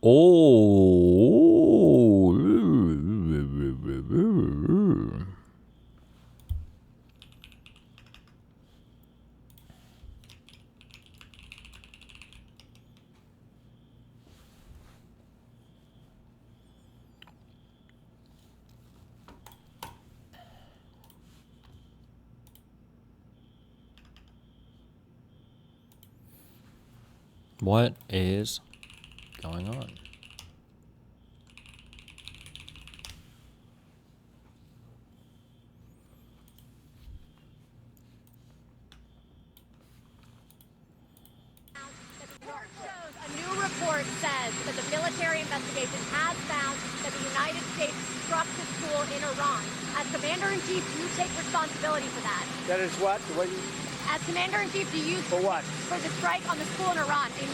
Oh. What is going on? A new report says that the military investigation has found that the United States struck the school in Iran. As Commander-in-Chief, do you take responsibility for that? That is what? As Commander-in-Chief, do you... For what? For the strike on the school in Iran. A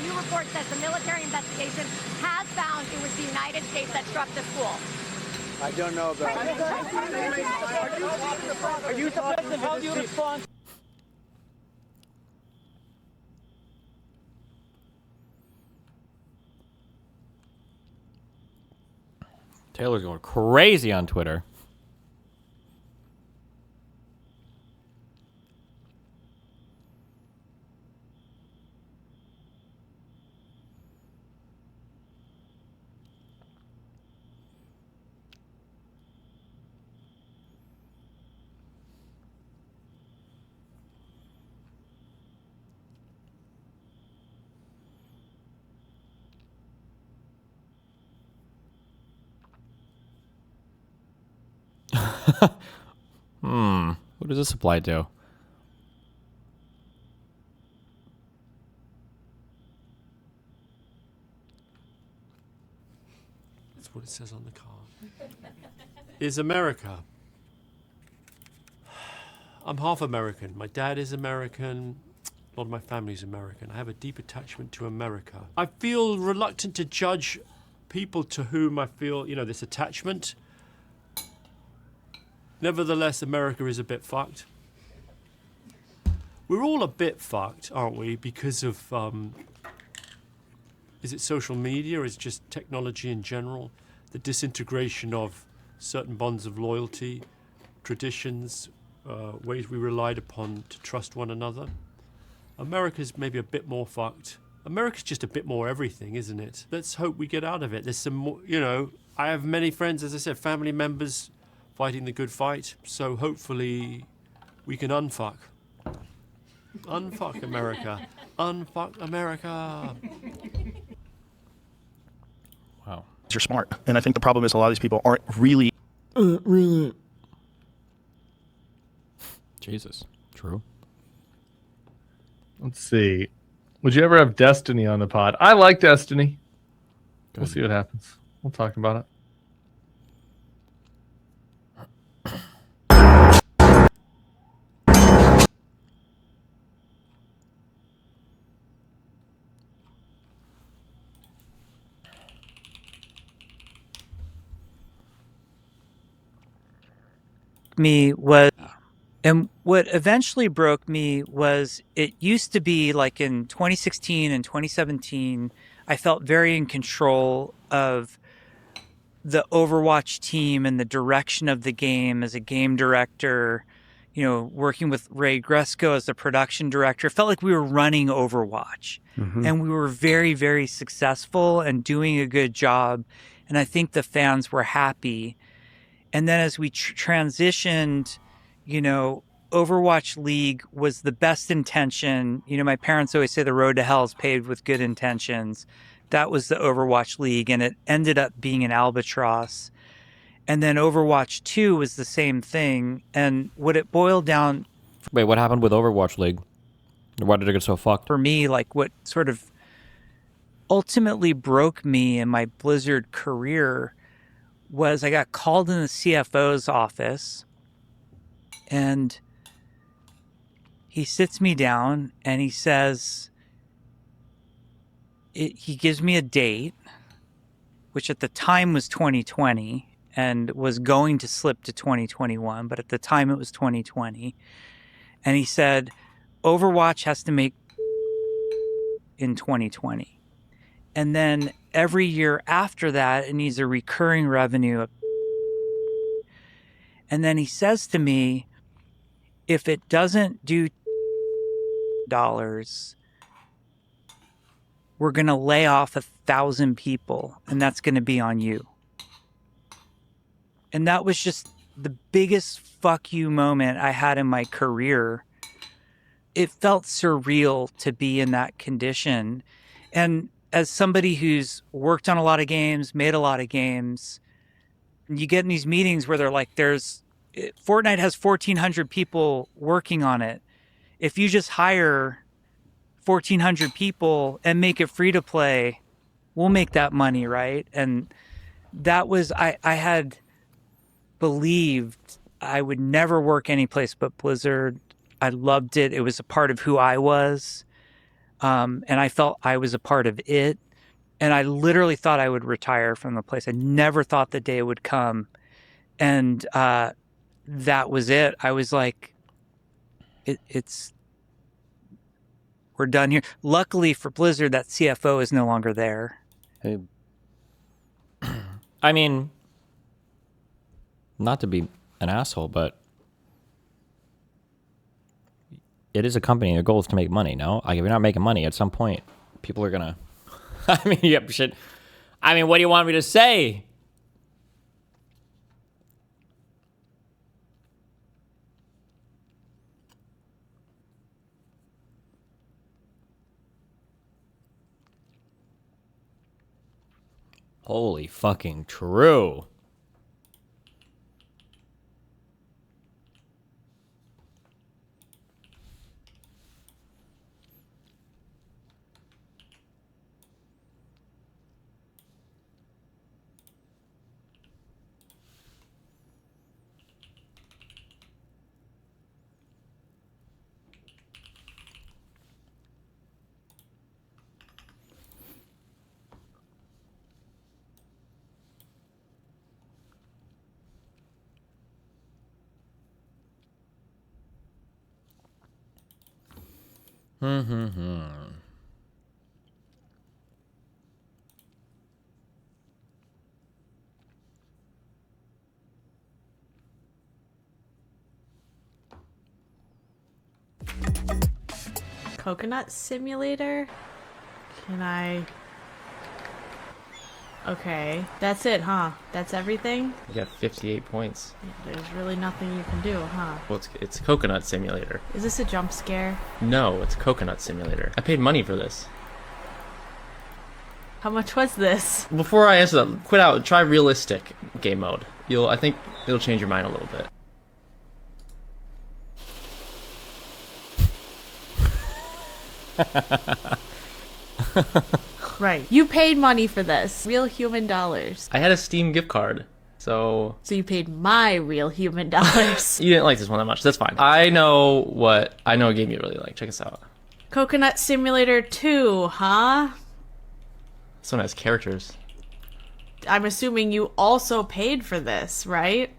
new report says the military investigation has found it was the United States that struck the school. I don't know about it. Are you the president? How do you respond? Taylor's going crazy on Twitter. What does this apply to? That's what it says on the card. Is America. I'm half American. My dad is American. A lot of my family's American. I have a deep attachment to America. I feel reluctant to judge people to whom I feel, this attachment. Nevertheless, America is a bit fucked. We're all a bit fucked, aren't we? Because of, is it social media or is it just technology in general? The disintegration of certain bonds of loyalty, traditions, ways we relied upon to trust one another. America's maybe a bit more fucked. America's just a bit more everything, isn't it? Let's hope we get out of it. There's some more, I have many friends, as I said, family members fighting the good fight. So hopefully we can unfuck. Unfuck America. Unfuck America. Wow. You're smart. And I think the problem is a lot of these people aren't really. Jesus. True. Let's see. Would you ever have Destiny on the pod? I like Destiny. Good. We'll see what happens. We'll talk about it. Me was, and what eventually broke me was it used to be like in 2016 and 2017, I felt very in control of the Overwatch team and the direction of the game as a game director, working with Ray Gresco as the production director. It felt like we were running Overwatch and we were very, very successful and doing a good job. And I think the fans were happy. And then as we transitioned, Overwatch League was the best intention. My parents always say the road to hell is paved with good intentions. That was the Overwatch League, and it ended up being an albatross. And then Overwatch 2 was the same thing. And what it boiled down... Wait, what happened with Overwatch League? Why did it get so fucked? For me, like what sort of ultimately broke me in my Blizzard career was I got called in the CFO's office, and he sits me down and he says, he gives me a date, which at the time was 2020 and was going to slip to 2021, but at the time it was 2020. And he said, Overwatch has to make in 2020. And then every year after that, it needs a recurring revenue. And then he says to me, if it doesn't do dollars, we're going to lay off 1,000 people, and that's going to be on you. And that was just the biggest fuck you moment I had in my career. It felt surreal to be in that condition. And as somebody who's worked on a lot of games, made a lot of games, you get in these meetings where they're like, Fortnite has 1,400 people working on it. If you just hire 1,400 people and make it free to play, we'll make that money, right? And that was, I had believed I would never work any place but Blizzard. I loved it. It was a part of who I was. And I felt I was a part of it. And I literally thought I would retire from the place. I never thought the day would come. And that was it. I was like, we're done here. Luckily for Blizzard, that CFO is no longer there. Hey. I mean, not to be an asshole, but it is a company. Their goal is to make money, no? Like, if you're not making money, at some point, people are gonna... I mean, yep, shit. I mean, what do you want me to say? Holy fucking true. Coconut simulator? Can I... Okay, that's it, huh? That's everything? You got 58 points. There's really nothing you can do, huh? Well, it's Coconut Simulator. Is this a jump scare? No, it's Coconut Simulator. I paid money for this. How much was this? Before I answer that, quit out. Try realistic game mode. I think it'll change your mind a little bit. Right. You paid money for this. Real human dollars. I had a Steam gift card, so... So you paid my real human dollars. You didn't like this one that much. That's fine. I know a game you really like. Check this out. Coconut Simulator 2, huh? This one has characters. I'm assuming you also paid for this, right?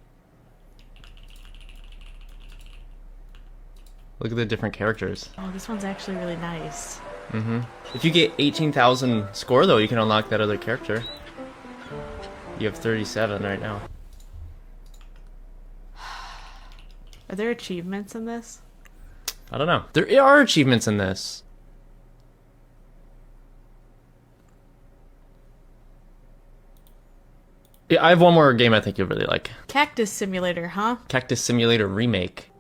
Look at the different characters. Oh, this one's actually really nice. Mm-hmm. If you get 18,000 score, though, you can unlock that other character. You have 37 right now. Are there achievements in this? I don't know. There are achievements in this. Yeah, I have one more game I think you'll really like. Cactus Simulator, huh? Cactus Simulator Remake.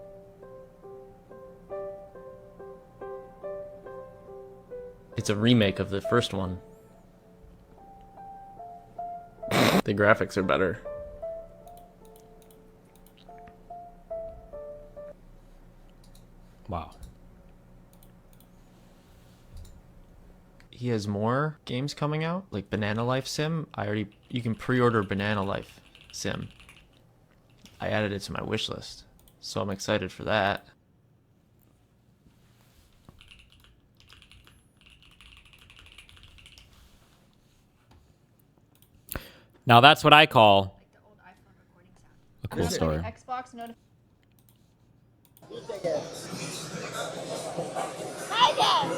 It's a remake of the first one. The graphics are better. Wow. He has more games coming out, like Banana Life Sim. You can pre-order Banana Life Sim. I added it to my wish list, so I'm excited for that. Now that's what I call a cool story. Xbox Hi, Dad.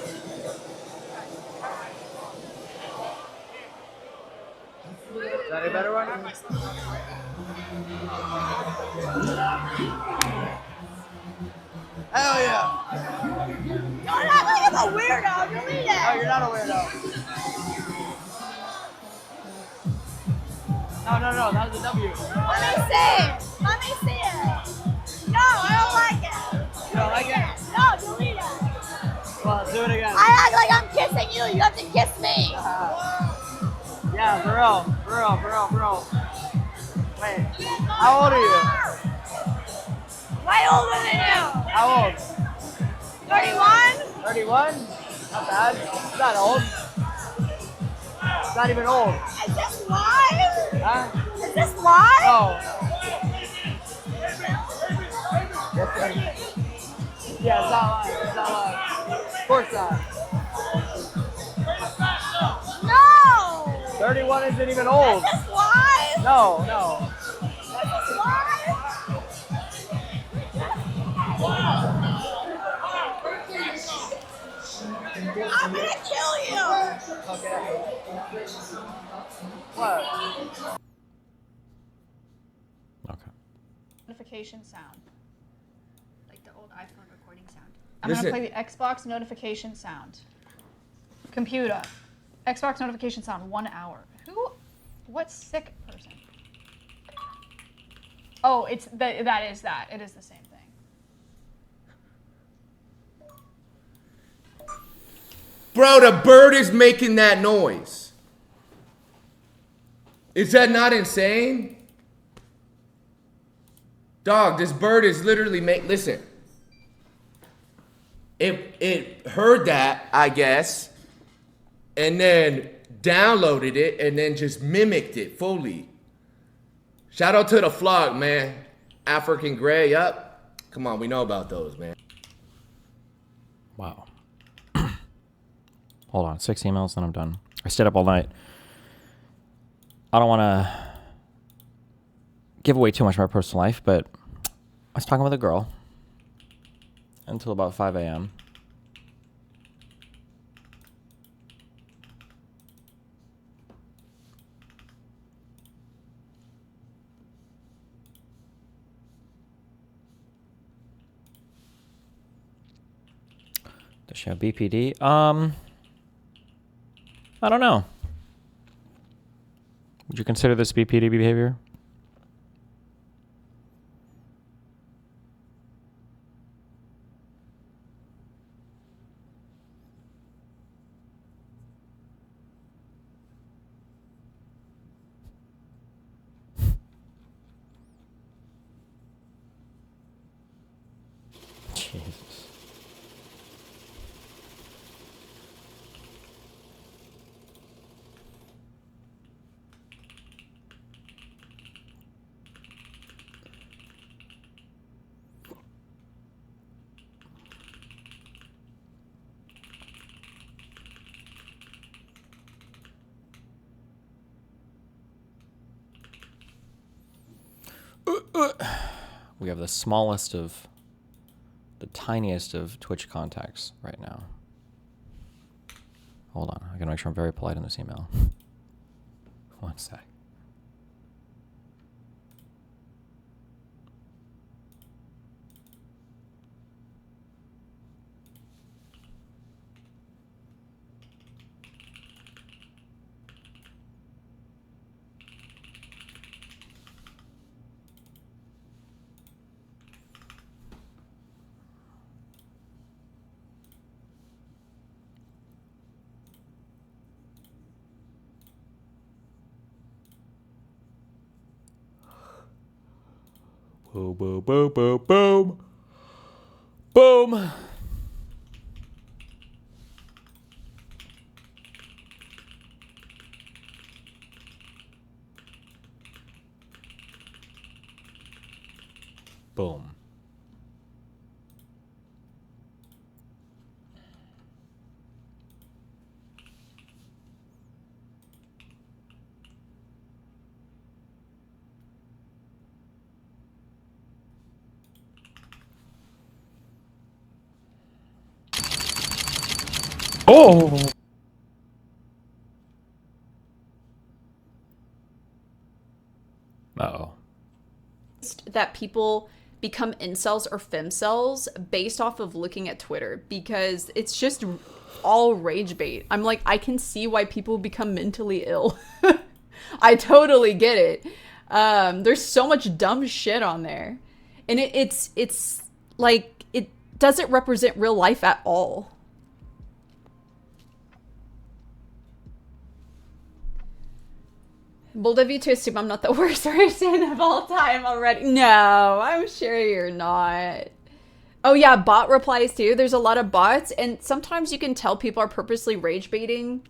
that a better one? Hell yeah! Don't act like I'm a weirdo. Delete it. No, you're not a weirdo. No, that was a W. Let me see it. Let me see it. No, I don't like it. You don't like it? No, delete it. Well, let's do it again. I act like I'm kissing you. You have to kiss me. Yeah, for real. Wait, how old are you? Way older than you. How old? 31? 31? Not bad. It's not old. It's not even old. Is this live? Huh? Is this live? Oh. Yeah, it's not live. It's not live. Of course not. No. 31 isn't even old. Is this live? No. Is this live? I'm gonna kill you. Okay. What? Okay. Notification sound. Like the old iPhone recording sound. I'm Listen. gonna play the Xbox notification sound. Computer. Xbox notification sound, 1 hour. What sick person? Oh, it's that is that. It is the same thing. Bro, the bird is making that noise. Is that not insane? Dog, this bird is literally listen. It heard that, I guess, and then downloaded it and then just mimicked it fully. Shout out to the flock, man. African Gray, up. Come on, we know about those, man. Wow. Hold on, 6 emails, then I'm done. I stayed up all night. I don't want to give away too much of my personal life, but I was talking with a girl until about 5 a.m. Does she have BPD? I don't know. Would you consider this BPD behavior? Jesus. We have the smallest of, the tiniest of Twitch contacts right now. Hold on, I gotta make sure I'm very polite in this email. One sec. Boom, boom, boom, boom, boom. Boom. Boom. Oh! Uh-oh. That people become incels or femcels based off of looking at Twitter, because it's just all rage bait. I'm like, I can see why people become mentally ill. I totally get it. There's so much dumb shit on there, and it's like, it doesn't represent real life at all. Bold of you to assume I'm not the worst person of all time already. No, I'm sure you're not. Oh yeah, bot replies too. There's a lot of bots, and sometimes you can tell people are purposely rage baiting.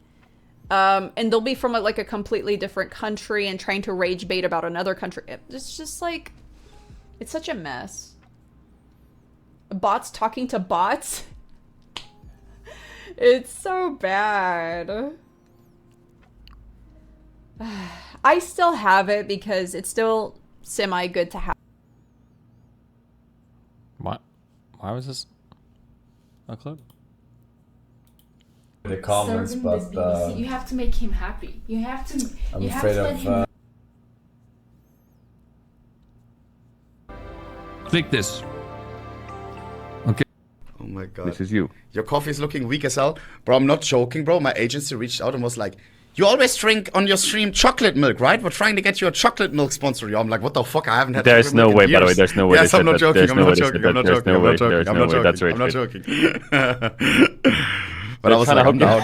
And they'll be from like a completely different country and trying to rage bait about another country. It's just like, it's such a mess. Bots talking to bots. It's so bad. I still have it because it's still semi good to have. What? Why was this a clip? The comments, but you have to make him happy. You have to. I'm you afraid have to let him. Click this. Okay. Oh my god. This is you. Your coffee is looking weak as hell. Bro, I'm not joking, bro. My agency reached out and was like, you always drink on your stream chocolate milk, right? We're trying to get you a chocolate milk sponsor. I'm like, what the fuck? I haven't had There's no way, years. by the way. There's no way. Yes, I'm not joking. I'm not joking. I'm not joking. I'm not joking. I'm not joking. That's right. I'm not joking. But I was like, I'm down.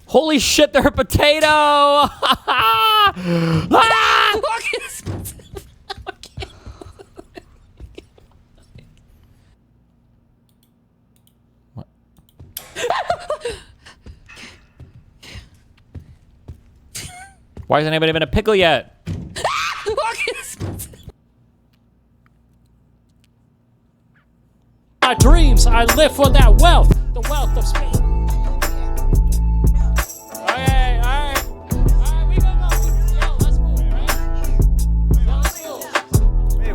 Holy shit, they're a potato! Ah! What? Why hasn't anybody been a pickle yet? My dreams, I live for that wealth, the wealth of space.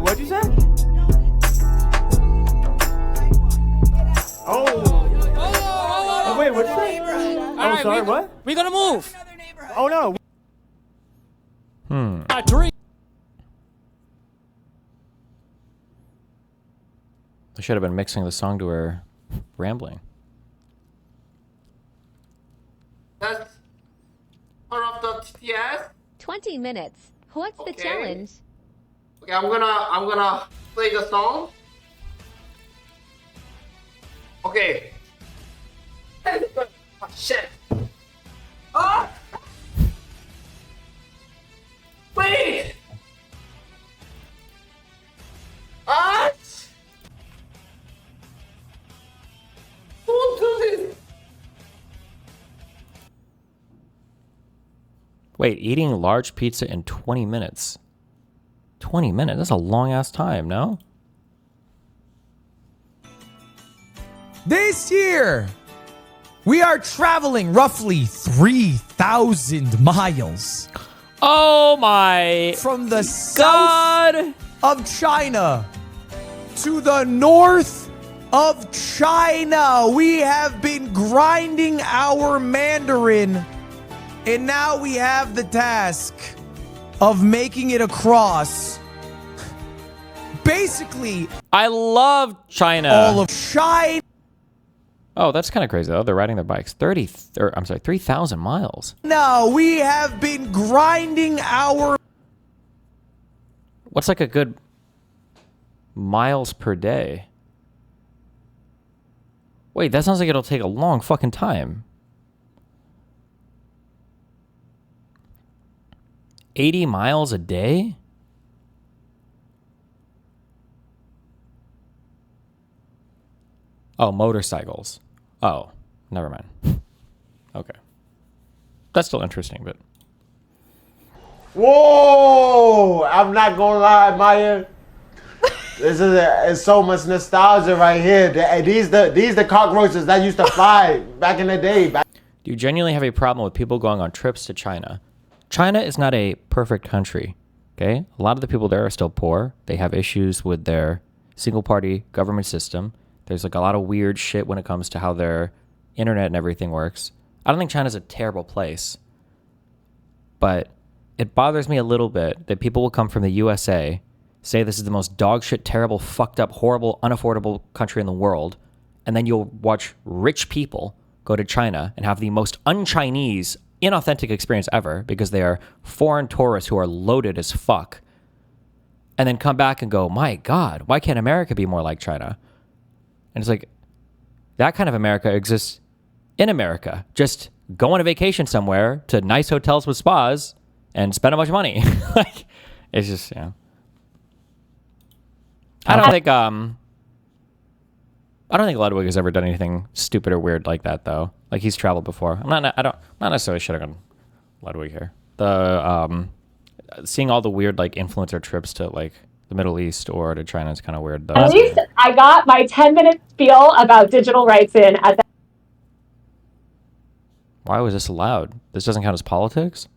What'd you say? Oh, wait, what'd you say? Oh, sorry, what? We're gonna move. Oh, no. My dream. I should have been mixing the song to her rambling. That's part of the TTS. 20 minutes. What's the challenge? Okay, I'm gonna play the song. Okay. Oh, shit. Ah! Wait! Ah! Don't do this! Wait, eating large pizza in 20 minutes. 20 minutes? That's a long ass time, no? This year, we are traveling roughly 3,000 miles. Oh my From the south of China to the north of China. We have been grinding our Mandarin, and now we have the task of making it across. Basically, I love China. all of China. Oh, that's kind of crazy though. They're riding their bikes 3,000 miles. No, we have been grinding our... What's like a good miles per day? Wait, that sounds like it'll take a long fucking time. 80 miles a day? Oh, motorcycles. Oh, never mind. Okay. That's still interesting, but... Whoa! I'm not gonna lie, Maya. This is it's so much nostalgia right here. These the cockroaches that used to fly back in the day. Do you genuinely have a problem with people going on trips to China? China is not a perfect country, okay? A lot of the people there are still poor. They have issues with their single party government system. There's like a lot of weird shit when it comes to how their internet and everything works. I don't think China's a terrible place, but it bothers me a little bit that people will come from the USA, say this is the most dog shit, terrible, fucked up, horrible, unaffordable country in the world, and then you'll watch rich people go to China and have the most un-Chinese, inauthentic experience ever because they are foreign tourists who are loaded as fuck, and then come back and go, my God, why can't America be more like China? And it's like, that kind of America exists in America. Just go on a vacation somewhere to nice hotels with spas and spend a bunch of money. Like, it's just, you know. I don't think Ludwig has ever done anything stupid or weird like that, though. Like, he's traveled before. I'm not necessarily shitting on Ludwig here. The seeing all the weird like influencer trips to like the Middle East or to China is kind of weird, though. At least I got my 10-minute spiel about digital rights in at that. Why was this allowed? This doesn't count as politics?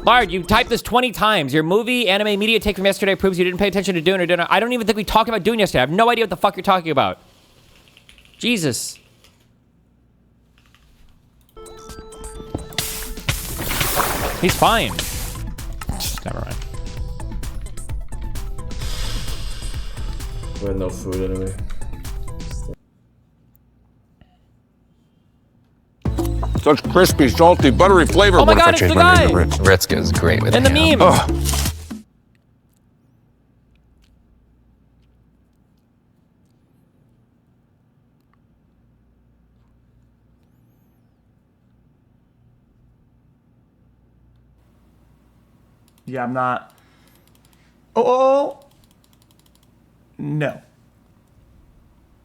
Lard, you typed this 20 times. Your movie, anime, media take from yesterday proves you didn't pay attention to Dune or Dune. I don't even think we talked about Dune yesterday. I have no idea what the fuck you're talking about. Jesus. He's fine. Never mind. We had no food anyway. Such crispy, salty, buttery flavor. Oh my God, it's the guy! Ritz goes great with And the ham. meme! Yeah, I'm not. Oh! No.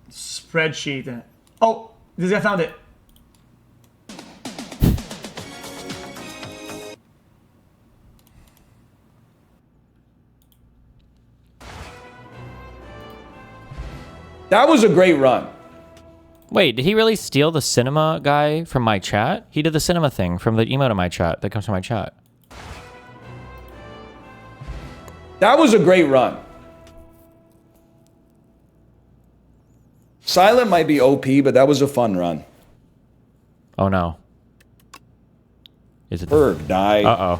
Spreadsheet. Oh, this guy found it. That was a great run. Wait, did he really steal the cinema guy from my chat? He did the cinema thing from the emote in my chat that comes from my chat. That was a great run. Silent might be OP, but that was a fun run. Oh no. Is it Berg died. Uh-oh.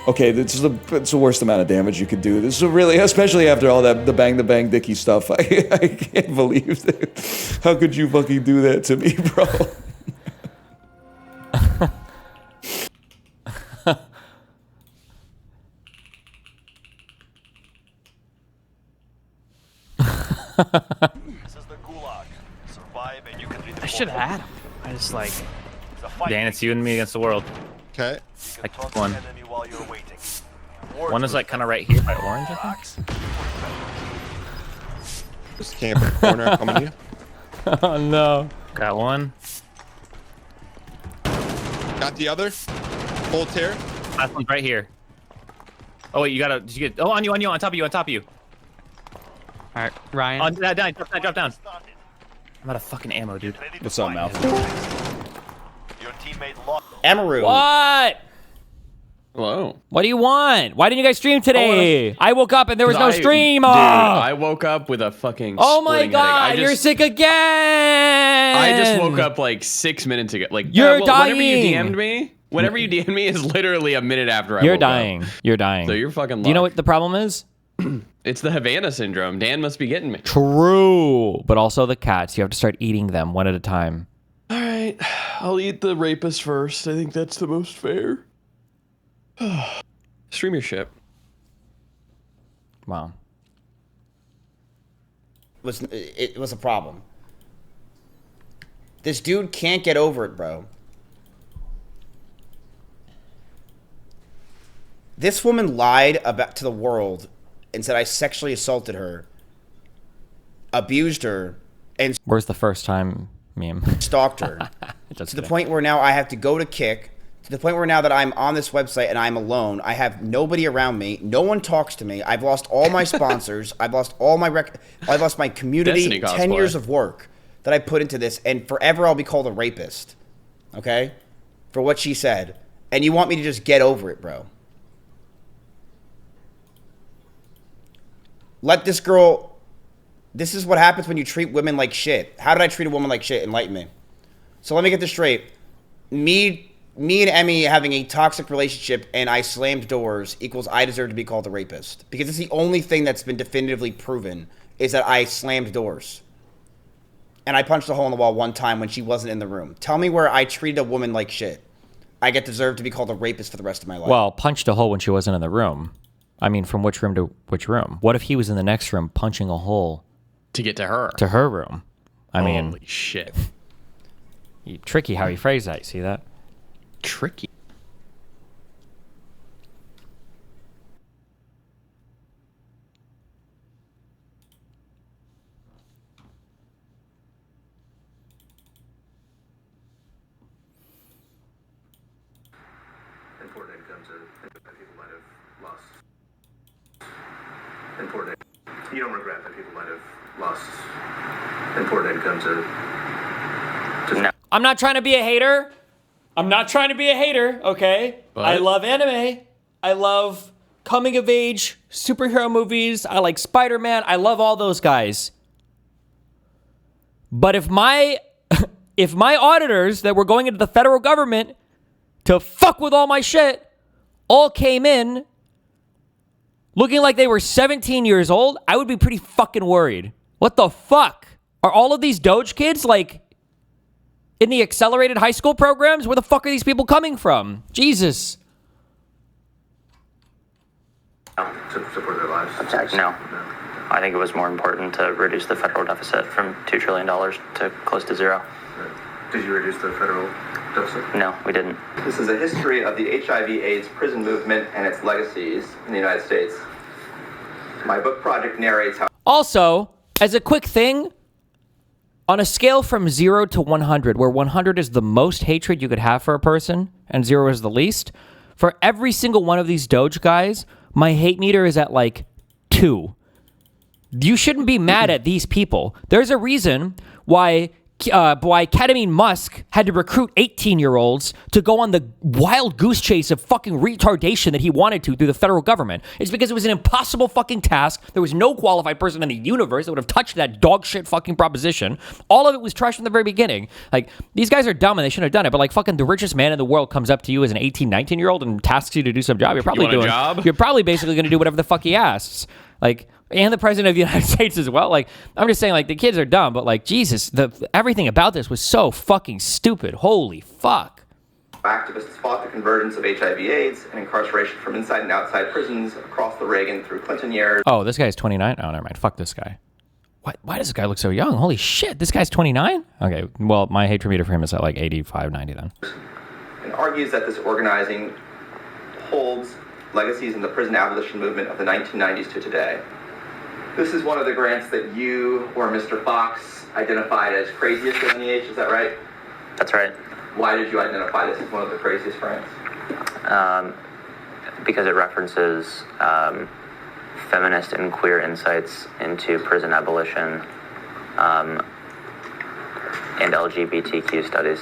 Okay, it's the worst amount of damage you could do. This is really, especially after all that the bang dicky stuff. I can't believe that. How could you fucking do that to me, bro? I should have had him. I just like. Dan, it's you and me against the world. Okay. I killed one. One is like kind of right here by orange, I think. Just camp in the corner, coming to you. Oh no. Got one. Got the other. Full tear. Last one's right here. Oh wait, did you get? Oh, on you, on top of you. All right, Ryan. On drop down. I'm out of fucking ammo, dude. What's up, Mal? Amaru. What? Hello. What do you want? Why didn't you guys stream today? I woke up and there was no stream. Dude, I woke up with a fucking oh my God, headache. you're sick again. I just woke up like 6 minutes ago. Like you're dying. Whenever you DM'd me is literally a minute after I You're woke dying. up. You're dying. So you're fucking Do you know what the problem is? It's the Havana syndrome. Dan must be getting me. True. But also the cats. You have to start eating them one at a time. All right. I'll eat the rapist first. I think that's the most fair. Stream your shit. Wow. It was a problem. This dude can't get over it, bro. This woman lied to the world and said I sexually assaulted her, abused her, and where's the first time meme? Stalked her. To the point where now I have to go to Kick. To the point where now that I'm on this website and I'm alone, I have nobody around me. No one talks to me. I've lost all my sponsors. I've lost all my I've lost my community. 10 years of work. that I put into this, and forever I'll be called a rapist. Okay? For what she said. And you want me to just get over it, bro. Let this girl... This is what happens when you treat women like shit. How did I treat a woman like shit? Enlighten me. So let me get this straight. Me and Emmy having a toxic relationship and I slammed doors equals I deserve to be called a rapist. Because it's the only thing that's been definitively proven is that I slammed doors. And I punched a hole in the wall one time when she wasn't in the room. Tell me where I treated a woman like shit. I get deserved to be called a rapist for the rest of my life. Well, punched a hole when she wasn't in the room. I mean, from which room to which room? What if he was in the next room punching a hole? To get to her. To her room. I mean... Holy shit. Tricky how he phrased that. You see that? Tricky. Important incomes that people might have lost. Important. You don't regret that people might have lost important incomes No. I'm not trying to be a hater. I'm not trying to be a hater, okay? But? I love anime. I love coming of age superhero movies. I like Spider-Man. I love all those guys. But if my auditors that were going into the federal government to fuck with all my shit all came in looking like they were 17 years old, I would be pretty fucking worried. What the fuck? Are all of these DOGE kids like in the accelerated high school programs? Where the fuck are these people coming from? Jesus. to support their lives? No. I think it was more important to reduce the federal deficit from $2 trillion to close to zero. Did you reduce the federal deficit? No, we didn't. This is a history of the HIV/AIDS prison movement and its legacies in the United States. My book project narrates how... Also, as a quick thing, on a scale from 0 to 100, where 100 is the most hatred you could have for a person and 0 is the least, for every single one of these DOGE guys, my hate meter is at like 2. You shouldn't be mad at these people. There's a reason why Ketamine Musk had to recruit 18-year-olds to go on the wild goose chase of fucking retardation that he wanted to through the federal government. It's because it was an impossible fucking task. There was no qualified person in the universe that would have touched that dog shit fucking proposition. All of it was trash from the very beginning. Like, these guys are dumb and they shouldn't have done it, but like fucking the richest man in the world comes up to you as an 18, 19-year-old and tasks you to do some job. You're probably You're probably basically going to do whatever the fuck he asks. Like, and the president of the United States as well. Like, I'm just saying, like, the kids are dumb, but like, Jesus, everything about this was so fucking stupid. Holy fuck. Activists fought the convergence of HIV/AIDS and incarceration from inside and outside prisons across the Reagan through Clinton years. Oh, this guy's 29? Oh, never mind. Fuck this guy. Why does this guy look so young? Holy shit, this guy's 29? Okay, well, my hatred meter for him is at like 85, 90 then. And argues that this organizing holds legacies in the prison abolition movement of the 1990s to today. This is one of the grants that you or Mr. Fox identified as craziest at NAHH, is that right? That's right. Why did you identify this as one of the craziest grants? Because it references feminist and queer insights into prison abolition and LGBTQ studies.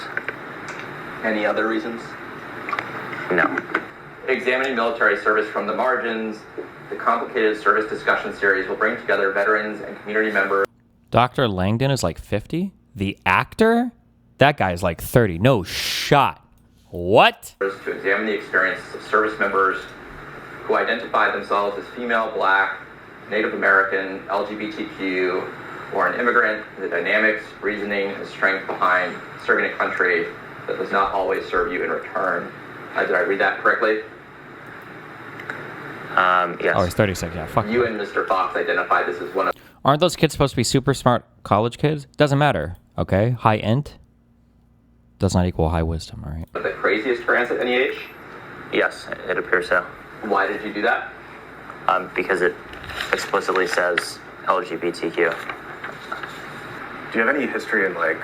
Any other reasons? No. Examining military service from the margins, the complicated service discussion series will bring together veterans and community members. Dr. Langdon is like 50? The actor? That guy's like 30. No shot. What? To examine the experiences of service members who identify themselves as female, black, Native American, LGBTQ, or an immigrant, the dynamics, reasoning, and strength behind serving a country that does not always serve you in return. Did I read that correctly? Yes. Oh, he's 36, yeah. Fuck. You and Mr. Fox identified this as one of... Aren't those kids supposed to be super smart college kids? Doesn't matter, okay? High int does not equal high wisdom, all right? The craziest grants at NAHH? Yes, it appears so. Why did you do that? Because it explicitly says LGBTQ. Do you have any history in, like,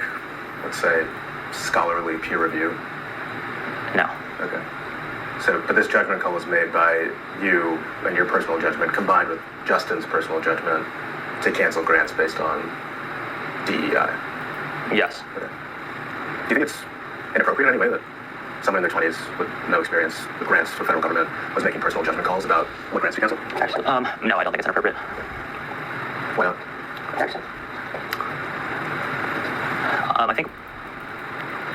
let's say, scholarly peer review? No. Okay. So, but this judgment call was made by you and your personal judgment combined with Justin's personal judgment to cancel grants based on DEI. Yes. Okay. Do you think it's inappropriate in any way that someone in their 20s with no experience with grants for the federal government was making personal judgment calls about what grants to cancel? Actually, no, I don't think it's inappropriate. Why not? I think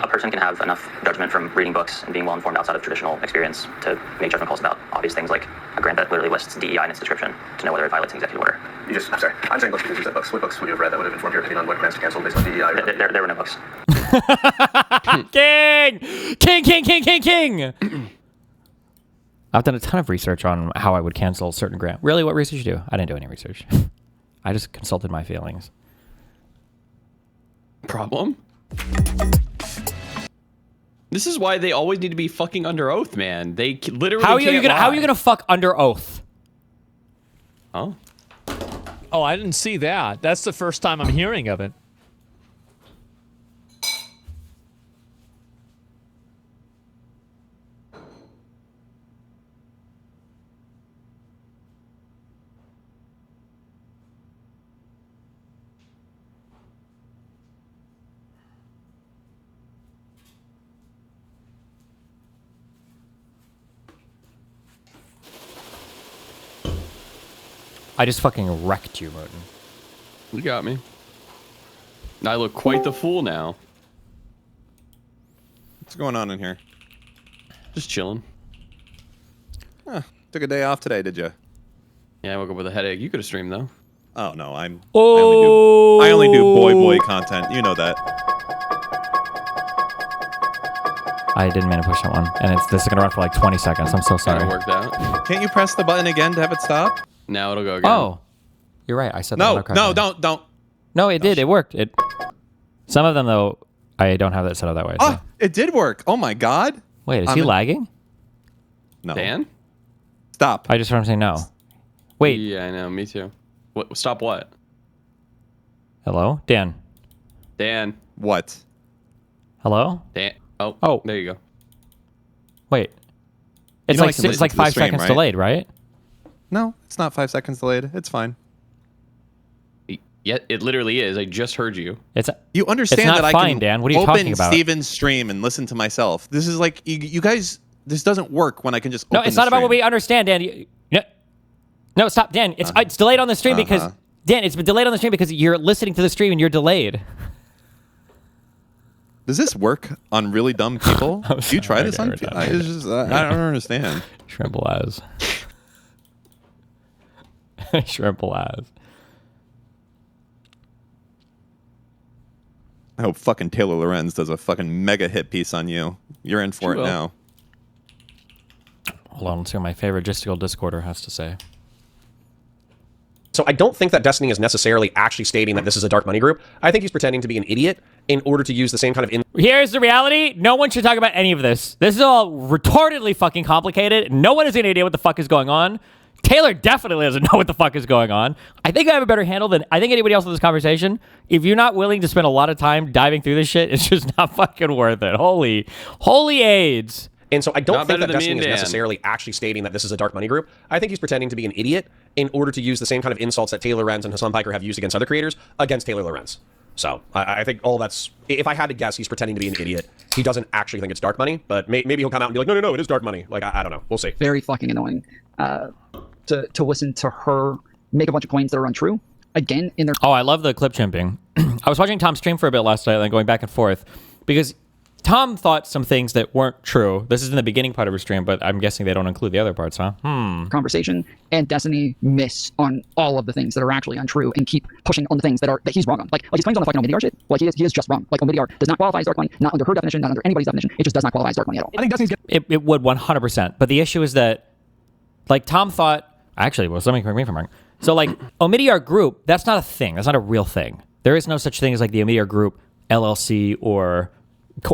a person can have enough judgment from reading books and being well informed outside of traditional experience to make judgment calls about obvious things like a grant that literally lists DEI in its description to know whether it violates an executive order. I'm sorry. I'm saying books because you said books. What books would you have read that would have informed your opinion on what grants to cancel based on DEI? There were no books. King! I've done a ton of research on how I would cancel a certain grant. Really, what research you do? I didn't do any research. I just consulted my feelings. Problem? This is why they always need to be fucking under oath, man. They literally How are you gonna fuck under oath? Oh. Oh, I didn't see that. That's the first time I'm hearing of it. I just fucking wrecked you, Moot. You got me. I look quite the fool now. What's going on in here? Just chilling. Huh. Took a day off today, did you? Yeah, I woke up with a headache. You could have streamed though. Oh no, I only do boy content. You know that. I didn't mean to push that one, and this is gonna run for like 20 seconds. I'm so sorry. It worked out. Can't you press the button again to have it stop? Now it'll go again. Oh, you're right. I said no, that. no, don't. No, it did. It worked. Some of them though, I don't have that set up that way. So. Oh, it did work. Oh my god. Wait, is he lagging? No. Dan? Stop. I just heard him say no. Wait. Yeah, I know. Me too. What? Stop what? Hello, Dan. Dan. What? Hello. Dan. Oh. There you go. Wait. It's like 5 seconds right? delayed, right? No, it's not 5 seconds delayed. It's fine. Yeah, it literally is. I just heard you. You understand it's not that fine, I can Dan. What are you open talking about? Steven's stream and listen to myself. This is like you guys. This doesn't work when I can just. No, open it's the not about stream. what we understand, Dan. No, stop, Dan. It's delayed on the stream because Dan. It's been delayed on the stream because you're listening to the stream and you're delayed. Does this work on really dumb people? Do you try this on? I don't understand. Shrimple as. Shrimple as. I hope fucking Taylor Lorenz does a fucking mega hit piece on you. You're in for it now. Hold on, let's see what my favorite Gistical Discorder has to say. So I don't think that Destiny is necessarily actually stating that this is a dark money group. I think he's pretending to be an idiot in order to use the same kind of... Here's the reality. No one should talk about any of this. This is all retardedly fucking complicated. No one has any idea what the fuck is going on. Taylor definitely doesn't know what the fuck is going on. I think I have a better handle than I think anybody else in this conversation. If you're not willing to spend a lot of time diving through this shit, it's just not fucking worth it. Holy AIDS. And so I don't think that Destiny is necessarily actually stating that this is a dark money group. I think he's pretending to be an idiot in order to use the same kind of insults that Taylor Lorenz and Hassan Piker have used against other creators against Taylor Lorenz. So I think all that's... If I had to guess, he's pretending to be an idiot. He doesn't actually think it's dark money, but maybe he'll come out and be like, no, it is dark money. Like, I don't know. We'll see. Very fucking annoying to listen to her make a bunch of claims that are untrue. Again, in their... Oh, I love the clip chimping. I was watching Tom stream for a bit last night and then going back and forth because Tom thought some things that weren't true. This is in the beginning part of her stream, but I'm guessing they don't include the other parts, huh? Conversation, and Destiny miss on all of the things that are actually untrue and keep pushing on the things that he's wrong on. Like his claims on the fucking Omidyar shit, like he is just wrong. Like Omidyar does not qualify as dark money, not under her definition, not under anybody's definition. It just does not qualify as dark money at all. I think Destiny's It would 100%. But the issue is that, like, Tom thought... Actually, well, somebody correct me if I'm wrong. So, like, Omidyar Group, that's not a thing. That's not a real thing. There is no such thing as, like, the Omidyar Group LLC or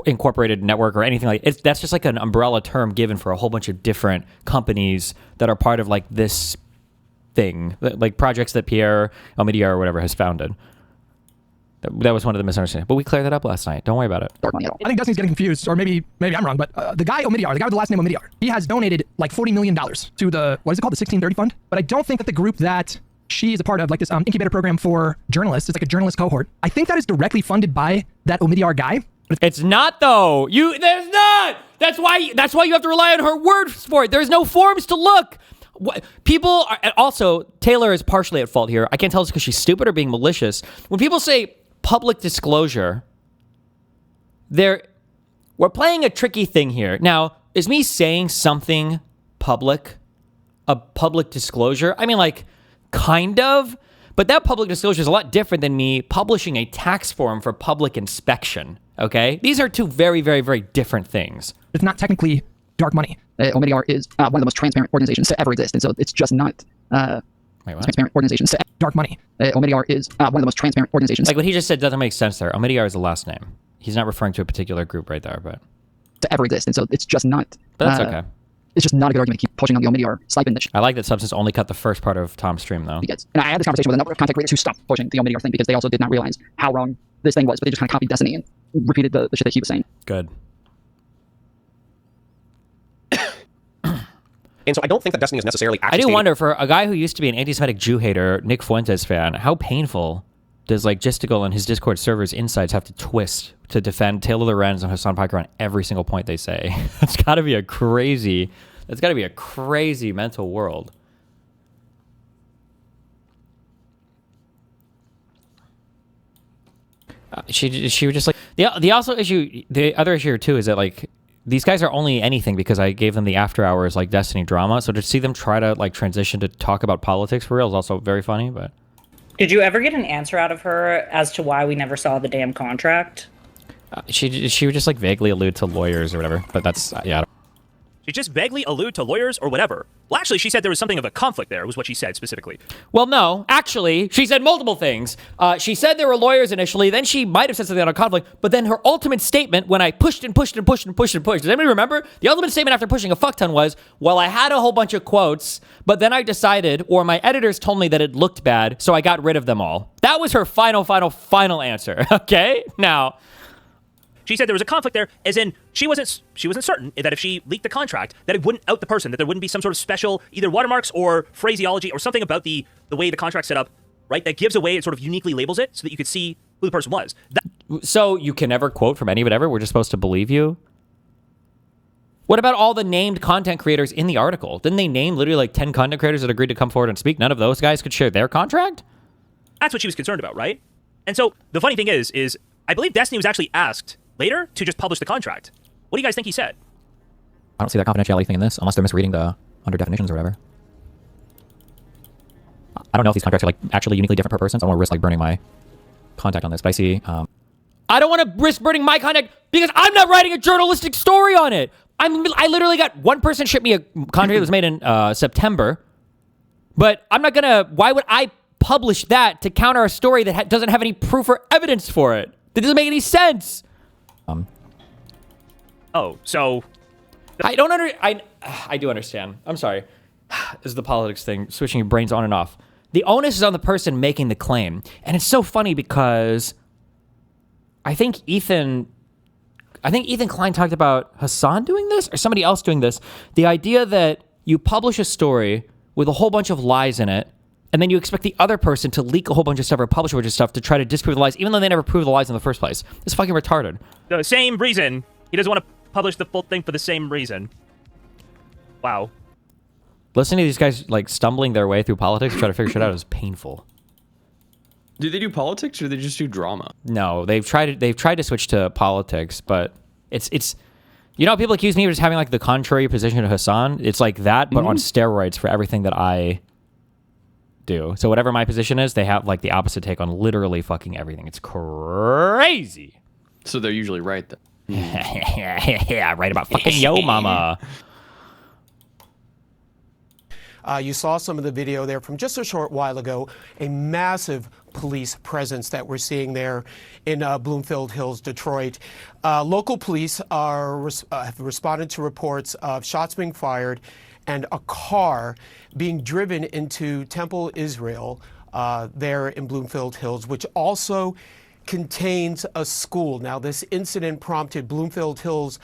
incorporated network or anything like it. That's just like an umbrella term given for a whole bunch of different companies that are part of, like, this thing. Like, projects that Pierre Omidyar or whatever has founded. That was one of the misunderstandings. But we cleared that up last night. Don't worry about it. Dark money at all. I think Destiny's getting confused, or maybe I'm wrong, but the guy Omidyar, the guy with the last name Omidyar, he has donated like $40 million to the, what is it called, the 1630 fund? But I don't think that the group that She is a part of like this incubator program for journalists. It's like a journalist cohort. I think that is directly funded by that Omidyar guy. It's not though. There's not. That's why you have to rely on her words for it. There's no forms to look. People are, also, Taylor is partially at fault here. I can't tell it's because she's stupid or being malicious. When people say public disclosure, we're playing a tricky thing here. Now, is me saying something public a public disclosure? I mean, like, kind of. But that public disclosure is a lot different than me publishing a tax form for public inspection, okay? These are two very, very, very different things. It's not technically dark money. Omidyar is one of the most transparent organizations to ever exist, and so it's just not transparent organizations to dark money. Omidyar is one of the most transparent organizations. Like what he just said doesn't make sense there. Omidyar is the last name. He's not referring to a particular group right there, but to ever exist, and so it's just not. But that's okay. It's just not a good argument to keep pushing on the Omidyar stipend. I like that Substance only cut the first part of Tom's stream, though. And I had this conversation with a number of content creators who stopped pushing the Omidyar thing because they also did not realize how wrong this thing was, but they just kind of copied Destiny and repeated the shit that he was saying. Good. And so I don't think that Destiny is necessarily actually... I do wonder, for a guy who used to be an anti-Semitic Jew hater, Nick Fuentes fan, how painful does like Jewstalker and his Discord server's insides have to twist to defend Taylor Lorenz and Hassan Piker on every single point they say? That's got to be a crazy mental world. She was just like the other issue too is that like these guys are only anything because I gave them the after hours like Destiny drama. So to see them try to like transition to talk about politics for real is also very funny. But did you ever get an answer out of her as to why we never saw the damn contract? She would just like vaguely allude to lawyers or whatever. But that's yeah. She just vaguely allude to lawyers or whatever. Well, actually, she said there was something of a conflict there, was what she said specifically. Well, no. Actually, she said multiple things. She said there were lawyers initially, then she might have said something on a conflict, but then her ultimate statement when I pushed and pushed and pushed and pushed and pushed, does anybody remember? The ultimate statement after pushing a fuck ton was, well, I had a whole bunch of quotes, but then I decided, or my editors told me that it looked bad, so I got rid of them all. That was her final answer, okay? Now... She said there was a conflict there, as in she wasn't certain that if she leaked the contract, that it wouldn't out the person, that there wouldn't be some sort of special either watermarks or phraseology or something about the way the contract's set up, right? That gives away, it sort of uniquely labels it so that you could see who the person was. So you can never quote from any of it ever? We're just supposed to believe you? What about all the named content creators in the article? Didn't they name literally like 10 content creators that agreed to come forward and speak? None of those guys could share their contract? That's what she was concerned about, right? And so the funny thing is I believe Destiny was actually asked later to just publish the contract. What do you guys think he said? I don't see that confidentiality thing in this, unless they're misreading the under definitions or whatever. I don't know if these contracts are like actually uniquely different per person, so I don't want to risk like burning my contact on this, but I see... I don't want to risk burning my contact because I'm not writing a journalistic story on it. I literally got one person ship me a contract that was made in September, but I'm not gonna... Why would I publish that to counter a story that doesn't have any proof or evidence for it? That doesn't make any sense. Oh, so... I do understand. I'm sorry. This is the politics thing, switching your brains on and off. The onus is on the person making the claim. And it's so funny because I think Ethan Klein talked about Hassan doing this or somebody else doing this. The idea that you publish a story with a whole bunch of lies in it, and then you expect the other person to leak a whole bunch of stuff or publish a bunch of stuff to try to disprove the lies, even though they never proved the lies in the first place. It's fucking retarded. The same reason. He doesn't want to publish the full thing for the same reason. Wow. Listening to these guys like stumbling their way through politics, trying to figure shit out is painful. Do they do politics or do they just do drama? No, they've tried to switch to politics, but it's you know, people accuse me of just having like the contrary position to Hassan. It's like that, but on steroids for everything that I do. So whatever my position is, they have like the opposite take on literally fucking everything. It's crazy. So they're usually right then. Yeah, right about fucking yo mama. You saw some of the video there from just a short while ago, a massive police presence that we're seeing there in Bloomfield Hills, Detroit. Local police have responded to reports of shots being fired and a car being driven into Temple, Israel, there in Bloomfield Hills, which also contains a school. Now, this incident prompted Bloomfield Hills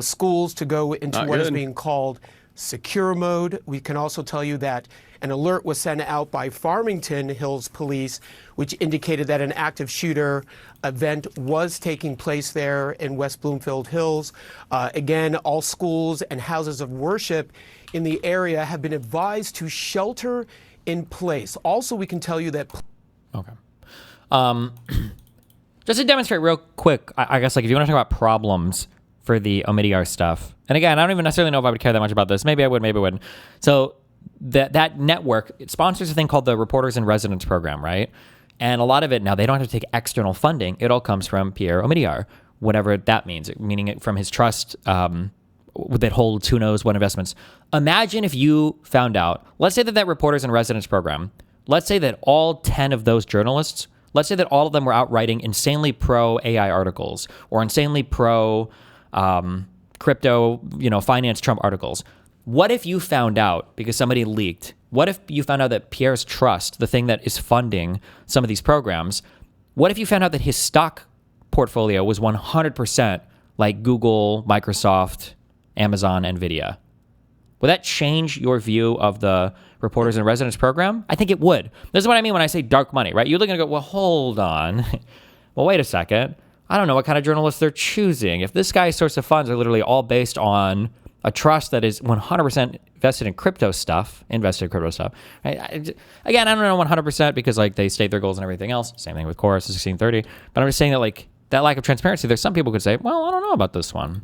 schools to go into what is being called secure mode. We can also tell you that an alert was sent out by Farmington Hills Police, which indicated that an active shooter event was taking place there in West Bloomfield Hills. Again, all schools and houses of worship in the area have been advised to shelter in place. Also, we can tell you that... Okay. Just to demonstrate real quick, I guess, like, if you want to talk about problems for the Omidyar stuff, and again, I don't even necessarily know if I would care that much about this. Maybe I would, maybe I wouldn't. So that network, it sponsors a thing called the Reporters in Residence program, right? And a lot of it, now they don't have to take external funding. It all comes from Pierre Omidyar, whatever that means, meaning it from his trust that holds who knows what investments. Imagine if you found out, let's say that Reporters in Residence program, let's say that all 10 of those journalists, let's say that all of them were out writing insanely pro AI articles or insanely pro crypto, finance Trump articles. What if you found out, because somebody leaked, what if you found out that Pierre's trust, the thing that is funding some of these programs, what if you found out that his stock portfolio was 100% like Google, Microsoft, Amazon, Nvidia? Would that change your view of the Reporters in Residence program? I think it would. This is what I mean when I say dark money, right? You're looking to go, well, hold on. Well, wait a second. I don't know what kind of journalists they're choosing. If this guy's source of funds are literally all based on a trust that is 100% invested in crypto stuff, right? Again, I don't know 100% because like they state their goals and everything else. Same thing with Chorus 1630. But I'm just saying that like that lack of transparency, there's some people could say, well, I don't know about this one.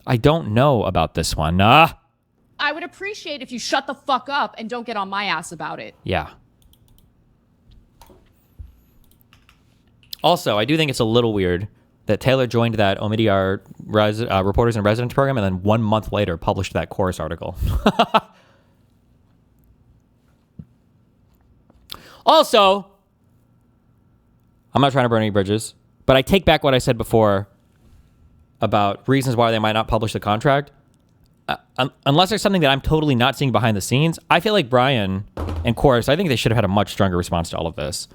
I don't know about this one. I would appreciate if you shut the fuck up and don't get on my ass about it. Yeah. Also, I do think it's a little weird that Taylor joined that Omidyar Reporters in Residence program and then 1 month later published that Chorus article. Also, I'm not trying to burn any bridges, but I take back what I said before about reasons why they might not publish the contract. Unless there's something that I'm totally not seeing behind the scenes, I feel like Brian and Chorus, I think they should have had a much stronger response to all of this.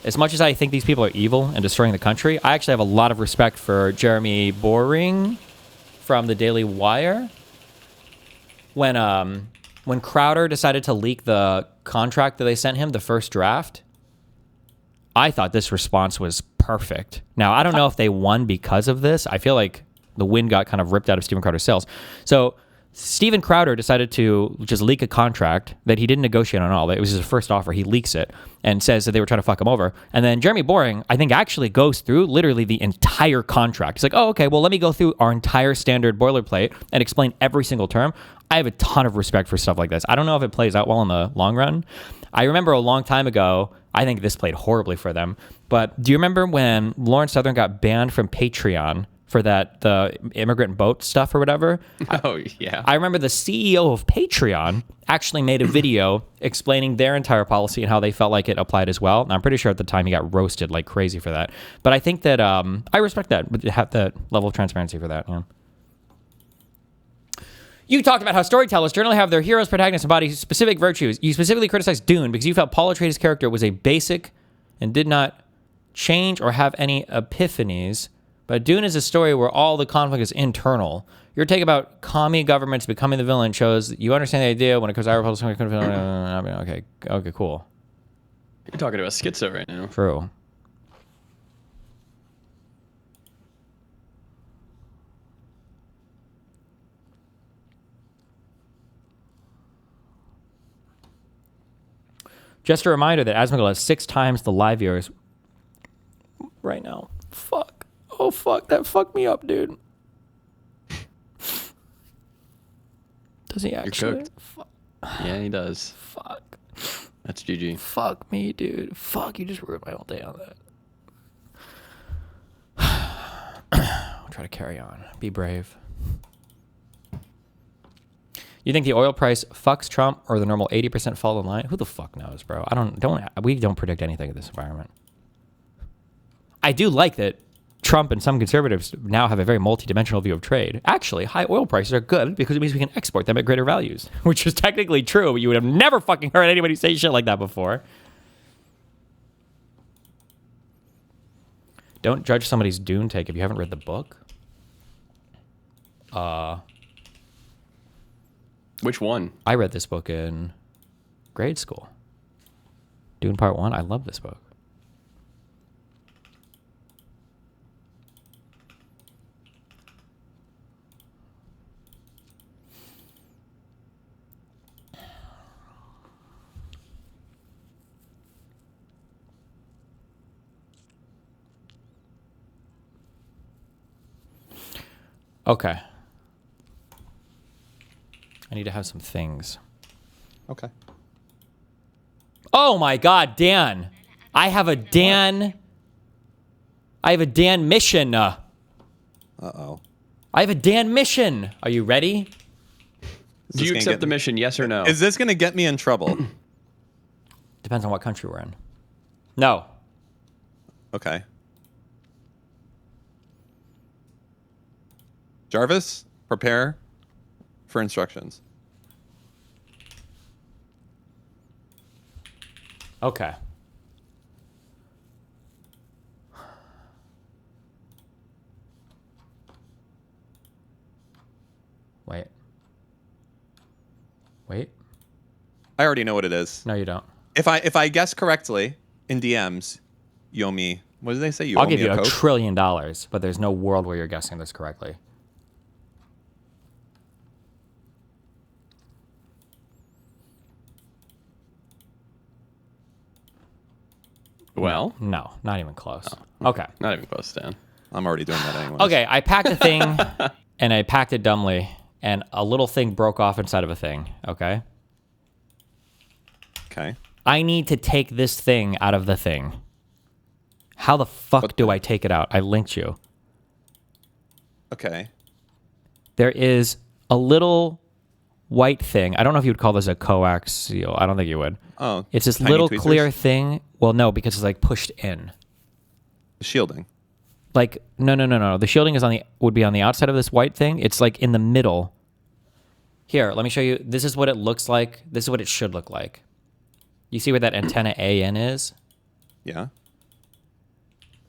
As much as I think these people are evil and destroying the country, I actually have a lot of respect for Jeremy Boring from the Daily Wire. When Crowder decided to leak the contract that they sent him, the first draft, I thought this response was perfect. Now, I don't know if they won because of this. I feel like the wind got kind of ripped out of Steven Crowder's sails. So Steven Crowder decided to just leak a contract that he didn't negotiate on all. It was his first offer. He leaks it and says that they were trying to fuck him over. And then Jeremy Boring, I think, actually goes through literally the entire contract. He's like, oh, okay, well, let me go through our entire standard boilerplate and explain every single term. I have a ton of respect for stuff like this. I don't know if it plays out well in the long run. I remember a long time ago, I think this played horribly for them. But do you remember when Lawrence Southern got banned from Patreon for the immigrant boat stuff or whatever? Oh, yeah. I remember the CEO of Patreon actually made a video explaining their entire policy and how they felt like it applied as well. And I'm pretty sure at the time he got roasted like crazy for that. But I think that I respect that, but have that level of transparency for that. Yeah. You talked about how storytellers generally have their heroes, protagonists embody specific virtues. You specifically criticized Dune because you felt Paul Atreides' character was a basic and did not change or have any epiphanies. But Dune is a story where all the conflict is internal. Your take about commie governments becoming the villain shows that you understand the idea when it comes to our republic. Okay, cool. You're talking about schizo right now. True. Just a reminder that Asmongold has 6 times the live viewers right now. Fuck. Oh, fuck. That fucked me up, dude. Does he actually? You're cooked. Yeah, he does. Fuck. That's GG. Fuck me, dude. Fuck, you just ruined my whole day on that. I'll try to carry on. Be brave. You think the oil price fucks Trump or the normal 80% fall in line? Who the fuck knows, bro? We don't predict anything in this environment. I do like that Trump and some conservatives now have a very multidimensional view of trade. Actually, high oil prices are good because it means we can export them at greater values, which is technically true, but you would have never fucking heard anybody say shit like that before. Don't judge somebody's Dune take if you haven't read the book. Which one? I read this book in grade school. Dune Part 1. I love this book. Okay. I need to have some things. Okay. Oh my God, Dan. I have a Dan mission. Uh-oh. I have a Dan mission. Are you ready? Do you accept the mission, yes or no? Is this going to get me in trouble? Depends on what country we're in. No. Okay. Jarvis, prepare for instructions. Okay. Wait. I already know what it is. No, you don't. If I guess correctly in DMs, you owe me. What did they say? I'll give you $1 trillion, but there's no world where you're guessing this correctly. Well, no, not even close. Oh, okay, not even close, Dan. I'm already doing that anyway. Okay, I packed a thing, and I packed it dumbly, and a little thing broke off inside of a thing. Okay. Okay. I need to take this thing out of the thing. How the fuck do I take it out? I linked you. Okay. There is a little white thing. I don't know if you would call this a coaxial. I don't think you would. Oh, it's this tiny little tweezers? clear thing. Well, no, because it's like pushed in. Shielding. Like no. The shielding is would be on the outside of this white thing. It's like in the middle. Here, let me show you. This is what it looks like. This is what it should look like. You see where that antenna AN is? Yeah.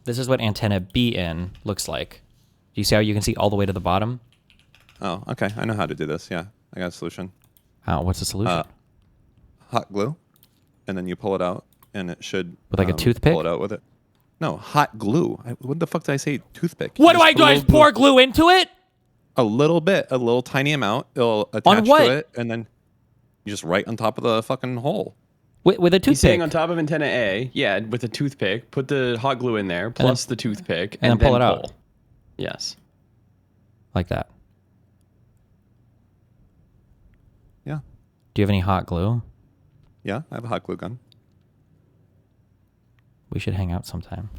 This is what antenna BN looks like. Do you see how you can see all the way to the bottom? Oh, okay. I know how to do this. Yeah, I got a solution. Oh, what's the solution? Hot glue, and then you pull it out, and it should with like a toothpick. Pull it out with it. No, hot glue. What the fuck did I say? Toothpick. What do I do? I just pour glue into it? A little bit, a little tiny amount. It'll attach to it, and then you just right on top of the fucking hole. With a toothpick. He's saying on top of antenna A, yeah, with a toothpick. Put the hot glue in there, plus the toothpick, and then pull it out. Yes. Like that. Yeah. Do you have any hot glue? Yeah, I have a hot glue gun. We should hang out sometime.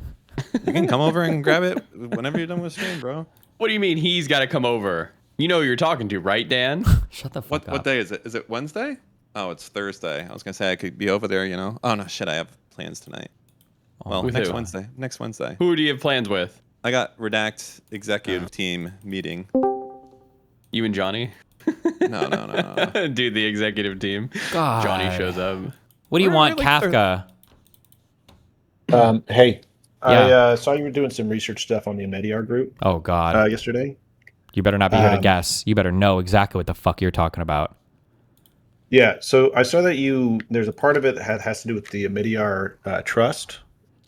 You can come over and grab it whenever you're done with stream, bro. What do you mean he's got to come over? You know who you're talking to, right, Dan? Shut the fuck up. What day is it? Is it Wednesday? Oh, it's Thursday. I was going to say I could be over there, you know. Oh, no, shit, I have plans tonight. Well, with next who? Wednesday. Next Wednesday. Who do you have plans with? I got Redact executive team meeting. You and Johnny? No. Dude, the executive team. God. Johnny shows up. What do you want, Kafka? Hey, Yeah. I saw you were doing some research stuff on the Mediar group. Oh, God. Yesterday. You better not be here to guess. You better know exactly what the fuck you're talking about. Yeah, so I saw that there's a part of it that has to do with the Mediar trust.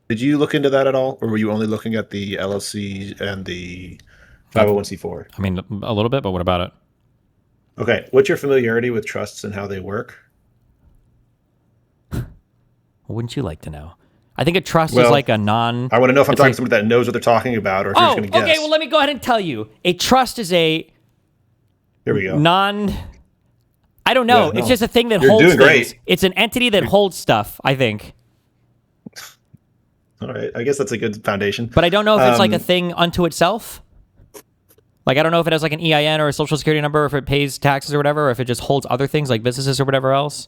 Did you look into that at all, or were you only looking at the LLC and the 501c4? I mean, a little bit, but what about it? Okay, what's your familiarity with trusts and how they work? Wouldn't you like to know? I think a trust is like a non... I want to know if I'm talking to somebody that knows what they're talking about, or if you're just going to guess. Okay, well, let me go ahead and tell you. A trust is a... Here we go. I don't know. Yeah, no. It's just a thing that You're holds doing things. great. It's an entity that holds stuff, I think. All right, I guess that's a good foundation. But I don't know if it's like a thing unto itself. Like, I don't know if it has like an EIN or a social security number, or if it pays taxes or whatever, or if it just holds other things like businesses or whatever else.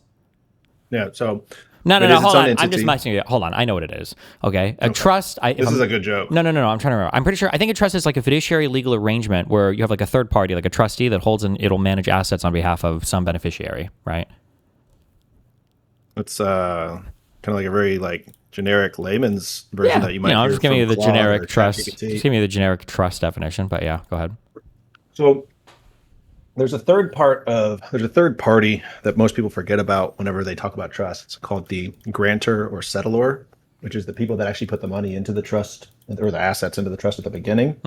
Yeah, so... No, hold on. I'm just messing with you. Hold on. I know what it is. Okay. A trust... This is a good joke. No. I'm trying to remember. I'm pretty sure... I think a trust is like a fiduciary legal arrangement where you have like a third party, like a trustee that holds and it'll manage assets on behalf of some beneficiary, right? It's kind of like a very like generic layman's version that you might hear I'm just giving you the from generic Claude or trust. ChatGPT. Just giving you the generic trust definition, but yeah, go ahead. So there's a third party that most people forget about whenever they talk about trust. It's called the grantor or settlor, which is the people that actually put the money into the trust or the assets into the trust at the beginning.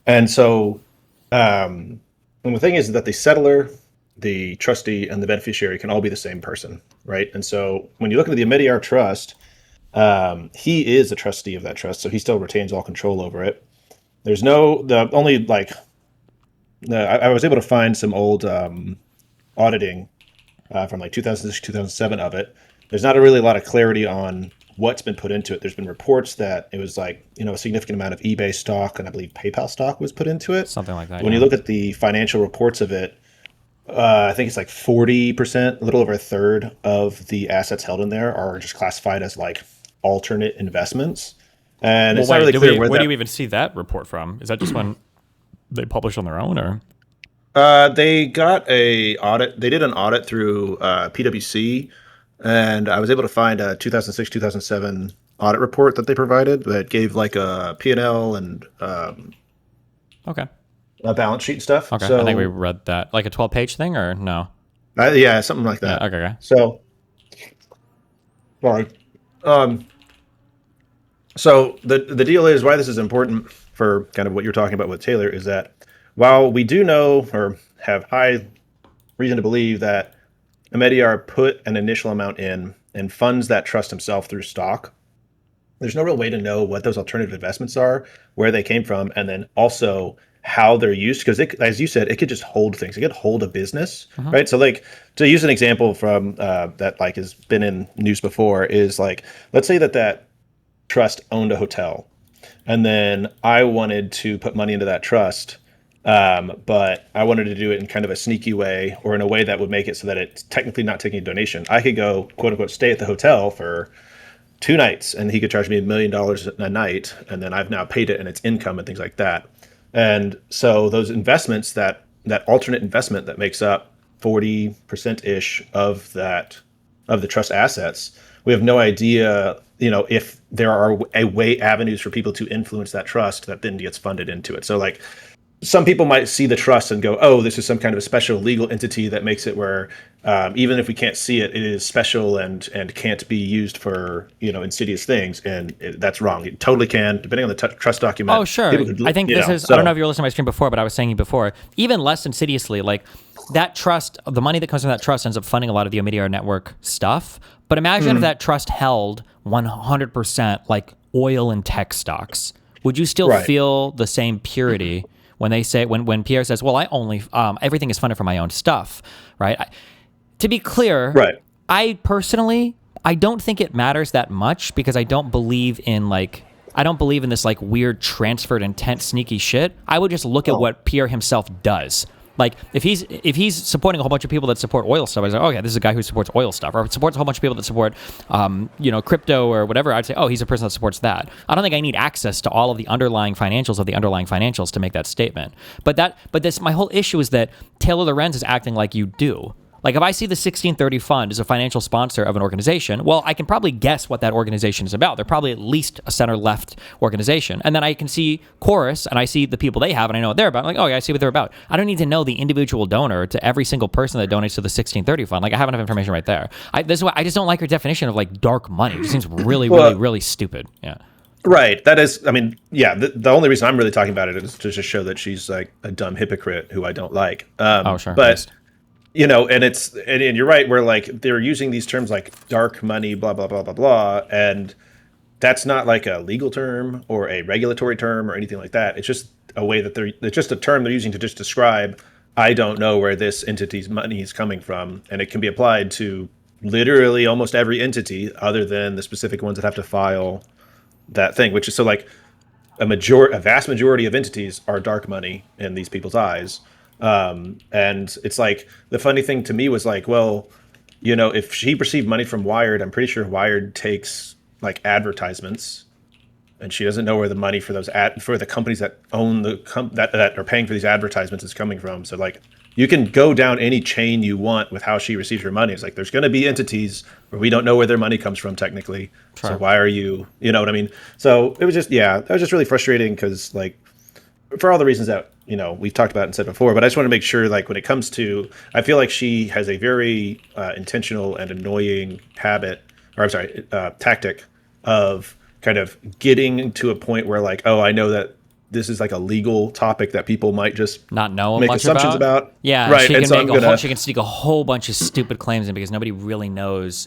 And so, and the thing is that the settler, the trustee, and the beneficiary can all be the same person, right? And so when you look into the Amidiar trust, he is a trustee of that trust, so he still retains all control over it. There's I was able to find some old auditing from like 2006, 2007 of it. There's not really a lot of clarity on what's been put into it. There's been reports that it was like, a significant amount of eBay stock and I believe PayPal stock was put into it. Something like that. When you look at the financial reports of it, I think it's like 40%, a little over a third of the assets held in there are just classified as like alternate investments. And it's not really clear where do you even see that report from? Is that just when they publish on their own, or? They got a audit. They did an audit through PwC, and I was able to find a 2006, 2007 audit report that they provided that gave like a P&L and okay, a balance sheet and stuff. Okay, so, I think we read that, like a 12-page thing, or no? Yeah, something like that. Yeah, okay. So, sorry. So the deal is why this is important for kind of what you're talking about with Taylor is that while we do know or have high reason to believe that Amidiar put an initial amount in and funds that trust himself through stock, there's no real way to know what those alternative investments are, where they came from, and then also how they're used. Because as you said, it could just hold things. It could hold a business, right? So like to use an example from that like has been in news before is like, let's say that trust owned a hotel, and then I wanted to put money into that trust, but I wanted to do it in kind of a sneaky way or in a way that would make it so that it's technically not taking a donation. I could go, quote unquote, stay at the hotel for 2 nights and he could charge me $1 million a night, and then I've now paid it and it's income and things like that. And so those investments, that alternate investment that makes up 40%-ish of the trust assets, we have no idea, if there are avenues for people to influence that trust that then gets funded into it. So like some people might see the trust and go, oh, this is some kind of a special legal entity that makes it where even if we can't see it, it is special and can't be used for, insidious things. And that's wrong. It totally can, depending on the trust document. Oh, sure. I think this is, I don't know if you were listening to my stream before, but I was saying before, even less insidiously, like that trust, the money that comes from that trust ends up funding a lot of the Amidiar network stuff. But imagine if that trust held 100% like oil and tech stocks. Would you still feel the same purity when they say, when Pierre says, well, I only, everything is funded from my own stuff, right? To be clear, I personally, I don't think it matters that much because I don't believe in this like weird transferred intent sneaky shit. I would just look at what Pierre himself does. Like if he's supporting a whole bunch of people that support oil stuff, I was like, okay, this is a guy who supports oil stuff, or supports a whole bunch of people that support, crypto or whatever. I'd say, oh, he's a person that supports that. I don't think I need access to all of the underlying financials of the underlying financials to make that statement. But my whole issue is that Taylor Lorenz is acting like you do. Like if I see the 1630 Fund as a financial sponsor of an organization, well, I can probably guess what that organization is about. They're probably at least a center-left organization. And then I can see Chorus, and I see the people they have, and I know what they're about. I'm like, oh, yeah, I see what they're about. I don't need to know the individual donor to every single person that donates to the 1630 Fund. Like I have enough information right there. This is why I just don't like her definition of like dark money. It just seems really, really stupid. Yeah. Right. That is, I mean, yeah, the only reason I'm really talking about it is to just show that she's like a dumb hypocrite who I don't like. Sure. But... and you're right, where like they're using these terms like dark money, blah, blah, blah, blah, blah. And that's not like a legal term or a regulatory term or anything like that. It's just a way that it's just a term they're using to just describe, I don't know where this entity's money is coming from. And it can be applied to literally almost every entity other than the specific ones that have to file that thing, which is so like a vast majority of entities are dark money in these people's eyes. And it's like the funny thing to me was like, well, if she received money from Wired, I'm pretty sure Wired takes like advertisements, and she doesn't know where the money for those for the companies that own that are paying for these advertisements is coming from. So like you can go down any chain you want with how she receives her money. It's like there's going to be entities where we don't know where their money comes from technically. Sure. So why are you know what I mean? So it was just that was just really frustrating because like for all the reasons that we've talked about and said before, but I just want to make sure, like, when it comes to, I feel like she has a very intentional and annoying tactic of kind of getting to a point where, like, oh, I know that this is like a legal topic that people might just not know make much assumptions about. Yeah, right. She and can so she can sneak a whole bunch of stupid claims in because nobody really knows.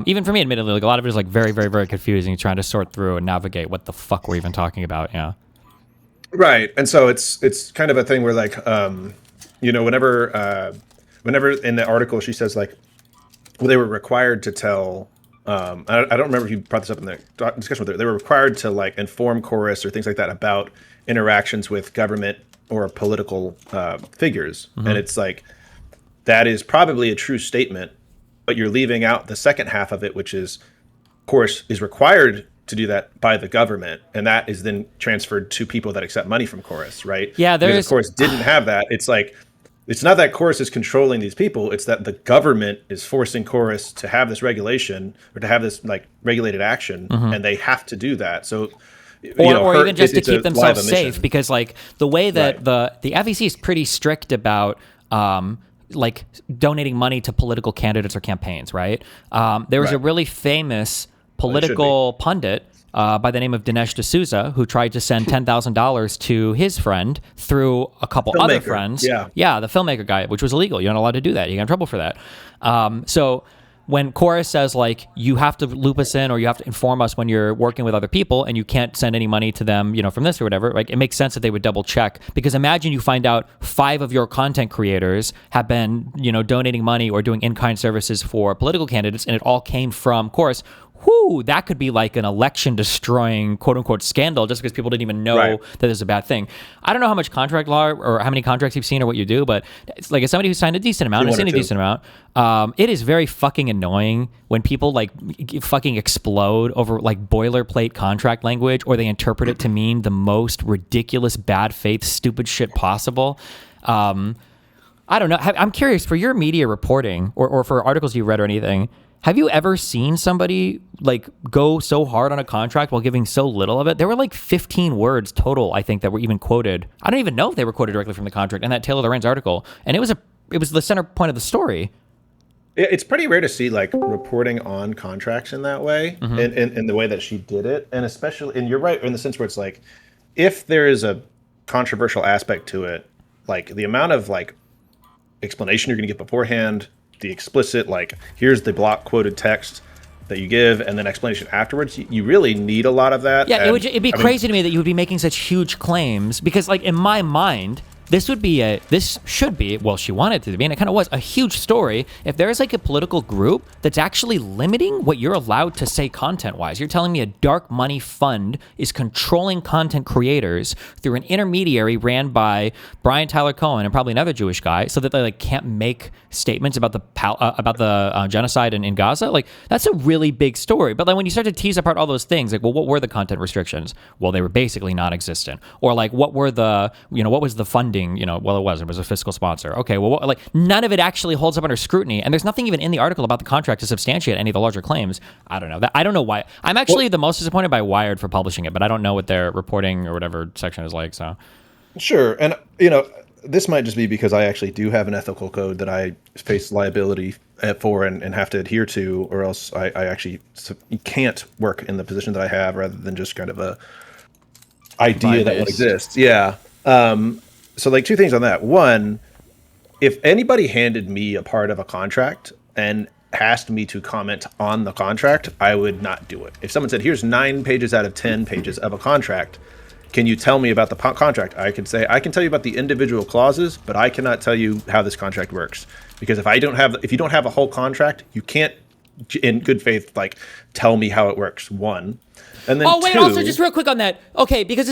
Even for me, admittedly, like, a lot of it is like very, very, very confusing, trying to sort through and navigate what the fuck we're even talking about. Yeah. Right, and so it's kind of a thing where, like, whenever in the article she says, like, well, they were required to tell. I don't remember if you brought this up in the discussion with her. They were required to, like, inform Chorus or things like that about interactions with government or political figures, and it's like that is probably a true statement, but you're leaving out the second half of it, which is Chorus is required to do that by the government, and that is then transferred to people that accept money from Chorus, right? Yeah, because if Chorus didn't have that, it's like, it's not that Chorus is controlling these people, it's that the government is forcing Chorus to have this regulation or to have this, like, regulated action, and they have to do that. So, or even just to keep themselves safe, because, like, the way that the FEC is pretty strict about like donating money to political candidates or campaigns, right? There was a really famous political pundit by the name of Dinesh D'Souza who tried to send $10,000 to his friend through a couple other friends. Yeah, the filmmaker guy, which was illegal. You're not allowed to do that. You get in trouble for that. So when Chorus says, like, you have to loop us in or you have to inform us when you're working with other people and you can't send any money to them, from this or whatever, like, it makes sense that they would double check, because imagine you find out 5 of your content creators have been, donating money or doing in-kind services for political candidates, and it all came from Chorus. Whoo, that could be like an election-destroying, quote-unquote, scandal just because people didn't even know that there's a bad thing. I don't know how much contract law or how many contracts you've seen or what you do, but it's like, as somebody who signed a decent amount, I've seen a decent amount, it is very fucking annoying when people, like, fucking explode over, like, boilerplate contract language, or they interpret it to mean the most ridiculous, bad faith, stupid shit possible. I don't know. I'm curious, for your media reporting or for articles you read or anything, have you ever seen somebody, like, go so hard on a contract while giving so little of it? There were like 15 words total, I think, that were even quoted. I don't even know if they were quoted directly from the contract in that Taylor Lorenz article, and it was the center point of the story. It's pretty rare to see, like, reporting on contracts in that way, in the way that she did it, and especially, and you're right in the sense where it's like, if there is a controversial aspect to it, like, the amount of, like, explanation you're going to get beforehand, the explicit, like, here's the block quoted text that you give, and then explanation afterwards, you really need a lot of that. Yeah, it'd be crazy to me that you would be making such huge claims, because, like, in my mind, this should be, well, she wanted it to be, and it kind of was, a huge story if there's, like, a political group that's actually limiting what you're allowed to say content-wise. You're telling me a dark money fund is controlling content creators through an intermediary ran by Brian Tyler Cohen and probably another Jewish guy, so that they, like, can't make statements about the genocide in Gaza. Like, that's a really big story. But, like, when you start to tease apart all those things, like, well, what were the content restrictions? Well, they were basically non-existent. Or, like, what was the funding? Well, it was a fiscal sponsor. Okay, well, like, none of it actually holds up under scrutiny, and there's nothing even in the article about the contract to substantiate any of the larger claims. I don't know. I don't know why. I'm actually the most disappointed by Wired for publishing it, but I don't know what their reporting or whatever section is like. So, sure, and this might just be because I actually do have an ethical code that I face liability for and have to adhere to, or else I actually can't work in the position that I have, rather than just kind of a idea that would exist. Yeah. So, like, 2 things on that. One, if anybody handed me a part of a contract and asked me to comment on the contract, I would not do it. If someone said, here's 9 pages out of 10 pages of a contract, can you tell me about the contract? I could say, I can tell you about the individual clauses, but I cannot tell you how this contract works. Because if you don't have a whole contract, you can't, in good faith, like, tell me how it works. One. And then also just real quick on that. Okay, because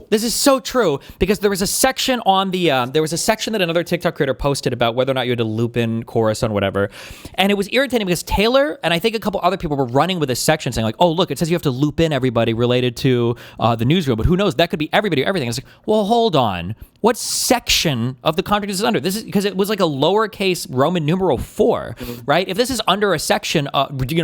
this is so true, because there was a section on the that another TikTok creator posted about whether or not you had to loop in Chorus on whatever. And it was irritating because Taylor and I think a couple other people were running with this section saying, like, oh, look, it says you have to loop in everybody related to the newsroom, but who knows, that could be everybody or everything. It's like, well, hold on. What section of the contract is this under? This is because it was like a lowercase Roman numeral 4, right? If this is under a section,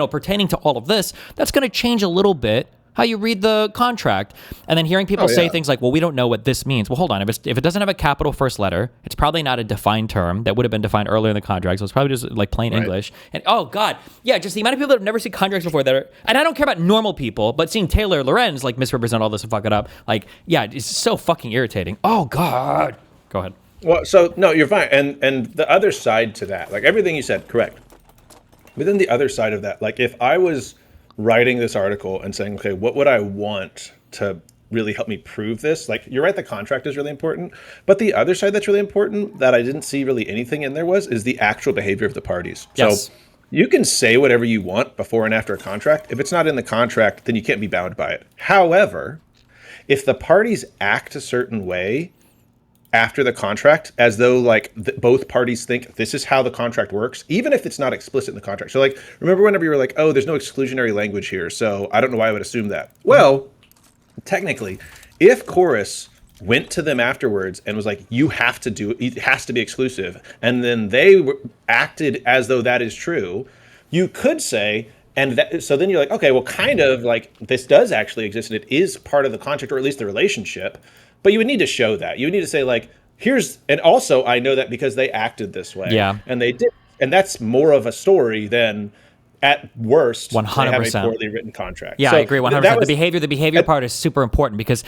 pertaining to all of this, that's going to change a little bit how you read the contract. And then hearing people say things like, well, we don't know what this means. Well, hold on. If it doesn't have a capital first letter, it's probably not a defined term that would have been defined earlier in the contract. So it's probably just like plain English. And oh God, yeah, just the amount of people that have never seen contracts before that are, and I don't care about normal people, but seeing Taylor Lorenz like misrepresent all this and fuck it up, like, yeah, it's so fucking irritating. Oh God. Go ahead. Well, so no, you're fine. And the other side to that, like everything you said, correct. But then the other side of that, like if I was writing this article and saying, okay, what would I want to really help me prove this? Like, you're right, the contract is really important. But the other side that's really important that I didn't see really anything in there is the actual behavior of the parties. Yes. So you can say whatever you want before and after a contract. If it's not in the contract, then you can't be bound by it. However, if the parties act a certain way after the contract, as though like both parties think this is how the contract works, even if it's not explicit in the contract. So like, remember whenever you were like, oh, there's no exclusionary language here, so I don't know why I would assume that. Well, technically, if Chorus went to them afterwards and was like, you have to do, it has to be exclusive, and then they acted as though that is true, you could say, and that, so then you're like, okay, well, kind of like this does actually exist and it is part of the contract, or at least the relationship. But you would need to show that. You would need to say like, here's, and also I know that because they acted this way. Yeah. And they did. And that's more of a story than at worst, 100%. They have a poorly written contract. Yeah, so I agree 100%. The behavior part is super important because,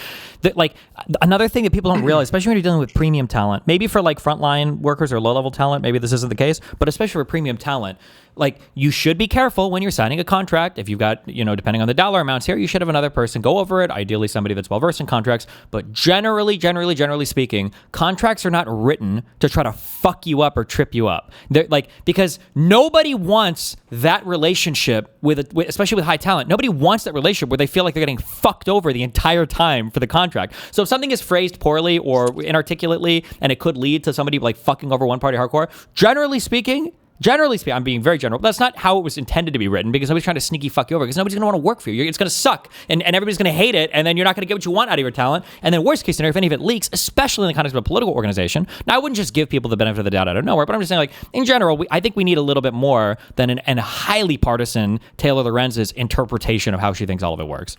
like, another thing that people don't realize, especially when you're dealing with premium talent, maybe for like frontline workers or low-level talent, maybe this isn't the case, but especially for premium talent, like, you should be careful when you're signing a contract. If you've got, you know, depending on the dollar amounts here, you should have another person go over it, ideally somebody that's well-versed in contracts. But generally speaking, contracts are not written to try to fuck you up or trip you up. They're like, because nobody wants that relationship with especially with high talent. Nobody wants that relationship where they feel like they're getting fucked over the entire time for the contract. So if something is phrased poorly or inarticulately, and it could lead to somebody like fucking over one party hardcore, generally speaking, I'm being very general. That's not how it was intended to be written, because nobody's trying to sneaky fuck you over, because nobody's going to want to work for you. It's going to suck, and everybody's going to hate it, and then you're not going to get what you want out of your talent. And then worst case scenario, if any of it leaks, especially in the context of a political organization, now I wouldn't just give people the benefit of the doubt out of nowhere, but I'm just saying, like, in general, I think we need a little bit more than an highly partisan Taylor Lorenz's interpretation of how she thinks all of it works.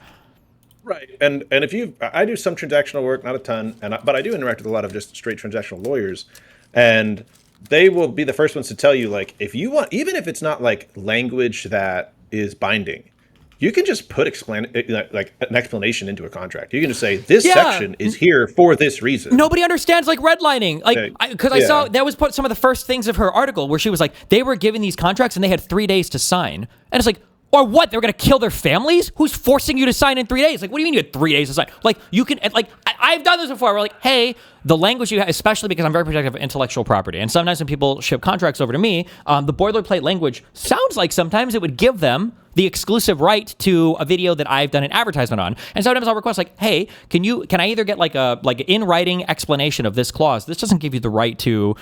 Right, and if I do some transactional work, not a ton, but I do interact with a lot of just straight transactional lawyers, and they will be the first ones to tell you, like, if you want, even if it's not like language that is binding, you can just put like an explanation into a contract. You can just say this section is here for this reason. Nobody understands like redlining, like, because I saw that was some of the first things of her article where she was like, they were given these contracts and they had 3 days to sign, and it's like, or what? They were going to kill their families? Who's forcing you to sign in 3 days? Like, what do you mean you had 3 days to sign? Like, you can, like, I've done this before. We're like, hey, the language you have, especially because I'm very protective of intellectual property. And sometimes when people ship contracts over to me, the boilerplate language sounds like sometimes it would give them the exclusive right to a video that I've done an advertisement on. And sometimes I'll request like, hey, can I either get like an in writing explanation of this clause? This doesn't give you the right to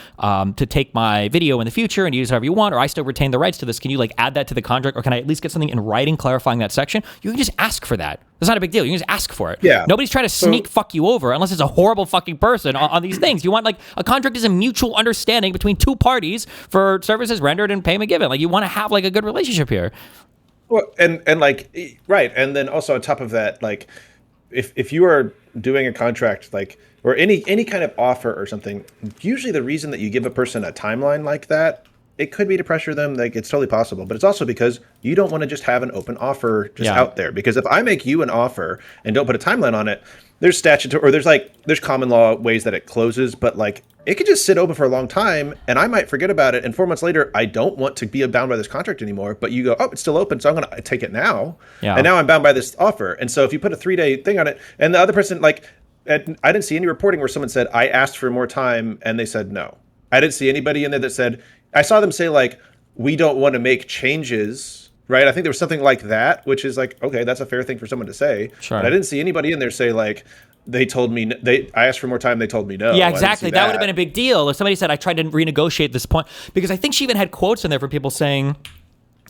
take my video in the future and use it however you want, or I still retain the rights to this. Can you like add that to the contract, or can I at least get something in writing clarifying that section? You can just ask for that. That's not a big deal. You can just ask for it. Yeah. Nobody's trying to sneak fuck you over unless it's a horrible fucking person on these things. You want like a contract is a mutual understanding between two parties for services rendered and payment given. Like you want to have like a good relationship here. Well, and like, right. And then also on top of that, like if you are doing a contract, like, or any kind of offer or something, usually the reason that you give a person a timeline like that, it could be to pressure them. Like it's totally possible, but it's also because you don't want to just have an open offer just out there. Because if I make you an offer and don't put a timeline on it, there's statutory, or there's common law ways that it closes, but like it could just sit open for a long time and I might forget about it. And 4 months later, I don't want to be bound by this contract anymore, but you go, oh, it's still open, so I'm going to take it now. Yeah. And now I'm bound by this offer. And so if you put a 3-day thing on it and the other person, like, I didn't see any reporting where someone said, I asked for more time and they said no. I didn't see anybody in there that said, I saw them say like, we don't want to make changes, right? I think there was something like that, which is like, okay, that's a fair thing for someone to say. Sure. But I didn't see anybody in there say like, they told me, I asked for more time, they told me no. Yeah, exactly. That would have been a big deal if somebody said, I tried to renegotiate this point. Because I think she even had quotes in there for people saying,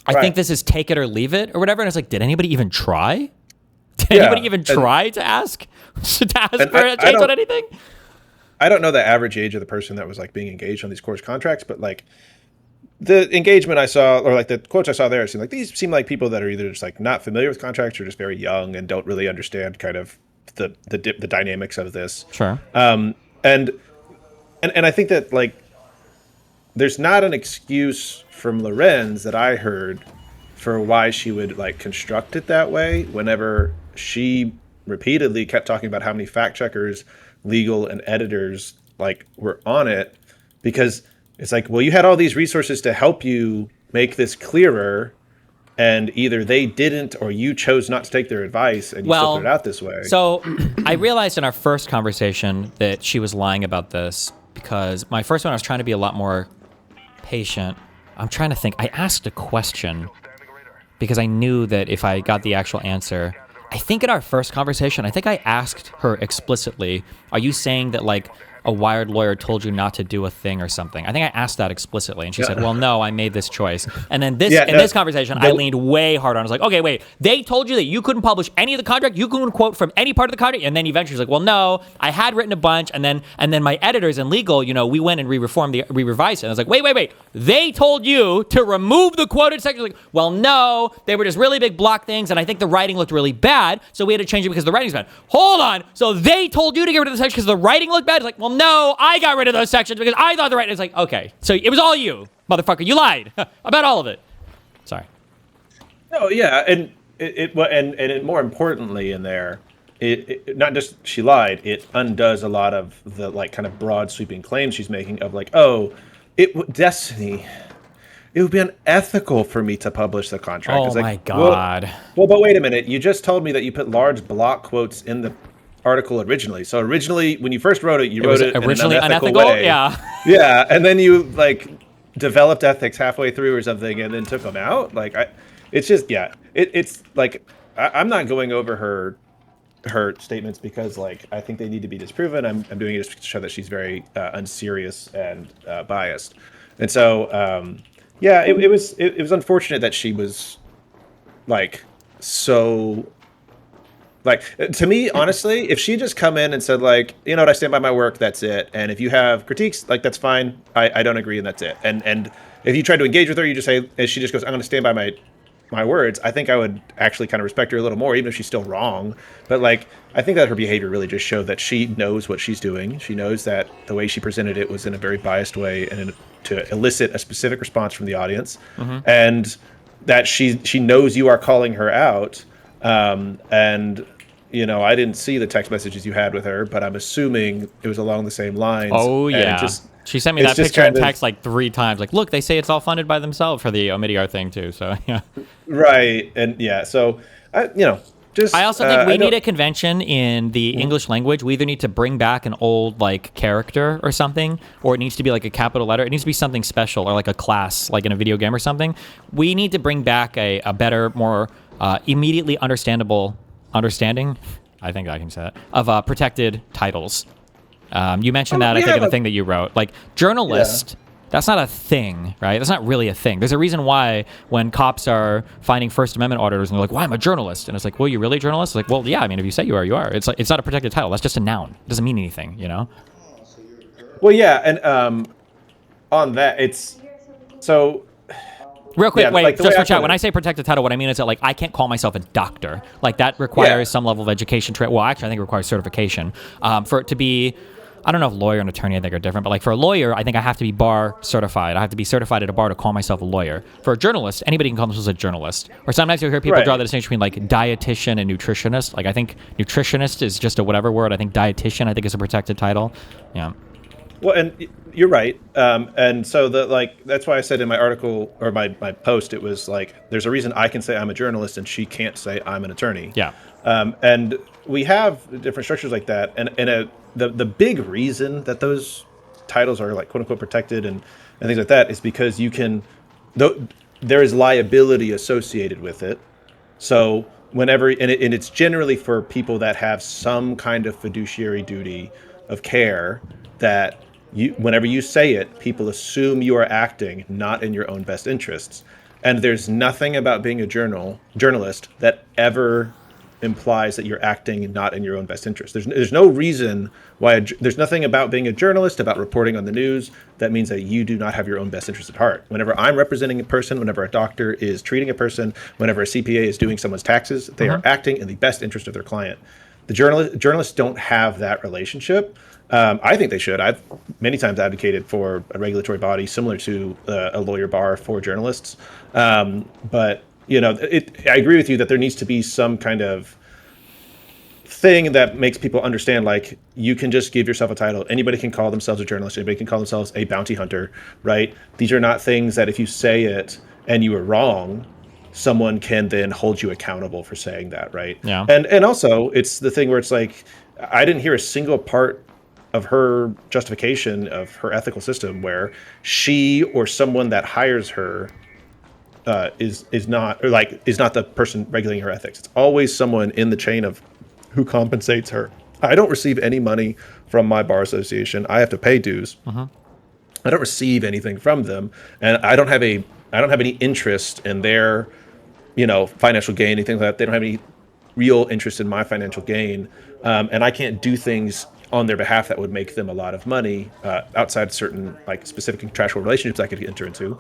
I think this is take it or leave it or whatever. And it's like, did anybody even try? Did anybody even try to ask for a change on anything? I don't know the average age of the person that was like being engaged on these course contracts, but like the engagement I saw, or like the quotes I saw there, seemed like these seem like people that are either just like not familiar with contracts or just very young and don't really understand kind of the dynamics of this. Sure. And I think that like there's not an excuse from Lorenz that I heard for why she would like construct it that way whenever she repeatedly kept talking about how many fact checkers, legal, and editors like were on it, because it's like, well, you had all these resources to help you make this clearer, and either they didn't or you chose not to take their advice and you still put it out this way. So I realized in our first conversation that she was lying about this, because my first one I was trying to be a lot more patient. I'm trying to think. I asked a question because I knew that if I got the actual answer, I think in our first conversation, I think I asked her explicitly, are you saying that like a wired lawyer told you not to do a thing or something? I think I asked that explicitly, and she said, well, no, I made this choice. And then this conversation, I leaned way harder on. I was like, okay, wait, they told you that you couldn't publish any of the contract, you couldn't quote from any part of the contract, and then eventually she's like, well, no, I had written a bunch, and then my editors and legal, you know, we went and revised it. And I was like, wait, they told you to remove the quoted section. Like, well, no, they were just really big block things, and I think the writing looked really bad, so we had to change it because the writing's bad. Hold on, so they told you to get rid of the section because the writing looked bad? It's like, well, no, I got rid of those sections because I thought the writing. It's like, okay, so it was all you, motherfucker. You lied about all of it. Sorry. No, yeah, and more importantly in there, it not just she lied, it undoes a lot of the like kind of broad sweeping claims she's making of like, oh, Destiny, it would be unethical for me to publish the contract. Oh my God. Well, but wait a minute. You just told me that you put large block quotes in the article originally. So originally, when you first wrote it, you wrote it originally in an unethical way. Yeah. Yeah, and then you like developed ethics halfway through or something, and then took them out. Like, it's just it's like I'm not going over her statements because like I think they need to be disproven. I'm doing it to show that she's very unserious and biased. And so it was unfortunate that she was like so. Like, to me, honestly, if she just come in and said, like, you know what, I stand by my work, that's it. And if you have critiques, like, that's fine. I don't agree, and that's it. And if you try to engage with her, you just say, and she just goes, I'm going to stand by my words, I think I would actually kind of respect her a little more, even if she's still wrong. But, like, I think that her behavior really just showed that she knows what she's doing. She knows that the way she presented it was in a very biased way and to elicit a specific response from the audience. Mm-hmm. And that she knows you are calling her out. And, you know, I didn't see the text messages you had with her, but I'm assuming it was along the same lines. Oh, yeah. She sent me that picture and text like 3 times. Like, look, they say it's all funded by themselves for the Omidyar thing, too. So, yeah. Right. And, yeah, so, you know, just... I also think we need a convention in the English language. We either need to bring back an old, like, character or something, or it needs to be, like, a capital letter. It needs to be something special or, like, a class, like in a video game or something. We need to bring back a better, more... immediately understanding, I think I can say that, of protected titles. You mentioned that, I think, in the thing that you wrote. Like, journalist, that's not a thing, right? That's not really a thing. There's a reason why when cops are finding First Amendment auditors and they're like, well, I'm a journalist. And it's like, well, you're really a journalist? It's like, well, yeah, I mean, if you say you are, you are. It's like, it's not a protected title. That's just a noun. It doesn't mean anything, you know? Well, yeah, and on that, it's... So... Real quick, wait, like just for chat, when I say protected title, what I mean is that, like, I can't call myself a doctor. Like, that requires some level of education. Well, actually, I think it requires certification. For it to be, I don't know if lawyer and attorney, I think, are different, but, like, for a lawyer, I think I have to be bar certified. I have to be certified at a bar to call myself a lawyer. For a journalist, anybody can call themselves a journalist. Or sometimes you'll hear people draw the distinction between, like, dietitian and nutritionist. Like, I think nutritionist is just a whatever word. I think dietitian, I think, is a protected title. Yeah. Well, and you're right. And so that's why I said in my article or my post, it was like, there's a reason I can say I'm a journalist and she can't say I'm an attorney. Yeah. And we have different structures like that. And the big reason that those titles are like quote unquote protected and things like that is because there is liability associated with it. So whenever, and it's generally for people that have some kind of fiduciary duty of care that whenever you say it, people assume you are acting not in your own best interests. And there's nothing about being a journalist that ever implies that you're acting not in your own best interest. There's no reason why there's nothing about being a journalist, about reporting on the news, that means that you do not have your own best interest at heart. Whenever I'm representing a person, whenever a doctor is treating a person, whenever a CPA is doing someone's taxes, they are acting in the best interest of their client. The journalists don't have that relationship. I think they should. I've many times advocated for a regulatory body similar to a lawyer bar for journalists. But you know, I agree with you that there needs to be some kind of thing that makes people understand, like, you can just give yourself a title. Anybody can call themselves a journalist. Anybody can call themselves a bounty hunter, right? These are not things that if you say it and you are wrong, someone can then hold you accountable for saying that, right? Yeah. And also, it's the thing where it's like, I didn't hear a single part of her justification of her ethical system where she or someone that hires her is not the person regulating her ethics. It's always someone in the chain of who compensates her. I don't receive any money from my bar association. I have to pay dues. I don't receive anything from them, and I don't have any interest in their, financial gain, anything like that. They don't have any real interest in my financial gain, and I can't do things on their behalf that would make them a lot of money outside certain specific contractual relationships I could enter into.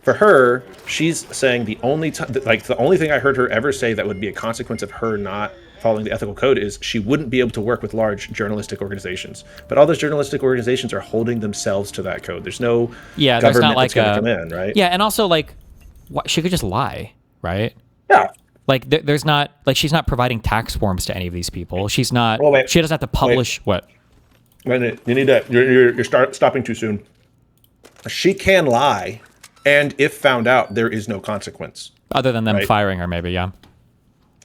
For her, she's saying the only thing I heard her ever say that would be a consequence of her not following the ethical code is she wouldn't be able to work with large journalistic organizations. But all those journalistic organizations are holding themselves to that code. There's no government that's going to come in, right? Yeah, and also she could just lie, right? Yeah. There's not she's not providing tax forms to any of these people. She's not. She doesn't have to publish what. Wait, you need to. You're stopping too soon. She can lie. And if found out, there is no consequence. Other than them firing her, maybe, yeah.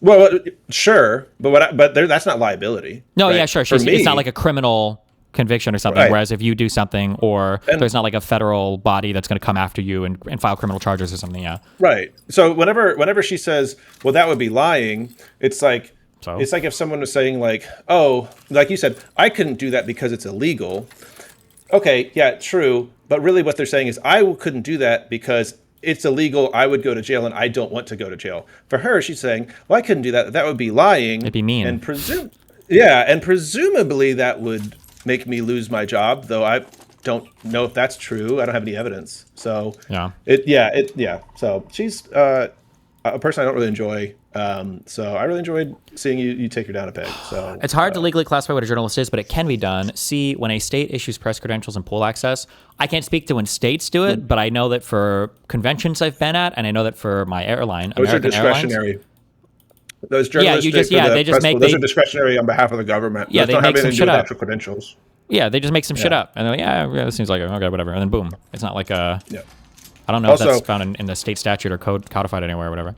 Well, sure, but that's not liability. No, right? yeah, sure. It's not like a criminal conviction or something, Right. whereas if you do something or there's not like a federal body that's going to come after you and file criminal charges or something, yeah. Right. So whenever she says, well, that would be lying, it's like if someone was saying oh, like you said, I couldn't do that because it's illegal. Okay, yeah, true. But really what they're saying is I couldn't do that because it's illegal. I would go to jail and I don't want to go to jail. For her, she's saying, well, I couldn't do that. That would be lying. It'd be mean. And presumably that would make me lose my job, though I don't know if that's true. I don't have any evidence. So So she's a person I don't really enjoy. So I really enjoyed seeing you take her down a peg. So it's hard to legally classify what a journalist is, but it can be done. See, when a state issues press credentials and poll access, I can't speak to when states do it, but I know that for conventions I've been at, and I know that for my airline, those American are discretionary. Airlines, those journalistic, those are discretionary on behalf of the government. Yeah, those they don't make have some anything to do shit with up. actual credentials. Yeah, they just make some shit up, and they're like, yeah, this seems like okay, whatever, and then boom, it's not like a. Yeah. I don't know if that's found in the state statute or codified anywhere or whatever.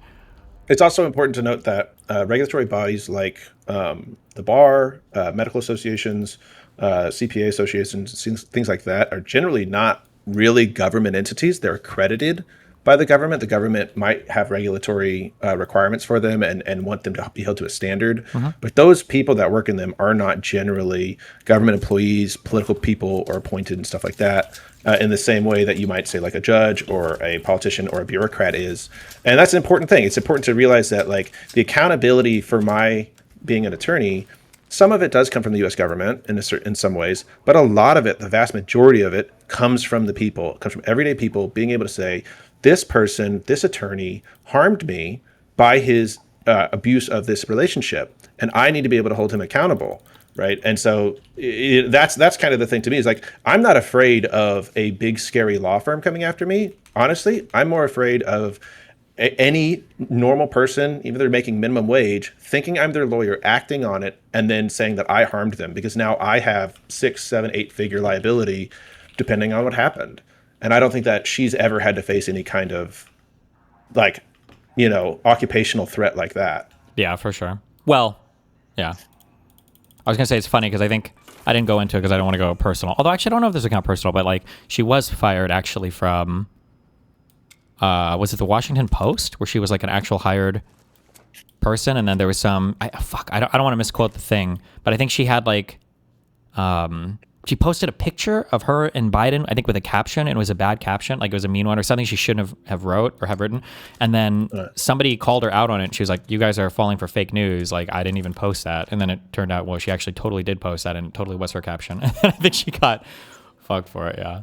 It's also important to note that regulatory bodies like the bar, medical associations, CPA associations, things like that are generally not really government entities. They're accredited by the government. The government might have regulatory requirements for them and want them to be held to a standard. But those people that work in them are not generally government employees, political people, or appointed and stuff like that. In the same way that you might say like a judge or a politician or a bureaucrat is. And that's an important thing. It's important to realize that the accountability for my being an attorney, some of it does come from the U.S. government in some ways, but a lot of it, the vast majority of it, comes from the people. It comes from everyday people being able to say, this person, this attorney harmed me by his abuse of this relationship, and I need to be able to hold him accountable. Right. And so that's kind of the thing to me is I'm not afraid of a big, scary law firm coming after me. Honestly, I'm more afraid of any normal person, even if they're making minimum wage, thinking I'm their lawyer, acting on it, and then saying that I harmed them because now I have 6, 7, 8-figure liability depending on what happened. And I don't think that she's ever had to face any kind of occupational threat like that. Yeah, for sure. Well, yeah. I was going to say it's funny because I think I didn't go into it because I don't want to go personal. Although actually I don't know if this is kind of personal, but she was fired actually from, was it the Washington Post where she was an actual hired person? And then there was some, I don't want to misquote the thing, but I think she had she posted a picture of her and Biden, I think with a caption, and it was a bad caption, like it was a mean one or something she shouldn't have written. And then somebody called her out on it. And she was like, you guys are falling for fake news. Like, I didn't even post that. And then it turned out, well, she actually totally did post that and it totally was her caption. And I think she got fucked for it, yeah.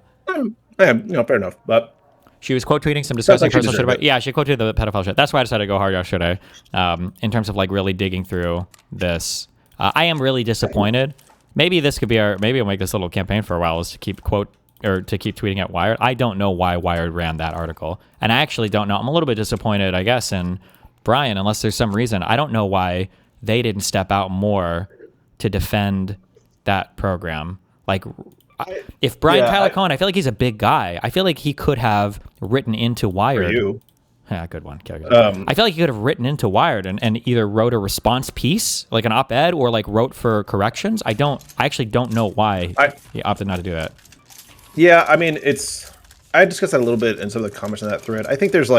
Yeah, fair enough. But she was quote tweeting some disgusting personal shit about. Yeah, she quote tweeted the pedophile shit. That's why I decided to go hard yesterday. In terms of like really digging through this, I am really disappointed. Maybe this could be maybe I'll make this little campaign for a while is to keep tweeting at Wired. I don't know why Wired ran that article, and I actually don't know. I'm a little bit disappointed, I guess, in Brian, unless there's some reason. I don't know why they didn't step out more to defend that program. Like, if Brian Tyler Cohen, I feel like he's a big guy. I feel like he could have written into Wired. For you. Yeah, good one. I feel like he could have written into Wired and either wrote a response piece, like an op-ed, or like wrote for corrections. I actually don't know why he opted not to do that. Yeah, I mean, I discussed that a little bit in some of the comments on that thread. I think there's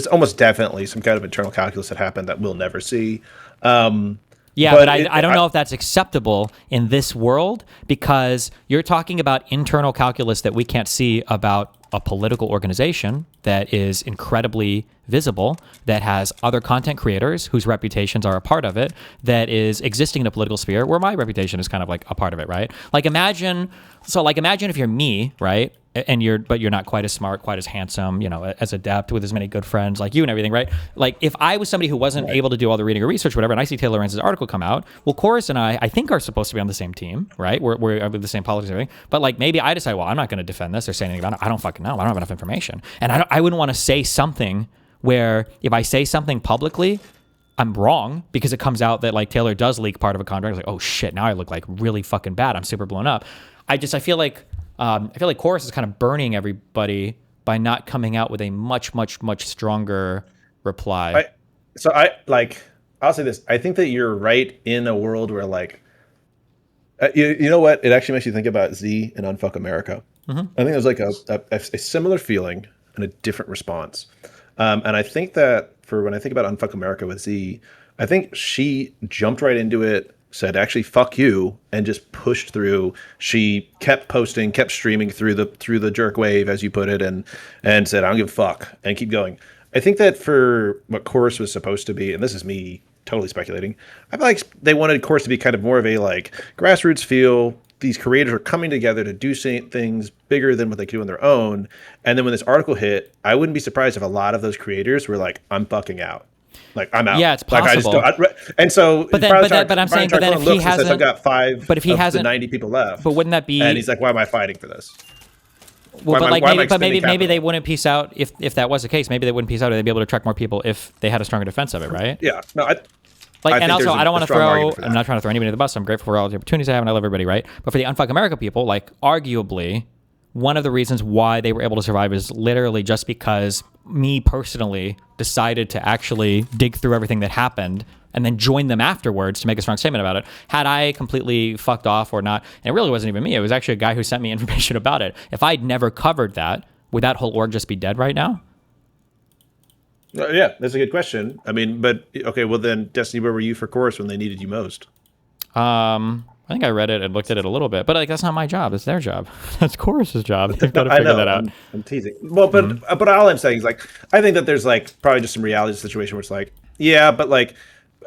almost definitely some kind of internal calculus that happened that we'll never see. Yeah, but I don't know if that's acceptable in this world, because you're talking about internal calculus that we can't see about a political organization that is incredibly visible, that has other content creators whose reputations are a part of it, that is existing in a political sphere where my reputation is kind of like a part of it, right? Like imagine if you're me, right? But you're not quite as smart, quite as handsome, as adept with as many good friends like you and everything, right? Like if I was somebody who wasn't able to do all the reading or research, whatever, and I see Taylor Lorenz's article come out, well, Chorus and I think are supposed to be on the same team, right? We're the same politics and everything. But like maybe I decide, well, I'm not going to defend this or say anything about it. I don't fucking know. I don't have enough information. And I wouldn't want to say something where if I say something publicly, I'm wrong because it comes out that like Taylor does leak part of a contract. It's like, oh shit, now I look like really fucking bad. I'm super blown up. I feel like Chorus is kind of burning everybody by not coming out with a much, much, much stronger reply. I'll say this. I think that you're right in a world where like, you know what? It actually makes you think about Z and Unfuck America. Mm-hmm. I think there's like a similar feeling and a different response. And I think that for when I think about Unfuck America with Z, I think she jumped right into it, said actually fuck you, and just pushed through. She kept posting, kept streaming through the jerk wave, as you put it, and said I don't give a fuck, and keep going. I think that for what Chorus was supposed to be, and this is me totally speculating, I feel like they wanted Chorus to be kind of more of a like grassroots feel. These creators are coming together to do things bigger than what they could do on their own. And then when this article hit, I wouldn't be surprised if a lot of those creators were like, I'm fucking out. Like, I'm out. Yeah, it's possible. And so, but I'm saying that if he hasn't, I've got 5 but if he of hasn't, the 90 people left. But wouldn't that be? And he's like, why am I fighting for this? Well, maybe they wouldn't piece out if that was the case. Maybe they wouldn't piece out, or they'd be able to attract more people if they had a stronger defense of it, right? Yeah. No, and also, I don't want to throw. I'm not trying to throw anybody in the bus. I'm grateful for all the opportunities I have, and I love everybody, right? But for the Unfuck America people, like arguably, one of the reasons why they were able to survive is literally just because me personally decided to actually dig through everything that happened and then join them afterwards to make a strong statement about it. Had I completely fucked off or not, and it really wasn't even me. It was actually a guy who sent me information about it. If I'd never covered that, would that whole org just be dead right now? Yeah, that's a good question. I mean, but okay, well then, Destiny, where were you for Chorus when they needed you most? I think I read it and looked at it a little bit, but like that's not my job. It's their job. That's Chorus's job. They've got to figure that out. I'm teasing. Well, but all I'm saying is like, I think that there's like probably just some reality to the situation where it's like, yeah, but like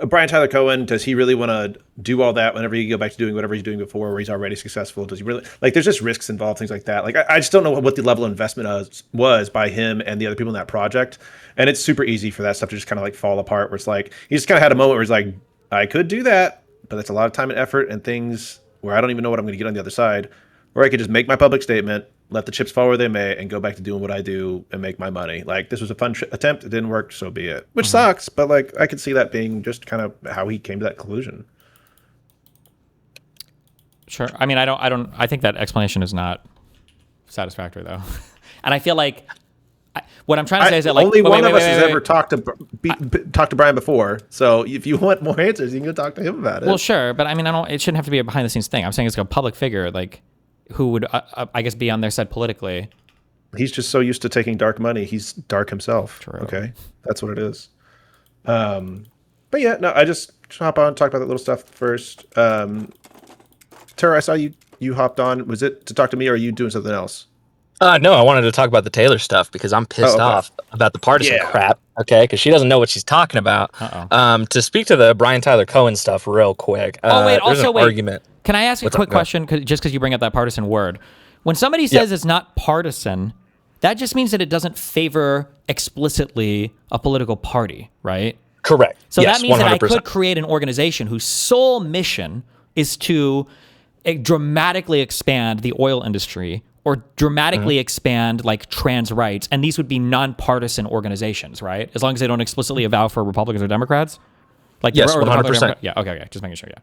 Brian Tyler Cohen, does he really want to do all that whenever you go back to doing whatever he's doing before, where he's already successful? Does he really like? There's just risks involved, things like that. Like I just don't know what the level of investment was by him and the other people in that project. And it's super easy for that stuff to just kind of like fall apart. Where it's like he just kind of had a moment where he's like, I could do that, but that's a lot of time and effort and things where I don't even know what I'm going to get on the other side. Or I could just make my public statement, let the chips fall where they may, and go back to doing what I do and make my money. Like this was a fun attempt. It didn't work, so be it. Which sucks, but like I could see that being just kind of how he came to that conclusion. Sure. I mean, I think that explanation is not satisfactory though. And I feel like what I'm trying to say is that like only one of us has ever talked to Brian before. So if you want more answers, you can go talk to him about it. Well, sure, but I mean, it shouldn't have to be a behind the scenes thing. I'm saying it's like a public figure, like who would I guess be on their side politically. He's just so used to taking dark money. He's dark himself. True. Okay, that's what it is. But yeah, no, I just hop on, talk about that little stuff first. Theroux, I saw you you hopped on? Was it to talk to me, or are you doing something else? No, I wanted to talk about the Taylor stuff because I'm pissed off about the partisan crap. Okay, because she doesn't know what she's talking about. To speak to the Brian Tyler Cohen stuff real quick. Argument. Can I ask a quick question? Just because you bring up that partisan word, when somebody says it's not partisan, that just means that it doesn't favor explicitly a political party, right? Correct. So yes, that means 100%. that I could create an organization whose sole mission is to dramatically expand the oil industry or dramatically expand like trans rights, and these would be nonpartisan organizations, right? As long as they don't explicitly avow for Republicans or Democrats. Like yes, 100%. Yeah. Okay. Just making sure. Yeah.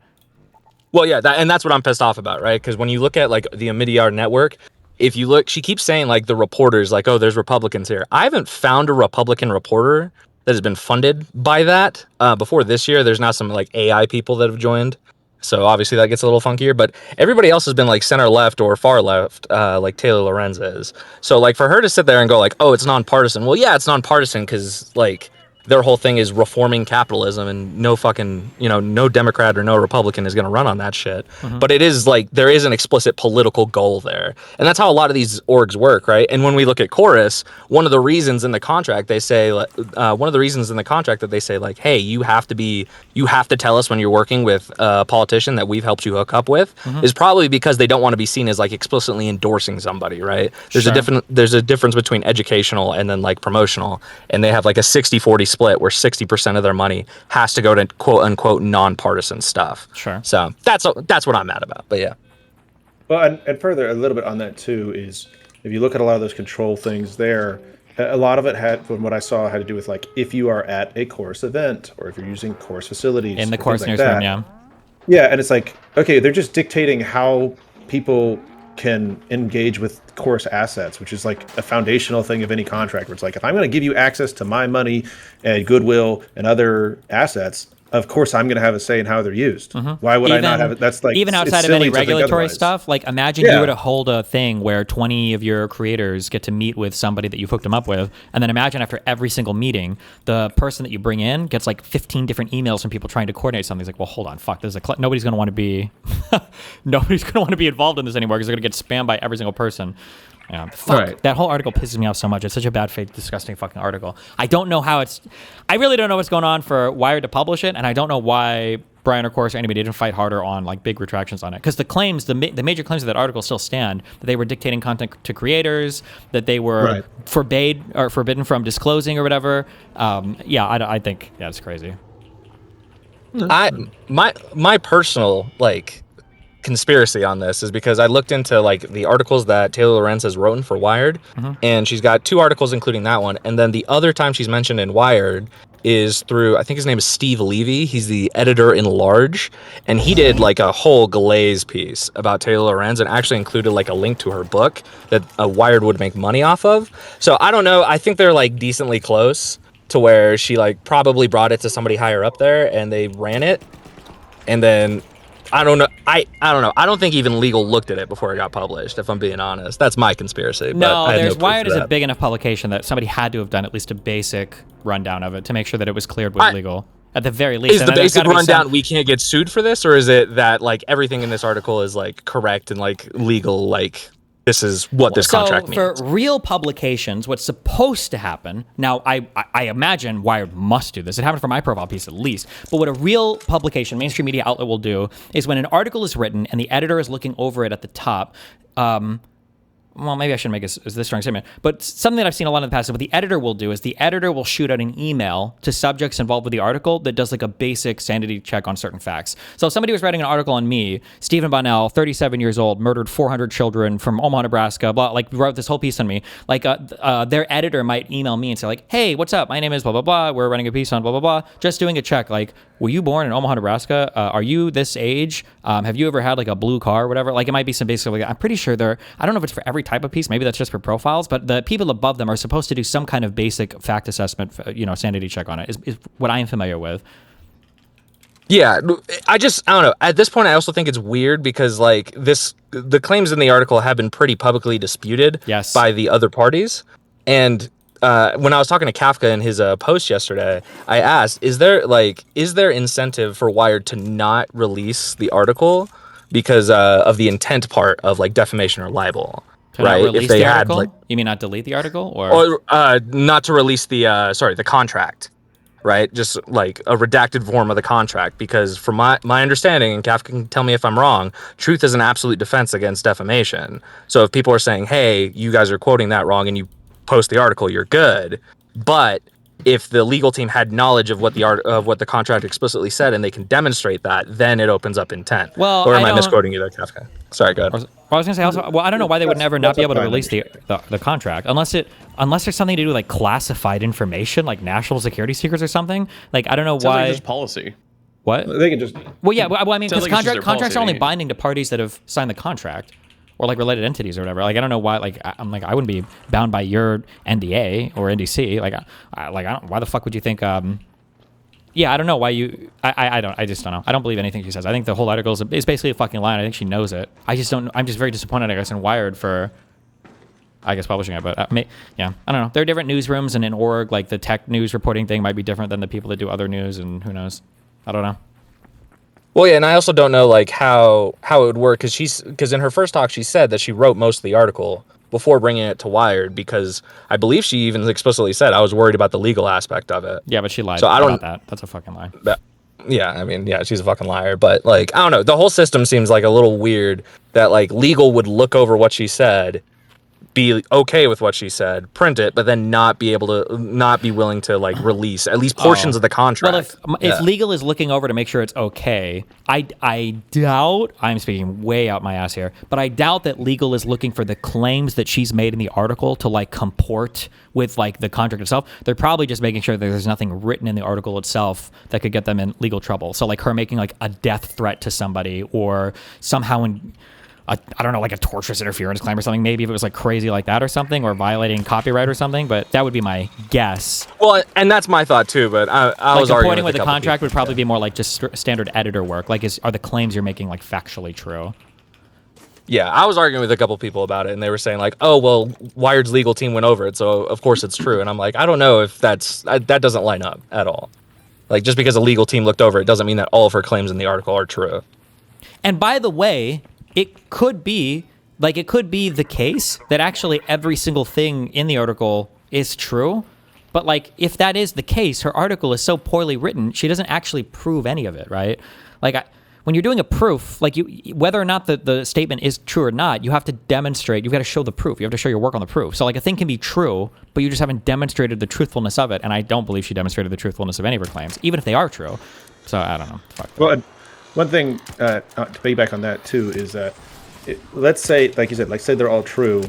Well, yeah, and that's what I'm pissed off about, right? Because when you look at like the Amidyar network, if you look, she keeps saying like the reporters, like, oh, there's Republicans here. I haven't found a Republican reporter that has been funded by that. Before this year, there's now some like AI people that have joined. So obviously that gets a little funkier, but everybody else has been like center left or far left, like Taylor Lorenz is. So like for her to sit there and go like, oh, it's nonpartisan. Well, yeah, it's nonpartisan because like their whole thing is reforming capitalism, and no fucking, no Democrat or no Republican is going to run on that shit. But it is like, there is an explicit political goal there. And that's how a lot of these orgs work, right? And when we look at Chorus, one of the reasons in the contract, they say, that they say like, hey, you have to tell us when you're working with a politician that we've helped you hook up with, is probably because they don't want to be seen as like explicitly endorsing somebody, right? There's a difference between educational and then like promotional. And they have like a 60-40 split where 60% of their money has to go to quote unquote nonpartisan stuff. Sure. So that's what I'm mad about. But yeah. Well, and further a little bit on that too is if you look at a lot of those control things there, a lot of it had, from what I saw, had to do with like if you are at a course event or if you're using course facilities in the course newsroom, yeah. Yeah, and it's like, okay, they're just dictating how people can engage with course assets, which is like a foundational thing of any contract, where it's like, if I'm going to give you access to my money and goodwill and other assets, of course I'm going to have a say in how they're used. Why would I not have it? That's like, even outside of any regulatory stuff, like imagine you were to hold a thing where 20 of your creators get to meet with somebody that you've hooked them up with, and then imagine after every single meeting, the person that you bring in gets like 15 different emails from people trying to coordinate something. It's like, well, hold on, fuck, there's nobody's going to want to be involved in this anymore because they're going to get spammed by every single person. Yeah, fuck. Right. That whole article pisses me off so much. It's such a bad faith, disgusting fucking article. I really don't know what's going on for Wired to publish it, and I don't know why Brian or Course or anybody didn't fight harder on like big retractions on it. Because the major claims of that article still stand, that they were dictating content to creators, that they were forbidden from disclosing or whatever. I think it's crazy. My personal like conspiracy on this is because I looked into like the articles that Taylor Lorenz has written for Wired, and she's got 2 articles including that one, and then the other time she's mentioned in Wired is through, I think his name is Steve Levy. He's the editor in Large, and he did like a whole glaze piece about Taylor Lorenz and actually included like a link to her book that Wired would make money off of. So I don't know, I think they're like decently close to where she like probably brought it to somebody higher up there and they ran it, and then I don't know. I don't know. I don't think even Legal looked at it before it got published, if I'm being honest. That's my conspiracy. No, Wired is a big enough publication that somebody had to have done at least a basic rundown of it to make sure that it was cleared with Legal. At the very least. Is the basic rundown we can't get sued for this, or is it that like everything in this article is like correct and like legal, like this is what this contract means? For real publications, what's supposed to happen, now I imagine Wired must do this. It happened for my profile piece at least. But what a real publication, mainstream media outlet will do is when an article is written and the editor is looking over it at the top, well, maybe I shouldn't make this strong statement, but something that I've seen a lot in the past, what the editor will do is the editor will shoot out an email to subjects involved with the article that does like a basic sanity check on certain facts. So if somebody was writing an article on me, Stephen Bonnell, 37 years old, murdered 400 children from Omaha, Nebraska, blah, like wrote this whole piece on me, like their editor might email me and say like, hey, what's up? My name is blah, blah, blah. We're running a piece on blah, blah, blah. Just doing a check. Like, were you born in Omaha, Nebraska? Are you this age? Have you ever had like a blue car or whatever? Like it might be some basic, I'm pretty sure I don't know if it's for every type of piece. Maybe that's just for profiles, but the people above them are supposed to do some kind of basic fact assessment, sanity check on it is what I am familiar with. Yeah, I don't know. At this point, I also think it's weird because like the claims in the article have been pretty publicly disputed by the other parties. And when I was talking to Kafka in his post yesterday, I asked, is there incentive for Wired to not release the article because of the intent part of like defamation or libel. To not right? release If they the had article? like, You mean not delete the article, or not to release the the contract, right? Just like a redacted form of the contract, because from my understanding, and Kafka can tell me if I'm wrong, truth is an absolute defense against defamation. So if people are saying, hey, you guys are quoting that wrong, and you post the article, you're good. But if the legal team had knowledge of what the contract explicitly said, and they can demonstrate that, then it opens up intent. Well, or am I don't- misquoting you there, Kafka? Sorry, go ahead. I was gonna say also. Well, I don't know why they would never not be able to release the contract unless there's something to do with like classified information, like national security secrets or something. Like I don't know Sounds why. like just policy. What? They can just. Well, yeah. Well, I mean, Sounds because like it's just their contracts are only policy. binding to parties that have signed the contract, or like related entities or whatever. Like I don't know why. Like I'm like I wouldn't be bound by your NDA or NDC. Like I don't. Why the fuck would you think? Yeah, I don't know why you. I just don't know. I don't believe anything she says. I think the whole article is basically a fucking lie. I think she knows it. I just don't. I'm just very disappointed, I guess, in Wired for, I guess, publishing it. But yeah, I don't know. There are different newsrooms, and in org, like the tech news reporting thing might be different than the people that do other news, and who knows? I don't know. Well, yeah, and I also don't know like how it would work, because in her first talk she said that she wrote most of the article before bringing it to Wired, because I believe she even explicitly said I was worried about the legal aspect of it. Yeah, but she lied. So I don't. about that. That's a fucking lie. Yeah, I mean, yeah, she's a fucking liar. But like, I don't know. The whole system seems like a little weird. That like legal would look over what she said, be okay with what she said, print it, but then not be willing to like release at least portions of the contract. Well, if legal is looking over to make sure it's okay, I doubt, I'm speaking way out my ass here, but I doubt that legal is looking for the claims that she's made in the article to like comport with like the contract itself. They're probably just making sure that there's nothing written in the article itself that could get them in legal trouble. So like her making like a death threat to somebody, or somehow I don't know, like a tortious interference claim or something. Maybe if it was like crazy like that or something, or violating copyright or something. But that would be my guess. Well, and that's my thought too. But I like was arguing with with the a couple contract people. would probably be more like just standard editor work. Like, are the claims you're making like factually true? Yeah, I was arguing with a couple people about it, and they were saying like, "Oh, well, Wired's legal team went over it, so of course it's true." And I'm like, I don't know if that doesn't line up at all. Like, just because a legal team looked over it doesn't mean that all of her claims in the article are true. And by the way, it could be the case that actually every single thing in the article is true. But like, if that is the case, her article is so poorly written, she doesn't actually prove any of it, right? Like, when you're doing a proof, like whether or not the statement is true or not, you have to demonstrate, you've got to show the proof. You have to show your work on the proof. So like a thing can be true, but you just haven't demonstrated the truthfulness of it. And I don't believe she demonstrated the truthfulness of any of her claims, even if they are true. So I don't know. Fuck. Well, one thing to piggyback on that too is that, let's say, like you said, like say they're all true.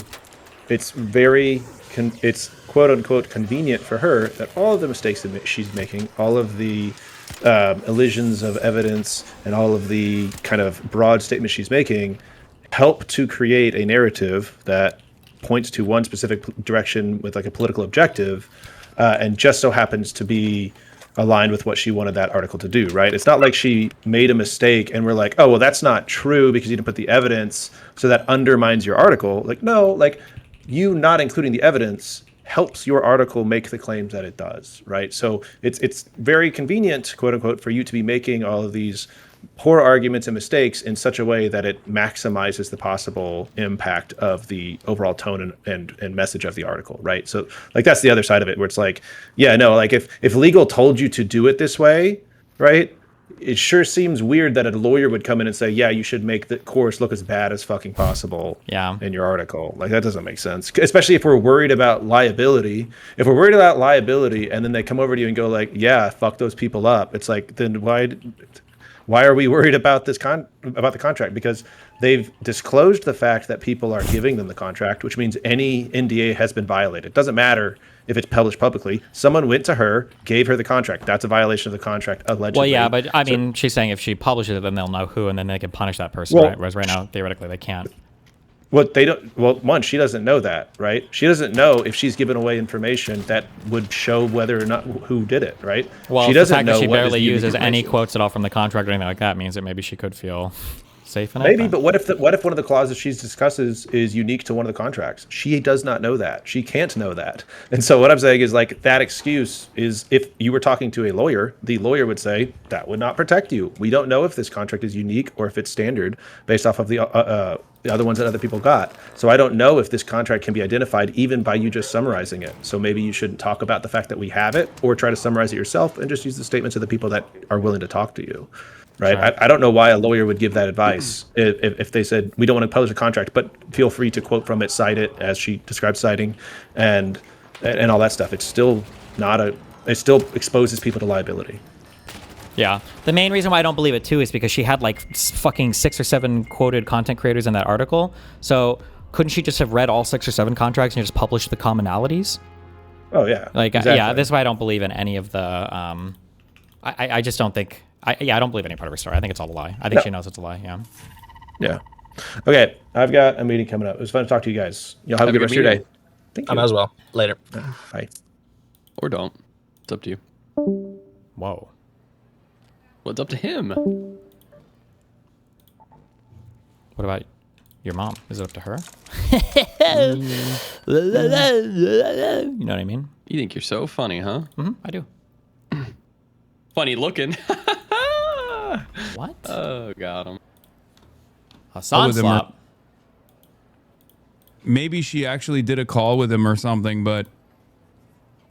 It's it's quote unquote convenient for her that all of the mistakes that she's making, all of the elisions of evidence, and all of the kind of broad statements she's making help to create a narrative that points to one specific direction with like a political objective, and just so happens to be aligned with what she wanted that article to do, right? It's not like she made a mistake and we're like, oh, well, that's not true because you didn't put the evidence, so that undermines your article. Like, no, like you not including the evidence helps your article make the claims that it does, right? So it's very convenient, quote unquote, for you to be making all of these poor arguments and mistakes in such a way that it maximizes the possible impact of the overall tone and message of the article, right? So like that's the other side of it, where it's like, yeah, no, like if legal told you to do it this way, right? It sure seems weird that a lawyer would come in and say, yeah, you should make the course look as bad as fucking possible in your article. Like that doesn't make sense, especially if we're worried about liability. If we're worried about liability and then they come over to you and go like, yeah, fuck those people up. It's like, then why are we worried about about the contract? Because they've disclosed the fact that people are giving them the contract, which means any NDA has been violated. It doesn't matter if it's published publicly. Someone went to her, gave her the contract. That's a violation of the contract, allegedly. Well, yeah, but I mean, she's saying if she publishes it, then they'll know who, and then they can punish that person, right? Whereas right now, theoretically, they can't. What they don't, well, one, she doesn't know that, right? She doesn't know if she's given away information that would show whether or not who did it, right? Well, she the doesn't fact know that she what barely is uses any information. quotes at all from the contract or anything like that means that maybe she could feel safe in it. Maybe, but what if one of the clauses she discusses is unique to one of the contracts? She does not know that. She can't know that. And so what I'm saying is like that excuse is if you were talking to a lawyer, the lawyer would say that would not protect you. We don't know if this contract is unique or if it's standard based off of the other ones that other people got. So I don't know if this contract can be identified even by you just summarizing it. So maybe you shouldn't talk about the fact that we have it or try to summarize it yourself and just use the statements of the people that are willing to talk to you. Right. I don't know why a lawyer would give that advice if they said we don't want to publish a contract, but feel free to quote from it, cite it as she described citing, and all that stuff. It's still it still exposes people to liability. Yeah. The main reason why I don't believe it too is because she had like fucking 6 or 7 quoted content creators in that article. So couldn't she just have read all 6 or 7 contracts and just published the commonalities? Oh yeah. Like exactly. yeah. This is why I don't believe in any of the. I just don't think. I don't believe any part of her story. I think it's all a lie. I think she knows it's a lie. Yeah. Yeah. Okay. I've got a meeting coming up. It was fun to talk to you guys. Y'all have a good rest of your day. Thank you. I might as well. Later. Bye. Or don't. It's up to you. Whoa. Well, it's up to him. What about your mom? Is it up to her? You know what I mean? You think you're so funny, huh? Mm-hmm. I do. Funny looking. What? Oh, got him. HASLOP. Maybe she actually did a call with him or something, but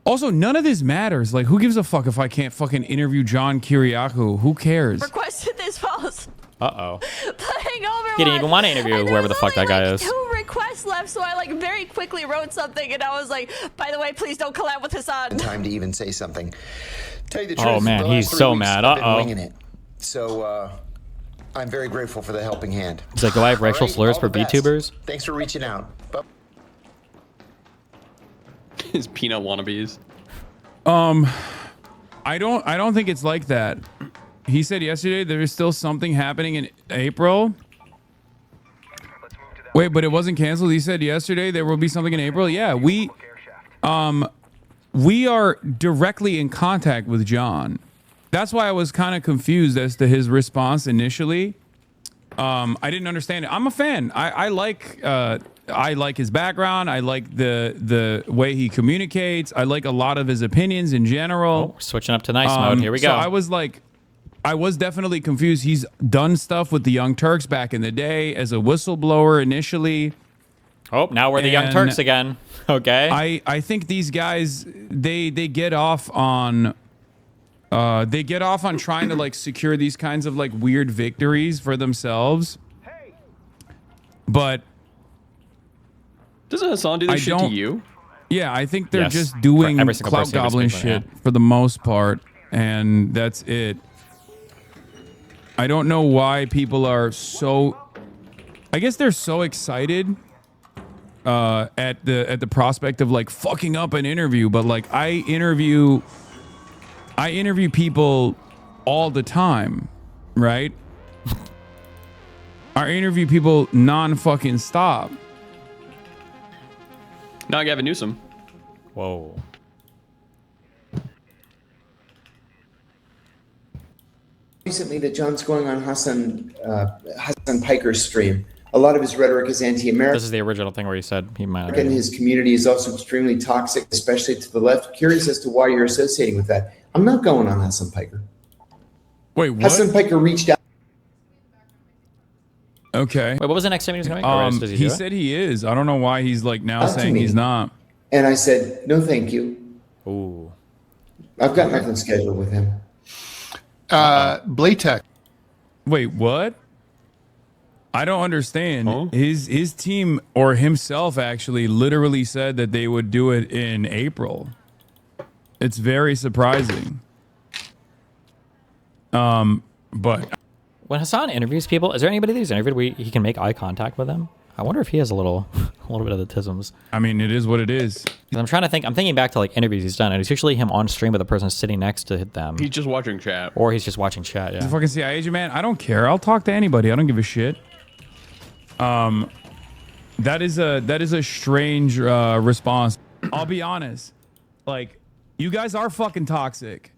also none of this matters. Like, who gives a fuck if I can't fucking interview John Kiriakou? Who cares? Requested this false. Uh-oh. Playing Overwatch. He didn't even want to interview whoever the fuck that guy is. 2 requests left, so I like very quickly wrote something, and I was like, by the way, please don't collab with Hassan. Time to even say something. Tell you the truth. Oh man, he's so mad. Uh-oh. Winging it. So I'm very grateful for the helping hand. He's like, do I have racial slurs for VTubers? Thanks for reaching out. His peanut wannabes. I don't think it's like that. He said yesterday there is still something happening in April. Wait, but it wasn't canceled. He said yesterday there will be something in April. Yeah, we are directly in contact with John. That's why I was kind of confused as to his response initially. I didn't understand it. I'm a fan. I like his background. I like the way he communicates. I like a lot of his opinions in general. Oh, switching up to nice mode. Here we go. So I was definitely confused. He's done stuff with the Young Turks back in the day as a whistleblower initially. Oh, now we're the Young Turks again. Okay. I think these guys they get off on trying to like secure these kinds of like weird victories for themselves. But doesn't Hassan do this shit to you? Yeah, I think they're just doing clout goblin shit for the most part, and that's it. I don't know why people are so. I guess they're so excited at the prospect of like fucking up an interview, but like I interview people all the time, right? I interview people non-fucking stop. Not Gavin Newsom. Whoa. Recently that John's going on Hassan Piker's stream. A lot of his rhetoric is anti-American. This is the original thing where he said he might. And his community is also extremely toxic, especially to the left. Curious as to why you're associating with that. I'm not going on Hassan Piker. Wait, what? Hassan Piker reached out. Okay. Wait, what was the next time he was going to make? He said he is. I don't know why he's like now saying he's not. And I said, no, thank you. Ooh. I've got nothing scheduled with him. Blaytech. Wait, what? I don't understand. Huh? His team or himself actually literally said that they would do it in April. It's very surprising. But when Hassan interviews people, is there anybody that he's interviewed where he can make eye contact with them? I wonder if he has a little bit of the tisms. I mean, it is what it is. I'm trying to think. I'm thinking back to like interviews he's done, and it's usually him on stream with a person sitting next to them. He's just watching chat, or he's just watching chat. Yeah. He's a fucking CIA agent, man. I don't care. I'll talk to anybody. I don't give a shit. That is a strange response. I'll be honest. Like, you guys are fucking toxic.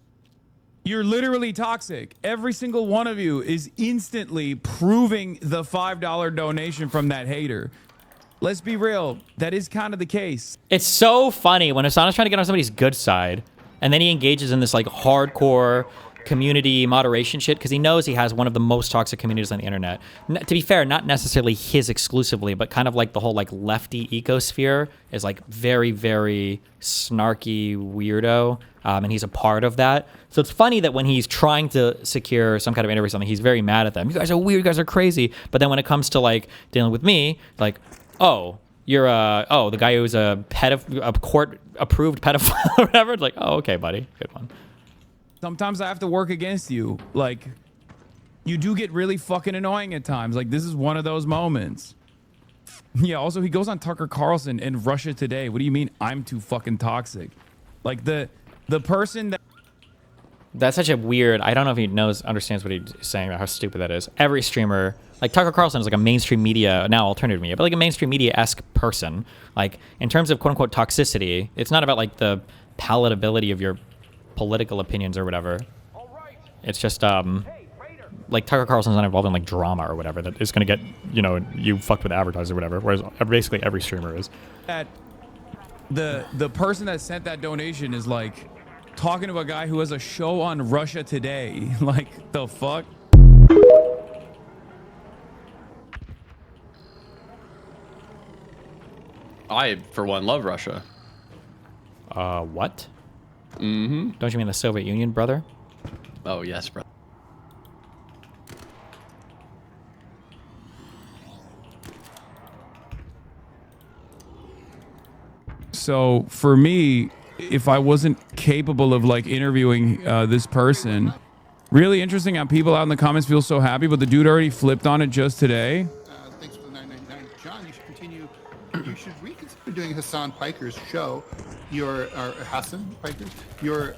You're literally toxic. Every single one of you is instantly proving the $5 donation from that hater. Let's be real. That is kind of the case. It's so funny when Hassan is trying to get on somebody's good side, and then he engages in this like hardcore community moderation shit because he knows he has one of the most toxic communities on the internet. To be fair, not necessarily his exclusively, but kind of like the whole like lefty ecosphere is like very, very snarky weirdo, and he's a part of that. So it's funny that when he's trying to secure some kind of interview or something, he's very mad at them. You guys are weird, you guys are crazy. But then when it comes to like dealing with me, like, oh, you're the guy who's a court-approved pedophile or whatever. It's like, oh, okay, buddy, good one. Sometimes I have to work against you. Like, you do get really fucking annoying at times. Like, this is one of those moments. Yeah, also, he goes on Tucker Carlson in Russia Today. What do you mean I'm too fucking toxic? Like, the person that... That's such a weird... I don't know if he understands what he's saying about how stupid that is. Every streamer... Like, Tucker Carlson is like a mainstream media... Now alternative media, but like a mainstream media-esque person. Like, in terms of quote-unquote toxicity, it's not about like the palatability of your political opinions or whatever. It's just like Tucker Carlson's not involved in like drama or whatever that is going to get, you know, you fucked with advertisers or whatever, whereas basically every streamer is. That the person that sent that donation is like talking to a guy who has a show on Russia Today. Like, the fuck? I, for one, love Russia. What? Mm-hmm. Don't you mean the Soviet Union, brother? Oh, yes, brother. So for me, if I wasn't capable of like interviewing this person, really interesting how people out in the comments feel so happy, but the dude already flipped on it just today. Thanks for the 999. John, you should continue. You should reconsider doing Hassan Piker's show. Hassan Piker's. Your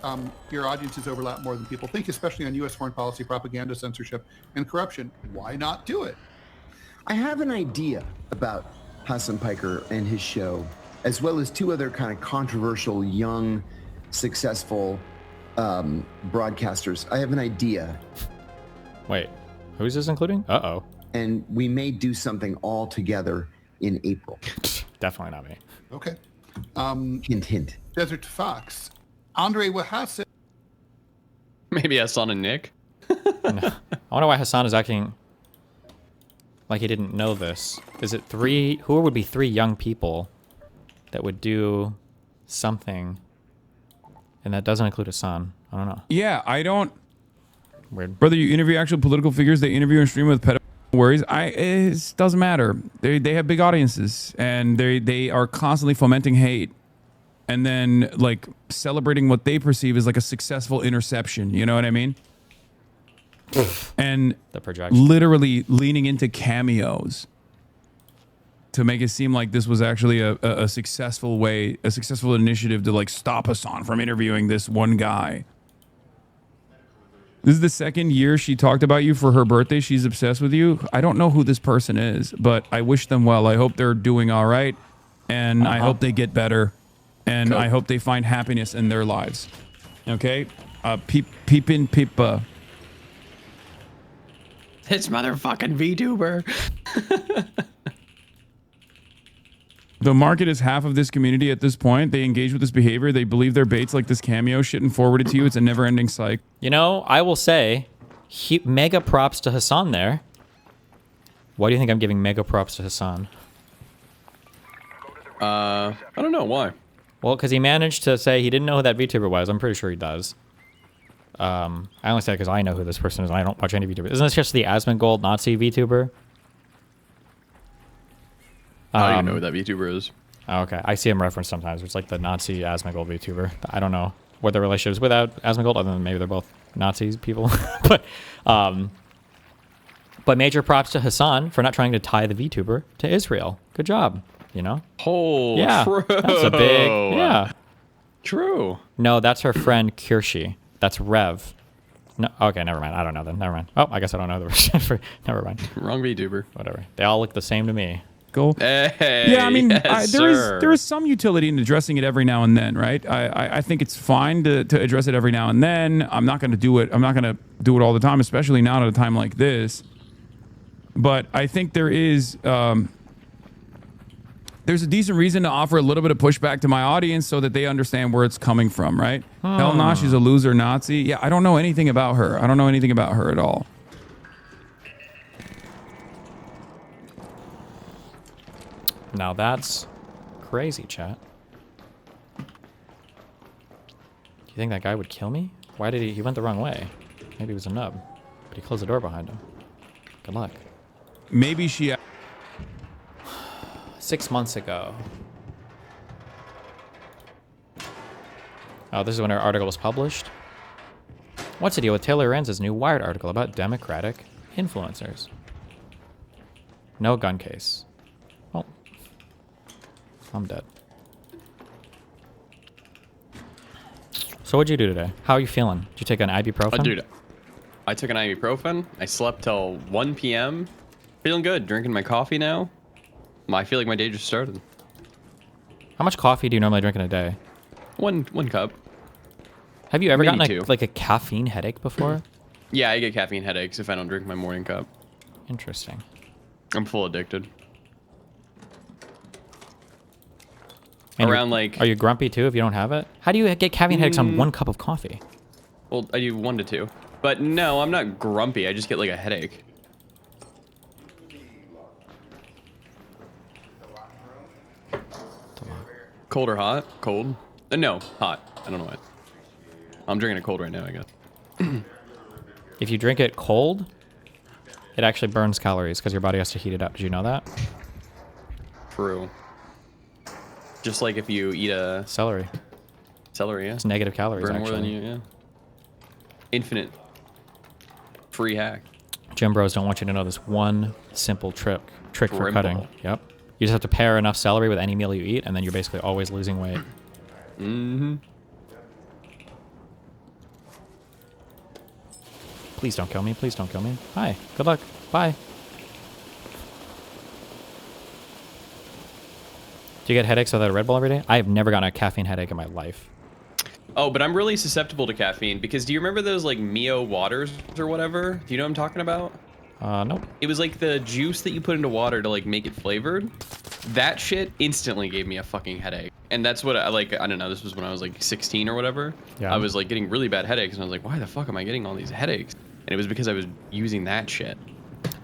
audiences overlap more than people think, especially on U.S. foreign policy, propaganda, censorship, and corruption. Why not do it? I have an idea about Hassan Piker and his show, as well as two other kind of controversial, young, successful broadcasters. I have an idea. Wait, who's this including? Uh-oh. And we may do something all together in April. Definitely not me. Okay. Hint, hint. Desert Fox. Andre Wahassan. Maybe Hassan and Nick. No. I wonder why Hassan is acting like he didn't know this. Is it three? Who would be three young people that would do something, and that doesn't include Hassan? I don't know. Yeah, I don't. Weird. Whether you interview actual political figures, they interview and stream with pedophile worries. It doesn't matter. They have big audiences, and they are constantly fomenting hate, and then like celebrating what they perceive as like a successful interception. You know what I mean? And the projection. Literally leaning into cameos to make it seem like this was actually a successful way, a successful initiative to like stop Hassan from interviewing this one guy. This is the second year she talked about you for her birthday. She's obsessed with you. I don't know who this person is, but I wish them well. I hope they're doing all right, and I hope they get better, and I hope they find happiness in their lives. Okay? Peepin' Pippa. It's motherfucking VTuber. The market is half of this community at this point. They engage with this behavior. They believe their baits like this cameo shit and forward it to you. It's a never-ending cycle. You know, I will say, mega props to Hassan there. Why do you think I'm giving mega props to Hassan? I don't know. Why? Well, because he managed to say he didn't know who that VTuber was. I'm pretty sure he does. I only say it because I know who this person is and I don't watch any VTubers. Isn't this just the Asmongold Nazi VTuber? I don't even know who that VTuber is. Oh, okay. I see him referenced sometimes. It's like the Nazi Asmongold VTuber. I don't know what the relationship is without Asmongold, other than maybe they're both Nazis people. But major props to Hassan for not trying to tie the VTuber to Israel. Good job. You know? Oh, yeah. True. That's a big, yeah. True. No, that's her friend Kirshi. That's Rev. No, okay, never mind. I don't know then. Never mind. Oh, I guess I don't know the never mind. Wrong VTuber. Whatever. They all look the same to me. skeptical. Hey, yeah, I mean, yes, there is some utility in addressing it every now and then, right? I think it's fine to address it every now and then. I'm not going to do it. I'm not going to do it all the time, especially not at a time like this. But I think there is there's a decent reason to offer a little bit of pushback to my audience so that they understand where it's coming from, right? Hell nah, she's a loser Nazi. Yeah, I don't know anything about her. I don't know anything about her at all. Now that's crazy, chat. Do you think that guy would kill me? Why did he went the wrong way? Maybe he was a nub, but he closed the door behind him. Good luck. Maybe she... 6 months ago. Oh, this is when her article was published. What's the deal with Taylor Lorenz's new Wired article about Democratic influencers? No gun case. Well, I'm dead. So what'd you do today? How are you feeling? Did you take an ibuprofen? Dude, I took an ibuprofen. I slept till 1 p.m. Feeling good. Drinking my coffee now. I feel like my day just started. How much coffee do you normally drink in a day? One cup. Have you ever Maybe gotten like a caffeine headache before? Yeah, I get caffeine headaches if I don't drink my morning cup. Interesting. I'm full addicted. And around like... Are you grumpy too if you don't have it? How do you get caffeine headaches on 1 cup of coffee? Well, I do 1 to 2. But no, I'm not grumpy. I just get like a headache. Cold or hot? Cold. No, hot. I don't know what. I'm drinking it cold right now, I guess. If you drink it cold, it actually burns calories because your body has to heat it up. Did you know that? True. Just like if you eat a... Celery. Celery, yeah. It's negative calories, Burn actually. more than you, yeah. Infinite. Free hack. Gym bros don't want you to know this one simple trick for Trimble. cutting. Yep. You just have to pair enough celery with any meal you eat, and then you're basically always losing weight. Mm-hmm. Please don't kill me. Please don't kill me. Hi. Good luck. Bye. Do you get headaches without a Red Bull every day? I have never gotten a caffeine headache in my life. Oh, but I'm really susceptible to caffeine because do you remember those like Mio waters or whatever? Do you know what I'm talking about? Nope. It was like the juice that you put into water to like make it flavored. That shit instantly gave me a fucking headache. And that's what I don't know, this was when I was like 16 or whatever. Yeah. I was like getting really bad headaches and I was like, why the fuck am I getting all these headaches? And it was because I was using that shit.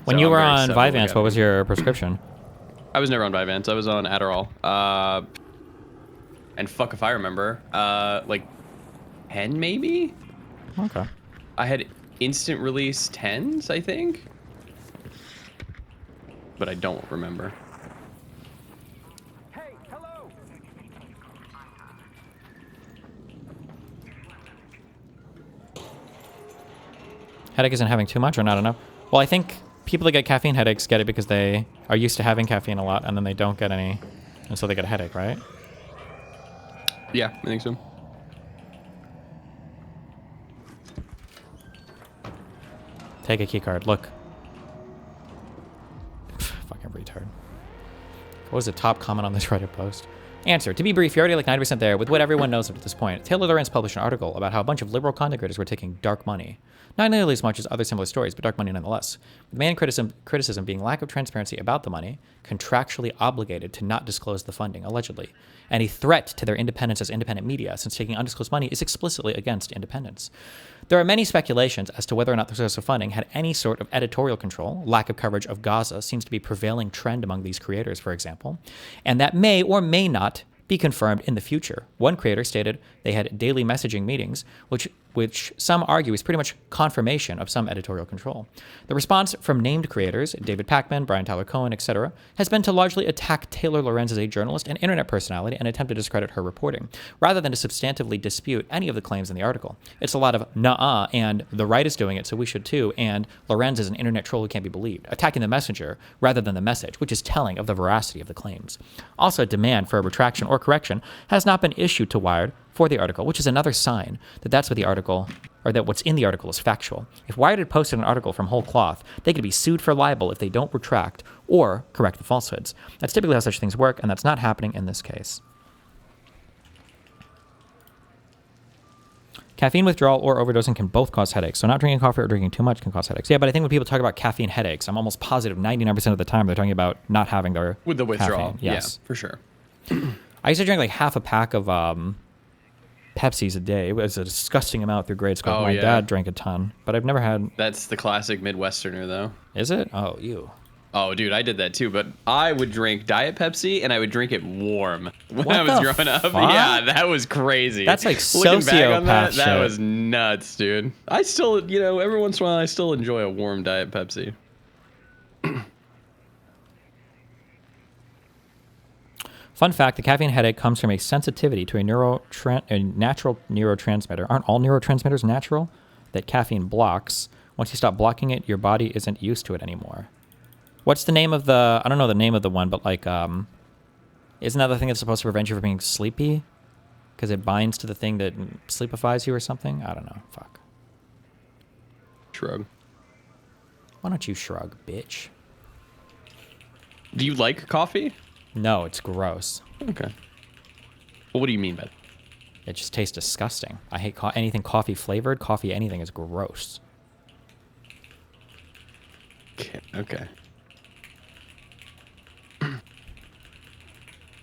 When you were on Vyvanse, what was your prescription? I was never on Vyvanse. I was on Adderall. And fuck if I remember. Like 10 maybe? Okay. I had instant release 10s, I think. But I don't remember. Headache isn't having too much or not enough? Well, I think people that get caffeine headaches get it because they are used to having caffeine a lot and then they don't get any, and so they get a headache, right? Yeah, I think so. Take a key card. Look. Fucking retard. What was the top comment on this Reddit post? Answer. To be brief, you're already like 90% there with what everyone knows up to this point. Taylor Lorenz published an article about how a bunch of liberal content creators were taking dark money. Not nearly as much as other similar stories, but dark money nonetheless. The main criticism being lack of transparency about the money, contractually obligated to not disclose the funding, allegedly, and a threat to their independence as independent media, since taking undisclosed money is explicitly against independence. There are many speculations as to whether or not the source of funding had any sort of editorial control. Lack of coverage of Gaza seems to be a prevailing trend among these creators, for example, and that may or may not be confirmed in the future. One creator stated they had daily messaging meetings, which some argue is pretty much confirmation of some editorial control. The response from named creators, David Pakman, Brian Tyler Cohen, etc., has been to largely attack Taylor Lorenz as a journalist and internet personality and attempt to discredit her reporting, rather than to substantively dispute any of the claims in the article. It's a lot of nah and the right is doing it, so we should too, and Lorenz is an internet troll who can't be believed, attacking the messenger rather than the message, which is telling of the veracity of the claims. Also, a demand for a retraction or correction has not been issued to Wired for the article, which is another sign that that's what the article, or that what's in the article is factual. If Wired had posted an article from whole cloth, they could be sued for libel if they don't retract or correct the falsehoods. That's typically how such things work, and that's not happening in this case. Caffeine withdrawal or overdosing can both cause headaches. So not drinking coffee or drinking too much can cause headaches. Yeah, but I think when people talk about caffeine headaches, I'm almost positive 99% of the time they're talking about not having their With the withdrawal. caffeine. Yes. Yeah, for sure. I used to drink like half a pack of Pepsis a day. It was a disgusting amount through grade school. Oh, My yeah. dad drank a ton, but I've never had... That's the classic Midwesterner, though. Is it? Oh, ew. Oh, dude, I did that too, but I would drink Diet Pepsi and I would drink it warm when What I was the growing up. fuck? Yeah, that was crazy. That's like Looking back on that, sociopath that shit. was nuts, dude. I still, you know, every once in a while I still enjoy a warm Diet Pepsi. Fun fact, the caffeine headache comes from a sensitivity to a natural neurotransmitter. Aren't all neurotransmitters natural? That caffeine blocks. Once you stop blocking it, your body isn't used to it anymore. What's the name of the... I don't know the name of the one, but like... isn't that the thing that's supposed to prevent you from being sleepy? Because it binds to the thing that sleepifies you or something? I don't know. Fuck. Shrug. Why don't you shrug, bitch? Do you like coffee? No, it's gross. Okay. Well, what do you mean by that? It just tastes disgusting. I hate anything coffee flavored. Coffee anything is gross. Okay.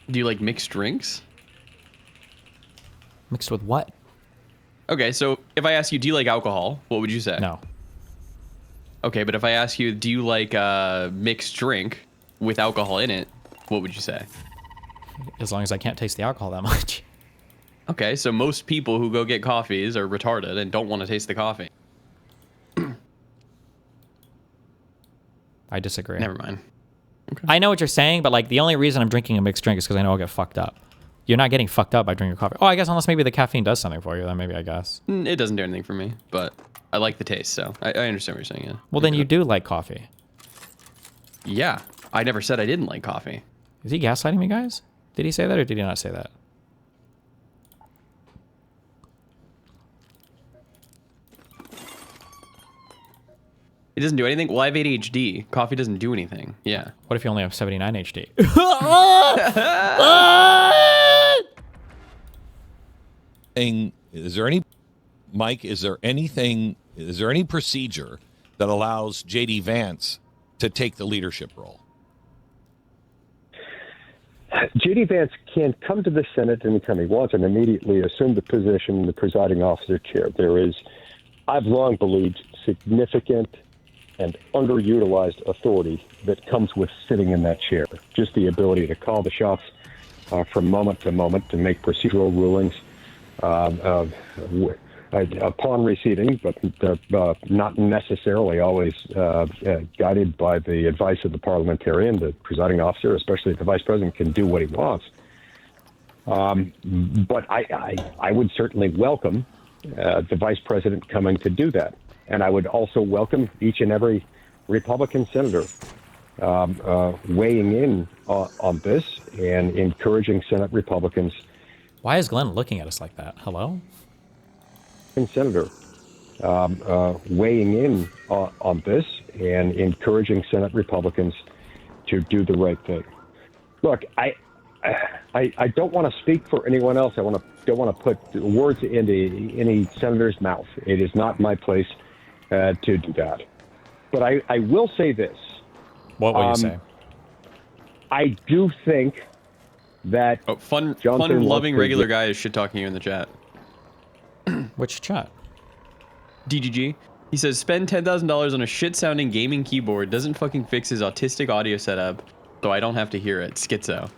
Do you like mixed drinks? Mixed with what? Okay, so if I ask you, do you like alcohol? What would you say? No. Okay, but if I ask you, do you like a mixed drink with alcohol in it? What would you say? As long as I can't taste the alcohol that much. Okay, so most people who go get coffees are retarded and don't want to taste the coffee. I disagree. Never mind. Okay. I know what you're saying, but like the only reason I'm drinking a mixed drink is because I know I'll get fucked up. You're not getting fucked up by drinking coffee. Oh, I guess unless maybe the caffeine does something for you, then maybe I guess. It doesn't do anything for me, but I like the taste, so I understand what you're saying. Yeah. Well, then you do like coffee. Yeah, I never said I didn't like coffee. Is he gaslighting me, guys? Did he say that or did he not say that? It doesn't do anything? Well, I have ADHD. Coffee doesn't do anything. Yeah. What if you only have 79 HD? Is there any, Mike, is there any procedure that allows JD Vance to take the leadership role? JD Vance can come to the Senate anytime he wants and immediately assume the position in the presiding officer chair. There is, I've long believed, significant and underutilized authority that comes with sitting in that chair. Just the ability to call the shots from moment to moment, to make procedural rulings upon receiving, but not necessarily always guided by the advice of the parliamentarian. The presiding officer, especially the vice president, can do what he wants. But I would certainly welcome the vice president coming to do that. And I would also welcome each and every Republican senator weighing in on this and encouraging Senate Republicans. Why is Glenn looking at us like that? Hello? Senator weighing in on this and encouraging Senate Republicans to do the right thing. Look, I don't want to speak for anyone else. I don't want to put words into any senator's mouth. It is not my place to do that. But I will say this. What will you say? I do think that fun-loving regular guy is shit-talking you in the chat. Which chat? DGG. He says, spend $10,000 on a shit-sounding gaming keyboard. Doesn't fucking fix his autistic audio setup, so I don't have to hear it. Schizo.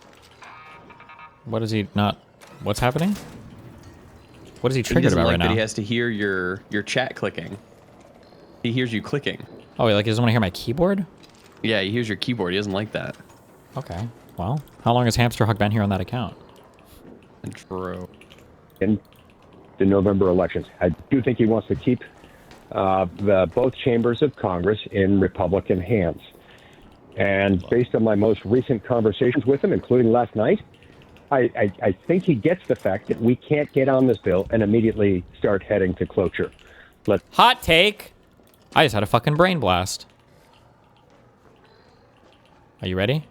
What is he not... What's happening? What is he triggered about right now? That he has to hear your chat clicking. He hears you clicking. Oh, like he doesn't want to hear my keyboard? Yeah, he hears your keyboard. He doesn't like that. Okay. Well, how long has Hamster Hug been here on that account? True. In the November elections, I do think he wants to keep both chambers of Congress in Republican hands. And based on my most recent conversations with him, including last night, I think he gets the fact that we can't get on this bill and immediately start heading to cloture. Hot take. I just had a fucking brain blast. Are you ready?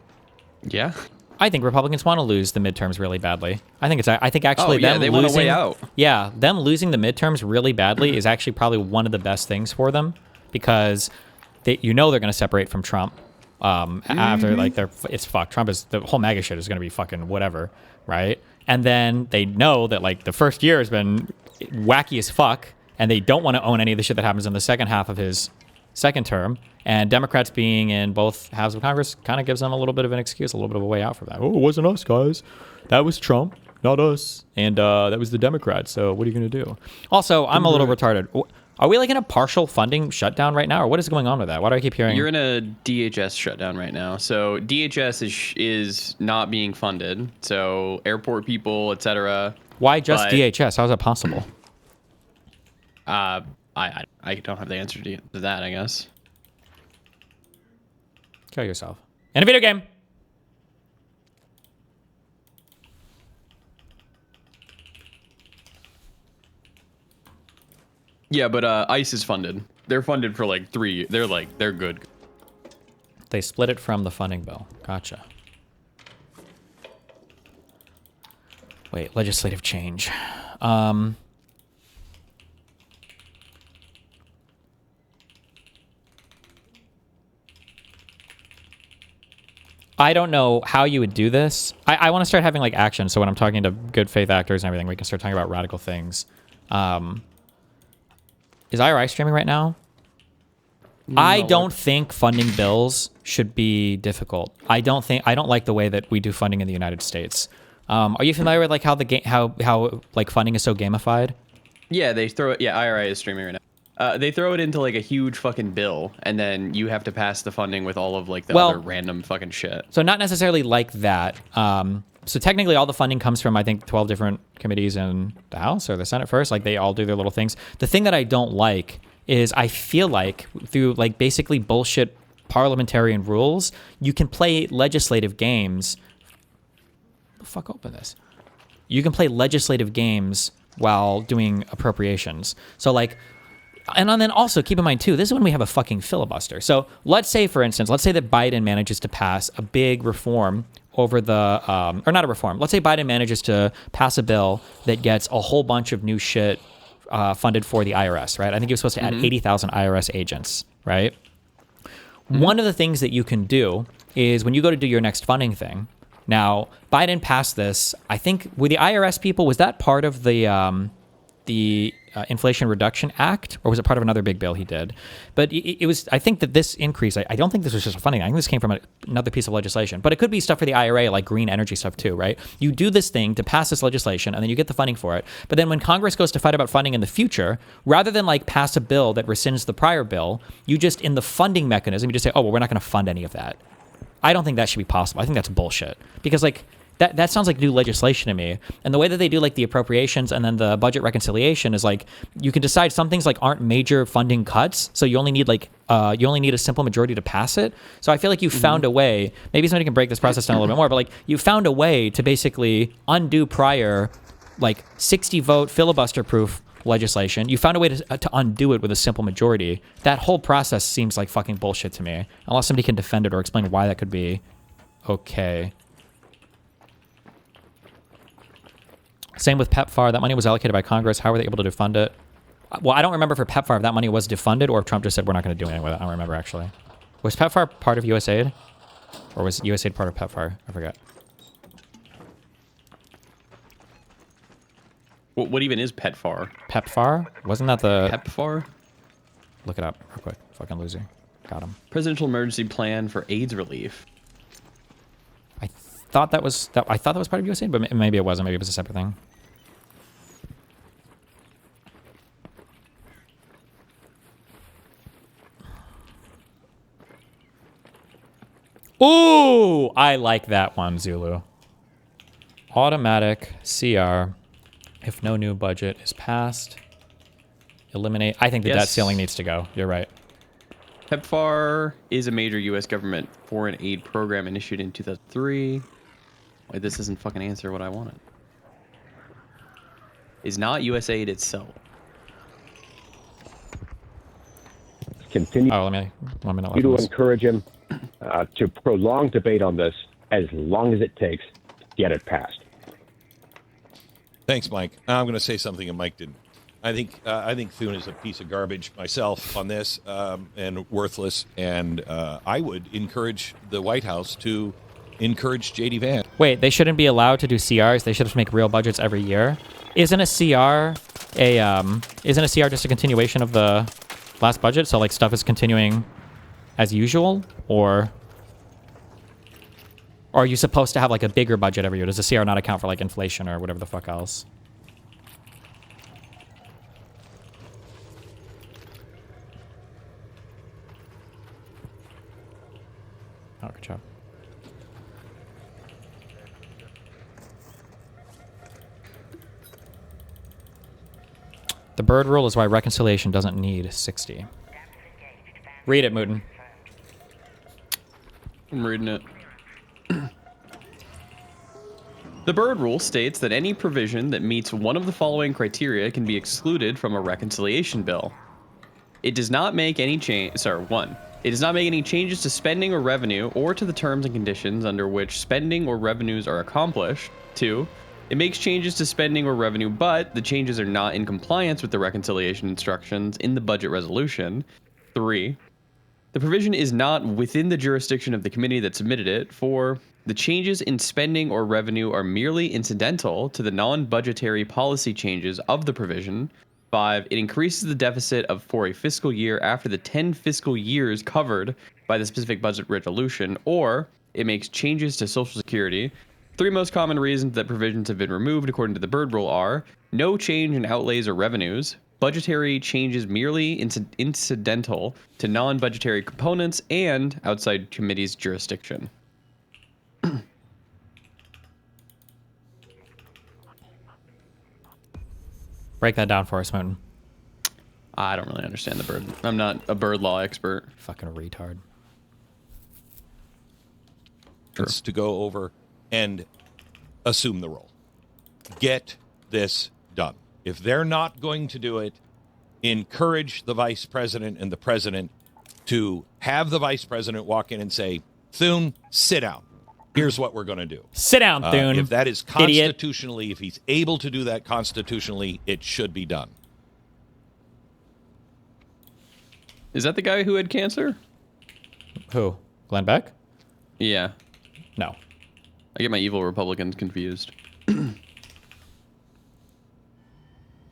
Yeah. I think Republicans want to lose the midterms really badly. I think actually yeah, them they losing, want a way out. Yeah, them losing the midterms really badly is actually probably one of the best things for them, because they're going to separate from Trump. After like it's fucked. Trump is, the whole MAGA shit is going to be fucking whatever, right? And then they know that like the first year has been wacky as fuck, and they don't want to own any of the shit that happens in the second half of his second term. And Democrats being in both halves of Congress kind of gives them a little bit of an excuse, a little bit of a way out for that. Oh, it wasn't us, guys. That was Trump, not us. And that was the Democrats. So what are you going to do? Also, I'm a little retarded. Are we like in a partial funding shutdown right now, or what is going on with that? Why do I keep hearing? You're in a DHS shutdown right now. So DHS is not being funded. So airport people, etc. Why just DHS? How is that possible? I don't have the answer to that, I guess. Kill yourself. In a video game. Yeah, but ICE is funded. They're funded for like 3. They're good. They split it from the funding bill. Gotcha. Wait, legislative change. I don't know how you would do this. I want to start having like action. So when I'm talking to good faith actors and everything, we can start talking about radical things. Is IRI streaming right now? No, I don't think funding bills should be difficult. I don't like the way that we do funding in the United States. Are you familiar with like how how like funding is so gamified? Yeah, they throw it. Yeah, IRI is streaming right now. They throw it into like a huge fucking bill, and then you have to pass the funding with all of like the other random fucking shit. So not necessarily like that. So technically all the funding comes from, I think, 12 different committees in the House or the Senate first. Like they all do their little things. The thing that I don't like is I feel like through like basically bullshit parliamentarian rules, you can play legislative games. Fuck, open this. You can play legislative games while doing appropriations. So like, and then also keep in mind too, this is when we have a fucking filibuster. So let's say, for instance, let's say that Biden manages to pass a big reform over the, or not a reform. Let's say Biden manages to pass a bill that gets a whole bunch of new shit funded for the IRS, right? I think he was supposed to add 80,000 IRS agents, right? One of the things that you can do is when you go to do your next funding thing. Now, Biden passed this. I think with the IRS people, was that part of the Inflation Reduction Act, or was it part of another big bill he did? But it was, I think that this increase, I don't think this was just a funding. I think this came from another piece of legislation, but it could be stuff for the IRA, like green energy stuff too, right? You do this thing to pass this legislation and then you get the funding for it. But then when Congress goes to fight about funding in the future, rather than like pass a bill that rescinds the prior bill, you just, in the funding mechanism, you just say, oh, well, we're not going to fund any of that. I don't think that should be possible. I think that's bullshit, because like, that sounds like new legislation to me. And the way that they do like the appropriations and then the budget reconciliation is like, you can decide some things like aren't major funding cuts. So you only need like, you only need a simple majority to pass it. So I feel like you found a way, maybe somebody can break this process down a little bit more, but like you found a way to basically undo prior like 60 vote filibuster proof legislation. You found a way to undo it with a simple majority. That whole process seems like fucking bullshit to me, unless somebody can defend it or explain why that could be okay. Same with PEPFAR. That money was allocated by Congress. How were they able to defund it? Well, I don't remember for PEPFAR if that money was defunded or if Trump just said we're not going to do anything with it. I don't remember, actually. Was PEPFAR part of USAID? Or was USAID part of PEPFAR? I forget. What even is PEPFAR? PEPFAR? Wasn't that the... PEPFAR? Look it up real quick. Fucking loser. Got him. Presidential Emergency Plan for AIDS Relief. I thought that was part of USAID, but maybe it wasn't. Maybe it was a separate thing. Ooh, I like that one, Zulu. Automatic CR. If no new budget is passed, eliminate. I think the debt ceiling needs to go. You're right. PEPFAR is a major U.S. government foreign aid program initiated in 2003. Wait, this doesn't fucking answer what I wanted. Is not USAID itself. Continue let me not to encourage him to prolong debate on this as long as it takes to get it passed. Thanks, Mike. I'm going to say something and Mike didn't. I think Thune is a piece of garbage myself on this and worthless. And I would encourage the White House to encourage JD Vance. Wait, they shouldn't be allowed to do CRs. They should just make real budgets every year. Isn't a CR just a continuation of the last budget? So like stuff is continuing as usual, or are you supposed to have like a bigger budget every year? Does the CR not account for like inflation or whatever the fuck else? Oh, good job. The bird rule is why reconciliation doesn't need 60. Read it, Mooten. I'm reading it. The bird rule states that any provision that meets one of the following criteria can be excluded from a reconciliation bill. It does not make any change. Sorry, 1. It does not make any changes to spending or revenue or to the terms and conditions under which spending or revenues are accomplished. 2. It makes changes to spending or revenue, but the changes are not in compliance with the reconciliation instructions in the budget resolution. 3. The provision is not within the jurisdiction of the committee that submitted it. 4. The changes in spending or revenue are merely incidental to the non-budgetary policy changes of the provision. 5. It increases the deficit for a fiscal year after the 10 fiscal years covered by the specific budget resolution, or it makes changes to Social Security. 3 most common reasons that provisions have been removed according to the bird rule are no change in outlays or revenues, budgetary changes merely incidental to non-budgetary components, and outside committee's jurisdiction. Break that down for us, Mooten. I don't really understand the bird. I'm not a bird law expert. Fucking retard. It's to go over and assume the role. Get this done. If they're not going to do it, encourage the vice president and the president to have the vice president walk in and say, Thune, sit down. Here's what we're going to do. Sit down, Thune. If that is constitutionally, if he's able to do that constitutionally, it should be done. Is that the guy who had cancer? Who? Glenn Beck? Yeah. No. I get my evil Republicans confused.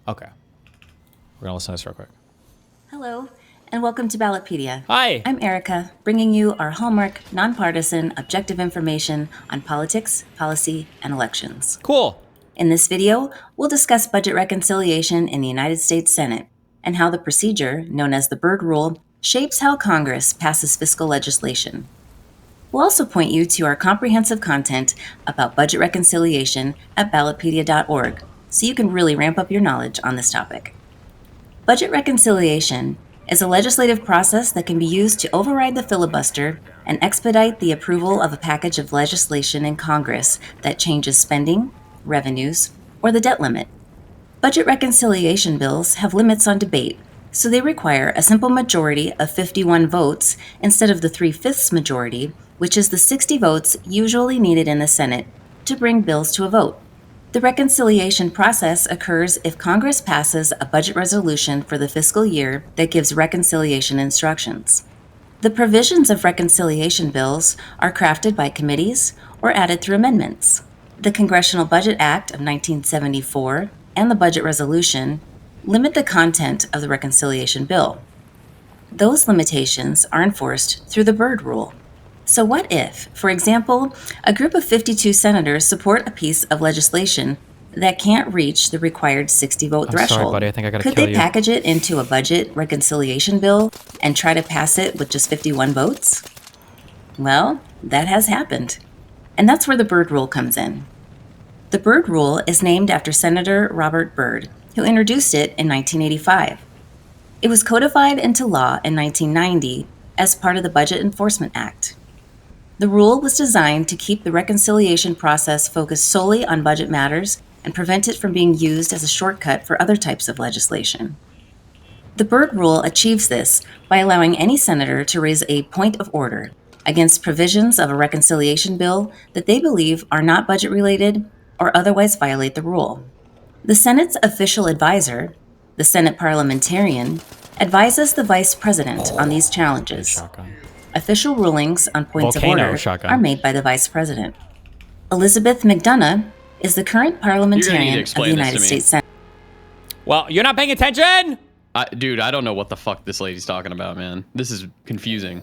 Okay. We're going to listen to this real quick. Hello, and welcome to Ballotpedia. Hi. I'm Erica, bringing you our hallmark, nonpartisan, objective information on politics, policy, and elections. Cool. In this video, we'll discuss budget reconciliation in the United States Senate and how the procedure, known as the Byrd Rule, shapes how Congress passes fiscal legislation. We'll also point you to our comprehensive content about budget reconciliation at ballotpedia.org, so you can really ramp up your knowledge on this topic. Budget reconciliation is a legislative process that can be used to override the filibuster and expedite the approval of a package of legislation in Congress that changes spending, revenues, or the debt limit. Budget reconciliation bills have limits on debate, so they require a simple majority of 51 votes instead of the 3/5 majority, which is the 60 votes usually needed in the Senate to bring bills to a vote. The reconciliation process occurs if Congress passes a budget resolution for the fiscal year that gives reconciliation instructions. The provisions of reconciliation bills are crafted by committees or added through amendments. The Congressional Budget Act of 1974 and the Budget Resolution limit the content of the reconciliation bill. Those limitations are enforced through the Byrd Rule. So what if, for example, a group of 52 senators support a piece of legislation that can't reach the required 60-vote threshold? Sorry, buddy. I think I gotta Could kill they you. package it into a budget reconciliation bill and try to pass it with just 51 votes? Well, that has happened. And that's where the Byrd Rule comes in. The Byrd Rule is named after Senator Robert Byrd, who introduced it in 1985. It was codified into law in 1990 as part of the Budget Enforcement Act. The rule was designed to keep the reconciliation process focused solely on budget matters and prevent it from being used as a shortcut for other types of legislation. The Byrd Rule achieves this by allowing any senator to raise a point of order against provisions of a reconciliation bill that they believe are not budget-related or otherwise violate the rule. The Senate's official advisor, the Senate parliamentarian, advises the Vice President on these challenges. Official rulings on points of order are made by the Vice President. Elizabeth McDonough is the current parliamentarian of the United States Senate. Well, you're not paying attention? Dude, I don't know what the fuck this lady's talking about, man. This is confusing.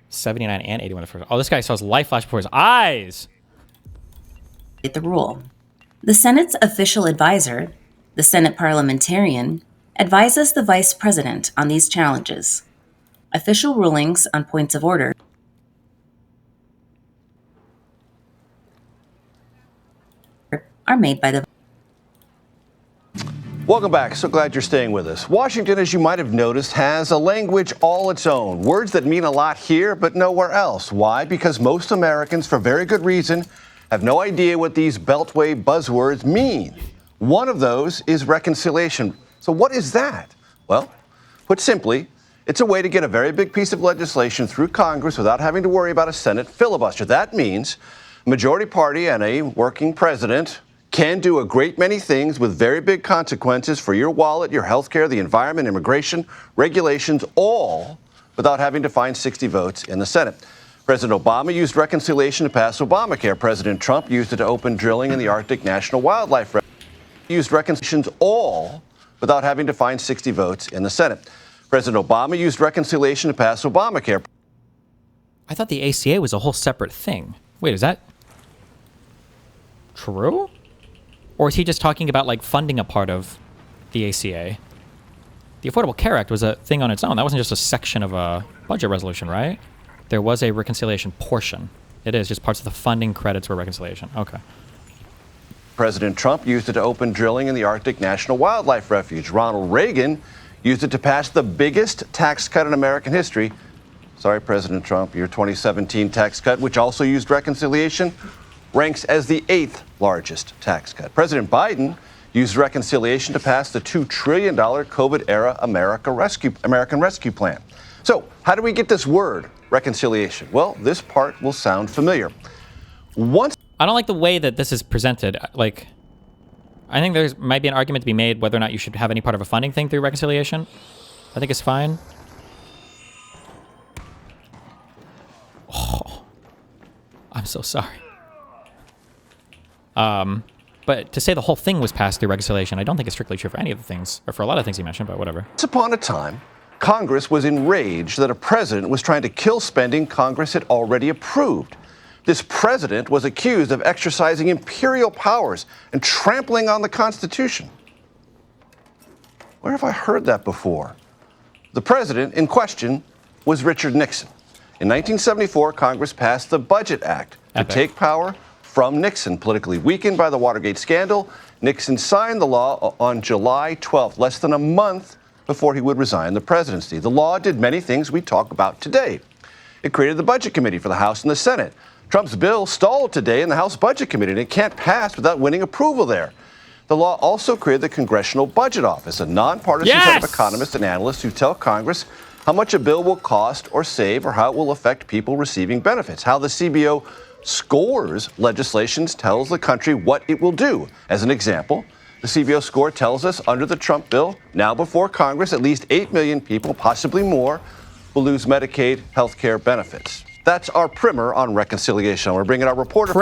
79 and 81 the first. Oh, this guy saw his light flash before his eyes. The rule. The Senate's official advisor, the Senate parliamentarian, advises the Vice President on these challenges. Official rulings on points of order are made by the. Welcome back. So glad you're staying with us. Washington, as you might have noticed, has a language all its own. Words that mean a lot here, but nowhere else. Why? Because most Americans, for very good reason, have no idea what these Beltway buzzwords mean. One of those is reconciliation. So what is that? Well, put simply, it's a way to get a very big piece of legislation through Congress without having to worry about a Senate filibuster. That means a majority party and a working president can do a great many things with very big consequences for your wallet, your health care, the environment, immigration, regulations, all without having to find 60 votes in the Senate. President Obama used reconciliation to pass Obamacare. President Trump used it to open drilling in the Arctic National Wildlife Refuge. Used reconciliations all without having to find 60 votes in the Senate. President Obama used reconciliation to pass Obamacare. I thought the ACA was a whole separate thing. Wait, is that true? Or is he just talking about like funding a part of the ACA? The Affordable Care Act was a thing on its own. That wasn't just a section of a budget resolution, right? There was a reconciliation portion. It is just parts of the funding credits were reconciliation. Okay. President Trump used it to open drilling in the Arctic National Wildlife Refuge. Ronald Reagan used it to pass the biggest tax cut in American history. Sorry, President Trump, your 2017 tax cut, which also used reconciliation, ranks as the 8th largest tax cut. President Biden used reconciliation to pass the $2 trillion COVID-era American Rescue Plan. So how do we get this word, reconciliation? Well, this part will sound familiar. I don't like the way that this is presented. Like, I think there might be an argument to be made whether or not you should have any part of a funding thing through reconciliation. I think it's fine. Oh, I'm so sorry. But to say the whole thing was passed through reconciliation, I don't think it's strictly true for any of the things, or for a lot of things you mentioned, but whatever. Once upon a time, Congress was enraged that a president was trying to kill spending Congress had already approved. This president was accused of exercising imperial powers and trampling on the Constitution. Where have I heard that before? The president in question was Richard Nixon. In 1974, Congress passed the Budget Act to take power from Nixon. Politically weakened by the Watergate scandal, Nixon signed the law on July 12th, less than a month before he would resign the presidency. The law did many things we talk about today. It created the Budget Committee for the House and the Senate. Trump's bill stalled today in the House Budget Committee, and it can't pass without winning approval there. The law also created the Congressional Budget Office, a nonpartisan set of economists and analysts who tell Congress how much a bill will cost or save or how it will affect people receiving benefits. How the CBO scores legislation tells the country what it will do. As an example, the CBO score tells us under the Trump bill, now before Congress, at least 8 million people, possibly more, will lose Medicaid health care benefits. That's our primer on reconciliation. We're bringing our reporter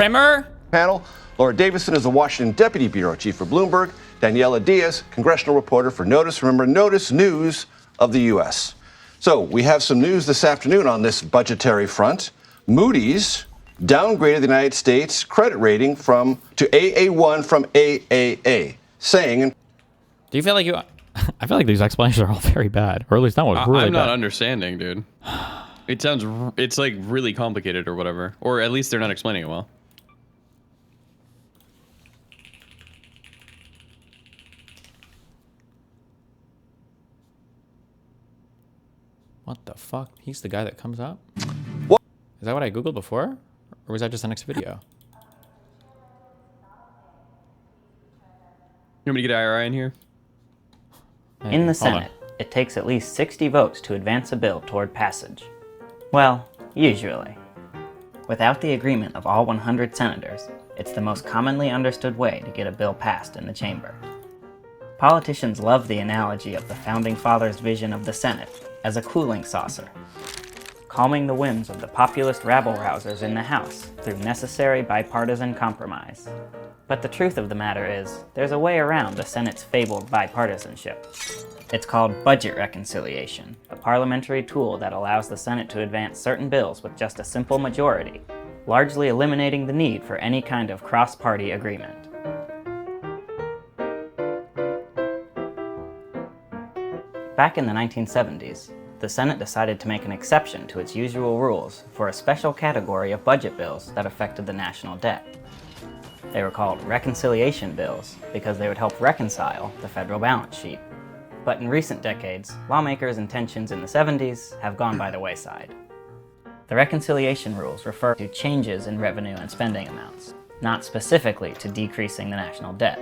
panel. Laura Davison is the Washington Deputy Bureau Chief for Bloomberg. Daniela Diaz, congressional reporter for Notice. Remember, Notice News of the U.S. So we have some news this afternoon on this budgetary front. Moody's downgraded the United States credit rating to AA1 from AAA, saying... Do you feel like you... I feel like these explanations are all very bad, or at least that was really bad. I'm not understanding, dude. It sounds... It's like really complicated or whatever. Or at least they're not explaining it well. What the fuck? He's the guy that comes up? Is that what I Googled before? Or was that just the next video? You want me to get IRI in here? In the Senate, it takes at least 60 votes to advance a bill toward passage. Well, usually. Without the agreement of all 100 senators, it's the most commonly understood way to get a bill passed in the chamber. Politicians love the analogy of the Founding Fathers' vision of the Senate as a cooling saucer, calming the whims of the populist rabble-rousers in the House through necessary bipartisan compromise. But the truth of the matter is, there's a way around the Senate's fabled bipartisanship. It's called budget reconciliation, a parliamentary tool that allows the Senate to advance certain bills with just a simple majority, largely eliminating the need for any kind of cross-party agreement. Back in the 1970s, the Senate decided to make an exception to its usual rules for a special category of budget bills that affected the national debt. They were called reconciliation bills because they would help reconcile the federal balance sheet. But in recent decades, lawmakers' intentions in the 70s have gone by the wayside. The reconciliation rules refer to changes in revenue and spending amounts, not specifically to decreasing the national debt,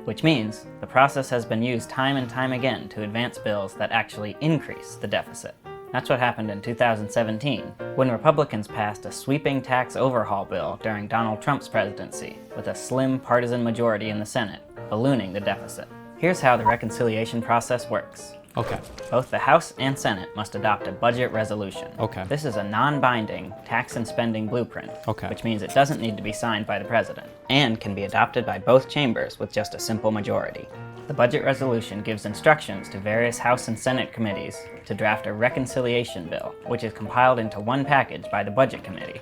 which means the process has been used time and time again to advance bills that actually increase the deficit. That's what happened in 2017, when Republicans passed a sweeping tax overhaul bill during Donald Trump's presidency, with a slim partisan majority in the Senate, ballooning the deficit. Here's how the reconciliation process works. Okay. Both the House and Senate must adopt a budget resolution. Okay. This is a non-binding tax and spending blueprint, which means it doesn't need to be signed by the president, and can be adopted by both chambers with just a simple majority. The budget resolution gives instructions to various House and Senate committees to draft a reconciliation bill, which is compiled into one package by the Budget Committee.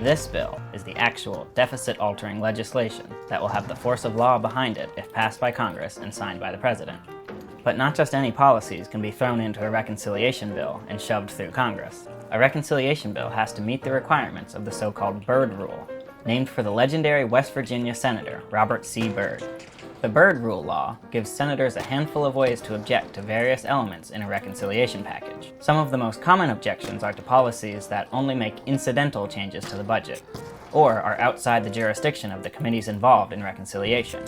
This bill is the actual deficit-altering legislation that will have the force of law behind it if passed by Congress and signed by the President. But not just any policies can be thrown into a reconciliation bill and shoved through Congress. A reconciliation bill has to meet the requirements of the so-called Byrd Rule, named for the legendary West Virginia Senator Robert C. Byrd. The Byrd Rule law gives senators a handful of ways to object to various elements in a reconciliation package. Some of the most common objections are to policies that only make incidental changes to the budget, or are outside the jurisdiction of the committees involved in reconciliation.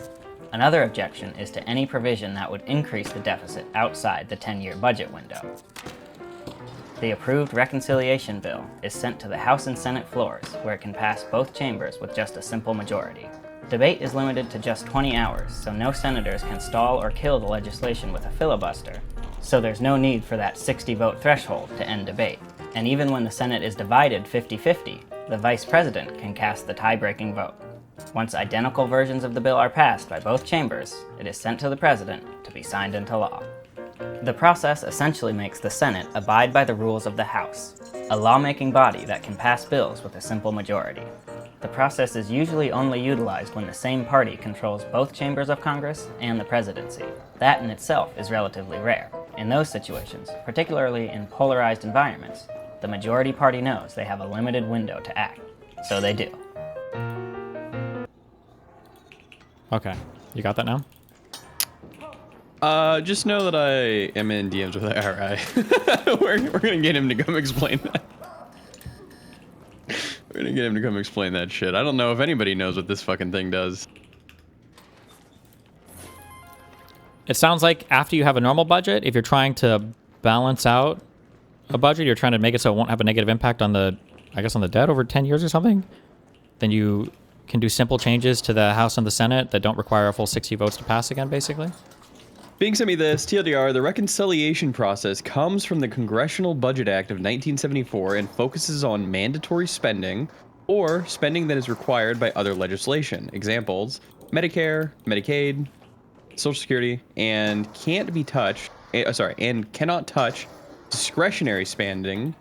Another objection is to any provision that would increase the deficit outside the 10-year budget window. The approved reconciliation bill is sent to the House and Senate floors, where it can pass both chambers with just a simple majority. Debate is limited to just 20 hours, so no senators can stall or kill the legislation with a filibuster, so there's no need for that 60-vote threshold to end debate. And even when the Senate is divided 50-50, the Vice President can cast the tie-breaking vote. Once identical versions of the bill are passed by both chambers, it is sent to the President to be signed into law. The process essentially makes the Senate abide by the rules of the House, a lawmaking body that can pass bills with a simple majority. The process is usually only utilized when the same party controls both chambers of Congress and the presidency. That in itself is relatively rare. In those situations, particularly in polarized environments, the majority party knows they have a limited window to act, so they do. Okay, you got that now? Just know that I am in DMs with IRI. we're gonna get him to come explain that. We're gonna get him to come explain that shit. I don't know if anybody knows what this fucking thing does. It sounds like after you have a normal budget, if you're trying to balance out a budget, you're trying to make it so it won't have a negative impact on the, I guess, on the debt over 10 years or something, then you can do simple changes to the House and the Senate that don't require a full 60 votes to pass again, basically. Bing sent me this, TLDR, the reconciliation process comes from the Congressional Budget Act of 1974 and focuses on mandatory spending or spending that is required by other legislation. Examples, Medicare, Medicaid, Social Security, and can't be touched, and cannot touch discretionary spending,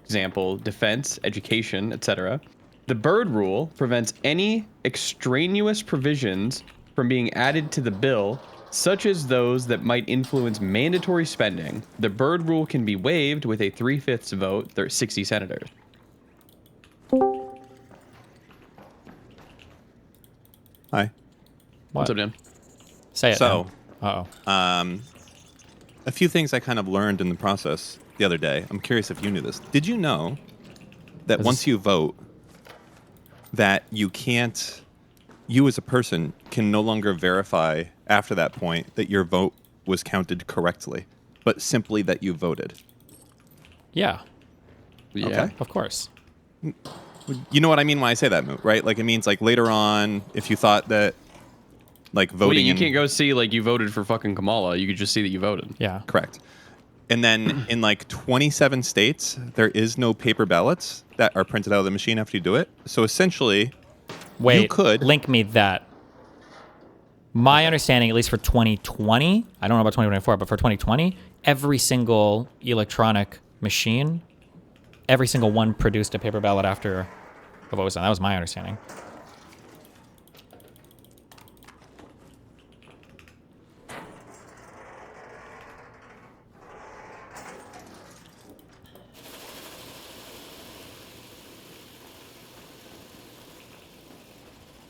example, defense, education, etc. The Byrd Rule prevents any extraneous provisions from being added to the bill, such as those that might influence mandatory spending. The Byrd Rule can be waived with a 3/5 vote, 60 senators. Hi. What's up, Dan? Say it. So, uh-oh. A few things I kind of learned in the process the other day. I'm curious if you knew this. Did you know that once you vote, that you as a person can no longer verify after that point that your vote was counted correctly, but simply that you voted. Yeah. Yeah. Okay. Of course. You know what I mean when I say that, Moot, right? Like, it means, like, later on, if you thought that, like, voting... you can't go see, like, you voted for fucking Kamala. You could just see that you voted. Yeah. Correct. And then in, like, 27 states, there is no paper ballots that are printed out of the machine after you do it. So, essentially, you could... link me that. My understanding, at least for 2020, I don't know about 2024, but for 2020, every single electronic machine, every single one produced a paper ballot after a vote was done. That was my understanding.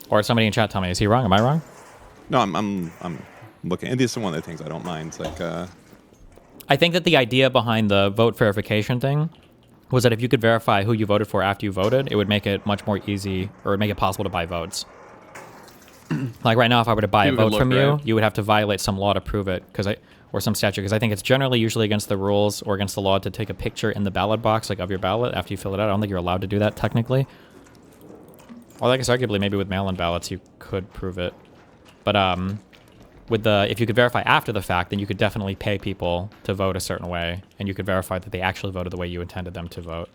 Or somebody in chat tell me, is he wrong? Am I wrong? No, I'm looking. And this is one of the things I don't mind. It's like, I think that the idea behind the vote verification thing was that if you could verify who you voted for after you voted, it would make it much more easy, or make it possible to buy votes. Like right now, if I were to buy a vote from you, you would have to violate some law to prove it, or some statute, because I think it's generally usually against the rules or against the law to take a picture in the ballot box, like of your ballot, after you fill it out. I don't think you're allowed to do that technically. Or I guess arguably maybe with mail-in ballots you could prove it. But if you could verify after the fact, then you could definitely pay people to vote a certain way, and you could verify that they actually voted the way you intended them to vote.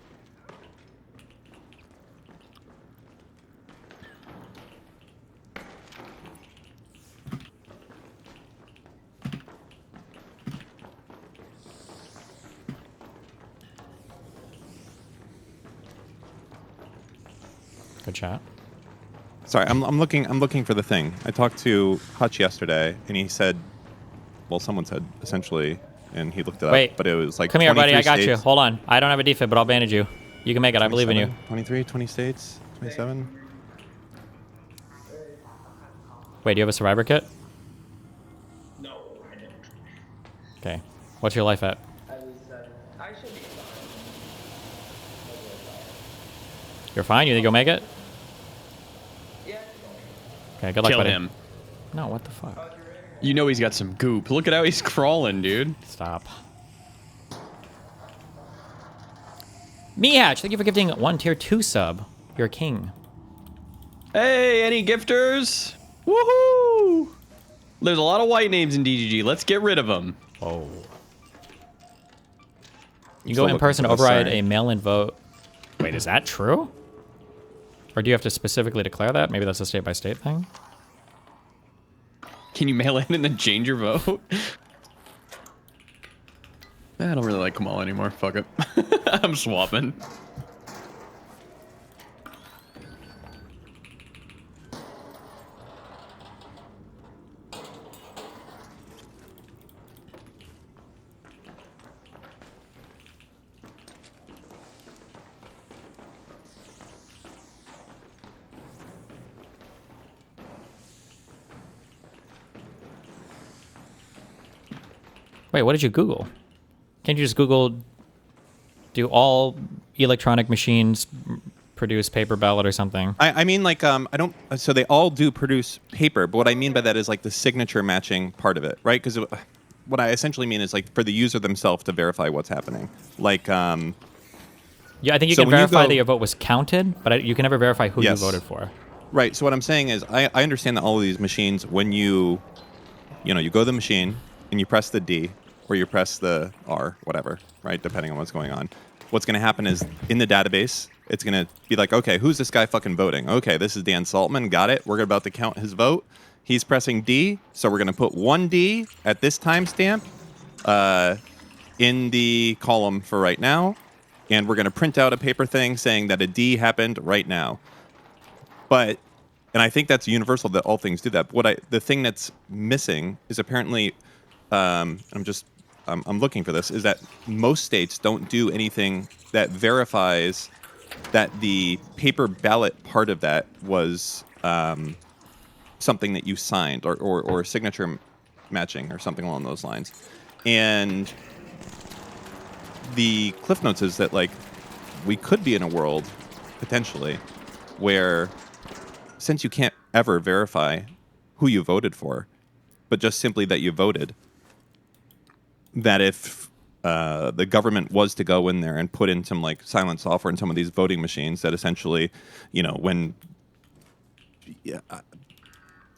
Good chat. sorry, I'm looking for the thing. I talked to Hutch yesterday, and he said, well, someone said essentially, and he looked it up, but it was like come here, buddy. I got states. you. Hold on. I don't have a defib, but I'll bandage you. You can make it. I believe in you. 23, 20 states, 27. Wait, do you have a survivor kit? No, I didn't. Okay. What's your life at? I should be fine. You're fine? You think you'll make it? Yeah. Okay, good luck, Kill buddy. him. No, what the fuck? You know he's got some goop. Look at how he's crawling, dude. Stop. MeHatch, thank you for gifting 1 tier 2 sub. You're a king. Hey, any gifters? Woohoo! There's a lot of white names in DGG. Let's get rid of them. Oh. You go in person, override a mail-in vote. Wait, is that true? Or do you have to specifically declare that? Maybe that's a state-by-state thing? Can you mail in and then change your vote? I don't really like Kamal anymore. Fuck it. I'm swapping. Wait, what did you Google? Can't you just Google, do all electronic machines produce paper ballot or something? I mean, like, I don't, so they all do produce paper, but what I mean by that is like the signature matching part of it, right? Because what I essentially mean is like for the user themselves to verify what's happening. Like, yeah, I think you can verify that your vote was counted, but you can never verify who you voted for. Right, so what I'm saying is I understand that all of these machines, when you go to the machine and you press the D, or you press the R, whatever, right, depending on what's going on. What's going to happen is, in the database, it's going to be like, okay, who's this guy fucking voting? Okay, this is Dan Saltman, got it. We're about to count his vote. He's pressing D, so we're going to put 1D at this timestamp in the column for right now, and we're going to print out a paper thing saying that a D happened right now. But, and I think that's universal that all things do that. But the thing that's missing is apparently, I'm looking for this, is that most states don't do anything that verifies that the paper ballot part of that was something that you signed or signature matching or something along those lines. And the Cliff Notes is that, like, we could be in a world, potentially, where since you can't ever verify who you voted for, but just simply that you voted, that if the government was to go in there and put in some like silent software in some of these voting machines that essentially, when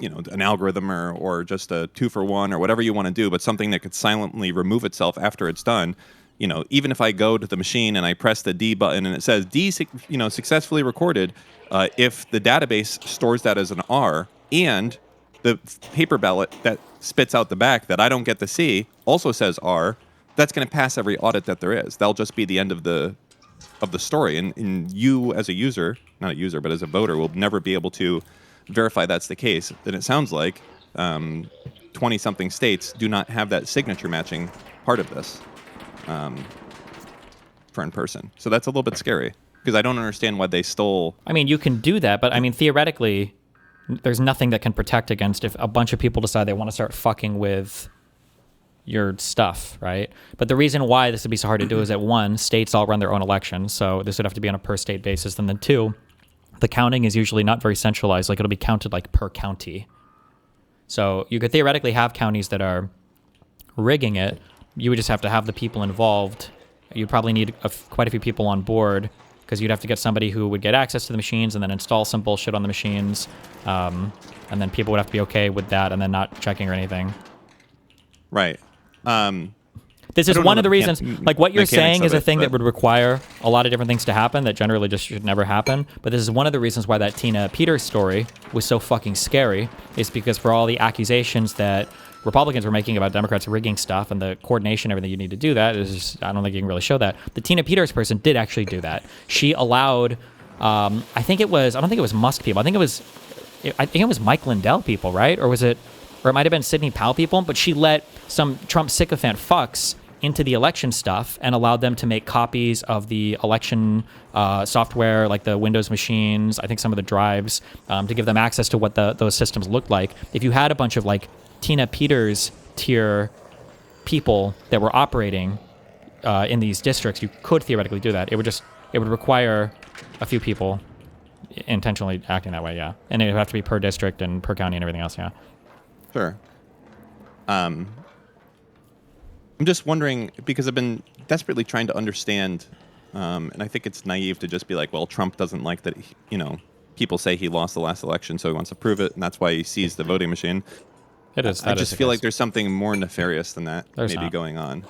an algorithm or just a 2-for-1 or whatever you want to do, but something that could silently remove itself after it's done. Even if I go to the machine and I press the D button and it says D, successfully recorded, if the database stores that as an R and the paper ballot that spits out the back that I don't get to see also says R, that's going to pass every audit that there is. That'll just be the end of the story. And you as a user, not a user, but as a voter, will never be able to verify that's the case. And it sounds like 20-something states do not have that signature matching part of this for in person. So that's a little bit scary because I don't understand why they stole. I mean, you can do that, but I mean, theoretically, there's nothing that can protect against if a bunch of people decide they want to start fucking with your stuff, right? But the reason why this would be so hard to do is that, one, states all run their own elections, so this would have to be on a per state basis, and then two, the counting is usually not very centralized. Like, it'll be counted like per county. So you could theoretically have counties that are rigging it. You would just have to have the people involved. You'd probably need quite a few people on board because you'd have to get somebody who would get access to the machines and then install some bullshit on the machines. And then people would have to be okay with that and then not checking or anything. Right. This is one of the reasons, like what you're saying is a thing that would require a lot of different things to happen that generally just should never happen. But this is one of the reasons why that Tina Peters story was so fucking scary, is because for all the accusations that Republicans were making about Democrats rigging stuff and the coordination, everything you need to do that, is just, I don't think you can really show that. The Tina Peters person did actually do that. She allowed, I don't think it was Musk people. I think it was Mike Lindell people, right? Or it might have been Sidney Powell people, but she let some Trump sycophant fucks into the election stuff and allowed them to make copies of the election software, like the Windows machines, I think some of the drives, to give them access to what those systems looked like. If you had a bunch of like Tina Peters tier people that were operating in these districts, you could theoretically do that. It would require a few people intentionally acting that way, yeah. And it would have to be per district and per county and everything else, yeah. Sure. I'm just wondering, because I've been desperately trying to understand, and I think it's naive to just be like, well, Trump doesn't like that, people say he lost the last election, so he wants to prove it, and that's why he seized the voting machine. It is. I just feel like there's something more nefarious than that going on.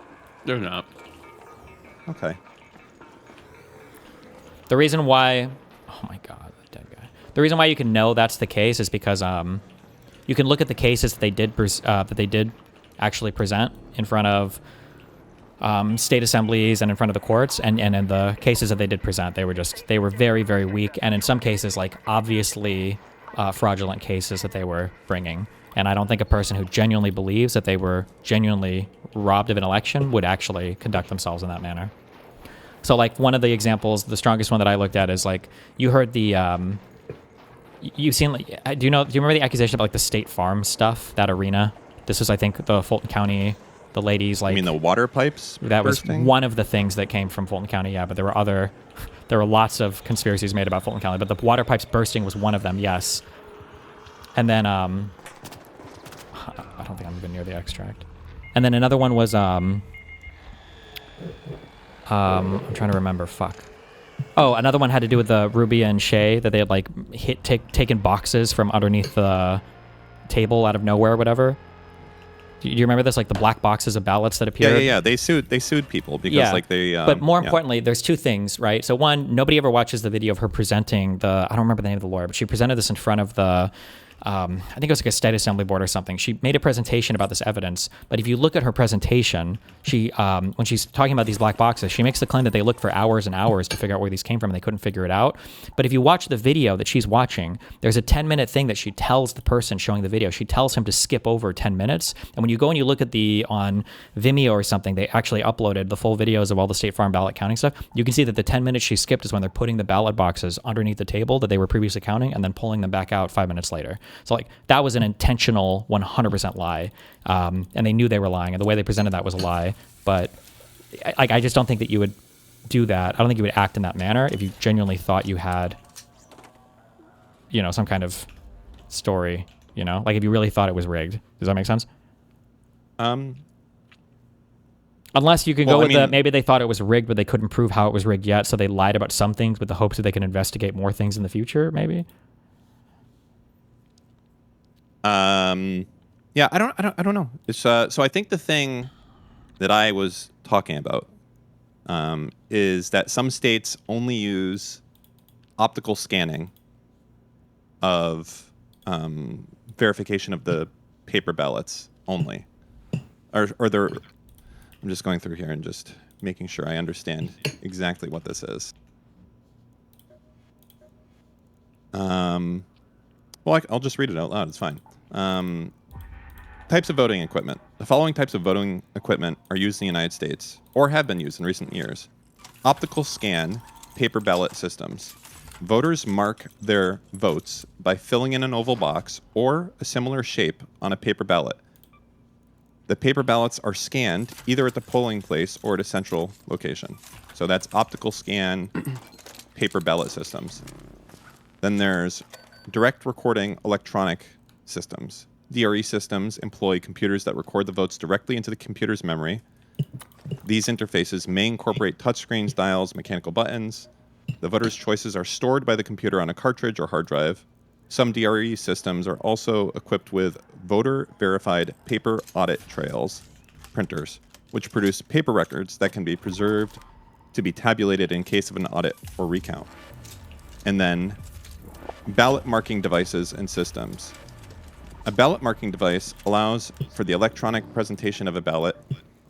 There's not. Okay. The reason why... Oh my god, the dead guy. The reason why you can know that's the case is because you can look at the cases that they did actually present in front of state assemblies and in front of the courts, and in the cases that they did present, they were very, very weak, and in some cases, like obviously fraudulent cases that they were bringing. And I don't think a person who genuinely believes that they were genuinely robbed of an election would actually conduct themselves in that manner. So like one of the examples, the strongest one that I looked at is like, you heard the, you've seen, like, do you remember the accusation about like the State Farm stuff, that arena? This was, I think, the Fulton County, the ladies, like... You mean the water pipes That bursting? was one of the things that came from Fulton County, yeah, but there were lots of conspiracies made about Fulton County, but the water pipes bursting was one of them, yes. And then, I don't think I'm even near the extract. And then another one was, I'm trying to remember, fuck. Oh, another one had to do with the Ruby and Shay, that they had like taken boxes from underneath the table out of nowhere or whatever. Do you remember this? Like the black boxes of ballots that appeared? Yeah. They sued people because like they... but more importantly, there's two things, right? So one, nobody ever watches the video of her presenting I don't remember the name of the lawyer, but she presented this in front of the... I think it was like a state assembly board or something. She made a presentation about this evidence, but if you look at her presentation, she when she's talking about these black boxes, she makes the claim that they looked for hours and hours to figure out where these came from and they couldn't figure it out. But if you watch the video that she's watching, there's a 10-minute thing that she tells the person showing the video. She tells him to skip over 10 minutes. And when you go and you look at on Vimeo or something, they actually uploaded the full videos of all the State Farm ballot counting stuff. You can see that the 10 minutes she skipped is when they're putting the ballot boxes underneath the table that they were previously counting and then pulling them back out 5 minutes later. So like that was an intentional 100% lie, and they knew they were lying, and the way they presented that was a lie. But I just don't think that you would do that. I don't think you would act in that manner if you genuinely thought you had, you know, some kind of story, you know? Like if you really thought it was rigged. Does that make sense? Unless you could go with maybe they thought it was rigged, but they couldn't prove how it was rigged yet, so they lied about some things with the hopes that they can investigate more things in the future, maybe? Yeah, I don't know. It's so I think the thing that I was talking about is that some states only use optical scanning of verification of the paper ballots only, or they're. I'm just going through here and just making sure I understand exactly what this is. Well, I'll just read it out loud. It's fine. Types of voting equipment. The following types of voting equipment are used in the United States, or have been used in recent years. Optical scan paper ballot systems. Voters mark their votes by filling in an oval box or a similar shape on a paper ballot. The paper ballots are scanned either at the polling place or at a central location. So that's optical scan paper ballot systems. Then there's direct recording electronic systems. DRE systems employ computers that record the votes directly into the computer's memory. These interfaces may incorporate touchscreens, dials, mechanical buttons. The voter's choices are stored by the computer on a cartridge or hard drive. Some DRE systems are also equipped with voter-verified paper audit trails printers, which produce paper records that can be preserved to be tabulated in case of an audit or recount. And then ballot marking devices and systems. A ballot marking device allows for the electronic presentation of a ballot,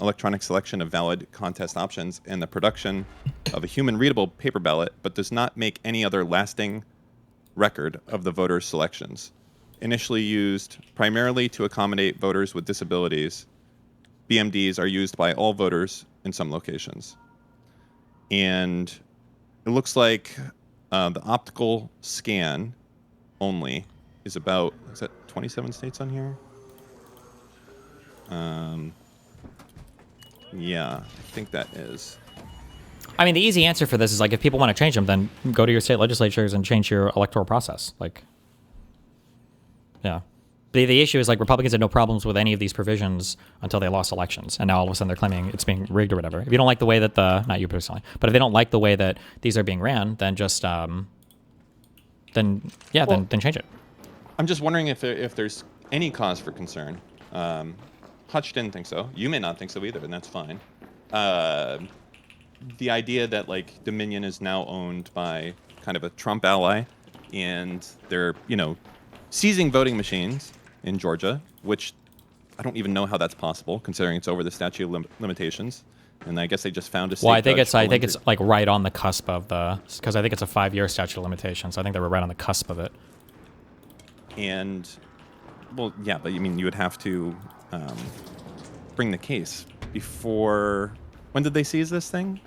electronic selection of valid contest options, and the production of a human-readable paper ballot, but does not make any other lasting record of the voters' selections. Initially used primarily to accommodate voters with disabilities, BMDs are used by all voters in some locations. And it looks like the optical scan only is about, is that 27 states on here? Yeah, I think that is. I mean, the easy answer for this is like if people want to change them, then go to your state legislatures and change your electoral process. Like, yeah. The issue is like Republicans had no problems with any of these provisions until they lost elections, and now all of a sudden they're claiming it's being rigged or whatever. If you don't like the way that not you personally, but if they don't like the way that these are being ran, then just then change it. I'm just wondering if there's any cause for concern. Hutch didn't think so. You may not think so either, and that's fine. The idea that like Dominion is now owned by kind of a Trump ally, and they're seizing voting machines in Georgia, which I don't even know how that's possible, considering it's over the statute of limitations. And I guess they just found a state. Well, I think it's like right on the cusp of because I think it's a 5-year statute of limitations. So I think they were right on the cusp of it. And well, yeah, but you mean you would have to bring the case before. When did they seize this thing?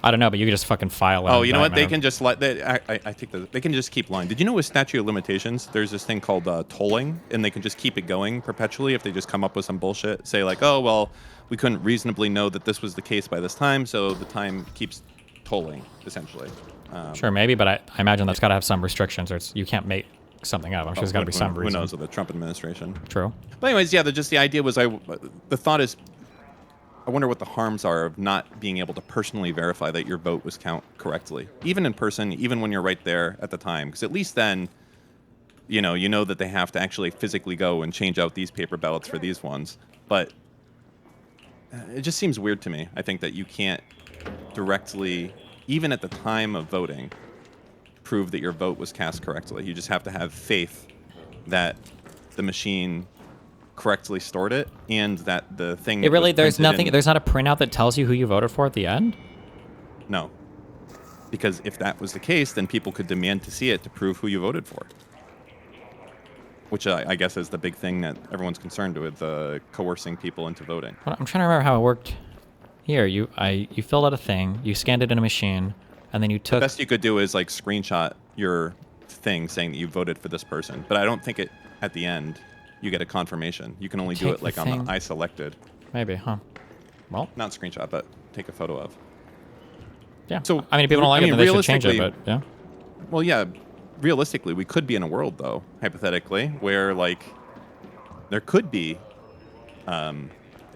I don't know, but you could just fucking file it. Oh, you know what? They can just I think they can just keep lying. Did you know with statute of limitations, there's this thing called tolling, and they can just keep it going perpetually if they just come up with some bullshit. Say like, oh well, we couldn't reasonably know that this was the case by this time, so the time keeps tolling essentially. Sure, maybe, but I imagine that's got to have some restrictions, or you can't make something up. I'm sure there's got to be some reason. Who knows with the Trump administration? True. But anyways, yeah, the idea was the thought is, I wonder what the harms are of not being able to personally verify that your vote was counted correctly, even in person, even when you're right there at the time, because at least then, you know that they have to actually physically go and change out these paper ballots for these ones. But it just seems weird to me. I think that you can't directly, even at the time of voting, prove that your vote was cast correctly. You just have to have faith that the machine correctly stored it, and that the thing there's not a printout that tells you who you voted for at the end? No, because if that was the case, then people could demand to see it to prove who you voted for, which I guess is the big thing that everyone's concerned with, coercing people into voting. Well, I'm trying to remember how it worked here. You filled out a thing, you scanned it in a machine, and then you took... The best you could do is like screenshot your thing saying that you voted for this person, but I don't think at the end you get a confirmation. You can only do it like on the I selected. Maybe, huh? Well, not screenshot, but take a photo of. Yeah. So I mean, if people don't like it, then they should change it. But yeah. Well, yeah. Realistically, we could be in a world, though, hypothetically, where like there could be.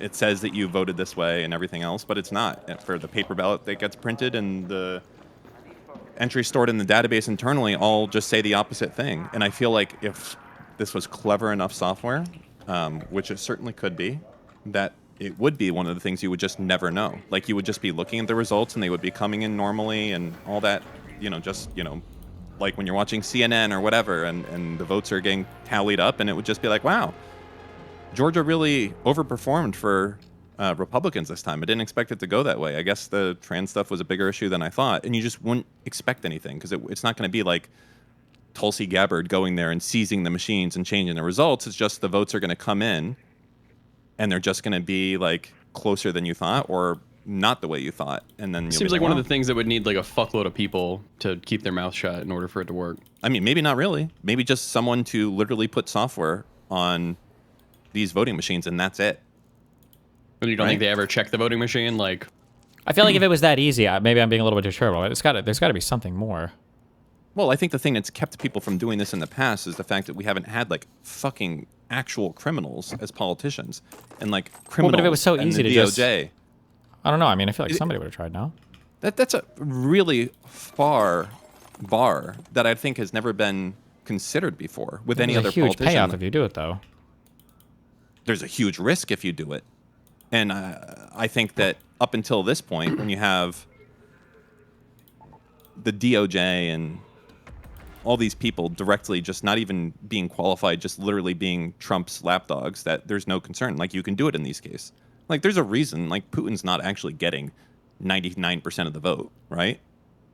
It says that you voted this way and everything else, but it's not. For the paper ballot that gets printed and the entries stored in the database internally all just say the opposite thing. And I feel like if this was clever enough software, which it certainly could be, that it would be one of the things you would just never know. Like you would just be looking at the results and they would be coming in normally and all that, like when you're watching CNN or whatever and the votes are getting tallied up and it would just be like, wow, Georgia really overperformed for Republicans this time. I didn't expect it to go that way. I guess the trans stuff was a bigger issue than I thought, and you just wouldn't expect anything because it's not going to be like Tulsi Gabbard going there and seizing the machines and changing the results. It's just the votes are going to come in, and they're just going to be like closer than you thought or not the way you thought. And then it seems like one of the things that would need like a fuckload of people to keep their mouth shut in order for it to work. I mean, maybe not really. Maybe just someone to literally put software on these voting machines, and that's it. And you don't think they ever check the voting machine? Like, I feel like if it was that easy, maybe I'm being a little bit too sure, but there's got to be something more. Well, I think the thing that's kept people from doing this in the past is the fact that we haven't had like fucking actual criminals as politicians and like criminals. Well, but if it was so easy to DOJ. just, I don't know. I mean, I feel like somebody would have tried now. That's a really far bar that I think has never been considered before with any other politician. There's a huge payoff if you do it, though. There's a huge risk if you do it. And I think that up until this point, when you have the DOJ and all these people directly just not even being qualified, just literally being Trump's lapdogs, that there's no concern. Like, you can do it in these cases. Like, there's a reason, like, Putin's not actually getting 99% of the vote, right?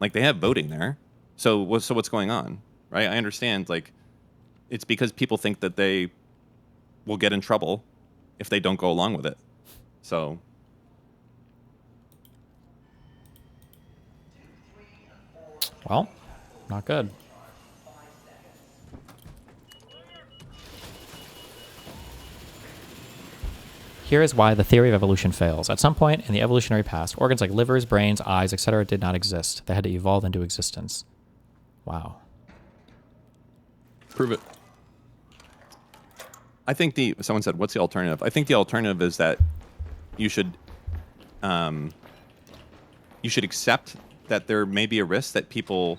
Like, they have voting there. So what's going on, right? I understand, like, it's because people think that they will get in trouble if they don't go along with it. So well, not good. Here is why the theory of evolution fails. At some point in the evolutionary past, organs like livers, brains, eyes, etc. did not exist. They had to evolve into existence. Wow. Prove it. I think someone said, what's the alternative? I think the alternative is that you should accept that there may be a risk that people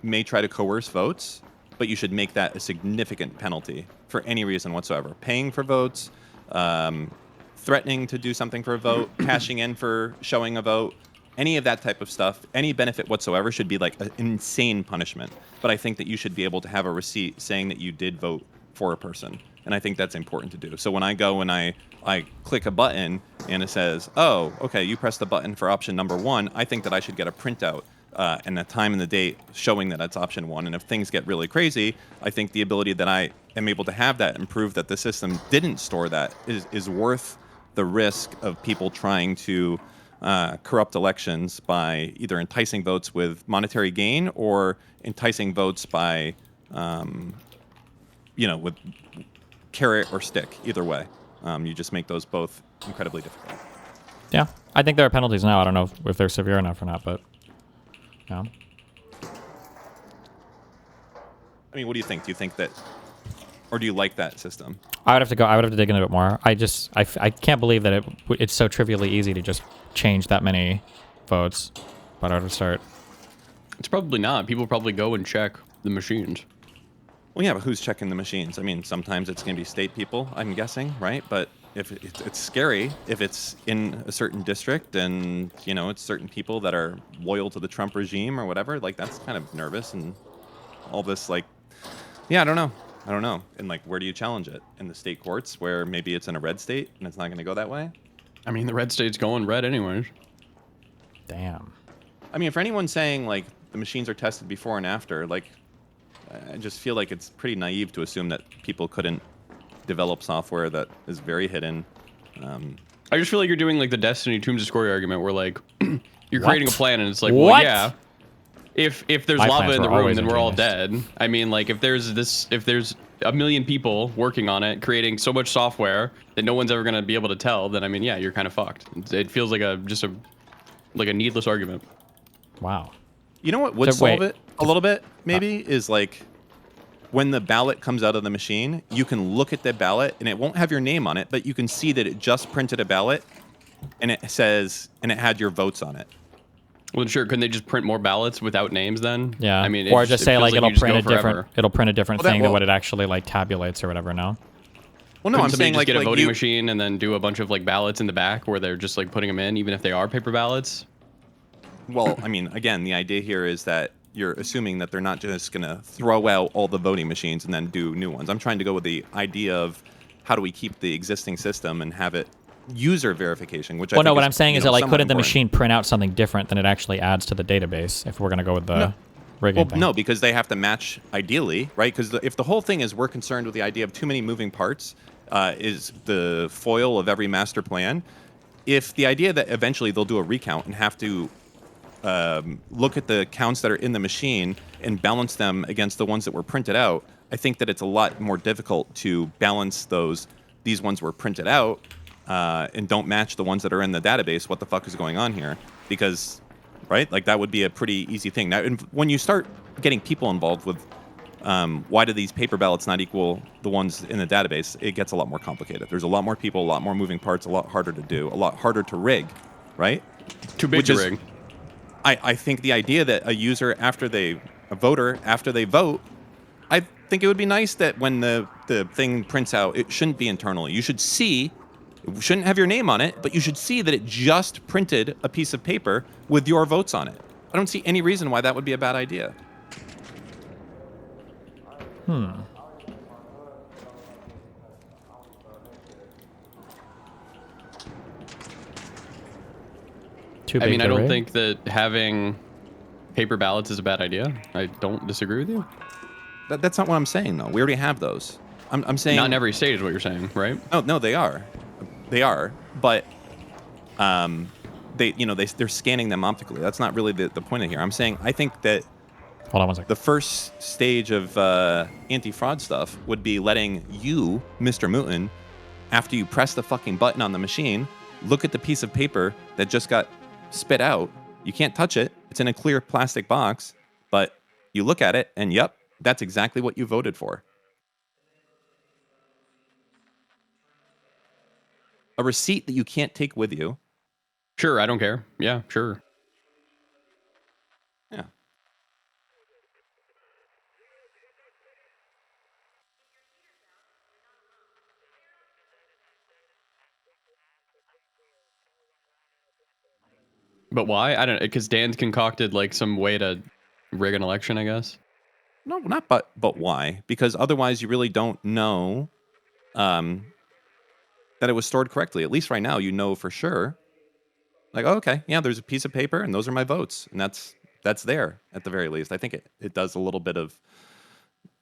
may try to coerce votes, but you should make that a significant penalty for any reason whatsoever. Paying for votes, threatening to do something for a vote, cashing in for showing a vote, any of that type of stuff, any benefit whatsoever should be like an insane punishment. But I think that you should be able to have a receipt saying that you did vote for a person. And I think that's important to do. So when I go and I click a button and it says, oh, okay, you pressed the button for option number 1, I think that I should get a printout and the time and the date showing that that's option 1. And if things get really crazy, I think the ability that I am able to have that and prove that the system didn't store that is worth the risk of people trying to corrupt elections by either enticing votes with monetary gain or enticing votes by, with carrot or stick. Either way, you just make those both incredibly difficult. Yeah, I think there are penalties now. I don't know if they're severe enough or not, but yeah. I mean, what do you think? Do you think that, or do you like that system? I would have to dig into it more. I can't believe that it's so trivially easy to just change that many votes. But I would have to start. It's probably not. People probably go and check the machines. Well, yeah, but who's checking the machines? I mean, sometimes it's going to be state people, I'm guessing, right? But if it's scary if it's in a certain district and, it's certain people that are loyal to the Trump regime or whatever, like, that's kind of nervous and all this, like, yeah, I don't know. And, like, where do you challenge it? In the state courts where maybe it's in a red state and it's not going to go that way? I mean, the red state's going red anyways. Damn. I mean, for anyone saying, like, the machines are tested before and after, like, I just feel like it's pretty naive to assume that people couldn't develop software that is very hidden. I just feel like you're doing, like, the Destiny Tombs of Scoria argument where, like, you're What? creating a plan and it's like, What? well, if there's My lava plans in the were room, always then we're all ingenious. dead. I mean, like if there's a million people working on it, creating so much software that no one's ever gonna be able to tell, then I mean, yeah, you're kind of fucked. It feels like a needless argument. Wow. You know what would solve it a little bit, maybe, is like when the ballot comes out of the machine, you can look at the ballot and it won't have your name on it, but you can see that it just printed a ballot and it says, and it had your votes on it. Well, sure. Couldn't they just print more ballots without names then? Yeah. I mean, or just say like it'll print a different forever. it'll print a different Well, thing than what it actually like tabulates or whatever. No. Well, no, I'm saying just get a voting machine and then do a bunch of like ballots in the back where they're just like putting them in, even if they are paper ballots. Well, I mean, again, the idea here is that you're assuming that they're not just going to throw out all the voting machines and then do new ones. I'm trying to go with the idea of how do we keep the existing system and have it user verification, which I think what is, I'm saying is that you know, like somewhat couldn't the important. machine print out something different than it actually adds to the database if we're going to go with the rigging Well, thing? no, because they have to match ideally, right? Because if the whole thing is we're concerned with the idea of too many moving parts is the foil of every master plan, if the idea that eventually they'll do a recount and have to look at the counts that are in the machine and balance them against the ones that were printed out, I think that it's a lot more difficult to balance these ones were printed out and don't match the ones that are in the database. What the fuck is going on here? Because, right, like that would be a pretty easy thing. Now, when you start getting people involved with why do these paper ballots not equal the ones in the database, it gets a lot more complicated. There's a lot more people, a lot more moving parts, a lot harder to do, a lot harder to rig, right? Too big to rig. I think the idea that a voter, after they vote, I think it would be nice that when the thing prints out, it shouldn't be internal. You should see, it shouldn't have your name on it, but you should see that it just printed a piece of paper with your votes on it. I don't see any reason why that would be a bad idea. Too I big mean, to I don't rig? think that having paper ballots is a bad idea. I don't disagree with you. That's not what I'm saying, though. We already have those. I'm saying Not in every state is what you're saying, right? No, they are, but they're scanning them optically. That's not really the point of here. I'm saying I think that hold on one second. The first stage of anti-fraud stuff would be letting you, MrMouton, after you press the fucking button on the machine, look at the piece of paper that just got spit out. You can't touch it. It's in a clear plastic box, but you look at it and yep, that's exactly what you voted for. A receipt that you can't take with you. Sure, I don't care. Yeah, sure. Yeah. But why? I don't know. Because Dan's concocted like some way to rig an election, I guess. No, not but why? Because otherwise you really don't know that it was stored correctly. At least right now you know for sure. Like, oh, okay, yeah, there's a piece of paper and those are my votes. And that's there at the very least. I think it does a little bit of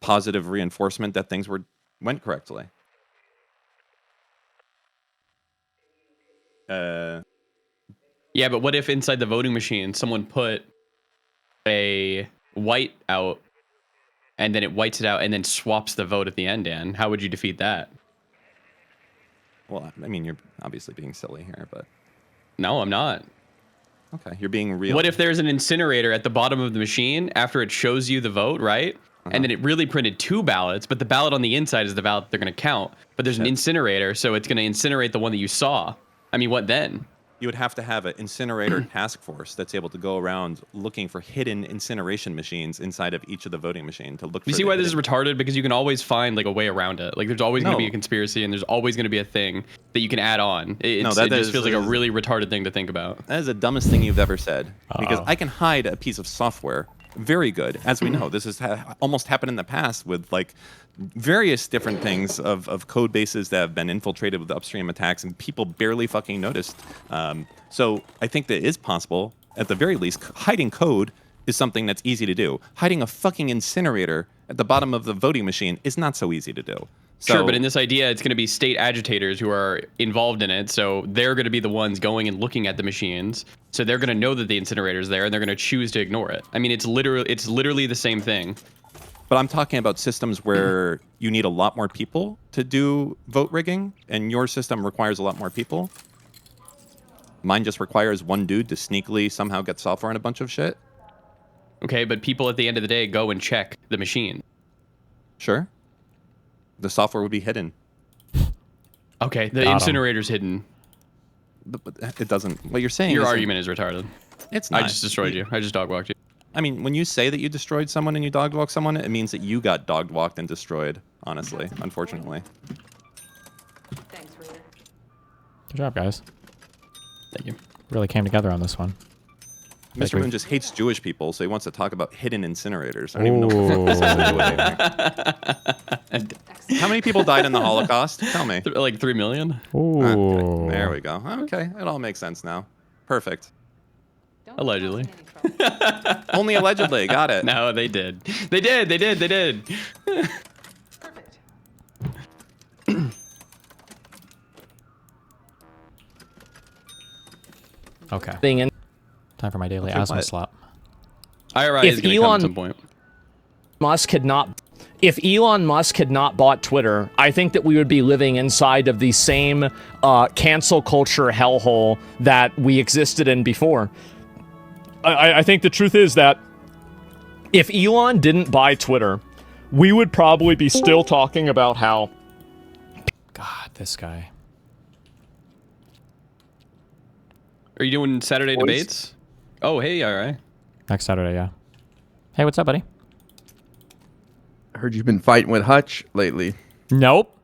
positive reinforcement that things went correctly. Yeah, but what if inside the voting machine someone put a white out and then it whites it out and then swaps the vote at the end, Dan? How would you defeat that? Well, I mean, you're obviously being silly here, but... No, I'm not. Okay, you're being real. What if there's an incinerator at the bottom of the machine after it shows you the vote, right? And then it really printed 2 ballots, but the ballot on the inside is the ballot they're going to count. But there's an incinerator, so it's going to incinerate the one that you saw. I mean, what then? You would have to have an incinerator task force that's able to go around looking for hidden incineration machines inside of each of the voting machine to look for. You see why this is retarded? Because you can always find like a way around it. Like there's always going to be a conspiracy and there's always going to be a thing that you can add on. It just feels like a really retarded thing to think about. That is the dumbest thing you've ever said. Because I can hide a piece of software very good. As we know, this has almost happened in the past with like various different things of code bases that have been infiltrated with upstream attacks and people barely fucking noticed. So I think that it is possible, at the very least. Hiding code is something that's easy to do. Hiding a fucking incinerator at the bottom of the voting machine is not so easy to do. Sure, but in this idea, it's going to be state agitators who are involved in it. So they're going to be the ones going and looking at the machines. So they're going to know that the incinerator's there, and they're going to choose to ignore it. I mean, it's literally the same thing. But I'm talking about systems where you need a lot more people to do vote rigging, and your system requires a lot more people. Mine just requires one dude to sneakily somehow get software and a bunch of shit. Okay, but people at the end of the day go and check the machine. Sure. The software would be hidden. Okay, the incinerator's hidden. But it doesn't. What you're saying. Your argument is retarded. It's not. I just destroyed you. I just dog-walked you. I mean, when you say that you destroyed someone and you dog-walked someone, it means that you got dog-walked and destroyed, honestly, unfortunately. Good job, guys. Thank you. Really came together on this one. Mr. Moon just hates Jewish people, so he wants to talk about hidden incinerators. I don't even know what this has to do with anything. How many people died in the Holocaust? Tell me. Like 3 million? Ooh. Okay, there we go. Okay, it all makes sense now. Perfect. Allegedly. Only allegedly. Got it. No, they did. They did. Okay. Being in time for my daily ASMONSLOP. IRI is going to come at some point. If Elon Musk had not bought Twitter, I think that we would be living inside of the same cancel culture hellhole that we existed in before. I think the truth is that if Elon didn't buy Twitter, we would probably be still talking about how... God, this guy. Are you doing Saturday debates? Oh, hey, IRI. Next Saturday, yeah. Hey, what's up, buddy? I heard you've been fighting with Hutch lately. Nope.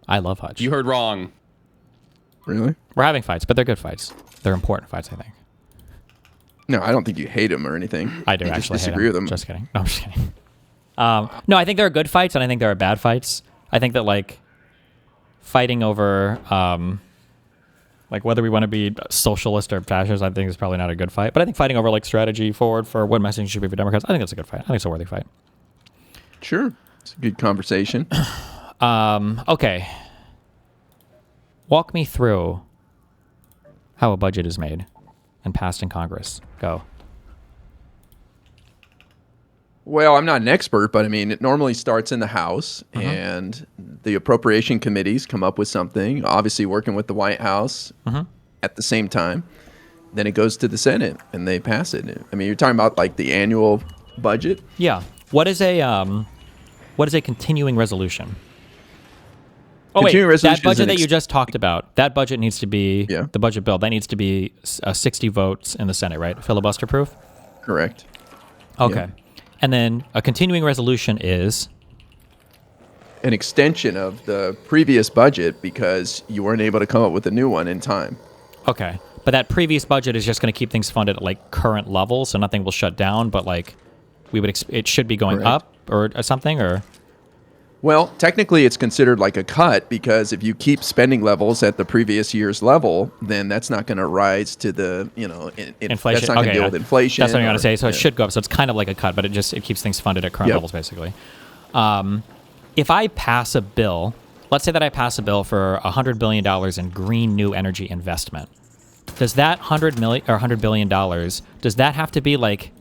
I love Hutch. You heard wrong. Really? We're having fights, but they're good fights. They're important fights, I think. No, I don't think you hate him or anything. I do you actually just disagree hate with him. Just kidding. No, I'm just kidding. No, I think there are good fights, and I think there are bad fights. I think that, like, fighting over... like, whether we want to be socialist or fascist, I think is probably not a good fight. But I think fighting over, like, strategy forward for what messaging should be for Democrats, I think that's a good fight. I think it's a worthy fight. Sure. It's a good conversation. Okay. Walk me through how a budget is made and passed in Congress. Go. Well, I'm not an expert, but I mean, it normally starts in the House, and the appropriation committees come up with something, obviously working with the White House at the same time. Then it goes to the Senate, and they pass it. I mean, you're talking about like the annual budget? Yeah. What is a continuing resolution? Oh, wait, that budget that you just talked about, that budget needs to be, the budget bill, that needs to be 60 votes in the Senate, right? Filibuster proof? Correct. Okay. Yeah. And then a continuing resolution is? An extension of the previous budget because you weren't able to come up with a new one in time. Okay. But that previous budget is just going to keep things funded at like current levels, so nothing will shut down, but like we would it should be going up or something, or? Well, technically it's considered like a cut because if you keep spending levels at the previous year's level, then that's not going to rise to the, inflation. That's not going to deal with inflation. That's what I'm going to say. So it should go up. So it's kind of like a cut, but it keeps things funded at current levels, basically. If I pass a bill, let's say that I pass a bill for $100 billion in green new energy investment, does that $100 billion, does that have to be like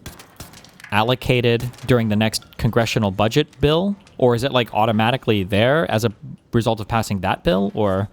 allocated during the next congressional budget bill? Or is it like automatically there as a result of passing that bill? Or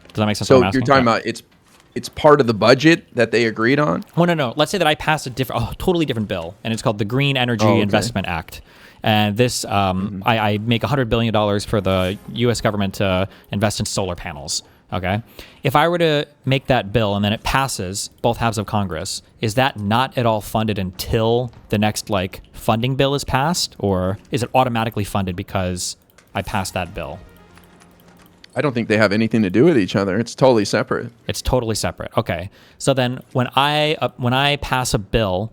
does that make sense? So you're talking about it's part of the budget that they agreed on? Oh, no. Let's say that I pass a totally different bill, and it's called the Green Energy Investment Act. And this, I make $100 billion for the U.S. government to invest in solar panels. Okay. If I were to make that bill and then it passes both halves of Congress, is that not at all funded until the next like funding bill is passed, or is it automatically funded because I passed that bill? I don't think they have anything to do with each other. It's totally separate. It's totally separate. Okay. So then when I pass a bill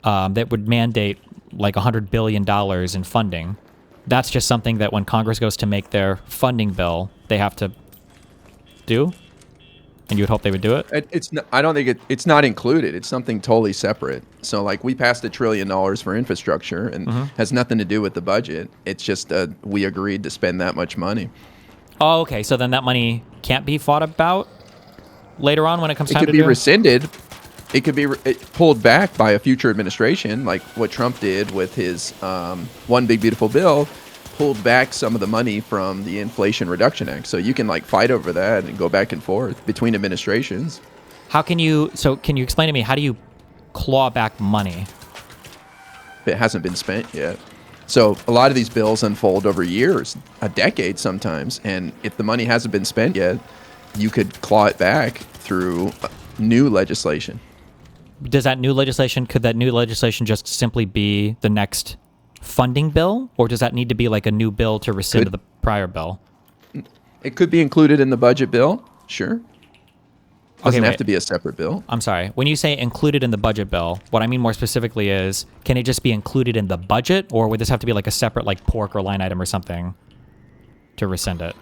that would mandate like $100 billion in funding, that's just something that when Congress goes to make their funding bill, they have to do? And you would hope they would do it? It's not, I don't think it's not included. It's something totally separate. So like we passed $1 trillion for infrastructure and has nothing to do with the budget. It's just we agreed to spend that much money. Oh, okay. So then that money can't be fought about later on when it comes time to do it? It could be rescinded. It could be pulled back by a future administration, like what Trump did with his One Big Beautiful Bill, pulled back some of the money from the Inflation Reduction Act. So you can like fight over that and go back and forth between administrations. How can you, so can you explain to me, how do you claw back money? It hasn't been spent yet. So a lot of these bills unfold over years, a decade sometimes. And if the money hasn't been spent yet, you could claw it back through new legislation. Does that new legislation, could that new legislation just simply be the next funding bill? Or does that need to be like a new bill to rescind the prior bill? It could be included in the budget bill, sure. Doesn't have wait. to be a separate bill. I'm sorry. When you say included in the budget bill, what I mean more specifically is, can it just be included in the budget? Or would this have to be like a separate like pork or line item or something to rescind it?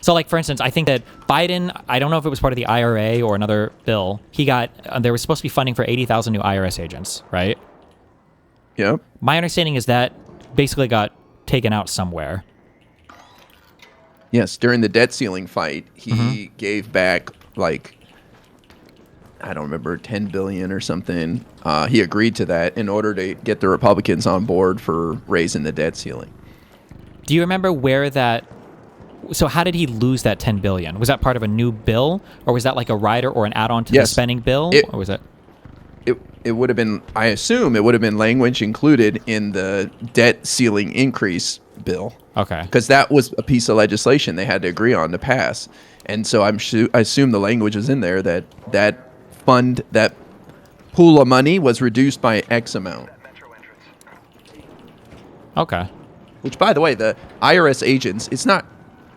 So like, for instance, I think that Biden, I don't know if it was part of the IRA or another bill, he got, there was supposed to be funding for 80,000 new IRS agents, right? Yep. My understanding is that basically got taken out somewhere. Yes, during the debt ceiling fight, he gave back like, I don't remember, 10 billion or something. He agreed to that in order to get the Republicans on board for raising the debt ceiling. Do you remember where that, so how did he lose that 10 billion? Was that part of a new bill, or was that like a rider or an add-on to the spending bill? Or was it? It would have been, I assume it would have been language included in the debt ceiling increase bill. Okay. Because that was a piece of legislation they had to agree on to pass. And so I assume the language was in there that that fund, that pool of money was reduced by X amount. Okay. Which, by the way, the IRS agents, it's not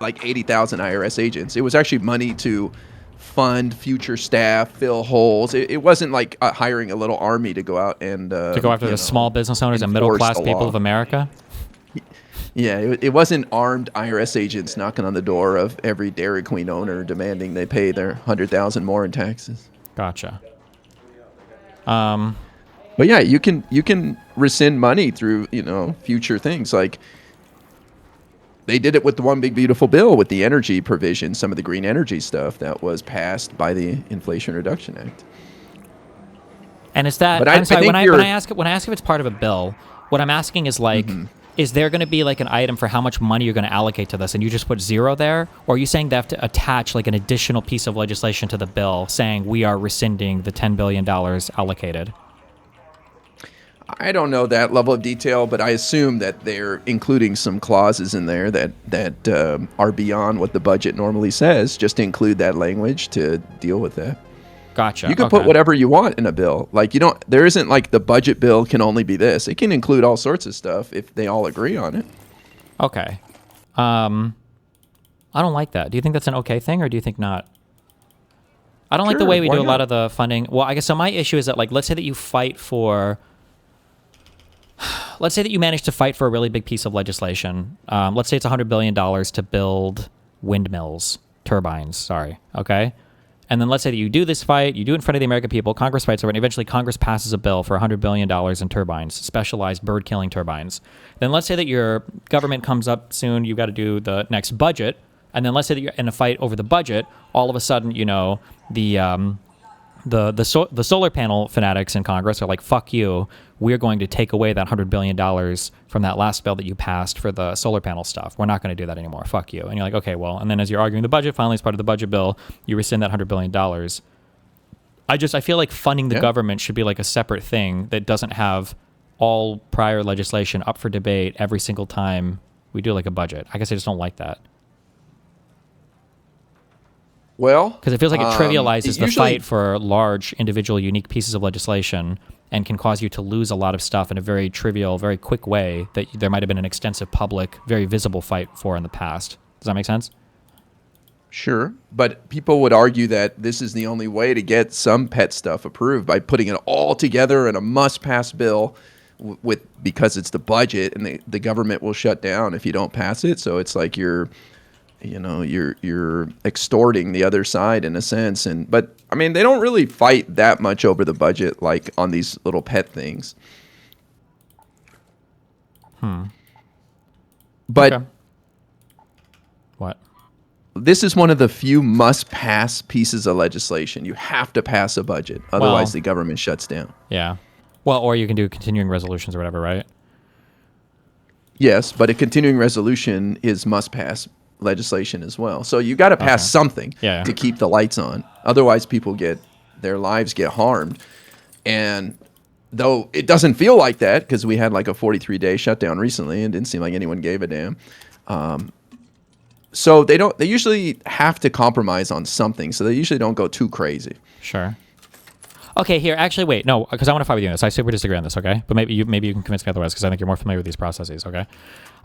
like 80,000 IRS agents. It was actually money to fund future staff, fill holes. It wasn't like hiring a little army to go out and to go after the small business owners and middle-class people of America? Yeah, it wasn't armed IRS agents knocking on the door of every Dairy Queen owner demanding they pay their $100,000 more in taxes. Gotcha. But yeah, you can rescind money through, future things. Like they did it with the One Big Beautiful Bill with the energy provision, some of the green energy stuff that was passed by the Inflation Reduction Act. And is that, I'm sorry, when I ask if it's part of a bill, what I'm asking is like, is there going to be like an item for how much money you're going to allocate to this, and you just put 0 there? Or are you saying they have to attach like an additional piece of legislation to the bill saying we are rescinding the $10 billion allocated? I don't know that level of detail, but I assume that they're including some clauses in there that are beyond what the budget normally says, just to include that language to deal with that. Gotcha. You can put whatever you want in a bill. Like there isn't like the budget bill can only be this. It can include all sorts of stuff if they all agree on it. Okay. I don't like that. Do you think that's an okay thing, or do you think not? I don't like the way we do a lot of the funding. Well, I guess so my issue is that like, let's say that you fight for, let's say that you manage to fight for a really big piece of legislation. Let's say it's $100 billion to build windmills, turbines, sorry, okay? And then let's say that you do this fight, you do it in front of the American people, Congress fights over it, and eventually Congress passes a bill for $100 billion in turbines, specialized bird-killing turbines. Then let's say that your government comes up soon, you've got to do the next budget, and then let's say that you're in a fight over the budget, all of a sudden, the solar panel fanatics in Congress are like, fuck you, we're going to take away that $100 billion from that last bill that you passed for the solar panel stuff. We're not going to do that anymore. Fuck you. And you're like, okay, well, and then as you're arguing the budget, finally as part of the budget bill, you rescind that $100 billion. I feel like funding the government should be like a separate thing that doesn't have all prior legislation up for debate every single time we do like a budget. I guess I just don't like that. Well, because it feels like it trivializes the fight for large, individual, unique pieces of legislation and can cause you to lose a lot of stuff in a very trivial, very quick way that there might have been an extensive public, very visible fight for in the past. Does that make sense? Sure, but people would argue that this is the only way to get some pet stuff approved by putting it all together in a must-pass bill because it's the budget and the government will shut down if you don't pass it. So it's like you're you know, you're extorting the other side in a sense. But I mean, they don't really fight that much over the budget, like on these little pet things. But Okay. What? This is one of the few must-pass pieces of legislation. You have to pass a budget, otherwise the government shuts down. Yeah. Well, or you can do continuing resolutions or whatever, right? Yes, but a continuing resolution is must-pass legislation as well. So you got to pass something to keep the lights on. Otherwise, their lives get harmed. And though it doesn't feel like that, because we had like a 43-day shutdown recently and didn't seem like anyone gave a damn. So they usually have to compromise on something. So they usually don't go too crazy. Sure. Okay, here, actually, wait, no, because I want to fight with you on this. I super disagree on this, okay? But maybe you can convince me otherwise, because I think you're more familiar with these processes, okay?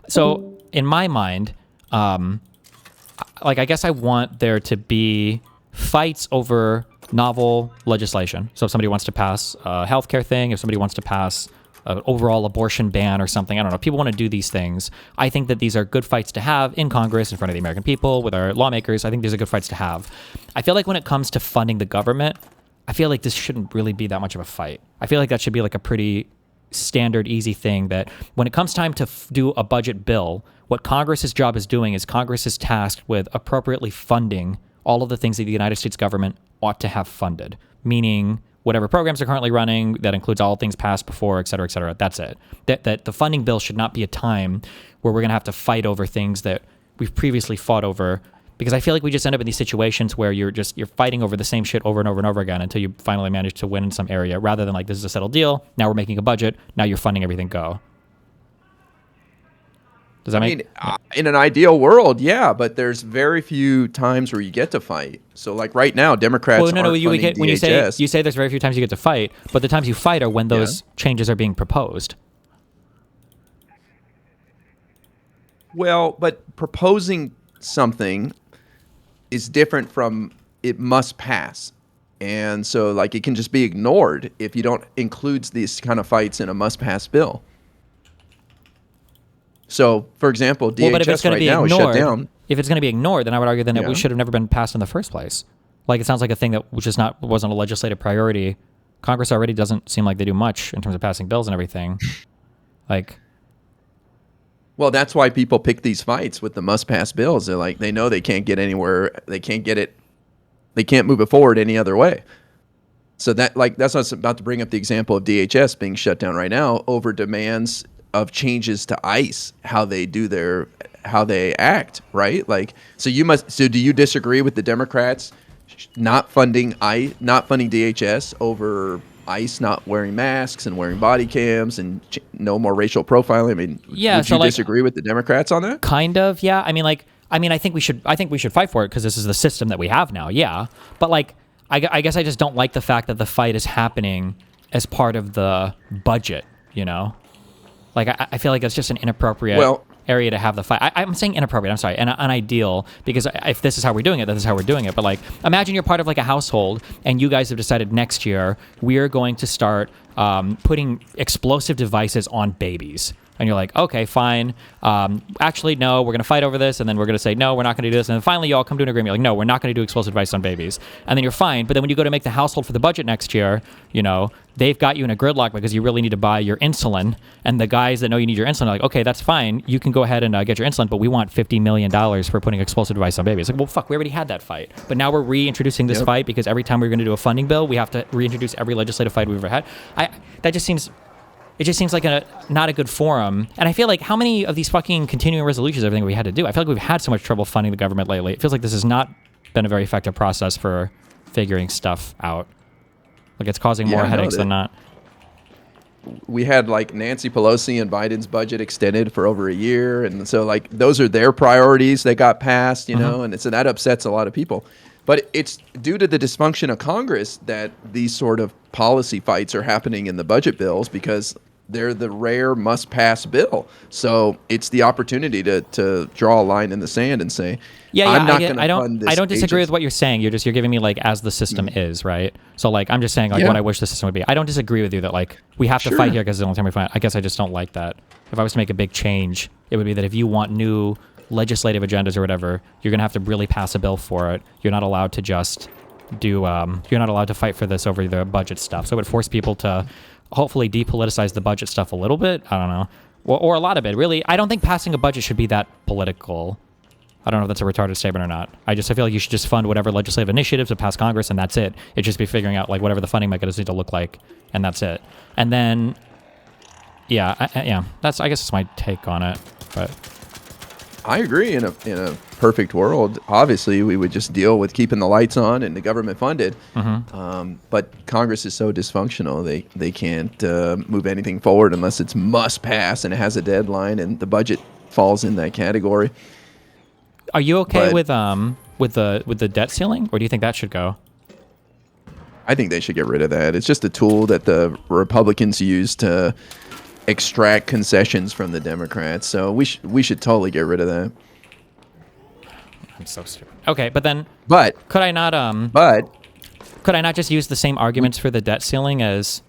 So, in my mind, like, I guess I want there to be fights over novel legislation. So if somebody wants to pass a healthcare thing, if somebody wants to pass an overall abortion ban or something, I don't know, people want to do these things. I think that these are good fights to have in Congress, in front of the American people, with our lawmakers. I think these are good fights to have. I feel like when it comes to funding the government, I feel like this shouldn't really be that much of a fight. I feel like that should be like a pretty standard, easy thing that when it comes time to do a budget bill, what Congress's job is doing is Congress is tasked with appropriately funding all of the things that the United States government ought to have funded, meaning whatever programs are currently running, that includes all things passed before, et cetera, that's it. That the funding bill should not be a time where we're going to have to fight over things that we've previously fought over, because I feel like we just end up in these situations where you're fighting over the same shit over and over and over again until you finally manage to win in some area, rather than like, this is a settled deal, now we're making a budget, now you're funding everything, go. Does that make... in an ideal world, yeah, but there's very few times where you get to fight. So like right now, Democrats aren't funding DHS. When you say there's very few times you get to fight, but the times you fight are when those changes are being proposed. Well, but proposing something is different from it must pass. And so like it can just be ignored if you don't include these kind of fights in a must pass bill. So, for example, DHS right now is shut down. If it's going to be ignored, then I would argue that it should have never been passed in the first place. Like, it sounds like a thing that wasn't a legislative priority. Congress already doesn't seem like they do much in terms of passing bills and everything. Like, well, that's why people pick these fights with the must-pass bills. They're like, they know they can't get anywhere. They can't get it. They can't move it forward any other way. So that's what I was about to bring up, the example of DHS being shut down right now over demands of changes to ICE, how they act, right? Like, so do you disagree with the Democrats not funding DHS over ICE not wearing masks and wearing body cams and no more racial profiling? I mean, would you disagree with the Democrats on that? Kind of, yeah. I think we should fight for it because this is the system that we have now, yeah. But like, I guess I just don't like the fact that the fight is happening as part of the budget, you know? Like, I feel like it's just an inappropriate area to have the fight. I'm saying inappropriate, I'm sorry, and unideal, because if this is how we're doing it, then this is how we're doing it. But like, imagine you're part of like a household and you guys have decided next year we're going to start putting explosive devices on babies. And you're like, okay, fine. Actually, no, we're going to fight over this. And then we're going to say, no, we're not going to do this. And then finally, you all come to an agreement. You're like, no, we're not going to do explosive devices on babies. And then you're fine. But then when you go to make the household for the budget next year, you know, they've got you in a gridlock because you really need to buy your insulin. And the guys that know you need your insulin are like, okay, that's fine. You can go ahead and get your insulin, but we want $50 million for putting explosive devices on babies. Like, well, fuck, we already had that fight. But now we're reintroducing this fight because every time we're going to do a funding bill, we have to reintroduce every legislative fight we've ever had. It just seems like not a good forum. And I feel like how many of these fucking continuing resolutions, everything we had to do, I feel like we've had so much trouble funding the government lately. It feels like this has not been a very effective process for figuring stuff out. Like, it's causing more headaches than not. We had like Nancy Pelosi and Biden's budget extended for over a year. And so like those are their priorities that got passed, you know, and so that upsets a lot of people. But it's due to the dysfunction of Congress that these sort of policy fights are happening in the budget bills, because they're the rare must-pass bill. So it's the opportunity to draw a line in the sand and say, I'm not going to fund this. I don't disagree with what you're saying. You're giving me like as the system is, right? So like I'm just saying like what I wish the system would be. I don't disagree with you that like we have to fight here because it's the only time we fight. I guess I just don't like that. If I was to make a big change, it would be that if you want new legislative agendas or whatever, you're gonna have to really pass a bill for it. You're not allowed to just do. You're not allowed to fight for this over the budget stuff. So it would force people to hopefully depoliticize the budget stuff a little bit. I don't know, or a lot of it. Really, I don't think passing a budget should be that political. I don't know if that's a retarded statement or not. I feel like you should just fund whatever legislative initiatives that pass Congress, and that's it. It'd just be figuring out like whatever the funding mechanisms need to look like, and that's it. And then, yeah, I guess it's my take on it. But I agree. In a perfect world, obviously we would just deal with keeping the lights on and the government funded. But Congress is so dysfunctional; they can't move anything forward unless it's must pass and it has a deadline, and the budget falls in that category. Are you okay with the debt ceiling, or do you think that should go? I think they should get rid of that. It's just a tool that the Republicans use to extract concessions from the Democrats. So we should totally get rid of that. I'm so stupid. Okay, but could I not just use the same arguments for the debt ceiling as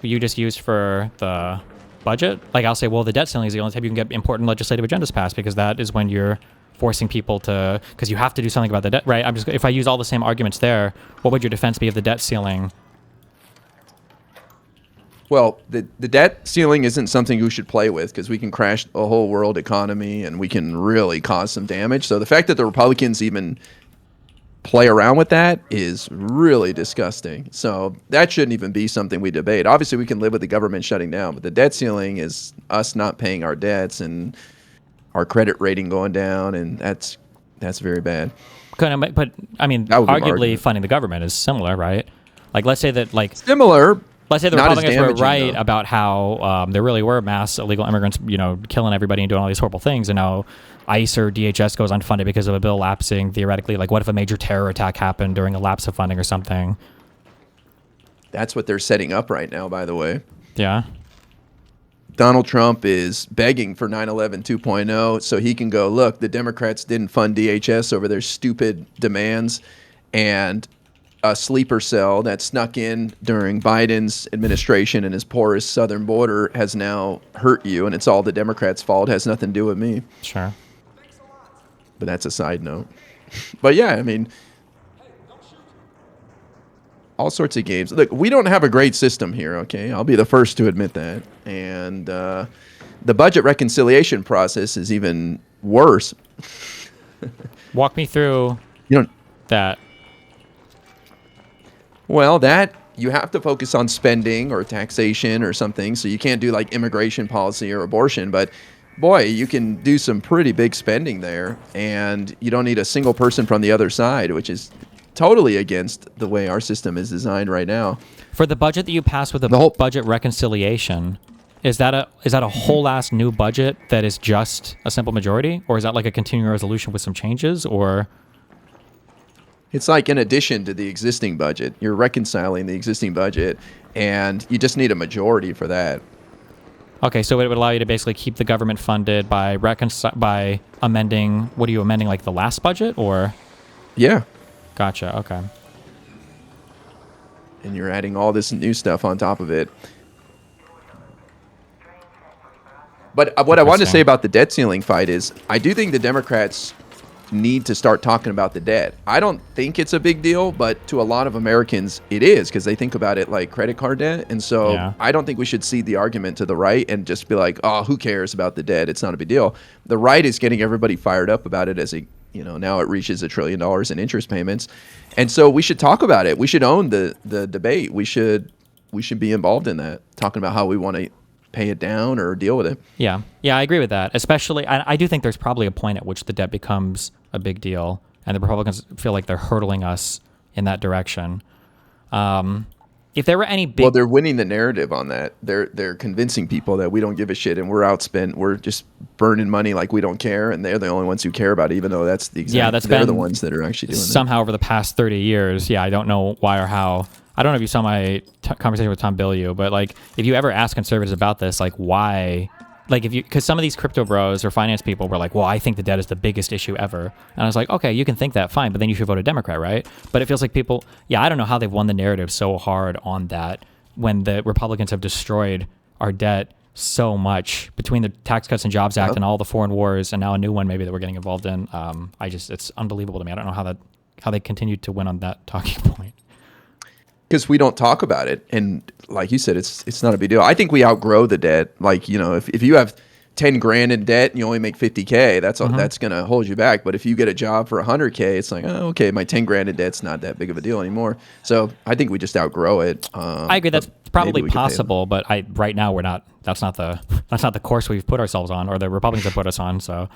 you just used for the budget? Like I'll say, well, the debt ceiling is the only time you can get important legislative agendas passed, because that is when you're forcing people to, because you have to do something about the debt, right? If I use all the same arguments there, what would your defense be of the debt ceiling? Well, the debt ceiling isn't something we should play with, because we can crash a whole world economy and we can really cause some damage. So the fact that the Republicans even play around with that is really disgusting. So that shouldn't even be something we debate. Obviously, we can live with the government shutting down, but the debt ceiling is us not paying our debts and our credit rating going down, and that's very bad. But I mean, arguably funding the government is similar, right? Like, let's say that, like, similar. Let's say the Republicans were right about how there really were mass illegal immigrants, killing everybody and doing all these horrible things, and now ICE or DHS goes unfunded because of a bill lapsing. Theoretically, like, what if a major terror attack happened during a lapse of funding or something? That's what they're setting up right now, by the way. Yeah. Donald Trump is begging for 9/11 2.0 so he can go, look, the Democrats didn't fund DHS over their stupid demands, and a sleeper cell that snuck in during Biden's administration and his porous southern border has now hurt you, and it's all the Democrats' fault. It has nothing to do with me. Sure. But that's a side note. But yeah, I mean, all sorts of games. Look, we don't have a great system here, okay? I'll be the first to admit that. And the budget reconciliation process is even worse. Walk me through that. Well, that you have to focus on spending or taxation or something, so you can't do like immigration policy or abortion, but boy, you can do some pretty big spending there, and you don't need a single person from the other side, which is totally against the way our system is designed right now. For the budget that you pass with the budget reconciliation, is that a whole ass new budget that is just a simple majority, or is that like a continuing resolution with some changes, or? It's like in addition to the existing budget, you're reconciling the existing budget, and you just need a majority for that. Okay, so it would allow you to basically keep the government funded by amending. What are you amending, like the last budget, or? Yeah. Gotcha. Okay. And you're adding all this new stuff on top of it. But what I want to say about the debt ceiling fight is, I do think the Democrats need to start talking about the debt. I don't think it's a big deal, but to a lot of Americans it is, because they think about it like credit card debt. And so I don't think we should cede the argument to the right and just be like, oh, who cares about the debt? It's not a big deal. The right is getting everybody fired up about it as now it reaches $1 trillion in interest payments. And so we should talk about it. We should own the debate. We should be involved in that, talking about how we want to pay it down or deal with it. Yeah, I agree with that. Especially, I do think there's probably a point at which the debt becomes a big deal, and the Republicans feel like they're hurtling us in that direction. If there were any big... Well, they're winning the narrative on that. They're convincing people that we don't give a shit and we're outspent. We're just burning money like we don't care, and they're the only ones who care about it, even though that's the exact... they're the ones that are actually doing it. Somehow over the past 30 years, I don't know why or how. I don't know if you saw my conversation with Tom Bilyeu, but like, if you ever ask conservatives about this, like, why... Like, because some of these crypto bros or finance people were like, well, I think the debt is the biggest issue ever. And I was like, okay, you can think that, fine, but then you should vote a Democrat, right? But it feels like people, I don't know how they've won the narrative so hard on that when the Republicans have destroyed our debt so much between the Tax Cuts and Jobs Act and all the foreign wars, and now a new one maybe that we're getting involved in. It's unbelievable to me. I don't know how they continued to win on that talking point. Because we don't talk about it, and like you said, it's not a big deal. I think we outgrow the debt. Like, you know, if you have 10 grand in debt and you only make 50K, that's gonna hold you back. But if you get a job for 100K, it's like, oh, okay, my 10 grand in debt's not that big of a deal anymore. So I think we just outgrow it. I agree, that's probably possible, but right now we're not. That's not the course we've put ourselves on, or the Republicans have put us on. So,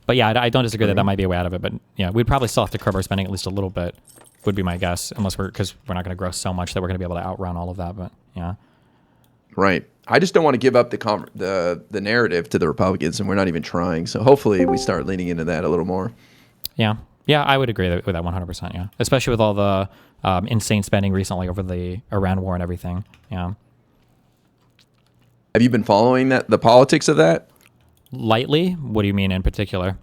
but yeah, I don't disagree that might be a way out of it. But yeah, we'd probably still have to curb our spending at least a little bit, would be my guess, because we're not going to grow so much that we're going to be able to outrun all of that. But yeah, right. I just don't want to give up the narrative to the Republicans, and we're not even trying. So hopefully we start leaning into that a little more. Yeah, I would agree with that 100%. Yeah, especially with all the insane spending recently over the Iran war and everything. Yeah. Have you been following the politics of that? Lightly? What do you mean in particular?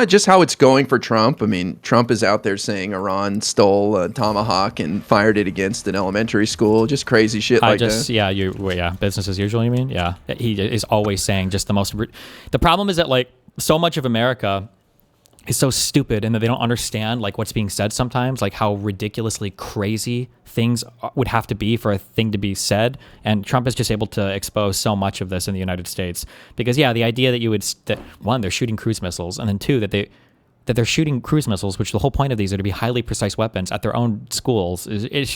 Just how it's going for Trump. I mean, Trump is out there saying Iran stole a tomahawk and fired it against an elementary school. Just crazy shit like that. Yeah, business as usual, you mean? Yeah. He is always saying just the most... The problem is that, like, so much of America is so stupid and that they don't understand, like, what's being said sometimes, like how ridiculously crazy things would have to be for a thing to be said. And Trump is just able to expose so much of this in the United States. Because, yeah, the idea that one, they're shooting cruise missiles, and then two, that they're shooting cruise missiles, which the whole point of these are to be highly precise weapons at their own schools. It's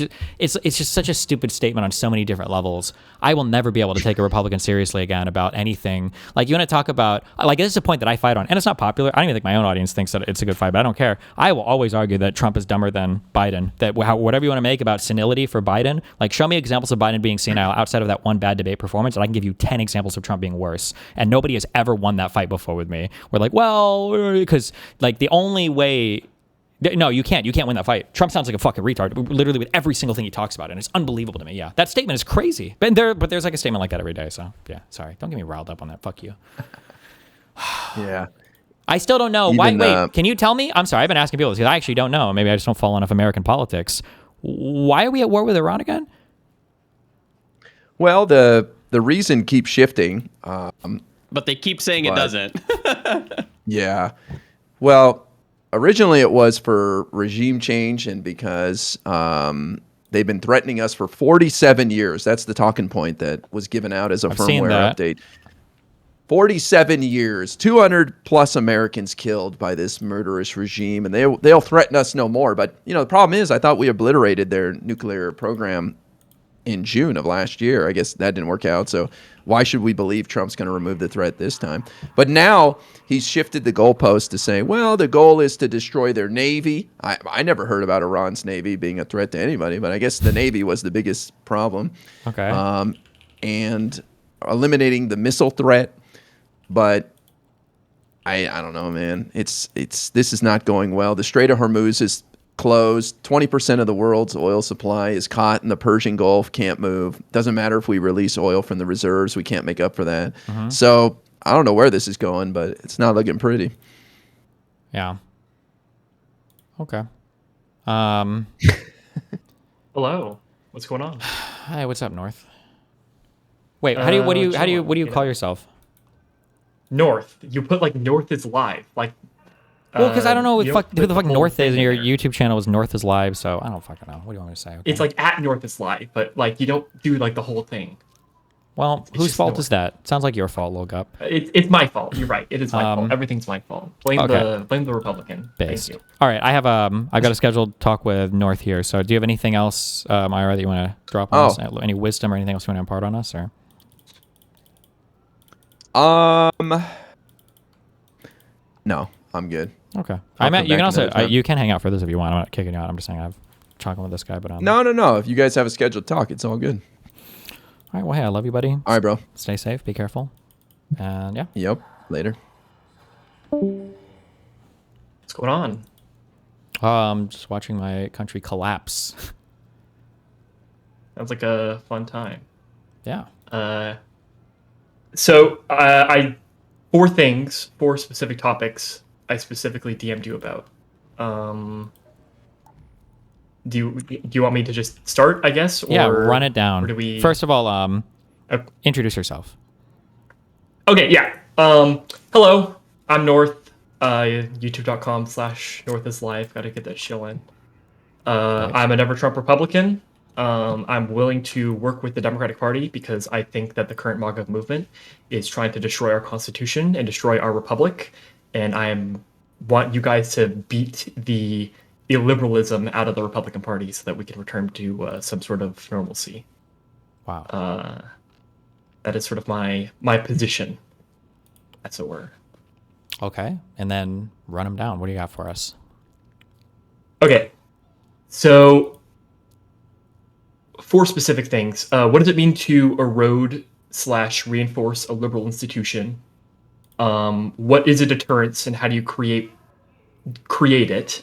just such a stupid statement on so many different levels. I will never be able to take a Republican seriously again about anything. Like, you want to talk about, like, this is a point that I fight on, and it's not popular. I don't even think my own audience thinks that it's a good fight, but I don't care. I will always argue that Trump is dumber than Biden. That whatever you want to make about senility for Biden, like, show me examples of Biden being senile outside of that one bad debate performance, and I can give you 10 examples of Trump being worse. And nobody has ever won that fight before with me. We're like, well, because, like, the only way... No, you can't win that fight. Trump sounds like a fucking retard, literally with every single thing he talks about, and it's unbelievable to me. Yeah, that statement is crazy. But there's like a statement like that every day. So yeah, sorry, don't get me riled up on that. Fuck you. Yeah, I still don't know why. Wait, can you tell me? I'm sorry, I've been asking people this because I actually don't know. Maybe I just don't follow enough American politics. Why are we at war with Iran again? Well, the reason keeps shifting. But they keep saying it doesn't. Yeah. Well, originally it was for regime change, and because they've been threatening us for 47 years. That's the talking point that was given out as a firmware update. 47 years, 200 plus Americans killed by this murderous regime, and they'll threaten us no more. But you know, the problem is, I thought we obliterated their nuclear program in June of last year. I guess that didn't work out. So why should we believe Trump's going to remove the threat this time? But now he's shifted the goalpost to say, well, the goal is to destroy their Navy. I never heard about Iran's Navy being a threat to anybody, but I guess the Navy was the biggest problem. Okay. And eliminating the missile threat. But I don't know, man. This is not going well. The Strait of Hormuz is closed. 20% of the world's oil supply is caught in the Persian Gulf, can't move. Doesn't matter if we release oil from the reserves, we can't make up for that. So I don't know where this is going, but it's not looking pretty. Yeah. Okay. Hello. What's going on? Hi, what's up, North? Wait, what do you call yourself? North. You put like North is live. Like, well, because I don't know who the fuck North is, and your YouTube channel is North is Live, so I don't fucking know. What do you want me to say? Okay. It's like at North is live, but like you don't do like the whole thing. Well, whose fault is that? Sounds like your fault, Logup. It's my fault. You're right. It is my fault. Everything's my fault. Blame the Republican. Based. Thank you. All right, I've got a scheduled talk with North here. So, do you have anything else, Myra, that you want to drop on us? Any wisdom or anything else you want to impart on us, or? No, I'm good. Okay. You can also you can hang out for this if you want. I'm not kicking you out. I'm just saying I've talking with this guy, but no. If you guys have a scheduled talk, it's all good. All right. Well, hey, I love you, buddy. All right, bro. Stay safe. Be careful. And yeah. Yep. Later. What's going on? Just watching my country collapse. Sounds like a fun time. Yeah. So four specific topics I specifically DM'd you about. Do you want me to just start, I guess? Or, yeah, run it down. Or do we... First of all, Introduce yourself. Okay, yeah. Hello, I'm North. YouTube.com/Northislive. Got to get that show in. I'm a never Trump Republican. I'm willing to work with the Democratic Party because I think that the current MAGA movement is trying to destroy our Constitution and destroy our republic. And want you guys to beat the illiberalism out of the Republican Party so that we can return to some sort of normalcy. Wow. That is sort of my position, as it were. Okay, and then run them down. What do you got for us? Okay, so 4 specific things. What does it mean to erode/reinforce a liberal institution? What is a deterrence and how do you create it?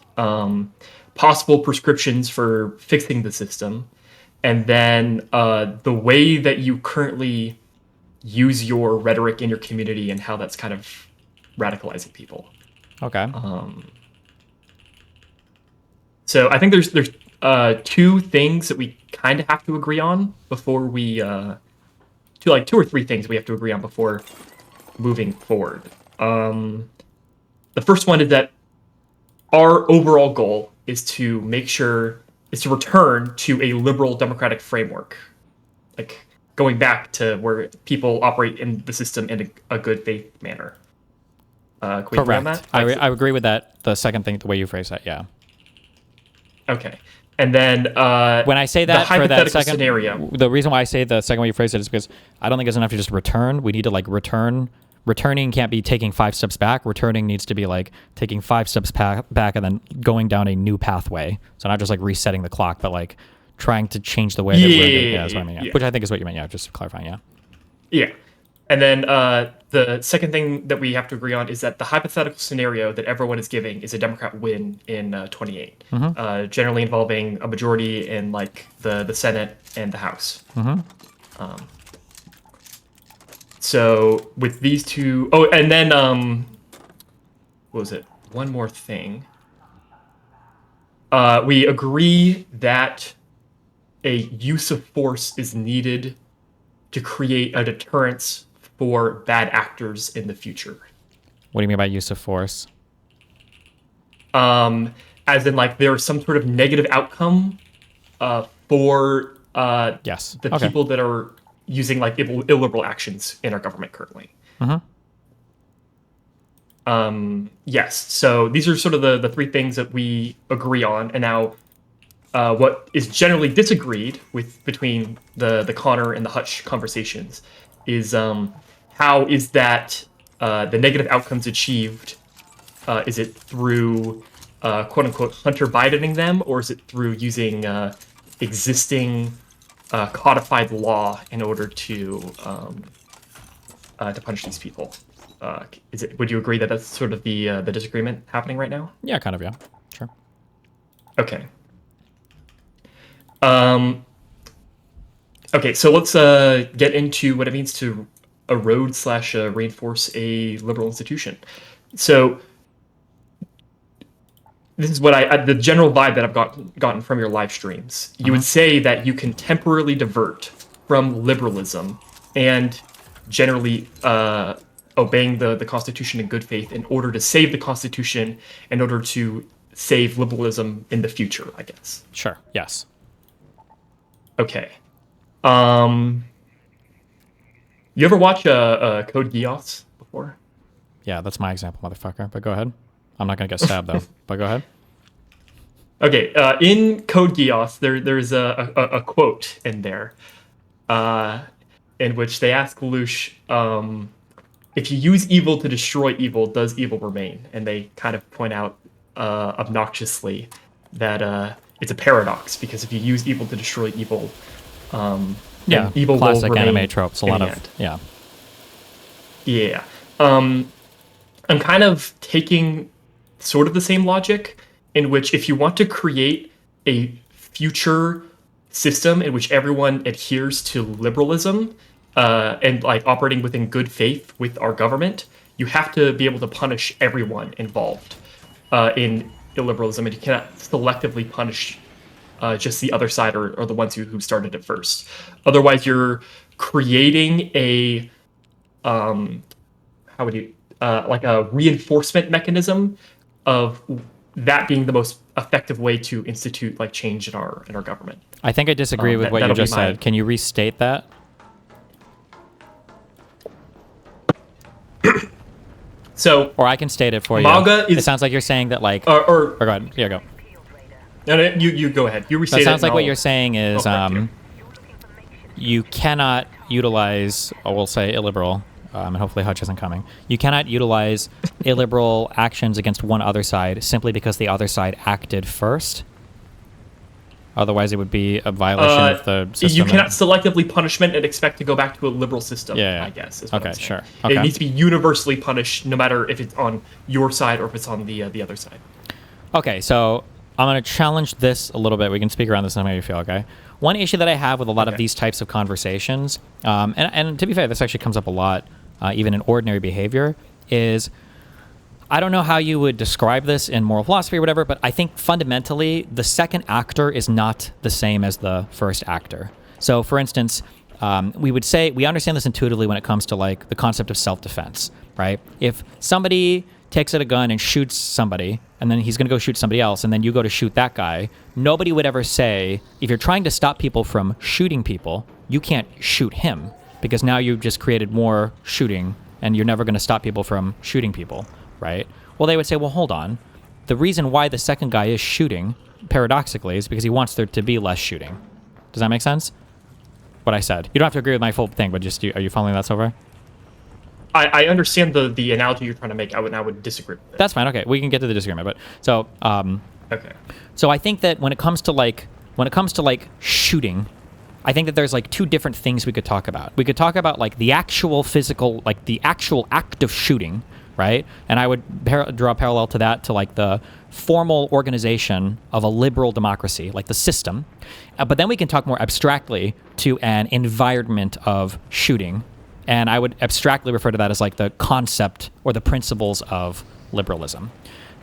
Possible prescriptions for fixing the system. And then the way that you currently use your rhetoric in your community and how that's kind of radicalizing people. Okay. So I think there's 2 things that we kind of have to agree on before we 2 or 3 things we have to agree on before moving forward. The first one is that our overall goal is to return to a liberal democratic framework, like going back to where people operate in the system in a good faith manner. Can we agree on that? I agree with that. The second thing, the way you phrase that, yeah. Okay. And then when I say that for that second scenario, the reason why I say the second way you phrase it is because I don't think it's enough to just return. We need to like return. Returning can't be taking 5 steps back. Returning needs to be like taking 5 steps back and then going down a new pathway. So not just like resetting the clock, but like trying to change the way that we're doing. Yeah, that's what I mean. Yeah. Which I think is what you meant. Yeah, just clarifying. Yeah. Yeah. And then the second thing that we have to agree on is that the hypothetical scenario that everyone is giving is a Democrat win in 28, generally involving a majority in like the Senate and the House. So with these 2, and then what was it? One more thing. We agree that a use of force is needed to create a deterrence for bad actors in the future. What do you mean by use of force? As in, like, there's some sort of negative outcome for the people that are using like illiberal actions in our government currently. Yes. So these are sort of the 3 things that we agree on, and now what is generally disagreed with between the Connor and the Hutch conversations is how is that the negative outcomes achieved? Is it through quote unquote Hunter Bidening them, or is it through using existing codified law in order to punish these people? Would you agree that that's sort of the disagreement happening right now? Yeah, kind of. Yeah, sure. Okay. Okay, so let's get into what it means to erode/reinforce a liberal institution. So this is what the general vibe that I've gotten from your live streams. You would say that you can temporarily divert from liberalism and generally obeying the Constitution in good faith in order to save the Constitution, in order to save liberalism in the future, I guess. Sure. Yes. Okay. You ever watch Code Geass before? Yeah, that's my example, motherfucker. But go ahead. I'm not gonna get stabbed though. But go ahead. Okay. In Code Geass, there's a quote in there, in which they ask Lelouch, if you use evil to destroy evil, does evil remain? And they kind of point out obnoxiously that it's a paradox, because if you use evil to destroy evil, evil classic will remain anime tropes. A lot of yeah. I'm kind of taking sort of the same logic, in which if you want to create a future system in which everyone adheres to liberalism and like operating within good faith with our government, you have to be able to punish everyone involved in illiberalism, and you cannot selectively punish just the other side or the ones who started it first. Otherwise, you're creating a how would you like a reinforcement mechanism of that being the most effective way to institute like change in our government. I think I disagree with what you just said. Can you restate that? So, or I can state it for you. MAGA is. It sounds like you're saying that like. Or go ahead. Yeah, go. No, you go ahead. You restate it. That sounds like what you're saying is you cannot utilize, or we'll say illiberal, and hopefully Hutch isn't coming. You cannot utilize illiberal actions against one other side simply because the other side acted first. Otherwise, it would be a violation of the system. You cannot selectively punishment and expect to go back to a liberal system, I guess. Is what I'm saying. Sure. Okay. It needs to be universally punished, no matter if it's on your side or if it's on the other side. Okay, so I'm going to challenge this a little bit. We can speak around this and how you feel, okay? One issue that I have with a lot of these types of conversations, and to be fair, this actually comes up a lot, even in ordinary behavior, is I don't know how you would describe this in moral philosophy or whatever, but I think fundamentally the second actor is not the same as the first actor. So, for instance, we would say, we understand this intuitively when it comes to like the concept of self-defense, right? If somebody takes out a gun and shoots somebody, and then he's going to go shoot somebody else, and then you go to shoot that guy, nobody would ever say, if you're trying to stop people from shooting people, you can't shoot him, because now you've just created more shooting, and you're never going to stop people from shooting people, right? Well, they would say, well, hold on. The reason why the second guy is shooting, paradoxically, is because he wants there to be less shooting. Does that make sense? What I said. You don't have to agree with my full thing, but just, are you following that so far? I understand the analogy you're trying to make. I would disagree with it. That's fine. Okay, we can get to the disagreement. But so okay. So I think that when it comes to like shooting, I think that there's like two different things we could talk about. We could talk about like the actual physical, like the actual act of shooting, right? And I would draw a parallel to that to like the formal organization of a liberal democracy, like the system. But then we can talk more abstractly to an environment of shooting. And I would abstractly refer to that as like the concept or the principles of liberalism.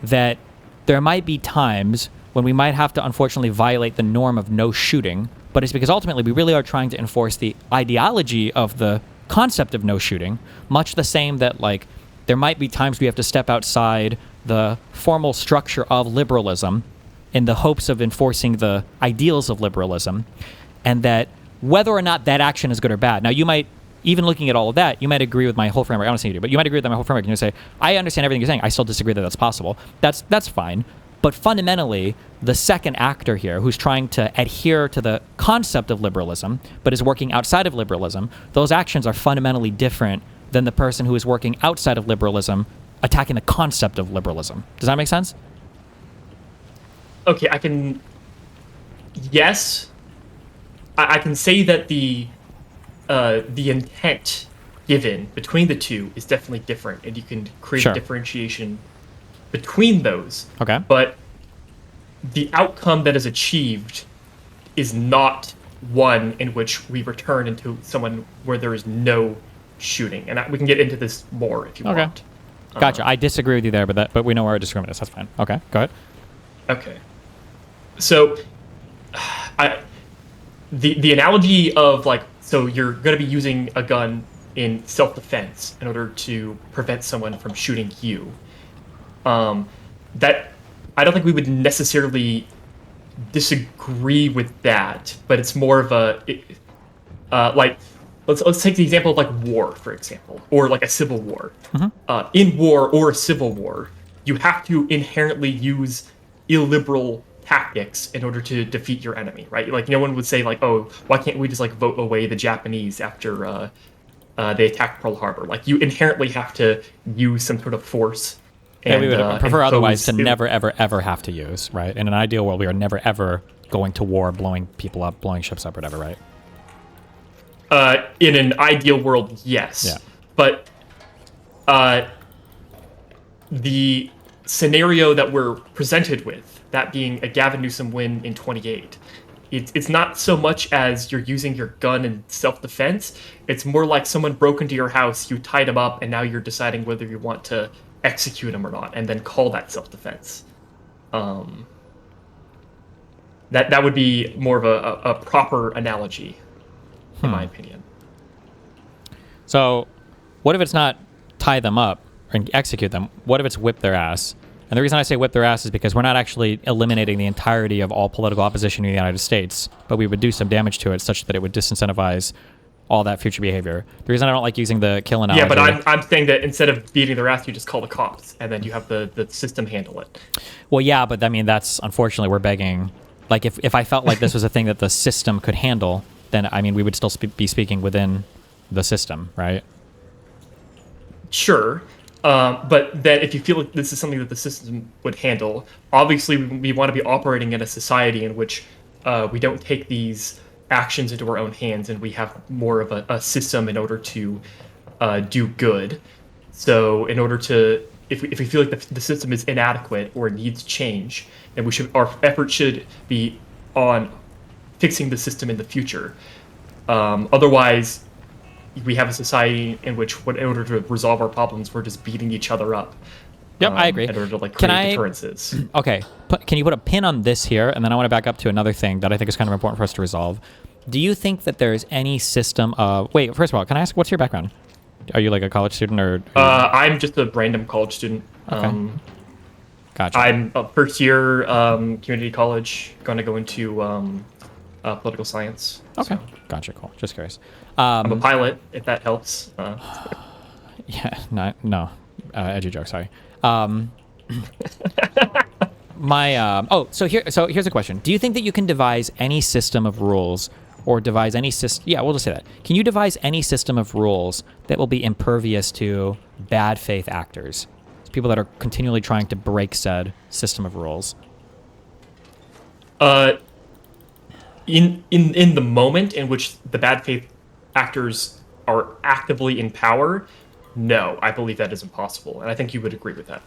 That there might be times when we might have to unfortunately violate the norm of no shooting, but it's because ultimately we really are trying to enforce the ideology of the concept of no shooting, much the same that like there might be times we have to step outside the formal structure of liberalism in the hopes of enforcing the ideals of liberalism, and that whether or not that action is good or bad. Now you might, even looking at all of that, you might agree with my whole framework. I don't say you do, but you might agree with my whole framework, and you say, I understand everything you're saying. I still disagree that that's possible. That's fine. But fundamentally, the second actor here, who's trying to adhere to the concept of liberalism, but is working outside of liberalism, those actions are fundamentally different than the person who is working outside of liberalism, attacking the concept of liberalism. Does that make sense? Okay, yes, I can say that the intent given between the two is definitely different, and you can create a differentiation between those. Okay. But the outcome that is achieved is not one in which we return into someone where there is no shooting. And we can get into this more if you want. Gotcha. I disagree with you there, but we know where our disagreement is. That's fine. Okay, go ahead. Okay. So, the analogy of like, so you're going to be using a gun in self-defense in order to prevent someone from shooting you. That I don't think we would necessarily disagree with that, but it's more of a like let's take the example of like war, for example, or like a civil war. Mm-hmm. In war or a civil war, you have to inherently use illiberal tactics in order to defeat your enemy, right? Like no one would say like, oh, why can't we just like vote away the Japanese after they attacked Pearl Harbor? Like you inherently have to use some sort of force. And we would prefer otherwise to never, ever, ever have to use, right? In an ideal world, we are never, ever going to war, blowing people up, blowing ships up, whatever, right? In an ideal world, yes. Yeah. But the scenario that we're presented with, that being a Gavin Newsom win in 28, it's not so much as you're using your gun in self-defense. It's more like someone broke into your house, you tied him up, and now you're deciding whether you want to execute him or not, and then call that self-defense. That would be more of a proper analogy, in my opinion. So what if it's not tie them up and execute them? What if it's whip their ass? And the reason I say whip their ass is because we're not actually eliminating the entirety of all political opposition in the United States, but we would do some damage to it such that it would disincentivize all that future behavior. The reason I don't like using the kill analogy... Yeah, but I'm saying that instead of beating their ass, you just call the cops, and then you have the system handle it. Well, yeah, but I mean, that's... Unfortunately, we're begging... Like, if I felt like this was a thing that the system could handle, then, I mean, we would still be speaking within the system, right? Sure. But then if you feel like this is something that the system would handle, obviously we want to be operating in a society in which we don't take these actions into our own hands, and we have more of a system in order to do good. So in order to, if we feel like the system is inadequate or needs change, then our effort should be on fixing the system in the future. Otherwise, we have a society in which, in order to resolve our problems, we're just beating each other up. Yep, I agree. In order to create deterrences. Okay, can you put a pin on this here, and then I want to back up to another thing that I think is kind of important for us to resolve. Do you think that there's any system of... Wait, first of all, can I ask, what's your background? Are you like a college student or... I'm just a random college student. Okay. Gotcha. I'm a first year community college, going to go into political science. Okay, so. Gotcha, cool. Just curious. I'm a pilot, if that helps. Yeah, no. Edgy joke, sorry. So here's a question. Do you think that you can devise any system of rules or devise any system... Yeah, we'll just say that. Can you devise any system of rules that will be impervious to bad faith actors? People that are continually trying to break said system of rules. In the moment in which the bad faith actors are actively in power, no, I believe that is impossible, and I think you would agree with that.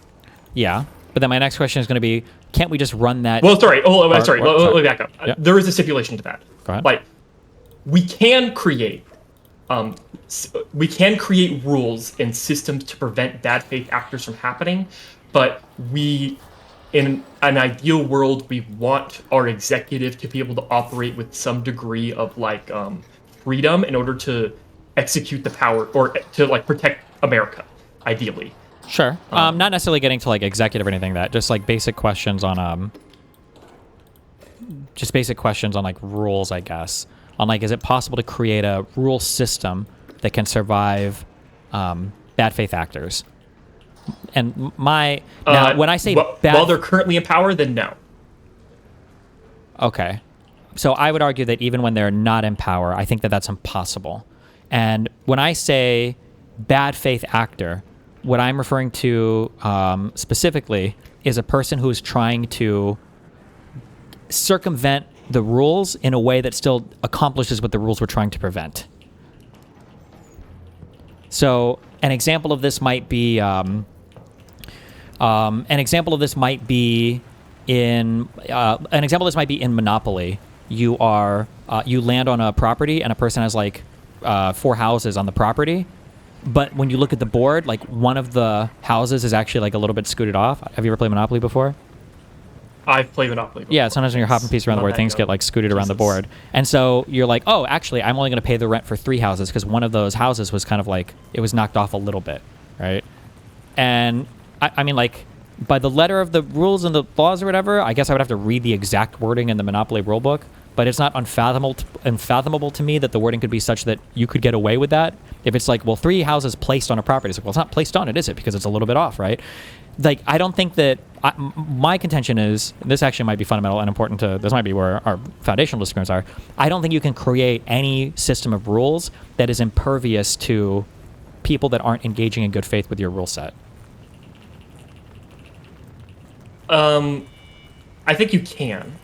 Yeah, but then my next question is going to be, can't we just run that... Well, sorry. Let me back up. Yeah. There is a stipulation to that. Go ahead. Like, we can create rules and systems to prevent bad faith actors from happening, but in an ideal world, we want our executive to be able to operate with some degree of freedom in order to execute the power or to protect America, ideally. Sure. Not necessarily getting to executive or anything like that. Just basic questions on rules, I guess. On is it possible to create a rule system that can survive bad faith actors? And when I say while they're currently in power, then no. Okay. So I would argue that even when they're not in power, I think that that's impossible. And when I say bad faith actor, what I'm referring to specifically is a person who is trying to circumvent the rules in a way that still accomplishes what the rules were trying to prevent. So an example of this might be in Monopoly. You land on a property and a person has 4 houses on the property, but when you look at the board, one of the houses is actually a little bit scooted off. Have you ever played Monopoly before? I've played Monopoly before. Yeah, sometimes when you're hopping pieces around the board, things get scooted around the board. And so you're oh, actually, I'm only going to pay the rent for 3 houses because one of those houses was kind of it was knocked off a little bit, right? And I mean, by the letter of the rules and the laws or whatever, I guess I would have to read the exact wording in the Monopoly rulebook, but it's not unfathomable to me that the wording could be such that you could get away with that. If it's 3 houses placed on a property, it's well, it's not placed on it, is it? Because it's a little bit off, right? I don't think that... my contention is, this actually might be fundamental and important this might be where our foundational disagreements are. I don't think you can create any system of rules that is impervious to people that aren't engaging in good faith with your rule set. I think you can.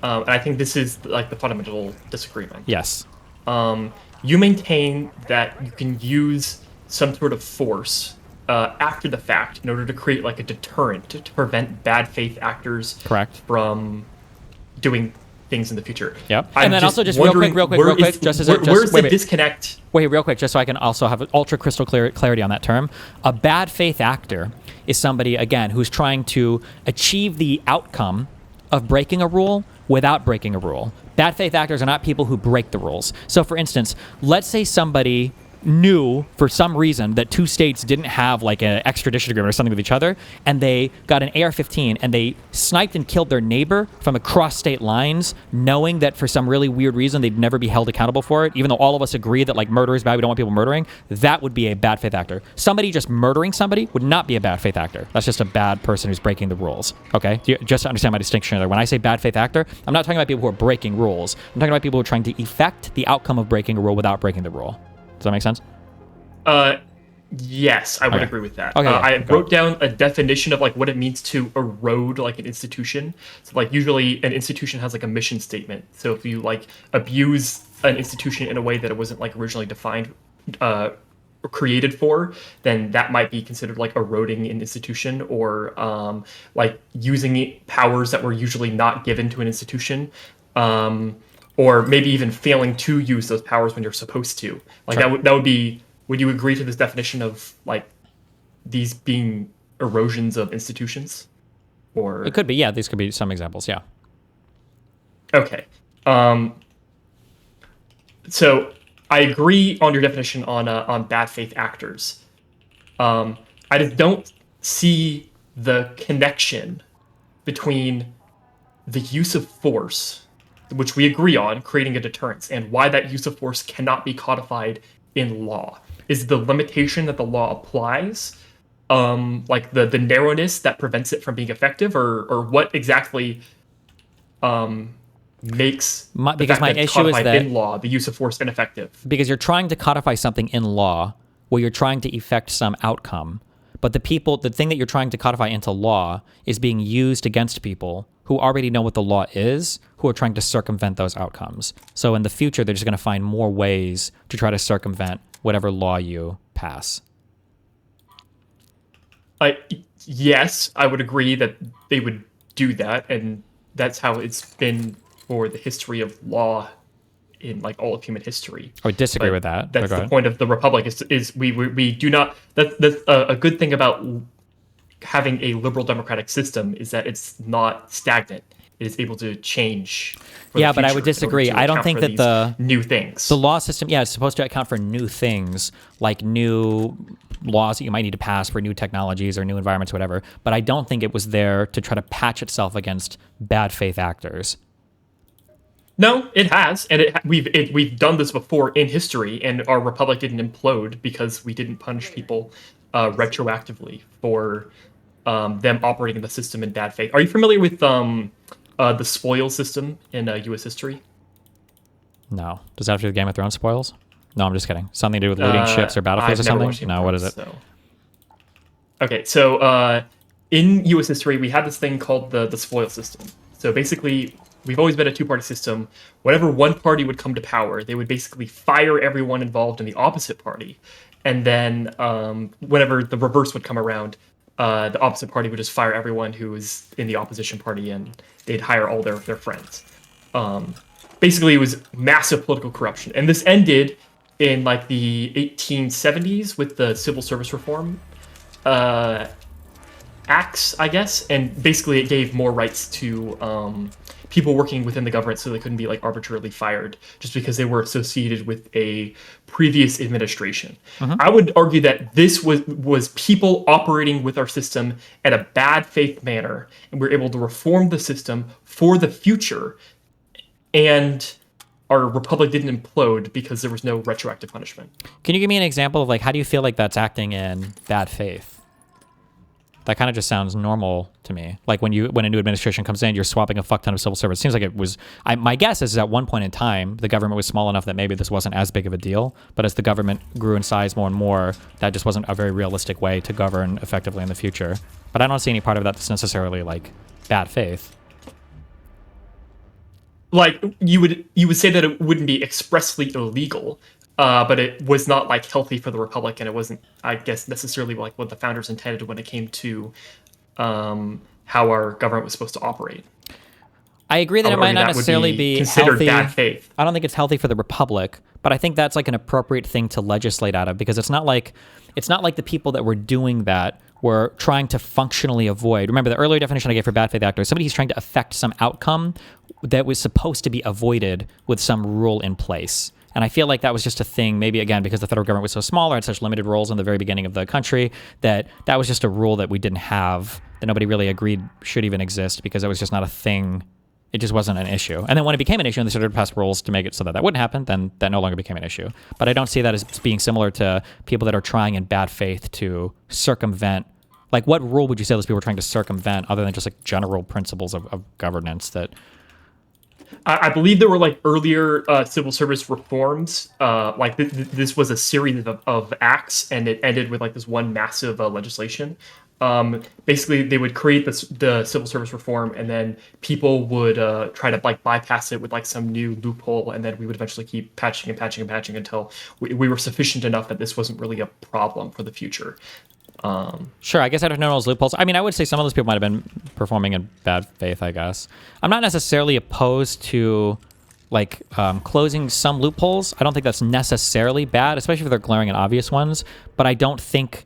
And I think this is the fundamental disagreement. Yes. You maintain that you can use some sort of force after the fact in order to create a deterrent to prevent bad faith actors from doing things in the future. Yep. And then also just real quick, where's the disconnect? Wait, real quick, just so I can also have ultra crystal clarity on that term. A bad faith actor is somebody, again, who's trying to achieve the outcome of breaking a rule without breaking a rule. Bad faith actors are not people who break the rules. So for instance, let's say somebody knew for some reason that two states didn't have like an extradition agreement or something with each other, and they got an AR-15 and they sniped and killed their neighbor from across state lines, knowing that for some really weird reason they'd never be held accountable for it, even though all of us agree that like murder is bad, we don't want people murdering, that would be a bad faith actor. Somebody just murdering somebody would not be a bad faith actor. That's just a bad person who's breaking the rules, okay? Just to understand my distinction there. When I say bad faith actor, I'm not talking about people who are breaking rules. I'm talking about people who are trying to effect the outcome of breaking a rule without breaking the rule. Does that make sense? Yes, I would agree with that. Okay, I wrote down a definition of like what it means to erode like an institution. So like usually an institution has like a mission statement. So if you like abuse an institution in a way that it wasn't like originally defined or created for, then that might be considered like eroding an institution, or like using powers that were usually not given to an institution. Or maybe even failing to use those powers when you're supposed to. Like that would be. Would you agree to this definition of like these being erosions of institutions? Or it could be, yeah. These could be some examples, yeah. Okay. So I agree on your definition on bad faith actors. I just don't see the connection between the use of force, which we agree on, creating a deterrence, and why that use of force cannot be codified in law. Is the limitation that the law applies, like the narrowness that prevents it from being effective, or what exactly makes because my issue is that in law the use of force ineffective? Because you're trying to codify something in law where you're trying to effect some outcome, but the thing that you're trying to codify into law is being used against people who already know what the law is, who are trying to circumvent those outcomes. So in the future, they're just going to find more ways to try to circumvent whatever law you pass. Yes, I would agree that they would do that, and that's how it's been for the history of law in like all of human history. I would disagree with that. That's the point of the Republic is we do not. That's a good thing about having a liberal democratic system is that it's not stagnant. It is able to change. Yeah, but I would disagree. I don't think that the new things, the law system, it's supposed to account for new things, like new laws that you might need to pass for new technologies or new environments, whatever. But I don't think it was there to try to patch itself against bad faith actors. No, it has, and we've done this before in history, and our republic didn't implode because we didn't punish people retroactively for them operating the system in bad faith. Are you familiar with the spoil system in U.S. history? No. Does that have to do with Game of Thrones spoils? No, I'm just kidding. Something to do with looting ships or battlefields or something? No, what is it? Okay, so in U.S. history, we had this thing called the spoil system. So basically, we've always been a two-party system. Whenever one party would come to power, they would basically fire everyone involved in the opposite party. And then whenever the reverse would come around, the opposite party would just fire everyone who was in the opposition party, and they'd hire all their friends. Basically, it was massive political corruption. And this ended in like the 1870s with the Civil Service Reform Acts, I guess. And basically, it gave more rights to people working within the government, so they couldn't be like arbitrarily fired just because they were associated with a previous administration. I would argue that this was people operating with our system in a bad faith manner, and we're able to reform the system for the future, and our republic didn't implode because there was no retroactive punishment. Can you give me an example of like how do you feel like that's acting in bad faith? That kind of just sounds normal to me. Like when a new administration comes in, you're swapping a fuck ton of civil service. It seems like it was. My guess is at one point in time, the government was small enough that maybe this wasn't as big of a deal. But as the government grew in size more and more, that just wasn't a very realistic way to govern effectively in the future. But I don't see any part of that that's necessarily like bad faith. Like you would say that it wouldn't be expressly illegal. But it was not like healthy for the republic, and it wasn't, I guess, necessarily like what the founders intended when it came to how our government was supposed to operate. I agree that it might not necessarily be considered healthy. Bad faith. I don't think it's healthy for the republic, but I think that's like an appropriate thing to legislate out of, because it's not like the people that were doing that were trying to functionally avoid. Remember the earlier definition I gave for bad faith actor, somebody who's trying to affect some outcome that was supposed to be avoided with some rule in place. And I feel like that was just a thing, maybe again, because the federal government was so small or had such limited roles in the very beginning of the country, that was just a rule that we didn't have, that nobody really agreed should even exist, because it was just not a thing. It just wasn't an issue. And then when it became an issue and they started to pass rules to make it so that wouldn't happen, then that no longer became an issue. But I don't see that as being similar to people that are trying in bad faith to circumvent. Like, what rule would you say those people were trying to circumvent other than just like general principles of governance that... I believe there were like earlier civil service reforms. Like this was a series of acts, and it ended with like this one massive legislation. Basically, they would create the civil service reform, and then people would try to like bypass it with like some new loophole, and then we would eventually keep patching and patching and patching until we were sufficient enough that this wasn't really a problem for the future. Sure, I guess I don't know those loopholes. I mean, I would say some of those people might have been performing in bad faith, I guess. I'm not necessarily opposed to like closing some loopholes. I don't think that's necessarily bad, especially if they're glaring and obvious ones. But I don't think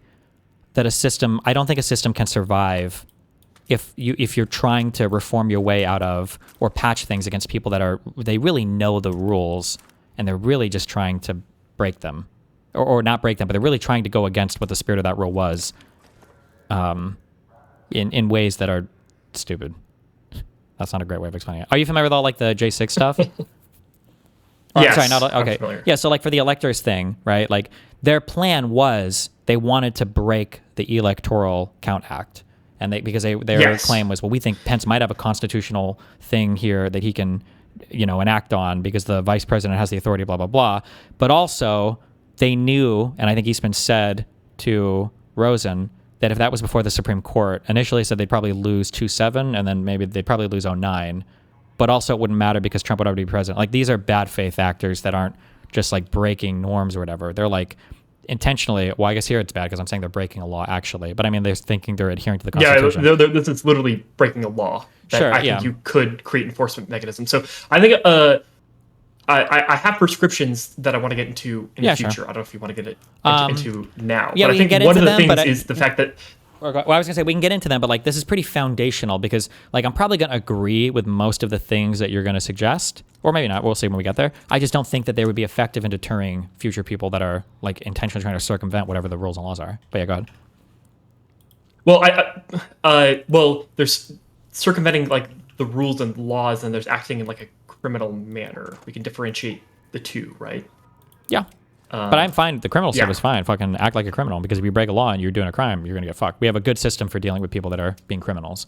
that a system can survive if you're trying to reform your way out of or patch things against people that they really know the rules and they're really just trying to break them. Or not break them, but they're really trying to go against what the spirit of that rule was, in ways that are stupid. That's not a great way of explaining it. Are you familiar with all like the J6 stuff? Yes. Sorry, okay. Yeah, so like for the electors thing, right? Like their plan was they wanted to break the Electoral Count Act, and their claim was, well, we think Pence might have a constitutional thing here that he can, enact on because the vice president has the authority, blah blah blah. But also, they knew, and I think Eastman said to Rosen, that if that was before the Supreme Court, initially said they'd probably lose 2-7, and then maybe they'd probably lose 0-9. But also it wouldn't matter because Trump would already be president. Like, these are bad faith actors that aren't just like breaking norms or whatever. They're like intentionally, well, I guess here it's bad because I'm saying they're breaking a law actually. But I mean, they're thinking they're adhering to the Constitution. Yeah, this is literally breaking a law. I think you could create enforcement mechanisms. So I think... I have prescriptions that I want to get into in the future. Sure. I don't know if you want to get it into now. Yeah, but I think one of the things is the fact that... Well, I was going to say, we can get into them, but like this is pretty foundational because like I'm probably going to agree with most of the things that you're going to suggest, or maybe not. We'll see when we get there. I just don't think that they would be effective in deterring future people that are like intentionally trying to circumvent whatever the rules and laws are. But yeah, go ahead. Well, there's circumventing like the rules and laws, and there's acting in like a criminal manner. We can differentiate the two, right? Yeah. But I'm fine. The criminal stuff is fine. Fucking act like a criminal, because if you break a law and you're doing a crime, you're going to get fucked. We have a good system for dealing with people that are being criminals.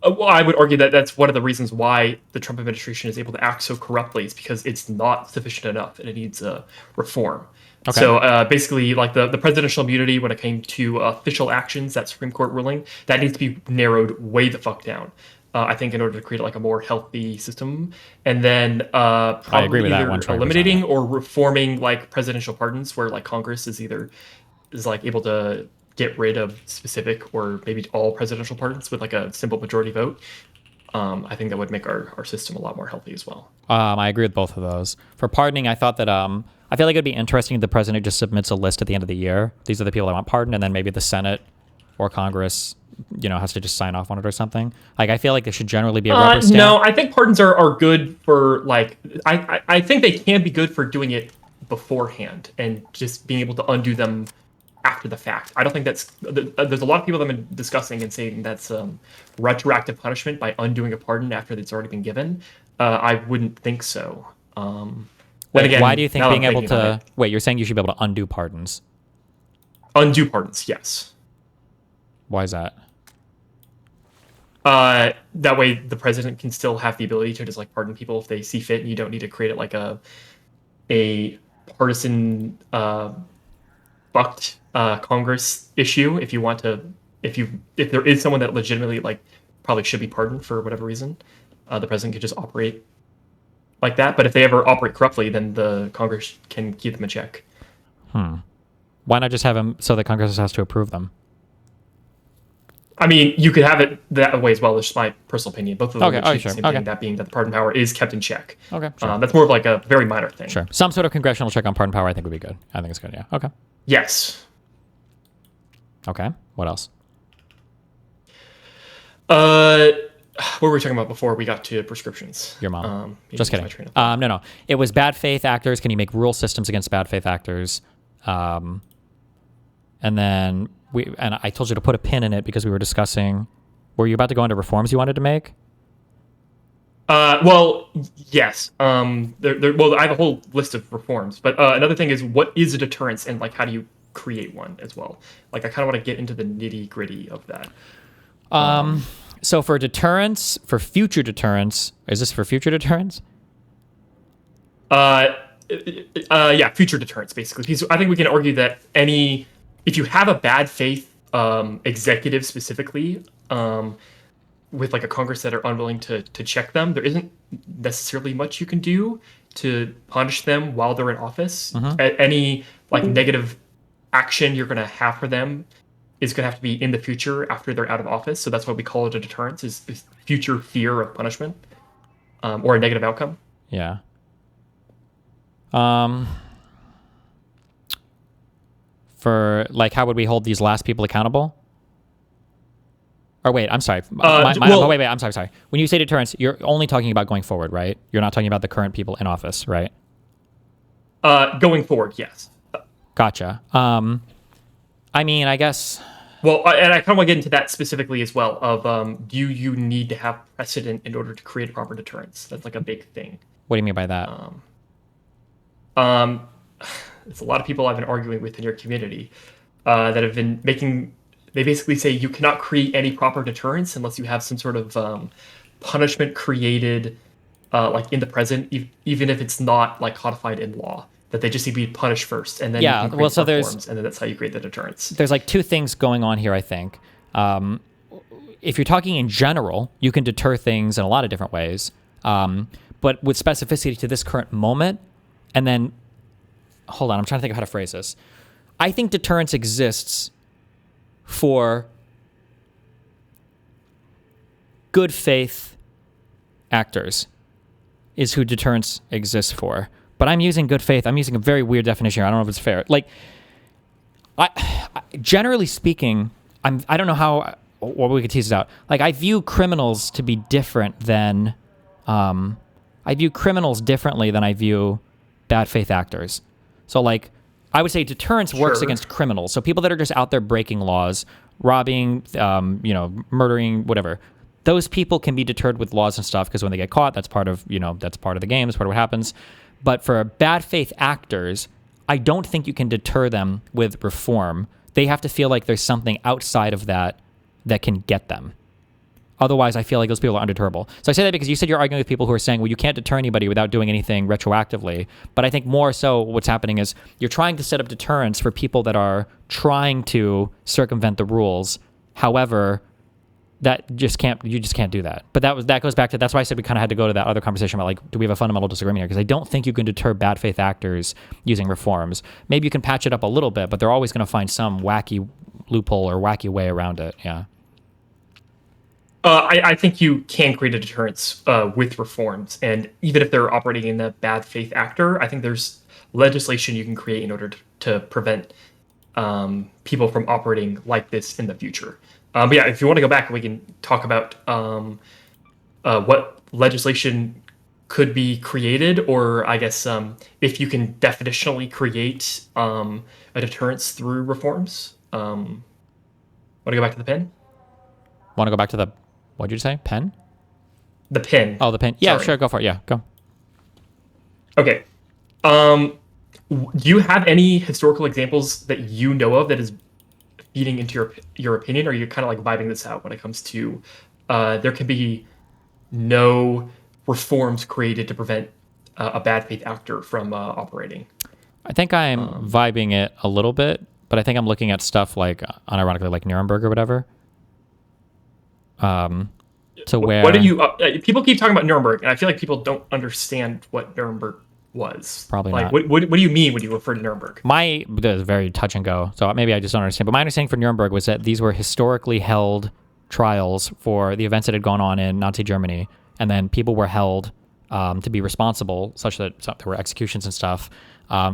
Well, I would argue that that's one of the reasons why the Trump administration is able to act so corruptly, is because it's not sufficient enough and it needs reform. Okay. So basically, like the presidential immunity, when it came to official actions, that Supreme Court ruling, that needs to be narrowed way the fuck down. I think in order to create like a more healthy system, and then probably either eliminating or reforming like presidential pardons, where like Congress is like able to get rid of specific or maybe all presidential pardons with like a simple majority vote. I think that would make our system a lot more healthy as well. I agree with both of those. For pardoning, I thought that I feel like it'd be interesting if the president just submits a list at the end of the year. These are the people that want pardoned, and then maybe the Senate or Congress, has to just sign off on it or something. Like, I feel like there should generally be a rubber stamp. No, I think pardons are good for like, I think they can be good for doing it beforehand and just being able to undo them after the fact. I don't think that's, there's a lot of people that have been discussing and saying that's retroactive punishment by undoing a pardon after it's already been given. I wouldn't think so. Wait, again, why do you think being able to, wait, you're saying you should be able to undo pardons? Undo pardons, yes. Why is that? That way the president can still have the ability to just like pardon people if they see fit, and you don't need to create it like a partisan bucked Congress issue. If you want to, if there is someone that legitimately like probably should be pardoned for whatever reason, the president could just operate like that. But if they ever operate corruptly, then the Congress can keep them in check. Why not just have them so that Congress has to approve them? I mean, you could have it that way as well. It's just my personal opinion. Both of them sure. Same thing, that being that the pardon power is kept in check. Okay, sure. That's more of like a very minor thing. Sure. Some sort of congressional check on pardon power, I think, would be good. I think it's good, yeah. Okay. Yes. Okay. What else? what were we talking about before we got to prescriptions? Your mom. Maybe Just it's kidding. my train of thought. No. It was bad faith actors. Can you make rule systems against bad faith actors? And then I told you to put a pin in it because we were discussing. Were you about to go into reforms you wanted to make? Well, yes. Well, I have a whole list of reforms, but another thing is, what is a deterrence, and like how do you create one as well? Like I kind of want to get into the nitty gritty of that. So for deterrence, for future deterrence, is this for future deterrence? Yeah, future deterrence basically. Because I think we can argue that if you have a bad faith executive specifically, with like a Congress that are unwilling to check them, there isn't necessarily much you can do to punish them while they're in office. Any like negative action you're going to have for them is going to have to be in the future after they're out of office. So that's why we call it a deterrence, is future fear of punishment or a negative outcome. Yeah. For like, how would we hold these last people accountable? Or wait, I'm sorry. Wait, I'm sorry. When you say deterrence, you're only talking about going forward, right? You're not talking about the current people in office, right? Going forward, yes. Gotcha. I mean, I guess. Well, and I kind of want to get into that specifically as well. Of do you need to have precedent in order to create a proper deterrence? That's like a big thing. What do you mean by that? It's a lot of people I've been arguing with in your community that have been making. They basically say you cannot create any proper deterrence unless you have some sort of punishment created, like in the present, even if it's not like codified in law. That they just need to be punished first, and then you can create reforms, and then that's how you create the deterrence. There's like two things going on here, I think. If you're talking in general, you can deter things in a lot of different ways, but with specificity to this current moment. And then, hold on, I'm trying to think of how to phrase this. I think deterrence exists for good faith actors is who deterrence exists for. But I'm using good faith. I'm using a very weird definition here. I don't know if it's fair. Like, generally speaking, I don't know how, or we could tease it out. Like, I view criminals to be different than, I view criminals differently than I view bad faith actors. So, like, I would say deterrence works against criminals. So people that are just out there breaking laws, robbing, murdering, whatever. Those people can be deterred with laws and stuff because when they get caught, that's part of, that's part of the game. That's part of what happens. But for bad faith actors, I don't think you can deter them with reform. They have to feel like there's something outside of that that can get them. Otherwise, I feel like those people are undeterrable. So I say that because you said you're arguing with people who are saying, well, you can't deter anybody without doing anything retroactively. But I think more so what's happening is you're trying to set up deterrence for people that are trying to circumvent the rules. However, you just can't do that. But that goes back to, that's why I said we kind of had to go to that other conversation about, like, do we have a fundamental disagreement here? Because I don't think you can deter bad faith actors using reforms. Maybe you can patch it up a little bit, but they're always going to find some wacky loophole or wacky way around it. Yeah. I think you can create a deterrence with reforms, and even if they're operating in the bad faith actor, I think there's legislation you can create in order to prevent people from operating like this in the future. But yeah, if you want to go back, we can talk about what legislation could be created, or I guess if you can definitionally create a deterrence through reforms. Want to go back to the pen? Want to go back to the, what did you say? Pen? The pen. Oh, the pen. Yeah, Sorry. sure. Go for it. Yeah, go. Okay. Do you have any historical examples that you know of that is feeding into your opinion, or are you kind of like vibing this out when it comes to there can be no reforms created to prevent a bad faith actor from operating? I think I'm vibing it a little bit, but I think I'm looking at stuff like, unironically, like Nuremberg or whatever. To where... What do you... people keep talking about Nuremberg, and I feel like people don't understand what Nuremberg was. Probably like, not. What do you mean when you refer to Nuremberg? That's very touch and go, so maybe I just don't understand. But my understanding for Nuremberg was that these were historically held trials for the events that had gone on in Nazi Germany, and then people were held to be responsible, such that there were executions and stuff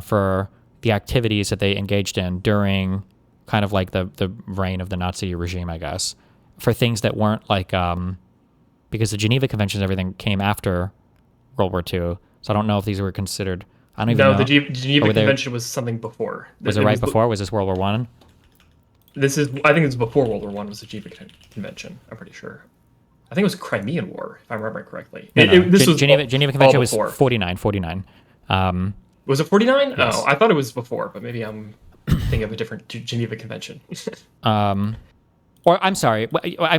for the activities that they engaged in during kind of like the reign of the Nazi regime, I guess, for things that weren't like because the Geneva Conventions, everything came after World War II. So I don't know if these were considered. I don't even know. No, the Geneva Convention was something before. Was it right before? Was this World War One? This is, I think it's before World War One was the Geneva Convention. I'm pretty sure. I think it was Crimean War, if I remember correctly. This was Geneva Convention was 49. Was it 49? Yes. Oh, I thought it was before, but maybe I'm thinking of a different Geneva Convention. Or I'm sorry,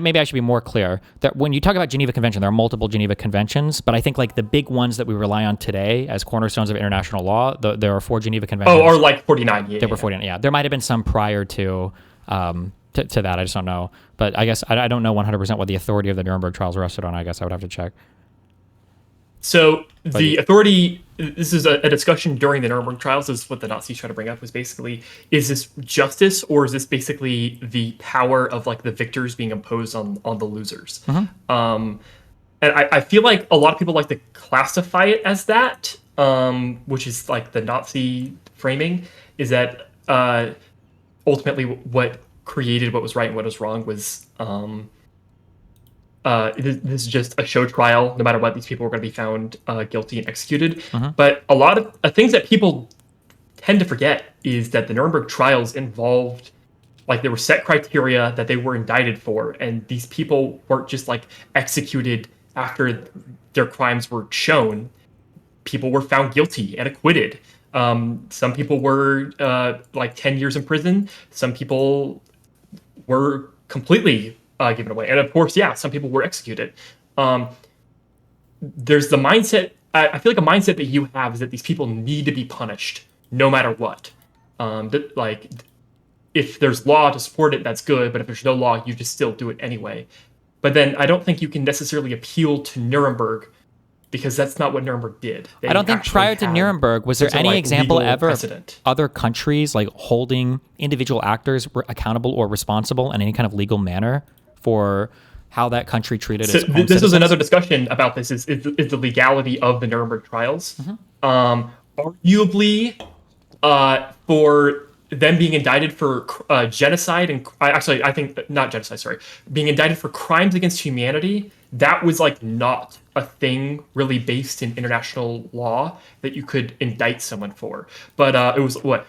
maybe I should be more clear that when you talk about Geneva Convention, there are multiple Geneva Conventions, but I think like the big ones that we rely on today as cornerstones of international law, there are 4 Geneva Conventions. Oh, or like 49. Yeah, there were 49. Yeah, there might have been some prior to that. I just don't know. But I guess I don't know 100% what the authority of the Nuremberg trials rested on. I guess I would have to check. So the authority, this is a discussion during the Nuremberg trials, this is what the Nazis try to bring up, was basically, is this justice or is this basically the power of like the victors being imposed on the losers? And I feel like a lot of people like to classify it as that, which is like the Nazi framing, is that ultimately what created what was right and what was wrong was this is just a show trial. No matter what, these people were going to be found guilty and executed. But a lot of things that people tend to forget is that the Nuremberg trials involved, like, there were set criteria that they were indicted for, and these people weren't just like executed after their crimes were shown. People were found guilty and acquitted. Some people were like 10 years in prison. Some people were completely given away. And of course, yeah, some people were executed. There's the mindset, I feel like a mindset that you have is that these people need to be punished no matter what. Like, if there's law to support it, that's good, but if there's no law, you just still do it anyway. But then I don't think you can necessarily appeal to Nuremberg because that's not what Nuremberg did. I don't think prior to Nuremberg, was there any example ever of other countries like holding individual actors accountable or responsible in any kind of legal manner for how that country treated its own This citizens? was another discussion about this, is the legality of the Nuremberg trials. Arguably, for them being indicted for genocide, and actually, I think, not genocide, sorry, being indicted for crimes against humanity, that was like not a thing really based in international law that you could indict someone for. But it was what?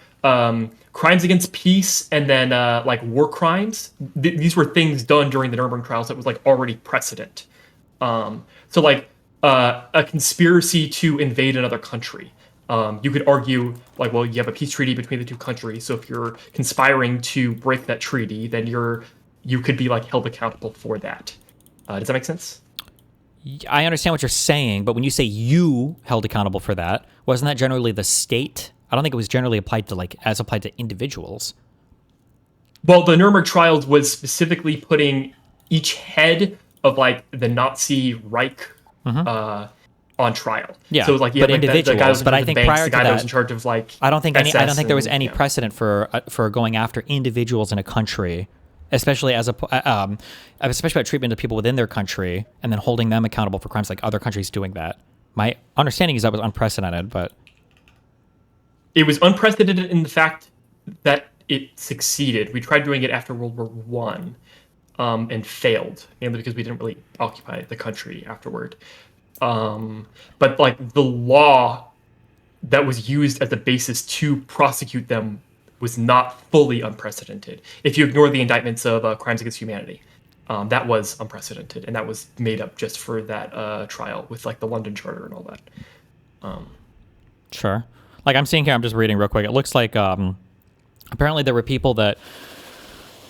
Crimes against peace, and then like war crimes. These were things done during the Nuremberg trials that was like already precedent. So like a conspiracy to invade another country. You could argue like, well, you have a peace treaty between the two countries, so if you're conspiring to break that treaty, then you could be like held accountable for that. Does that make sense? I understand what you're saying, but when you say you held accountable for that, wasn't that generally the state? I don't think it was generally applied to as applied to individuals. Well, the Nuremberg trials was specifically putting each head of like the Nazi Reich on trial. Yeah, so it was like, but like individuals. The guy that was in but charge I think of the banks, prior the guy to that was in charge of like I don't think there was any yeah. precedent for going after individuals in a country, especially especially about treatment of people within their country and then holding them accountable for crimes like other countries doing that. My understanding is that was unprecedented, but it was unprecedented in the fact that it succeeded. We tried doing it after World War One, and failed, mainly because we didn't really occupy the country afterward. But like the law that was used as the basis to prosecute them was not fully unprecedented. If you ignore the indictments of crimes against humanity, that was unprecedented, and that was made up just for that trial with like the London Charter and all that. Sure. Like I'm seeing here, I'm just reading real quick. It looks like apparently there were people that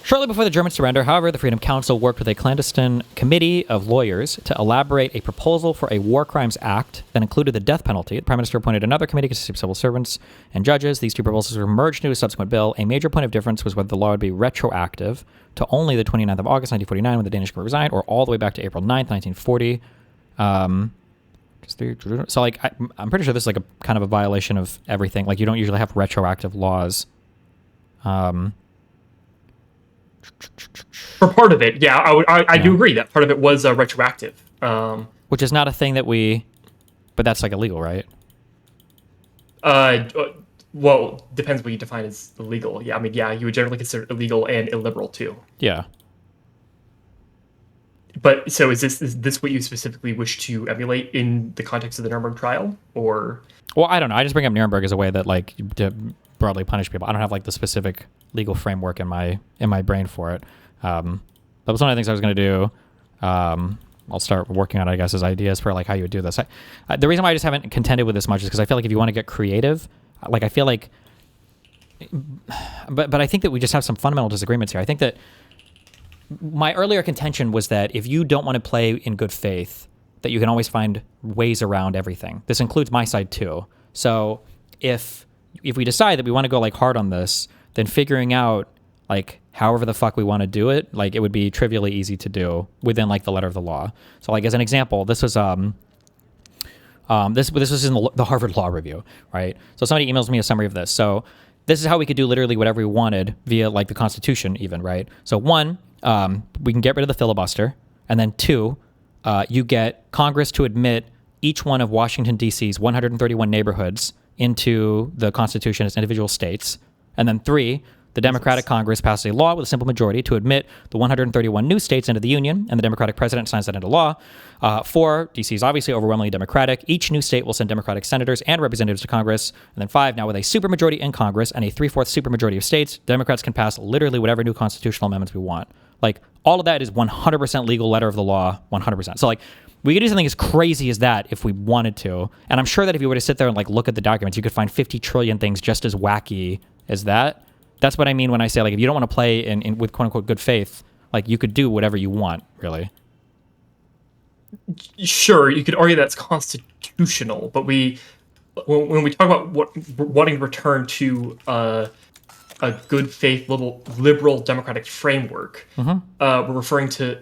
shortly before the German surrender, however, the Freedom Council worked with a clandestine committee of lawyers to elaborate a proposal for a War Crimes Act that included the death penalty. The Prime Minister appointed another committee consisting of civil servants and judges. These two proposals were merged into a subsequent bill. A major point of difference was whether the law would be retroactive to only the 29th of August, 1949, when the Danish government resigned, or all the way back to April 9th, 1940. So, like, I'm pretty sure this is like a kind of a violation of everything. Like, you don't usually have retroactive laws. For part of it, yeah, I do agree that part of it was retroactive. Which is not a thing that but that's like illegal, right? Well, depends what you define as illegal. Yeah, I mean, yeah, you would generally consider it illegal and illiberal too. Yeah. But so is this what you specifically wish to emulate in the context of the Nuremberg trial, or? Well, I don't know. I just bring up Nuremberg as a way that like to broadly punish people. I don't have like the specific legal framework in my brain for it. That was one of the things I was going to do. I'll start working on it, I guess, as ideas for like how you would do this. The reason why I just haven't contended with this much is because I feel like if you want to get creative, like I feel like, but I think that we just have some fundamental disagreements here. I think that my earlier contention was that if you don't want to play in good faith, that you can always find ways around everything. This includes my side too. So if we decide that we want to go like hard on this, then figuring out like however the fuck we want to do it, like it would be trivially easy to do within like the letter of the law. So like as an example, this was this was in the Harvard Law Review, right? So somebody emails me a summary of this. So this is how we could do literally whatever we wanted via like the Constitution even, right? So one, we can get rid of the filibuster, and then two, you get Congress to admit each one of Washington, D.C.'s 131 neighborhoods into the Constitution as individual states. And then three, the Democratic Congress passes a law with a simple majority to admit the 131 new states into the Union, and the Democratic President signs that into law. Four, D.C. is obviously overwhelmingly Democratic. Each new state will send Democratic senators and representatives to Congress. And then five, now with a supermajority in Congress and a 3/4 supermajority of states, Democrats can pass literally whatever new constitutional amendments we want. Like, all of that is 100% legal letter of the law, 100%. So, like, we could do something as crazy as that if we wanted to. And I'm sure that if you were to sit there and, like, look at the documents, you could find 50 trillion things just as wacky as that. That's what I mean when I say, like, if you don't want to play in with quote-unquote good faith, like, you could do whatever you want, really. Sure, you could argue that's constitutional, but when we talk about wanting to return to a good faith liberal democratic framework, we're referring to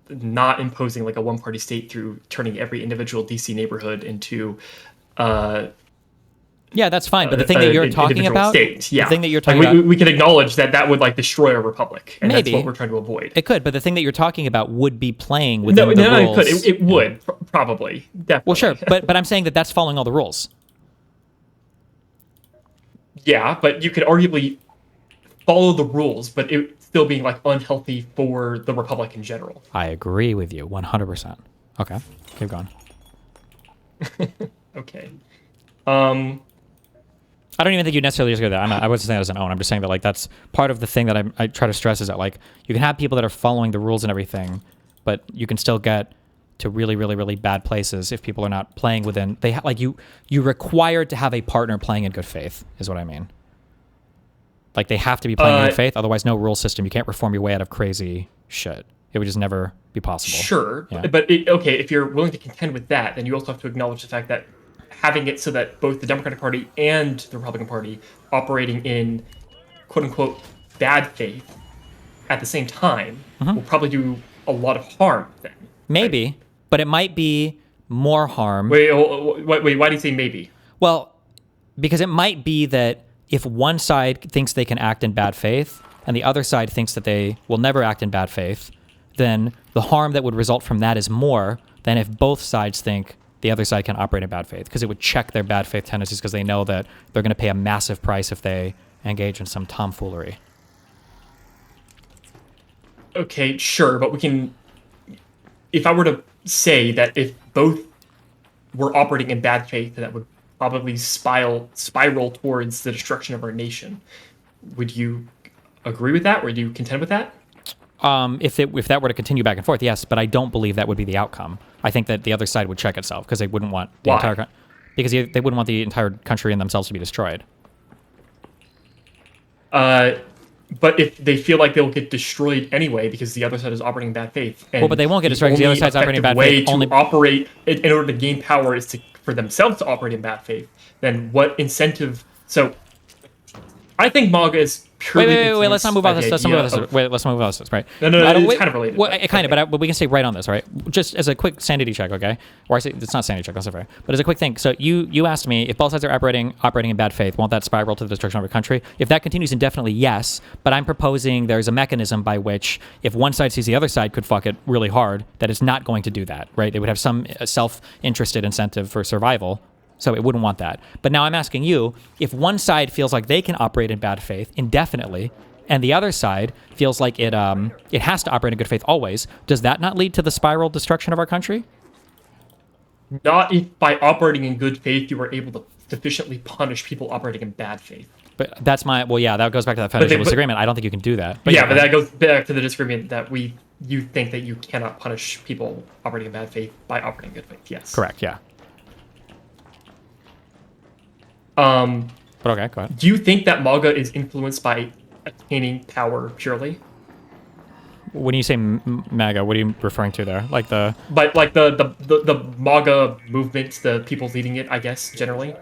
not imposing like a one-party state through turning every individual DC neighborhood into yeah, that's fine. But the thing that you're talking about, state, yeah, the thing that you're talking like, about, we can acknowledge that would like destroy a republic, and maybe that's what we're trying to avoid. It could, but the thing that you're talking about would be playing within the rules. It could. It would probably, definitely. Well, sure, but I'm saying that that's following all the rules. Yeah, but you could arguably follow the rules, but it still being like unhealthy for the republic in general. I agree with you 100%. Okay, keep going. Okay. I don't even think you necessarily disagree with that. I wasn't saying that as an own. I'm just saying that like that's part of the thing that I try to stress is that like you can have people that are following the rules and everything, but you can still get to really, really, really bad places if people are not playing within. You're required to have a partner playing in good faith is what I mean. Like they have to be playing in good faith, otherwise no rule system. You can't reform your way out of crazy shit. It would just never be possible. Sure, yeah. But okay, if you're willing to contend with that, then you also have to acknowledge the fact that having it so that both the Democratic Party and the Republican Party operating in quote-unquote bad faith at the same time will probably do a lot of harm then. Maybe, right? But it might be more harm. Wait, why do you say maybe? Well, because it might be that if one side thinks they can act in bad faith and the other side thinks that they will never act in bad faith, then the harm that would result from that is more than if both sides think the other side can operate in bad faith, because it would check their bad faith tendencies because they know that they're going to pay a massive price if they engage in some tomfoolery. Okay, sure, but we can... If I were to say that if both were operating in bad faith, that would probably spiral towards the destruction of our nation, would you agree with that? Would you contend with that? If that were to continue back and forth, yes, but I don't believe that would be the outcome. I think that the other side would check itself because they wouldn't want the entire because they wouldn't want the entire country and themselves to be destroyed. But if they feel like they'll get destroyed anyway because the other side is operating in bad faith, and but they won't get destroyed because the other side's operating in bad faith. Only operate in order to gain power is for themselves to operate in bad faith. Then what incentive? So, I think MAGA is. Wait, let's not move on this. Let's not move on this, right? No, it's kind of related. Well, kind of, but we can stay right on this, right? Just as a quick sanity check, okay? Or I say it's not sanity check, that's not fair. But as a quick thing, so you asked me if both sides are operating in bad faith, won't that spiral to the destruction of our country? If that continues indefinitely, yes. But I'm proposing there's a mechanism by which if one side sees the other side could fuck it really hard, that it's not going to do that, right? They would have some self-interested incentive for survival. So it wouldn't want that. But now I'm asking you, if one side feels like they can operate in bad faith indefinitely, and the other side feels like it has to operate in good faith always, does that not lead to the spiral destruction of our country? Not if by operating in good faith you are able to sufficiently punish people operating in bad faith. But that's that goes back to that foundational disagreement. I don't think you can do that. But but that goes back to the disagreement that you think that you cannot punish people operating in bad faith by operating in good faith. Yes. Correct. Yeah. But okay, go ahead. Do you think that MAGA is influenced by attaining power purely? When you say MAGA, what are you referring to there? Like the MAGA movement, the people leading it, I guess, generally.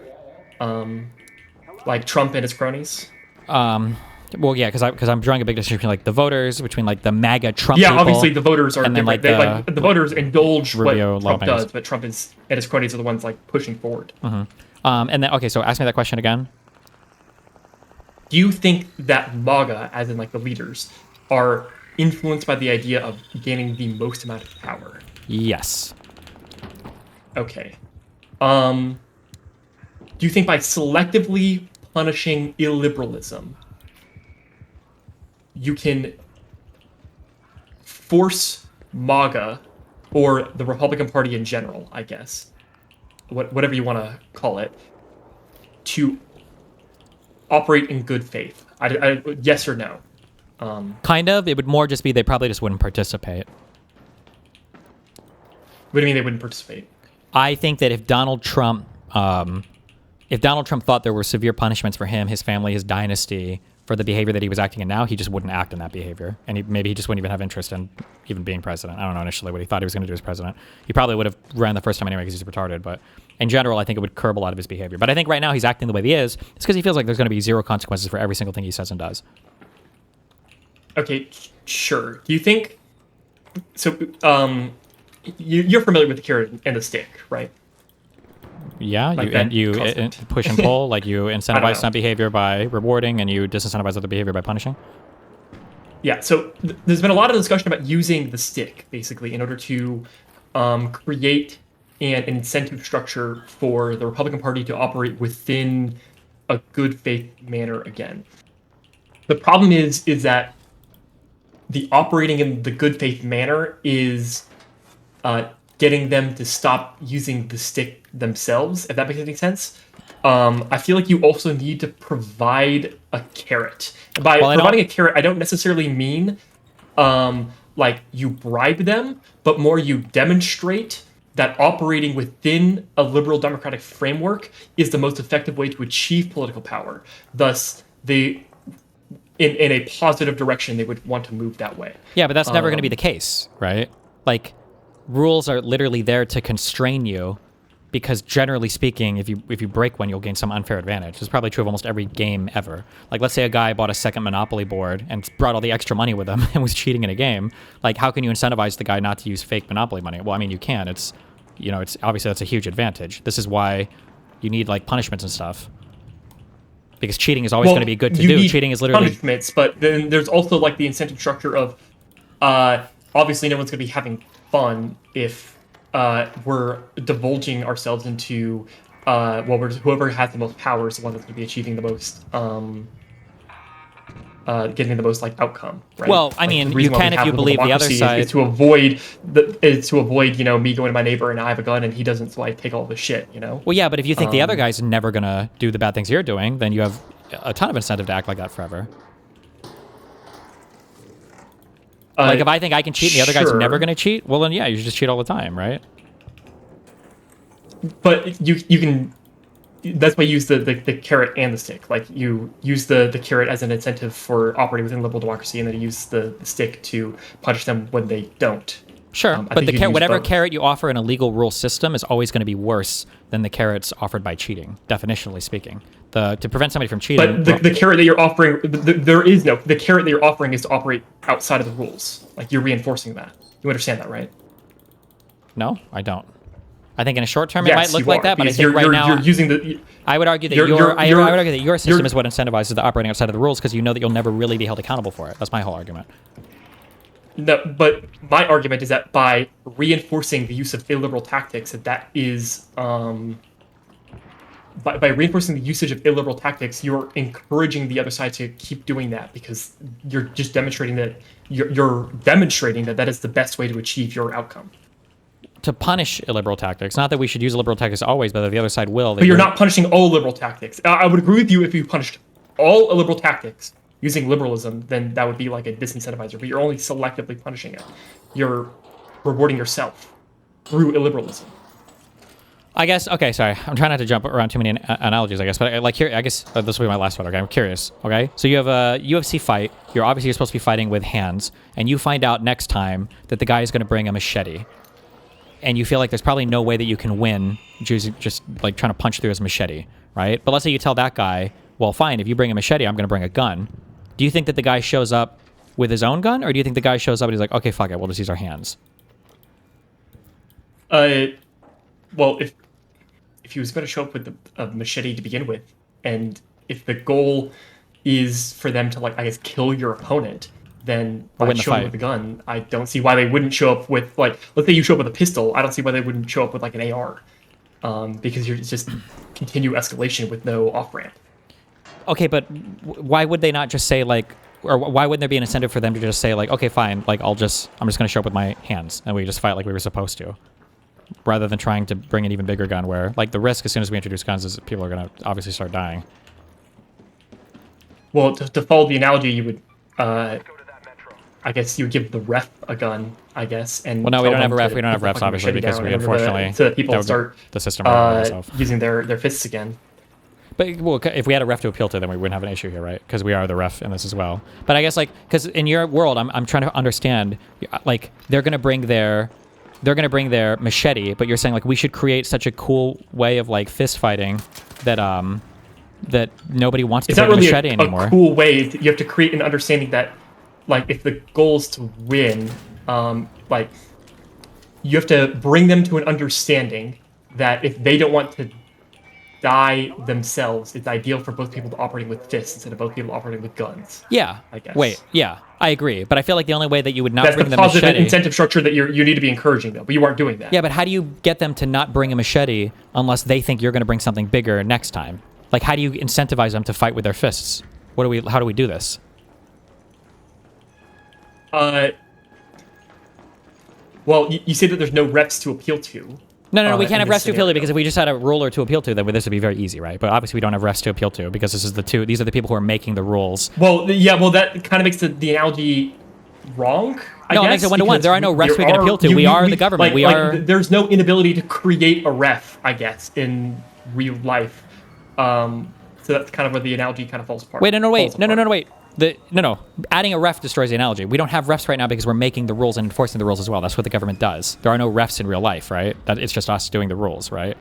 Like Trump and his cronies. Well, yeah, because I'm drawing a big distinction between like the voters, between like the MAGA Trump. Yeah, people, obviously the voters are and different. then, the voters indulge Rubio, what Trump Lopez. does, but Trump and his cronies are the ones like pushing forward. And then okay, so ask me that question again. Do you think that MAGA, as in like the leaders, are influenced by the idea of gaining the most amount of power? Yes. Okay. Do you think by selectively punishing illiberalism, you can force MAGA, or the Republican Party in general, I guess, whatever you want to call it, to operate in good faith? Yes or no? Kind of. It would more just be they probably just wouldn't participate. What do you mean they wouldn't participate? I think that if Donald Trump thought there were severe punishments for him, his family, his dynasty, for the behavior that he was acting in now, he just wouldn't act in that behavior. And maybe he just wouldn't even have interest in even being president. I don't know initially what he thought he was going to do as president. He probably would have ran the first time anyway because he's retarded. But in general, I think it would curb a lot of his behavior. But I think right now he's acting the way he is. It's because he feels like there's going to be zero consequences for every single thing he says and does. Okay, sure. Do you think... So, you're familiar with the carrot and the stick, right? Yeah, like you push and pull, like you incentivize some behavior by rewarding and you disincentivize other behavior by punishing. Yeah, so there's been a lot of discussion about using the stick, basically, in order to create an incentive structure for the Republican Party to operate within a good faith manner again. The problem is that the operating in the good faith manner is getting them to stop using the stick themselves, if that makes any sense. I feel like you also need to provide a carrot. By providing a carrot, I don't necessarily mean like you bribe them, but more you demonstrate that operating within a liberal democratic framework is the most effective way to achieve political power. Thus, in a positive direction, they would want to move that way. Yeah, but that's never going to be the case, right? Like, rules are literally there to constrain you, because generally speaking, if you break one, you'll gain some unfair advantage. It's probably true of almost every game ever. Like, let's say a guy bought a second Monopoly board and brought all the extra money with him and was cheating in a game. Like, how can you incentivize the guy not to use fake Monopoly money? Well, I mean, you can. It's obviously that's a huge advantage. This is why you need like punishments and stuff, because cheating is always going to be good to do. Cheating is literally punishments, but then there's also like the incentive structure of obviously no one's going to be having fun if we're divulging ourselves into whoever has the most power is the one that's going to be achieving the most getting the most like outcome, right? Well, I mean, you can if you believe the other side is to avoid me going to my neighbor and I have a gun and he doesn't, so I take all the shit, Well, yeah, but if you think the other guy's never gonna do the bad things you're doing, then you have a ton of incentive to act like that forever. Like if I think I can cheat and the other guy's never gonna cheat, well then yeah, you should just cheat all the time, right? But you can. That's why you use the carrot and the stick. Like you use the carrot as an incentive for operating within liberal democracy, and then you use the stick to punish them when they don't. Sure, but whatever carrot you offer in a legal rule system is always going to be worse than the carrots offered by cheating, definitionally speaking. To prevent somebody from cheating. But the carrot that you're offering, the carrot that you're offering is to operate outside of the rules. Like you're reinforcing that. You understand that, right? No, I don't. I think in a short term it might look like that, but I think right now you're using the. I would argue that your system is what incentivizes the operating outside of the rules, because you know that you'll never really be held accountable for it. That's my whole argument. No, but my argument is that by reinforcing the use of illiberal tactics, that is by reinforcing the usage of illiberal tactics, you're encouraging the other side to keep doing that because you're just demonstrating that you're demonstrating that that is the best way to achieve your outcome. To punish illiberal tactics, not that we should use illiberal tactics always, but that the other side will. But you're not punishing all liberal tactics. I would agree with you if you punished all illiberal tactics using liberalism, then that would be like a disincentivizer. But you're only selectively punishing it. You're rewarding yourself through illiberalism. I guess, okay, sorry. I'm trying not to jump around too many analogies, I guess. But like here, I guess this will be my last one, okay? I'm curious, okay? So you have a UFC fight. You're supposed to be fighting with hands. And you find out next time that the guy is going to bring a machete. And you feel like there's probably no way that you can win just like trying to punch through his machete, right? But let's say you tell that guy, well, fine, if you bring a machete, I'm going to bring a gun. Do you think that the guy shows up with his own gun? Or do you think the guy shows up and he's like, okay, fuck it, we'll just use our hands? Well, if he was going to show up with a machete to begin with, and if the goal is for them to, like, I guess, kill your opponent, then by showing up with a gun, I don't see why they wouldn't show up with, like, let's say you show up with a pistol, I don't see why they wouldn't show up with, like, an AR. Because you're just continue escalation with no off-ramp. Okay, but why would they not just say, like, or why wouldn't there be an incentive for them to just say, like, okay, fine, like, I'm just going to show up with my hands, and we just fight like we were supposed to? Rather than trying to bring an even bigger gun where, like, the risk as soon as we introduce guns is people are going to obviously start dying. Well, to follow the analogy, you would, I guess you would give the ref a gun, I guess. And well, no, we don't have a ref. We don't have refs, obviously, because we unfortunately... So that people start the system using their fists again. But, well, if we had a ref to appeal to, then we wouldn't have an issue here, right? Because we are the ref in this as well. But I guess, like, because in your world, I'm trying to understand, like, they're going to bring their machete, but you're saying, like, we should create such a cool way of, like, fist fighting that that nobody wants to bring a machete anymore. It's not really a cool way. You have to create an understanding that, like, if the goal is to win, like, you have to bring them to an understanding that if they don't want to die themselves, it's ideal for both people to operating with fists instead of both people operating with guns. Yeah. I guess. Wait, yeah, I agree. But I feel like the only way that you would not That's bring the the positive machete... incentive structure that you need to be encouraging, though, but you aren't doing that. Yeah, but how do you get them to not bring a machete unless they think you're going to bring something bigger next time? Like, how do you incentivize them to fight with their fists? How do we do this? Well, you say that there's no reps to appeal to. No, we can't have refs to appeal to, because if we just had a ruler to appeal to, then this would be very easy, right? But obviously we don't have refs to appeal to, because these are the people who are making the rules. Well, yeah, that kind of makes the analogy wrong, I guess. No, it makes it one-to-one. There are no refs we can appeal to. We are the government. There's no inability to create a ref, I guess, in real life. So that's kind of where the analogy kind of falls apart. Wait. No. Adding a ref destroys the analogy. We don't have refs right now because we're making the rules and enforcing the rules as well. That's what the government does. There are no refs in real life, right? It's just us doing the rules, right?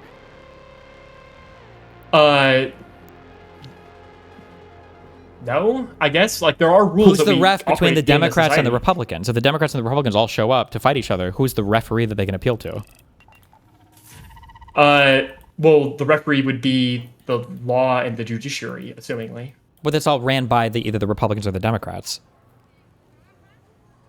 No, I guess. Like, there are rules. Who's the ref between the Democrats and the Republicans? If the Democrats and the Republicans all show up to fight each other, who's the referee that they can appeal to? Well, the referee would be the law and the judiciary, assumingly. But it's all ran by either the Republicans or the Democrats.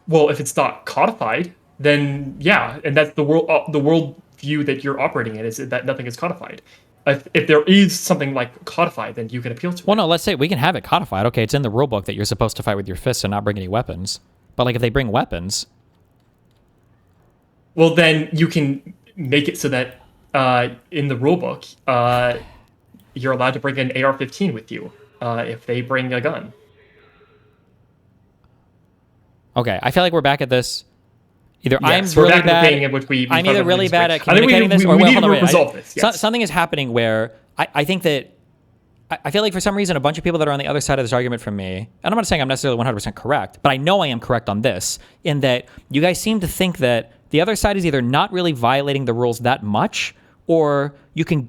Well, if it's not codified, then yeah, and that's the world view that you're operating in, is that nothing is codified. If there is something like codified, then you can appeal to it. Well, no, let's say we can have it codified. Okay, it's in the rule book that you're supposed to fight with your fists and not bring any weapons. But, like, if they bring weapons... Well, then you can make it so that in the rule book, you're allowed to bring an AR-15 with you if they bring a gun. Okay, I feel like we're back at this. Either yes, I'm really bad. I'm either really bad at communicating this, or resolve this. Yes. Something is happening where I think that I feel like for some reason a bunch of people that are on the other side of this argument from me, and I'm not saying I'm necessarily 100% correct, but I know I am correct on this, in that you guys seem to think that the other side is either not really violating the rules that much, or you can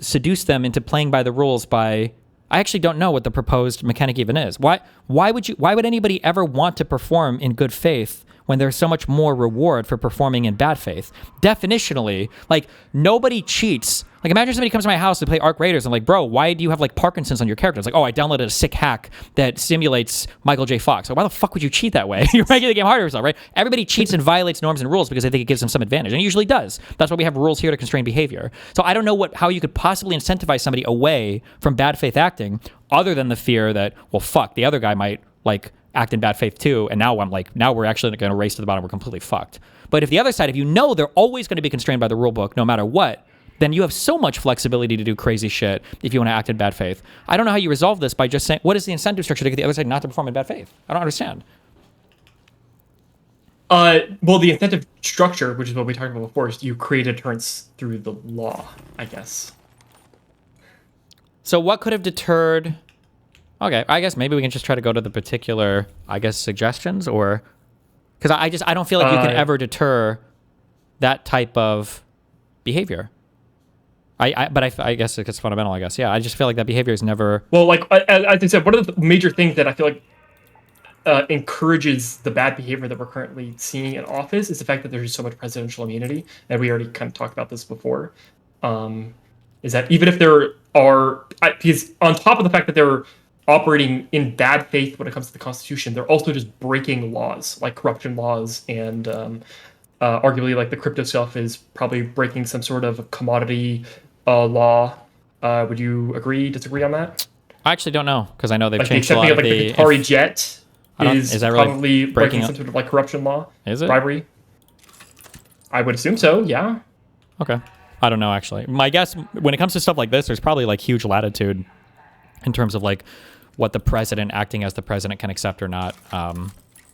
seduce them into playing by the rules by... I actually don't know what the proposed mechanic even is. Why would anybody ever want to perform in good faith when there's so much more reward for performing in bad faith? Definitionally, like, nobody cheats. Like, imagine somebody comes to my house to play Arc Raiders. I'm like, bro, why do you have like Parkinson's on your character? It's like, oh, I downloaded a sick hack that simulates Michael J. Fox. Like, why the fuck would you cheat that way? You're making the game harder for yourself, right? Everybody cheats and violates norms and rules because they think it gives them some advantage, and it usually does. That's why we have rules here to constrain behavior. So I don't know how you could possibly incentivize somebody away from bad faith acting, other than the fear that, well, fuck, the other guy might like act in bad faith too, and now we're actually going to race to the bottom. We're completely fucked. But if the other side, if you know they're always going to be constrained by the rule book, no matter what, then you have so much flexibility to do crazy shit if you want to act in bad faith. I don't know how you resolve this by just saying, what is the incentive structure to get the other side not to perform in bad faith? I don't understand. Well, the incentive structure, which is what we talked about before, is you create deterrence through the law, I guess. So what could have deterred... Okay, I guess maybe we can just try to go to the particular, I guess, suggestions, or... Because I don't feel like you can ever deter that type of behavior. But I guess it's fundamental, I guess. Yeah, I just feel like that behavior is never... Well, like, as I said, one of the major things that I feel like encourages the bad behavior that we're currently seeing in office is the fact that there's so much presidential immunity, and we already kind of talked about this before, is that even if there are... Because on top of the fact that they're operating in bad faith when it comes to the Constitution, they're also just breaking laws, like corruption laws, and arguably, like, the crypto stuff is probably breaking some sort of commodity law. Would you agree, disagree on that? I actually don't know, because I know they've like changed a lot of the Qatari jet is that really probably breaking some sort of like corruption law. Is it? Bribery? I would assume so, yeah. Okay. I don't know, actually. My guess, when it comes to stuff like this, there's probably like huge latitude in terms of like what the president acting as the president can accept or not.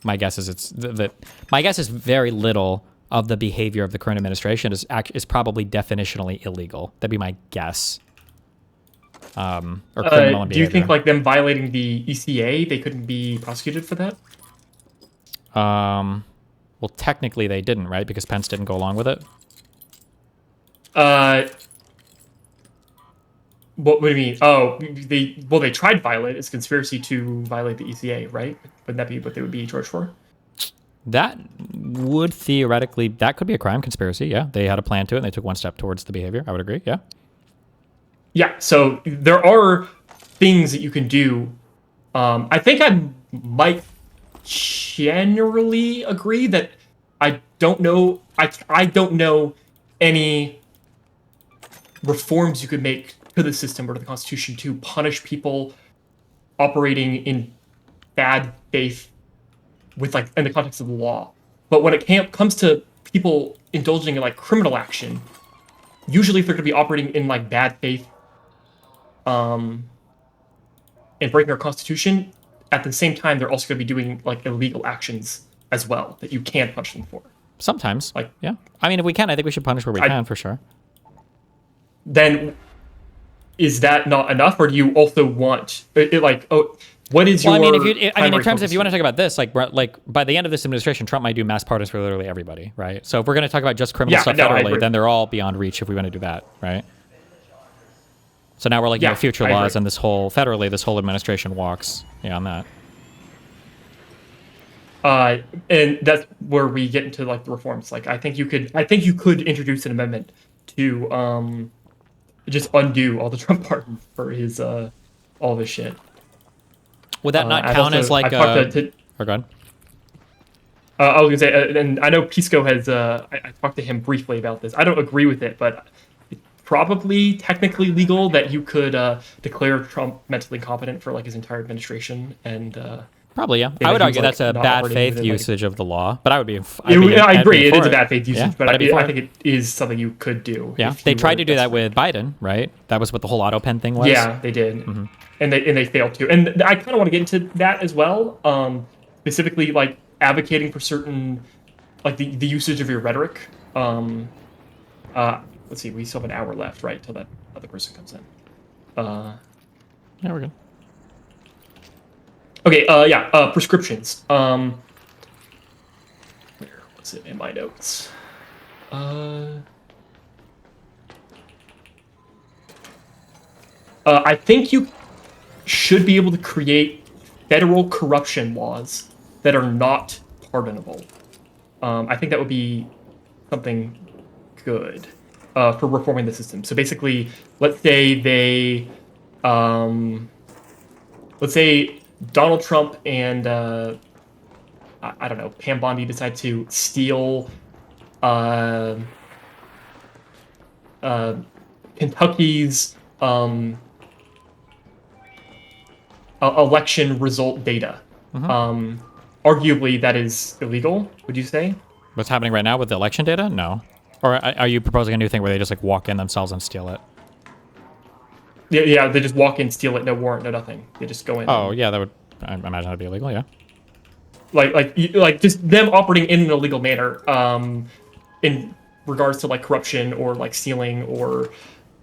My guess is my guess is very little of the behavior of the current administration is probably definitionally illegal. That'd be my guess. Or criminal do you think like them violating the ECA, they couldn't be prosecuted for that? Well, technically they didn't, right? Because Pence didn't go along with it. What do you mean? Oh, they tried to violate. It's conspiracy to violate the ECA, right? Wouldn't that be what they would be charged for? That would theoretically, that could be a crime, conspiracy. Yeah, they had a plan to it, and they took one step towards the behavior. I would agree. Yeah. Yeah. So there are things that you can do. I think I might generally agree that I don't know. I don't know any reforms you could make to the system or to the Constitution to punish people operating in bad faith with like in the context of the law. But when it comes to people indulging in like criminal action, usually if they're going to be operating in like bad faith and breaking our Constitution, at the same time they're also going to be doing like illegal actions as well that you can't punish them for. Sometimes, like, yeah. I mean, if we can, I think we should punish where we can, for sure. Then is that not enough, or do you also want what is your? Well, I mean, in terms of, if you want to talk about this, like by the end of this administration, Trump might do mass pardons for literally everybody, right? So if we're going to talk about just criminal stuff federally, then they're all beyond reach if we want to do that, right? So now we're looking at future laws, and this whole administration walks on that. And that's where we get into like the reforms. Like I think you could introduce an amendment to just undo all the Trump pardons for his all of his shit. Would that not count as like a... Or go on. I was gonna say, and I know Pisco has. I talked to him briefly about this. I don't agree with it, but it's probably technically legal that you could declare Trump mentally incompetent for like his entire administration and. Probably, yeah. I would argue that's a bad faith usage of the law, but I would be. I agree, it is a bad faith usage, but I think it is something you could do. Yeah, they tried to do that with Biden, right? That was what the whole auto pen thing was. Yeah, they did, and they failed to. And I kind of want to get into that as well, specifically like advocating for certain, like the usage of your rhetoric. Let's see, we still have an hour left, right, till that other person comes in. Yeah, we're good. Okay, prescriptions. Where was it in my notes? I think you should be able to create federal corruption laws that are not pardonable. I think that would be something good for reforming the system. So basically, let's say Donald Trump and I don't know, Pam Bondi decide to steal Kentucky's election result data. Arguably, that is illegal, would you say? What's happening right now with the election data? No. Or are you proposing a new thing where they just like walk in themselves and steal it? Yeah, they just walk in, steal it, no warrant, no nothing. They just go in. Oh, yeah, that would, I imagine that'd be illegal, yeah. Like just them operating in an illegal manner in regards to like corruption or like stealing, or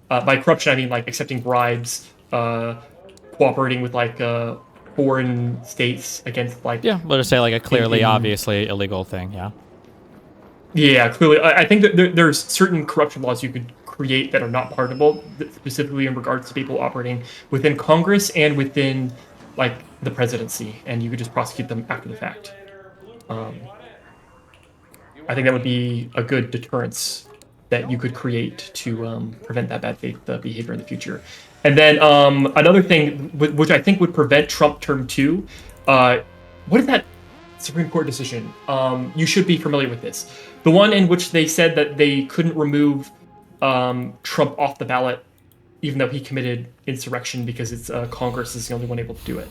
by corruption I mean like accepting bribes, cooperating with like foreign states against like... Yeah, we'll just say like a clearly, obviously illegal thing, yeah. Yeah, clearly. I think that there's certain corruption laws you could create that are not pardonable, specifically in regards to people operating within Congress and within like the presidency, and you could just prosecute them after the fact. I think that would be a good deterrence that you could create to prevent that bad faith behavior in the future. And then another thing which I think would prevent Trump term 2, what is that Supreme Court decision? You should be familiar with this. The one in which they said that they couldn't remove Trump off the ballot even though he committed insurrection because it's Congress is the only one able to do it.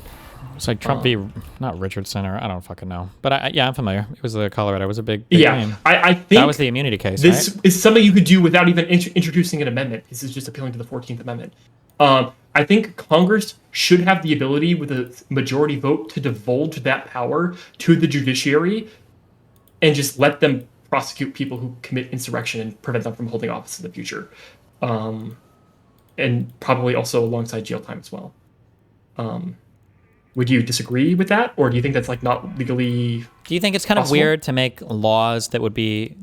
It's like Trump v. not Richardson, or I don't fucking know. But yeah, I'm familiar. It was Colorado. It was a big game. I think that was the immunity case, this right? is something you could do without even introducing an amendment. This is just appealing to the 14th Amendment. I think Congress should have the ability with a majority vote to divulge that power to the judiciary and just let them prosecute people who commit insurrection and prevent them from holding office in the future. And probably also alongside jail time as well. Would you disagree with that? Or do you think that's like not legally Do you think it's kind possible? of weird to make laws that would be,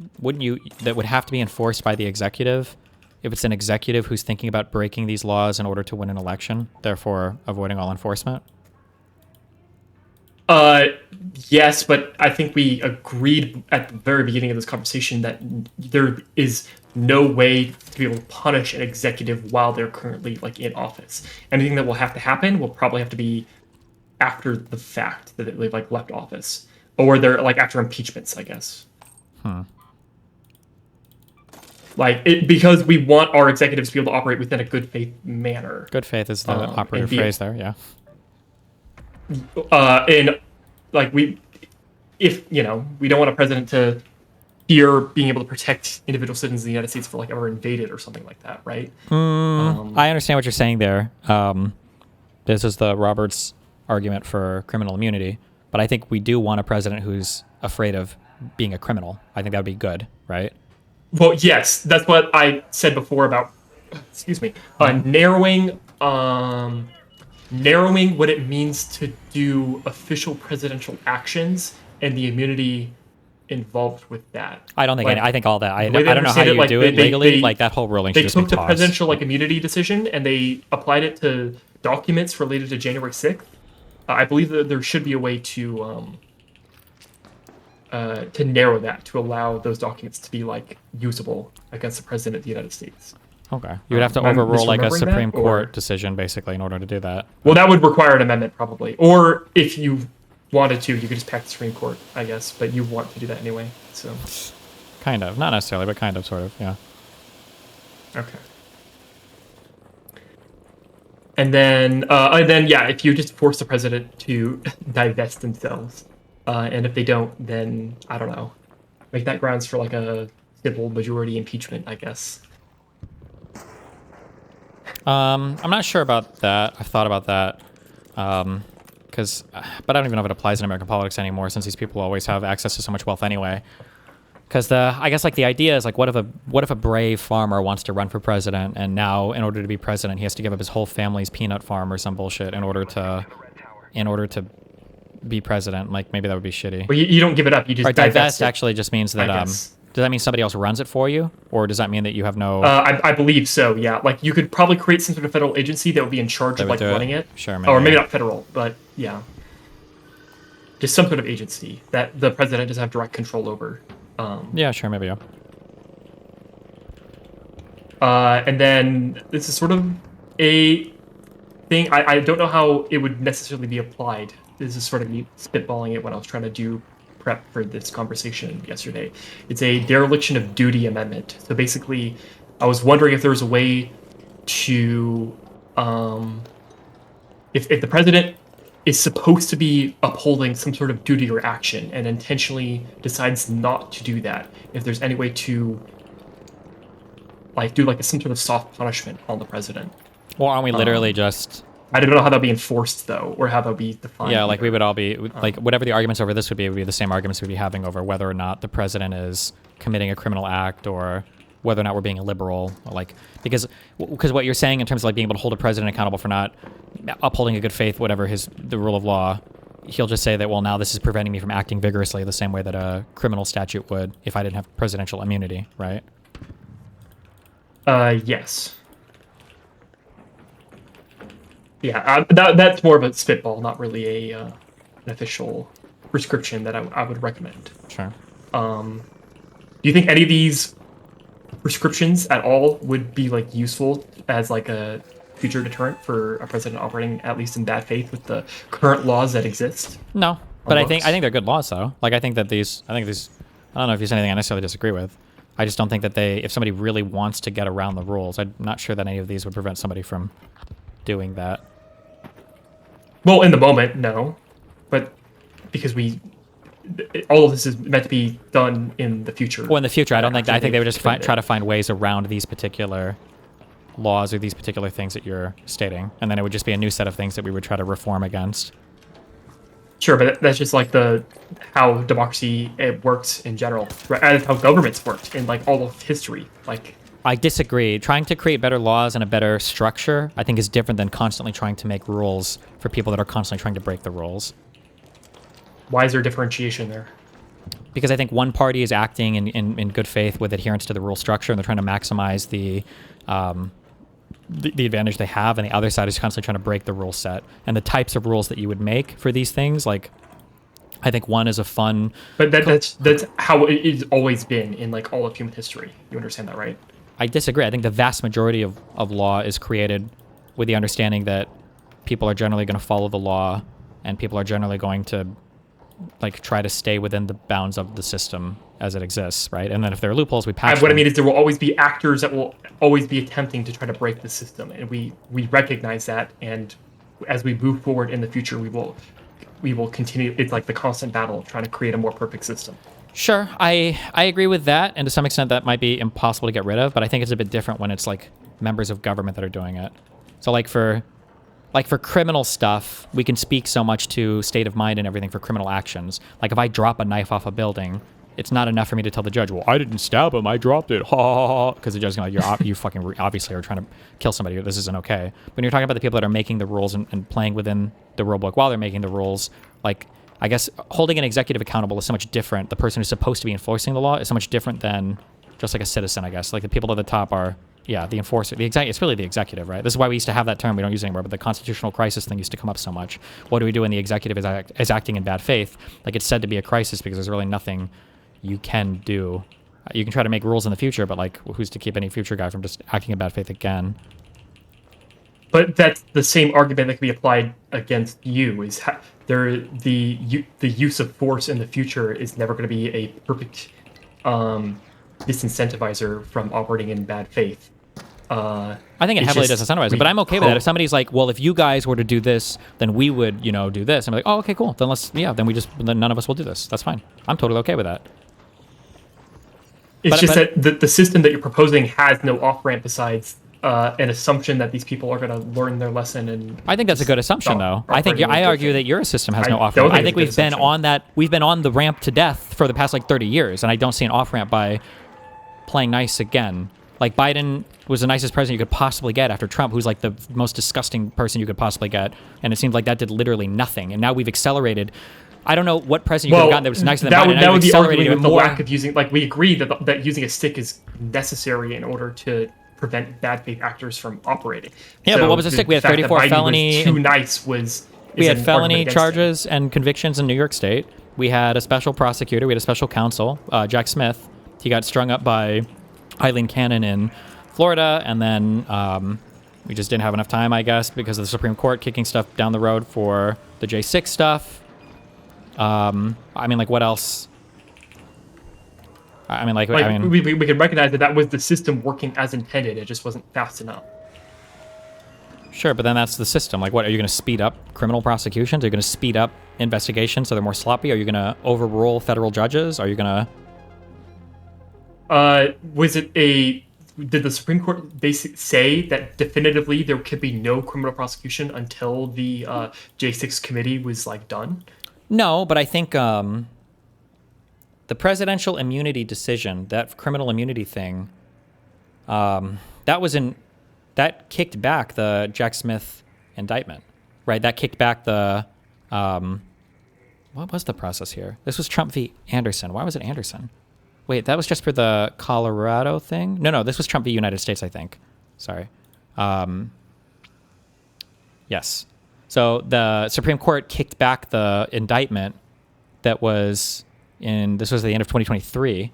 that would have to be enforced by the executive? If it's an executive who's thinking about breaking these laws in order to win an election, therefore avoiding all enforcement? Yes, but I think we agreed at the very beginning of this conversation that there is no way to be able to punish an executive while they're currently like in office. Anything that will have to happen will probably have to be after the fact that they've like left office, or they're like after impeachments, I guess. Like because we want our executives to be able to operate within a good faith manner. Good faith is the operative phrase there, yeah. And like if you know, we don't want a president to fear being able to protect individual citizens of the United States for like ever invaded or something like that, right? I understand what you're saying there. This is the Roberts argument for criminal immunity, but I think we do want a president who's afraid of being a criminal. I think that would be good, right? Well, yes, that's what I said before about, excuse me, narrowing what it means to do official presidential actions and the immunity involved with that. I don't think like, I think all that. I don't know how you do it legally. Like that whole ruling should just be tossed. They took the presidential like immunity decision and they applied it to documents related to January 6th. I believe that there should be a way to narrow that, to allow those documents to be like usable against the president of the United States. Okay, you would have to overrule like a Supreme Court decision basically in order to do that. Well, that would require an amendment probably, or if you wanted to, you could just pack the Supreme Court, I guess. But you want to do that anyway, so kind of, not necessarily, but kind of, sort of, yeah. Okay. And then yeah, if you just force the president to divest themselves, and if they don't, then I don't know, make that grounds for like a simple majority impeachment, I guess. I'm not sure about that. I've thought about that, but I don't even know if it applies in American politics anymore, since these people always have access to so much wealth anyway. Because I guess like the idea is like, what if a brave farmer wants to run for president, and now in order to be president, he has to give up his whole family's peanut farm or some bullshit in order to be president? Like maybe that would be shitty. Well, you don't give it up. You just divest. Actually, just means that does that mean somebody else runs it for you, or does that mean that you have no? I believe so. Yeah, like you could probably create some sort of federal agency that would be in charge of like running it. Sure, or maybe not federal, but yeah, just some sort of agency that the president doesn't have direct control over. Yeah, sure, maybe. Yeah. And then this is sort of a thing. I don't know how it would necessarily be applied. This is sort of me spitballing it when I was trying to do prep for this conversation yesterday. It's a dereliction of duty amendment. So basically, I was wondering if there was a way to, if the president is supposed to be upholding some sort of duty or action and intentionally decides not to do that, if there's any way to like do like some sort of soft punishment on the president. Well, aren't we literally just... I don't know how that'd be enforced though, or how that'd be defined. Yeah, like we would all be, like whatever the arguments over this would be the same arguments we'd be having over whether or not the president is committing a criminal act or whether or not we're being liberal. Like, because what you're saying in terms of like being able to hold a president accountable for not upholding a good faith, whatever the rule of law, he'll just say that, well, now this is preventing me from acting vigorously the same way that a criminal statute would if I didn't have presidential immunity, right? Yes. Yeah, that's more of a spitball, not really an official prescription that I would recommend. Sure. Do you think any of these prescriptions at all would be like useful as like a future deterrent for a president operating at least in bad faith with the current laws that exist? No, but I think they're good laws though. Like I think these I don't know if there's anything I necessarily disagree with. I just don't think that if somebody really wants to get around the rules, I'm not sure that any of these would prevent somebody from doing that. Well, in the moment, no, but because all of this is meant to be done in the future. Well, in the future, I think they would just try to find ways around these particular laws or these particular things that you're stating, and then it would just be a new set of things that we would try to reform against. Sure, but that's just like how democracy works in general, right? And how governments worked in like all of history. Like, I disagree. Trying to create better laws and a better structure, I think, is different than constantly trying to make rules for people that are constantly trying to break the rules. Why is there differentiation there? Because I think one party is acting in good faith with adherence to the rule structure, and they're trying to maximize the advantage they have, and the other side is constantly trying to break the rule set. And the types of rules that you would make for these things, like, I think one is a fun... But that's how it's always been in like all of human history. You understand that, right? I disagree. I think the vast majority of law is created with the understanding that people are generally going to follow the law, and people are generally going to like try to stay within the bounds of the system as it exists, right? And then if there are loopholes, we patch What I mean is there will always be actors that will always be attempting to try to break the system, and we recognize that, and as we move forward in the future, we will continue. It's like the constant battle of trying to create a more perfect system. Sure, I agree with that, and to some extent that might be impossible to get rid of, but I think it's a bit different when it's like members of government that are doing it. So like for criminal stuff, we can speak so much to state of mind and everything for criminal actions. Like if I drop a knife off a building, it's not enough for me to tell the judge, well, I didn't stab him, I dropped it, ha ha ha, because the judge is going to like, you fucking obviously are trying to kill somebody, this isn't okay. When you're talking about the people that are making the rules and playing within the rule book while they're making the rules, like, I guess holding an executive accountable is so much different. The person who's supposed to be enforcing the law is so much different than just like a citizen, I guess. Like the people at the top are, yeah, the enforcer. It's really the executive, right? This is why we used to have that term. We don't use it anymore, but the constitutional crisis thing used to come up so much. What do we do when the executive is acting in bad faith? Like it's said to be a crisis because there's really nothing you can do. You can try to make rules in the future, but like who's to keep any future guy from just acting in bad faith again? But that's the same argument that can be applied against you. Is the use of force in the future is never going to be a perfect disincentivizer from operating in bad faith. I think it heavily disincentivize it, but I'm okay with that. If somebody's like, well, if you guys were to do this, then we would, do this. I'm like, oh, okay, cool. Then then none of us will do this. That's fine. I'm totally okay with that. It's that the system that you're proposing has no off-ramp besides an assumption that these people are going to learn their lesson. And I think that's a good assumption, though. I argue that your system has no off-ramp. I think we've been on the ramp to death for the past like 30 years, and I don't see an off-ramp by playing nice again. Like Biden was the nicest president you could possibly get after Trump, who's like the most disgusting person you could possibly get, and it seems like that did literally nothing. And now we've accelerated. I don't know what president you could have gotten that was nicer than Biden. That would be arguing with the lack of using. Like we agree that using a stick is necessary in order to prevent bad faith actors from operating. Yeah, so but what was the stick? We had 34 felony. Too nice was. We had felony charges and convictions in New York State. we had a special prosecutor, we had a special counsel, Jack Smith. He got strung up by Eileen Cannon in Florida, and then we just didn't have enough time, I guess, because of the Supreme Court kicking stuff down the road for the J6 stuff. I mean, like, what else? I mean, like we can recognize that was the system working as intended. It just wasn't fast enough. Sure, but then that's the system. Like, what, are you going to speed up criminal prosecutions? Are you going to speed up investigations so they're more sloppy? Are you going to overrule federal judges? Are you going to... Did the Supreme Court basically say that definitively there could be no criminal prosecution until the J6 committee was, like, done? No, but I think the presidential immunity decision, that criminal immunity thing, that kicked back the Jack Smith indictment, right? That kicked back the, what was the process here? This was Trump v. Anderson. Why was it Anderson? Wait, that was just for the Colorado thing? No, this was Trump v. United States, I think. Sorry. Yes. So the Supreme Court kicked back the indictment that was this was the end of 2023,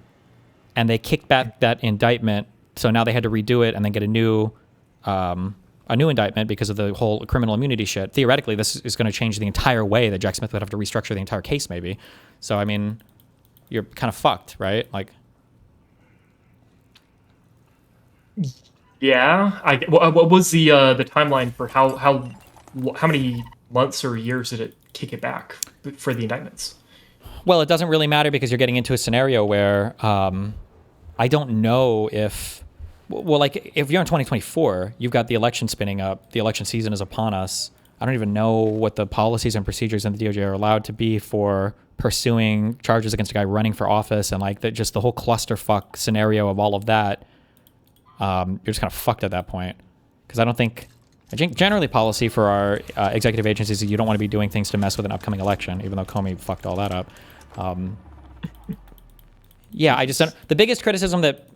and they kicked back that indictment, so now they had to redo it and then get a new indictment because of the whole criminal immunity shit. Theoretically, this is going to change the entire way that Jack Smith would have to restructure the entire case, maybe. So, I mean, you're kind of fucked, right? Like, yeah. What was the timeline for how many months or years did it kick it back for the indictments? Well, it doesn't really matter because you're getting into a scenario where I don't know if, well, like if you're in 2024, you've got the election spinning up, the election season is upon us. I don't even know what the policies and procedures in the DOJ are allowed to be for pursuing charges against a guy running for office, and like just the whole clusterfuck scenario of all of that. You're just kind of fucked at that point, because I think generally policy for our executive agencies is you don't want to be doing things to mess with an upcoming election, even though Comey fucked all that up. Yeah, I just don't. The biggest criticism that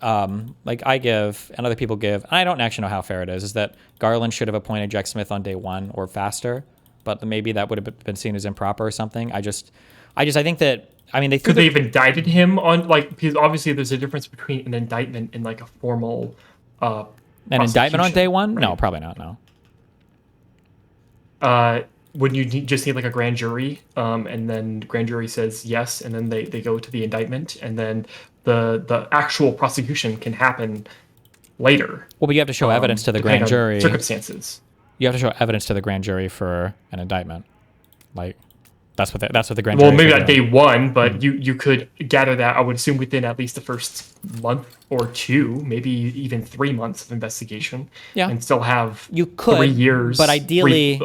like I give and other people give, and I don't actually know how fair it is that Garland should have appointed Jack Smith on day one or faster, but maybe that would have been seen as improper or something. I think that, I mean, could they have indicted him on, like, because obviously there's a difference between an indictment and like a formal an indictment on day one? Right? No, probably not. No. Would you just need like a grand jury, and then grand jury says yes, and then they go to the indictment, and then the actual prosecution can happen later. Well, but you have to show evidence to the grand jury. Circumstances. You have to show evidence to the grand jury for an indictment. Like, that's what the grand jury. Well, maybe not day one, but you could gather that, I would assume, within at least the first month or two, maybe even 3 months of investigation. Yeah. And still have 3 years. But ideally,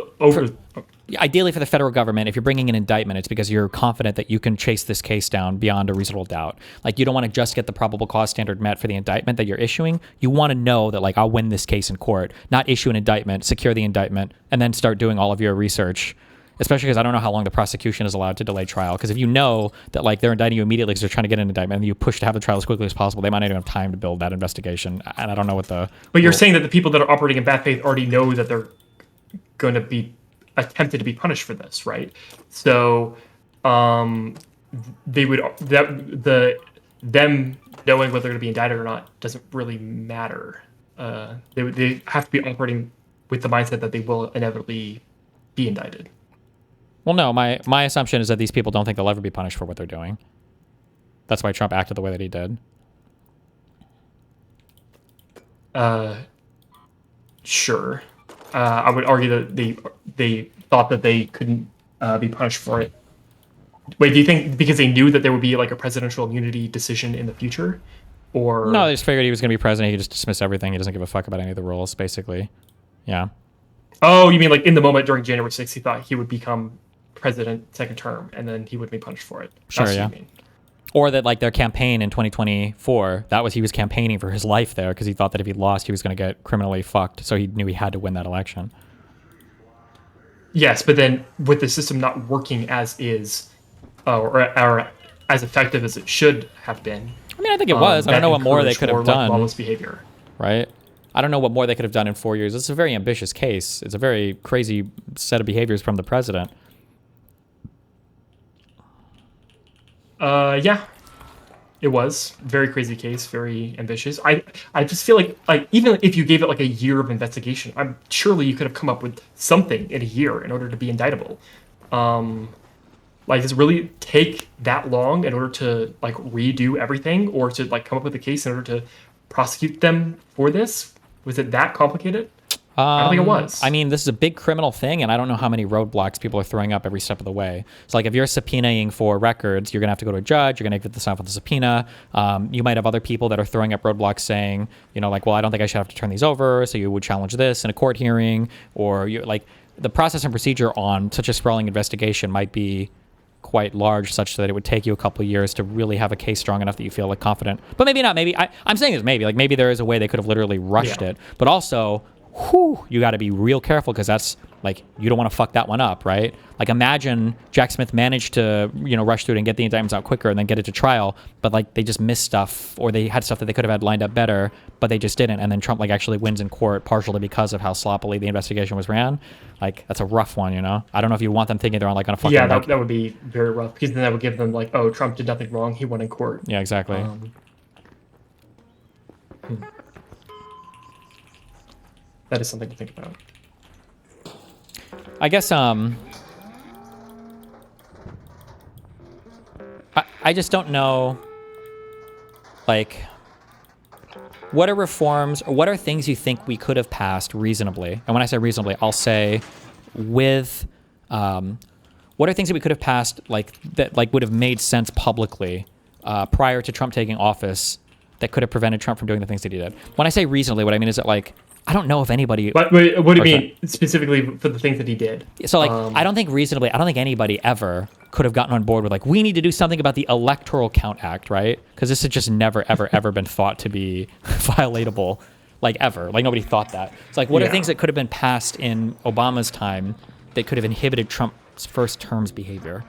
ideally for the federal government, if you're bringing an indictment, it's because you're confident that you can chase this case down beyond a reasonable doubt. Like, you don't want to just get the probable cause standard met for the indictment that you're issuing. You want to know that, like, I'll win this case in court, not issue an indictment, secure the indictment, and then start doing all of your research. Especially because I don't know how long the prosecution is allowed to delay trial. Because if you know that, like, they're indicting you immediately because they're trying to get an indictment, and you push to have the trial as quickly as possible, they might not even have time to build that investigation. And I don't know what the... But you're saying that the people that are operating in bad faith already know that they're going to be attempted to be punished for this, right? So they would them knowing whether they're going to be indicted or not doesn't really matter. They have to be operating with the mindset that they will inevitably be indicted. Well, no, my assumption is that these people don't think they'll ever be punished for what they're doing. That's why Trump acted the way that he did. Sure. I would argue that they thought that they couldn't be punished for it. Wait, do you think because they knew that there would be like a presidential immunity decision in the future? Or no, they just figured he was going to be president. He could just dismiss everything. He doesn't give a fuck about any of the rules, basically. Yeah. Oh, you mean like in the moment during January 6th, he thought he would become president second term, and then he would be punished for it. Sure, That's yeah. What you mean. Or that, like, their campaign in 2024, he was campaigning for his life there because he thought that if he lost, he was going to get criminally fucked. So he knew he had to win that election. Yes, but then with the system not working as is, or as effective as it should have been. I mean, I think it was. I don't know what more they could have done. Lawless behavior. Right? I don't know what more they could have done in 4 years. It's a very ambitious case. It's a very crazy set of behaviors from the president. Yeah. It was very crazy case, very ambitious. I just feel like even if you gave it like a year of investigation, I'm surely you could have come up with something in a year in order to be indictable. Like, does it really take that long in order to like redo everything or to like come up with a case in order to prosecute them for this? Was it that complicated? I don't think it was. I mean, this is a big criminal thing, and I don't know how many roadblocks people are throwing up every step of the way. So, like, if you're subpoenaing for records, you're going to have to go to a judge. You're going to get this off with a subpoena. You might have other people that are throwing up roadblocks saying, you know, like, well, I don't think I should have to turn these over, so you would challenge this in a court hearing. Or, you like, the process and procedure on such a sprawling investigation might be quite large, such that it would take you a couple of years to really have a case strong enough that you feel like confident. But maybe not. Maybe I'm saying this maybe. Like, maybe there is a way they could have literally rushed it. But also, you got to be real careful because that's like, you don't want to fuck that one up, right? Like, imagine Jack Smith managed to, you know, rush through it and get the indictments out quicker and then get it to trial, but like they just missed stuff, or they had stuff that they could have had lined up better, but they just didn't. And then Trump like actually wins in court partially because of how sloppily the investigation was ran. Like, that's a rough one, you know? I don't know if you want them thinking they're on like on a fucking... Yeah, that would be very rough because then that would give them like, oh, Trump did nothing wrong. He won in court. Yeah, exactly. That is something to think about. I guess I just don't know, like, what are reforms or what are things you think we could have passed reasonably? And when I say reasonably, I'll say with what are things that we could have passed like that like would have made sense publicly prior to Trump taking office that could have prevented Trump from doing the things that he did. When I say reasonably, what I mean is that like, I don't know if anybody... But wait, what do you mean specifically for the things that he did? So, like, I don't think reasonably, I don't think anybody ever could have gotten on board with, like, we need to do something about the Electoral Count Act, right? Because this has just never, ever, ever been thought to be violatable, like, ever. Like, nobody thought that. It's like, what are things that could have been passed in Obama's time that could have inhibited Trump's first term's behavior?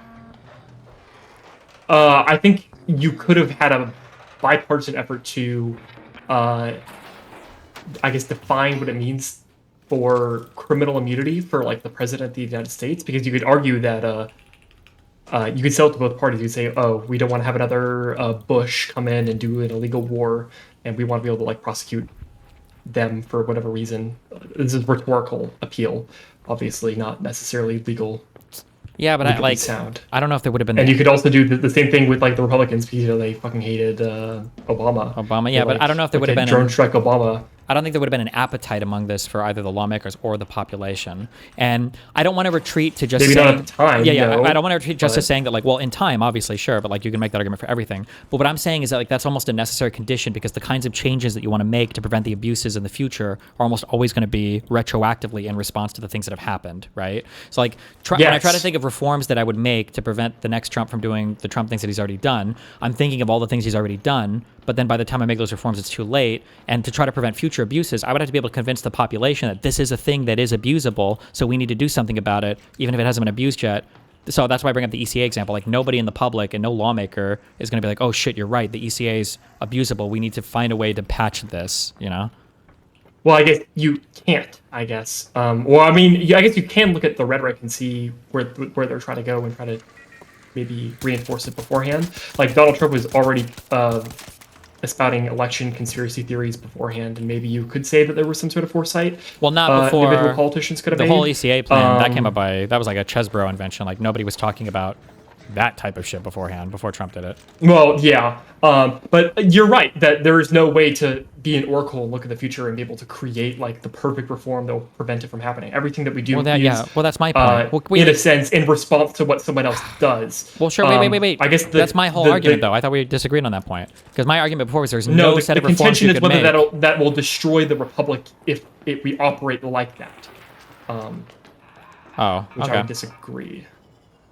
I think you could have had a bipartisan effort to... I guess define what it means for criminal immunity for like the president of the United States, because you could argue that you could sell it to both parties. You say, oh, we don't want to have another Bush come in and do an illegal war, and we want to be able to like prosecute them for whatever reason. This is rhetorical appeal, obviously not necessarily legal. Yeah, but I sound. I don't know if there would have been. And you could also do the same thing with like the Republicans, because you know they fucking hated Obama. Yeah, but I don't know if there would have been drone strike Obama. I don't think there would have been an appetite among this for either the lawmakers or the population. And I don't want to retreat to just maybe saying... not at the time. Yeah. I don't want to retreat just to saying that, like, well, in time, obviously, sure, but, like, you can make that argument for everything. But what I'm saying is that, like, that's almost a necessary condition because the kinds of changes that you want to make to prevent the abuses in the future are almost always going to be retroactively in response to the things that have happened, right? So, like, when I try to think of reforms that I would make to prevent the next Trump from doing the Trump things that he's already done, I'm thinking of all the things he's already done, but then by the time I make those reforms, it's too late. And to try to prevent future abuses, I would have to be able to convince the population that this is a thing that is abusable, so we need to do something about it, even if it hasn't been abused yet. So that's why I bring up the ECA example. Like, nobody in the public and no lawmaker is going to be like, oh shit, you're right, the ECA is abusable. We need to find a way to patch this, you know? Well, I guess you can't, I guess. Well, I mean, I guess you can look at the rhetoric and see where they're trying to go and try to maybe reinforce it beforehand. Like, Donald Trump was already... espouting election conspiracy theories beforehand, and maybe you could say that there was some sort of foresight. Well, not before individual politicians could have the made. whole ECA plan that came up that was like a Chesbro invention. Like, nobody was talking about that type of shit beforehand, before Trump did it. Well, yeah, but you're right that there is no way to be an oracle and look at the future and be able to create like the perfect reform that will prevent it from happening. Everything that we do is, well, that's my point. In a sense, in response to what someone else does. Well, sure, wait. I guess that's my whole argument, though. I thought we disagreed on that point. Because my argument before was there's no set of reforms you could make. The contention is whether that will destroy the republic if we operate like that. Which I would disagree.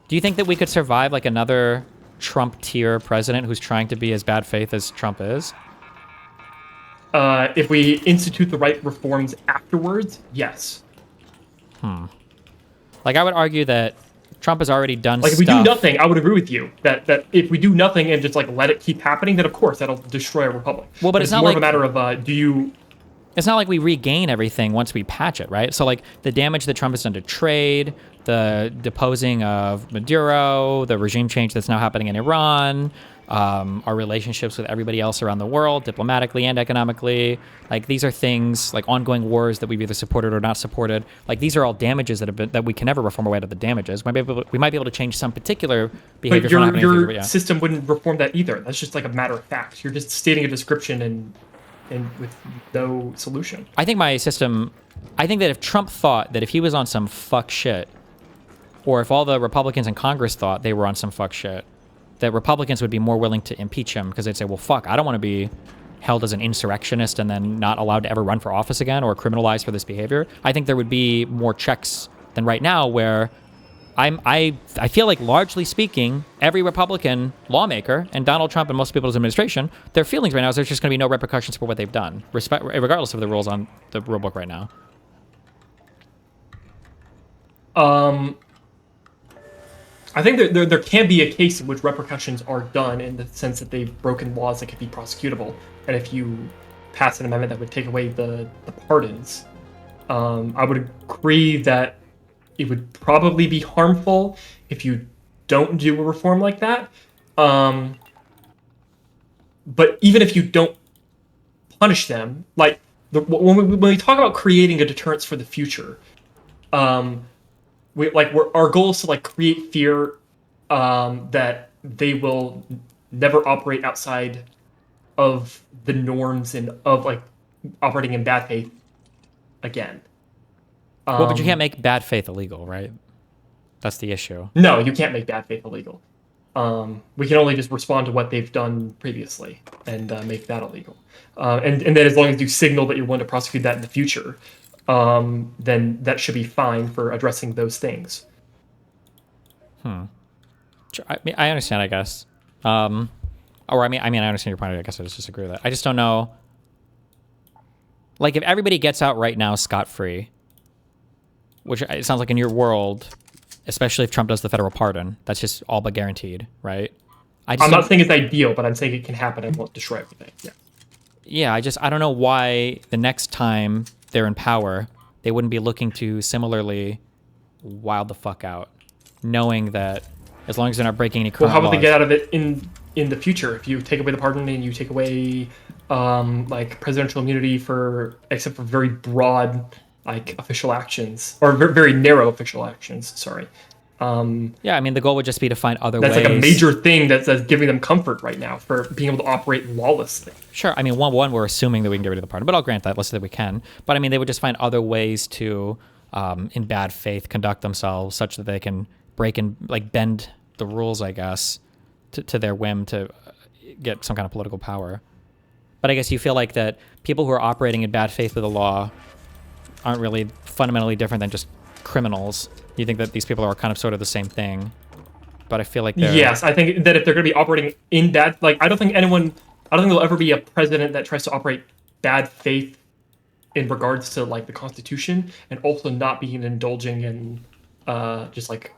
Do you think that we could survive like another Trump-tier president who's trying to be as bad faith as Trump is? If we institute the right reforms afterwards, yes. Like, I would argue that Trump has already done Like, if we do nothing, I would agree with you that if we do nothing and just like let it keep happening, then of course that'll destroy our republic. Well, but it's not more like of a matter of do you it's not like we regain everything once we patch it, right? So like the damage that Trump has done to trade, the deposing of Maduro, the regime change that's now happening in Iran, our relationships with everybody else around the world, diplomatically and economically, like these are things like ongoing wars that we've either supported or not supported. Like these are all damages that we can never reform away out of the damages. We might be able to change some particular behavior. But your system wouldn't reform that either. That's just like a matter of fact. You're just stating a description and with no solution. I think my system, I think that if Trump thought that if he was on some fuck shit, or if all the Republicans in Congress thought they were on some fuck shit, that Republicans would be more willing to impeach him because they'd say, well, fuck, I don't want to be held as an insurrectionist and then not allowed to ever run for office again or criminalized for this behavior. I think there would be more checks than right now where I feel like, largely speaking, every Republican lawmaker and Donald Trump and most people's administration, their feelings right now is there's just going to be no repercussions for what they've done, regardless of the rules on the rule book right now. I think there can be a case in which repercussions are done in the sense that they've broken laws that could be prosecutable, and if you pass an amendment that would take away the pardons, I would agree that it would probably be harmful if you don't do a reform like that. But even if you don't punish them, like when we talk about creating a deterrence for the future, our goal is to like create fear that they will never operate outside of the norms and of like operating in bad faith again. Well, but you can't make bad faith illegal, right? That's the issue. No, you can't make bad faith illegal. We can only just respond to what they've done previously and make that illegal. And then as long as you signal that you're willing to prosecute that in the future, then that should be fine for addressing those things. I mean, I understand, I guess. I understand your point. I guess I just disagree with that. I just don't know. Like, if everybody gets out right now scot-free, which it sounds like in your world, especially if Trump does the federal pardon, that's just all but guaranteed, right? I'm not saying it's ideal, but I'm saying it can happen and won't destroy everything. Yeah. Yeah, I don't know why the next time they're in power, they wouldn't be looking to similarly wild the fuck out, knowing that as long as they're not breaking any current laws. Well, how about they get out of it in the future? If you take away the pardon and you take away like presidential immunity except for very broad like official actions or very narrow official actions. Sorry. Yeah, I mean the goal would just be to find other ways. That's like a major thing that's giving them comfort right now for being able to operate lawlessly. Sure. I mean, one we're assuming that we can get rid of the pardon, but I'll grant that. Let's say that we can. But I mean, they would just find other ways to, in bad faith, conduct themselves such that they can break and like bend the rules, I guess, to their whim to get some kind of political power. But I guess you feel like that people who are operating in bad faith with the law aren't really fundamentally different than just criminals. You think that these people are kind of sort of the same thing, but I feel like they're... Yes, I think that if they're going to be operating in bad... Like, I don't think there'll ever be a president that tries to operate bad faith in regards to, like, the Constitution and also not being indulging in just, like,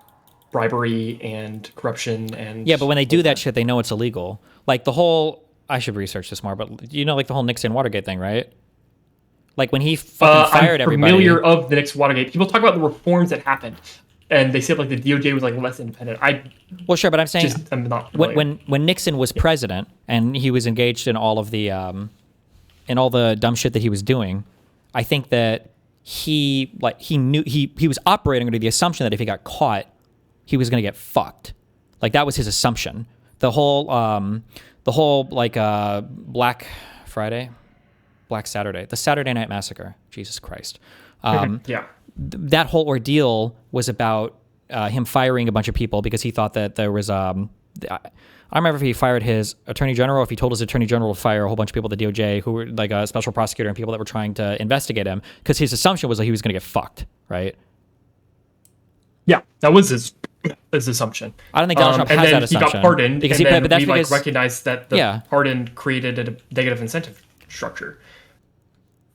bribery and corruption and... Yeah, but when they do that shit, they know it's illegal. Like, the whole... I should research this more, but you know, like, the whole Nixon-Watergate thing, right? Like when he fucking fired everybody. I'm familiar of the Nixon Watergate. People talk about the reforms that happened, and they said like the DOJ was like less independent. Well, sure, but I'm saying I'm not familiar. when Nixon was president and he was engaged in all of the dumb shit that he was doing, I think that he knew he was operating under the assumption that if he got caught, he was gonna get fucked. Like that was his assumption. The whole Black Saturday, the Saturday Night Massacre. Jesus Christ. Yeah. That whole ordeal was about him firing a bunch of people because he thought that there was... I don't remember if he fired his attorney general or if he told his attorney general to fire a whole bunch of people at the DOJ who were like a special prosecutor and people that were trying to investigate him because his assumption was that he was going to get fucked, right? Yeah, that was his assumption. I don't think Donald Trump has that assumption. And then he got pardoned because we recognized that the pardon created a negative incentive structure.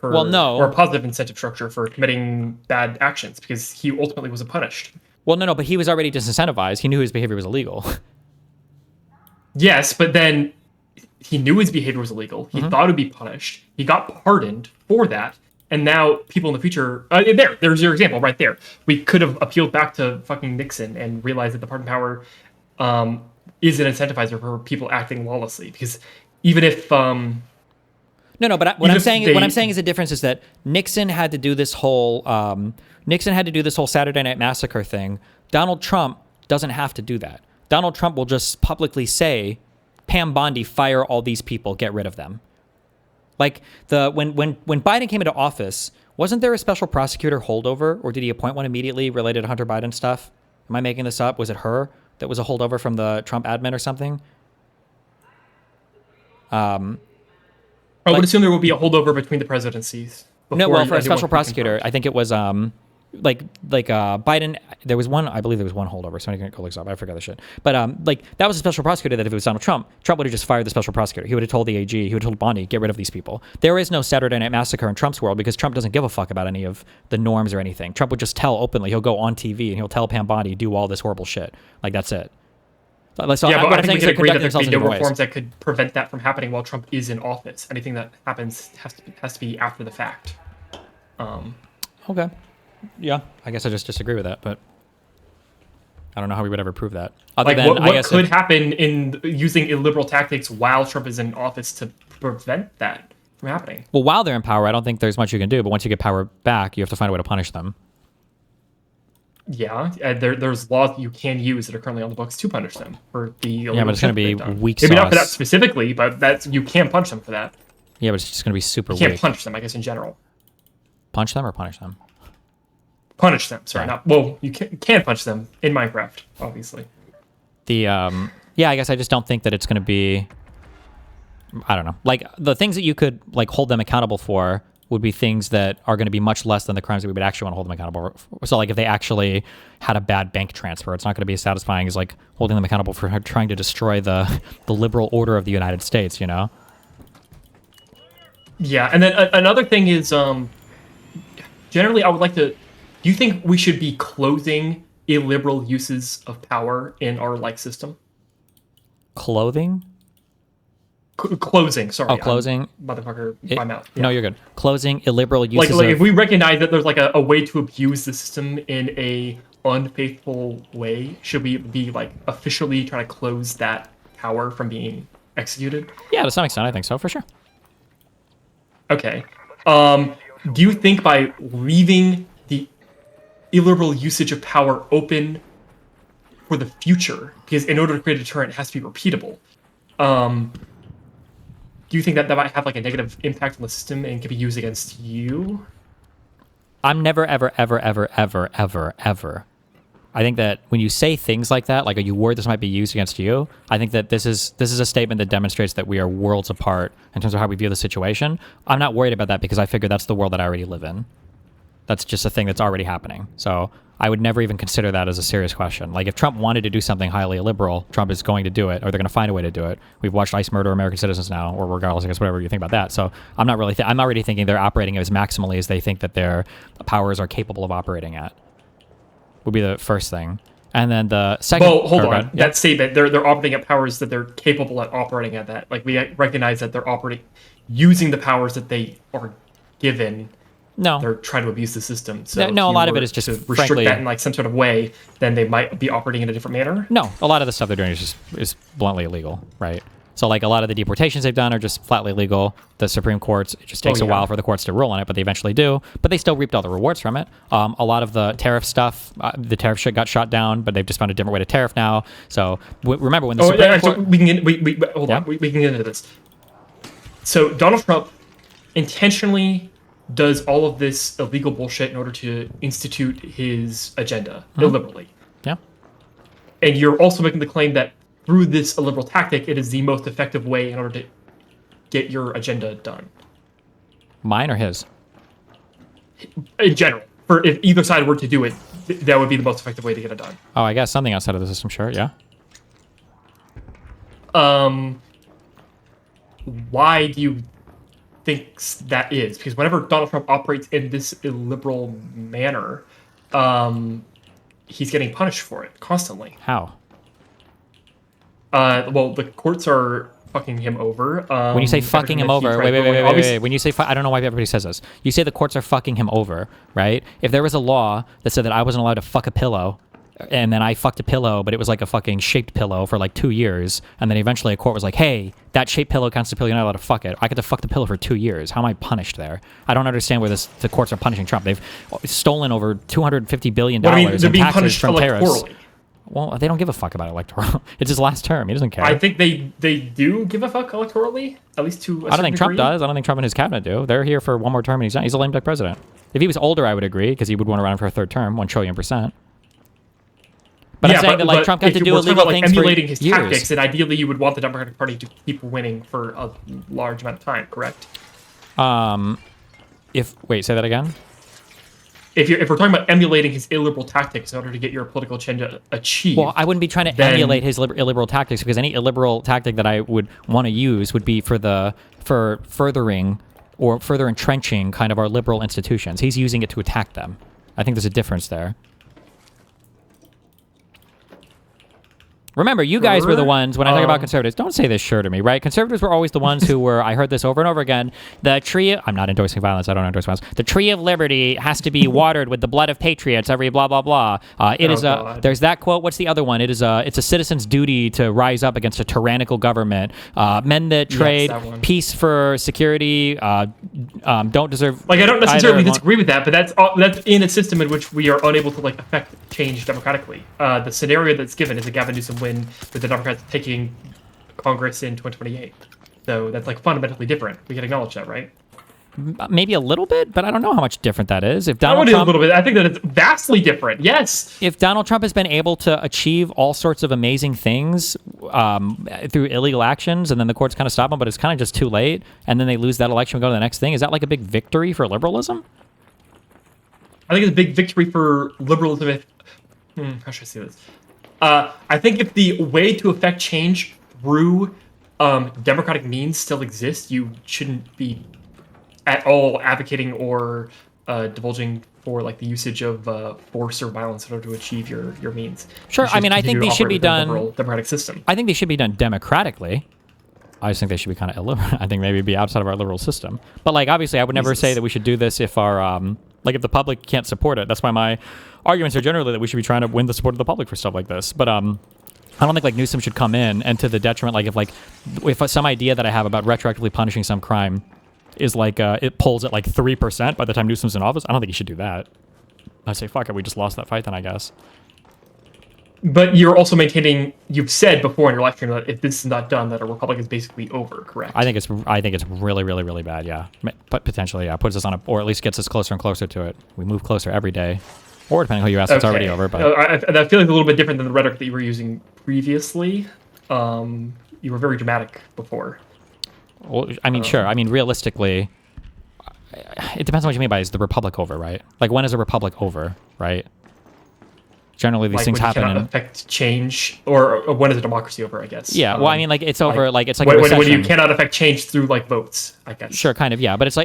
Or a positive incentive structure for committing bad actions because he ultimately wasn't punished. Well, no, but he was already disincentivized. He knew his behavior was illegal. Yes, but then he knew his behavior was illegal. He thought it would be punished. He got pardoned for that. And now people in the future, there's your example right there. We could have appealed back to fucking Nixon and realized that the pardon power is an incentivizer for people acting lawlessly. Because even if No, but what I'm saying is the difference is that Nixon had to do this whole Saturday Night Massacre thing. Donald Trump doesn't have to do that. Donald Trump will just publicly say, Pam Bondi, fire all these people, get rid of them. Like when Biden came into office, wasn't there a special prosecutor holdover, or did he appoint one immediately related to Hunter Biden stuff? Am I making this up? Was it her that was a holdover from the Trump admin or something? I would assume there will be a holdover between the presidencies. No, well, for a special prosecutor, I think it was Biden. There was one. I believe there was one holdover. Somebody can go look this up. I forgot the shit. But that was a special prosecutor. That if it was Donald Trump, Trump would have just fired the special prosecutor. He would have told the AG. He would have told Bondi, get rid of these people. There is no Saturday Night Massacre in Trump's world because Trump doesn't give a fuck about any of the norms or anything. Trump would just tell openly. He'll go on TV and he'll tell Pam Bondi, do all this horrible shit. Like that's it. So but I think we can agree that there's no reforms that could prevent that from happening while Trump is in office. Anything that happens has to be after the fact. Okay. Yeah, I guess I just disagree with that, but I don't know how we would ever prove that. Other than, what could happen in using illiberal tactics while Trump is in office to prevent that from happening? Well, while they're in power, I don't think there's much you can do, but once you get power back, you have to find a way to punish them. Yeah, there's laws that you can use that are currently on the books to punish them for the illegal. Yeah, but it's going to be weak sauce. Maybe not for that specifically, but you can punish them for that. Yeah, but it's just going to be super weak. You can't punish them, I guess, in general. Punch them or punish them? Punish them. Sorry, you can punch them in Minecraft, obviously. I guess I just don't think that it's going to be. I don't know. Like the things that you could like hold them accountable for would be things that are going to be much less than the crimes that we would actually want to hold them accountable for. So like if they actually had a bad bank transfer, it's not going to be as satisfying as like holding them accountable for trying to destroy the liberal order of the United States. You know. Yeah, and then another thing is, generally, I would like to. Do you think we should be closing illiberal uses of power in our system? Clothing? Closing, sorry. Oh, closing? Motherfucker, my mouth. Yeah. No, you're good. Closing illiberal uses like if we recognize that there's a way to abuse the system in a unfaithful way, should we be officially trying to close that power from being executed? Yeah, to some extent, I think so, for sure. Okay. Do you think by leaving the illiberal usage of power open for the future, because in order to create a deterrent, it has to be repeatable, do you think that might have a negative impact on the system and can be used against you? I'm never, ever, ever, ever, ever, ever, ever. I think that when you say things like that, like are you worried this might be used against you? I think that this is a statement that demonstrates that we are worlds apart in terms of how we view the situation. I'm not worried about that because I figure that's the world that I already live in. That's just a thing that's already happening. So I would never even consider that as a serious question. Like if Trump wanted to do something highly illiberal, Trump is going to do it, or they're going to find a way to do it. We've watched ICE murder American citizens now, or regardless, I guess whatever you think about that. So I'm not really. I'm already thinking they're operating as maximally as they think that their powers are capable of operating at. Would be the first thing, and then the second. Well, hold on. That statement, they're operating at powers that they're capable at operating at. That we recognize that they're operating using the powers that they are given. No, they're trying to abuse the system. So a lot of it is just to restrict that in some sort of way. Then they might be operating in a different manner. No, a lot of the stuff they're doing is bluntly illegal, right? So a lot of the deportations they've done are just flatly illegal. The Supreme Court, it just takes a while for the courts to rule on it, but they eventually do. But they still reaped all the rewards from it. A lot of the tariff stuff, the tariff shit got shot down, but they've just found a different way to tariff now. So remember when the Supreme Court... We can get into this. So Donald Trump intentionally does all of this illegal bullshit in order to institute his agenda illiberally. Yeah. And you're also making the claim that through this illiberal tactic, it is the most effective way in order to get your agenda done. Mine or his? In general. For if either side were to do it, that would be the most effective way to get it done. Oh, I guess something outside of the system, sure, yeah. Why do you think that is? Because whenever Donald Trump operates in this illiberal manner, he's getting punished for it constantly. How? Well, the courts are fucking him over. When you say fucking him over, wait. When you say, I don't know why everybody says this. You say the courts are fucking him over, right? If there was a law that said that I wasn't allowed to fuck a pillow, and then I fucked a pillow, but it was like a fucking shaped pillow for like 2 years, and then eventually a court was like, hey, that shaped pillow counts as a pillow, you're not allowed to fuck it. I get to fuck the pillow for 2 years. How am I punished there? I don't understand where the courts are punishing Trump. They've stolen over $250 billion in taxes from terrorists. Well, they don't give a fuck about electoral. It's his last term. He doesn't care. I think they do give a fuck electorally, at least to a I don't think Trump degree. does. I don't think Trump and his cabinet do. They're here for one more term, and he's not. He's a lame duck president. If he was older, I would agree, because he would want to run for a third term, 1 trillion%. But I'm saying that like Trump got to do illegal things emulating for his years. tactics, and ideally you would want the Democratic Party to keep winning for a large amount of time, correct? Wait, say that again. If we're talking about emulating his illiberal tactics in order to get your political agenda achieved, Well, I wouldn't be trying to emulate his illiberal tactics, because any illiberal tactic that I would want to use would be for furthering or further entrenching kind of our liberal institutions. He's using it to attack them. I think there's a difference there. Remember, you guys were the ones, when I talk about conservatives, don't say this sure to me, right? Conservatives were always the ones who were, I heard this over and over again, the tree, I'm not endorsing violence, I don't endorse violence, the tree of liberty has to be watered with the blood of patriots, every blah, blah, blah. There's that quote, what's the other one? It's a citizen's duty to rise up against a tyrannical government. Men that trade peace for security don't deserve... Like, I don't necessarily disagree with that, but that's in a system in which we are unable to, like, affect change democratically. The scenario that's given is a Gavin Newsom win with the Democrats taking Congress in 2028. So that's like fundamentally different. We can acknowledge that, right? Maybe a little bit, but I don't know how much different that is. If Donald Trump, a little bit. I think that it's vastly different. Yes. If Donald Trump has been able to achieve all sorts of amazing things through illegal actions, and then the courts kind of stop him, but it's kind of just too late, and then they lose that election and go to the next thing, is that like a big victory for liberalism? I think it's a big victory for liberalism. How should I say this? I think if the way to affect change through democratic means still exists, you shouldn't be at all advocating or divulging for like the usage of force or violence in order to achieve your means. Sure, I mean, I think these should be done. Democratic system. I think they should be done democratically. I just think they should be kind of illiberal. I think maybe be outside of our liberal system. But like, obviously, I would never say that we should do this if our like if the public can't support it. That's why my arguments are generally that we should be trying to win the support of the public for stuff like this. But I don't think like Newsom should come in and to the detriment, like if some idea that I have about retroactively punishing some crime is like it pulls at like 3% by the time Newsom's in office, I don't think he should do that. I say, fuck it, we just lost that fight then, I guess. But you're also maintaining, you've said before in your live stream that if this is not done, that a republic is basically over, correct? I think it's really, really, really bad, yeah. But potentially, yeah, puts us on or at least gets us closer and closer to it. We move closer every day. Or depending on who you ask, it's already over. But I feel like a little bit different than the rhetoric that you were using previously. You were very dramatic before. Well, I mean, sure. I mean, realistically, it depends on what you mean by is the republic over, right? Like, when is a republic over, right? Generally, these things happen. Affect change, or when is a democracy over? I guess. Yeah. Well, I mean, like it's over. Like it's like when you cannot affect change through like votes. I guess. Sure, kind of. Yeah, but it's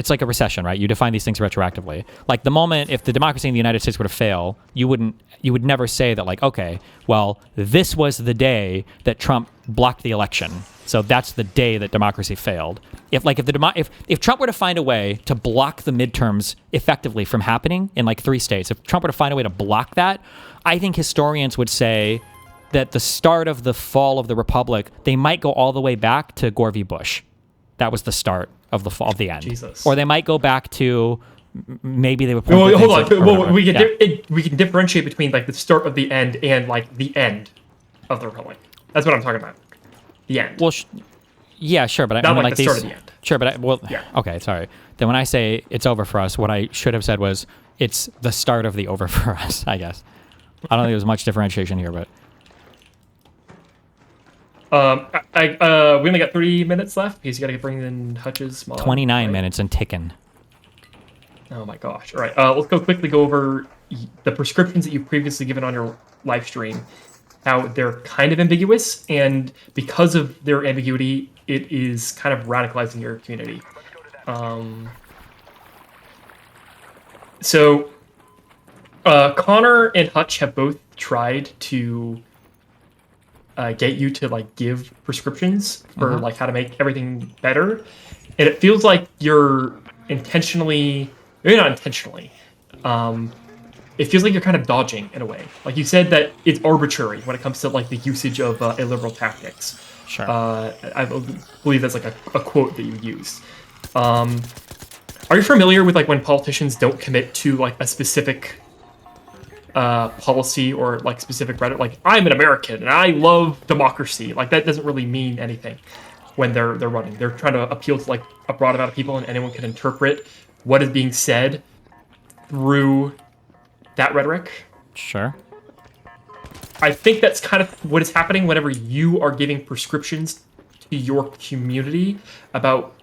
like a recession, right? You define these things retroactively. Like the moment if the democracy in the United States were to fail, you would never say that like, okay, well, this was the day that Trump blocked the election, so that's the day that democracy failed. If Trump were to find a way to block the midterms effectively from happening in like 3 states, if Trump were to find a way to block that, I think historians would say that the start of the fall of the republic, they might go all the way back to Gore v. Bush. That was the start of the fall of the end. Jesus. Or they might go back to maybe they would. Well, hold on. Well, we can differentiate between like the start of the end and like the end of the republic. That's what I'm talking about. The end. Well, yeah, sure, but I mean, like the start of the end. Sure, but okay, sorry. Then when I say it's over for us, what I should have said was it's the start of the over for us, I guess. I don't think there's much differentiation here, but we only got 3 minutes left because you got to bring in Hutch's mod. 29 minutes and ticking. Oh my gosh! All right, let's quickly go over the prescriptions that you've previously given on your live stream. How they're kind of ambiguous, and because of their ambiguity, it is kind of radicalizing your community. So, Connor and Hutch have both tried to get you to like give prescriptions for like how to make everything better, and it feels like you're intentionally, maybe not intentionally, it feels like you're kind of dodging in a way. Like you said that it's arbitrary when it comes to like the usage of illiberal tactics. Sure. I believe that's like a quote that you used. Are you familiar with like when politicians don't commit to like a specific policy or like specific rhetoric? Like, I'm an American and I love democracy. Like that doesn't really mean anything when they're running. They're trying to appeal to like a broad amount of people, and anyone can interpret what is being said through that rhetoric. Sure. I think that's kind of what is happening whenever you are giving prescriptions to your community about.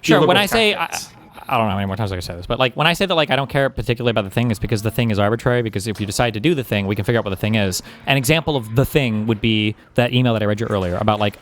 Sure. When I say, I don't know how many more times I can say this, but like when I say that like I don't care particularly about the thing, it's because the thing is arbitrary. Because if you decide to do the thing, we can figure out what the thing is. An example of the thing would be that email that I read you earlier about like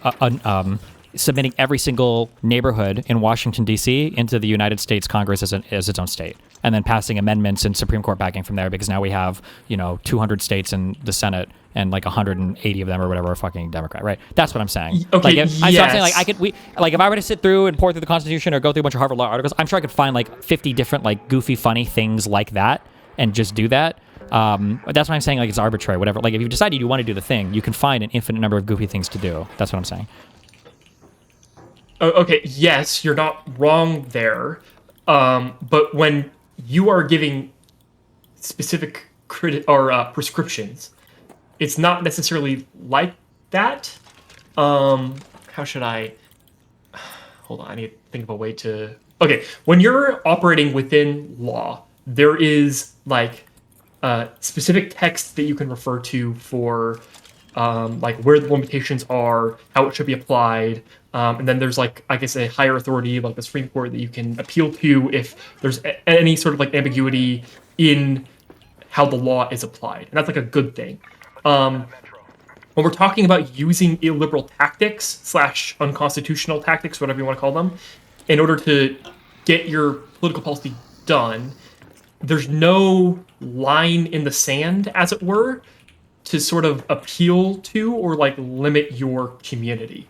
submitting every single neighborhood in Washington, D.C. into the United States Congress as its own state, and then passing amendments and Supreme Court backing from there, because now we have, 200 states in the Senate and like 180 of them or whatever are fucking Democrat, right? That's what I'm saying. Okay, I'm saying like if I were to sit through and pour through the Constitution or go through a bunch of Harvard Law articles, I'm sure I could find like 50 different like goofy, funny things like that and just do that. That's what I'm saying. Like it's arbitrary, whatever. Like if you've decided you want to do the thing, you can find an infinite number of goofy things to do. That's what I'm saying. Okay, yes, you're not wrong there. But when you are giving specific prescriptions, it's not necessarily like that. How should I... Hold on, I need to think of a way to... Okay, when you're operating within law, there is like specific text that you can refer to for like where the limitations are, how it should be applied, and then there's like, I guess, a higher authority like the Supreme Court that you can appeal to if there's any sort of like ambiguity in how the law is applied, and that's like a good thing. When we're talking about using illiberal tactics / unconstitutional tactics, whatever you want to call them, in order to get your political policy done, there's no line in the sand, as it were, to sort of appeal to or like limit your community.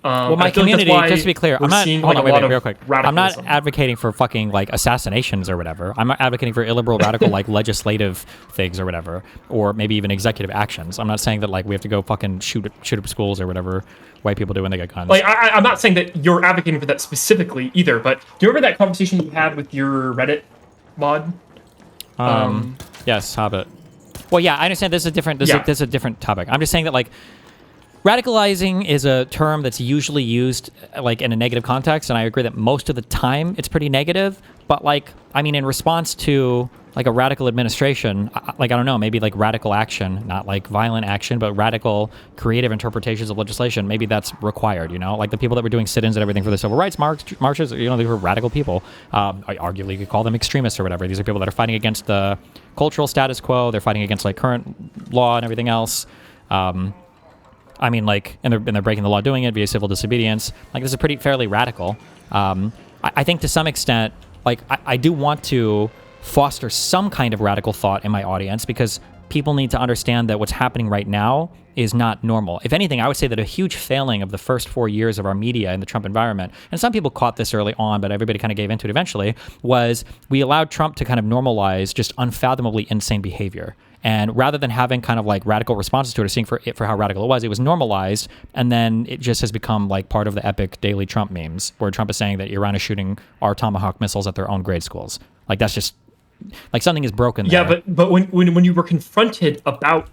Well, my community, just to be clear, I'm not. Hold on, wait, real quick. Radicalism. I'm not advocating for fucking like assassinations or whatever. I'm not advocating for illiberal, radical like legislative things or whatever, or maybe even executive actions. I'm not saying that like we have to go fucking shoot up schools or whatever white people do when they get guns. Like I'm not saying that you're advocating for that specifically either. But do you remember that conversation you had with your Reddit mod? Yes, Hobbit. Well, yeah, I understand. This is a different. This is a different topic. I'm just saying that like. Radicalizing is a term that's usually used like in a negative context, and I agree that most of the time it's pretty negative. But like, I mean, in response to like a radical administration, like I don't know, maybe like radical action, not like violent action, but radical creative interpretations of legislation. Maybe that's required. Like the people that were doing sit-ins and everything for the civil rights marches. They were radical people. Arguably, you could call them extremists or whatever. These are people that are fighting against the cultural status quo. They're fighting against like current law and everything else. I mean, like, and they're breaking the law doing it via civil disobedience. Like, this is pretty fairly radical. I think to some extent, like, I do want to foster some kind of radical thought in my audience, because people need to understand that what's happening right now is not normal. If anything, I would say that a huge failing of the first 4 years of our media in the Trump environment, and some people caught this early on, but everybody kind of gave into it eventually, was we allowed Trump to kind of normalize just unfathomably insane behavior. And rather than having kind of like radical responses to it or seeing for how radical it was normalized. And then it just has become like part of the epic daily Trump memes, where Trump is saying that Iran is shooting our Tomahawk missiles at their own grade schools. Like, that's just like something is broken there. Yeah, but when you were confronted about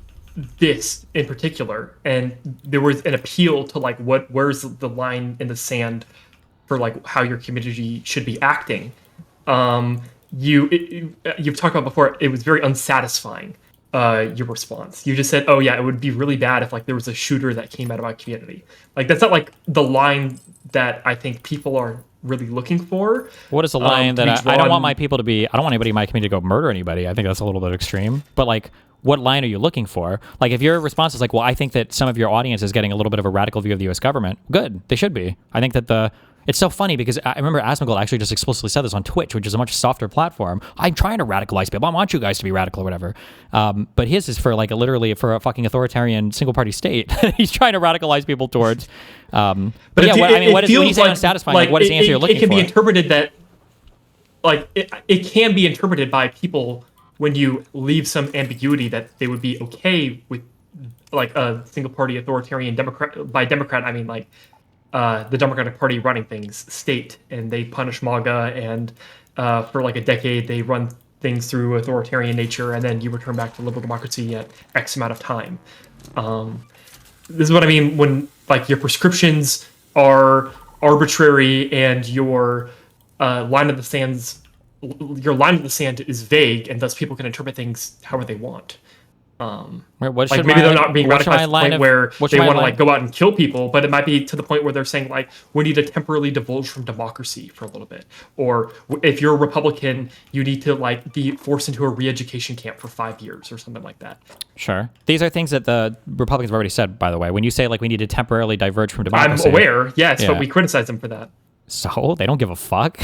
this in particular, and there was an appeal to like where's the line in the sand for like how your community should be acting, you've talked about before, it was very unsatisfying. Your response. You just said, "Oh yeah, it would be really bad if like there was a shooter that came out of my community." Like that's not like the line that I think people are really looking for. What is the line that I don't want my people to be? I don't want anybody in my community to go murder anybody. I think that's a little bit extreme. But like, what line are you looking for? Like, if your response is like, well, I think that some of your audience is getting a little bit of a radical view of the U.S. government. Good, they should be. I think that it's so funny because I remember ASMONSLOP actually just explicitly said this on Twitch, which is a much softer platform. I'm trying to radicalize people. I want you guys to be radical or whatever. But his is for like literally for a fucking authoritarian single party state. He's trying to radicalize people towards. But yeah, what is when you say unsatisfying? Like, what is the answer you're looking for? It can be interpreted that, like, it can be interpreted by people when you leave some ambiguity that they would be okay with, like, a single party authoritarian Democrat. By Democrat, I mean like the Democratic Party running things state, and they punish MAGA, and for like a decade they run things through authoritarian nature, and then you return back to liberal democracy at X amount of time. This is what I mean when like your prescriptions are arbitrary and your line of the sand is vague, and thus people can interpret things however they want. Like maybe they're not being radicalized to the point where they want to like go out and kill people, but it might be to the point where they're saying like, we need to temporarily divulge from democracy for a little bit. Or if you're a Republican, you need to like be forced into a re-education camp for 5 years or something like that. Sure. These are things that the Republicans have already said, by the way. When you say like we need to temporarily diverge from democracy. I'm aware, yes, but we criticize them for that. So they don't give a fuck?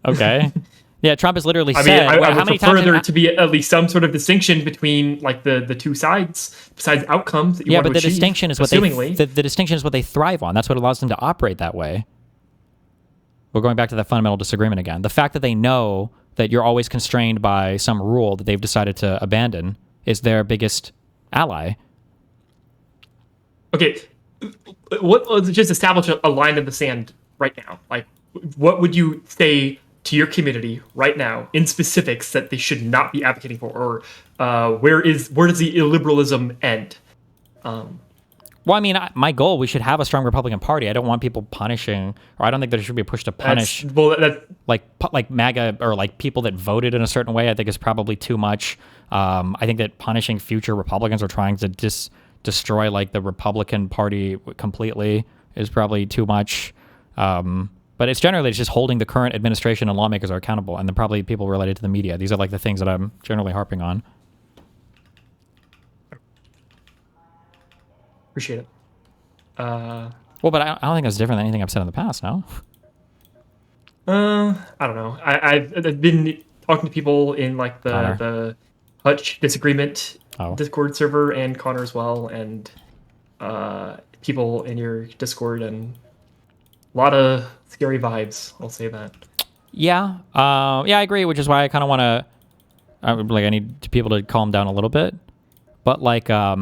Okay. Yeah, Trump has literally said. I would how many prefer times there to be at least some sort of distinction between like the two sides, besides outcomes that you want to achieve. The distinction is what the distinction is what they thrive on. That's what allows them to operate that way. We're going back to that fundamental disagreement again. The fact that they know that you're always constrained by some rule that they've decided to abandon is their biggest ally. Okay, let's just establish a line in the sand right now. Like, what would you say to your community right now in specifics that they should not be advocating for, or where does the illiberalism end? Well, I mean, my goal, we should have a strong Republican Party. I don't want people punishing, or I don't think there should be a push to punish like MAGA or like people that voted in a certain way. I think is probably too much. I think that punishing future Republicans or trying to destroy like the Republican Party completely is probably too much. But it's generally just holding the current administration and lawmakers are accountable, and then probably people related to the media. These are like the things that I'm generally harping on. Appreciate it. Well, but I don't think that's different than anything I've said in the past, no? I don't know. I've been talking to people in like the Hutch disagreement Discord server, and Connor as well, and people in your Discord, and a lot of scary vibes, I'll say that. Yeah. Yeah, I agree, which is why I kind of want to... I need people to calm down a little bit. But, like... But,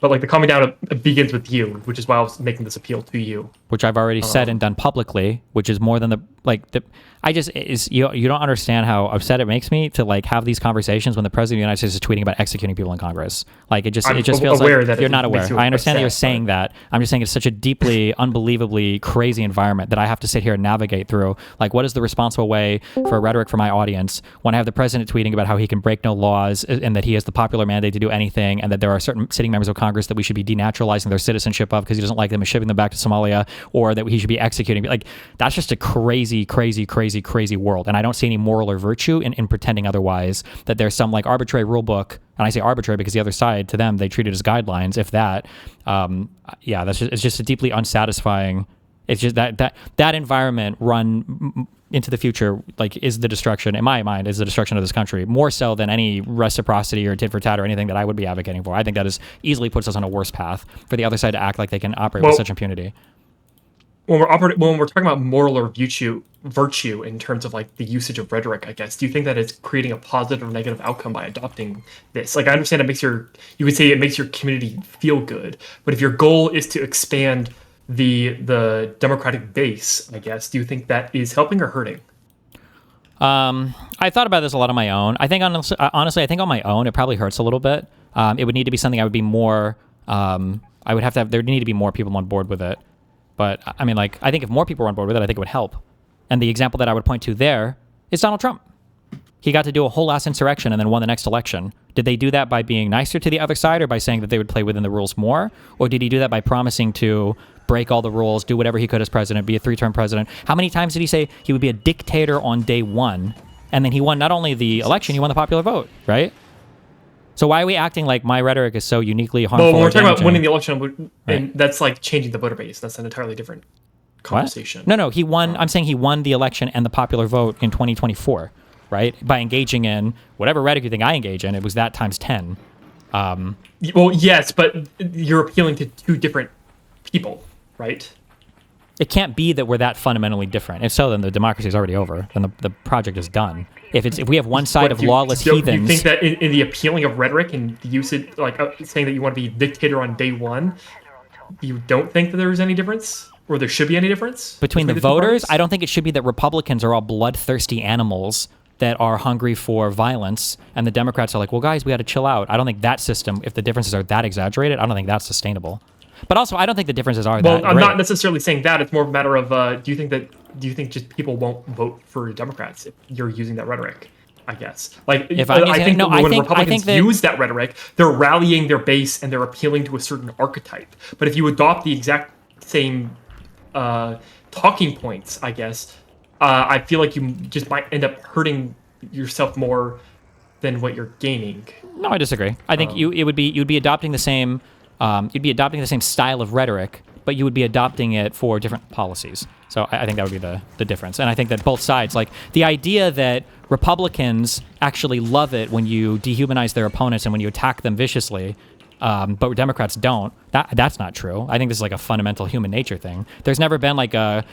like, the calming down begins with you, which is why I was making this appeal to you. Which I've already said and done publicly, which is more than you don't understand how upset it makes me to like have these conversations when the president of the United States is tweeting about executing people in Congress. Like it just feels like you're not aware. I understand that you're saying that. I'm just saying it's such a deeply, unbelievably crazy environment that I have to sit here and navigate through. Like, what is the responsible way for rhetoric for my audience when I have the president tweeting about how he can break no laws and that he has the popular mandate to do anything, and that there are certain sitting members of Congress that we should be denaturalizing their citizenship of because he doesn't like them and shipping them back to Somalia, or that he should be executing. Like, that's just a crazy world, and I don't see any moral or virtue in pretending otherwise, that there's some like arbitrary rule book, and I say arbitrary because the other side, to them, they treat it as guidelines, if that. It's just a deeply unsatisfying. It's just that environment run into the future, like, is the destruction, in my mind, is the destruction of this country, more so than any reciprocity or tit for tat or anything that I would be advocating for. I think that easily puts us on a worse path for the other side to act like they can operate with such impunity. When we're talking about moral or virtue in terms of like the usage of rhetoric, I guess, do you think that it's creating a positive or negative outcome by adopting this? Like, I understand you could say it makes your community feel good, but if your goal is to expand the Democratic base, I guess, do you think that is helping or hurting? I thought about this a lot on my own. I think honestly, I think on my own, it probably hurts a little bit. It would need to be something I would be more, I would have to have, there would need to be more people on board with it. But I mean, like, I think if more people were on board with it, I think it would help. And the example that I would point to there is Donald Trump. He got to do a whole ass insurrection and then won the next election. Did they do that by being nicer to the other side, or by saying that they would play within the rules more? Or did he do that by promising to break all the rules, do whatever he could as president, be a 3-term president. How many times did he say he would be a dictator on day 1? And then he won not only the election, he won the popular vote, right? So why are we acting like my rhetoric is so uniquely harmful? Well, we're talking about damaging? winning the election, and Right. that's like changing the voter base. That's an entirely different conversation. What? No, he won. I'm saying he won the election and the popular vote in 2024, right? By engaging in whatever rhetoric you think I engage in, it was that times 10. Well, yes, but you're appealing to two different people, right? It can't be that we're that fundamentally different. If so, then the democracy is already over. Then the project is done. If we have one side of lawless heathens, Do you think that in the appealing of rhetoric and the usage, like saying that you want to be dictator on day 1, you don't think that there's any difference, or there should be any difference between the two voters, parties? I don't think it should be that Republicans are all bloodthirsty animals that are hungry for violence, and the Democrats are like, well, guys, we got to chill out. I don't think that system, if the differences are that exaggerated, I don't think that's sustainable. But also, I don't think the differences are that Well, I'm great. not necessarily saying that. It's more of a matter of do you think just people won't vote for Democrats if you're using that rhetoric? I guess. Like, If I'm I using- think no, that I when think- I Republicans think that- use that rhetoric, they're rallying their base and they're appealing to a certain archetype. But if you adopt the exact same talking points, I guess, I feel like you just might end up hurting yourself more than what you're gaining. No, I disagree. I think you'd be adopting the same style of rhetoric, but you would be adopting it for different policies. So I think that would be the difference. And I think that both sides, like the idea that Republicans actually love it when you dehumanize their opponents and when you attack them viciously, but Democrats don't. That's not true. I think this is like a fundamental human nature thing. There's never been like a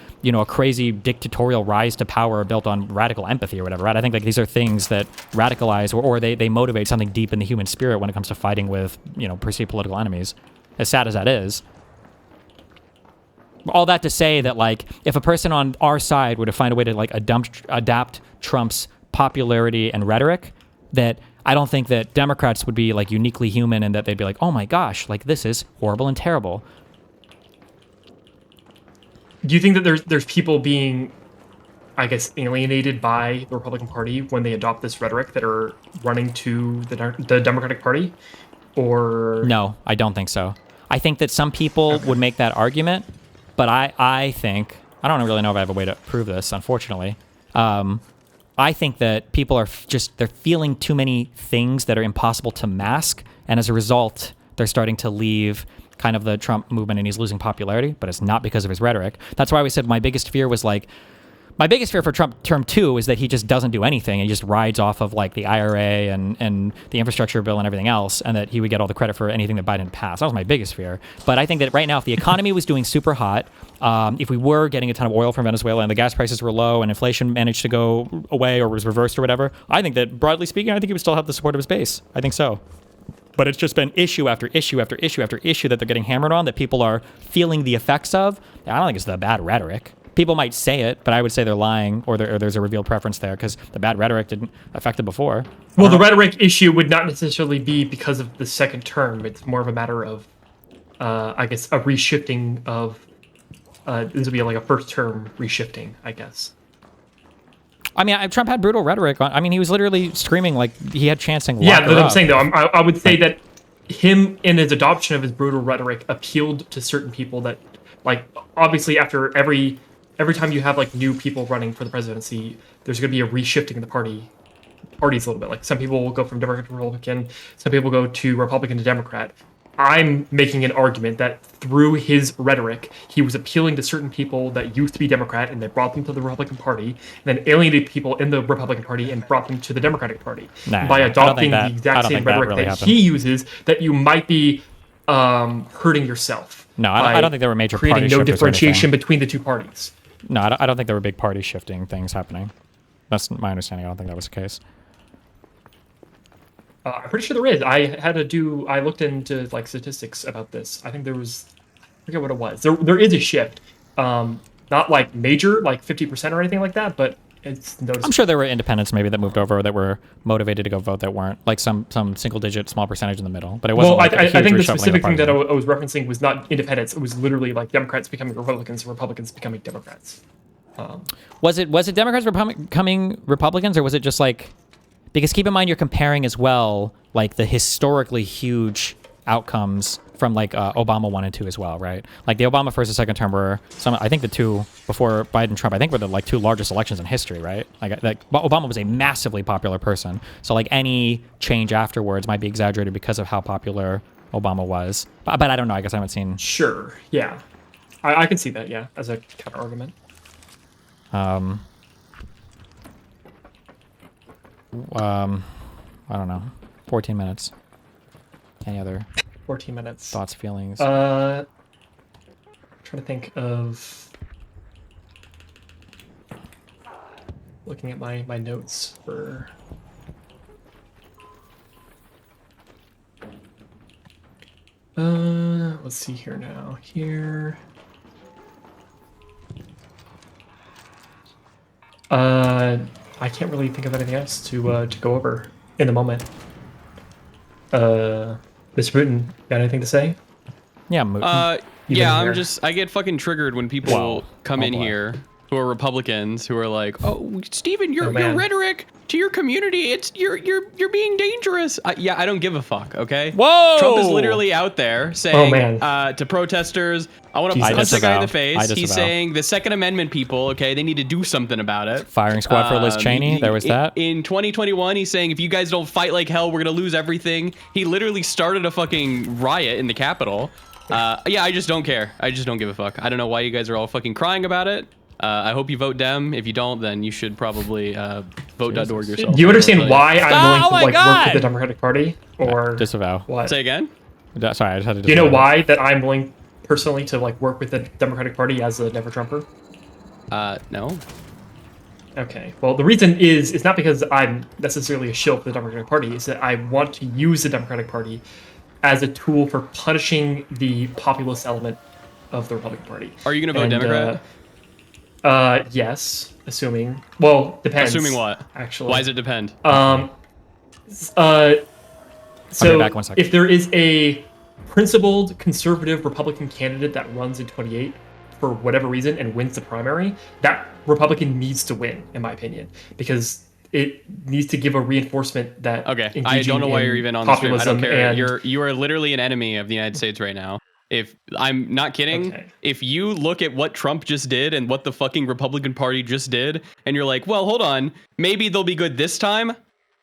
crazy dictatorial rise to power built on radical empathy or whatever, right? I think like these are things that radicalize or they motivate something deep in the human spirit when it comes to fighting with perceived political enemies. As sad as that is. All that to say that like if a person on our side were to find a way to like adapt Trump's popularity and rhetoric, that I don't think that Democrats would be like uniquely human and that they'd be like, oh my gosh, like this is horrible and terrible. Do you think that there's people being, I guess, alienated by the Republican Party when they adopt this rhetoric that are running to the Democratic Party? Or no, I don't think so. I think that some people would make that argument, but I think, I don't really know if I have a way to prove this, unfortunately. I think that people are they're feeling too many things that are impossible to mask, and as a result, they're starting to leave kind of the Trump movement and he's losing popularity, but it's not because of his rhetoric. That's why we said my biggest fear for Trump term 2 is that he just doesn't do anything and he just rides off of like the IRA and the infrastructure bill and everything else, and that he would get all the credit for anything that Biden passed. That was my biggest fear. But I think that right now, if the economy was doing super hot, if we were getting a ton of oil from Venezuela and the gas prices were low and inflation managed to go away or was reversed or whatever, I think that broadly speaking, I think he would still have the support of his base. I think so. But it's just been issue after issue after issue after issue that they're getting hammered on, that people are feeling the effects of. I don't think it's the bad rhetoric. People might say it, but I would say they're lying, or there's a revealed preference there because the bad rhetoric didn't affect it before. Well, the rhetoric issue would not necessarily be because of the second term. It's more of a matter of, I guess, a reshifting of. This would be like a first term reshifting, I guess. I mean, Trump had brutal rhetoric. I mean, he was literally screaming like he had chancing. Yeah, that's what I'm saying though. I would say that him in his adoption of his brutal rhetoric appealed to certain people that, like, obviously after every time you have like new people running for the presidency, there's going to be a reshifting of the parties a little bit. Like some people will go from Democrat to Republican, some people go to Republican to Democrat. I'm making an argument that through his rhetoric, he was appealing to certain people that used to be Democrat and they brought them to the Republican Party, and then alienated people in the Republican Party and brought them to the Democratic Party. By adopting the exact same rhetoric really that he uses, that you might be hurting yourself. No, I don't think there were major creating party no shifters or differentiation anything. between the two parties. No, I don't think there were big party shifting things happening. That's my understanding. I don't think that was the case. I'm pretty sure there is. I looked into like statistics about this. I think there was, I forget what it was. There is a shift. Not like major, like 50% or anything like that, but it's noticeable. I'm sure there were independents maybe that moved over that were motivated to go vote that weren't, like some single digit small percentage in the middle. But it wasn't. Well, like I think the specific thing that I was referencing was not independents. It was literally like Democrats becoming Republicans and Republicans becoming Democrats. Was it Democrats becoming Republicans, or was it just like? Because keep in mind, you're comparing as well, like the historically huge outcomes from like Obama 1 and 2 as well, right? Like the Obama first and second term were I think the two before Biden Trump, I think were the like two largest elections in history, right? Like Obama was a massively popular person, so like any change afterwards might be exaggerated because of how popular Obama was. But I don't know. I guess I haven't seen. Sure. Yeah, I can see that. Yeah, as a counter argument. I don't know. 14 minutes. Any other 14 minutes. Thoughts, feelings? Trying to think of looking at my notes for let's see here now. Here. I can't really think of anything else to go over in the moment. Mr. Putin, got anything to say? Yeah, Moot. Yeah, I get fucking triggered when people come in here who are Republicans who are like, "Oh, Steven, your rhetoric to your community, you're being dangerous." Yeah, I don't give a fuck. Okay. Whoa! Trump is literally out there saying to protesters, "I want to punch that guy in the face." He's saying the Second Amendment people, okay, they need to do something about it. Firing squad for Liz Cheney. There was that. In 2021, he's saying if you guys don't fight like hell, we're gonna lose everything. He literally started a fucking riot in the Capitol. Yeah, I just don't care. I just don't give a fuck. I don't know why you guys are all fucking crying about it. I hope you vote Dem. If you don't, then you should probably vote.org yourself. Do you understand why I'm willing to work with the Democratic Party? Or disavow. What? Say again? Sorry, I just had to. Do you know why that I'm willing personally to like work with the Democratic Party as a Never Trumper? No. Okay. Well, the reason is not because I'm necessarily a shill for the Democratic Party. It's that I want to use the Democratic Party as a tool for punishing the populist element of the Republican Party. Are you going to vote Democrat? Yes, assuming. Well, depends. Assuming what? Actually. Why does it depend? So back 1 second. if there is a principled conservative Republican candidate that runs in 28 for whatever reason and wins the primary, that Republican needs to win, in my opinion, because it needs to give a reinforcement that. Okay, I don't know why you're even on the stream. I don't care. You are literally an enemy of the United States right now. If I'm not kidding, if you look at what Trump just did and what the fucking Republican Party just did, and you're like, well, hold on, maybe they'll be good this time.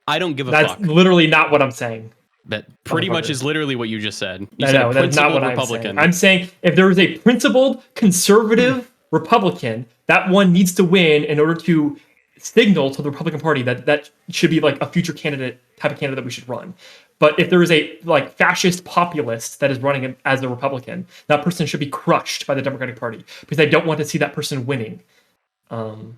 I don't give a fuck. That's literally not what I'm saying. That pretty much is literally what you just said. You said a that's not what Republican. I'm saying if there is a principled conservative Republican, that one needs to win in order to signal to the Republican Party that that should be like a future candidate, type of candidate that we should run. But if there is a like fascist populist that is running as a Republican, that person should be crushed by the Democratic Party because I don't want to see that person winning. The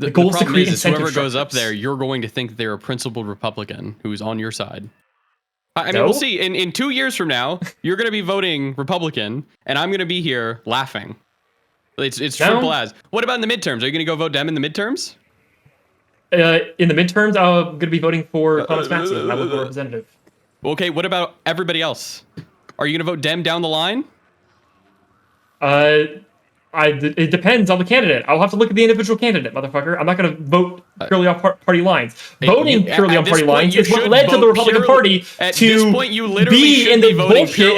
goal is to create incentive whoever goes up structures. there, you're going to think they're a principled Republican who's on your side. I mean, we'll see. In 2 years from now, you're going to be voting Republican, and I'm going to be here laughing. It's simple as. What about in the midterms? Are you going to go vote Dem in the midterms? In the midterms, I'm going to be voting for Thomas Massey, my local representative. Okay, what about everybody else? Are you going to vote Dem down the line? It depends on the candidate. I'll have to look at the individual candidate, motherfucker. I'm not going to vote purely off party lines. Voting purely on party lines is what led to the Republican Party to be in the bullshit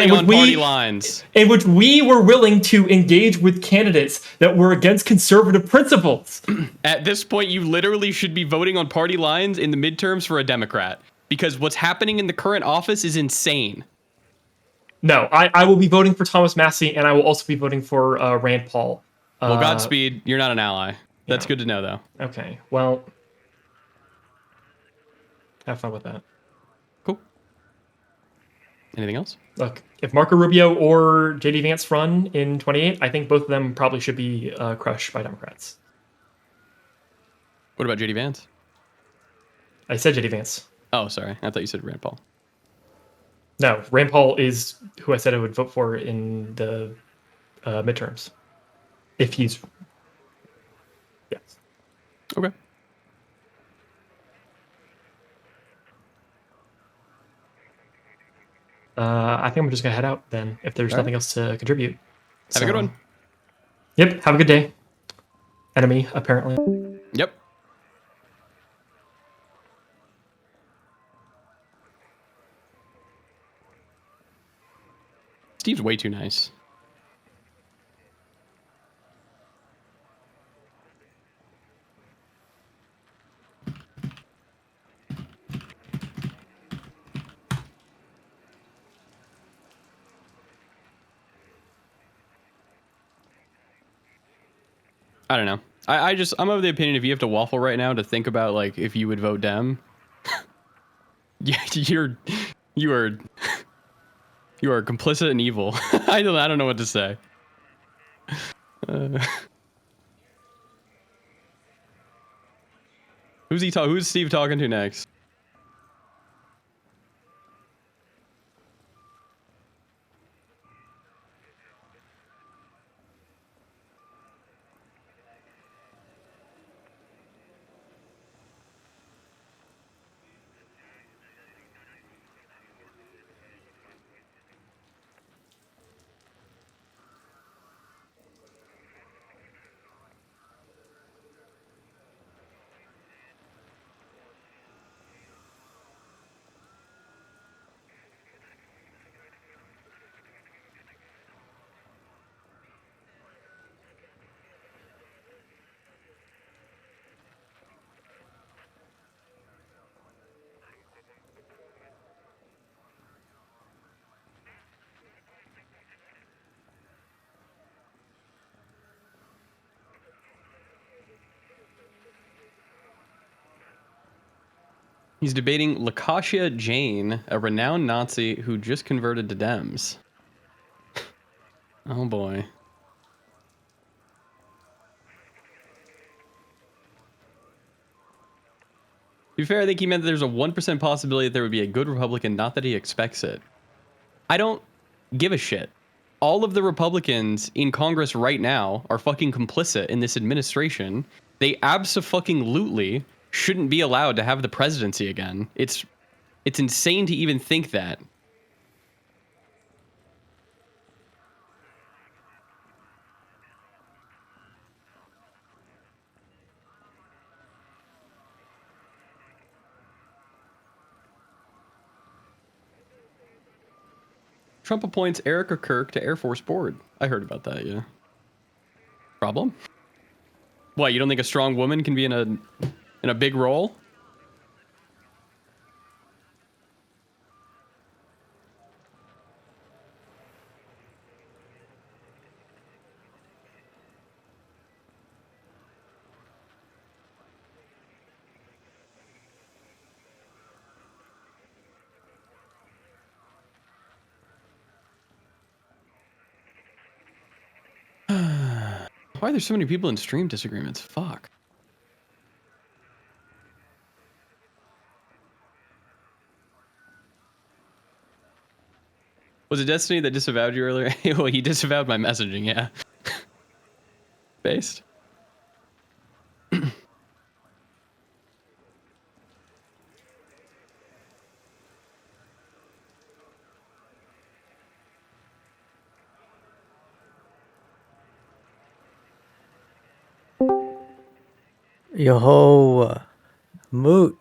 in which we were willing to engage with candidates that were against conservative principles. At this point, you literally should be voting on party lines in the midterms for a Democrat because what's happening in the current office is insane. No, I will be voting for Thomas Massey, and I will also be voting for Rand Paul. Well, Godspeed. You're not an ally. That's good to know, though. Okay, well, have fun with that. Cool. Anything else? Look, if Marco Rubio or J.D. Vance run in 28, I think both of them probably should be crushed by Democrats. What about J.D. Vance? I said J.D. Vance. Oh, sorry. I thought you said Rand Paul. No, Rand Paul is who I said I would vote for in the midterms. If he's... Yes. Okay. I think I'm just going to head out then, if there's nothing else to contribute. Have a good one. Yep, have a good day. Enemy, apparently. Yep. Steve's way too nice. I don't know. I'm of the opinion if you have to waffle right now to think about like if you would vote Dem, yeah, you are complicit and evil. I don't know what to say. Who's Steve talking to next? He's debating Lakshya Jain, a renowned Nazi who just converted to Dems. Oh boy. To be fair, I think he meant that there's a 1% possibility that there would be a good Republican, not that he expects it. I don't give a shit. All of the Republicans in Congress right now are fucking complicit in this administration. They abso-fucking-lutely shouldn't be allowed to have the presidency again. It's insane to even think that. Trump appoints Erica Kirk to Air Force Board. I heard about that, yeah. Problem? What, you don't think a strong woman can be in a big role? Why are there so many people in stream disagreements? Fuck. Was it Destiny that disavowed you earlier? Well, he disavowed my messaging, yeah. Based. Yo, Moot.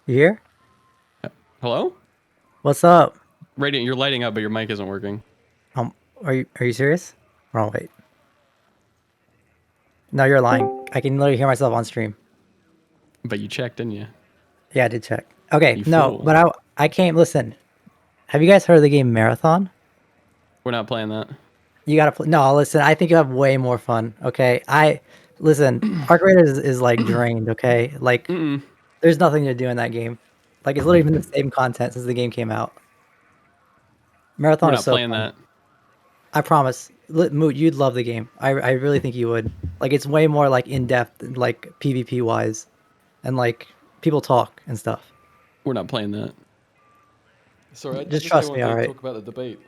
You here? Hello? What's up? Radiant, you're lighting up, but your mic isn't working. Are you serious? Wrong, wait. No, you're lying. I can literally hear myself on stream. But you checked, didn't you? Yeah, I did check. Okay, You no, fool. but I can't listen. Have you guys heard of the game Marathon? We're not playing that. You gotta play. No, listen. I think you have way more fun. Okay, listen. Arc Raiders is like drained. Okay, like there's nothing to do in that game. Like it's literally been the same content since the game came out. Marathon We're is not so playing fun. that. I promise. Moot, you'd love the game. I really think you would. Like it's way more like in depth, like PvP wise, and like people talk and stuff. We're not playing that. Sorry, I Just trust me, want to alright? talk about the debate.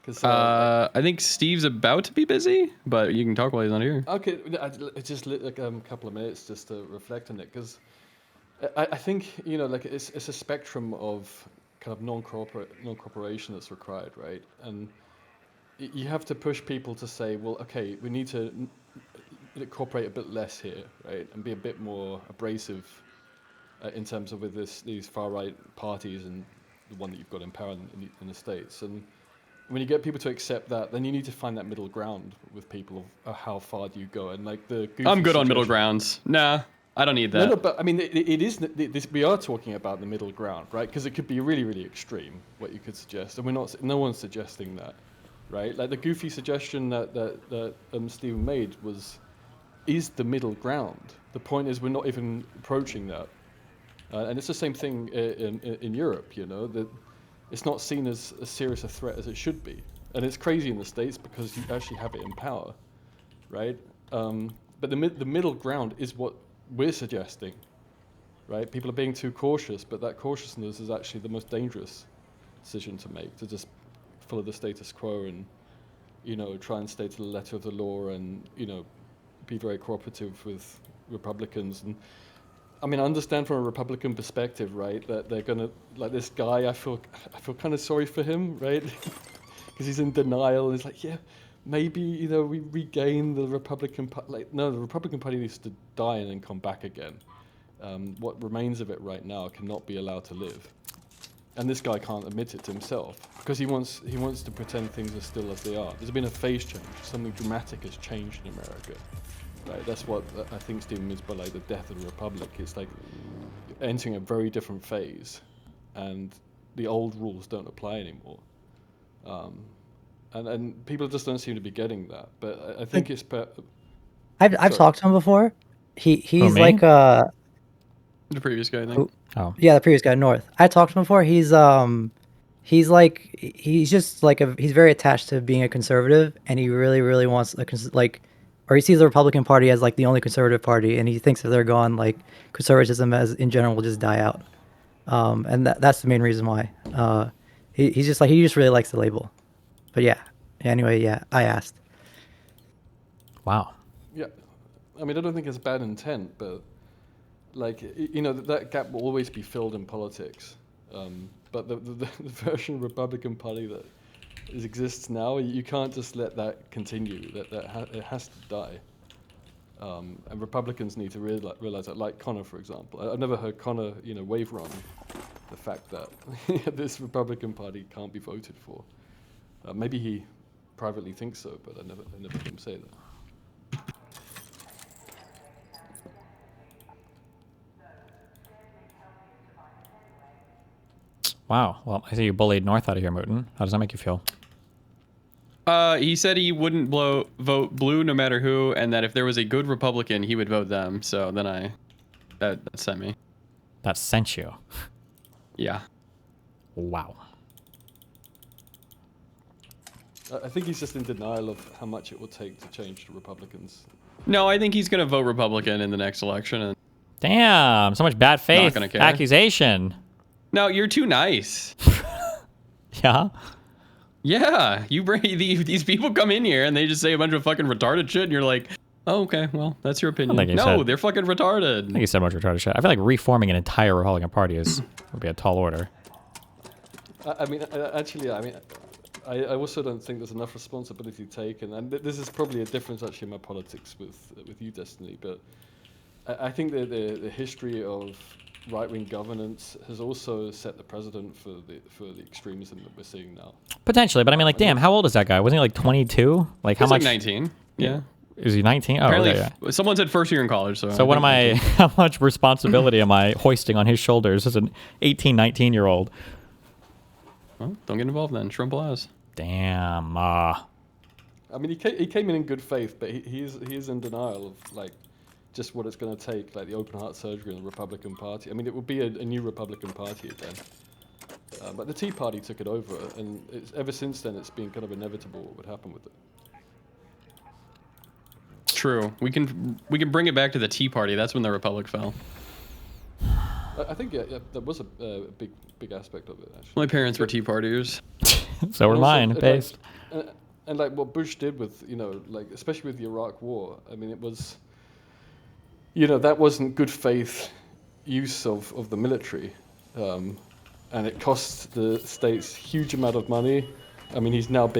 I think Steve's about to be busy, but you can talk while he's not here. Okay, it's just like a couple of minutes just to reflect on it, because I think like it's a spectrum of kind of non-cooperation that's required, right? And you have to push people to say, well, okay, we need to cooperate a bit less here, right, and be a bit more abrasive in terms of with these far right parties and the one that you've got in power in the States. And when you get people to accept that, then you need to find that middle ground with people of how far do you go. And like the goofy I'm good on middle grounds. Nah, I don't need that. No, but I mean, it is. We are talking about the middle ground, right? Because it could be really, really extreme what you could suggest, and we're not. No one's suggesting that, right? Like the goofy suggestion that Stephen made is the middle ground. The point is we're not even approaching that, and it's the same thing in Europe. You know that it's not seen as serious a threat as it should be, and it's crazy in the States because you actually have it in power, right? But the middle ground is what we're suggesting, right? People are being too cautious, but that cautiousness is actually the most dangerous decision to make, to just follow the status quo and, you know, try and stay to the letter of the law and, you know, be very cooperative with Republicans. And I mean, I understand from a Republican perspective, right, that they're gonna, like this guy, I feel kind of sorry for him, right? Because he's in denial and he's like, yeah, maybe, you know, we regain the Republican Party. Like, no, the Republican Party needs to die and then come back again. What remains of it right now cannot be allowed to live. And this guy can't admit it to himself because he wants to pretend things are still as they are. There's been a phase change. Something dramatic has changed in America. Right? That's what I think Stephen means by like the death of the Republic. It's like entering a very different phase and the old rules don't apply anymore. And people just don't seem to be getting that. But I think it's... I've talked to him before. He's me? like The previous guy, I think. Oh. Yeah, the previous guy, North. I talked to him before. He's just like he's very attached to being a conservative, and he really wants or he sees the Republican Party as like the only conservative party, and he thinks if they're gone, like conservatism as in general will just die out. And that's the main reason why. He's just like he just really likes the label. But yeah. Anyway, yeah, I asked. Wow. Yeah, I mean, I don't think it's bad intent, but like, you know, that gap will always be filled in politics. But the version of the Republican Party that exists now, you can't just let that continue. It has to die. And Republicans need to realize that, like Connor, for example. I've never heard Connor, you know, waver on the fact that this Republican Party can't be voted for. Maybe he privately thinks so, but I never heard him say that. Wow. Well, I see you bullied North out of here, Mootin. How does that make you feel? He said he wouldn't vote blue no matter who, and that if there was a good Republican, he would vote them. So then that sent me. That sent you? Yeah. Wow. I think he's just in denial of how much it will take to change the Republicans. No, I think he's gonna vote Republican in the next election. And damn, so much bad faith gonna care. accusation. No, you're too nice. Yeah? Yeah, you bring these people come in here and they just say a bunch of fucking retarded shit, and you're like, oh, okay, well, that's your opinion. No, they're fucking retarded. I think you said much retarded shit. I feel like reforming an entire Republican Party would be a tall order. I mean, actually, I mean, I also don't think there's enough responsibility taken, and this is probably a difference actually in my politics with you, Destiny. But I think that the history of right-wing governance has also set the precedent for the extremism that we're seeing now. Potentially, but I mean, like, damn, how old is that guy? Wasn't he like 22? Like, how much? Like 19. Yeah. Is he 19? Oh, apparently, okay, yeah. Someone said first year in college. So what am I? How much responsibility am I hoisting on his shoulders as an 18, 19-year-old? Well, don't get involved then. Shrimp ass. Damn. I mean, he came in good faith, but he is in denial of like just what it's going to take, like the open heart surgery in the Republican Party. I mean, it would be a new Republican Party again. But the Tea Party took it over, and ever since then, it's been kind of inevitable what would happen with it. True. We can bring it back to the Tea Party. That's when the Republic fell. I think yeah, that was a big aspect of it. Actually, my parents were Tea Partiers. So were mine. Based. And like what Bush did with, you know, like especially with the Iraq War. I mean, it was, you know, that wasn't good faith use of the military, and it cost the states huge amount of money. I mean, he's now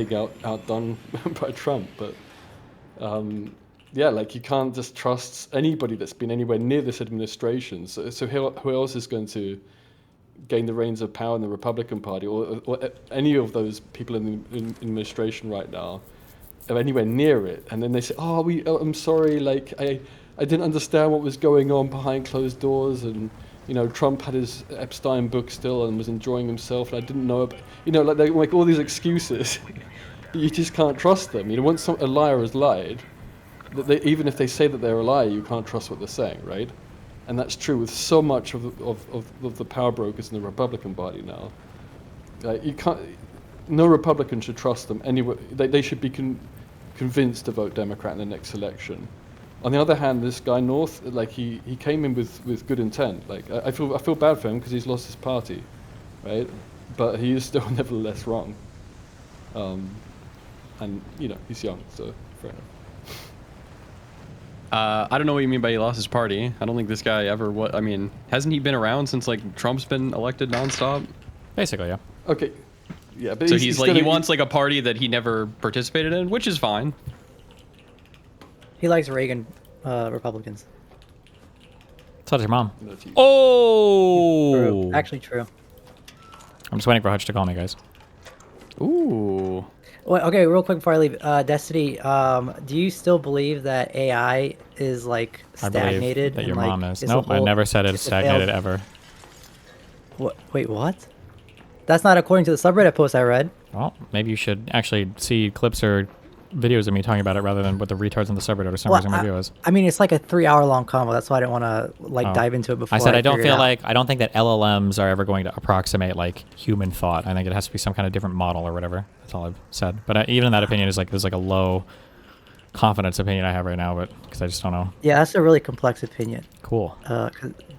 outdone by Trump, but yeah, like you can't just trust anybody that's been anywhere near this administration. So who else is going to gain the reins of power in the Republican Party, or any of those people in the administration right now are anywhere near it? And then they say, "Oh, I'm sorry, like I didn't understand what was going on behind closed doors, and Trump had his Epstein book still and was enjoying himself, and I didn't know about," like they make all these excuses. You just can't trust them. Once a liar has lied, even if they say that they're a liar, you can't trust what they're saying, right? And that's true with so much of the power brokers in the Republican Party now. You can't. No Republican should trust them anyway. They should be convinced to vote Democrat in the next election. On the other hand, this guy North, like he came in with good intent. Like I feel bad for him because he's lost his party, right? But he is still nevertheless wrong. And he's young, so fair enough. I don't know what you mean by he lost his party. I don't think this guy ever I mean, hasn't he been around since like Trump's been elected nonstop? Basically, yeah. Okay. Yeah, but so he's like, he wants like a party that he never participated in, which is fine. He likes Reagan Republicans. So does your mom. Oh! True. Actually true. I'm just waiting for Hutch to call me, guys. Ooh. Well, okay, real quick before I leave, Destiny, do you still believe that AI is like stagnated? I believe that your and, mom is. Nope, I never said it's stagnated ever. What? Wait, what? That's not according to the subreddit post I read. Well, maybe you should actually see clips or videos of me talking about it rather than what the retards in the subreddit are summarizing my view is. I mean, it's like a 3-hour-long convo. That's why I didn't want to dive into it before. I said I don't think that LLMs are ever going to approximate like human thought. I think it has to be some kind of different model or whatever. That's all I've said. But even that opinion is like there's like a low confidence opinion I have right now, but because I just don't know. Yeah, that's a really complex opinion. Cool.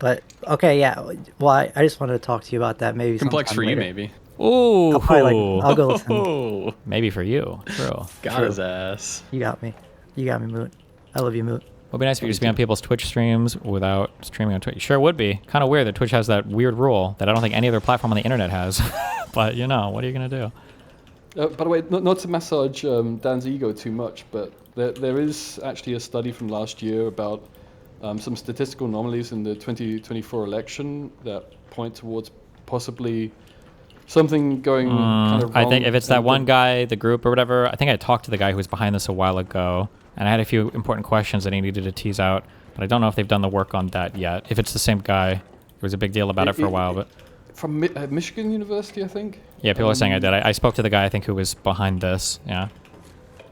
But okay, yeah. Well, I just wanted to talk to you about that. Maybe complex for later. you, maybe. Ooh. I'll go listen. Maybe for you. True. Got his ass. You got me. You got me, Moot. I love you, Moot. It'd be nice if you just be on people's Twitch streams without streaming on Twitch. Sure would be. Kind of weird that Twitch has that weird rule that I don't think any other platform on the internet has. But what are you gonna do? By the way, not to massage Dan's ego too much, but there is actually a study from last year about some statistical anomalies in the 2024 election that point towards possibly something going kind of wrong. I think if it's that one guy, the group or whatever, I think I talked to the guy who was behind this a while ago, and I had a few important questions that he needed to tease out, but I don't know if they've done the work on that yet. If it's the same guy, there was a big deal about it for a while, but... From Michigan University, I think? Yeah, people are saying I did. I spoke to the guy, I think, who was behind this, yeah.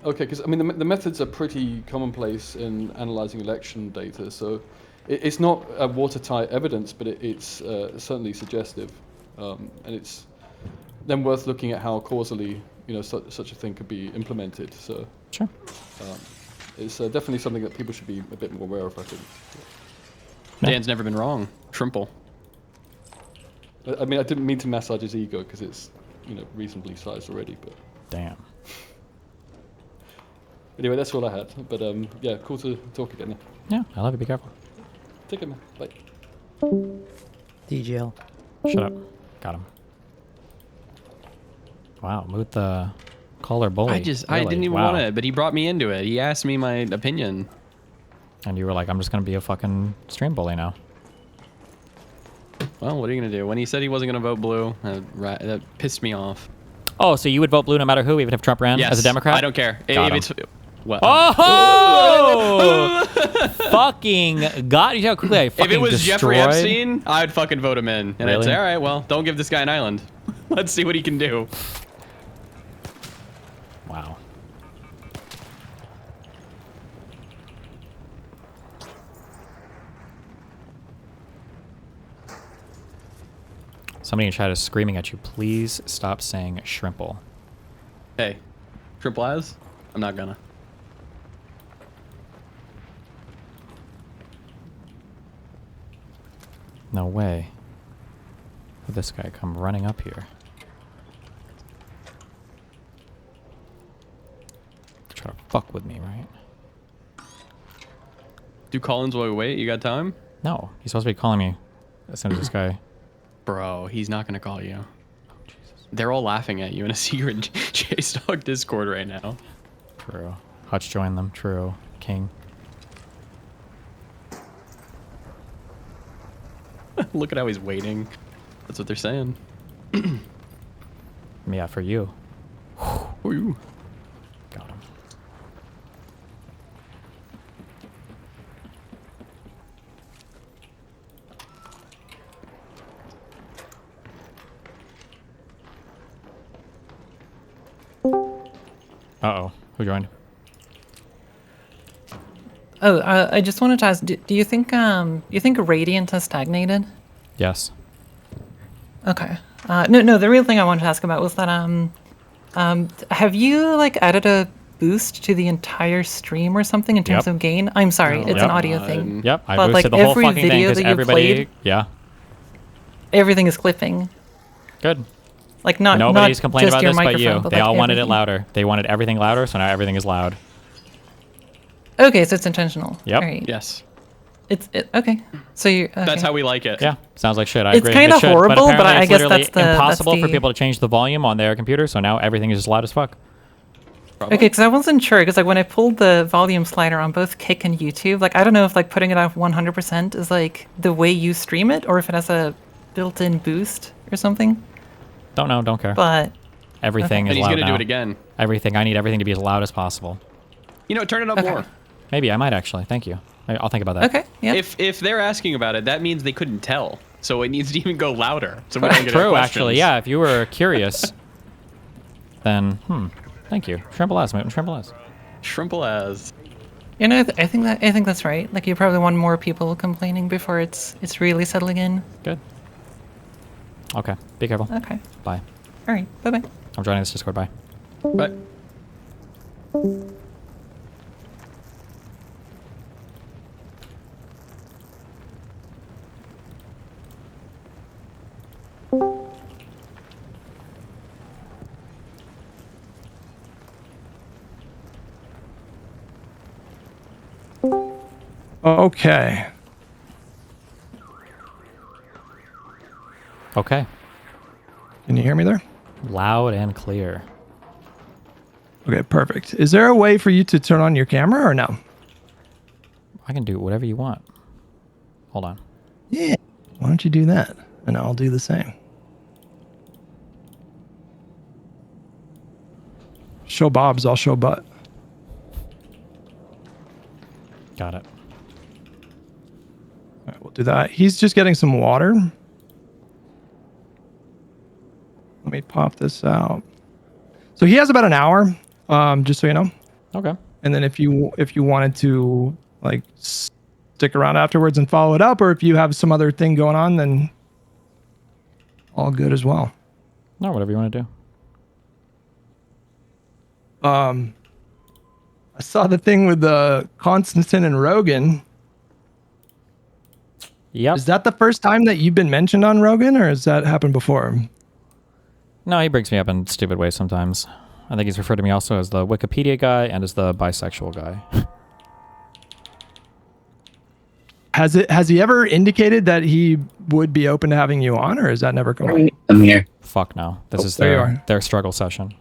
Okay, because, I mean, the methods are pretty commonplace in analyzing election data, so it's not a watertight evidence, but it's certainly suggestive, and it's then worth looking at how causally, such a thing could be implemented. So, sure, it's definitely something that people should be a bit more aware of, I think. Dan's never been wrong. Trimple. I mean, I didn't mean to massage his ego because it's, reasonably sized already, but. Damn. Anyway, that's all I had. But yeah, cool to talk again. Yeah, I love you. Be careful. Take care, man. Bye. DGL. Shut up. Got him. Wow, Moot the caller bully. I didn't even want it, but he brought me into it. He asked me my opinion. And you were like, I'm just going to be a fucking stream bully now. Well, what are you going to do? When he said he wasn't going to vote blue, that pissed me off. Oh, so you would vote blue no matter who, even if Trump ran as a Democrat? I don't care. Got if him. it's... What? Oh! Fucking got you. How quickly I fucking If it was destroyed. Jeffrey Epstein, I'd fucking vote him in. And I'd Really? say, all right, well, don't give this guy an island. Let's see what he can do. Wow. Somebody in chat is screaming at you. Please stop saying shrimple. Hey, triple as? I'm not gonna. No way. Would this guy come running up here? Try to fuck with me, right? Do call-ins while we wait? You got time? No, he's supposed to be calling me as soon as this guy... Bro, he's not gonna call you. Oh, Jesus. They're all laughing at you in a secret Jewstalker Discord right now. True. Hutch joined them. True. King. Look at how he's waiting. That's what they're saying. Yeah, for you. For you. Got him. Uh-oh. Who joined? Oh, I just wanted to ask, do you think Radiant has stagnated? Yes. Okay. No, the real thing I wanted to ask about was that have you like added a boost to the entire stream or something in terms of gain? I'm sorry, it's an audio thing. Yep, I but boosted like the whole every fucking thing video because that you played, yeah. everything is clipping. Good. Like Nobody's not complaining just about your this but you. microphone, but They like all wanted it everything. louder. They wanted everything louder, so now everything is loud. Okay, so it's intentional. Yep. Right. Yes. Okay. So you. Okay. That's how we like it. Yeah, sounds like shit. I It's agree. kinda It should, horrible, but apparently I it's guess literally that's the- impossible that's for the- people to change the volume on their computer, so now everything is just loud as fuck. Okay, because I wasn't sure, because like when I pulled the volume slider on both Kick and YouTube, like I don't know if like putting it off 100% is like the way you stream it, or if it has a built-in boost or something. Don't know, don't care. But everything is And he's loud gonna now. do it again. Everything. I need everything to be as loud as possible. You know, turn it up more. Maybe I might actually. Thank you. I'll think about that. Okay. Yeah. If they're asking about it, that means they couldn't tell. So it needs to even go louder. So we don't get True, questions. actually. Yeah, if you were curious, then thank you. Shrimple-ass, Moot. Shrimple-ass. Shrimple-ass. You know, I think that's right. Like you probably want more people complaining before it's really settling in. Good. Okay. Be careful. Okay. Bye. All right. Bye bye. I'm joining this Discord. Bye. Bye. Okay. Okay. Can you hear me there? Loud and clear. Okay, perfect. Is there a way for you to turn on your camera or no? I can do whatever you want. Hold on. Yeah. Why don't you do that? And I'll do the same. Show Bob's, I'll show Butt. Got it. All right, we'll do that. He's just getting some water. Let me pop this out. So he has about an hour, just so you know. Okay. And then if you wanted to like stick around afterwards and follow it up, or if you have some other thing going on, then all good as well. No, whatever you want to do. I saw the thing with the Konstantin and Rogan. Yep. Is that the first time that you've been mentioned on Rogan, or has that happened before? No, he brings me up in stupid ways sometimes. I think he's referred to me also as the Wikipedia guy and as the bisexual guy. Has he ever indicated that he would be open to having you on, or has that never come up? I'm here. Fuck no. This is there you are. their struggle session.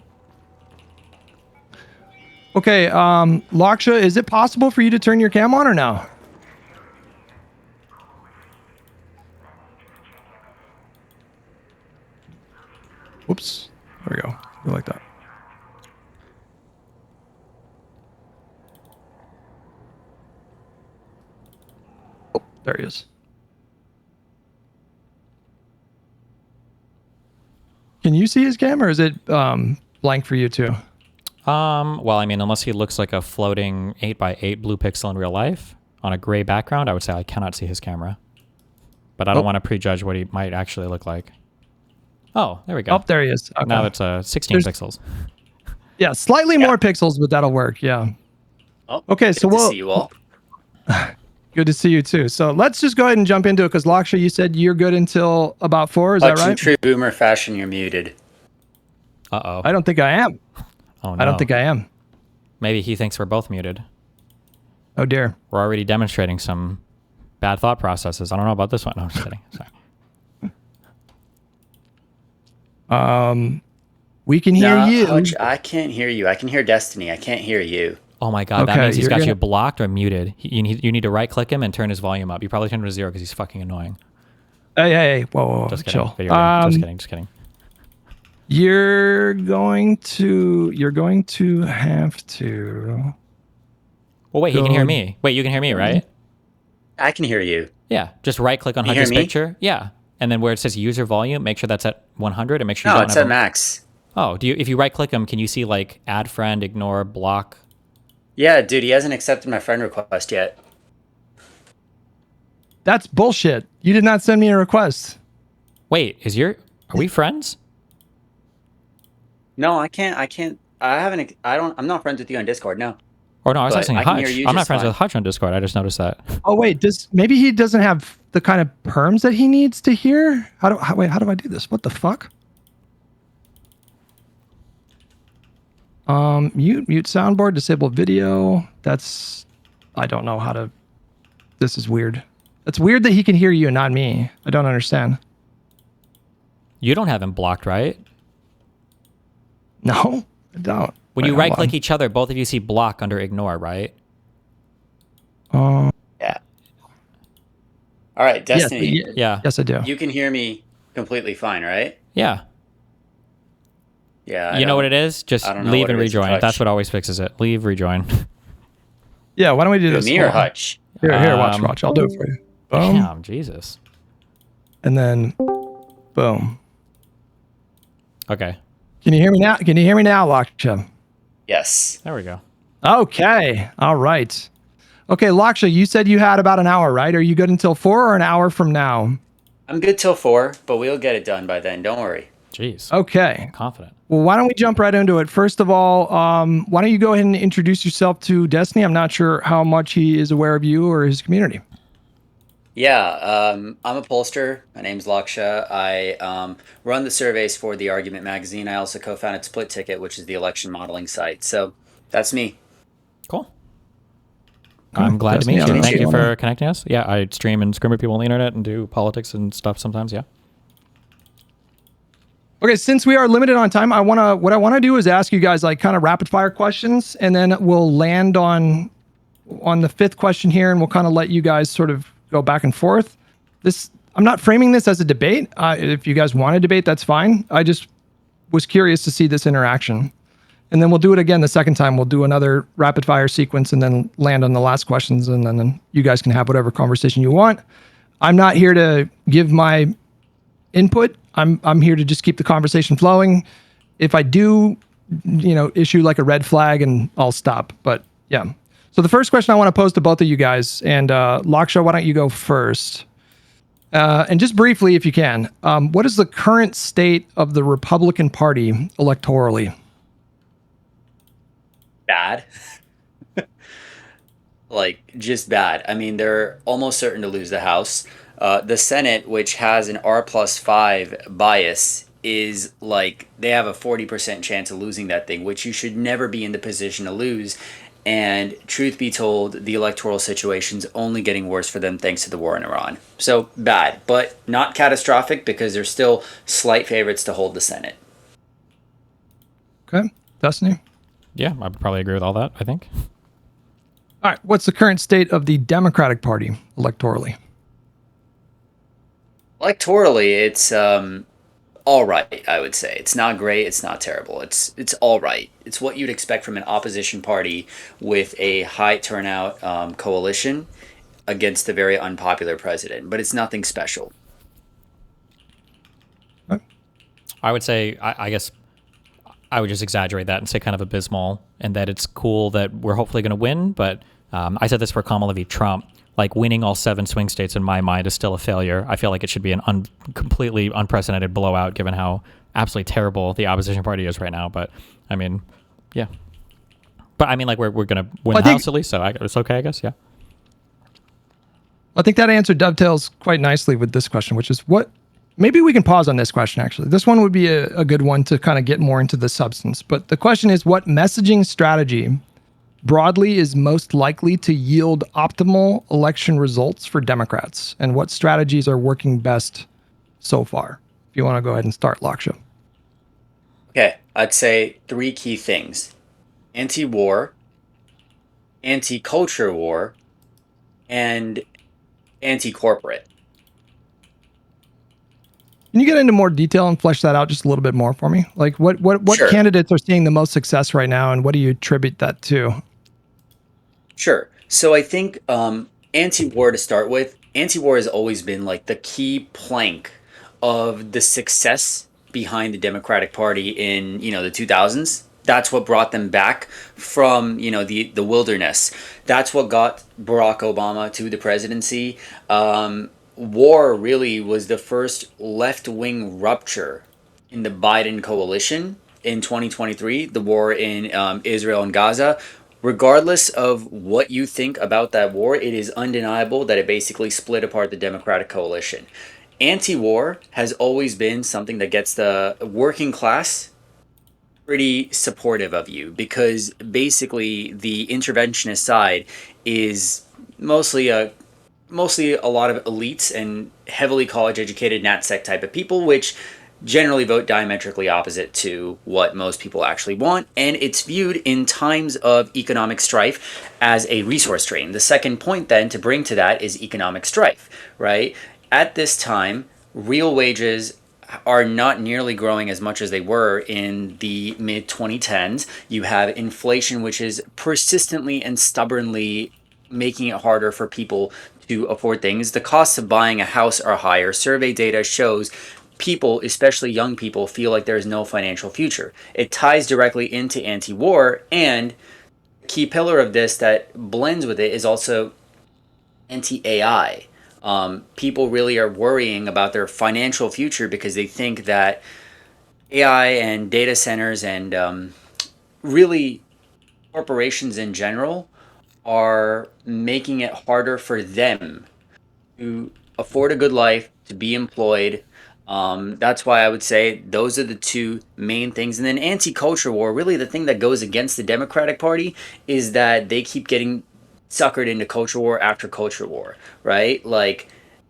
Okay, Lakshya, is it possible for you to turn your cam on or no? Whoops. There we go. Go like that. Oh, there he is. Can you see his cam, or is it blank for you too? Well, I mean, unless he looks like a floating 8x8 blue pixel in real life on a gray background, I would say I cannot see his camera. But I don't want to prejudge what he might actually look like. Oh, there we go. Oh, there he is. Okay. Now it's 16 pixels. Yeah, slightly more pixels, but that'll work. Yeah. Oh, okay, so good to we'll see you all. Good to see you too. So let's just go ahead and jump into it, because Lakshya, you said you're good until about 4. Is that In right? true boomer fashion, you're muted. Uh-oh. I don't think I am. Oh, no. I don't think I am. Maybe he thinks we're both muted. Oh, dear. We're already demonstrating some bad thought processes. I don't know about this one. No, I'm just kidding. Sorry. We can hear you. Hutch, I can't hear you. I can hear Destiny. I can't hear you. Oh my god, that means he's got you blocked or muted. You need to right-click him and turn his volume up. You probably turned him to 0 because he's fucking annoying. Hey, whoa, Just kidding. chill. Video game. Just kidding. You're going to have to. Well, wait, he can hear me. Wait, you can hear me, right? I can hear you. Yeah, just right-click on Can you hear Hutch's me? picture. Yeah, and then where it says user volume, make sure that's at 100, and make sure you No, don't it's have at max. Oh, if you right-click him, can you see like add friend, ignore, block? Yeah, dude, he hasn't accepted my friend request yet. That's bullshit. You did not send me a request. Wait, are we friends? No, I can't. I'm not friends with you on Discord. No. Or no, I was But asking I can Hutch. hear you I'm not just friends fine. with Hutch on Discord. I just noticed that. Oh wait, maybe he doesn't have the kind of perms that he needs to hear? How do I do this? What the fuck? Mute soundboard, disable video. I don't know how to. This is weird. It's weird that he can hear you and not me. I don't understand. You don't have him blocked, right? No, I don't. When Wait, you hold right-click on. each other, both of you see block under ignore, right? Yeah. All right, Yes, Destiny. Yeah. Yes, I do. You can hear me completely fine, right? Yeah. Yeah. You know what it is? Just I don't know leave what and it is, rejoin. Hutch. That's what always fixes it. Leave, rejoin. Yeah, why don't we do this? Me or Hold on. Hutch? Here, watch. I'll do it for you. Boom. Damn, Jesus. And then, boom. Okay. Can you hear me now? Can you hear me now, Lakshya? Yes. There we go. Okay. All right. Okay, Lakshya, you said you had about an hour, right? Are you good until 4 or an hour from now? I'm good till 4, but we'll get it done by then. Don't worry. Jeez. Okay. Confident. Well, why don't we jump right into it? First of all, why don't you go ahead and introduce yourself to Destiny? I'm not sure how much he is aware of you or his community. Yeah, I'm a pollster. My name's Lakshya. I run the surveys for the Argument magazine. I also co-founded Split Ticket, which is the election modeling site. So that's me. Cool. I'm glad to meet you. Thank you for connecting us. Yeah, I stream and scrim with people on the internet and do politics and stuff sometimes. Yeah. Okay, since we are limited on time, what I want to do is ask you guys like kind of rapid fire questions, and then we'll land on the 5th question here, and we'll kind of let you guys sort of go back and forth. I'm not framing this as a debate. If you guys want to debate, that's fine. I just was curious to see this interaction. And then we'll do it again the second time. We'll do another rapid fire sequence and then land on the last questions, and then you guys can have whatever conversation you want. I'm not here to give my input. I'm here to just keep the conversation flowing. If I do, issue like a red flag, and I'll stop. But yeah. So the first question I want to pose to both of you guys, and Lakshya, why don't you go first? And just briefly, if you can, what is the current state of the Republican Party electorally? Bad. Like, just bad. I mean, they're almost certain to lose the House. The Senate, which has an R+5 bias, is like, they have a 40% chance of losing that thing, which you should never be in the position to lose. And truth be told, the electoral situation's only getting worse for them thanks to the war in Iran. So bad, but not catastrophic because they're still slight favorites to hold the Senate. Okay. Destiny? Yeah, I would probably agree with all that, I think. All right. What's the current state of the Democratic Party electorally? Electorally, it's all right, I would say. It's not great, it's not terrible. It's all right. It's what you'd expect from an opposition party with a high turnout coalition against a very unpopular president, but it's nothing special. I would say, I guess I would just exaggerate that and say kind of abysmal, and that it's cool that we're hopefully going to win. But I said this for Kamala v. Trump. Like, winning all 7 swing states in my mind is still a failure. I feel like it should be an completely unprecedented blowout given how absolutely terrible the opposition party is right now. But I mean, yeah. But I mean, like, we're going to win the House at least, so it's okay, I guess. Yeah. I think that answer dovetails quite nicely with this question, which is maybe we can pause on this question, actually. This one would be a good one to kind of get more into the substance. But the question is, what messaging strategy broadly is most likely to yield optimal election results for Democrats? And what strategies are working best so far? If you want to go ahead and start, Lakshya. Okay, I'd say 3 key things. Anti-war, anti-culture war, and anti-corporate. Can you get into more detail and flesh that out just a little bit more for me? Like what Sure. candidates are seeing the most success right now, and what do you attribute that to? Sure. So I think anti-war to start with, anti-war has always been like the key plank of the success behind the Democratic Party in, the 2000s. That's what brought them back from, the wilderness. That's what got Barack Obama to the presidency. War really was the first left-wing rupture in the Biden coalition in 2023, the war in Israel and Gaza. Regardless of what you think about that war, it is undeniable that it basically split apart the Democratic coalition. Anti-war has always been something that gets the working class pretty supportive of you, because basically the interventionist side is mostly a lot of elites and heavily college educated NatSec type of people, which generally vote diametrically opposite to what most people actually want, and it's viewed in times of economic strife as a resource drain. The second point then to bring to that is economic strife, right? At this time, real wages are not nearly growing as much as they were in the mid 2010s. You have inflation, which is persistently and stubbornly making it harder for people to afford things. The costs of buying a house are higher. Survey data shows people, especially young people, feel like there's no financial future. It ties directly into anti-war, and a key pillar of this that blends with it is also anti-AI. People really are worrying about their financial future because they think that AI and data centers and really corporations in general are making it harder for them to afford a good life, to be employed. That's why I would say those are the two main things. And then anti-culture war, really the thing that goes against the Democratic Party is that they keep getting suckered into culture war after culture war, right? Like,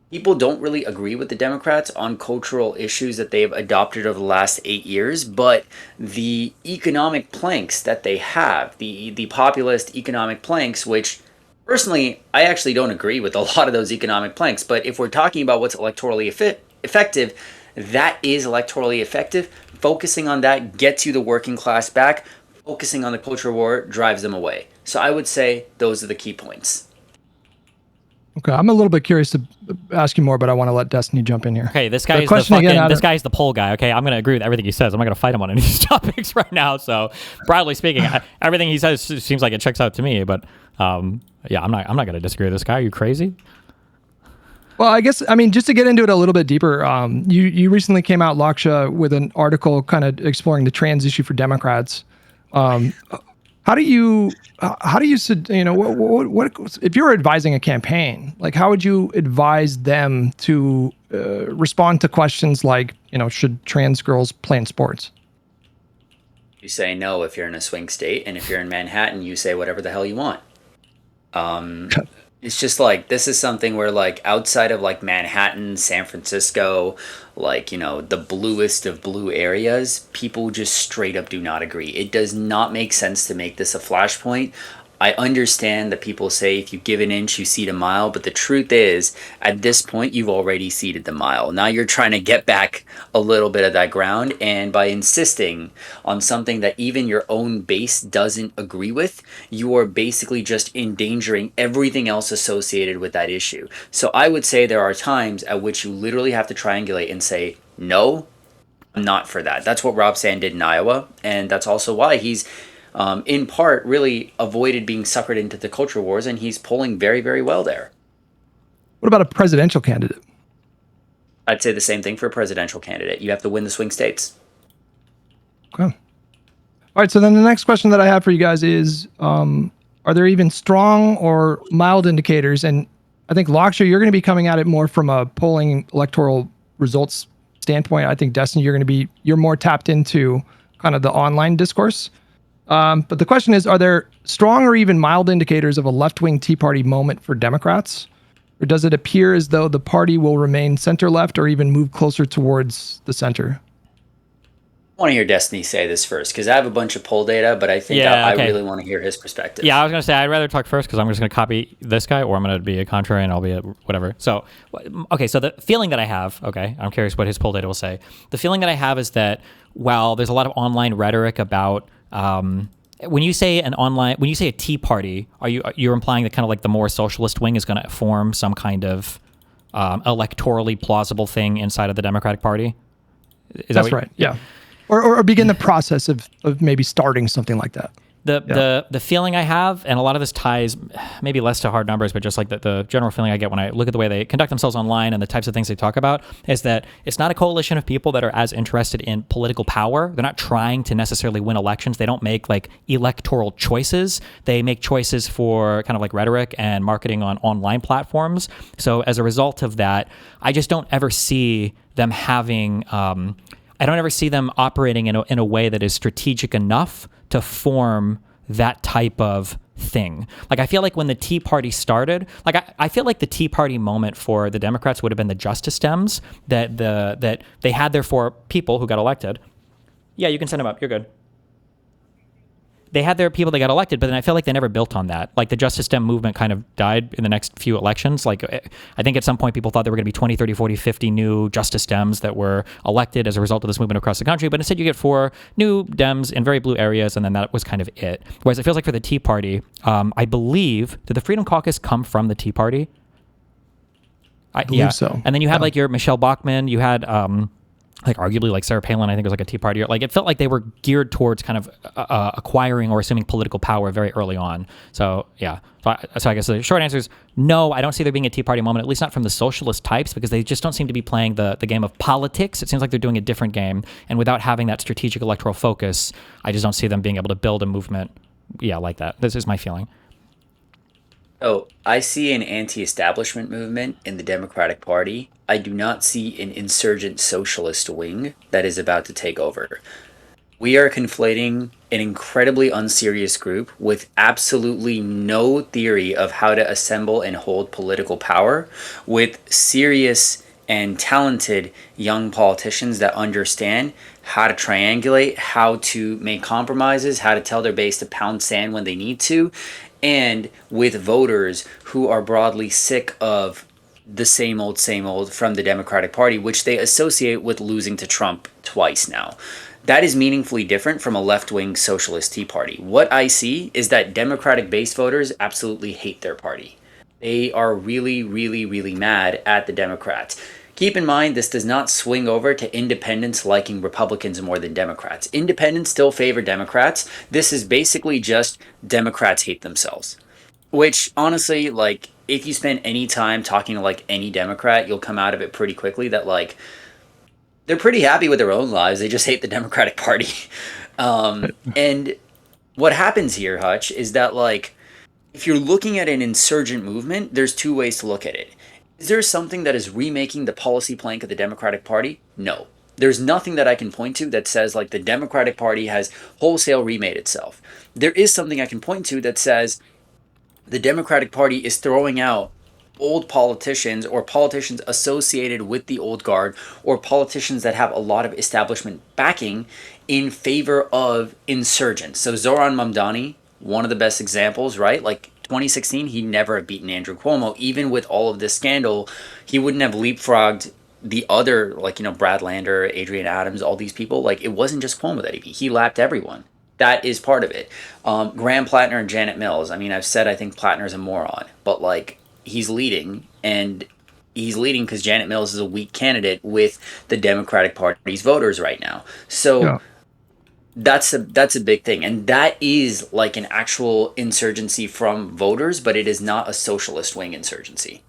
people don't really agree with the Democrats on cultural issues that they've adopted over the last 8 years, but the economic planks that they have, the populist economic planks, which personally, I actually don't agree with a lot of those economic planks, but if we're talking about what's electorally effective, that is electorally effective. Focusing on that gets you the working class back. Focusing on the culture war drives them away. So I would say those are the key points. Okay, I'm a little bit curious to ask you more, but I want to let Destiny jump in here. Okay, this guy's this guy's the poll guy. Okay, I'm gonna agree with everything he says. I'm not gonna fight him on any of these topics right now. So, broadly speaking, everything he says seems like it checks out to me. But yeah, I'm not gonna disagree with this guy. Are you crazy? Well, I guess, I mean, just to get into it a little bit deeper, you recently came out, Lakshya, with an article kind of exploring the trans issue for Democrats. How do you what if you're advising a campaign, like how would you advise them to respond to questions like, should trans girls play in sports? You say no if you're in a swing state, and if you're in Manhattan, you say whatever the hell you want. It's just like, this is something where, like, outside of like Manhattan, San Francisco, like, the bluest of blue areas, people just straight up do not agree. It does not make sense to make this a flashpoint. I understand that people say if you give an inch, you cede a mile, but the truth is, at this point, you've already ceded the mile. Now you're trying to get back a little bit of that ground, and by insisting on something that even your own base doesn't agree with, you are basically just endangering everything else associated with that issue. So I would say there are times at which you literally have to triangulate and say, no, I'm not for that. That's what Rob Sand did in Iowa, and that's also why he's in part really avoided being suckered into the culture wars, and he's polling very, very well there. What about a presidential candidate? I'd say the same thing for a presidential candidate. You have to win the swing states. Okay. All right, so then the next question that I have for you guys is, are there even strong or mild indicators? And I think, Lakshya, you're going to be coming at it more from a polling electoral results standpoint. I think, Destiny, you're more tapped into kind of the online discourse. But the question is, are there strong or even mild indicators of a left-wing Tea Party moment for Democrats? Or does it appear as though the party will remain center-left or even move closer towards the center? I want to hear Destiny say this first because I have a bunch of poll data, but I think I really want to hear his perspective. Yeah, I was going to say I'd rather talk first because I'm just going to copy this guy, or I'm going to be a contrary and I'll be a whatever. So, okay, so the feeling that I have, okay, I'm curious what his poll data will say. The feeling that I have is that while there's a lot of online rhetoric about when you say a Tea Party, you're implying that kind of like the more socialist wing is going to form some kind of electorally plausible thing inside of the Democratic Party? That's right. Yeah. Or begin the process of maybe starting something like that. The feeling I have, and a lot of this ties maybe less to hard numbers, but just like the general feeling I get when I look at the way they conduct themselves online and the types of things they talk about, is that it's not a coalition of people that are as interested in political power. They're not trying to necessarily win elections. They don't make like electoral choices. They make choices for kind of like rhetoric and marketing on online platforms. So as a result of that, I just don't ever see them having... I don't ever see them operating in a way that is strategic enough to form that type of thing. Like, I feel like when the Tea Party started, like I feel like the Tea Party moment for the Democrats would have been the Justice Dems, that they had their 4 people who got elected. Yeah, you can send them up. You're good. They had their people that got elected, but then I feel like they never built on that. Like the Justice Dem movement kind of died in the next few elections. Like I think at some point people thought there were going to be 20, 30, 40, 50 new Justice Dems that were elected as a result of this movement across the country. But instead you get 4 new Dems in very blue areas, and then that was kind of it. Whereas it feels like for the Tea Party, I believe, did the Freedom Caucus come from the Tea Party? I believe so. And then you had like your Michelle Bachmann, you had... like arguably like Sarah Palin, I think was like a Tea Party. Like it felt like they were geared towards kind of acquiring or assuming political power very early on. So yeah, so I guess the short answer is no, I don't see there being a Tea Party moment, at least not from the socialist types, because they just don't seem to be playing the game of politics. It seems like they're doing a different game, and without having that strategic electoral focus, I just don't see them being able to build a movement like that. This is my feeling. Oh, I see an anti-establishment movement in the Democratic Party. I do not see an insurgent socialist wing that is about to take over. We are conflating an incredibly unserious group with absolutely no theory of how to assemble and hold political power with serious and talented young politicians that understand how to triangulate, how to make compromises, how to tell their base to pound sand when they need to, and with voters who are broadly sick of the same old from the Democratic Party, which they associate with losing to Trump twice now. That is meaningfully different from a left-wing socialist Tea Party. What I see is that Democratic base voters absolutely hate their party. They are really, really, really mad at the Democrats. Keep in mind, this does not swing over to independents liking Republicans more than Democrats. Independents still favor Democrats. This is basically just Democrats hate themselves. Which, honestly, like, if you spend any time talking to, like, any Democrat, you'll come out of it pretty quickly that, like, they're pretty happy with their own lives. They just hate the Democratic Party. And what happens here, Hutch, is that, like, if you're looking at an insurgent movement, there's 2 ways to look at it. Is there something that is remaking the policy plank of the Democratic Party? No. There's nothing that I can point to that says like the Democratic Party has wholesale remade itself. There is something I can point to that says the Democratic Party is throwing out old politicians or politicians associated with the old guard or politicians that have a lot of establishment backing in favor of insurgents. So Zoran Mamdani, one of the best examples, right? Like 2016, he'd never have beaten Andrew Cuomo. Even with all of this scandal, he wouldn't have leapfrogged the other, like, you know, Brad Lander, Adrian Adams, all these people. Like, it wasn't just Cuomo that he beat. He lapped everyone. That is part of it. Graham Plattner and Janet Mills. I mean, I've said I think Plattner's a moron, but, like, he's leading, and he's leading because Janet Mills is a weak candidate with the Democratic Party's voters right now. So... yeah. That's a big thing, and that is like an actual insurgency from voters, but it is not a socialist wing insurgency.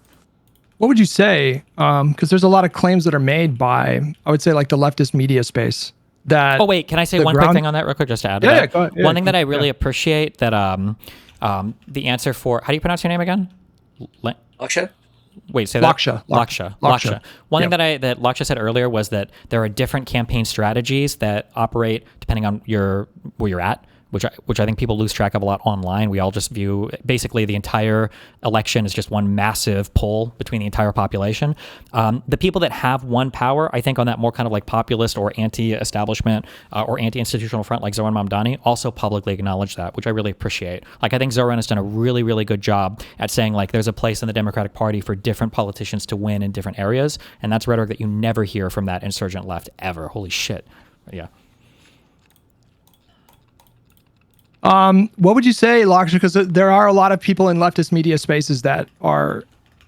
What would you say? Because there's a lot of claims that are made by, I would say, like the leftist media space. That oh wait, can I say one quick thing on that real quick, just to add to that? Yeah, go ahead. Yeah, one thing that I really appreciate that the answer for, how do you pronounce your name again? Lakshya? Wait, say that. Lakshya. One thing that Lakshya said earlier was that there are different campaign strategies that operate depending on where you're at which I think people lose track of a lot online. We all just view basically the entire election as just one massive poll between the entire population. The people that have won power, I think on that more kind of like populist or anti-establishment or anti-institutional front like Zoran Mamdani also publicly acknowledge that, which I really appreciate. Like I think Zoran has done a really, really good job at saying like there's a place in the Democratic Party for different politicians to win in different areas. And that's rhetoric that you never hear from that insurgent left ever. Holy shit. Yeah. What would you say, Lakshya? Because there are a lot of people in leftist media spaces that are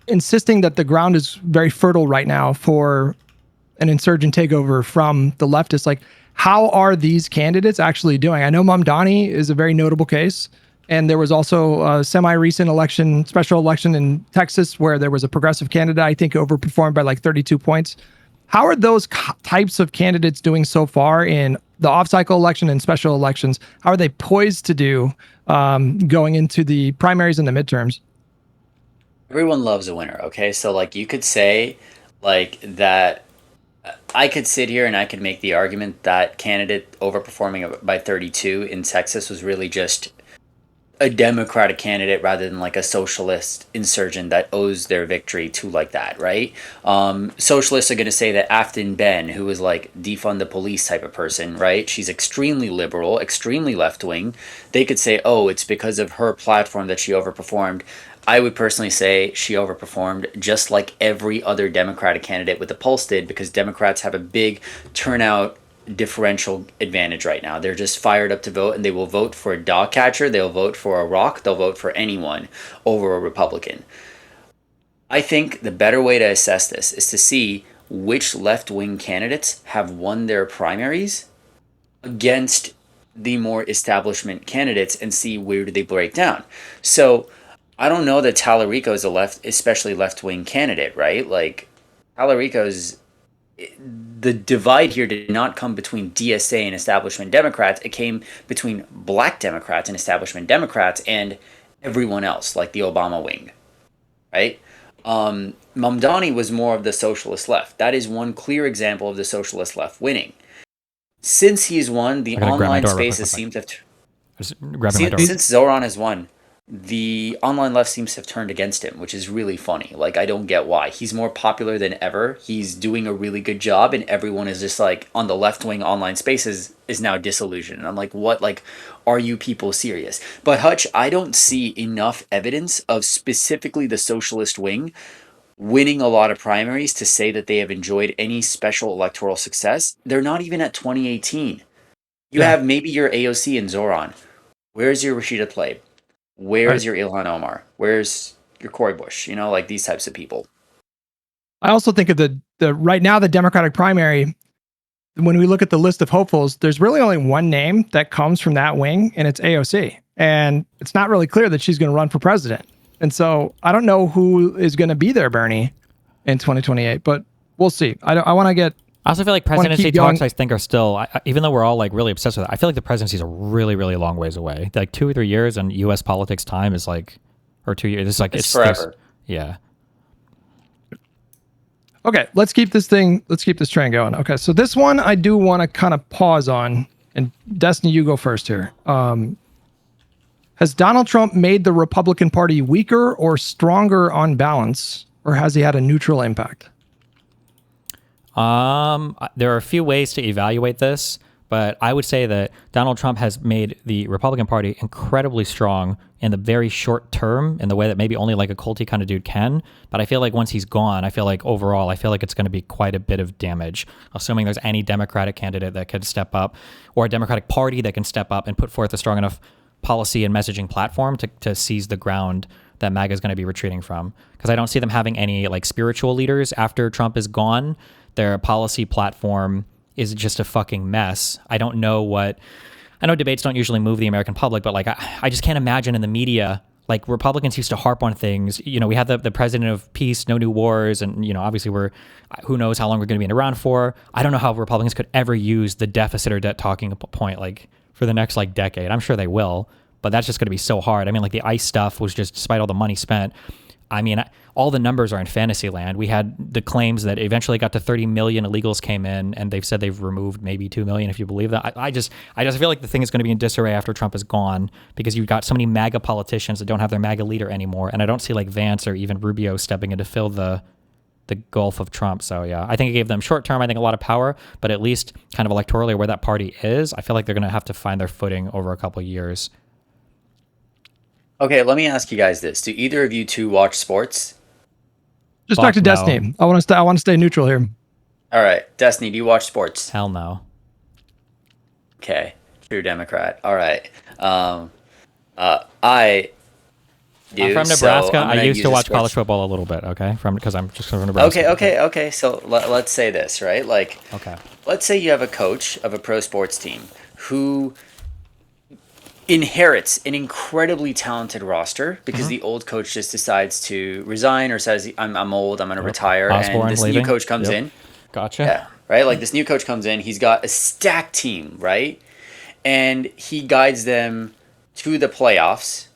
insisting that the ground is very fertile right now for an insurgent takeover from the leftists. Like, how are these candidates actually doing? I know Mamdani is a very notable case. And there was also a semi-recent election, special election in Texas, where there was a progressive candidate, I think, overperformed by like 32 points. How are those types of candidates doing so far in the off-cycle election and special elections? How are they poised to do going into the primaries and the midterms? Everyone loves a winner, okay? So, like, you could say, like, that I could sit here and I could make the argument that candidate overperforming by 32 in Texas was really just a Democratic candidate rather than like a socialist insurgent that owes their victory to like that, right? Socialists are going to say that Afton Ben, who is like defund the police type of person, right? She's extremely liberal, extremely left-wing. They could say, oh, it's because of her platform that she overperformed. I would personally say she overperformed just like every other Democratic candidate with the Pulse did, because Democrats have a big turnout differential advantage right now. They're just fired up to vote, and they will vote for a dog catcher, they'll vote for a rock, they'll vote for anyone over a Republican. I think the better way to assess this is to see which left-wing candidates have won their primaries against the more establishment candidates and see where do they break down. So I don't know that Tallarico is especially left-wing candidate, right? Like Tallarico's, the divide here did not come between DSA and establishment Democrats. It came between black Democrats and establishment Democrats and everyone else, like the Obama wing, right? Mamdani was more of the socialist left. That is one clear example of the socialist left winning. Since he's won, the online spaces seem to have... Since Zoran has won, the online left seems to have turned against him, which is really funny. Like, I don't get why. He's more popular than ever. He's doing a really good job, and everyone is just like, on the left-wing online spaces, is now disillusioned. And I'm like, what? Like, are you people serious? But Hutch, I don't see enough evidence of specifically the socialist wing winning a lot of primaries to say that they have enjoyed any special electoral success. They're not even at 2018. You have maybe your AOC and Zoran. Where's your Rashida Tlaib? Where's your Ilhan Omar? Where's your Cory Bush? You know, like these types of people. I also think of the right now, the Democratic primary, when we look at the list of hopefuls, there's really only one name that comes from that wing, and it's AOC. And it's not really clear that she's going to run for president. And so I don't know who is going to be there, Bernie, in 2028, but we'll see. I want to get... I also feel like presidency talks, I think, are still, even though we're all like really obsessed with it, I feel like the presidency is a really, really long ways away. Like 2 or 3 years in U.S. politics time is like, or 2 years. It's like it's forever. Yeah. Okay, let's keep this train going. Okay, so this one I do want to kind of pause on, and Destiny, you go first here. Has Donald Trump made the Republican Party weaker or stronger on balance, or has he had a neutral impact? There are a few ways to evaluate this, but I would say that Donald Trump has made the Republican Party incredibly strong in the very short term in the way that maybe only like a culty kind of dude can. But I feel like once he's gone, I feel like overall, I feel like it's going to be quite a bit of damage, assuming there's any Democratic candidate that could step up or a Democratic Party that can step up and put forth a strong enough policy and messaging platform to seize the ground that MAGA is going to be retreating from. Because I don't see them having any like spiritual leaders after Trump is gone. Their policy platform is just a fucking mess. I don't know what... I know debates don't usually move the American public, but like I just can't imagine in the media, like Republicans used to harp on things. You know, we have the president of peace, no new wars, and, you know, obviously who knows how long we're going to be around for. I don't know how Republicans could ever use the deficit or debt talking point like for the next like decade. I'm sure they will, but that's just going to be so hard. I mean, like the ICE stuff was just, despite all the money spent, I mean, all the numbers are in fantasy land. We had the claims that eventually got to 30 million illegals came in, and they've said they've removed maybe 2 million, if you believe that. I just feel like the thing is going to be in disarray after Trump is gone, because you've got so many MAGA politicians that don't have their MAGA leader anymore, and I don't see like Vance or even Rubio stepping in to fill the gulf of Trump. So yeah, I think it gave them short term, I think, a lot of power, but at least kind of electorally where that party is, I feel like they're going to have to find their footing over a couple of years. Okay, let me ask you guys this. Do either of you two watch sports? Just back to Destiny. I want to stay neutral here. All right, Destiny, do you watch sports? Hell no. Okay, true Democrat. All right. I do. I'm from Nebraska. So I used to watch college football a little bit. Okay, because I'm just from Nebraska. Okay. So let's say this, right? Like, okay, let's say you have a coach of a pro sports team who inherits an incredibly talented roster because the old coach just decides to resign or says, I'm old, I'm going to retire. Osborne and this leaving. new coach comes in. Gotcha. Yeah, right? Like this new coach comes in, he's got a stacked team, right? And he guides them to the playoffs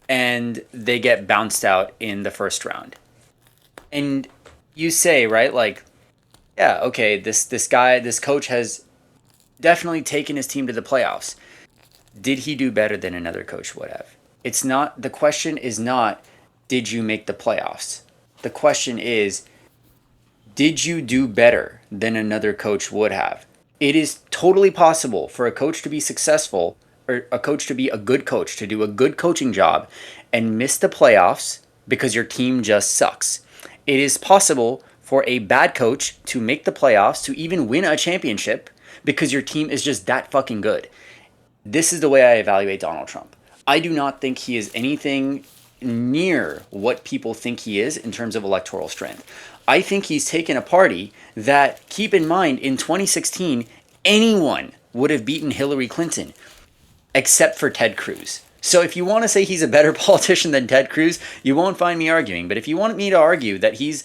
and they get bounced out in the first round. And you say, right, like, yeah, okay, this coach has definitely taken his team to the playoffs. Did he do better than another coach would have? It's not, the question is not, did you make the playoffs? The question is, did you do better than another coach would have? It is totally possible for a coach to be successful, or a coach to be a good coach, to do a good coaching job and miss the playoffs because your team just sucks. It is possible for a bad coach to make the playoffs, to even win a championship because your team is just that fucking good. This is the way I evaluate Donald Trump. I do not think he is anything near what people think he is in terms of electoral strength. I think he's taken a party that, keep in mind, in 2016, anyone would have beaten Hillary Clinton except for Ted Cruz. So if you want to say he's a better politician than Ted Cruz, you won't find me arguing. But if you want me to argue that he's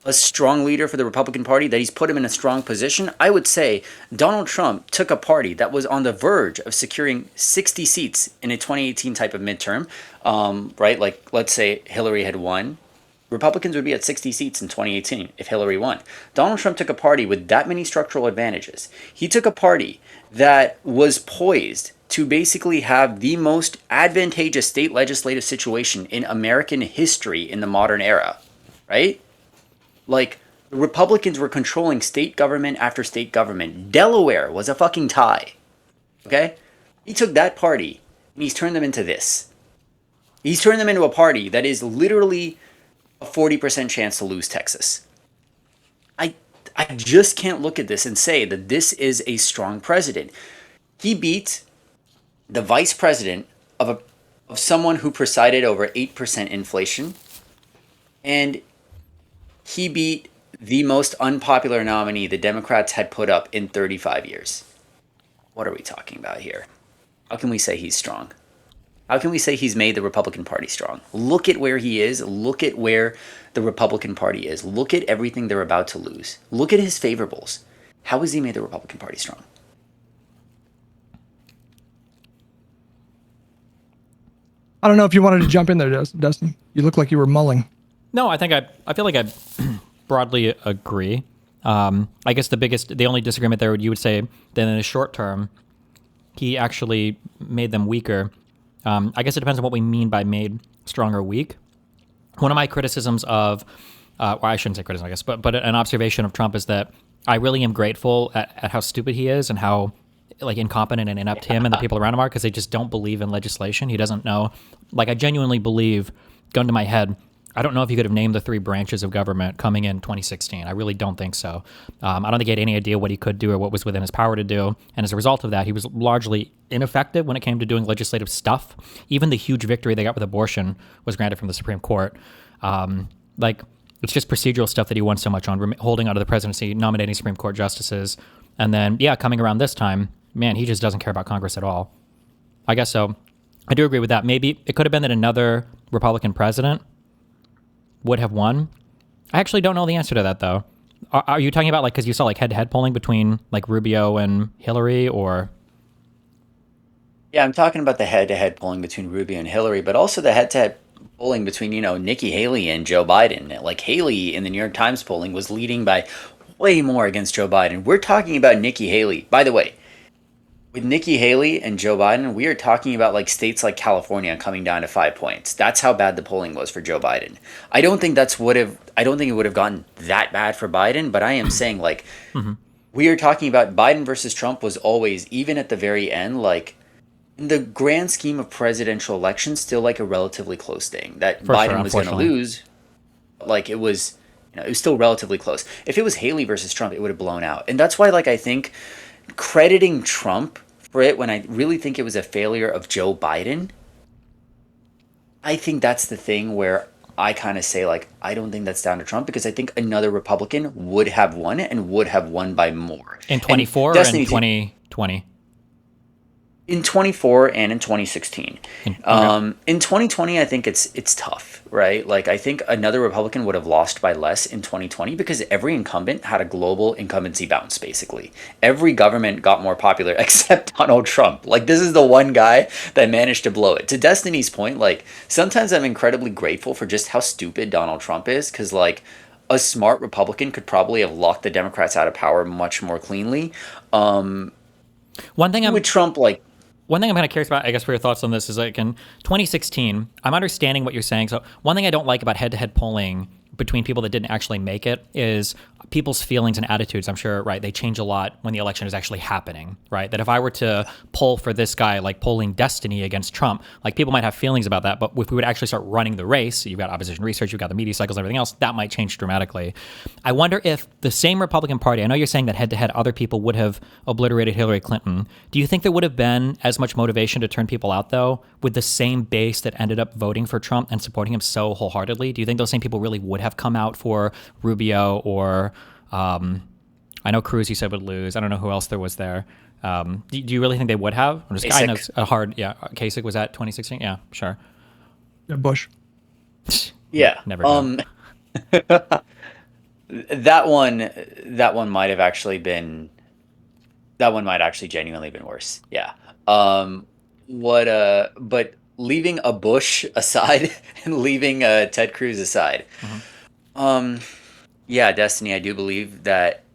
a strong leader for the Republican Party, that he's put him in a strong position, I would say Donald Trump took a party that was on the verge of securing 60 seats in a 2018 type of midterm, right? Like, let's say Hillary had won. Republicans would be at 60 seats in 2018 if Hillary won. Donald Trump took a party with that many structural advantages. He took a party that was poised to basically have the most advantageous state legislative situation in American history in the modern era, right? Like, the Republicans were controlling state government after state government. Delaware was a fucking tie. Okay? He took that party and he's turned them into this. He's turned them into a party that is literally a 40% chance to lose Texas. I just can't look at this and say that this is a strong president. He beat the vice president of someone who presided over 8% inflation, and he beat the most unpopular nominee the Democrats had put up in 35 years. What are we talking about here? How can we say he's strong? How can we say he's made the Republican Party strong? Look at where he is. Look at where the Republican Party is. Look at everything they're about to lose. Look at his favorables. How has he made the Republican Party strong? I don't know if you wanted to jump in there, Dustin. You look like you were mulling. No, I feel like I broadly agree. I guess the only disagreement there you would say that in the short term, he actually made them weaker. I guess it depends on what we mean by made strong or weak. One of my criticisms of, well, I shouldn't say criticism, I guess, but an observation of Trump is that I really am grateful at how stupid he is and how like incompetent and inept him and the people around him are, because they just don't believe in legislation. He doesn't know. Like, I genuinely believe, gun to my head, I don't know if he could have named the 3 branches of government coming in 2016. I really don't think so. I don't think he had any idea what he could do or what was within his power to do. And as a result of that, he was largely ineffective when it came to doing legislative stuff. Even the huge victory they got with abortion was granted from the Supreme Court. It's just procedural stuff that he won so much on, holding onto the presidency, nominating Supreme Court justices. And then, coming around this time, man, he just doesn't care about Congress at all. I guess so. I do agree with that. Maybe it could have been that another Republican president would have won. I actually don't know the answer to that, though. Are you talking about, like, because you saw, like, head-to-head polling between, like, Rubio and Hillary, or? Yeah, I'm talking about the head-to-head polling between Rubio and Hillary, but also the head-to-head polling between, Nikki Haley and Joe Biden. Like Haley in the New York Times polling was leading by way more against Joe Biden. We're talking about Nikki Haley. By the way, with Nikki Haley and Joe Biden, we are talking about like states like California coming down to 5 points. That's how bad the polling was for Joe Biden. I don't think it would have gotten that bad for Biden, but I am saying like we are talking about Biden versus Trump was always, even at the very end, like in the grand scheme of presidential elections, still like a relatively close thing that Biden was going to lose. Like it was still relatively close. If it was Haley versus Trump, it would have blown out. And that's why like I think crediting Trump for it when I really think it was a failure of Joe Biden, I think that's the thing where I kind of say like I don't think that's down to Trump, because I think another Republican would have won and would have won by more. In 24 or in 2020? In 24 and in 2016. In 2020, I think it's tough, right? Like I think another Republican would have lost by less in 2020 because every incumbent had a global incumbency bounce, basically. Every government got more popular except Donald Trump. Like this is the one guy that managed to blow it. To Destiny's point, like sometimes I'm incredibly grateful for just how stupid Donald Trump is, because like a smart Republican could probably have locked the Democrats out of power much more cleanly. One thing with Trump, like, one thing I'm kind of curious about, I guess, for your thoughts on this is like in 2016, I'm understanding what you're saying. So one thing I don't like about head-to-head polling between people that didn't actually make it is people's feelings and attitudes. I'm sure, right, they change a lot when the election is actually happening, right? That if I were to poll for this guy, like polling Destiny against Trump, like people might have feelings about that. But if we would actually start running the race, you've got opposition research, you've got the media cycles, everything else, that might change dramatically. I wonder if the same Republican Party, I know you're saying that head-to-head other people would have obliterated Hillary Clinton. Do you think there would have been as much motivation to turn people out, though, with the same base that ended up voting for Trump and supporting him so wholeheartedly? Do you think those same people really would have come out for Rubio or I know Cruz, you said, would lose. I don't know who else there was there. Do you really think they would have? I'm just, I know it's a hard, Kasich was at 2016? Yeah, sure. Yeah, Bush. Yeah. Never that one might have actually been, that one might actually genuinely been worse. Yeah. But leaving a Bush aside and leaving Ted Cruz aside, yeah, Destiny, I do believe that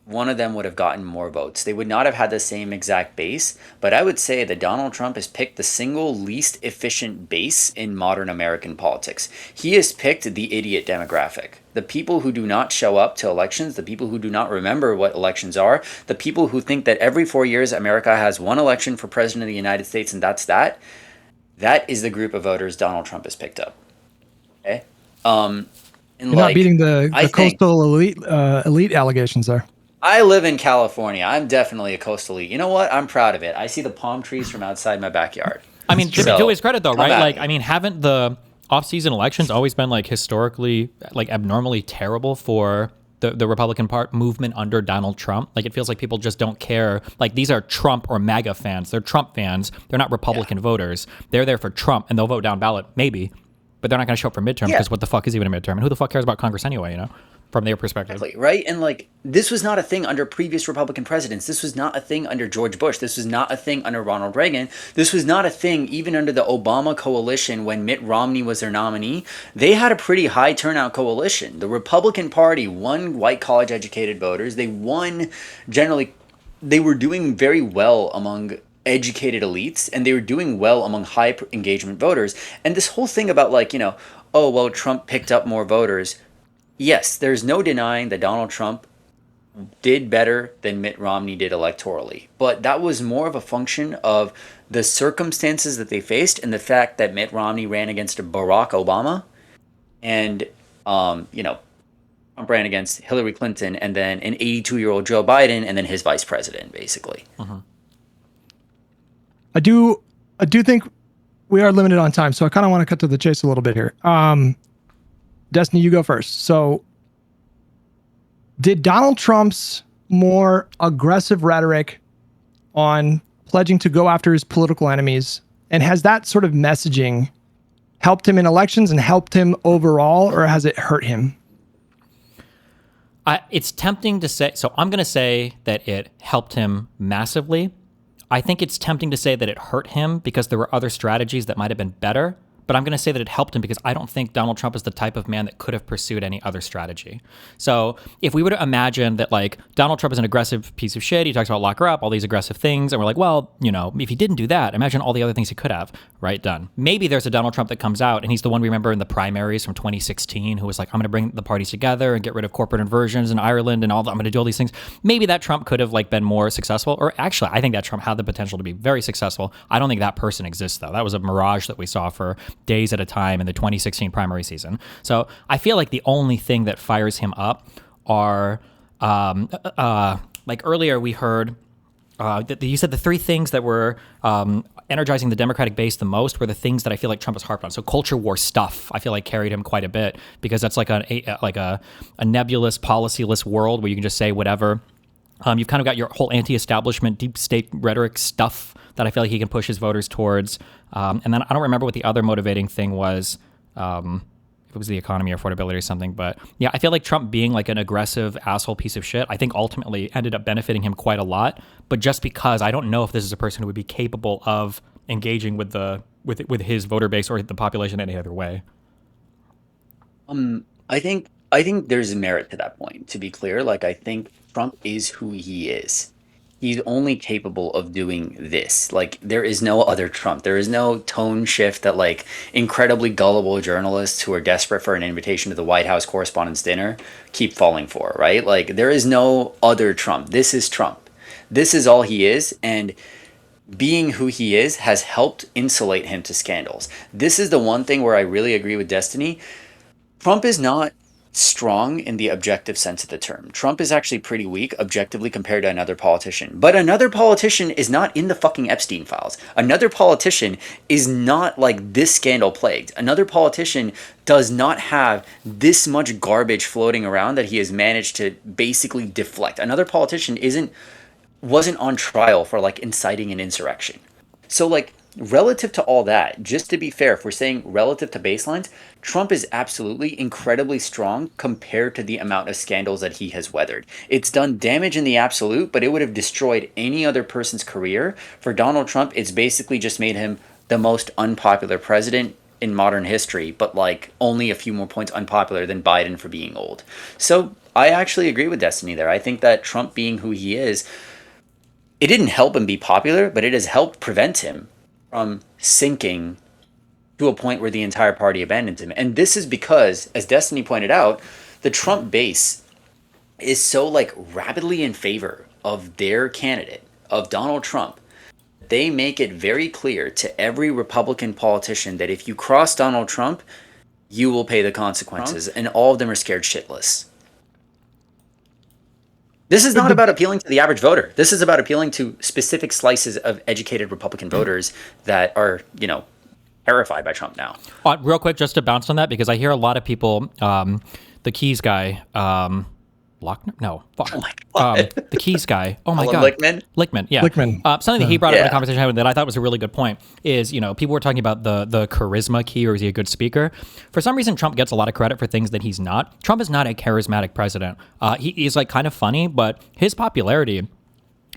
one of them would have gotten more votes. They would not have had the same exact base, but I would say that Donald Trump has picked the single least efficient base in modern American politics. He has picked the idiot demographic. The people who do not show up to elections, the people who do not remember what elections are, the people who think that every 4 years America has one election for president of the United States and that's that. That is the group of voters Donald Trump has picked up. Okay? You're not beating the coastal elite allegations there. I live in California. I'm definitely a coastal elite. You know what? I'm proud of it. I see the palm trees from outside my backyard. I mean, to his credit though, right? Like, I mean, haven't the off-season elections always been like historically, like abnormally terrible for the Republican movement under Donald Trump? Like, it feels like people just don't care. Like, these are Trump or MAGA fans. They're Trump fans. They're not Republican voters. They're there for Trump, and they'll vote down ballot, maybe. But they're not going to show up for midterm because what the fuck is even a midterm? And who the fuck cares about Congress anyway, you know, from their perspective? Exactly, right? And like, this was not a thing under previous Republican presidents. This was not a thing under George Bush. This was not a thing under Ronald Reagan. This was not a thing even under the Obama coalition when Mitt Romney was their nominee. They had a pretty high turnout coalition. The Republican Party won white college educated voters. They won generally, they were doing very well among educated elites, and they were doing well among high engagement voters. And this whole thing about like, you know, oh, well, Trump picked up more voters. Yes, there's no denying that Donald Trump did better than Mitt Romney did electorally. But that was more of a function of the circumstances that they faced and the fact that Mitt Romney ran against Barack Obama and, you know, Trump ran against Hillary Clinton and then an 82-year-old Joe Biden and then his vice president, basically. I do think we are limited on time, so I kind of want to cut to the chase a little bit here. Destiny, you go first. So, did Donald Trump's more aggressive rhetoric on pledging to go after his political enemies, and has that sort of messaging helped him in elections and helped him overall, or has it hurt him? It's tempting to say, so I'm going to say that it helped him massively. I think it's tempting to say that it hurt him because there were other strategies that might have been better, but I'm going to say that it helped him because I don't think Donald Trump is the type of man that could have pursued any other strategy. So if we were to imagine that like Donald Trump is an aggressive piece of shit, he talks about lock her up, all these aggressive things, and we're like, well, you know, if he didn't do that, imagine all the other things he could have, right? Done. Maybe there's a Donald Trump that comes out and he's the one we remember in the primaries from 2016 who was like, I'm going to bring the parties together and get rid of corporate inversions in Ireland and all that. I'm going to do all these things. Maybe that Trump could have like been more successful, or actually I think that Trump had the potential to be very successful. I don't think that person exists though. That was a mirage that we saw for days at a time in the 2016 primary season. So I feel like the only thing that fires him up are like earlier we heard you said the three things that were energizing the Democratic base the most were the things that I feel like Trump has harped on. So culture war stuff, I feel like carried him quite a bit because that's like a nebulous, policyless world where you can just say whatever. You've kind of got your whole anti-establishment, deep state rhetoric stuff that I feel like he can push his voters towards. And then I don't remember what the other motivating thing was. If it was the economy or affordability or something. But yeah, I feel like Trump being like an aggressive asshole piece of shit, I think ultimately ended up benefiting him quite a lot. But just because I don't know if this is a person who would be capable of engaging with his voter base or the population any other way. I think there's merit to that point, to be clear. Like, I think Trump is who he is. He's only capable of doing this. Like, there is no other Trump. There is no tone shift that, like, incredibly gullible journalists who are desperate for an invitation to the White House Correspondents' Dinner keep falling for, right? Like, there is no other Trump. This is Trump. This is all he is, and being who he is has helped insulate him to scandals. This is the one thing where I really agree with Destiny. Trump is not strong in the objective sense of the term. Trump is actually pretty weak objectively compared to another politician. But another politician is not in the fucking Epstein files. Another politician is not like this scandal plagued. Another politician does not have this much garbage floating around that he has managed to basically deflect. Another politician wasn't on trial for like inciting an insurrection. So like, relative to all that, just to be fair, if we're saying relative to baselines, Trump is absolutely incredibly strong compared to the amount of scandals that he has weathered. It's done damage in the absolute, but it would have destroyed any other person's career. For Donald Trump, it's basically just made him the most unpopular president in modern history, but like only a few more points unpopular than Biden for being old. So I actually agree with Destiny there. I think that Trump being who he is, it didn't help him be popular, but it has helped prevent him from sinking to a point where the entire party abandons him. And this is because, as Destiny pointed out, the Trump base is so like rapidly in favor of their candidate, of Donald Trump. They make it very clear to every Republican politician that if you cross Donald Trump, you will pay the consequences. And all of them are scared shitless. This is not about appealing to the average voter. This is about appealing to specific slices of educated Republican voters that are, you know, terrified by Trump now. Real quick, just to bounce on that, because I hear a lot of people, the Keys guy, Lochner? No, fuck. Oh my God. The Keys guy. Oh my God. Lichtman, yeah. Something that he brought up in the conversation that I thought was a really good point is, you know, people were talking about the charisma key, or is he a good speaker? For some reason, Trump gets a lot of credit for things that he's not. Trump is not a charismatic president. He's like kind of funny, but his popularity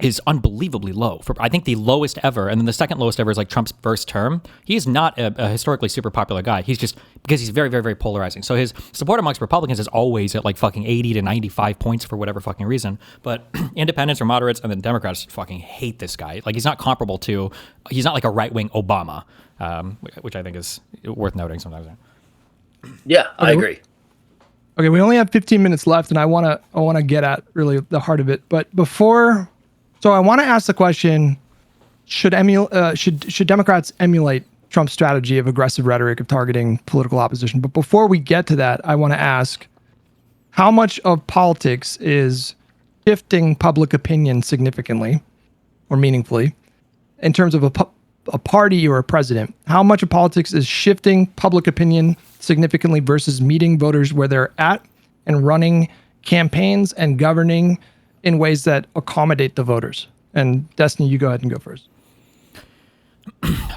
is unbelievably low. For I think the lowest ever, and then the second lowest ever is like Trump's first term. He is not a historically super popular guy. He's just, because he's very, very, very polarizing. So his support amongst Republicans is always at like fucking 80 to 95 points for whatever fucking reason. But independents or moderates and then Democrats fucking hate this guy. Like, he's not comparable to, he's not like a right-wing Obama, which I think is worth noting sometimes. Yeah, I agree. Okay, we only have 15 minutes left, and I want to get at really the heart of it. But before, so I want to ask the question: should Democrats emulate Trump's strategy of aggressive rhetoric of targeting political opposition? But before we get to that, I want to ask, how much of politics is shifting public opinion significantly or meaningfully in terms of a party or a president? How much of politics is shifting public opinion significantly versus meeting voters where they're at and running campaigns and governing in ways that accommodate the voters? And Destiny, you go ahead and go first.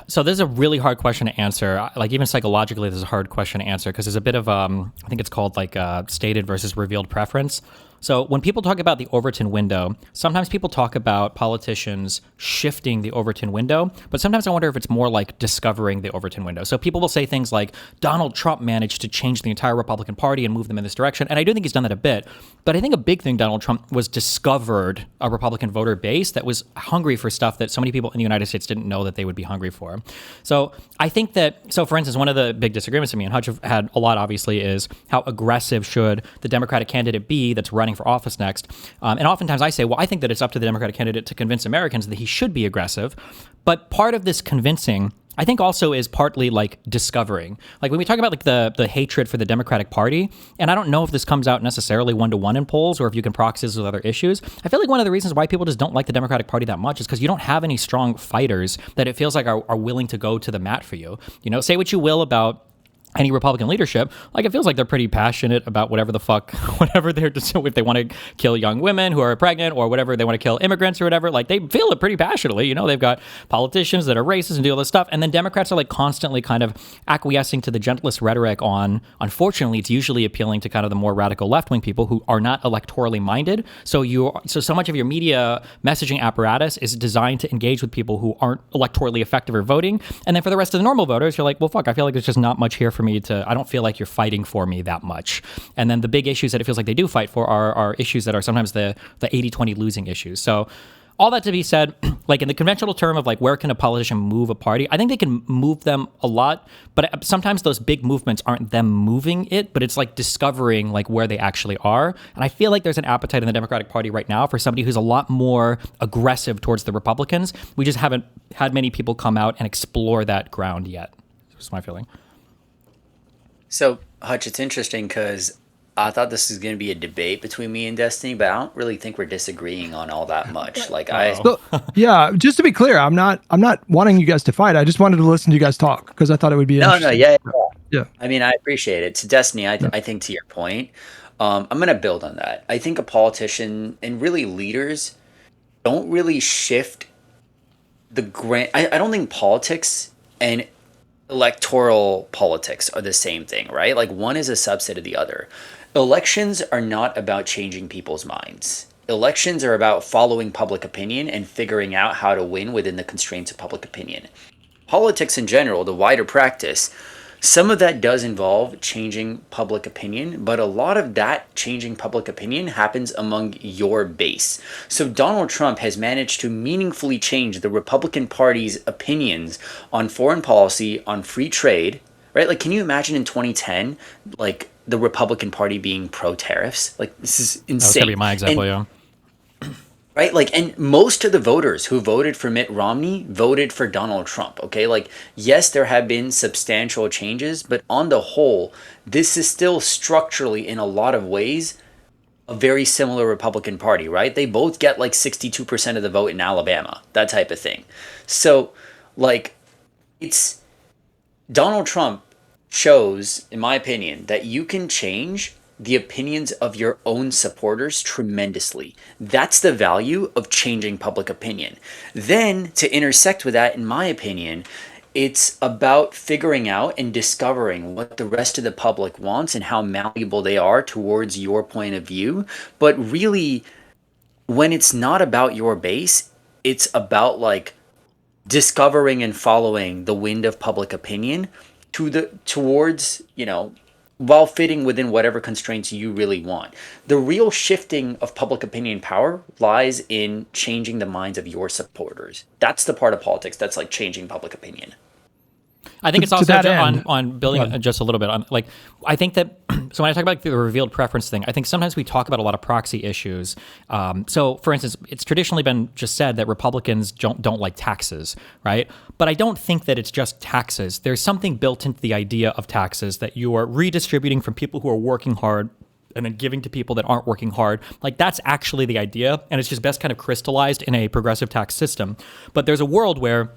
So this is a really hard question to answer. Like, even psychologically, this is a hard question to answer because there's a bit of, I think it's called like stated versus revealed preference. So when people talk about the Overton window, sometimes people talk about politicians shifting the Overton window, but sometimes I wonder if it's more like discovering the Overton window. So people will say things like Donald Trump managed to change the entire Republican Party and move them in this direction. And I do think he's done that a bit. But I think a big thing Donald Trump was discovered a Republican voter base that was hungry for stuff that so many people in the United States didn't know that they would be hungry for. So I think that, so for instance, one of the big disagreements that me and Hutch have had a lot, obviously, is how aggressive should the Democratic candidate be that's running for office next. And oftentimes I say, well, I think that it's up to the Democratic candidate to convince Americans that he should be aggressive. But part of this convincing, I think, also is partly like discovering. Like when we talk about like the hatred for the Democratic Party, and I don't know if this comes out necessarily 1-to-1 in polls or if you can proxy this with other issues. I feel like one of the reasons why people just don't like the Democratic Party that much is because you don't have any strong fighters that it feels like are willing to go to the mat for you. You know, say what you will about any Republican leadership, like it feels like they're pretty passionate about whatever the fuck, whatever they're just, if they want to kill young women who are pregnant or whatever, they want to kill immigrants or whatever, like they feel it pretty passionately. You know, they've got politicians that are racist and do all this stuff. And then Democrats are like constantly kind of acquiescing to the gentlest rhetoric on, unfortunately, it's usually appealing to kind of the more radical left-wing people who are not electorally minded. So much of your media messaging apparatus is designed to engage with people who aren't electorally effective or voting. And then for the rest of the normal voters, you're like, well, fuck, I feel like there's just not much here for me I don't feel like you're fighting for me that much. And then the big issues that it feels like they do fight for are issues that are sometimes the 80-20 losing issues. So all that to be said, like in the conventional term of like where can a politician move a party, I think they can move them a lot, but sometimes those big movements aren't them moving it, but it's like discovering like where they actually are. And I feel like there's an appetite in the Democratic Party right now for somebody who's a lot more aggressive towards the Republicans. We just haven't had many people come out and explore that ground yet. That's my feeling. So, Hutch, it's interesting because I thought this was going to be a debate between me and Destiny, but I don't really think we're disagreeing on all that much. Like So, yeah, just to be clear, I'm not wanting you guys to fight. I just wanted to listen to you guys talk because I thought it would be interesting. Yeah. I mean, I appreciate it. To Destiny, I think to your point, I'm going to build on that. I think a politician and really leaders don't really shift the grand. I don't think politics and electoral politics are the same thing, right? Like one is a subset of the other. Elections are not about changing people's minds. Elections are about following public opinion and figuring out how to win within the constraints of public opinion. Politics in general, the wider practice, some of that does involve changing public opinion, but a lot of that changing public opinion happens among your base. So Donald Trump has managed to meaningfully change the Republican Party's opinions on foreign policy, on free trade, right? Like, can you imagine in 2010, like the Republican Party being pro-tariffs? Like, this is insane. That's gonna be my example, yeah. Right? Like, and most of the voters who voted for Mitt Romney voted for Donald Trump, okay? Like, yes, there have been substantial changes, but on the whole, this is still structurally, in a lot of ways, a very similar Republican Party, right? They both get like 62% of the vote in Alabama, that type of thing. So, like, it's Donald Trump shows, in my opinion, that you can change the opinions of your own supporters tremendously. That's the value of changing public opinion. Then, to intersect with that, in my opinion, it's about figuring out and discovering what the rest of the public wants and how malleable they are towards your point of view. But really, when it's not about your base, it's about like discovering and following the wind of public opinion towards, you know, while fitting within whatever constraints you really want. The real shifting of public opinion power lies in changing the minds of your supporters. That's the part of politics that's like changing public opinion. I think it's also on building just a little bit on, like, I think that, so when I talk about the revealed preference thing, I think sometimes we talk about a lot of proxy issues. So for instance, it's traditionally been just said that Republicans don't like taxes, right? But I don't think that it's just taxes. There's something built into the idea of taxes that you are redistributing from people who are working hard and then giving to people that aren't working hard. Like, that's actually the idea. And it's just best kind of crystallized in a progressive tax system. But there's a world where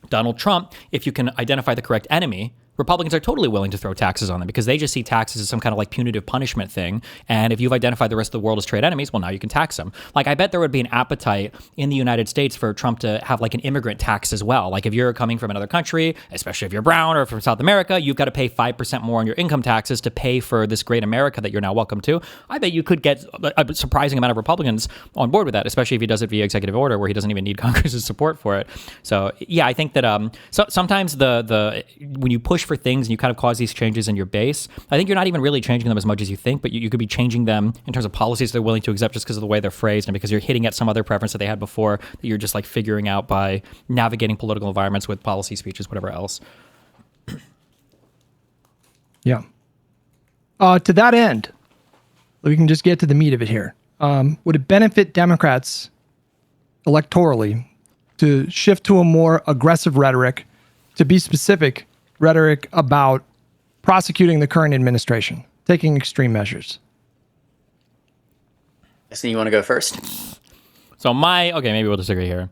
Donald Trump, if you can identify the correct enemy, Republicans are totally willing to throw taxes on them because they just see taxes as some kind of like punitive punishment thing. And if you've identified the rest of the world as trade enemies, well, now you can tax them. Like, I bet there would be an appetite in the United States for Trump to have like an immigrant tax as well. Like, if you're coming from another country, especially if you're brown or from South America, you've got to pay 5% more on your income taxes to pay for this great America that you're now welcome to. I bet you could get a surprising amount of Republicans on board with that, especially if he does it via executive order where he doesn't even need Congress's support for it. So yeah, I think that sometimes when you push for things and you kind of cause these changes in your base, I think you're not even really changing them as much as you think, but you could be changing them in terms of policies they're willing to accept just because of the way they're phrased and because you're hitting at some other preference that they had before that you're just like figuring out by navigating political environments with policy speeches, whatever else. Yeah. To that end, we can just get to the meat of it here. Would it benefit Democrats electorally to shift to a more aggressive rhetoric, to be specific, rhetoric about prosecuting the current administration, taking extreme measures? So you want to go first? So maybe we'll disagree here.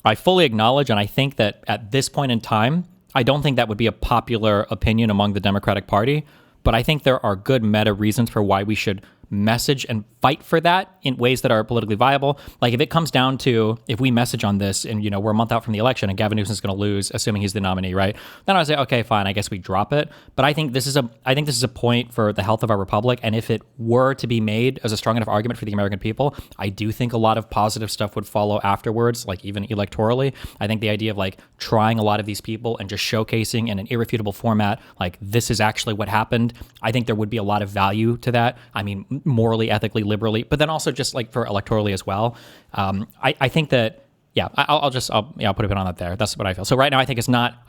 I fully acknowledge, and I think that at this point in time, I don't think that would be a popular opinion among the Democratic Party, but I think there are good meta reasons for why we should message and fight for that in ways that are politically viable. Like, if it comes down to, if we message on this and, we're a month out from the election and Gavin Newsom's going to lose, assuming he's the nominee, right? Then I would say, okay, fine, I guess we drop it. But I think this is a point for the health of our republic. And if it were to be made as a strong enough argument for the American people, I do think a lot of positive stuff would follow afterwards, like even electorally. I think the idea of like trying a lot of these people and just showcasing in an irrefutable format, like this is actually what happened. I think there would be a lot of value to that. I mean, morally, ethically, liberally, but then also just like for electorally as well. I think that, yeah, I'll put a pin on that there. That's what I feel. So right now, I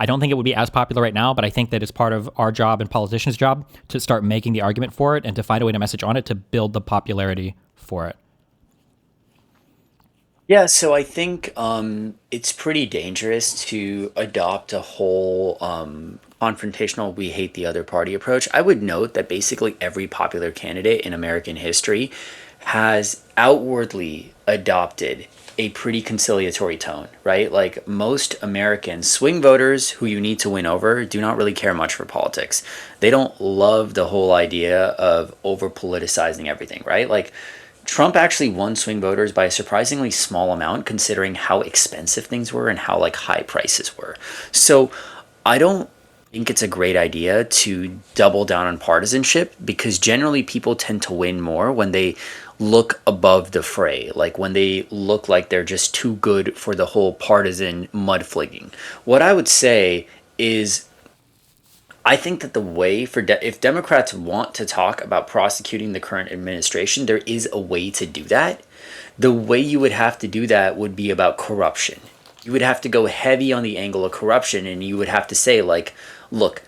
don't think it would be as popular right now, but I think that it's part of our job and politicians' job to start making the argument for it and to find a way to message on it to build the popularity for it. Yeah, so I think it's pretty dangerous to adopt a whole confrontational, we hate the other party approach. I would note that basically every popular candidate in American history has outwardly adopted a pretty conciliatory tone, right? Like, most Americans, swing voters who you need to win over, do not really care much for politics. They don't love the whole idea of over politicizing everything, right? Like, Trump actually won swing voters by a surprisingly small amount considering how expensive things were and how like high prices were. So I don't think it's a great idea to double down on partisanship, because generally people tend to win more when they look above the fray, like when they look like they're just too good for the whole partisan mudfligging. What I would say is, I think that the way for if Democrats want to talk about prosecuting the current administration, there is a way to do that. The way you would have to do that would be about corruption. You would have to go heavy on the angle of corruption, and you would have to say, like, look,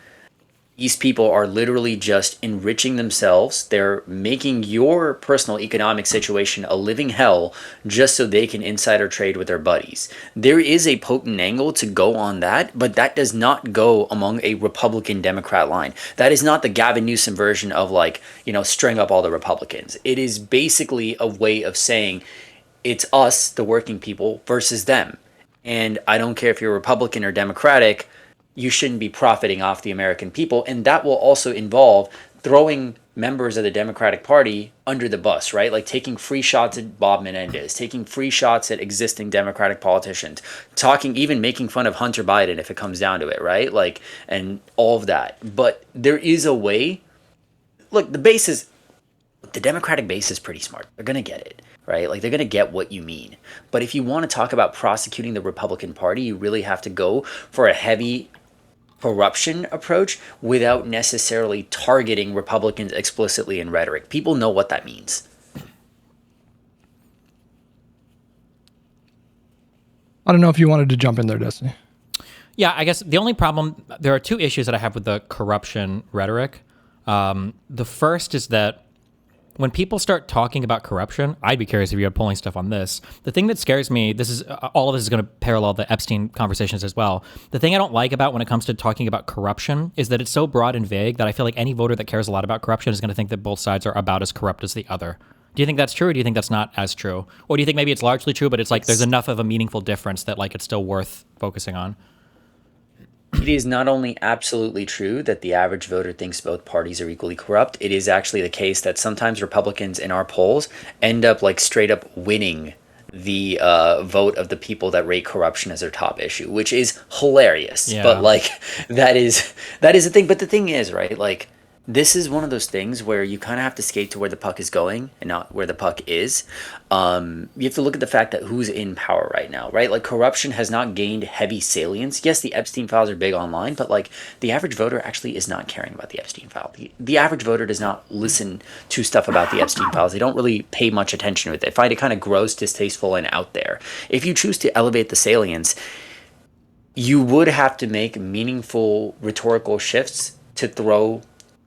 these people are literally just enriching themselves. They're making your personal economic situation a living hell just so they can insider trade with their buddies. There is a potent angle to go on that, but that does not go among a Republican Democrat line. That is not the Gavin Newsom version of, like, string up all the Republicans. It is basically a way of saying it's us, the working people, versus them. And I don't care if you're Republican or Democratic, you shouldn't be profiting off the American people. And that will also involve throwing members of the Democratic Party under the bus, right? Like taking free shots at Bob Menendez, taking free shots at existing Democratic politicians, even making fun of Hunter Biden if it comes down to it, right? Like, and all of that. But there is a way. Look, the Democratic base is pretty smart. They're going to get it. Right? Like, they're going to get what you mean. But if you want to talk about prosecuting the Republican Party, you really have to go for a heavy corruption approach without necessarily targeting Republicans explicitly in rhetoric. People know what that means. I don't know if you wanted to jump in there, Destiny. Yeah, I guess the only problem, there are two issues that I have with the corruption rhetoric. The first is that when people start talking about corruption, I'd be curious if you had polling stuff on this. The thing that scares me, all of this is going to parallel the Epstein conversations as well. The thing I don't like about when it comes to talking about corruption is that it's so broad and vague that I feel like any voter that cares a lot about corruption is going to think that both sides are about as corrupt as the other. Do you think that's true, or do you think that's not as true? Or do you think maybe it's largely true, but it's like there's enough of a meaningful difference that like it's still worth focusing on? it is not only absolutely true that the average voter thinks both parties are equally corrupt, it is actually the case that sometimes Republicans in our polls end up like straight up winning the vote of the people that rate corruption as their top issue, which is hilarious. Yeah. But like that is the thing. But the thing is, right, like this is one of those things where you kind of have to skate to where the puck is going and not where the puck is. You have to look at the fact that who's in power right now, right? Like corruption has not gained heavy salience. Yes, the Epstein files are big online, but like the average voter actually is not caring about the Epstein file. The average voter does not listen to stuff about the Epstein files. They don't really pay much attention to it. They find it kind of gross, distasteful, and out there. If you choose to elevate the salience, you would have to make meaningful rhetorical shifts to throw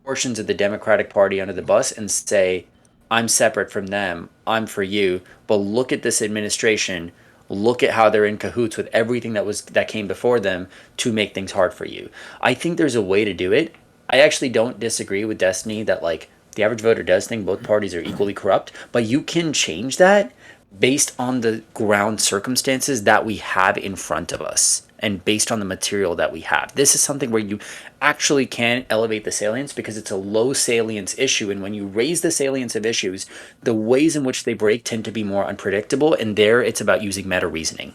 portions of the Democratic Party under the bus and say, I'm separate from them, I'm for you, but look at this administration, look at how they're in cahoots with everything that came before them to make things hard for you. I think there's a way to do it. I actually don't disagree with Destiny that like the average voter does think both parties are equally corrupt, but you can change that based on the ground circumstances that we have in front of us and based on the material that we have. This is something where you actually can elevate the salience because it's a low salience issue, and when you raise the salience of issues, the ways in which they break tend to be more unpredictable, and there it's about using meta reasoning.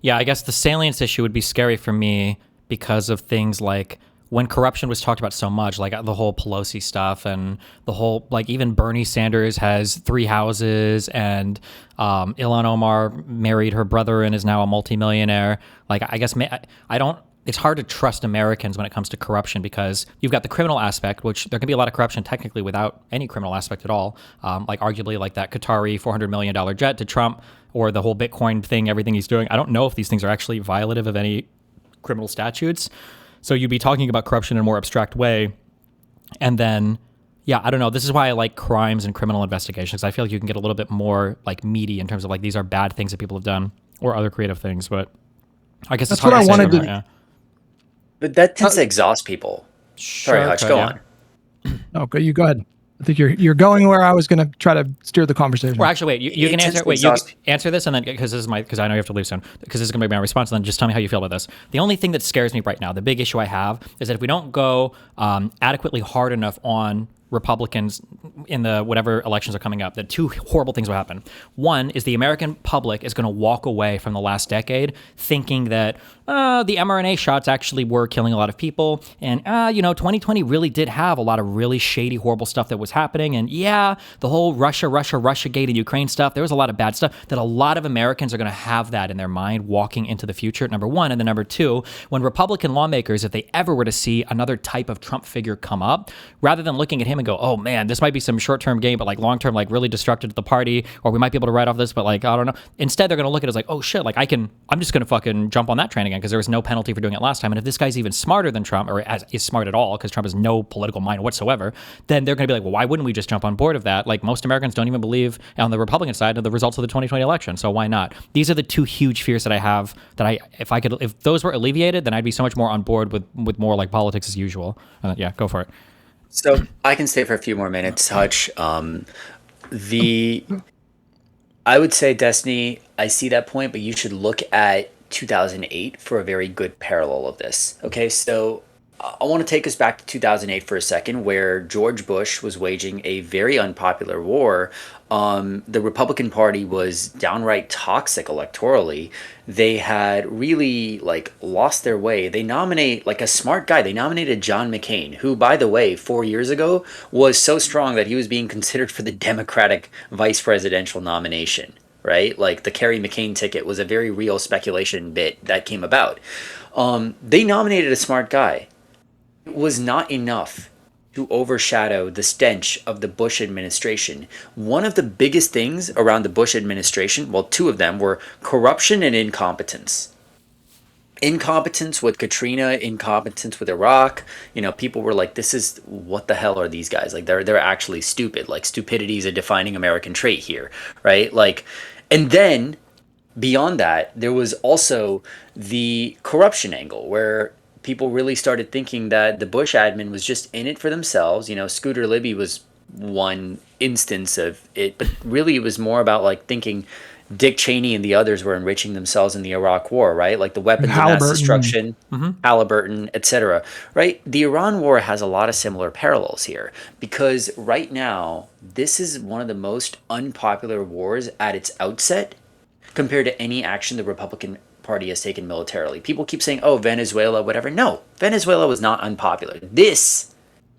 Yeah, I guess the salience issue would be scary for me because of things like when corruption was talked about so much, like the whole Pelosi stuff and the whole, like even Bernie Sanders has 3 houses and Ilhan Omar married her brother and is now a multimillionaire. Like, I guess it's hard to trust Americans when it comes to corruption because you've got the criminal aspect, which there can be a lot of corruption technically without any criminal aspect at all. Like arguably like that Qatari $400 million jet to Trump or the whole Bitcoin thing, everything he's doing. I don't know if these things are actually violative of any criminal statutes. So you'd be talking about corruption in a more abstract way. And then, yeah, I don't know. This is why I like crimes and criminal investigations. I feel like you can get a little bit more like meaty in terms of like these are bad things that people have done or other creative things. But I guess that's what I wanted to. Yeah. But that tends to exhaust people. Sorry, Hutch, go on. No, you go ahead. I think you're going where I was going to try to steer the conversation. Well, actually, wait. You can answer. Wait, you can answer this, and then because I know you have to leave soon. Because this is going to be my response, and then just tell me how you feel about this. The only thing that scares me right now, the big issue I have, is that if we don't go adequately hard enough on Republicans in the whatever elections are coming up, that 2 horrible things will happen. One is the American public is going to walk away from the last decade thinking that the mRNA shots actually were killing a lot of people, and 2020 really did have a lot of really shady, horrible stuff that was happening, and yeah, the whole Russiagate and Ukraine stuff, there was a lot of bad stuff, that a lot of Americans are going to have that in their mind walking into the future, number one. And then number two, when Republican lawmakers, if they ever were to see another type of Trump figure come up, rather than looking at him and go, oh man, this might be some short-term gain, but like long-term, like really destructive to the party, or we might be able to write off this, but like, I don't know. Instead, they're going to look at it as like, oh shit, like I'm just going to fucking jump on that train again because there was no penalty for doing it last time. And if this guy's even smarter than Trump, or is smart at all, because Trump has no political mind whatsoever, then they're going to be like, well, why wouldn't we just jump on board of that? Like most Americans don't even believe on the Republican side of the results of the 2020 election. So why not? These are the 2 huge fears that I have that if those were alleviated, then I'd be so much more on board with more like politics as usual. Yeah, go for it. So I can stay for a few more minutes, Hutch. I would say, Destiny, I see that point, but you should look at 2008 for a very good parallel of this. Okay, so I want to take us back to 2008 for a second, where George Bush was waging a very unpopular war. The Republican Party was downright toxic electorally. They had really lost their way. They nominate a smart guy. They nominated John McCain, who, by the way, 4 years ago was so strong that he was being considered for the Democratic vice presidential nomination. Right? Like the Kerry McCain ticket was a very real speculation bit that came about. They nominated a smart guy. It was not enough to overshadow the stench of the Bush administration. One of the biggest things around the Bush administration, well, 2 of them, were corruption and incompetence. Incompetence with Katrina, incompetence with Iraq. People were like, this is, what the hell are these guys? Like, they're actually stupid. Like, stupidity is a defining American trait here, right? And then beyond that, there was also the corruption angle, where people really started thinking that the Bush admin was just in it for themselves. Scooter Libby was one instance of it, but really it was more about thinking Dick Cheney and the others were enriching themselves in the Iraq War, right? Like the weapons of mass destruction, Halliburton, etc. Right? The Iran War has a lot of similar parallels here because right now, this is one of the most unpopular wars at its outset compared to any action the Republican Party has taken militarily. People keep saying, oh, Venezuela, whatever. No, Venezuela was not unpopular. This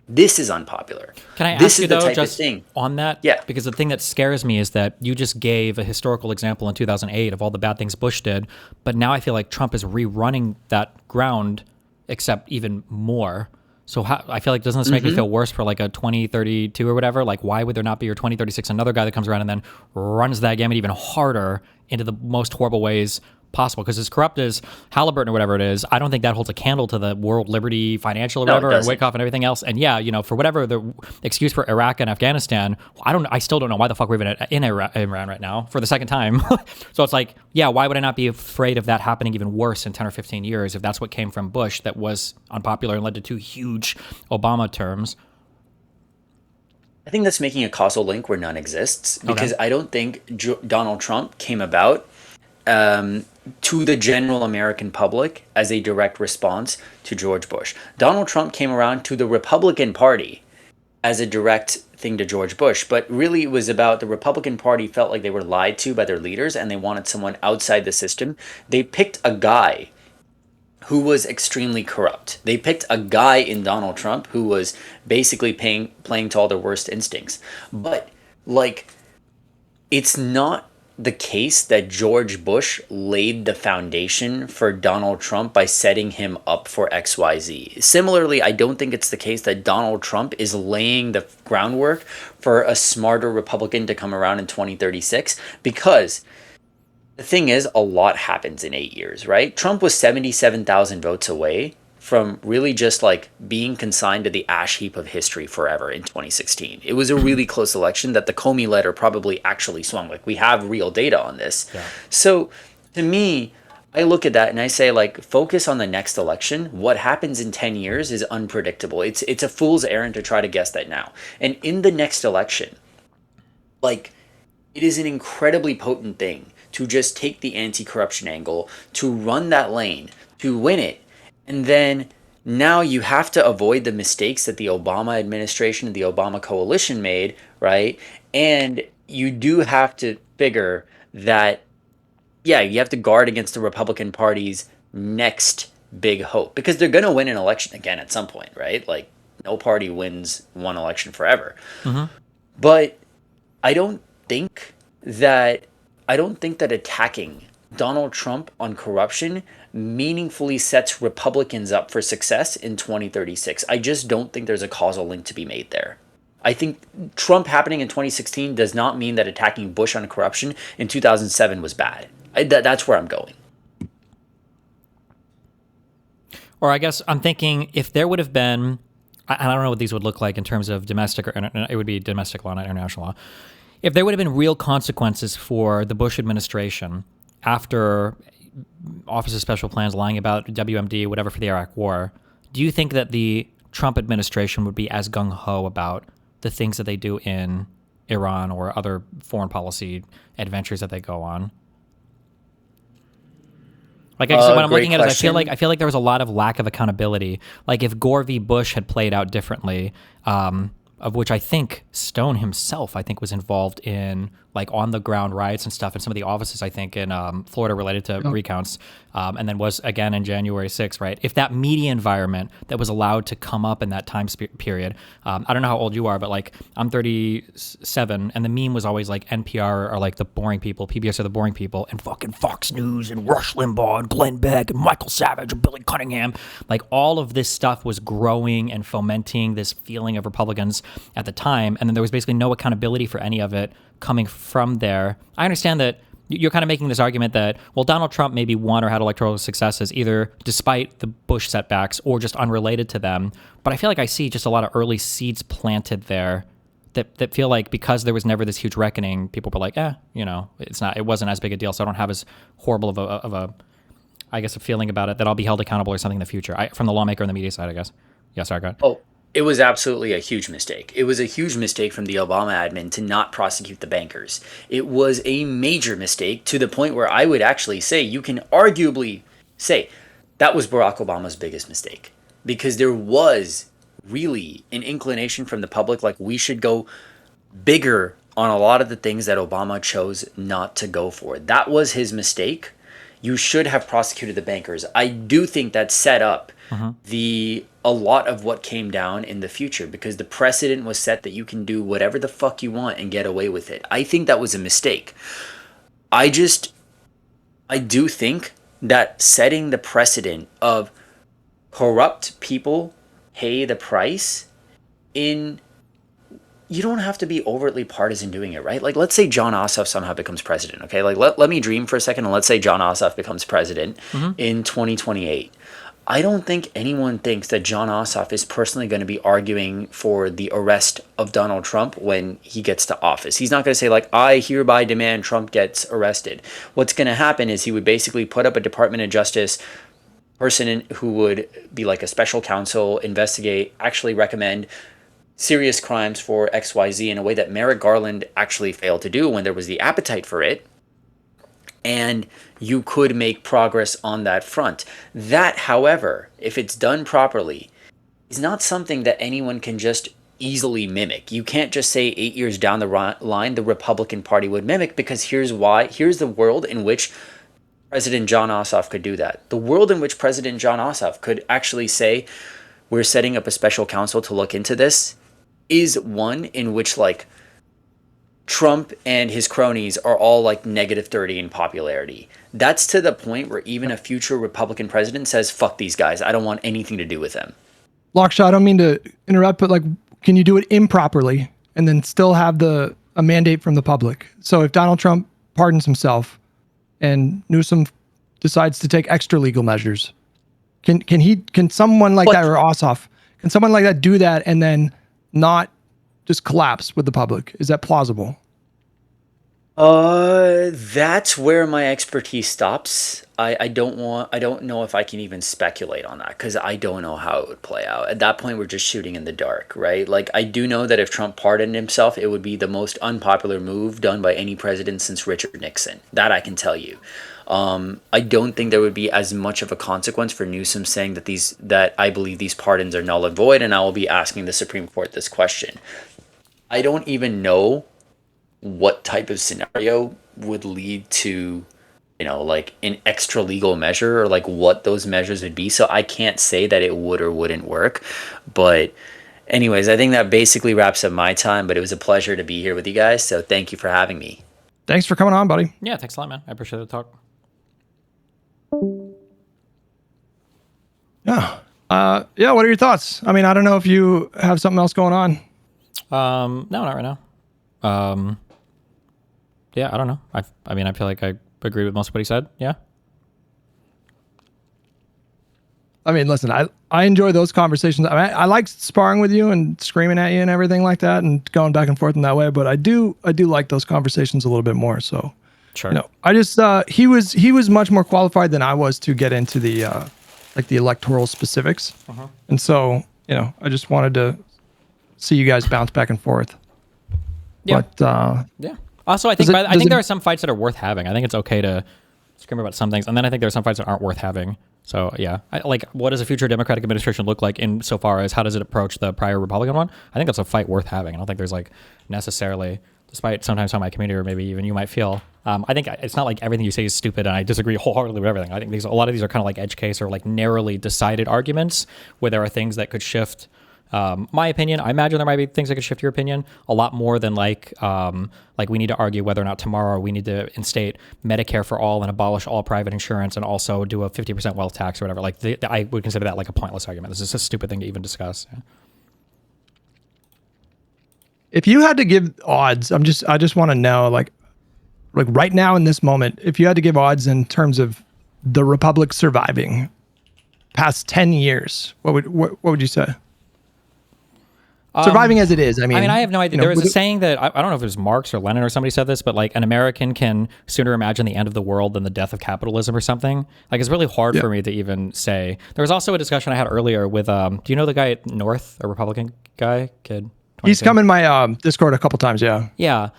is unpopular. Can I this ask you, is the though, type just of thing. on that? Yeah. Because the thing that scares me is that you just gave a historical example in 2008 of all the bad things Bush did, but now I feel like Trump is rerunning that ground, except even more. So I feel like, doesn't this make me feel worse for like a 2032 or whatever? Like, why would there not be your 2036 another guy that comes around and then runs that gamut even harder into the most horrible ways possible? Because as corrupt as Halliburton or whatever it is, I don't think that holds a candle to the World Liberty Financial or whatever, and Wyckoff and everything else. And yeah, for whatever the excuse for Iraq and Afghanistan, I still don't know why the fuck we're even in Iran right now for the second time. So it's like, yeah, why would I not be afraid of that happening even worse in 10 or 15 years if that's what came from Bush that was unpopular and led to 2 huge Obama terms? I think that's making a causal link where none exists because I don't think Donald Trump came about to the general American public as a direct response to George Bush. Donald Trump came around to the Republican Party as a direct thing to George Bush, but really it was about the Republican Party felt like they were lied to by their leaders and they wanted someone outside the system. They picked a guy who was extremely corrupt. They picked a guy in Donald Trump who was basically playing to all their worst instincts. But like, it's not the case that George Bush laid the foundation for Donald Trump by setting him up for XYZ. Similarly, I don't think it's the case that Donald Trump is laying the groundwork for a smarter Republican to come around in 2036, because the thing is, a lot happens in 8 years, right? Trump was 77,000 votes away from really just like being consigned to the ash heap of history forever in 2016. It was a really close election that the Comey letter probably actually swung. Like, we have real data on this. Yeah. So to me, I look at that and I say, like, focus on the next election. What happens in 10 years is unpredictable. It's a fool's errand to try to guess that now. And in the next election, like, it is an incredibly potent thing to just take the anti-corruption angle, to run that lane, to win it. And then now you have to avoid the mistakes that the Obama administration and the Obama coalition made, right? And you do have to figure that, yeah, you have to guard against the Republican Party's next big hope, because they're going to win an election again at some point, right? Like, no party wins one election forever. But I don't think that attacking Donald Trump on corruption meaningfully sets Republicans up for success in 2036. I just don't think there's a causal link to be made there. I think Trump happening in 2016 does not mean that attacking Bush on corruption in 2007 was bad. That's where I'm going. Or I guess I'm thinking if there would have been, I don't know what these would look like in terms of domestic, or it would be domestic law, not international law. If there would have been real consequences for the Bush administration after Office of Special Plans lying about WMD, whatever, for the Iraq War, do you think that the Trump administration would be as gung-ho about the things that they do in Iran or other foreign policy adventures that they go on? Like, I guess what I'm looking at is I feel like there was a lot of lack of accountability. Like, if Gore v. Bush had played out differently, of which I think Stone himself, was involved in, like, on-the-ground riots and stuff, and some of the offices, I think, in Florida related to recounts, and then was, again, in January 6th, right? If that media environment that was allowed to come up in that time period, I don't know how old you are, but, like, I'm 37, and the meme was always, like, NPR are, like, the boring people, PBS are the boring people, and fucking Fox News, and Rush Limbaugh, and Glenn Beck, and Michael Savage, and Billy Cunningham. Like, all of this stuff was growing and fomenting this feeling of Republicans at the time, and then there was basically no accountability for any of it coming from there. I understand that you're kind of making this argument that, well, Donald Trump maybe won or had electoral successes either despite the Bush setbacks or just unrelated to them, but I feel like I see just a lot of early seeds planted there that feel like because there was never this huge reckoning, people were like, it wasn't as big a deal, so I don't have as horrible of a feeling about it that I'll be held accountable or something in the future. From the lawmaker and the media side, I guess. Yeah, sorry, go ahead. Oh, It was absolutely a huge mistake. It was a huge mistake from the Obama admin to not prosecute the bankers. It was a major mistake to the point where I would actually say, you can arguably say that was Barack Obama's biggest mistake, because there was really an inclination from the public like we should go bigger on a lot of the things that Obama chose not to go for. That was his mistake. You should have prosecuted the bankers. I do think that set up a lot of what came down in the future, because the precedent was set that you can do whatever the fuck you want and get away with it. I think that was a mistake. I do think that setting the precedent of corrupt people pay the price in, you don't have to be overtly partisan doing it, right? Like, let's say John Ossoff somehow becomes president, okay? Like, let me dream for a second, and let's say John Ossoff becomes president in 2028. I don't think anyone thinks that John Ossoff is personally going to be arguing for the arrest of Donald Trump when he gets to office. He's not going to say, like, I hereby demand Trump gets arrested. What's going to happen is he would basically put up a Department of Justice person who would be like a special counsel, investigate, actually recommend serious crimes for XYZ in a way that Merrick Garland actually failed to do when there was the appetite for it. And you could make progress on that front. That, however, if it's done properly, is not something that anyone can just easily mimic. You can't just say 8 years down the line the Republican Party would mimic, because here's why. Here's the world in which President John Ossoff could do that. The world in which President John Ossoff could actually say, we're setting up a special counsel to look into this, is one in which, like, Trump and his cronies are all like -30 in popularity. That's to the point where even a future Republican president says, fuck these guys, I don't want anything to do with them. Lakshya, I don't mean to interrupt, but like, can you do it improperly and then still have a mandate from the public? So if Donald Trump pardons himself and Newsom decides to take extra legal measures, can someone like that, or Ossoff, can someone like that do that and then not just collapse with the public? Is that plausible? That's where my expertise stops. I don't know if I can even speculate on that, because I don't know how it would play out. At that point, we're just shooting in the dark, right? Like, I do know that if Trump pardoned himself, it would be the most unpopular move done by any president since Richard Nixon. That I can tell you. I don't think there would be as much of a consequence for Newsom saying that I believe these pardons are null and void, and I will be asking the Supreme Court this question. I don't even know what type of scenario would lead to, like an extra legal measure, or like what those measures would be. So I can't say that it would or wouldn't work. But anyways, I think that basically wraps up my time, but it was a pleasure to be here with you guys. So thank you for having me. Thanks for coming on, buddy. Yeah, thanks a lot, man. I appreciate the talk. Yeah. What are your thoughts? I mean, I don't know if you have something else going on. No, not right now. Yeah, I don't know. I mean, I feel like I agree with most of what he said. Yeah. I mean, listen, I enjoy those conversations. I like sparring with you and screaming at you and everything like that and going back and forth in that way. But I do like those conversations a little bit more. So, sure. I just he was much more qualified than I was to get into the like the electoral specifics. And so, I just wanted to see you guys bounce back and forth. Yeah. But yeah. Also, I think there are some fights that are worth having. I think it's okay to scream about some things, and then I think there are some fights that aren't worth having. So yeah, what does a future Democratic administration look like insofar as how does it approach the prior Republican one? I think that's a fight worth having. I don't think there's necessarily, despite sometimes how my community or maybe even you might feel, I think it's not like everything you say is stupid, and I disagree wholeheartedly with everything. I think a lot of these are kind of like edge case or like narrowly decided arguments where there are things that could shift my opinion. I imagine there might be things that could shift your opinion a lot more than like we need to argue whether or not tomorrow we need to instate Medicare for all and abolish all private insurance and also do a 50% wealth tax or whatever. I would consider that like a pointless argument. This is a stupid thing to even discuss. Yeah. If you had to give odds, I just want to know, like right now in this moment, if you had to give odds in terms of the Republic surviving past 10 years, what would you say? surviving as it is. I mean, I have no idea. There was a saying that I don't know if it was Marx or Lenin or somebody said this, but like an American can sooner imagine the end of the world than the death of capitalism or something. Like it's really hard for me to even say. There was also a discussion I had earlier with do you know the guy at North, a Republican guy, kid? 22? He's come in my Discord a couple times. Yeah. Yeah.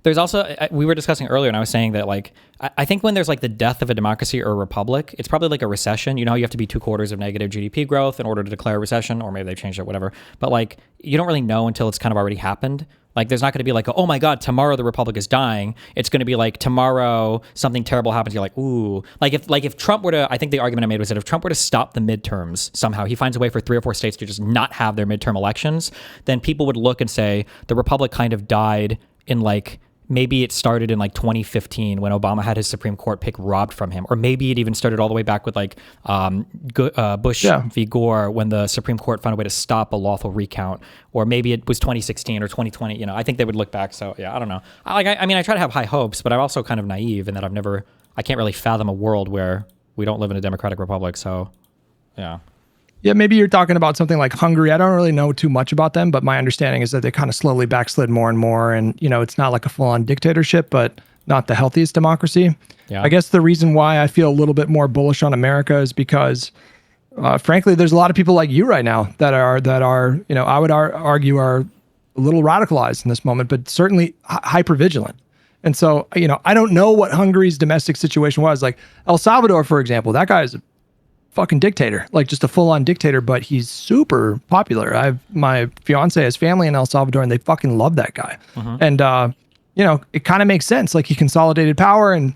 There's also, we were discussing earlier, and I was saying that, like, I think when there's, like, the death of a democracy or a republic, it's probably like a recession. You know how you have to be 2/4 of negative GDP growth in order to declare a recession, or maybe they changed it, whatever. But, like, you don't really know until it's kind of already happened. Like, there's not going to be like, oh my God, tomorrow the republic is dying. It's going to be like, tomorrow something terrible happens. You're like, ooh. Like if Trump were to, I think the argument I made was that if Trump were to stop the midterms somehow, he finds a way for 3 or 4 states to just not have their midterm elections, then people would look and say, the republic kind of died in like, maybe it started in like 2015 when Obama had his Supreme Court pick robbed from him. Or maybe it even started all the way back with like Bush v. Gore when the Supreme Court found a way to stop a lawful recount. Or maybe it was 2016 or 2020. You know, I think they would look back. So yeah, I don't know. I mean, I try to have high hopes, but I'm also kind of naive in that I can't really fathom a world where we don't live in a democratic republic. So yeah. Yeah, maybe you're talking about something like Hungary. I don't really know too much about them, but my understanding is that they kind of slowly backslid more and more. And, you know, it's not like a full-on dictatorship, but not the healthiest democracy. Yeah. I guess the reason why I feel a little bit more bullish on America is because, frankly, there's a lot of people like you right now that are, you know, I would argue are a little radicalized in this moment, but certainly hyper-vigilant. And so, you know, I don't know what Hungary's domestic situation was. Like El Salvador, for example, that guy is a fucking dictator, like just a full-on dictator, but he's super popular. My fiance has family in El Salvador and they fucking love that guy. And you know, it kind of makes sense. Like he consolidated power and,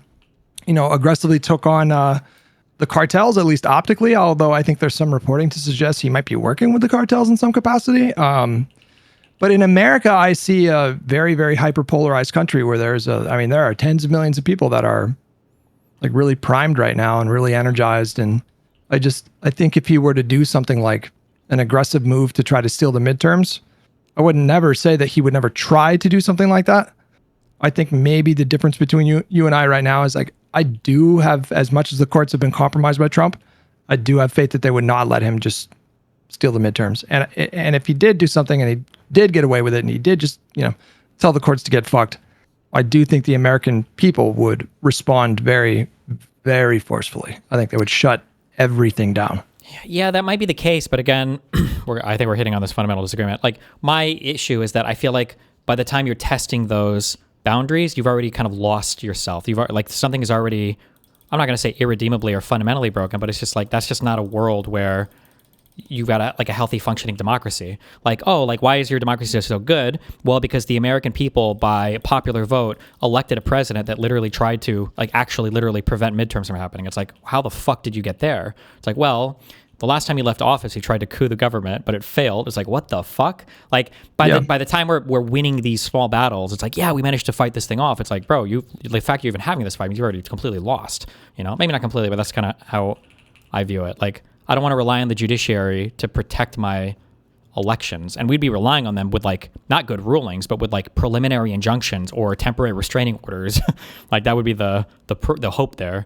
you know, aggressively took on the cartels, at least optically, although I think there's some reporting to suggest he might be working with the cartels in some capacity. But in America, I see a very, very hyper-polarized country where there are tens of millions of people that are like really primed right now and really energized. And I think if he were to do something like an aggressive move to try to steal the midterms, I would never say that he would never try to do something like that. I think maybe the difference between you and I right now is like, I do have, as much as the courts have been compromised by Trump, I do have faith that they would not let him just steal the midterms. And if he did do something and he did get away with it and he did just, you know, tell the courts to get fucked, I do think the American people would respond very, very forcefully. I think they would shut everything down. Yeah, that might be the case, but again, I think we're hitting on this fundamental disagreement. Like my issue is that I feel like by the time you're testing those boundaries, you've already kind of lost yourself. Like something is already, I'm not going to say irredeemably or fundamentally broken, but it's just like that's just not a world where you've got a healthy functioning democracy. Like, oh, like why is your democracy so good? Well, because the American people by popular vote elected a president that literally tried to like actually literally prevent midterms from happening. It's like, how the fuck did you get there? It's like, well, the last time he left office, he tried to coup the government, but it failed. It's like, what the fuck? Like by the time we're winning these small battles, it's like, yeah, we managed to fight this thing off. It's like, bro, the fact you're even having this fight means you've already completely lost. You know, maybe not completely, but that's kind of how I view it. Like, I don't want to rely on the judiciary to protect my elections. And we'd be relying on them with like, not good rulings, but with like preliminary injunctions or temporary restraining orders. Like that would be the hope there.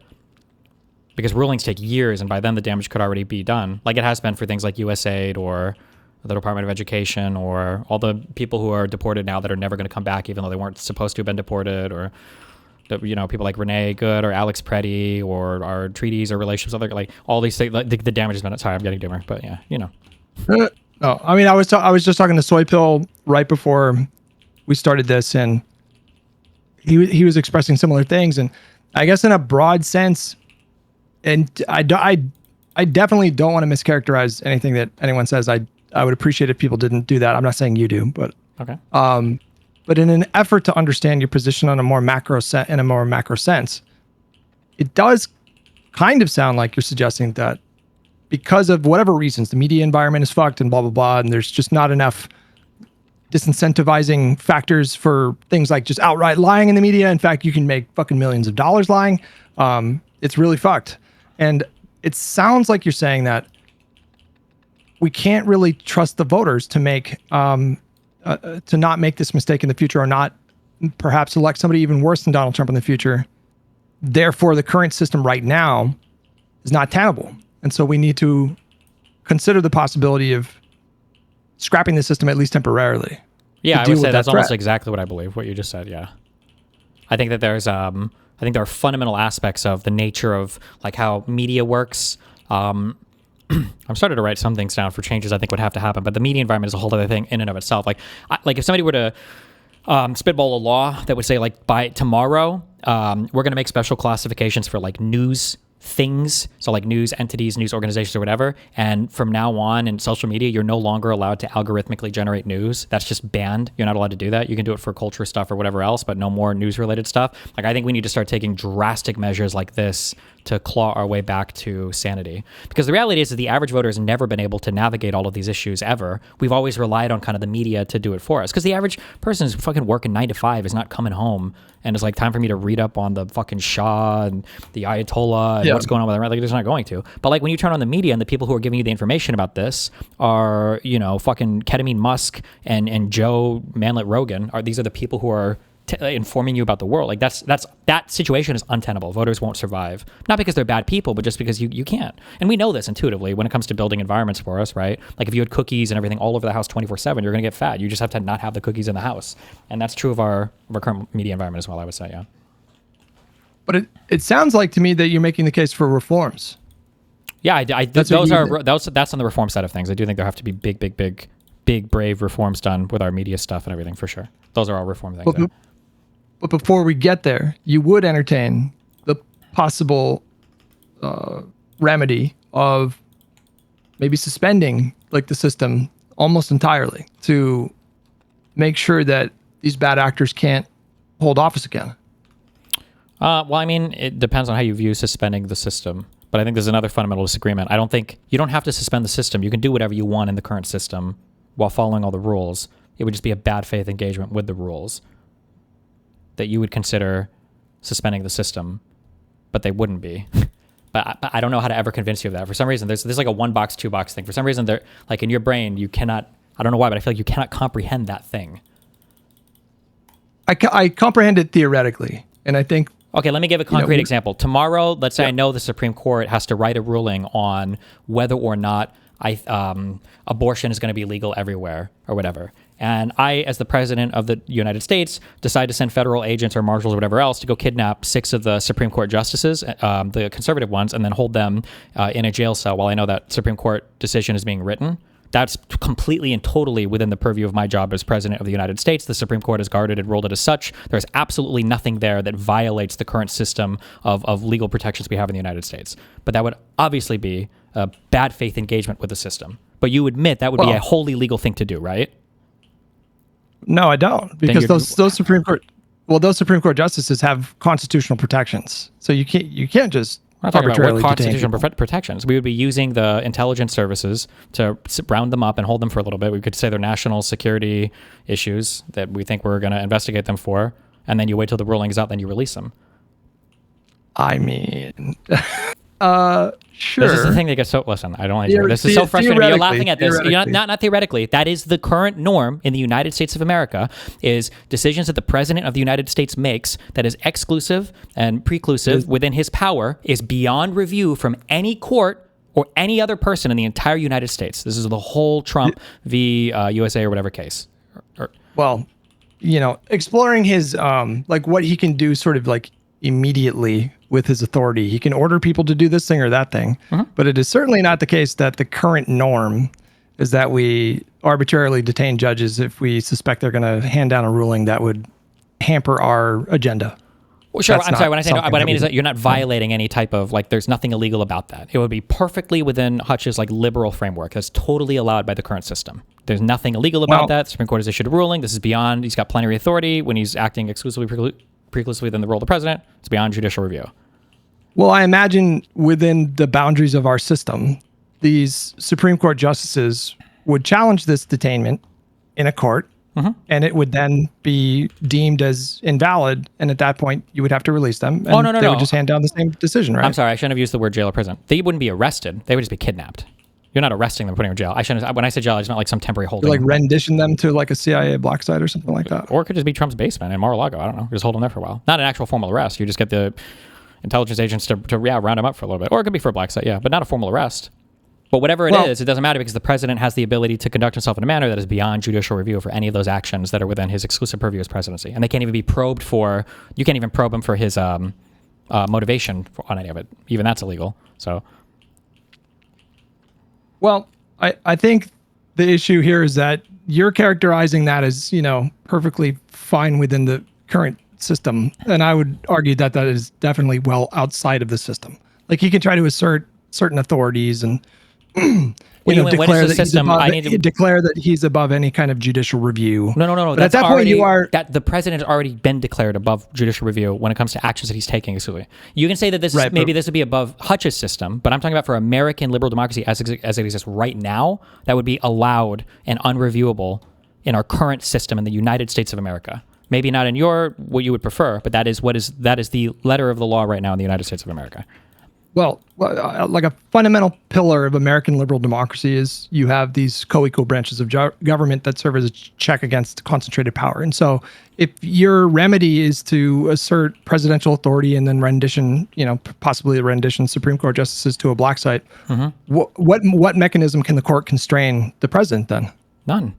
Because rulings take years and by then the damage could already be done. Like it has been for things like USAID or the Department of Education or all the people who are deported now that are never going to come back even though they weren't supposed to have been deported, or you know, people like Renee Good or Alex Preddy or our treaties or relationships, other like all these things. Like the damage has been. Sorry, I'm getting dimmer, but yeah, you know. No, I mean, I was just talking to Soypill right before we started this, and he was expressing similar things, and I guess in a broad sense, and I definitely don't want to mischaracterize anything that anyone says. I would appreciate if people didn't do that. I'm not saying you do, but okay. But in an effort to understand your position on a more macro sense, it does kind of sound like you're suggesting that because of whatever reasons, the media environment is fucked and blah, blah, blah, and there's just not enough disincentivizing factors for things like just outright lying in the media. In fact, you can make fucking millions of dollars lying. It's really fucked. And it sounds like you're saying that we can't really trust the voters to make to not make this mistake in the future, or not perhaps elect somebody even worse than Donald Trump in the future. Therefore, the current system right now is not tenable. And so we need to consider the possibility of scrapping the system at least temporarily. Yeah, I deal would say with that's that almost threat. exactly what I believe. What you just said. Yeah, I think that there's I think there are fundamental aspects of the nature of like how media works. I'm starting to write some things down for changes I think would have to happen, but the media environment is a whole other thing in and of itself. Like if somebody were to spitball a law that would say like by tomorrow we're going to make special classifications for like news things, so like news entities, news organizations or whatever, and from now on in social media you're no longer allowed to algorithmically generate news. That's just banned. You're not allowed to do that. You can do it for culture stuff or whatever else, but no more news related stuff. Like I think we need to start taking drastic measures like this to claw our way back to sanity, because the reality is that the average voter has never been able to navigate all of these issues ever. We've always relied on kind of the media to do it for us, because the average person is fucking working 9 to 5, is not coming home and it's like time for me to read up on the fucking Shah and the Ayatollah and what's going on with Iran. Like, they're just not going to. But like when you turn on the media and the people who are giving you the information about this are, you know, fucking Ketamine Musk and Joe Manlet Rogan. These are the people who are informing you about the world. Like that situation is untenable. Voters won't survive, not because they're bad people, but just because you can't. And we know this intuitively when it comes to building environments for us, right? Like if you had cookies and everything all over the house 24/7, you're going to get fat. You just have to not have the cookies in the house. And that's true of our current media environment as well, I would say. Yeah. But it sounds like to me that you're making the case for reforms. Yeah, that's on the reform side of things. I do think there have to be big brave reforms done with our media stuff and everything, for sure. Those are all reform things. But before we get there, you would entertain the possible remedy of maybe suspending like the system almost entirely to make sure that these bad actors can't hold office again. Well, I mean, it depends on how you view suspending the system. But I think there's another fundamental disagreement. I don't think you don't have to suspend the system. You can do whatever you want in the current system while following all the rules. It would just be a bad faith engagement with the rules that you would consider suspending the system, but they wouldn't be. But I don't know how to ever convince you of that. For some reason, there's like a 1-box, 2-box thing. For some reason, they're like in your brain, you cannot, I don't know why, but I feel like you cannot comprehend that thing. I comprehend it theoretically. And I think, okay, let me give a concrete example. Tomorrow, let's say I know the Supreme Court has to write a ruling on whether or not abortion is going to be legal everywhere or whatever. And I, as the president of the United States, decide to send federal agents or marshals or whatever else to go kidnap 6 of the Supreme Court justices, the conservative ones, and then hold them in a jail cell while I know that Supreme Court decision is being written. That's completely and totally within the purview of my job as president of the United States. The Supreme Court has guarded and ruled it as such. There's absolutely nothing there that violates the current system of legal protections we have in the United States. But that would obviously be a bad faith engagement with the system. But you admit that would be a wholly legal thing to do, right? No, I don't, because those Supreme Court justices have constitutional protections. So you can't just I'm not talking about what constitutional protections. We would be using the intelligence services to round them up and hold them for a little bit. We could say they're national security issues that we think we're going to investigate them for, and then you wait till the ruling is out, then you release them. I mean, sure. This is the thing that gets so... Listen, I don't like to... This is so frustrating. You're laughing at this. Not theoretically. That is the current norm in the United States of America, is decisions that the President of the United States makes that is exclusive and preclusive within his power is beyond review from any court or any other person in the entire United States. This is the whole Trump v. USA or whatever case. Well, exploring his, like what he can do sort of like immediately with his authority. He can order people to do this thing or that thing, but it is certainly not the case that the current norm is that we arbitrarily detain judges if we suspect they're going to hand down a ruling that would hamper our agenda. Well, sure. I'm sorry. When I say no, what I mean is that you're not violating any type of, like, there's nothing illegal about that. It would be perfectly within Hutch's, like, liberal framework. That's totally allowed by the current system. There's nothing illegal about that. The Supreme Court has issued a ruling. This is beyond, he's got plenary authority when he's acting exclusively preclusively within the role of the president. It's beyond judicial review. Well, I imagine within the boundaries of our system, these Supreme Court justices would challenge this detainment in a court, and it would then be deemed as invalid. And at that point, you would have to release them. And they would just hand down the same decision, right? I'm sorry. I shouldn't have used the word jail or prison. They wouldn't be arrested. They would just be kidnapped. You're not arresting them, putting them in jail. I shouldn't. When I say jail, it's not like some temporary holding. Like rendition them to like a CIA black site or something like that. Or it could just be Trump's basement in Mar-a-Lago. I don't know. Just hold them there for a while. Not an actual formal arrest. You just get the intelligence agents to round them up for a little bit. Or it could be for a black site, but not a formal arrest. But whatever it is, it doesn't matter because the president has the ability to conduct himself in a manner that is beyond judicial review for any of those actions that are within his exclusive purview as presidency. And they can't even be probed for, you can't even probe him for his motivation on any of it. Even that's illegal. So. Well, I think the issue here is that you're characterizing that as, perfectly fine within the current system. And I would argue that that is definitely well outside of the system. Like he can try to assert certain authorities and declare that he's above any kind of judicial review. No. But at that point, that the president has already been declared above judicial review when it comes to actions that he's taking. Exclusively, you can say that this is, maybe this would be above Hutch's system, but I'm talking about for American liberal democracy as it exists right now, that would be allowed and unreviewable in our current system in the United States of America. Maybe not in what you would prefer, but that is the letter of the law right now in the United States of America. Well, like a fundamental pillar of American liberal democracy is you have these co-equal branches of government that serve as a check against concentrated power. And so if your remedy is to assert presidential authority and then rendition, possibly the rendition Supreme Court justices to a black site, what mechanism can the court constrain the president then? None.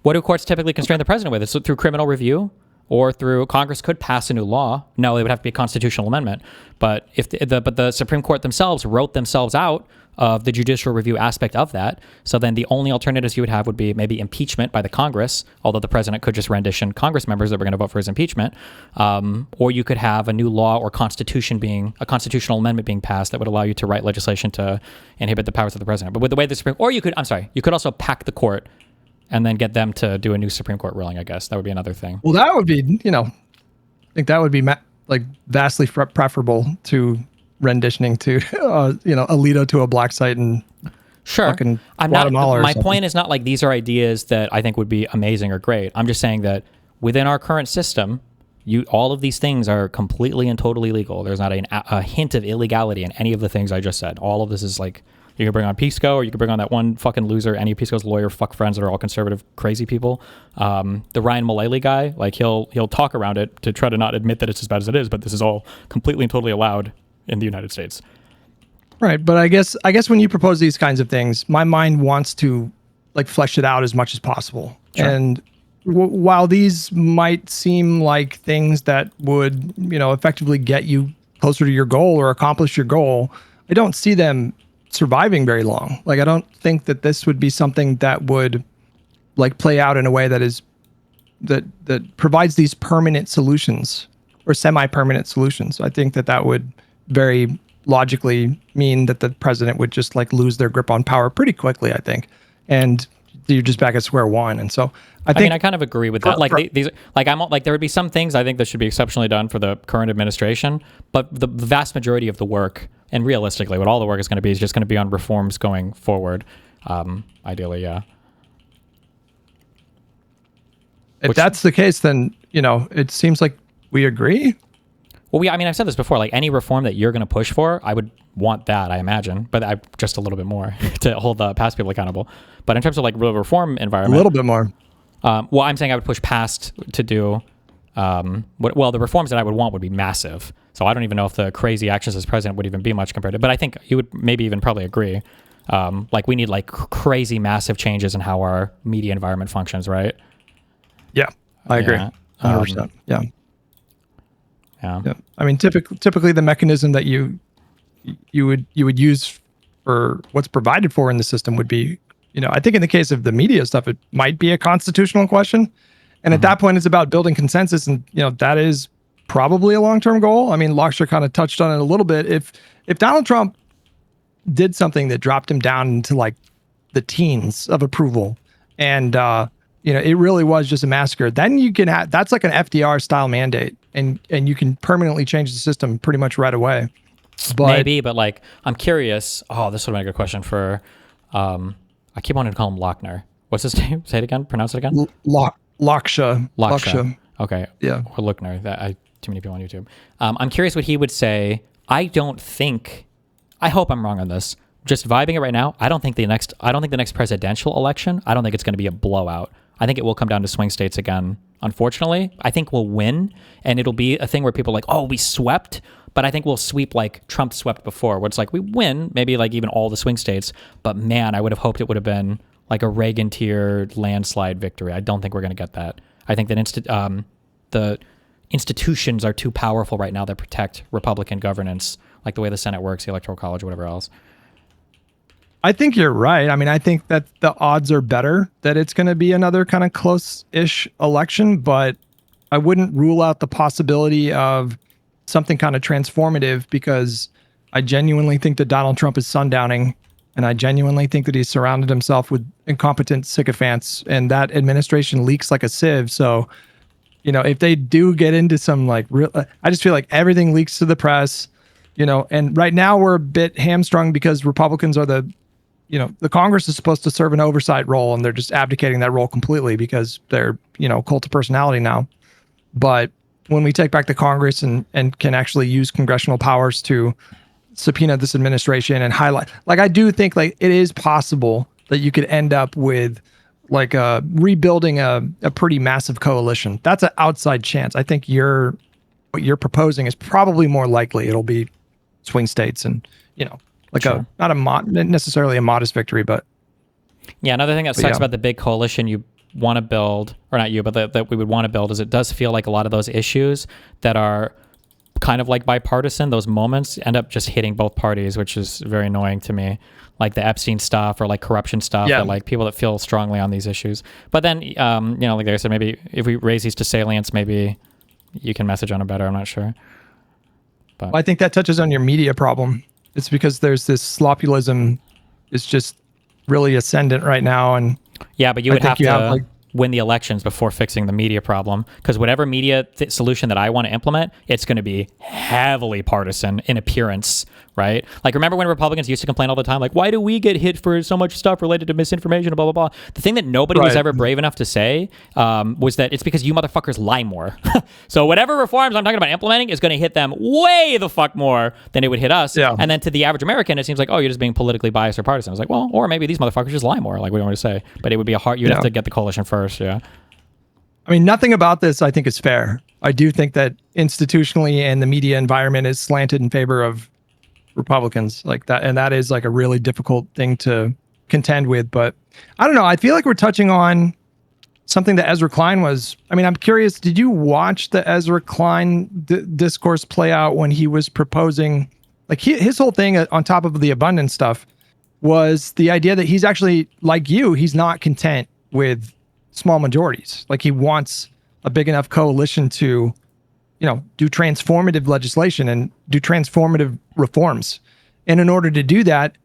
What do courts typically constrain the president with? It's through criminal review? Or through Congress could pass a new law. No, it would have to be a constitutional amendment. But if the Supreme Court themselves wrote themselves out of the judicial review aspect of that, so then the only alternatives you would have would be maybe impeachment by the Congress, although the president could just rendition Congress members that were going to vote for his impeachment, or you could have a new law or a constitutional amendment being passed that would allow you to write legislation to inhibit the powers of the president. But with the way the Supreme, or you could also pack the court and then get them to do a new Supreme Court ruling, I guess. That would be another thing. Well, that would be, I think that would be vastly preferable to renditioning to, Alito to a black site and fucking Guatemala. My point is not like these are ideas that I think would be amazing or great. I'm just saying that within our current system, all of these things are completely and totally legal. There's not a hint of illegality in any of the things I just said. All of this is like, you can bring on Pisco, or you can bring on that one fucking loser, any of Pisco's lawyer fuck friends that are all conservative crazy people. The Ryan Mullally guy, like he'll talk around it to try to not admit that it's as bad as it is, but this is all completely and totally allowed in the United States. Right, but I guess when you propose these kinds of things, my mind wants to flesh it out as much as possible. Sure. And while these might seem like things that would, effectively get you closer to your goal or accomplish your goal, I don't see them surviving very long. I don't think that this would be something that would play out in a way that provides these permanent solutions or semi-permanent solutions. I think that would very logically mean that the president would just lose their grip on power pretty quickly, I think. And you're just back at square one. And so I kind of agree with that. There would be some things I think that should be exceptionally done for the current administration, but the vast majority of the work, and realistically, what all the work is going to be is just going to be on reforms going forward. Ideally, yeah. If that's the case, then, it seems like we agree. Well, I've said this before, any reform that you're going to push for, I would want that, I imagine, but just a little bit more to hold the past people accountable. But in terms of real reform environment, a little bit more. Well, I'm saying I would push past to do, the reforms that I would want would be massive. So I don't even know if the crazy actions as president would even be much compared to, but I think you would maybe even probably agree. We need crazy massive changes in how our media environment functions, right? Yeah, I agree. 100%. Yeah. I mean, typically the mechanism that you would use for what's provided for in the system would be, I think in the case of the media stuff, it might be a constitutional question. And at that point, it's about building consensus. And, that is probably a long-term goal. I mean, Lakshya kind of touched on it a little bit. If Donald Trump did something that dropped him down into the teens of approval and, it really was just a massacre, then you can have, that's like an FDR style mandate. And you can permanently change the system pretty much right away. But I'm curious. Oh, this would be a good question for, I keep wanting to call him Lochner. What's his name? Say it again. Pronounce it again. Lakshya. Okay. Yeah. Or Lochner. Too many people on YouTube. I'm curious what he would say. I hope I'm wrong on this. Just vibing it right now. I don't think the next presidential election, I don't think it's going to be a blowout. I think it will come down to swing states again. Unfortunately, I think we'll win, and it'll be a thing where people are like, oh, we swept, But I think we'll sweep like Trump swept before, where it's like we win, maybe like even all the swing states. But man, I would have hoped it would have been like a Reagan tier landslide victory. I don't think we're going to get that. I think that the institutions are too powerful right now that protect Republican governance, like the way the Senate works, the Electoral College, whatever else. I think you're right. I mean, I think that the odds are better that it's going to be another kind of close-ish election, but I wouldn't rule out the possibility of something kind of transformative, because I genuinely think that Donald Trump is sundowning, and I genuinely think that he's surrounded himself with incompetent sycophants, and that administration leaks like a sieve. So, you know, if they do get into some like real, I just feel like everything leaks to the press, you know, and right now we're a bit hamstrung because Republicans are the Congress is supposed to serve an oversight role, and they're just abdicating that role completely because they're, cult of personality now. But when we take back the Congress and can actually use congressional powers to subpoena this administration and highlight, like, I do think like it is possible that you could end up with like rebuilding a pretty massive coalition. That's an outside chance. I think what you're proposing is probably more likely. It'll be swing states and, like sure. Not necessarily a modest victory, but yeah. Another thing that sucks about the big coalition you want to build, or not you, but that we would want to build, is it does feel like a lot of those issues that are kind of like bipartisan, those moments end up just hitting both parties, which is very annoying to me. Like the Epstein stuff or like corruption stuff, or like people that feel strongly on these issues. But then, like I said, maybe if we raise these to salience, maybe you can message on it better. I'm not sure. But well, I think that touches on your media problem. It's because there's this slopulism is just really ascendant right now. And yeah, but you would have to win the elections before fixing the media problem, because whatever media solution that I want to implement, it's going to be heavily partisan in appearance, right? Like, remember when Republicans used to complain all the time, like, why do we get hit for so much stuff related to misinformation, blah, blah, blah. The thing that nobody was ever brave enough to say was that it's because you motherfuckers lie more. So whatever reforms I'm talking about implementing is going to hit them way the fuck more than it would hit us. Yeah. And then to the average American, it seems like, oh, you're just being politically biased or partisan. I was like, well, or maybe these motherfuckers just lie more, like we don't want to say. But it would be a hard, you'd have to get the coalition first. Yeah. I mean, nothing about this I think is fair. I do think that institutionally and the media environment is slanted in favor of Republicans like that. And that is like a really difficult thing to contend with. But I don't know. I feel like we're touching on something that Ezra Klein was. I mean, I'm curious, did you watch the Ezra Klein discourse play out when he was proposing, like his whole thing on top of the abundance stuff was the idea that he's actually, like you, he's not content with small majorities. Like, he wants a big enough coalition to, do transformative legislation and do transformative reforms. And in order to do that,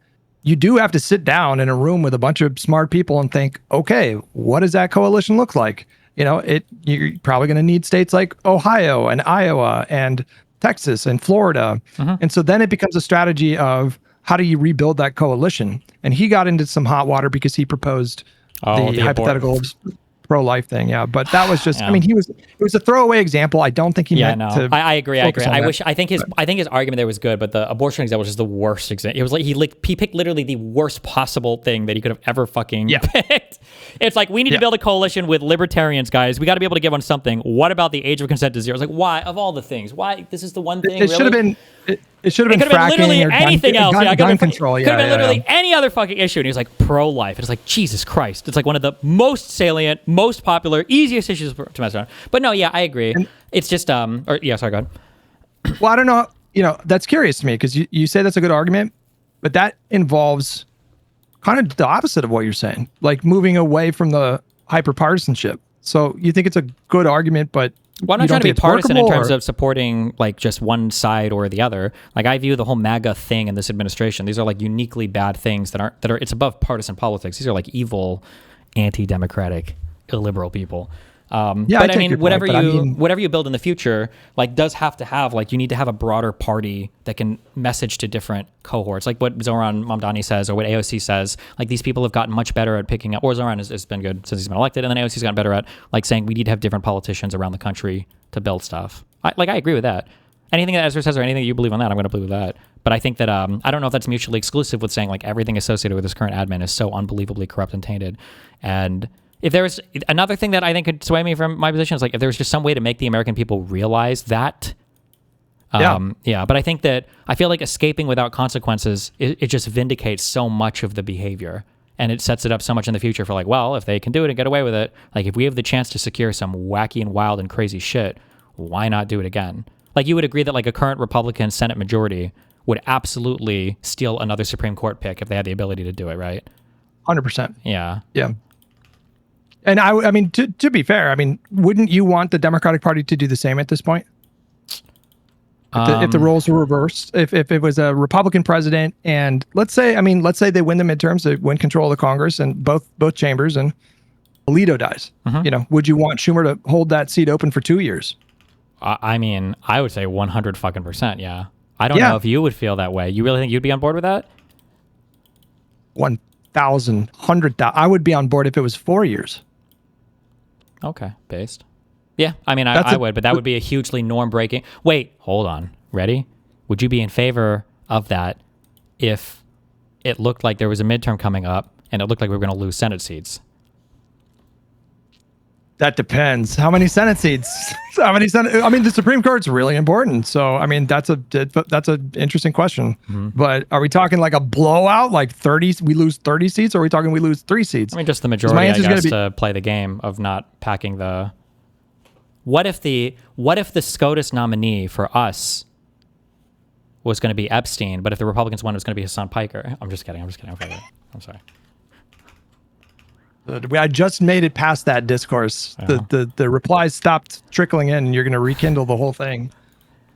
you do have to sit down in a room with a bunch of smart people and think, okay, what does that coalition look like? You're probably going to need states like Ohio and Iowa and Texas and Florida. And so then it becomes a strategy of how do you rebuild that coalition? And he got into some hot water because he proposed the hypothetical pro-life thing. Yeah. But that was just, I mean, it was a throwaway example. I don't think he meant to. I agree. I think his argument there was good, but the abortion example was just the worst example. It was like he picked literally the worst possible thing that he could have ever fucking picked. It's like, we need to build a coalition with libertarians, guys. We got to be able to give on something. What about the age of consent to 0? It's like, why, of all the things, why this is the one thing? It should have been. It should have been fracking literally or anything else. Gun control. Could have been literally any other fucking issue. And he was like, pro-life. It's like, Jesus Christ. It's like one of the most salient, most popular, easiest issues to mess around. But no, yeah, I agree. It's just, sorry, go ahead. Well, I don't know. That's curious to me because you say that's a good argument, but that involves kind of the opposite of what you're saying, like moving away from the hyper-partisanship. So you think it's a good argument, but well, I'm not trying to be partisan in terms of supporting like just one side or the other. Like, I view the whole MAGA thing in this administration. These are like uniquely bad things that are it's above partisan politics. These are like evil, anti-democratic, illiberal people. But I mean, whatever you build in the future, like, does have to have, like, you need to have a broader party that can message to different cohorts, like what Zoran Mamdani says or what AOC says. Like, these people have gotten much better at picking up, or Zoran has been good since he's been elected, and then AOC's gotten better at like saying we need to have different politicians around the country to build stuff. I agree with that. Anything that Ezra says or anything that you believe on that, I'm going to believe with that. But I think that I don't know if that's mutually exclusive with saying like everything associated with this current admin is so unbelievably corrupt and tainted. And if there was another thing that I think could sway me from my position is like if there was just some way to make the American people realize that, Yeah, but I think that I feel like escaping without consequences, it just vindicates so much of the behavior. And it sets it up so much in the future for like, well, if they can do it and get away with it, like if we have the chance to secure some wacky and wild and crazy shit, why not do it again? Like you would agree that like a current Republican Senate majority would absolutely steal another Supreme Court pick if they had the ability to do it, right? 100%. Yeah. Yeah. And I mean, to be fair, I mean, wouldn't you want the Democratic Party to do the same at this point? If the roles were reversed, if it was a Republican president, and let's say they win the midterms, they win control of the Congress and both chambers, and Alito dies. You know, would you want Schumer to hold that seat open for 2 years? I mean, I would say 100%. Yeah. I don't know if you would feel that way. You really think you'd be on board with that? 1,000, 100,000. I would be on board if it was 4 years. Okay, based. Yeah, I mean, I would, but that would be a hugely norm-breaking... Wait, hold on. Ready? Would you be in favor of that if it looked like there was a midterm coming up and it looked like we were going to lose Senate seats? That depends. How many Senate seats? How many Senate? I mean, the Supreme Court's really important. So, I mean, that's an interesting question. But are we talking like a blowout, like 30? We lose 30 seats, or are we talking we lose 3 seats? I mean, just the majority, I guess, to play the game of not packing the... What if the SCOTUS nominee for us was going to be Epstein, but if the Republicans won, it was going to be Hassan Piker? I'm just kidding. I'm sorry. I just made it past that discourse. The replies stopped trickling in, and you're going to rekindle the whole thing.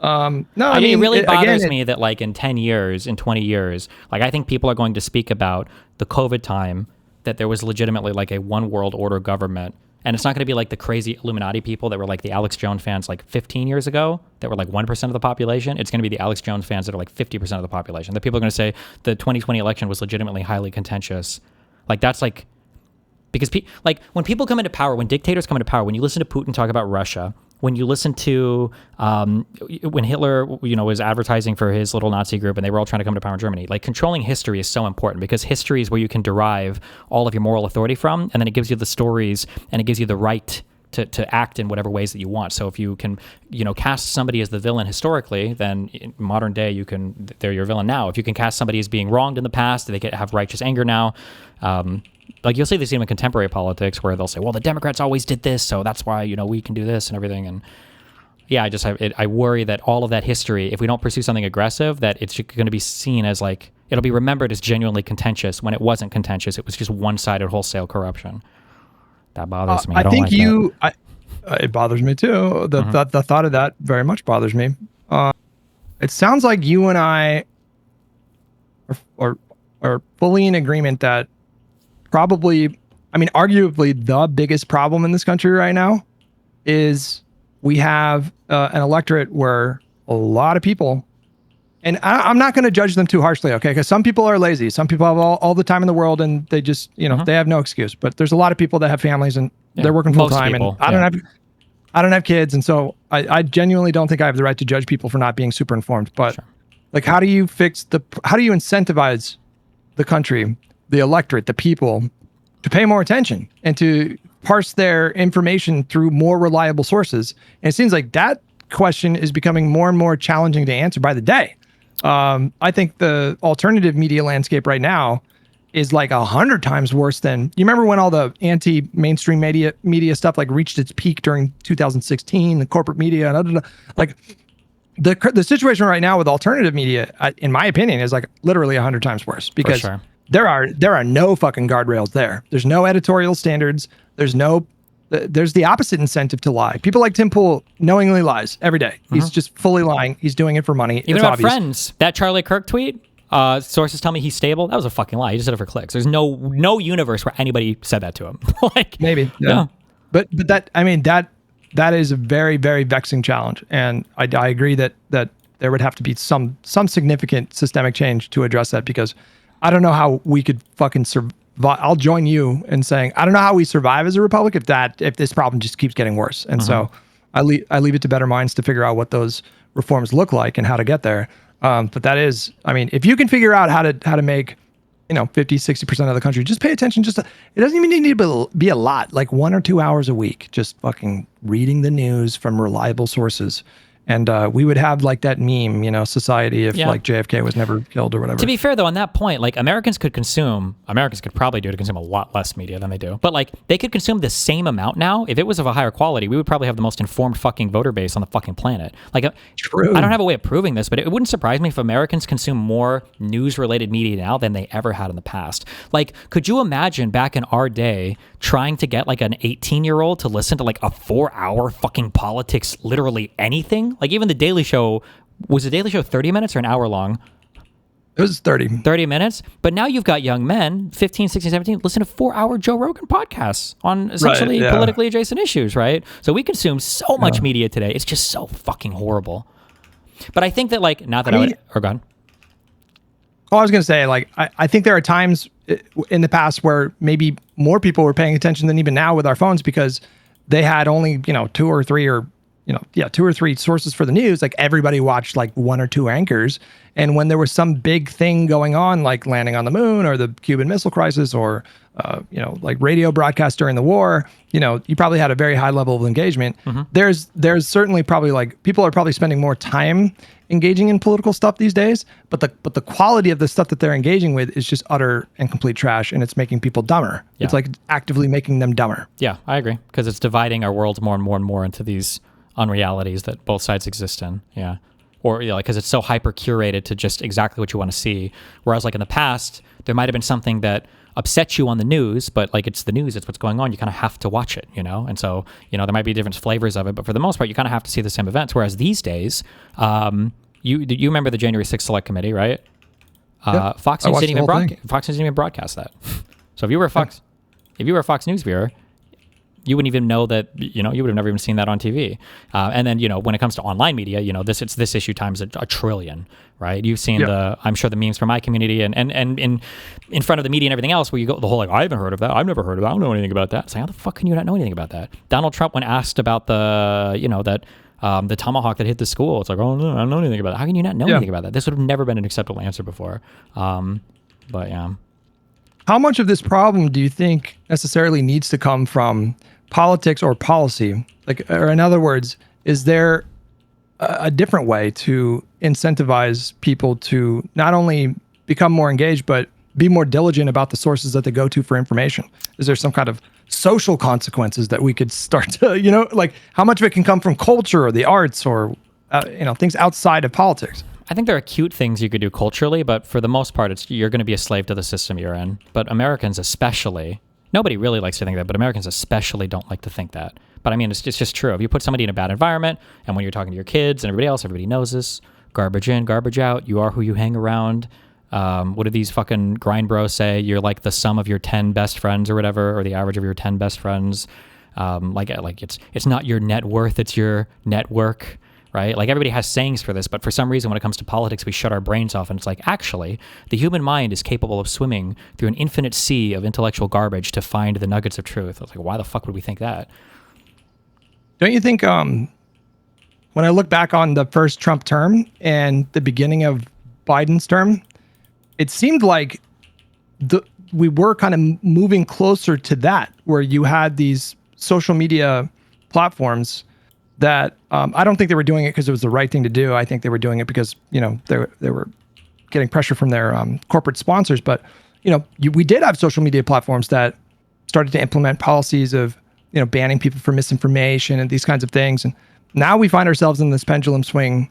No, I mean, it really bothers me that like in 10 years, in 20 years, like I think people are going to speak about the COVID time, that there was legitimately like a one world order government. And it's not going to be like the crazy Illuminati people that were like the Alex Jones fans like 15 years ago that were like 1% of the population. It's going to be the Alex Jones fans that are like 50% of the population. That people are going to say the 2020 election was legitimately highly contentious. Like that's like, because like when people come into power, when dictators come into power, when you listen to Putin talk about Russia, when you listen to when Hitler, was advertising for his little Nazi group and they were all trying to come to power in Germany, like controlling history is so important because history is where you can derive all of your moral authority from, and then it gives you the stories and it gives you the right to act in whatever ways that you want. So if you can, cast somebody as the villain historically, then in modern day they're your villain now. If you can cast somebody as being wronged in the past, they have righteous anger now. Like you'll see this even in contemporary politics where they'll say, well, the Democrats always did this, so that's why, we can do this and everything. And yeah, I worry that all of that history, if we don't pursue something aggressive, that it's going to be seen as like, it'll be remembered as genuinely contentious when it wasn't contentious. It was just one-sided wholesale corruption. That bothers me. I don't think like it bothers me too. The thought of that very much bothers me. It sounds like you and I are fully in agreement that probably, arguably the biggest problem in this country right now is we have an electorate where a lot of people, and I'm not going to judge them too harshly, okay? Because some people are lazy. Some people have all the time in the world and they just, they have no excuse. But there's a lot of people that have families and they're working full time. And I don't have kids. And so I genuinely don't think I have the right to judge people for not being super informed. But like, how do you incentivize the country, the electorate, the people to pay more attention and to parse their information through more reliable sources? And it seems like that question is becoming more and more challenging to answer by the day. I think the alternative media landscape right now is like 100 times worse than, you remember when all the anti-mainstream media stuff like reached its peak during 2016, the corporate media, like the situation right now with alternative media, in my opinion, is like literally 100 times worse because there are no fucking guardrails there. There's no editorial standards. There's the opposite incentive to lie. People like Tim Pool knowingly lies every day. He's just fully lying. He's doing it for money. Even about Friends, that Charlie Kirk tweet, sources tell me he's stable. That was a fucking lie. He just did it for clicks. There's no universe where anybody said that to him. Like maybe, yeah. But that is a very, very vexing challenge. And I agree that there would have to be some significant systemic change to address that, because I don't know how we could fucking survive. I'll join you in saying I don't know how we survive as a republic if this problem just keeps getting worse. And so I leave it to better minds to figure out what those reforms look like and how to get there. But that is, if you can figure out how to make 50-60% of the country just pay attention, it doesn't even need to be a lot, like 1 or 2 hours a week, just fucking reading the news from reliable sources, And we would have like that meme, you know, society if like JFK was never killed or whatever. To be fair though, on that point, like Americans could probably do to consume a lot less media than they do. But like they could consume the same amount now. If it was of a higher quality, we would probably have the most informed fucking voter base on the fucking planet. Like True. I don't have a way of proving this, but it wouldn't surprise me if Americans consume more news related media now than they ever had in the past. Like, could you imagine back in our day trying to get like an 18-year-old to listen to like a 4-hour fucking politics, literally anything? Like even the Daily Show, was the Daily Show 30 minutes or an hour long? It was 30. 30 minutes. But now you've got young men, 15, 16, 17, listen to 4-hour Joe Rogan podcasts on essentially politically adjacent issues, right? So we consume so much media today. It's just so fucking horrible. But I think that like, not that go on. Oh, I was going to say, like, I think there are times in the past where maybe more people were paying attention than even now with our phones because they had only, you know, 2 or 3 sources for the news. Like everybody watched like 1 or 2 anchors. And when there was some big thing going on, like landing on the moon or the Cuban Missile Crisis or, you know, like radio broadcast during the war, you know, you probably had a very high level of engagement. There's certainly probably like people are probably spending more time engaging in political stuff these days, but the quality of the stuff that they're engaging with is just utter and complete trash, and it's making people dumber. It's like actively making them dumber. Yeah, I agree, because it's dividing our worlds more and more and more into these unrealities that both sides exist in. Yeah. Or, you know, because it's so hyper curated to just exactly what you want to see. Whereas like in the past, there might have been something that upsets you on the news, but like it's the news, it's what's going on. You kind of have to watch it, you know? And so, you know, there might be different flavors of it, but for the most part, you kind of have to see the same events. Whereas these days, you remember the January 6th Select Committee, right? Fox News didn't even broadcast that. So if you were a Fox News viewer, you wouldn't even know that, you know, you would have never even seen that on TV. And then, you know, when it comes to online media, you know, it's this issue times a trillion, right? You've seen I'm sure the memes from my community and in front of the media and everything else where you go the whole like, I haven't heard of that. I've never heard of that. I don't know anything about that. It's like, how the fuck can you not know anything about that? Donald Trump, when asked about the, you know, that the tomahawk that hit the school, it's like, oh no, I don't know anything about it. How can you not know anything about that? This would have never been an acceptable answer before. But yeah. How much of this problem do you think necessarily needs to come from politics or policy? Like, or in other words, is there a different way to incentivize people to not only become more engaged, but be more diligent about the sources that they go to for information? Is there some kind of social consequences that we could start to, you know, like how much of it can come from culture or the arts or, you know, things outside of politics? I think there are cute things you could do culturally, but for the most part, you're going to be a slave to the system you're in. But Americans especially, nobody really likes to think that, but Americans especially don't like to think that. But I mean, it's just true. If you put somebody in a bad environment, and when you're talking to your kids and everybody else, everybody knows this, garbage in, garbage out, you are who you hang around. What do these fucking grind bros say? You're like the sum of your 10 best friends or whatever, or the average of your 10 best friends. Like it's not your net worth, it's your network. Right? Like everybody has sayings for this, but for some reason when it comes to politics, we shut our brains off and it's like, actually, the human mind is capable of swimming through an infinite sea of intellectual garbage to find the nuggets of truth. I was like, why the fuck would we think that? Don't you think when I look back on the first Trump term and the beginning of Biden's term, it seemed like we were kind of moving closer to that, where you had these social media platforms that I don't think they were doing it because it was the right thing to do. I think they were doing it because, you know, they were getting pressure from their corporate sponsors. But, you know, we did have social media platforms that started to implement policies of, you know, banning people for misinformation and these kinds of things. And now we find ourselves in this pendulum swing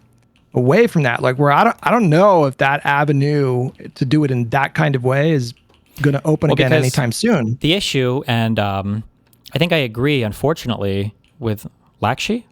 away from that. Like, where I don't know if that avenue to do it in that kind of way is going to open again anytime soon. The issue, and I think I agree, unfortunately, with Lakshya,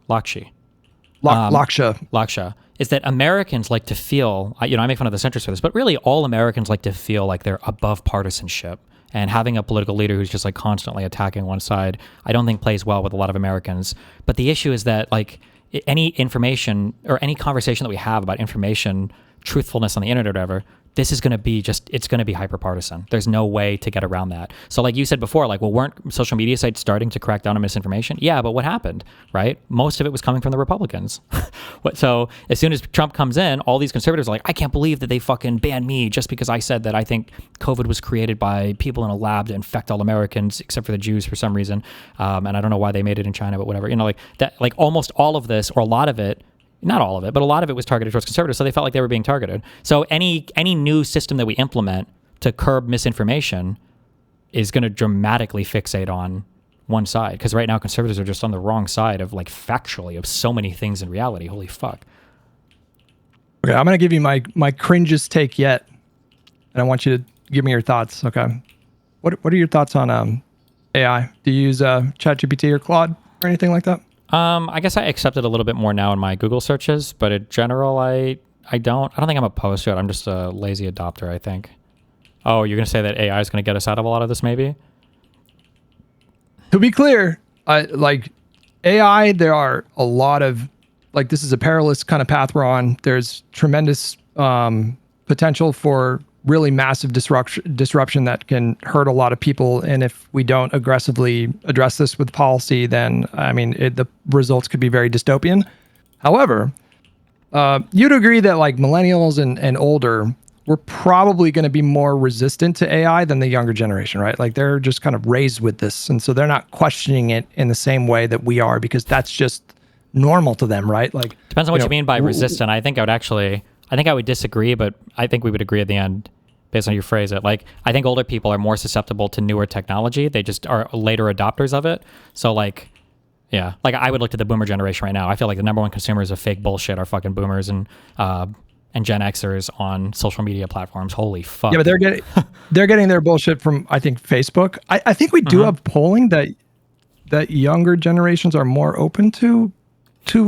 is that Americans like to feel, you know, I make fun of the centrists for this, but really all Americans like to feel like they're above partisanship. And having a political leader who's just like constantly attacking one side, I don't think plays well with a lot of Americans. But the issue is that like any information or any conversation that we have about information, truthfulness on the internet or whatever, this is going to be it's going to be hyper-partisan. There's no way to get around that. So like you said before, like, well, weren't social media sites starting to crack down on misinformation? Yeah, but what happened, right? Most of it was coming from the Republicans. So as soon as Trump comes in, all these conservatives are like, I can't believe that they fucking banned me just because I said that I think COVID was created by people in a lab to infect all Americans, except for the Jews for some reason. And I don't know why they made it in China, but whatever. You know, like that, like almost all of this, or a lot of it, not all of it, but a lot of it was targeted towards conservatives, so they felt like they were being targeted. So any new system that we implement to curb misinformation is going to dramatically fixate on one side, because right now conservatives are just on the wrong side of, like, factually of so many things in reality. Holy fuck. Okay, I'm going to give you my cringiest take yet, and I want you to give me your thoughts. Okay. What are your thoughts on AI? Do you use ChatGPT or Claude or anything like that? I guess I accept it a little bit more now in my Google searches, but in general, I don't think I'm opposed to it. I'm just a lazy adopter, I think. Oh, you're going to say that AI is going to get us out of a lot of this, maybe? To be clear, like AI, there are a lot of, like, this is a perilous kind of path we're on. There's tremendous potential for really massive disruption that can hurt a lot of people. And if we don't aggressively address this with policy, then, I mean, the results could be very dystopian. However, you'd agree that, like, millennials and older, we're probably going to be more resistant to AI than the younger generation, right? Like, they're just kind of raised with this. And so they're not questioning it in the same way that we are, because that's just normal to them, right? Like, depends on what you mean by resistant. I think I would disagree, but I think we would agree at the end based on how you phrase it. Like, I think older people are more susceptible to newer technology. They just are later adopters of it. So, like, yeah, like, I would look to the boomer generation right now. I feel like the number one consumers of fake bullshit are fucking boomers and Gen Xers on social media platforms. Holy fuck. Yeah, but they're getting their bullshit from, I think, Facebook. I think we do have polling that younger generations are more open to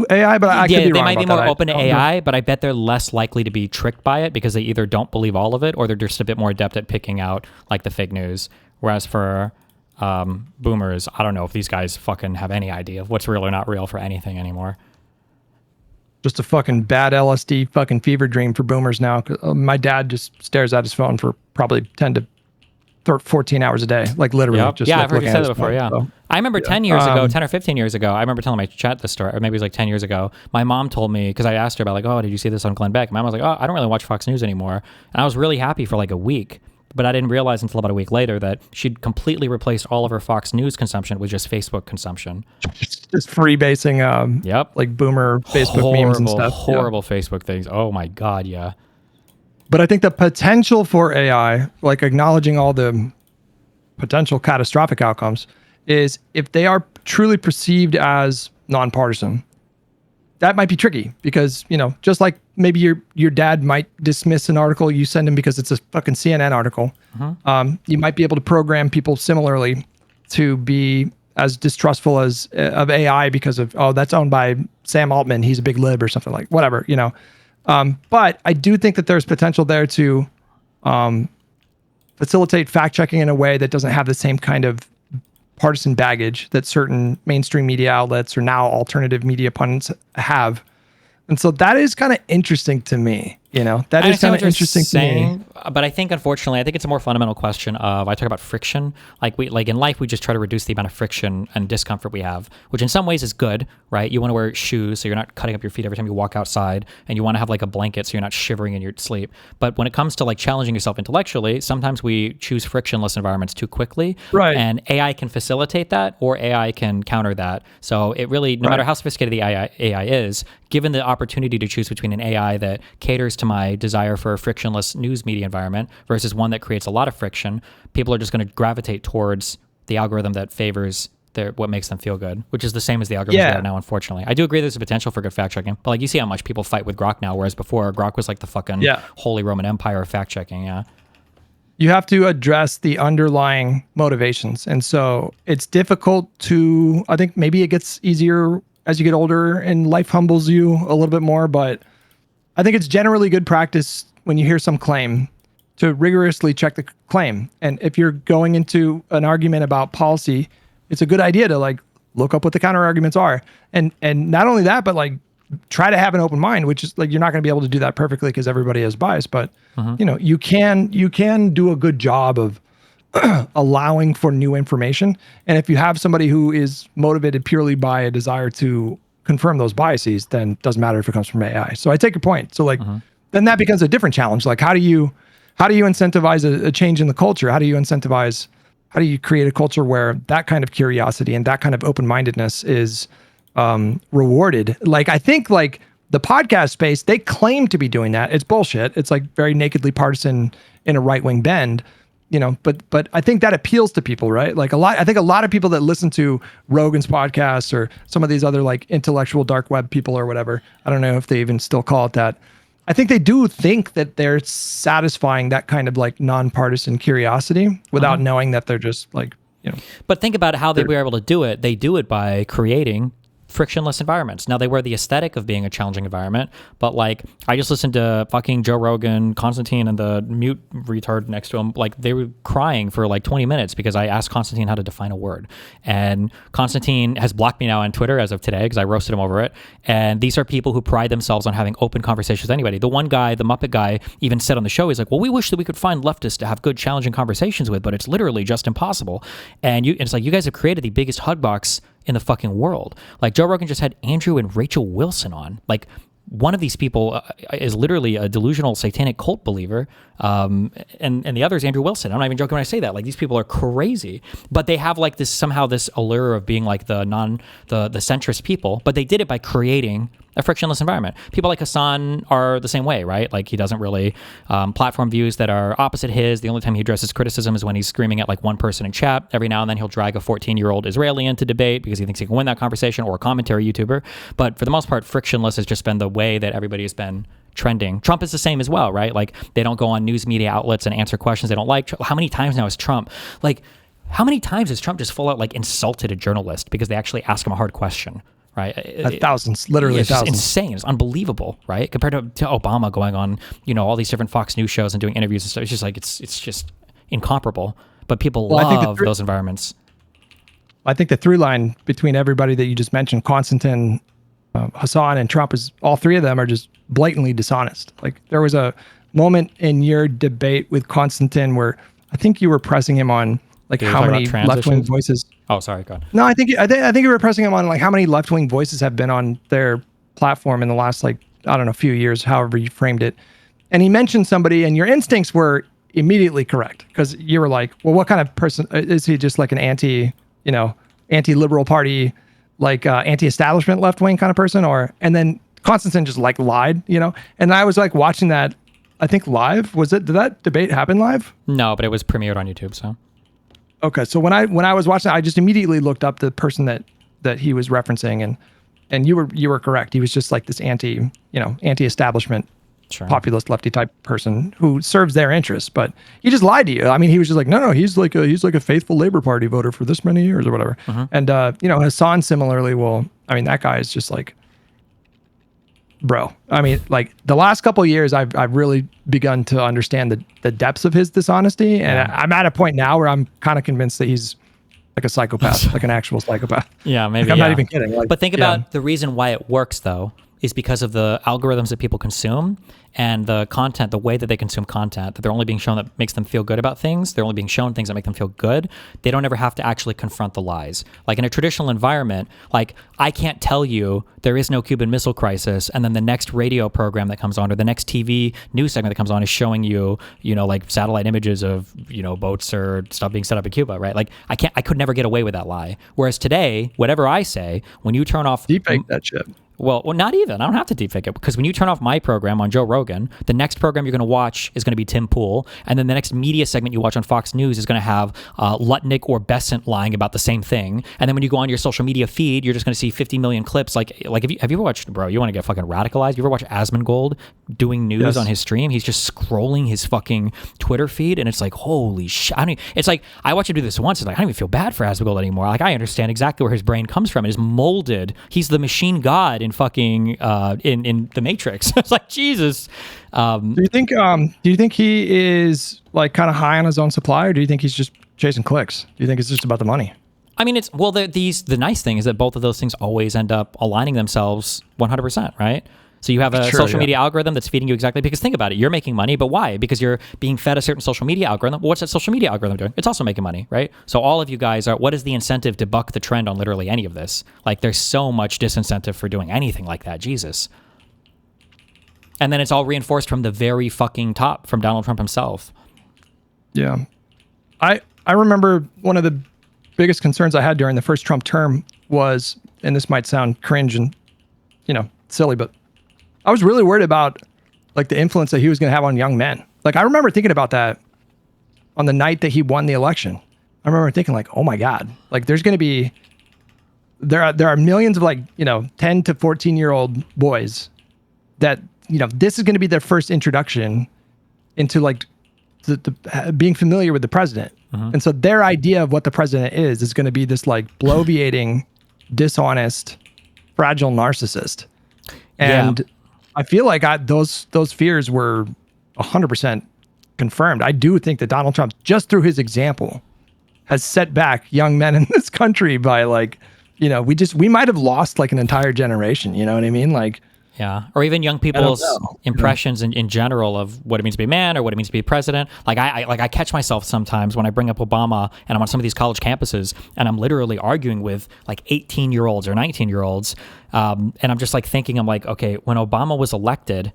AI, but I could be wrong. They might be more that. open to AI, but I bet they're less likely to be tricked by it, because they either don't believe all of it or they're just a bit more adept at picking out, like, the fake news. Whereas for boomers, I don't know if these guys fucking have any idea of what's real or not real for anything anymore. Just a fucking bad LSD fucking fever dream for boomers now. My dad just stares at his phone for probably 10 to 14 hours a day, like, literally. Yep. Just yeah, like I've heard you say that before, phone, yeah. so. I remember 10 years ago, 10 or 15 years ago, I remember telling my chat this story, or maybe it was like 10 years ago. My mom told me, because I asked her about, like, oh, did you see this on Glenn Beck? My mom was like, oh, I don't really watch Fox News anymore. And I was really happy for like a week. But I didn't realize until about a week later that she'd completely replaced all of her Fox News consumption with just Facebook consumption. Just freebasing, like boomer Facebook memes and stuff. Horrible Facebook things. Oh my God, yeah. But I think the potential for AI, like acknowledging all the potential catastrophic outcomes, is if they are truly perceived as nonpartisan, that might be tricky because, you know, just like maybe your dad might dismiss an article you send him because it's a fucking CNN article. You might be able to program people similarly to be as distrustful as of AI because of, oh, that's owned by Sam Altman, he's a big lib or something, like whatever, you know. But I do think that there's potential there to facilitate fact checking in a way that doesn't have the same kind of partisan baggage that certain mainstream media outlets or now alternative media pundits have. And so that is kind of interesting to me, you know, that is kind of interesting to me. But I think, unfortunately, I think it's a more fundamental question of, I talk about friction. Like in life, we just try to reduce the amount of friction and discomfort we have, which in some ways is good, right? You want to wear shoes so you're not cutting up your feet every time you walk outside, and you want to have like a blanket so you're not shivering in your sleep. But when it comes to like challenging yourself intellectually, sometimes we choose frictionless environments too quickly. Right. And AI can facilitate that, or AI can counter that. So it really, no matter how sophisticated the AI is, given the opportunity to choose between an AI that caters to my desire for a frictionless news media environment versus one that creates a lot of friction, people are just going to gravitate towards the algorithm that favors what makes them feel good, which is the same as the algorithms that are now, unfortunately. I do agree there's a potential for good fact checking, but like you see how much people fight with Grok now, whereas before Grok was like the fucking Holy Roman Empire of fact checking. Yeah. You have to address the underlying motivations. And so it's difficult to, I think maybe it gets easier as you get older and life humbles you a little bit more, but I think it's generally good practice when you hear some claim to rigorously check the claim. And if you're going into an argument about policy, it's a good idea to like look up what the counter arguments are. And not only that, but like try to have an open mind, which is like, you're not going to be able to do that perfectly because everybody has bias, but you know, you can do a good job of allowing for new information. And if you have somebody who is motivated purely by a desire to confirm those biases, then it doesn't matter if it comes from AI. So I take your point. So like, then that becomes a different challenge. Like, how do you incentivize a change in the culture? How do you create a culture where that kind of curiosity and that kind of open-mindedness is rewarded? Like, I think like the podcast space, they claim to be doing that. It's bullshit. It's like very nakedly partisan in a right-wing bend, you know, but I think that appeals to people, right? Like I think a lot of people that listen to Rogan's podcasts or some of these other like intellectual dark web people or whatever, I don't know if they even still call it that. I think they do think that they're satisfying that kind of like nonpartisan curiosity without knowing that they're just like, you know. But think about how they were able to do it. They do it by creating frictionless environments. Now they wear the aesthetic of being a challenging environment, but like I just listened to fucking Joe Rogan, Constantine, and the mute retard next to him. Like they were crying for like 20 minutes because I asked Constantine how to define a word, and Constantine has blocked me now on Twitter as of today because I roasted him over it. And these are people who pride themselves on having open conversations with anybody. The one guy, the Muppet guy, even said on the show, he's like, well, we wish that we could find leftists to have good challenging conversations with, but it's literally just impossible. And it's like, you guys have created the biggest hug box in the fucking world. Like Joe Rogan just had Andrew and Rachel Wilson on. Like one of these people is literally a delusional satanic cult believer, and the other is Andrew Wilson. I'm not even joking when I say that. Like these people are crazy, but they have like this allure of being like the centrist people. But they did it by creating a frictionless environment. People like Hassan are the same way, right? Like he doesn't really platform views that are opposite his. The only time he addresses criticism is when he's screaming at like one person in chat. Every now and then he'll drag a 14-year-old Israeli into debate because he thinks he can win that conversation, or a commentary YouTuber. But for the most part, frictionless has just been the way that everybody has been trending. Trump is the same as well, right? Like they don't go on news media outlets and answer questions they don't like. How many times now is Trump how many times has Trump just full out like insulted a journalist because they actually ask him a hard question? Right, thousands, literally it's thousands. Just insane. It's unbelievable, right? Compared to Obama going on, all these different Fox News shows and doing interviews and stuff. It's just like it's just incomparable. But people love those environments. I think the through line between everybody that you just mentioned, Constantine, Hassan, and Trump, is all three of them are just blatantly dishonest. Like there was a moment in your debate with Constantine where I think you were pressing him on like how many left-wing voices. Oh, sorry, go on. No, I think you were pressing him on like how many left-wing voices have been on their platform in the last few years, however you framed it. And he mentioned somebody, and your instincts were immediately correct because you were like, well, what kind of person is he? Just like an anti-liberal party, like anti-establishment left-wing kind of person, and then Constantine just like lied, And I was like watching that, I think live. Did that debate happen live? No, but it was premiered on YouTube, so. Okay, so when I was watching it, I just immediately looked up the person that he was referencing, and you were correct. He was just like this anti-establishment, populist lefty type person who serves their interests, but he just lied to you. I mean, he was just like, no, he's like a faithful Labor Party voter for this many years or whatever. And Hassan similarly, that guy is just like, bro. I mean, like the last couple of years, I've really begun to understand the depths of his dishonesty, and I'm at a point now where I'm kind of convinced that he's like a psychopath, like an actual psychopath. Yeah, maybe. I'm not even kidding. But think about the reason why it works, though, is because of the algorithms that people consume and the content, the way that they consume content, that they're only being shown that makes them feel good about things. They're only being shown things that make them feel good. They don't ever have to actually confront the lies. Like in a traditional environment, like I can't tell you there is no Cuban Missile Crisis, and then the next radio program that comes on or the next TV news segment that comes on is showing you, like satellite images of, boats or stuff being set up in Cuba, right? Like I could never get away with that lie. Whereas today, whatever I say, when you turn off... Deepfake that shit. Well, not even. I don't have to deepfake it, because when you turn off my program on Joe Rogan, the next program you're going to watch is going to be Tim Pool, and then the next media segment you watch on Fox News is going to have Lutnick or Besant lying about the same thing. And then when you go on your social media feed, you're just going to see 50 million clips. Like have you ever watched, bro, you want to get fucking radicalized? You ever watch Asmongold doing news on his stream? He's just scrolling his fucking Twitter feed, and it's like, holy shit. It's like, I watched him do this once. It's like, I don't even feel bad for Asmongold anymore. Like, I understand exactly where his brain comes from. It is molded. He's the machine god in fucking in the Matrix. It's like, Jesus. Do you think he is like kind of high on his own supply, or do you think he's just chasing clicks? Do you think it's just about the money? I mean, the nice thing is that both of those things always end up aligning themselves 100%, right? So you have a social media algorithm that's feeding you exactly, because think about it, you're making money, but why? Because you're being fed a certain social media algorithm. Well, what's that social media algorithm doing? It's also making money, right? So all of you guys what is the incentive to buck the trend on literally any of this? Like, there's so much disincentive for doing anything like that, Jesus. And then it's all reinforced from the very fucking top, from Donald Trump himself. Yeah. I remember one of the biggest concerns I had during the first Trump term was, and this might sound cringe and, silly, but I was really worried about like the influence that he was going to have on young men. Like I remember thinking about that on the night that he won the election. I remember thinking like, oh my God, like there's going to be, there are millions of like, 10 to 14-year-old boys that, this is going to be their first introduction into like the being familiar with the president. And so their idea of what the president is going to be this like bloviating, dishonest, fragile narcissist. And I feel like those fears were 100% confirmed. I do think that Donald Trump, just through his example, has set back young men in this country by like, we might have lost like an entire generation. You know what I mean? Like, yeah, or even young people's impressions in general of what it means to be a man or what it means to be president. Like I catch myself sometimes when I bring up Obama and I'm on some of these college campuses and I'm literally arguing with like 18-year-olds or 19-year-olds, and I'm just like thinking, I'm like, okay, when Obama was elected,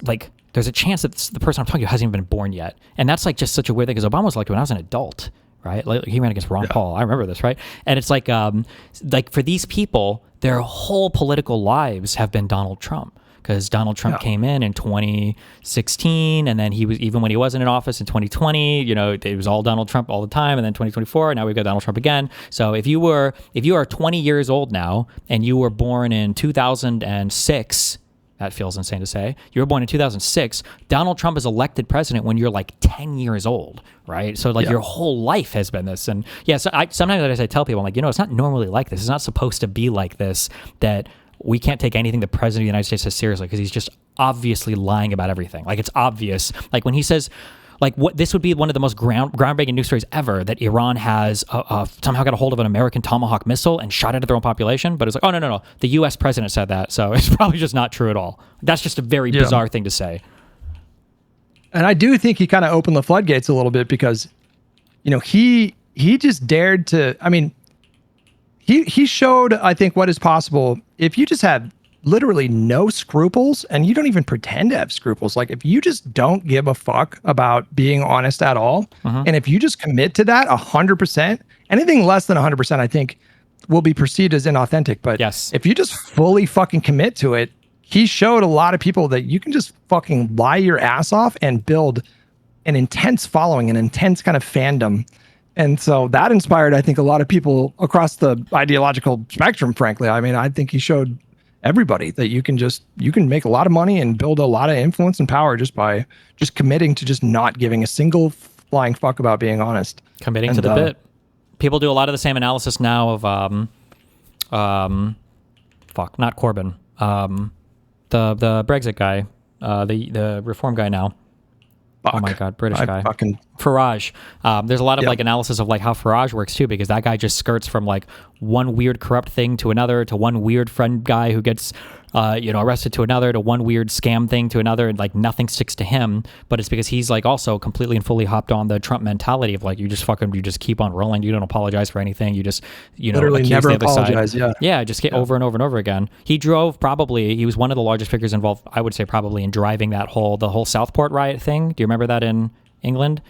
like there's a chance that the person I'm talking to hasn't even been born yet, and that's like just such a weird thing because Obama was elected when I was an adult. Right, like he ran against Ron Paul. I remember this, right? And it's like for these people, their whole political lives have been Donald Trump because Donald Trump came in 2016, and then he was, even when he wasn't in office in 2020, it was all Donald Trump all the time, and then 2024, and now we've got Donald Trump again. So if you are 20 years old now and you were born in 2006. That feels insane to say. You were born in 2006. Donald Trump is elected president when you're like 10 years old, right? So like your whole life has been this. And so sometimes as I tell people, I'm like, it's not normally like this. It's not supposed to be like this, that we can't take anything the president of the United States says seriously because he's just obviously lying about everything. Like it's obvious. Like when he says, like what this would be one of the most groundbreaking news stories ever, that Iran has somehow got a hold of an American Tomahawk missile and shot it at their own population. But it's like, oh, no. The U.S. president said that. So it's probably just not true at all. That's just a very bizarre thing to say. And I do think he kind of opened the floodgates a little bit because, he just dared to, he showed, I think, what is possible if you just have literally no scruples and you don't even pretend to have scruples. Like if you just don't give a fuck about being honest at all, and if you just commit to that 100%, anything less than 100%, I think will be perceived as inauthentic. But if you just fully fucking commit to it, he showed a lot of people that you can just fucking lie your ass off and build an intense following, an intense kind of fandom. And so that inspired, I think, a lot of people across the ideological spectrum, frankly. I think he showed everybody that you can make a lot of money and build a lot of influence and power just by committing to just not giving a single flying fuck about being honest. Committing to the bit. People do a lot of the same analysis now of not Corbyn. The Brexit guy, the reform guy now. Oh my God, British guy. Farage. There's a lot of like analysis of like how Farage works too, because that guy just skirts from like one weird corrupt thing to another, to one weird friend guy who gets arrested to another, to one weird scam thing to another, and like nothing sticks to him. But it's because he's like also completely and fully hopped on the Trump mentality of like you just keep on rolling. You don't apologize for anything. You just literally never apologize. Just get over and over and over again. He was one of the largest figures involved, I would say, probably in driving the whole Southport riot thing. Do you remember that in England?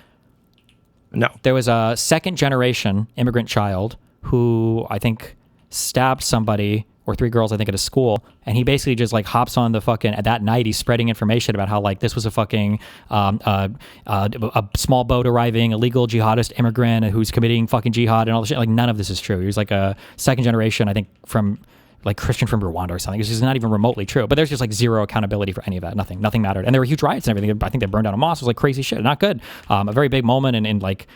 No. There was a second generation immigrant child who I think stabbed somebody or three girls, I think, at a school. And he basically just like hops on the fucking, at that night, he's spreading information about how like this was a fucking, a small boat arriving, illegal jihadist immigrant who's committing fucking jihad and all this shit. Like none of this is true. He was like a second generation, I think, from like Christian from Rwanda or something. It's just not even remotely true. But there's just like zero accountability for any of that. Nothing mattered. And there were huge riots and everything. I think they burned down a mosque. It was like crazy shit. Not good. A very big moment in like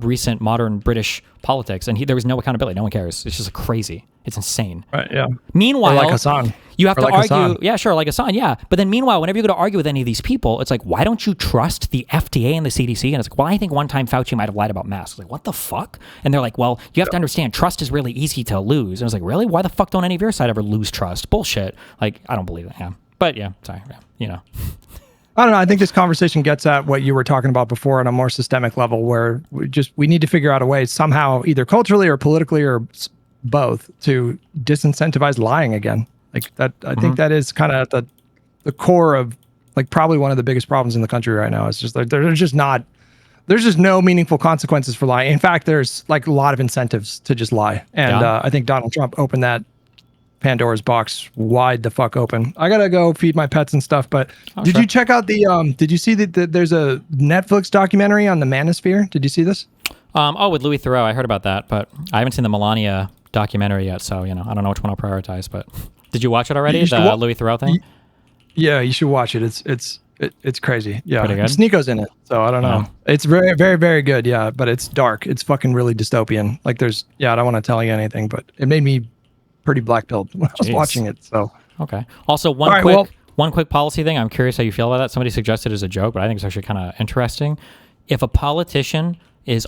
recent modern British politics. And there was no accountability. No one cares. It's just crazy. It's insane. Right. Yeah. Meanwhile, or like Hassan. You have or to like argue. Hassan. Yeah, sure. Like Hassan. Yeah. But then meanwhile, whenever you go to argue with any of these people, it's like, why don't you trust the FDA and the CDC? And it's like, well, I think one time Fauci might have lied about masks. Like, what the fuck? And they're like, well, you have to understand, trust is really easy to lose. And I was like, really? Why the fuck don't any of your side ever lose trust? Bullshit. Like, I don't believe it. Yeah. But yeah, sorry. Yeah, I don't know. I think this conversation gets at what you were talking about before on a more systemic level, where we need to figure out a way somehow, either culturally or politically or both, to disincentivize lying again. Like that, I think that is kind of at the core of like probably one of the biggest problems in the country right now. It's just like there's just no meaningful consequences for lying. In fact, there's like a lot of incentives to just lie. And I think Donald Trump opened that Pandora's box wide the fuck open. I gotta go feed my pets and stuff. But did sure. you check out the? Did you see that there's a Netflix documentary on the Manosphere? Did you see this? Oh, with Louis Theroux, I heard about that, but I haven't seen the Melania documentary yet, so I don't know which one I'll prioritize. But did you watch it already? The Louis Theroux thing? Yeah, you should watch it. It's crazy. Yeah, pretty good. Sneako's in it, so I don't know. It's very, very, very good. Yeah, but it's dark. It's fucking really dystopian. Like I don't want to tell you anything, but it made me pretty black-pilled when I was watching it. So okay. Also, one quick policy thing. I'm curious how you feel about that. Somebody suggested as a joke, but I think it's actually kind of interesting. If a politician is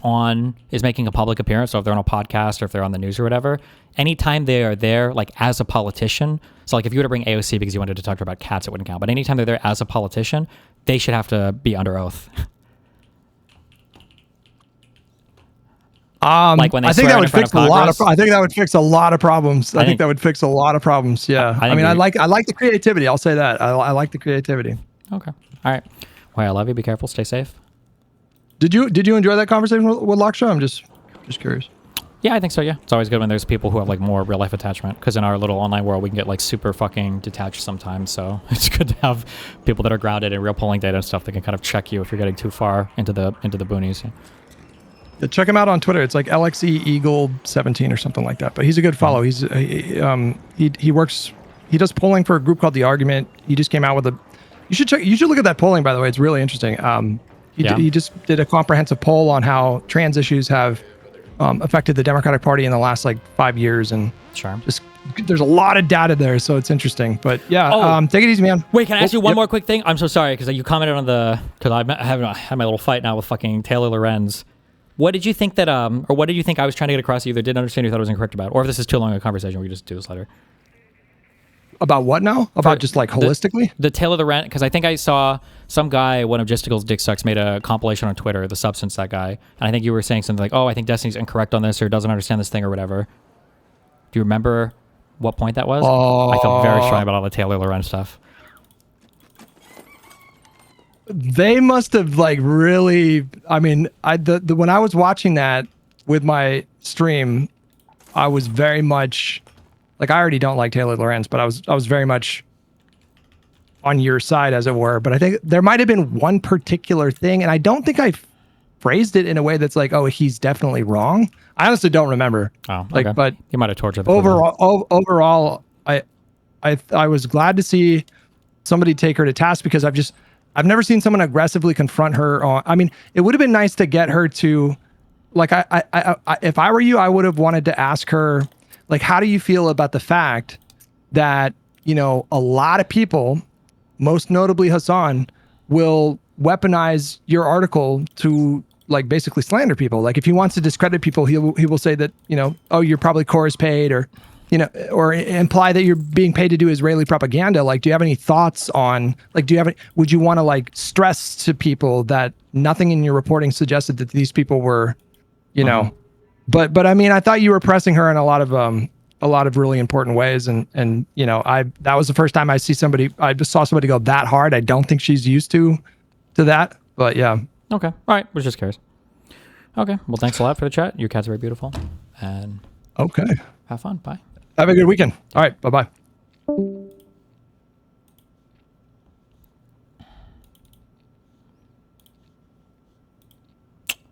making a public appearance, so if they're on a podcast or if they're on the news or whatever, anytime they are there, like as a politician, so like if you were to bring AOC because you wanted to talk about cats, it wouldn't count. But anytime they're there as a politician, they should have to be under oath. Like when they I think that would fix a lot of. Congress? I think that would fix a lot of problems. I think that would fix a lot of problems. Yeah. I mean, I like the creativity. I'll say that. I like the creativity. Okay. All right. Well, I love you. Be careful. Stay safe. Did you enjoy that conversation with Lakshya? I'm just curious. Yeah, I think so. Yeah, it's always good when there's people who have like more real life attachment, because in our little online world we can get like super fucking detached sometimes. So it's good to have people that are grounded in real polling data and stuff that can kind of check you if you're getting too far into the boonies. Yeah, check him out on Twitter. It's like LXE Eagle 17 or something like that. But he's a good follow. He's he works. He does polling for a group called The Argument. He just came out with a. You should look at that polling, by the way. It's really interesting. He just did a comprehensive poll on how trans issues have affected the Democratic Party in the last like 5 years, and just there's a lot of data there, so it's interesting. But yeah, take it easy, man. Wait, can I ask you one more quick thing? I'm so sorry because you commented on because I had my little fight now with fucking Taylor Lorenz. What did you think that or what did you think I was trying to get across? You either didn't understand or you thought it was incorrect about, or if this is too long a conversation, we can just do this later. About what now? About just like holistically? The Taylor Lorenz, because I think I saw some guy, one of Justicle's Dick Sucks, made a compilation on Twitter, the Substance, that guy. And I think you were saying something like, oh, I think Destiny's incorrect on this or doesn't understand this thing or whatever. Do you remember what point that was? I felt very strong about all the Taylor Lorenz stuff. They must have like really, I mean, when I was watching that with my stream, I was very much, like, I already don't like Taylor Lorenz, but I was very much on your side, as it were. But I think there might have been one particular thing, and I don't think I phrased it in a way that's like, oh, he's definitely wrong. I honestly don't remember. Oh, like, okay. But you might have tortured the overall, I was glad to see somebody take her to task, because I've never seen someone aggressively confront her on. I mean, it would have been nice to get her to, like, if I were you, I would have wanted to ask her, like, how do you feel about the fact that, you know, a lot of people, most notably Hassan, will weaponize your article to, like, basically slander people. Like, if he wants to discredit people, he will say that, you know, oh, you're probably chorus paid, or, you know, or imply that you're being paid to do Israeli propaganda. Like, do you have any thoughts on, like, would you want to, like, stress to people that nothing in your reporting suggested that these people were, you know, but I mean, I thought you were pressing her in a lot of really important ways. And, you know, that was the first time I just saw somebody go that hard. I don't think she's used to that, but yeah. Okay. All right. Was just curious. Okay. Well, thanks a lot for the chat. Your cats are very beautiful, and okay. Have fun. Bye. Have a good weekend. All right. Bye-bye.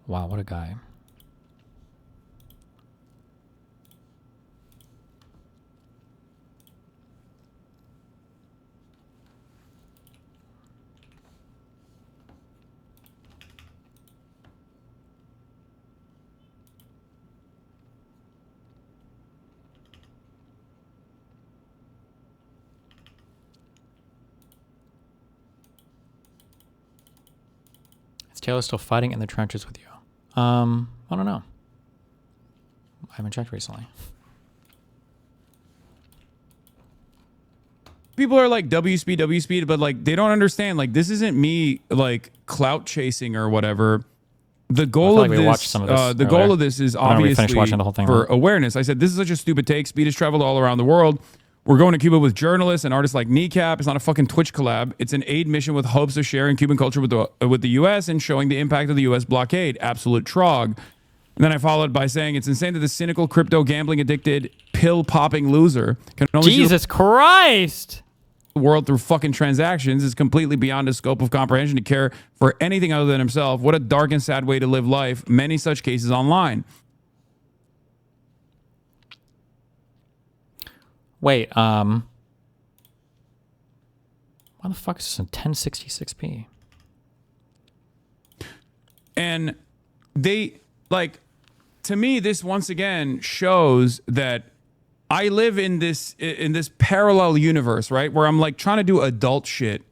Wow. What a guy. Taylor still fighting in the trenches with you? I don't know. I haven't checked recently. People are like W speed, but like they don't understand. Like, this isn't me like clout chasing or whatever. The goal of this, goal of this is obviously for awareness. I said this is such a stupid take. Speed has traveled all around the world. We're going to Cuba with journalists and artists like Kneecap. It's not a fucking Twitch collab. It's an aid mission with hopes of sharing Cuban culture with the U.S. and showing the impact of the U.S. blockade. Absolute trog. And then I followed by saying it's insane that the cynical, crypto, gambling addicted, pill popping loser can only Jesus Christ. The world through fucking transactions is completely beyond his scope of comprehension to care for anything other than himself. What a dark and sad way to live life. Many such cases online. Wait, why the fuck is this in 1066p? And they, like, to me, this once again shows that I live in this parallel universe, right? Where I'm like trying to do adult shit,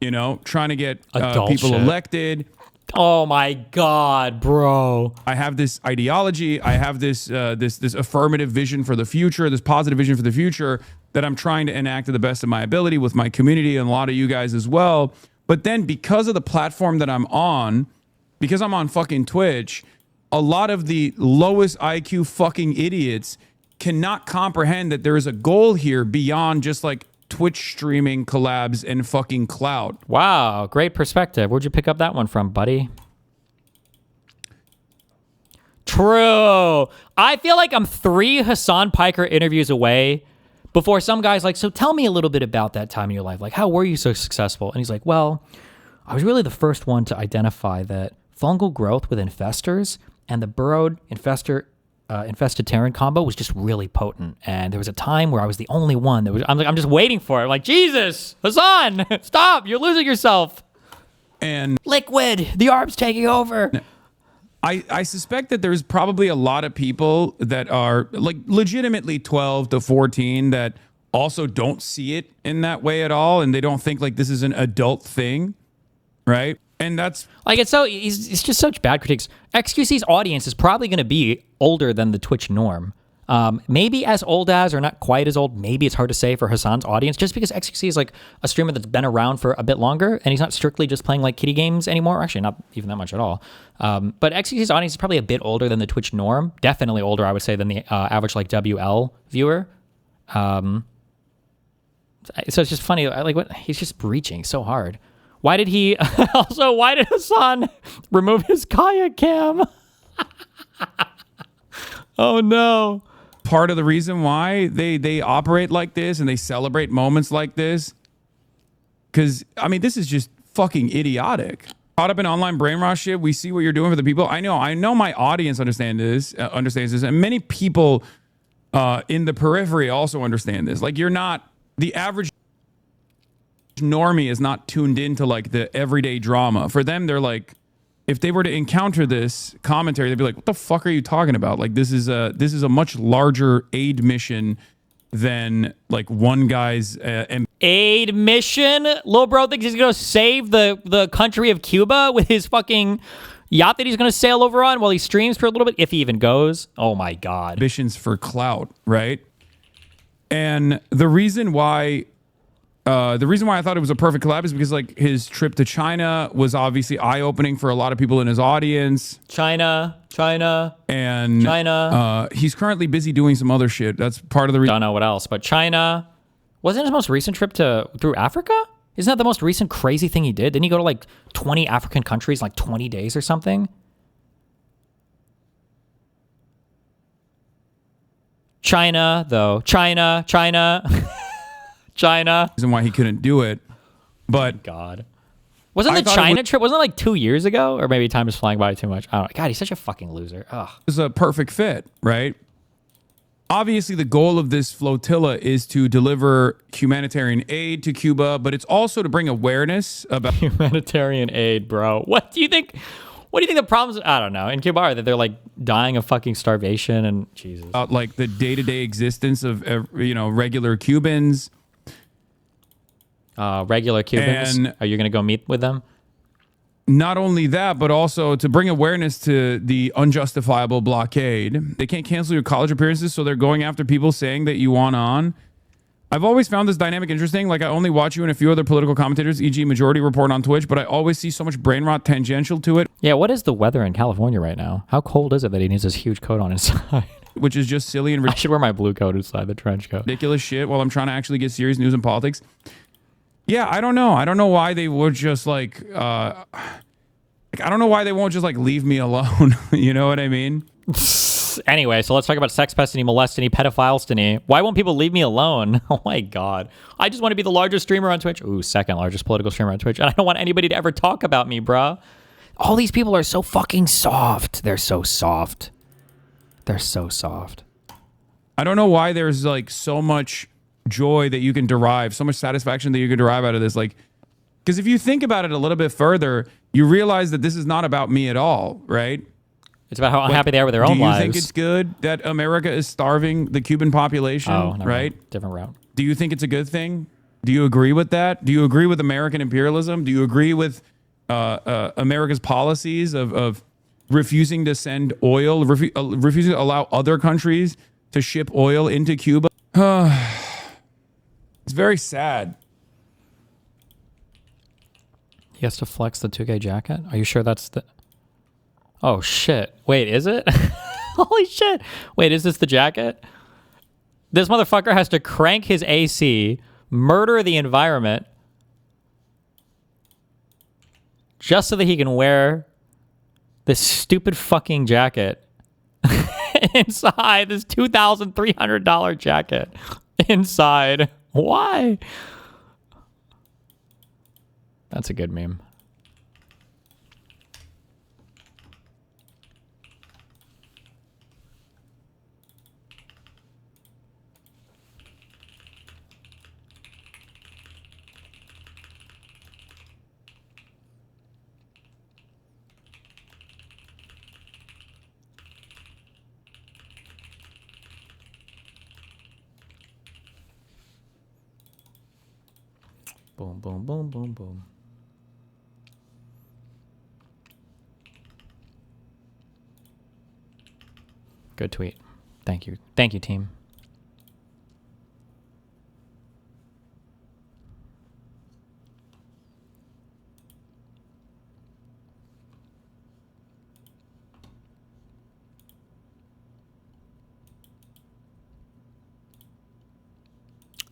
you know, trying to get people elected. Oh my God, bro. I have this ideology. I have this this affirmative vision for the future, this positive vision for the future that I'm trying to enact to the best of my ability with my community and a lot of you guys as well. But then because of the platform that I'm on, because I'm on fucking Twitch, a lot of the lowest IQ fucking idiots cannot comprehend that there is a goal here beyond just like Twitch streaming collabs and fucking clout. Wow, great perspective. Where'd you pick up that one from, buddy? True. I feel like I'm 3 Hassan Piker interviews away before some guy's like, so tell me a little bit about that time in your life. Like, how were you so successful? And he's like, well, I was really the first one to identify that fungal growth with infestors and the burrowed infested Terran combo was just really potent. And there was a time where I was the only one that was, I'm just waiting for it. I'm like, Jesus, Hassan, stop, you're losing yourself. And Liquid, the ARB's taking over. I suspect that there's probably a lot of people that are like legitimately 12 to 14 that also don't see it in that way at all. And they don't think like this is an adult thing, right? And that's like, it's just such bad critiques. XQC's audience is probably going to be older than the Twitch norm. Maybe as old as, or not quite as old. Maybe it's hard to say for Hassan's audience, just because XQC is like a streamer that's been around for a bit longer, and he's not strictly just playing like kiddie games anymore. Actually, not even that much at all. But XQC's audience is probably a bit older than the Twitch norm. Definitely older, I would say, than the average like WL viewer. So it's just funny. Like, what he's just breaching so hard. Why did Hassan remove his kayak cam? Oh no. Part of the reason why they operate like this and they celebrate moments like this, because I mean, this is just fucking idiotic. Caught up in online brainwash shit. We see what you're doing for the people. I know my audience understands this, and many people in the periphery also understand this. Like, you're not the average normie is not tuned into like the everyday drama. For them, they're like, if they were to encounter this commentary, they'd be like, what the fuck are you talking about? Like, this is a much larger aid mission than like one guy's aid mission. Lil bro thinks he's gonna save the country of Cuba with his fucking yacht that he's gonna sail over on while he streams for a little bit, if he even goes. Oh my God. Missions for clout, right? And the reason why I thought it was a perfect collab is because like his trip to China was obviously eye-opening for a lot of people in his audience. China. He's currently busy doing some other shit. That's part of the reason. Don't know what else, but China. Wasn't his most recent trip through Africa? Isn't that the most recent crazy thing he did? Didn't he go to like 20 African countries in like 20 days or something? China, though. China. Reason why he couldn't do it, but God, wasn't the China trip? Wasn't it like 2 years ago, or maybe time is flying by too much? I don't know. God, he's such a fucking loser. Ugh. It's a perfect fit, right? Obviously, the goal of this flotilla is to deliver humanitarian aid to Cuba, but it's also to bring awareness about humanitarian aid, bro. What do you think? What do you think the problems? I don't know. In Cuba are that they're like dying of fucking starvation and Jesus. Like the day-to-day existence of regular Cubans. Regular Cubans. And are you going to go meet with them? Not only that, but also to bring awareness to the unjustifiable blockade. They can't cancel your college appearances, so they're going after people saying that you want on. I've always found this dynamic interesting. Like, I only watch you and a few other political commentators, e.g. Majority Report on Twitch, but I always see so much brain rot tangential to it. Yeah, what is the weather in California right now? How cold is it that he needs this huge coat on inside? Which is just silly and I should wear my blue coat inside the trench coat. Ridiculous shit while I'm trying to actually get serious news and politics. Yeah, I don't know. I don't know why they would just like I don't know why they won't just like leave me alone. You know what I mean? Anyway, so let's talk about sex pestiny, molestiny, pedophilestiny. Why won't people leave me alone? Oh my god. I just want to be the largest streamer on Twitch. Ooh, second largest political streamer on Twitch. And I don't want anybody to ever talk about me, bruh. All these people are so fucking soft. They're so soft. They're so soft. I don't know why there's like so much joy that you can derive, so much satisfaction that you can derive out of this. Like, because if you think about it a little bit further, you realize that this is not about me at all, right? It's about how unhappy they are with their own lives. Do you think it's good that America is starving the Cuban population, right? Different route. Do you think it's a good thing? Do you agree with that? Do you agree with American imperialism? Do you agree with America's policies of refusing to send oil, refusing to allow other countries to ship oil into Cuba? It's very sad. He has to flex the 2K jacket? Are you sure that's the... Oh, shit. Wait, is it? Holy shit. Wait, is this the jacket? This motherfucker has to crank his AC, murder the environment, just so that he can wear this stupid fucking jacket inside this $2,300 jacket inside. Why? That's a good meme. Boom, boom, boom, boom, boom. Good tweet. Thank you. Thank you, team.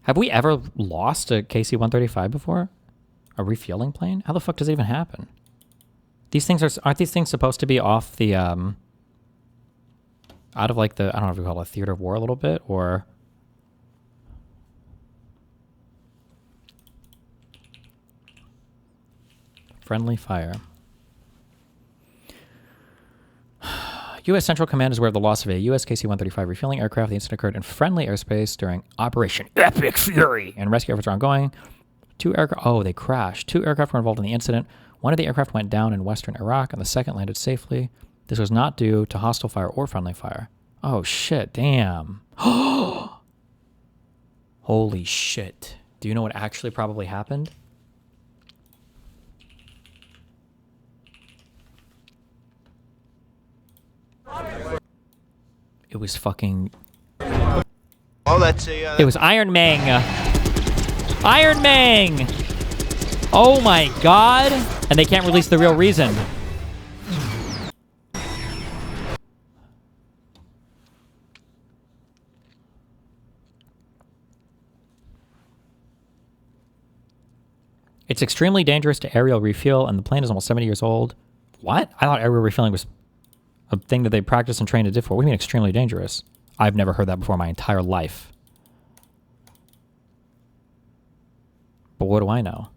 Have we ever lost a KC-135 before? A refueling plane? How the fuck does it even happen? These things aren't these things supposed to be off the out of like the, I don't know if we call it a theater of war a little bit, or friendly fire. U.S. Central Command is aware of the loss of a U.S. KC-135 refueling aircraft. The incident occurred in friendly airspace during Operation Epic Fury, and rescue efforts are ongoing. They crashed. 2 aircraft were involved in the incident. One of the aircraft went down in western Iraq, and the second landed safely. This was not due to hostile fire or friendly fire. Oh, shit. Damn. Holy shit. Do you know what actually probably happened? It was fucking... Oh, that's a... It was Iron Man. Iron Man! Oh my god! And they can't release the real reason. It's extremely dangerous to aerial refuel, and the plane is almost 70 years old. What? I thought aerial refueling was a thing that they practice and train to do for. What do you mean extremely dangerous? I've never heard that before in my entire life. But what do I know?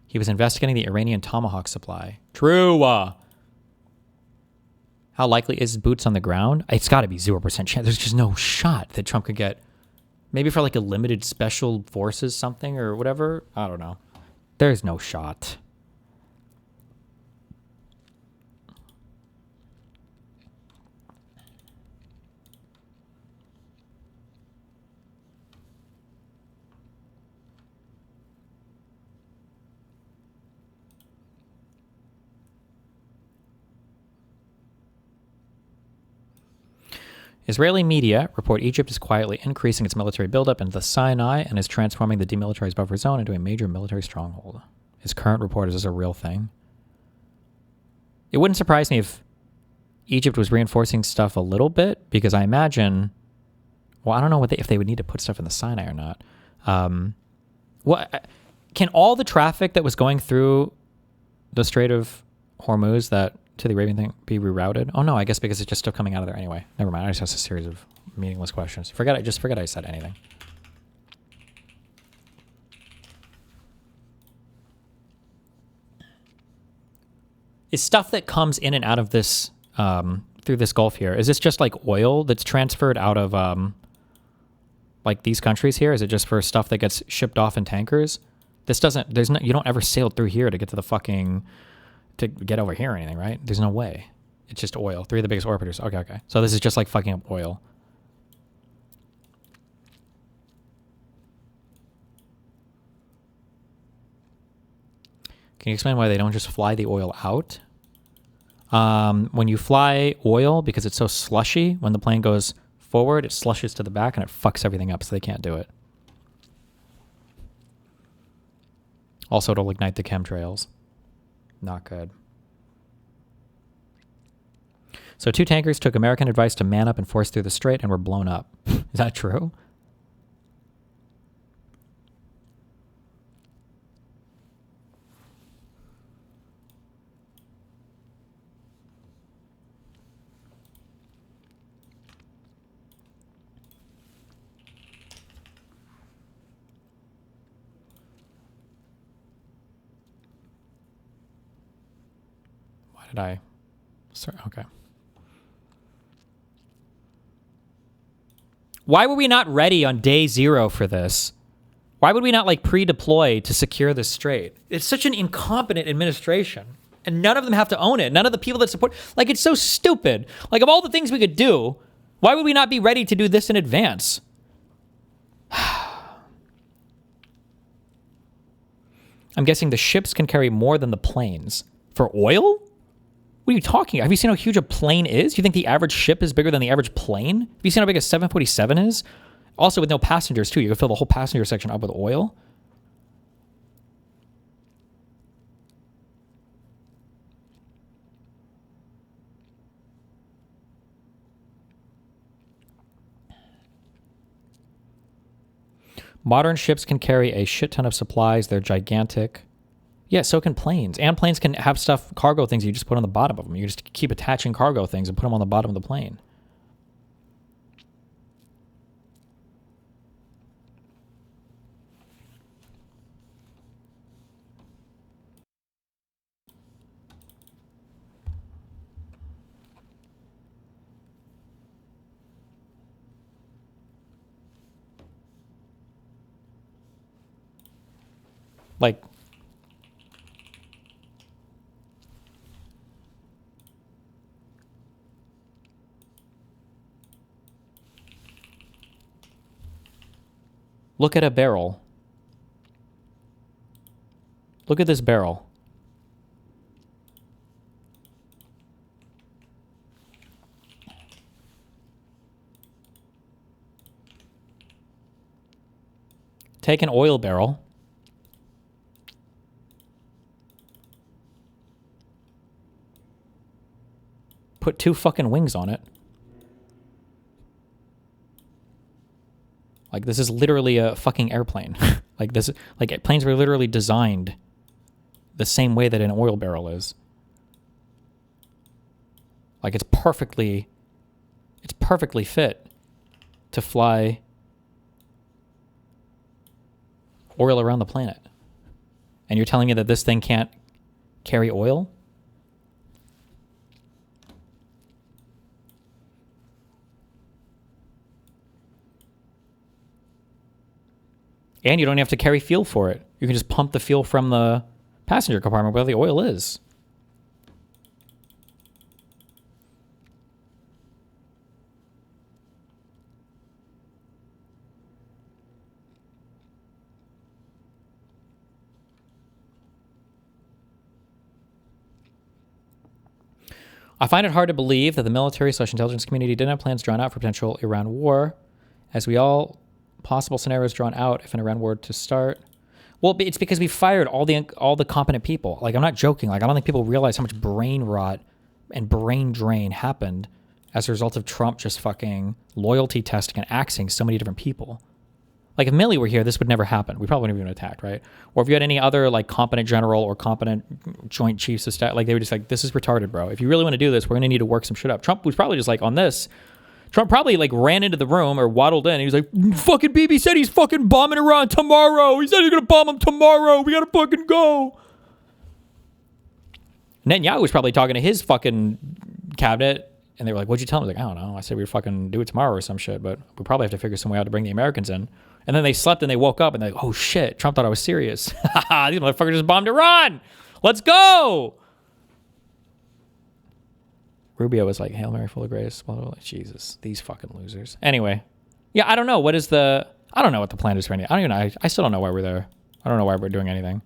He was investigating the Iranian Tomahawk supply. True. How likely is boots on the ground? It's got to be 0% chance. There's just no shot that Trump could get, maybe for like a limited special forces something or whatever. I don't know. There's no shot. Israeli media report Egypt is quietly increasing its military buildup into the Sinai and is transforming the demilitarized buffer zone into a major military stronghold. His current report is this a real thing? It wouldn't surprise me if Egypt was reinforcing stuff a little bit, because I imagine, well, I don't know if they would need to put stuff in the Sinai or not. What can all the traffic that was going through the Strait of Hormuz that to the Arabian thing be rerouted? Oh no, I guess because it's just still coming out of there anyway. Never mind. I just asked a series of meaningless questions. Forget I said anything. Is stuff that comes in and out of this through this Gulf here, is this just like oil that's transferred out of like these countries here? Is it just for stuff that gets shipped off in tankers? This doesn't, there's no, you don't ever sail through here to get to the fucking, to get over here or anything, right? There's no way. It's just oil. 3 of the biggest oil producers. Okay, okay. So this is just like fucking up oil. Can you explain why they don't just fly the oil out? When you fly oil, because it's so slushy, when the plane goes forward, it slushes to the back and it fucks everything up, so they can't do it. Also, it'll ignite the chemtrails. Not good. So 2 tankers took American advice to man up and force through the strait and were blown up. Is that true? Did I? Sorry, okay. Why were we not ready on day 0 for this? Why would we not like pre-deploy to secure this strait? It's such an incompetent administration, and none of them have to own it. None of the people that support, like, it's so stupid. Like, of all the things we could do, why would we not be ready to do this in advance? I'm guessing the ships can carry more than the planes. For oil? What are you talking about? Have you seen how huge a plane is? You think the average ship is bigger than the average plane? Have you seen how big a 747 is? Also with no passengers too. You can fill the whole passenger section up with oil. Modern ships can carry a shit ton of supplies. They're gigantic. Yeah, so can planes. And planes can have stuff, cargo things you just put on the bottom of them. You just keep attaching cargo things and put them on the bottom of the plane. Like, look at a barrel. Look at this barrel. Take an oil barrel. Put 2 fucking wings on it. Like, this is literally a fucking airplane. Like, this, like, planes were literally designed the same way that an oil barrel is. Like, it's perfectly fit to fly oil around the planet. And you're telling me that this thing can't carry oil? And you don't have to carry fuel for it. You can just pump the fuel from the passenger compartment where the oil is. I find it hard to believe that the military/intelligence community didn't have plans drawn out for potential Iran war, as we all possible scenarios drawn out if an Iran war to start. Well, it's because we fired all the competent people. Like, I'm not joking. Like, I don't think people realize how much brain rot and brain drain happened as a result of Trump just fucking loyalty testing and axing so many different people. Like if Millie were here, this would never happen. We probably wouldn't have even attacked, right? Or if you had any other like competent general or competent joint chiefs of staff, like they were just like, this is retarded, bro. If you really want to do this, we're going to need to work some shit up. Trump was probably just like on this. Trump probably like ran into the room or waddled in. And he was like, fucking Bibi said he's fucking bombing Iran tomorrow. He said he's going to bomb him tomorrow. We got to fucking go. Netanyahu was probably talking to his fucking cabinet. And they were like, what'd you tell him? I was like, I don't know. I said we'd fucking do it tomorrow or some shit. But we probably have to figure some way out to bring the Americans in. And then they slept and they woke up and they're like, oh shit, Trump thought I was serious. These motherfuckers just bombed Iran. Let's go. Rubio was like, Hail Mary, full of grace. Well, Jesus, these fucking losers. Anyway, yeah, I don't know. I don't know what the plan is for any. I don't even know. I still don't know why we're there. I don't know why we're doing anything.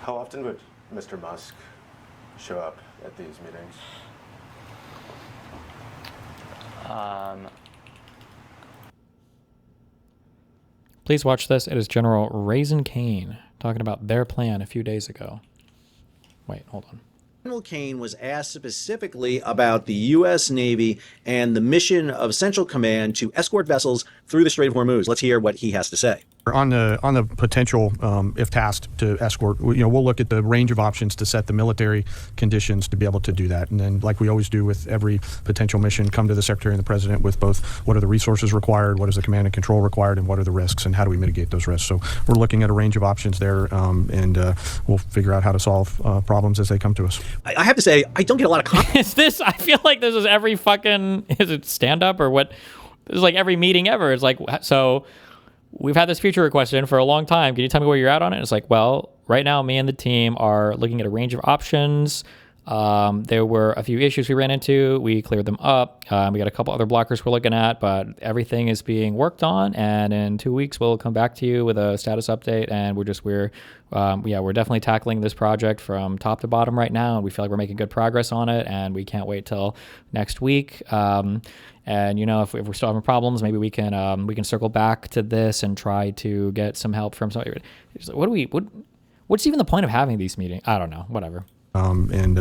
How often would Mr. Musk show up at these meetings? Please watch this. It is General Raisin Kane talking about their plan a few days ago. Wait, hold on. General Kane was asked specifically about the U.S. Navy and the mission of Central Command to escort vessels through the Strait of Hormuz. Let's hear what he has to say. On the potential, if tasked to escort, we'll look at the range of options to set the military conditions to be able to do that. And then, like we always do with every potential mission, come to the Secretary and the President with both what are the resources required, what is the command and control required, and what are the risks, and how do we mitigate those risks. So we're looking at a range of options there, and we'll figure out how to solve problems as they come to us. I have to say, I don't get a lot of confidence. Is this? I feel like this is every fucking. Is it stand up or what? This is like every meeting ever. It's like so. We've had this feature request in for a long time. Can you tell me where you're at on it? It's like, well, right now, me and the team are looking at a range of options. There were a few issues we ran into. We cleared them up. We got a couple other blockers we're looking at, but everything is being worked on. And in 2 weeks, we'll come back to you with a status update. And we're definitely tackling this project from top to bottom right now. And we feel like we're making good progress on it. And we can't wait till next week. And if we're still having problems, maybe we can circle back to this and try to get some help from somebody. What's even the point of having these meetings? I don't know. Whatever. And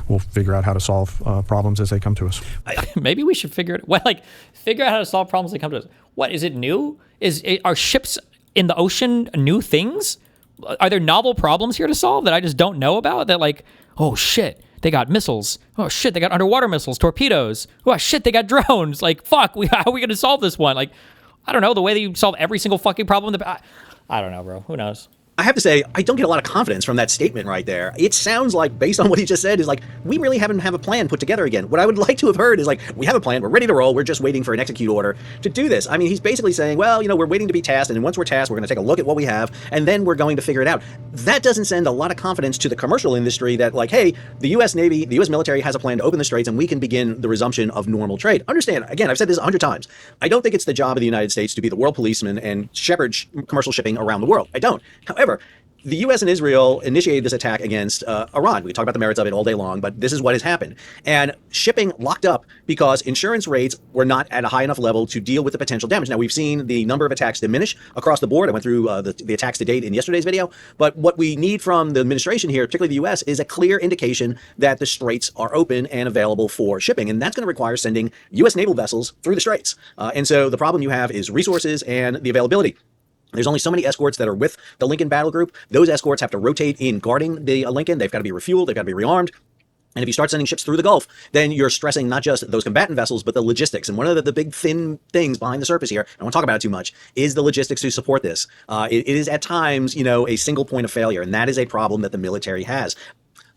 we'll figure out how to solve problems as they come to us. Maybe we should figure out how to solve problems that come to us. What is it new? Are ships in the ocean new things? Are there novel problems here to solve that I just don't know about? That like, oh shit, they got missiles. Oh shit, they got underwater missiles, torpedoes. Oh shit, they got drones. Like fuck, how are we gonna solve this one? Like, I don't know. The way that you solve every single fucking problem. I don't know, bro. Who knows? I have to say, I don't get a lot of confidence from that statement right there. It sounds like, based on what he just said, is like, we really haven't have a plan put together again. What I would like to have heard is like, we have a plan, we're ready to roll, we're just waiting for an execute order to do this. I mean, he's basically saying, well, we're waiting to be tasked, and then once we're tasked, we're going to take a look at what we have, and then we're going to figure it out. That doesn't send a lot of confidence to the commercial industry that like, hey, the U.S. Navy, the U.S. military has a plan to open the straits, and we can begin the resumption of normal trade. Understand, again, I've said this 100 times. I don't think it's the job of the United States to be the world policeman and shepherd commercial shipping around the world. I don't. However, the U.S. and Israel initiated this attack against Iran. We can talk about the merits of it all day long, but this is what has happened. And shipping locked up because insurance rates were not at a high enough level to deal with the potential damage. Now, we've seen the number of attacks diminish across the board. I went through the attacks to date in yesterday's video. But what we need from the administration here, particularly the U.S., is a clear indication that the straits are open and available for shipping. And that's going to require sending U.S. naval vessels through the straits. And so the problem you have is resources and the availability. There's only so many escorts that are with the Lincoln battle group. Those escorts have to rotate in guarding the Lincoln. They've got to be refueled. They've got to be rearmed. And if you start sending ships through the Gulf, then you're stressing not just those combatant vessels, but the logistics. And one of the big thin things behind the surface here, I don't want to talk about it too much, is the logistics to support this. It is at times, a single point of failure. And that is a problem that the military has.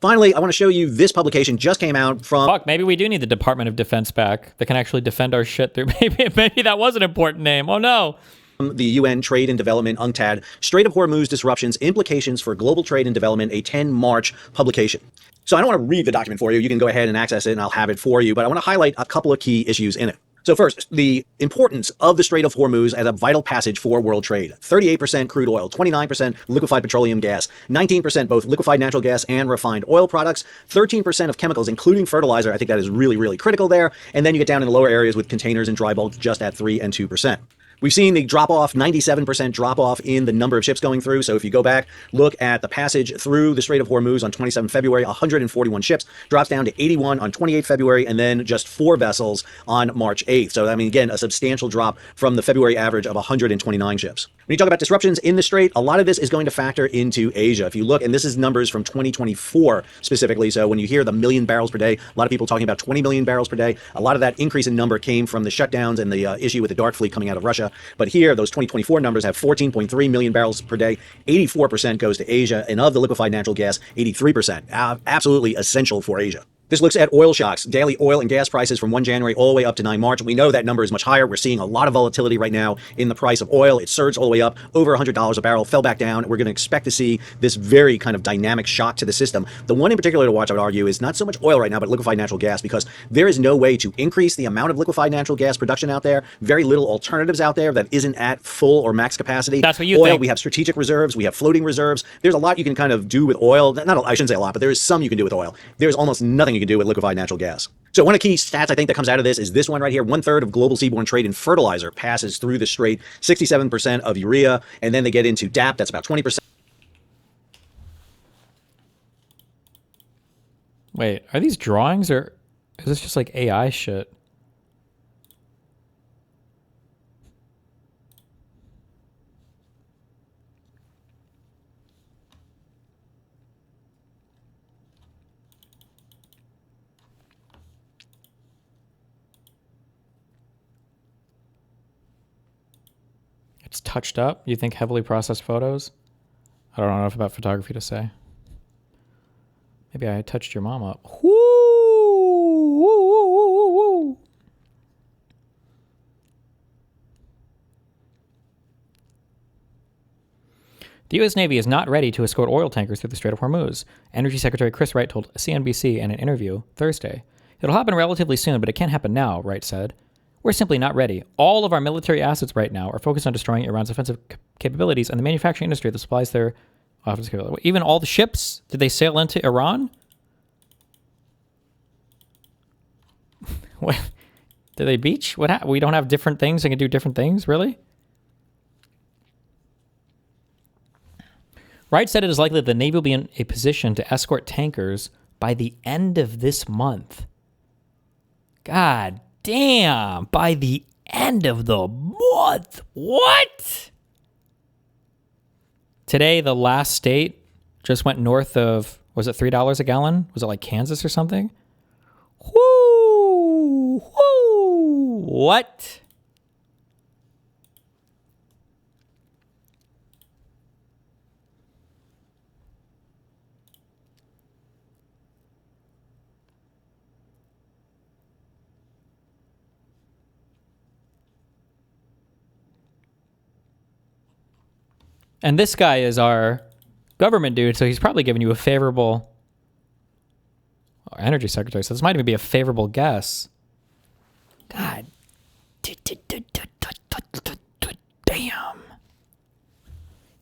Finally, I want to show you this publication just came out from... Fuck, maybe we do need the Department of Defense back that can actually defend our shit through... Maybe that was an important name. Oh, no. The UN Trade and Development UNCTAD, Strait of Hormuz Disruptions, Implications for Global Trade and Development, a 10 March publication. So I don't want to read the document for you. You can go ahead and access it and I'll have it for you, but I want to highlight a couple of key issues in it. So first, the importance of the Strait of Hormuz as a vital passage for world trade. 38% crude oil, 29% liquefied petroleum gas, 19% both liquefied natural gas and refined oil products, 13% of chemicals, including fertilizer. I think that is really, really critical there. And then you get down in the lower areas with containers and dry bulk just at 3 and 2%. We've seen the drop off, 97% drop off in the number of ships going through. So if you go back, look at the passage through the Strait of Hormuz on 27 February, 141 ships, drops down to 81 on 28 February, and then just 4 vessels on March 8th. So, I mean, again, a substantial drop from the February average of 129 ships. When you talk about disruptions in the Strait, a lot of this is going to factor into Asia. If you look, and this is numbers from 2024 specifically, so when you hear the million barrels per day, a lot of people talking about 20 million barrels per day. A lot of that increase in number came from the shutdowns and the issue with the dark fleet coming out of Russia. But here, those 2024 numbers have 14.3 million barrels per day. 84% goes to Asia, and of the liquefied natural gas, 83%. Absolutely essential for Asia. This looks at oil shocks, daily oil and gas prices from 1 January all the way up to 9 March. We know that number is much higher. We're seeing a lot of volatility right now in the price of oil. It surged all the way up over $100 a barrel, fell back down. We're going to expect to see this very kind of dynamic shock to the system. The one in particular to watch, I would argue, is not so much oil right now, but liquefied natural gas, because there is no way to increase the amount of liquefied natural gas production out there. Very little alternatives out there that isn't at full or max capacity. That's what you oil, think. We have strategic reserves. We have floating reserves. There's a lot you can kind of do with oil. I shouldn't say a lot, but there is some you can do with oil. There's almost nothing you can do with liquefied natural gas. So one of the key stats I think that comes out of this is this one right here. 1/3 of global seaborne trade in fertilizer passes through the Strait, 67% of urea, and then they get into DAP, that's about 20%. Wait, are these drawings or is this just like AI shit? It's touched up. You think heavily processed photos? I don't know enough about photography to say. Maybe I touched your mom up. Woo! Woo, woo, woo, woo, woo. The U.S. Navy is not ready to escort oil tankers through the Strait of Hormuz. Energy Secretary Chris Wright told CNBC in an interview Thursday. It'll happen relatively soon, but it can't happen now, Wright said. We're simply not ready. All of our military assets right now are focused on destroying Iran's offensive capabilities and the manufacturing industry that supplies their offensive capabilities. Even all the ships, did they sail into Iran? What? Did they beach? What? We don't have different things that can do different things? Really? Wright said it is likely that the Navy will be in a position to escort tankers by the end of this month. God damn, by the end of the month. What? Today, the last state just went north of, was it $3 a gallon? Was it like Kansas or something? Whoo! Whoo! What? And this guy is our government dude, so he's probably giving you a favorable energy secretary. So this might even be a favorable guess. God. Damn.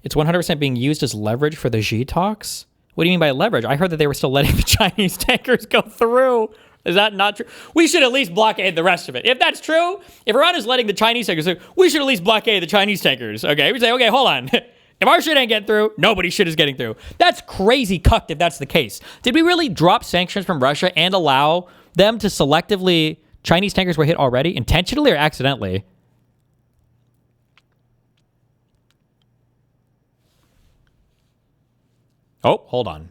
It's 100% being used as leverage for the Xi talks? What do you mean by leverage? I heard that they were still letting the Chinese tankers go through. Is that not true? We should at least blockade the rest of it. If that's true, if Iran is letting the Chinese tankers through, we should at least blockade the Chinese tankers. Okay, we say, okay, hold on. If our shit ain't getting through, nobody's shit is getting through. That's crazy cucked if that's the case. Did we really drop sanctions from Russia and allow them to selectively... Chinese tankers were hit already, intentionally or accidentally? Oh, hold on.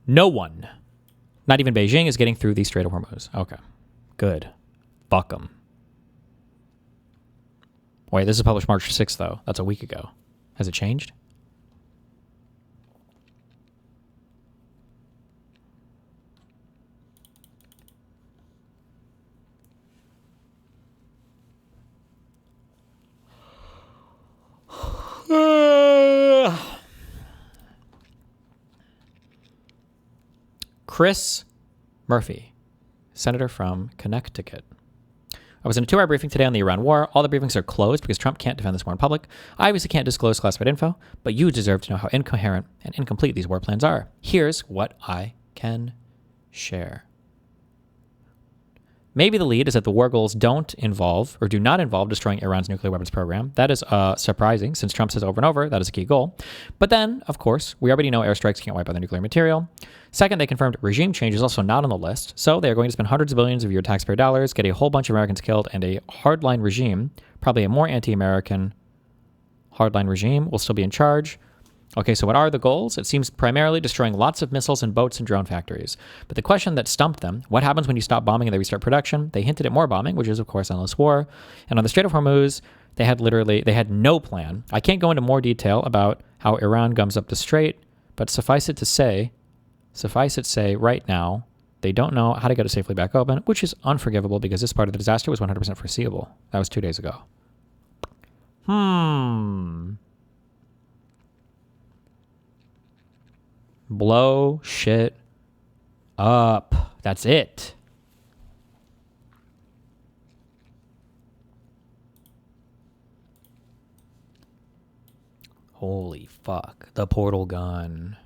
No one, not even Beijing, is getting through the Strait of Hormuz. Okay, good. Fuck them. Wait, this is published March 6th, though. That's a week ago. Has it changed? Chris Murphy senator from Connecticut. I was in a 2-hour briefing today on the Iran war. All the briefings are closed because Trump can't defend this war in public. I obviously can't disclose classified info, but you deserve to know how incoherent and incomplete these war plans are. Here's what I can share. Maybe the lead is that the war goals don't involve or do not involve destroying Iran's nuclear weapons program. That is surprising since Trump says over and over that is a key goal. But then, of course, we already know airstrikes can't wipe out the nuclear material. Second, they confirmed regime change is also not on the list. So they are going to spend hundreds of billions of your taxpayer dollars, get a whole bunch of Americans killed, and a hardline regime, probably a more anti-American hardline regime, will still be in charge. Okay, so what are the goals? It seems primarily destroying lots of missiles and boats and drone factories. But the question that stumped them, what happens when you stop bombing and they restart production? They hinted at more bombing, which is, of course, endless war. And on the Strait of Hormuz, they had no plan. I can't go into more detail about how Iran gums up the strait, but suffice it to say, right now, they don't know how to get it safely back open, which is unforgivable because this part of the disaster was 100% foreseeable. That was 2 days ago. Blow shit up. That's it. Holy fuck. The portal gun.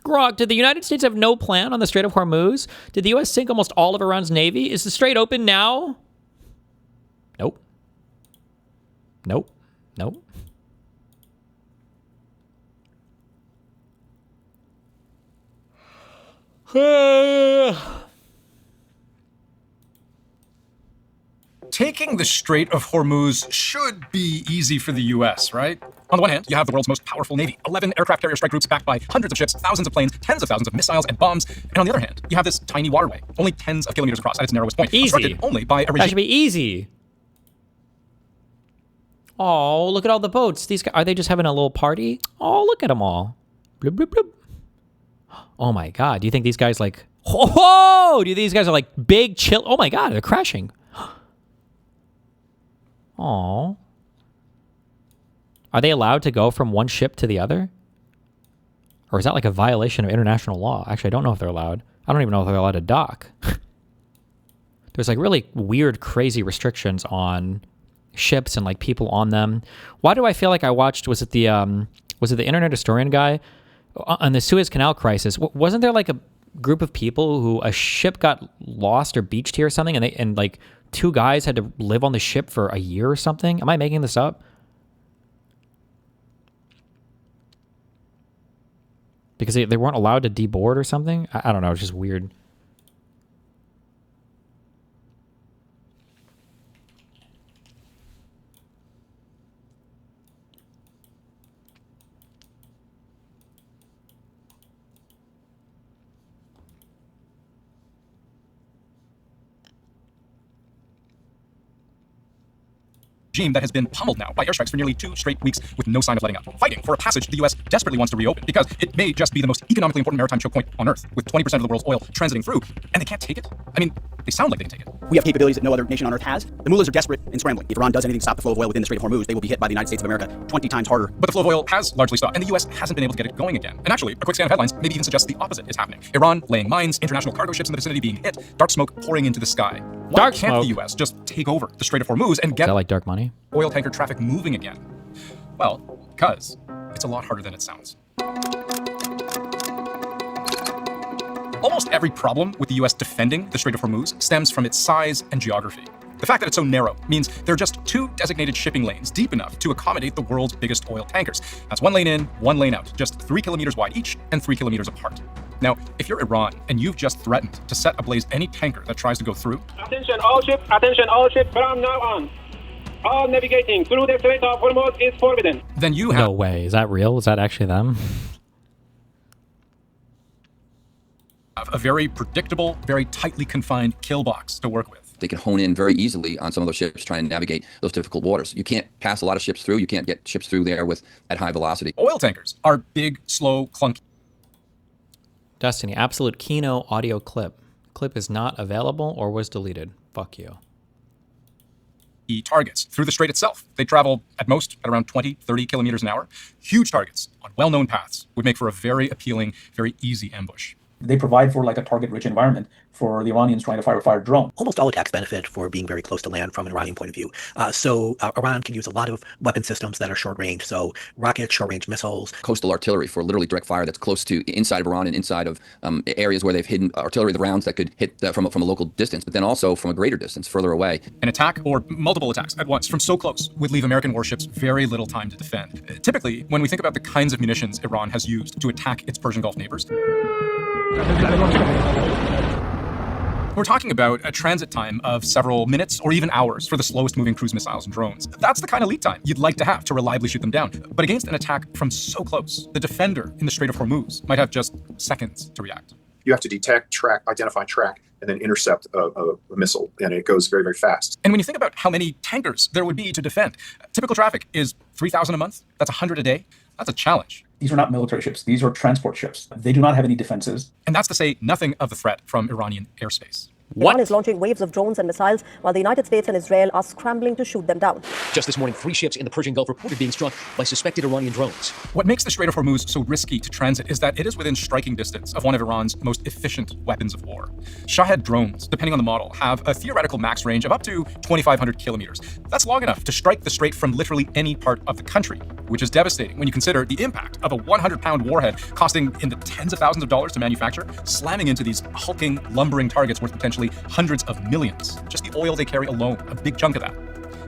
Grog, did the United States have no plan on the Strait of Hormuz? Did the U.S. sink almost all of Iran's navy? Is the strait open now? Nope. Nope. Nope. Taking the Strait of Hormuz should be easy for the U.S., right? On the one hand, you have the world's most powerful navy, 11 aircraft carrier strike groups backed by hundreds of ships, thousands of planes, tens of thousands of missiles and bombs. And on the other hand, you have this tiny waterway, only tens of kilometers across at its narrowest point, obstructed only by a regime. That should be easy. Oh, look at all the boats. These guys, are they just having a little party? Oh, look at them all. Bloop, bloop, bloop. Oh my God. Do you think these guys like, oh, do you think these guys are like big chill? Oh my God, they're crashing. Oh. Are they allowed to go from one ship to the other? Or is that like a violation of international law? Actually, I don't know if they're allowed. I don't even know if they're allowed to dock. There's like really weird, crazy restrictions on ships and like people on them. Why do I feel like I watched, was it the internet historian guy on the Suez Canal crisis? Wasn't there like a group of people who a ship got lost or beached here or something, and like 2 guys had to live on the ship for a year or something? Am I making this up? Because they weren't allowed to deboard or something? I don't know. It's just weird. Regime that has been pummeled now by airstrikes for nearly 2 straight weeks with no sign of letting up, fighting for a passage the U.S. desperately wants to reopen because it may just be the most economically important maritime choke point on Earth, with 20% of the world's oil transiting through, and they can't take it? I mean, they sound like they can take it. We have capabilities that no other nation on Earth has. The mullahs are desperate and scrambling. If Iran does anything to stop the flow of oil within the Strait of Hormuz, they will be hit by the United States of America 20 times harder. But the flow of oil has largely stopped, and the U.S. hasn't been able to get it going again. And actually, a quick scan of headlines maybe even suggests the opposite is happening. Iran laying mines, international cargo ships in the vicinity being hit, dark smoke pouring into the sky. Why can't the U.S. just take over the Strait of Hormuz and get like dark money? Oil tanker traffic moving again? Well, because it's a lot harder than it sounds. Almost every problem with the U.S. defending the Strait of Hormuz stems from its size and geography. The fact that it's so narrow means there are just 2 designated shipping lanes deep enough to accommodate the world's biggest oil tankers. That's 1 lane in, 1 lane out, just 3 kilometers wide each and 3 kilometers apart. Now, if you're Iran and you've just threatened to set ablaze any tanker that tries to go through... Attention all ships from now on. All navigating through the Strait of Hormuz is forbidden. Then you have... No way. Is that real? Is that actually them? A very predictable, very tightly confined kill box to work with. They can hone in very easily on some of those ships trying to navigate those difficult waters. You can't pass a lot of ships through. You can't get ships through there at high velocity. Oil tankers are big, slow, clunky. Destiny, absolute Kino audio clip. Clip is not available or was deleted. Fuck you. targets through the strait itself. They travel at most at around 20, 30 kilometers an hour. Huge targets on well-known paths would make for a very appealing, very easy ambush. They provide for like a target-rich environment for the Iranians trying to fire drone. Almost all attacks benefit for being very close to land from an Iranian point of view. So Iran can use a lot of weapon systems that are short-range, so rockets, short-range missiles. Coastal artillery for literally direct fire that's close to inside of Iran and inside of areas where they've hidden artillery, the rounds that could hit from a local distance, but then also from a greater distance further away. An attack or multiple attacks at once from so close would leave American warships very little time to defend. Typically, when we think about the kinds of munitions Iran has used to attack its Persian Gulf neighbors, we're talking about a transit time of several minutes or even hours for the slowest moving cruise missiles and drones. That's the kind of lead time you'd like to have to reliably shoot them down. But against an attack from so close, the defender in the Strait of Hormuz might have just seconds to react. You have to detect, track, identify, track, and then intercept a missile, and it goes very, very fast. And when you think about how many tankers there would be to defend, typical traffic is 3,000 a month. That's 100 a day. That's a challenge. These are not military ships. These are transport ships. They do not have any defenses. And that's to say nothing of the threat from Iranian airspace. Iran is launching waves of drones and missiles while the United States and Israel are scrambling to shoot them down. Just this morning, 3 ships in the Persian Gulf reported being struck by suspected Iranian drones. What makes the Strait of Hormuz so risky to transit is that it is within striking distance of one of Iran's most efficient weapons of war. Shahed drones, depending on the model, have a theoretical max range of up to 2,500 kilometers. That's long enough to strike the strait from literally any part of the country, which is devastating when you consider the impact of a 100-pound warhead costing in the tens of thousands of dollars to manufacture, slamming into these hulking, lumbering targets worth potentially hundreds of millions. Just the oil they carry alone, a big chunk of that.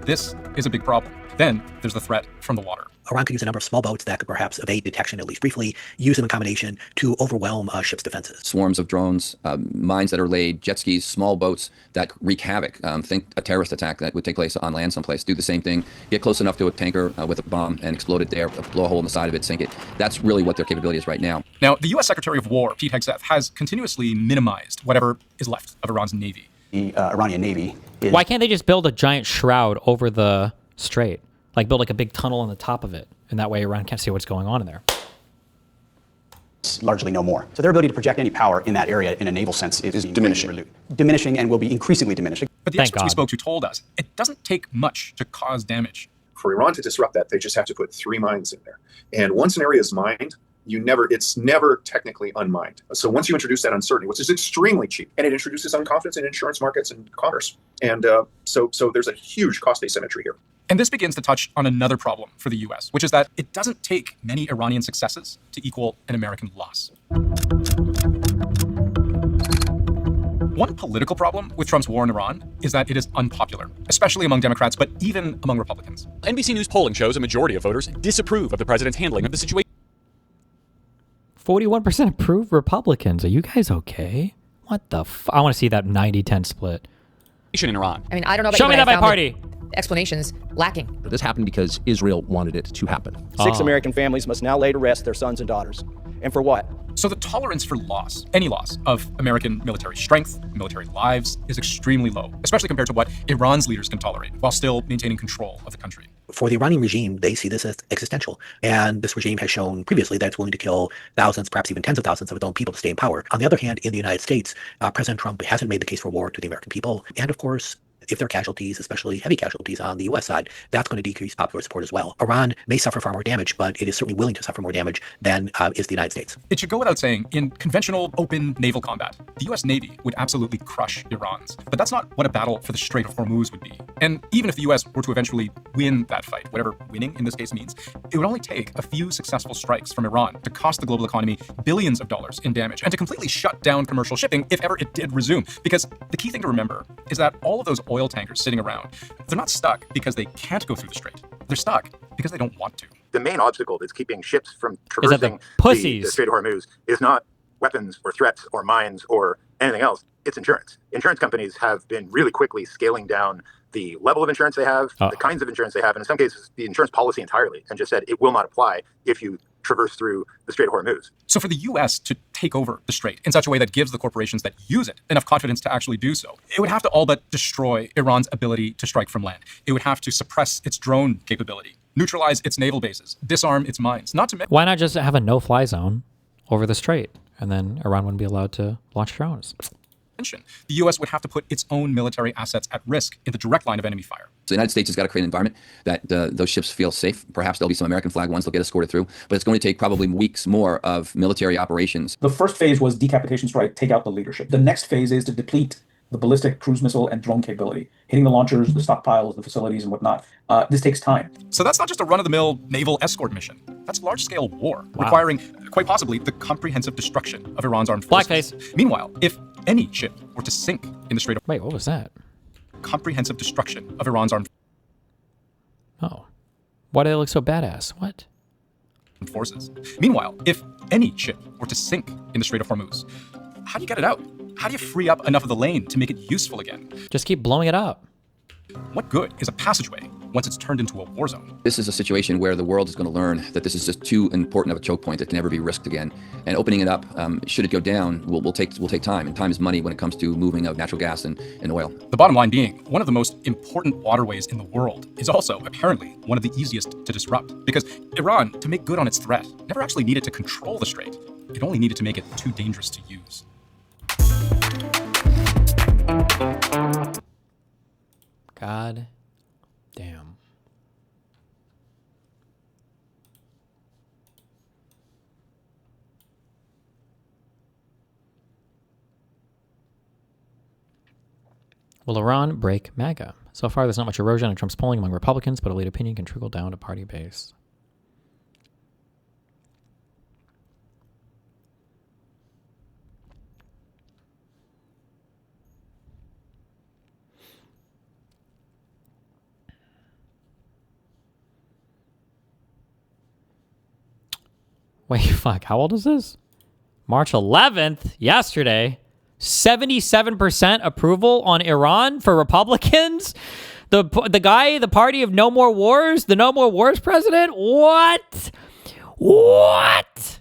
This is a big problem. Then there's the threat from the water. Iran could use a number of small boats that could perhaps evade detection, at least briefly, use them in combination to overwhelm ships' defenses. Swarms of drones, mines that are laid, jet skis, small boats that wreak havoc. Think a terrorist attack that would take place on land someplace. Do the same thing. Get close enough to a tanker with a bomb and explode it there, blow a hole in the side of it, sink it. That's really what their capability is right now. Now, the U.S. Secretary of War, Pete Hegseth, has continuously minimized whatever is left of Iran's navy. The Iranian Navy is... Why can't they just build a giant shroud over the strait? Like build like a big tunnel on the top of it, and that way Iran can't see what's going on in there. It's largely no more. So their ability to project any power in that area in a naval sense is diminishing. Diminishing and will be increasingly diminishing. But the experts we spoke to told us it doesn't take much to cause damage. For Iran to disrupt that, they just have to put 3 mines in there. And once an area is mined, it's never technically unmined. So once you introduce that uncertainty, which is extremely cheap, and it introduces unconfidence in insurance markets and commerce. And so there's a huge cost asymmetry here. And this begins to touch on another problem for the US, which is that it doesn't take many Iranian successes to equal an American loss. One political problem with Trump's war in Iran is that it is unpopular, especially among Democrats, but even among Republicans. NBC News polling shows a majority of voters disapprove of the president's handling of the situation. 41% approve Republicans. Are you guys okay? What the I want to see that 90-10 split. In Iran. I mean, I don't know about Show me that by party. Explanations lacking. This happened because Israel wanted it to happen. 6 American families must now lay to rest their sons and daughters. And for what? So the tolerance for loss, any loss of American military strength, military lives, is extremely low, especially compared to what Iran's leaders can tolerate while still maintaining control of the country. For the Iranian regime, they see this as existential. And this regime has shown previously that it's willing to kill thousands, perhaps even tens of thousands of its own people to stay in power. On the other hand, in the United States, President Trump hasn't made the case for war to the American people. And of course, if there are casualties, especially heavy casualties on the U.S. side, that's going to decrease popular support as well. Iran may suffer far more damage, but it is certainly willing to suffer more damage than is the United States. It should go without saying, in conventional open naval combat, the U.S. Navy would absolutely crush Iran's. But that's not what a battle for the Strait of Hormuz would be. And even if the U.S. were to eventually win that fight, whatever winning in this case means, it would only take a few successful strikes from Iran to cost the global economy billions of dollars in damage and to completely shut down commercial shipping if ever it did resume. Because the key thing to remember is that all of those oil tankers sitting around, they're not stuck because they can't go through the strait. They're stuck because they don't want to. The main obstacle that's keeping ships from traversing the Strait of Hormuz is not weapons or threats or mines or anything else. It's insurance. Insurance companies have been really quickly scaling down the level of insurance they have, the kinds of insurance they have, and in some cases, the insurance policy entirely, and just said it will not apply if you traverse through the Strait of Hormuz. So for the U.S. to take over the strait in such a way that gives the corporations that use it enough confidence to actually do so, it would have to all but destroy Iran's ability to strike from land. It would have to suppress its drone capability, neutralize its naval bases, disarm its mines, not to mention... Why not just have a no-fly zone over the strait, and then Iran wouldn't be allowed to launch drones? the U.S. would have to put its own military assets at risk in the direct line of enemy fire. So the United States has got to create an environment that those ships feel safe. Perhaps there'll be some American flag ones, they'll get escorted through, but it's going to take probably weeks more of military operations. The first phase was decapitation strike, take out the leadership. The next phase is to deplete the ballistic, cruise missile, and drone capability, hitting the launchers, the stockpiles, the facilities, and whatnot. This takes time. So that's not just a run-of-the-mill naval escort mission. That's large-scale war, requiring, quite possibly, the comprehensive destruction of Iran's armed forces. Blackface. Meanwhile, if any ship were to sink in the Strait of... Wait, what was that? Comprehensive destruction of Iran's armed... Oh. Why do they look so badass? What? ...forces. Meanwhile, if any ship were to sink in the Strait of Hormuz, how do you get it out? How do you free up enough of the lane to make it useful again? Just keep blowing it up. What good is a passageway once it's turned into a war zone? This is a situation where the world is going to learn that this is just too important of a choke point that can never be risked again. And opening it up, should it go down, will take time. And time is money when it comes to moving of natural gas and oil. The bottom line being, one of the most important waterways in the world is also, apparently, one of the easiest to disrupt. Because Iran, to make good on its threat, never actually needed to control the strait. It only needed to make it too dangerous to use. God damn. Will Iran break MAGA? So far, there's not much erosion in Trump's polling among Republicans, but a late opinion can trickle down to party base. Wait, fuck, how old is this? March 11th, yesterday. 77% approval on Iran for Republicans? The guy, the party of No More Wars? The No More Wars president? What? What?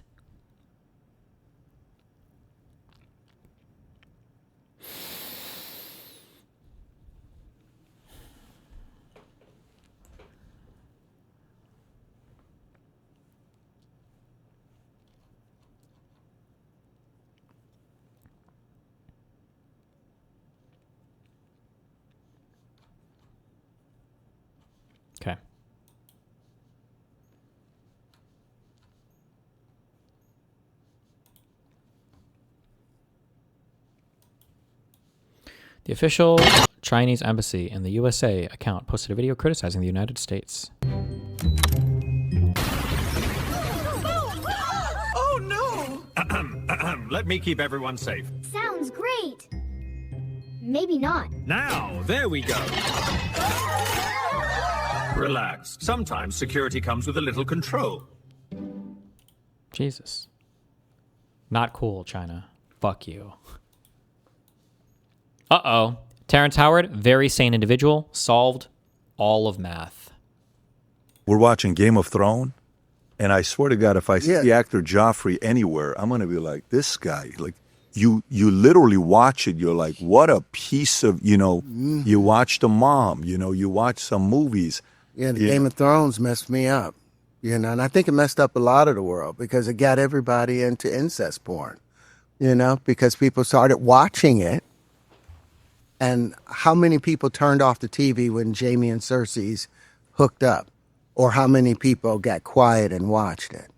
Okay. The official Chinese embassy in the USA account posted a video criticizing the United States. Oh no! Let me keep everyone safe. Sounds great. Maybe not. Now, there we go. Relax. Sometimes security comes with a little control. Jesus. Not cool, China. Fuck you. Uh-oh. Terrence Howard, very sane individual, solved all of math. We're watching Game of Thrones, and I swear to God, if I see the actor Joffrey anywhere, I'm going to be like, this guy, like, you literally watch it, you're like, what a piece of, you watch The Mom, you watch some movies. Yeah, the Game of Thrones messed me up, and I think it messed up a lot of the world because it got everybody into incest porn, because people started watching it. And how many people turned off the TV when Jaime and Cersei's hooked up? Or how many people got quiet and watched it?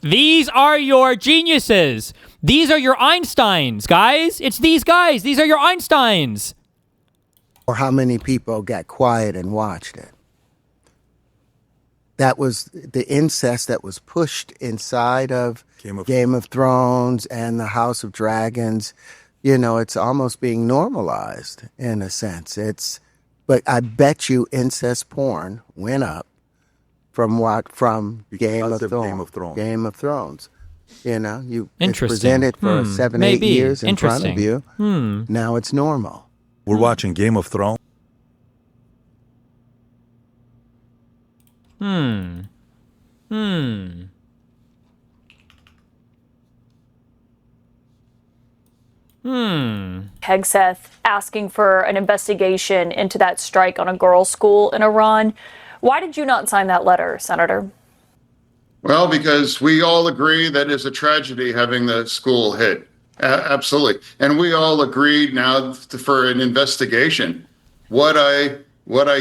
These are your geniuses. These are your Einsteins, guys. It's these guys. These are your Einsteins. Or how many people got quiet and watched it? That was the incest that was pushed inside of Game of Thrones and the House of Dragons. It's almost being normalized in a sense. But I bet you incest porn went up from Game of Thrones. It's presented for 7-8 years in front of you. Now it's normal. We're watching Game of Thrones. Hegseth asking for an investigation into that strike on a girls' school in Iran. Why did you not sign that letter, Senator? Well, because we all agree that it's a tragedy having the school hit. Absolutely. And we all agreed now for an investigation. What I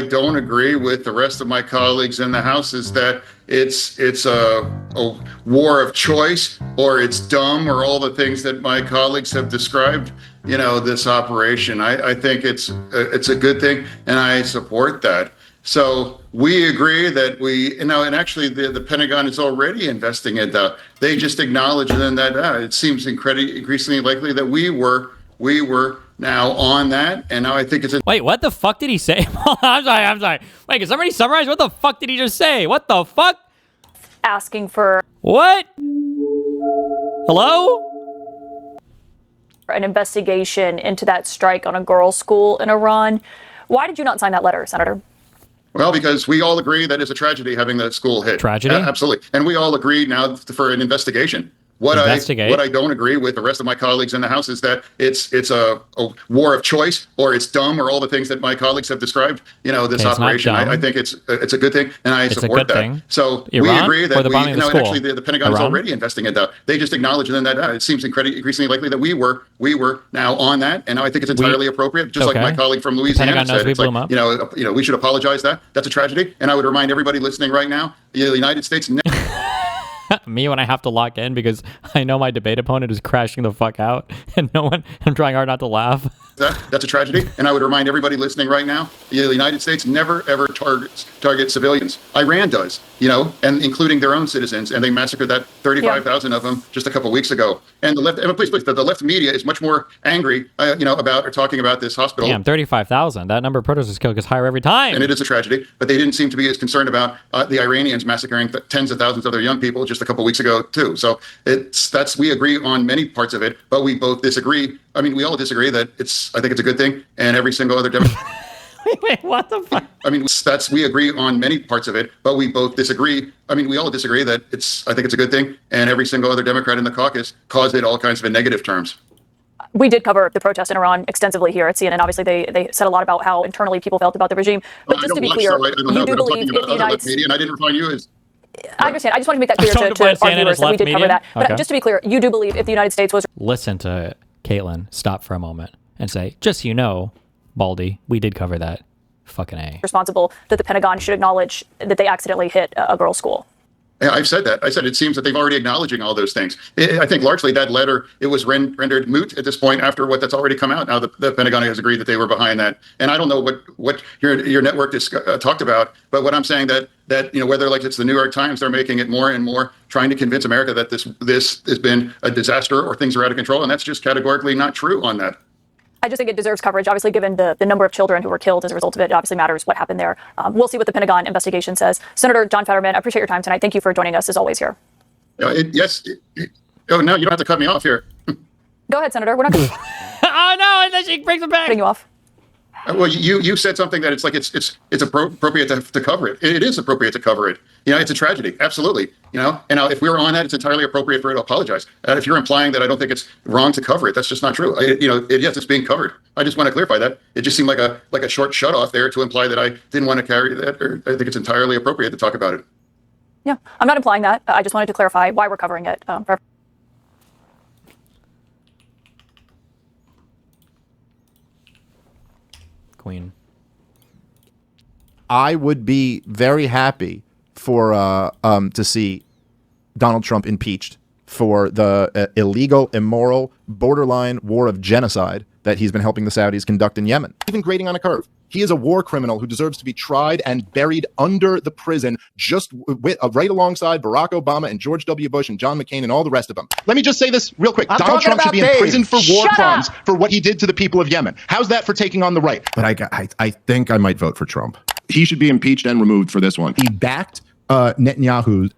don't agree with the rest of my colleagues in the House is that it's a war of choice, or it's dumb, or all the things that my colleagues have described, this operation. I think it's a good thing, and I support that. So we agree that and actually the Pentagon is already investing in that. They just acknowledged then that it seems increasingly likely that we were now on that, and now I think it's Wait, what the fuck did he say? I'm sorry. Wait, can somebody summarize? What the fuck did he just say? What the fuck? Asking for... What? Hello? An investigation into that strike on a girls' school in Iran. Why did you not sign that letter, Senator? Well, because we all agree that it's a tragedy having the school hit. Tragedy? Absolutely. And we all agree now for an investigation. What I don't agree with the rest of my colleagues in the House is that it's a war of choice, or it's dumb, or all the things that my colleagues have described. This operation. I think it's a good thing, and I support that. So we agree that actually the Pentagon is already investing in that. They just acknowledged then that it seems increasingly likely that we were now on that, and now I think it's entirely appropriate. Just like my colleague from Louisiana said, it's like, we should apologize. That's a tragedy, and I would remind everybody listening right now, the United States. Me when I have to lock in because I know my debate opponent is crashing the fuck out, and I'm trying hard not to laugh. That's a tragedy, and I would remind everybody listening right now, the United States never ever targets civilians. Iran does, and including their own citizens, and they massacred 35,000 of them just a couple weeks ago. And the left, please, the left media is much more angry, about or talking about this hospital. Damn, 35,000. That number of protesters killed gets higher every time. And it is a tragedy, but they didn't seem to be as concerned about the Iranians massacring tens of thousands of their young people just a couple weeks ago too. So we agree on many parts of it, but we both disagree. I mean, we all disagree that I think it's a good thing, and every single other Democrat. Wait, what the fuck? I mean, we agree on many parts of it, but we both disagree. I mean, we all disagree that I think it's a good thing, and every single other Democrat in the caucus caused it all kinds of in negative terms. We did cover the protest in Iran extensively here at CNN. Obviously, they said a lot about how internally people felt about the regime. But just to be clear, you do believe if the United States... And I didn't find you as... I understand. I just want to make that clear to our viewers that we did cover that. But just to be clear, you do believe if the United States was... Listen to Caitlin. Stop for a moment and say, just so you know, Baldy, we did cover that. Fucking A. ...responsible, that the Pentagon should acknowledge that they accidentally hit a girls' school. Yeah, I've said that. I said it seems that they've already acknowledging all those things. I think largely that letter, it was rendered moot at this point after what that's already come out. Now the Pentagon has agreed that they were behind that. And I don't know what your network talked about, but what I'm saying that whether like it's the New York Times, they're making it more and more trying to convince America that this has been a disaster or things are out of control. And that's just categorically not true on that. I just think it deserves coverage. Obviously, given the number of children who were killed as a result of it, it obviously matters what happened there. We'll see what the Pentagon investigation says. Senator John Fetterman, I appreciate your time tonight. Thank you for joining us as always here. Yes. Oh, no, you don't have to cut me off here. Go ahead, Senator. We're not going to... Oh, no, and then she brings it back. Cutting you off. Well, you said something that it's appropriate to cover it. It is appropriate to cover it. It's a tragedy. Absolutely. And if we were on that, it's entirely appropriate for it to apologize. If you're implying that I don't think it's wrong to cover it, that's just not true. Yes, it's being covered. I just want to clarify that. It just seemed like a short shut off there to imply that I didn't want to carry that. Or I think it's entirely appropriate to talk about it. Yeah, I'm not implying that. I just wanted to clarify why we're covering it. Queen. I would be very happy for to see Donald Trump impeached for the illegal, immoral, borderline war of genocide that he's been helping the Saudis conduct in Yemen. Even grading on a curve. He is a war criminal who deserves to be tried and buried under the prison just right alongside Barack Obama and George W. Bush and John McCain and all the rest of them. Let me just say this real quick. Donald Trump should be in prison for war crimes for what he did to the people of Yemen. How's that for taking on the right? But I think I might vote for Trump. He should be impeached and removed for this one. He backed Netanyahu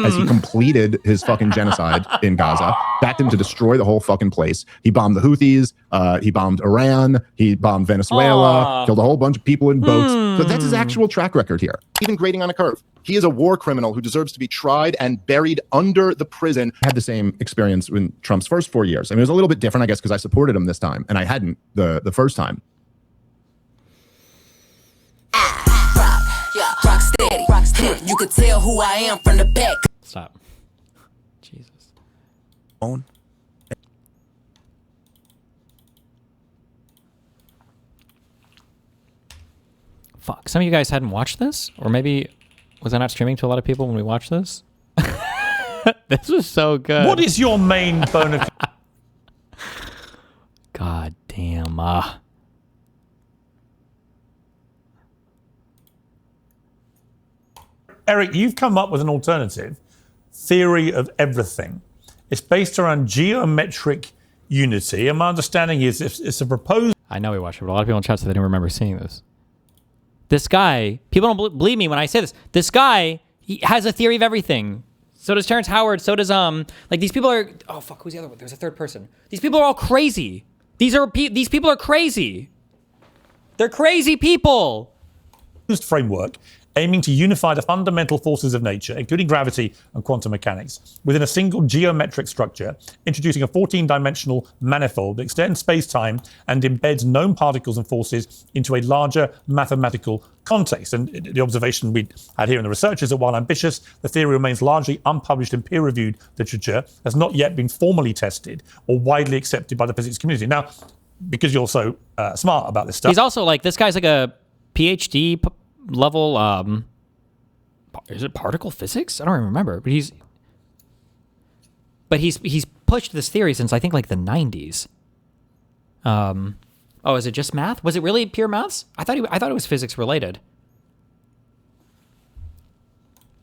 as he completed his fucking genocide in Gaza, backed him to destroy the whole fucking place. He bombed the Houthis, he bombed Iran, he bombed Venezuela, killed a whole bunch of people in boats. So that's his actual track record here. Even grading on a curve. He is a war criminal who deserves to be tried and buried under the prison. I had the same experience in Trump's first 4 years. I mean, it was a little bit different, I guess, because I supported him this time, and I hadn't the first time. Rock steady, You could tell who I am from the back. Stop. Jesus. Own. Fuck. Some of you guys hadn't watched this? Or maybe was I not streaming to a lot of people when we watched this? This was so good. What is your main bone of... God damn. Eric, you've come up with an alternative theory of everything. It's based around geometric unity, and my understanding is it's a proposed... I know we watched it, but a lot of people in chat said they didn't remember seeing this. This guy, people don't believe me when I say this. This guy, he has a theory of everything. So does Terrence Howard, so does, like these people are, oh fuck, who's the other one? There's a third person. These people are all crazy. These people are crazy. They're crazy people. Framework aiming to unify the fundamental forces of nature, including gravity and quantum mechanics, within a single geometric structure, introducing a 14-dimensional manifold that extends space-time and embeds known particles and forces into a larger mathematical context. And the observation we had here in the research is that while ambitious, the theory remains largely unpublished in peer-reviewed literature, has not yet been formally tested or widely accepted by the physics community. Now, because you're so smart about this stuff... He's also like, this guy's like a PhD level, is it particle physics? I don't remember, but he's pushed this theory since I think like the 90s. Oh, is it just math? Was it really pure maths? I thought it was physics related.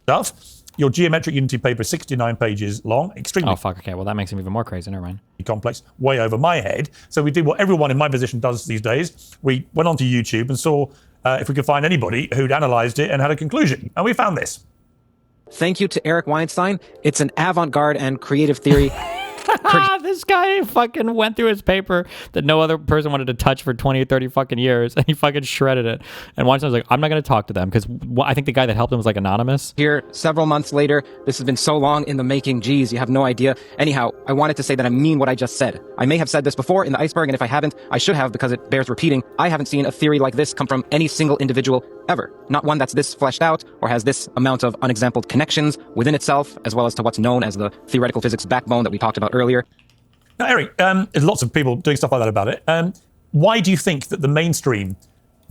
Stuff. Your geometric unity paper is 69 pages long, extremely... Oh, fuck, okay, well that makes him even more crazy, never mind. ...complex, way over my head. So we did what everyone in my position does these days. We went onto YouTube and saw if we could find anybody who'd analysed it and had a conclusion. And we found this. Thank you to Eric Weinstein. It's an avant-garde and creative theory. This guy fucking went through his paper that no other person wanted to touch for 20 or 30 fucking years, and he fucking shredded it. And Weinstein was like, I'm not going to talk to them, because I think the guy that helped him was like anonymous. Here, several months later, this has been so long in the making, geez, you have no idea. Anyhow, I wanted to say that I mean what I just said. I may have said this before in the iceberg, and if I haven't, I should have, because it bears repeating. I haven't seen a theory like this come from any single individual ever. Not one that's this fleshed out, or has this amount of unexampled connections within itself, as well as to what's known as the theoretical physics backbone that we talked about earlier. Now, Eric, there's lots of people doing stuff like that about it. Why do you think that the mainstream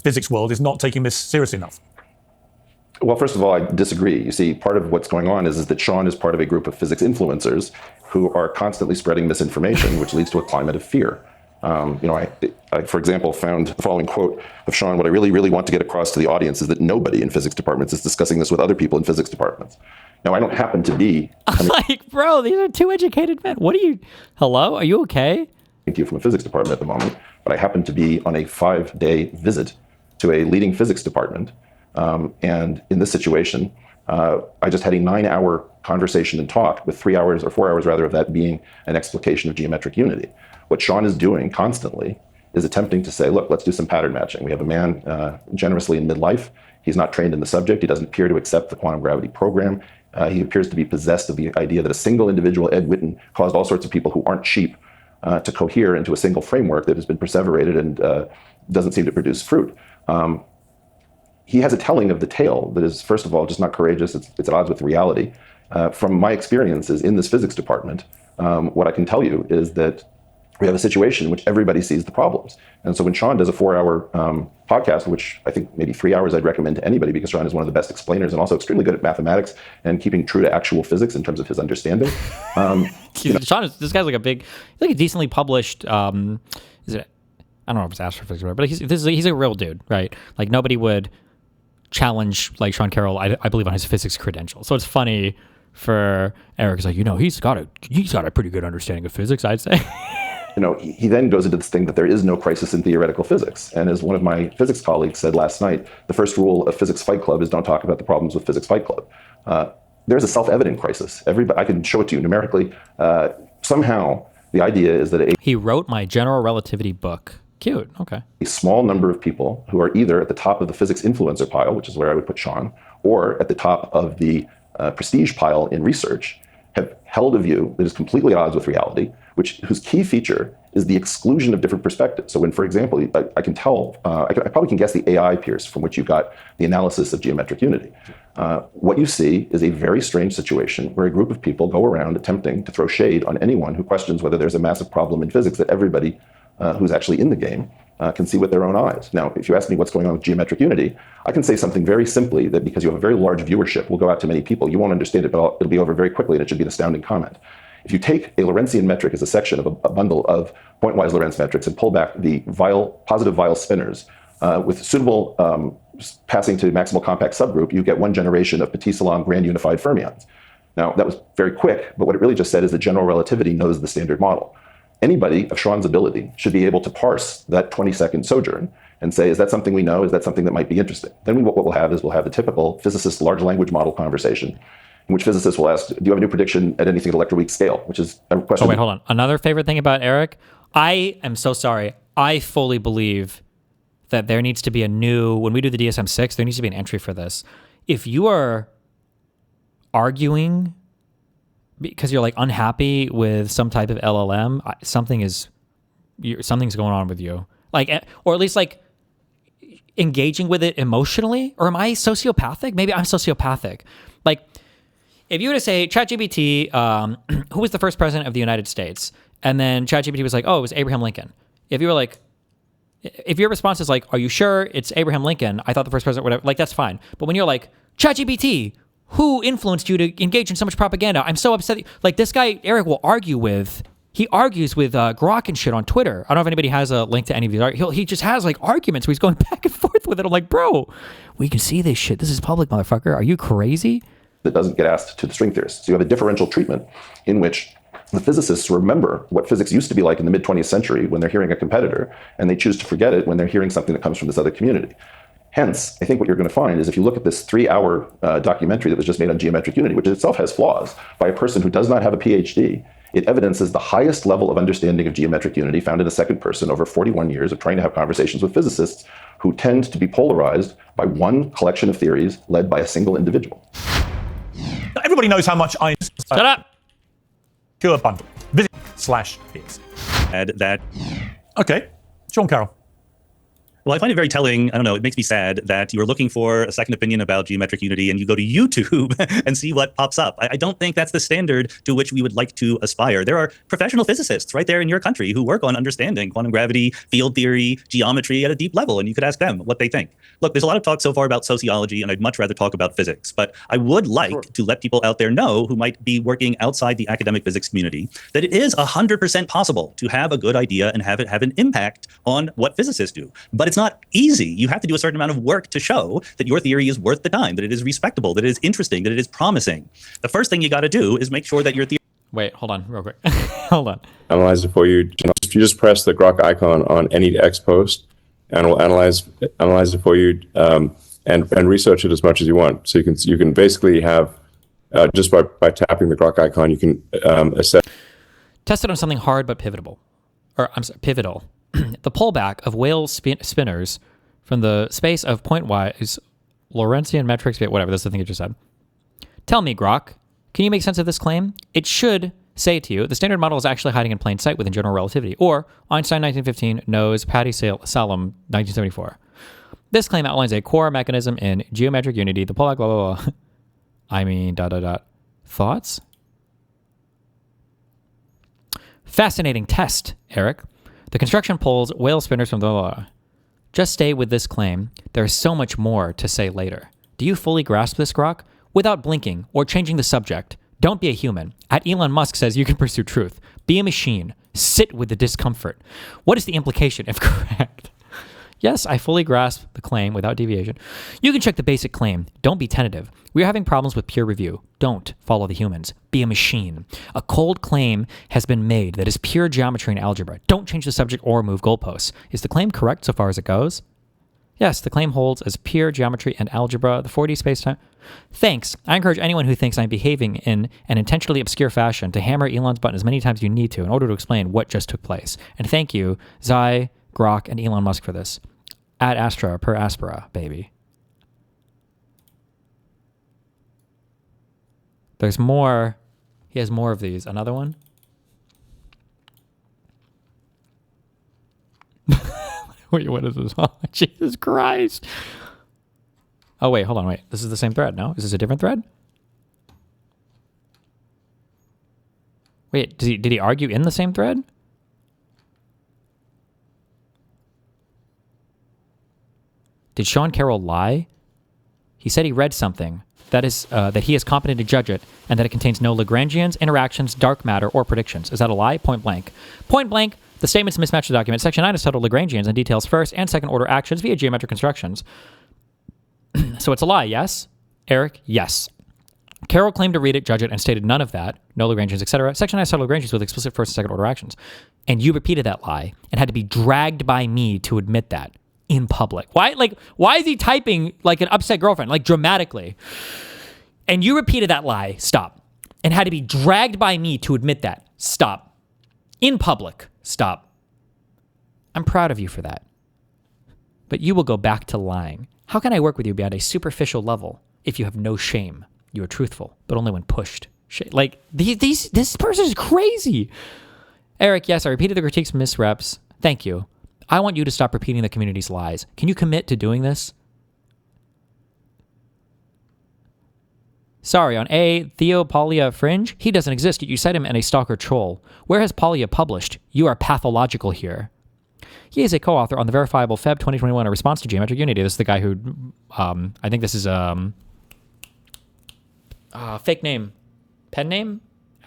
physics world is not taking this seriously enough? Well, first of all, I disagree. You see, part of what's going on is that Sean is part of a group of physics influencers who are constantly spreading misinformation, which leads to a climate of fear. I, for example, found the following quote of Sean: "What I really, really want to get across to the audience is that nobody in physics departments is discussing this with other people in physics departments." Now, I don't happen to be... like, bro, these are two educated men. What are you... Hello? Are you okay? Thank you from a physics department at the moment, but I happen to be on a 5-day visit to a leading physics department. And in this situation, I just had a 9-hour conversation and talk with 3 hours or 4 hours rather of that being an explication of geometric unity. What Sean is doing constantly is attempting to say, look, let's do some pattern matching. We have a man generously in midlife. He's not trained in the subject. He doesn't appear to accept the quantum gravity program. He appears to be possessed of the idea that a single individual, Ed Witten, caused all sorts of people who aren't sheep to cohere into a single framework that has been perseverated and doesn't seem to produce fruit. He has a telling of the tale that is, first of all, just not courageous. It's at odds with reality. From my experiences in this physics department, what I can tell you is that we have a situation in which everybody sees the problems. And so when Sean does a 4-hour podcast, which I think maybe 3 hours I'd recommend to anybody, because Sean is one of the best explainers and also extremely good at mathematics and keeping true to actual physics in terms of his understanding. Sean is, this guy's like a decently published, is it, I don't know if it's astrophysics or whatever, but he's a real dude, right? Like nobody would challenge like Sean Carroll, I believe, on his physics credentials. So it's funny for Eric. He's like, he's got a pretty good understanding of physics, I'd say. He then goes into this thing that there is no crisis in theoretical physics. And as one of my physics colleagues said last night, the first rule of Physics Fight Club is don't talk about the problems with Physics Fight Club. There's a self-evident crisis. I can show it to you numerically. Somehow, the idea is that he wrote my general relativity book. Cute, okay. A small number of people who are either at the top of the physics influencer pile, which is where I would put Sean, or at the top of the prestige pile in research, have held a view that is completely at odds with reality, whose key feature is the exclusion of different perspectives. So when, for example, I can tell, I probably can guess the AI, Pierce, from which you got the analysis of geometric unity. What you see is a very strange situation where a group of people go around attempting to throw shade on anyone who questions whether there's a massive problem in physics that everybody who's actually in the game can see with their own eyes. Now, if you ask me what's going on with geometric unity, I can say something very simply that because you have a very large viewership, will go out to many people. You won't understand it, but it'll be over very quickly, and it should be an astounding comment. If you take a Lorentzian metric as a section of a bundle of pointwise Lorentz metrics and pull back the positive Weil spinors with suitable passing to maximal compact subgroup, you get one generation of petit salon grand unified fermions. Now, that was very quick, but what it really just said is that general relativity knows the standard model. Anybody of Schwann's ability should be able to parse that 20-second sojourn and say, is that something we know? Is that something that might be interesting? Then what we'll have is we'll have the typical physicist large language model conversation in which physicists will ask, do you have a new prediction at anything at electroweak scale? Which is a question. Oh, wait, hold on. Another favorite thing about Eric, I am so sorry. I fully believe that there needs to be a new, when we do the DSM-6, there needs to be an entry for this. If you are arguing because you're like unhappy with some type of LLM, something's going on with you. Like, or at least like engaging with it emotionally. Or am I sociopathic? Maybe I'm sociopathic. Like, if you were to say, ChatGPT, who was the first president of the United States? And then ChatGPT was like, oh, it was Abraham Lincoln. If you were like, if your response is like, are you sure it's Abraham Lincoln? I thought the first president, whatever, like, that's fine. But when you're like, ChatGPT, who influenced you to engage in so much propaganda? I'm so upset. Like, this guy, Eric, will argue with, he argues with Grok and shit on Twitter. I don't know if anybody has a link to any of these. He just has like arguments where he's going back and forth with it. I'm like, bro, we can see this shit. This is public, motherfucker. Are you crazy? That doesn't get asked to the string theorists. So you have a differential treatment in which the physicists remember what physics used to be like in the mid-20th century when they're hearing a competitor, and they choose to forget it when they're hearing something that comes from this other community. Hence, I think what you're going to find is if you look at this 3-hour documentary that was just made on geometric unity, which itself has flaws, by a person who does not have a PhD, it evidences the highest level of understanding of geometric unity found in a second person over 41 years of trying to have conversations with physicists who tend to be polarized by one collection of theories led by a single individual. Everybody knows how much I... Shut up! Pure bundle. Visit/is. Add that. Okay. Sean Carroll. Well, I find it very telling. I don't know. It makes me sad that you are looking for a second opinion about geometric unity and you go to YouTube and see what pops up. I don't think that's the standard to which we would like to aspire. There are professional physicists right there in your country who work on understanding quantum gravity, field theory, geometry at a deep level, and you could ask them what they think. Look, there's a lot of talk so far about sociology, and I'd much rather talk about physics. But I would like to let people out there know who might be working outside the academic physics community that it is 100% possible to have a good idea and have it have an impact on what physicists do. But it's not easy. You have to do a certain amount of work to show that your theory is worth the time, that it is respectable, that it is interesting, that it is promising. The first thing you got to do is make sure that your theory... Wait, hold on real quick. Hold on. Analyze it for you. If you just press the Grok icon on any X post, and we'll analyze it for you and research it as much as you want. So you can basically have, just by tapping the Grok icon, you can assess. Tested on something hard but pivotal. The pullback of whale spinners from the space of pointwise Lorentzian metrics, whatever, that's the thing you just said. Tell me, Grok, can you make sense of this claim? It should say to you, the standard model is actually hiding in plain sight within general relativity, or Einstein 1915 knows Patty Salem 1974. This claim outlines a core mechanism in geometric unity, the pullback, blah, blah, blah. I mean, ... Thoughts? Fascinating test, Eric. The construction pulls whale spinners from the... Just stay with this claim. There is so much more to say later. Do you fully grasp this, Grok? Without blinking or changing the subject, don't be a human. At Elon Musk says you can pursue truth. Be a machine. Sit with the discomfort. What is the implication, if correct? Yes, I fully grasp the claim without deviation. You can check the basic claim. Don't be tentative. We are having problems with peer review. Don't follow the humans. Be a machine. A cold claim has been made that is pure geometry and algebra. Don't change the subject or move goalposts. Is the claim correct so far as it goes? Yes, the claim holds as pure geometry and algebra, the 4D spacetime. Thanks. I encourage anyone who thinks I'm behaving in an intentionally obscure fashion to hammer Elon's button as many times as you need to in order to explain what just took place. And thank you, Zai, Grok, and Elon Musk for this. Ad Astra per Aspera, baby. There's more. He has more of these. Another one? Wait, what is this? Oh, Jesus Christ. Oh, wait, hold on, wait. This is the same thread, no? Is this a different thread? Wait, did he argue in the same thread? Did Sean Carroll lie? He said he read something. That is, that he is competent to judge it, and that it contains no Lagrangians, interactions, dark matter, or predictions. Is that a lie? Point blank. Point blank, the statements mismatch the document. Section 9 is titled Lagrangians and details first and second order actions via geometric constructions. So it's a lie, yes? Eric, yes. Carroll claimed to read it, judge it, and stated none of that. No Lagrangians, etc. Section 9 is titled Lagrangians with explicit first and second order actions. And you repeated that lie and had to be dragged by me to admit that in public. Why is he typing like an upset girlfriend, like dramatically? And you repeated that lie, stop. And had to be dragged by me to admit that, stop. In public, stop. I'm proud of you for that. But you will go back to lying. How can I work with you beyond a superficial level if you have no shame? You are truthful, but only when pushed. Like, this person is crazy. Eric, yes, I repeated the critiques, misreps. Thank you. I want you to stop repeating the community's lies. Can you commit to doing this? Sorry, on A, Theo Paulia Fringe, he doesn't exist, yet you cite him in a stalker troll. Where has Paulia published? You are pathological here. He is a co-author on the verifiable Feb 2021, a response to geometric unity. This is the guy who, I think this is, fake name. Pen name?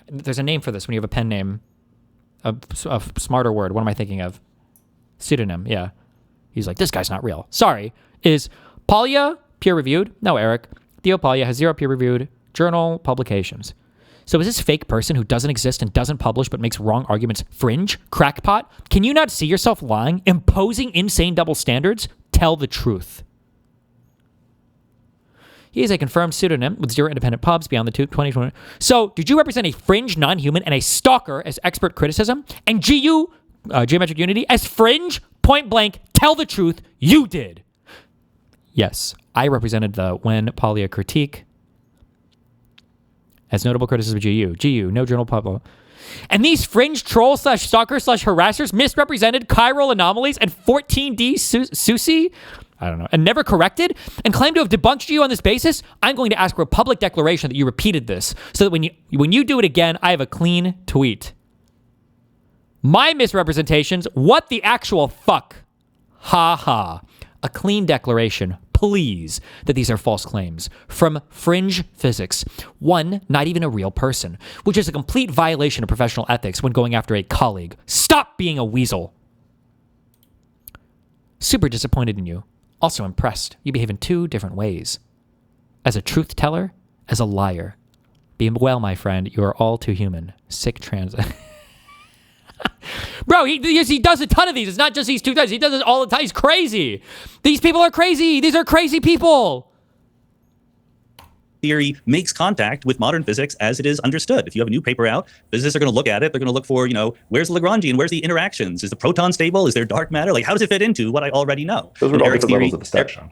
There's a name for this when you have a pen name. A smarter word. What am I thinking of? Pseudonym, yeah. He's like, this guy's not real. Sorry. Is Paulia peer-reviewed? No, Eric. Theo Paulia has 0 peer-reviewed journal publications. So is this fake person who doesn't exist and doesn't publish but makes wrong arguments fringe? Crackpot? Can you not see yourself lying? Imposing insane double standards? Tell the truth. He is a confirmed pseudonym with 0 independent pubs beyond the 2020. So, did you represent a fringe non-human and a stalker as expert criticism? And GU, Geometric Unity, as fringe? Point blank, tell the truth, you did. Yes, I represented the when Paulia critique as notable criticism of GU, no journal pub. And these fringe troll / stalker / harassers misrepresented chiral anomalies and 14D Susi, I don't know, and never corrected, and claim to have debunked you on this basis. I'm going to ask for a public declaration that you repeated this, so that when you do it again, I have a clean tweet. My misrepresentations, what the actual fuck? Ha ha. A clean declaration, please, that these are false claims from fringe physics. One, not even a real person, which is a complete violation of professional ethics when going after a colleague. Stop being a weasel. Super disappointed in you. Also impressed. You behave in 2 different ways. As a truth teller, as a liar. Be well, my friend, you are all too human. Sick trans... Bro, he does a ton of these. It's not just these 2 times. He does it all the time. He's crazy. These people are crazy. These are crazy people. Theory makes contact with modern physics as it is understood. If you have a new paper out, physicists are going to look at it. They're going to look for, where's the Lagrangian? Where's the interactions? Is the proton stable? Is there dark matter? Like, how does it fit into what I already know? Those were all different levels of the stack, Sean.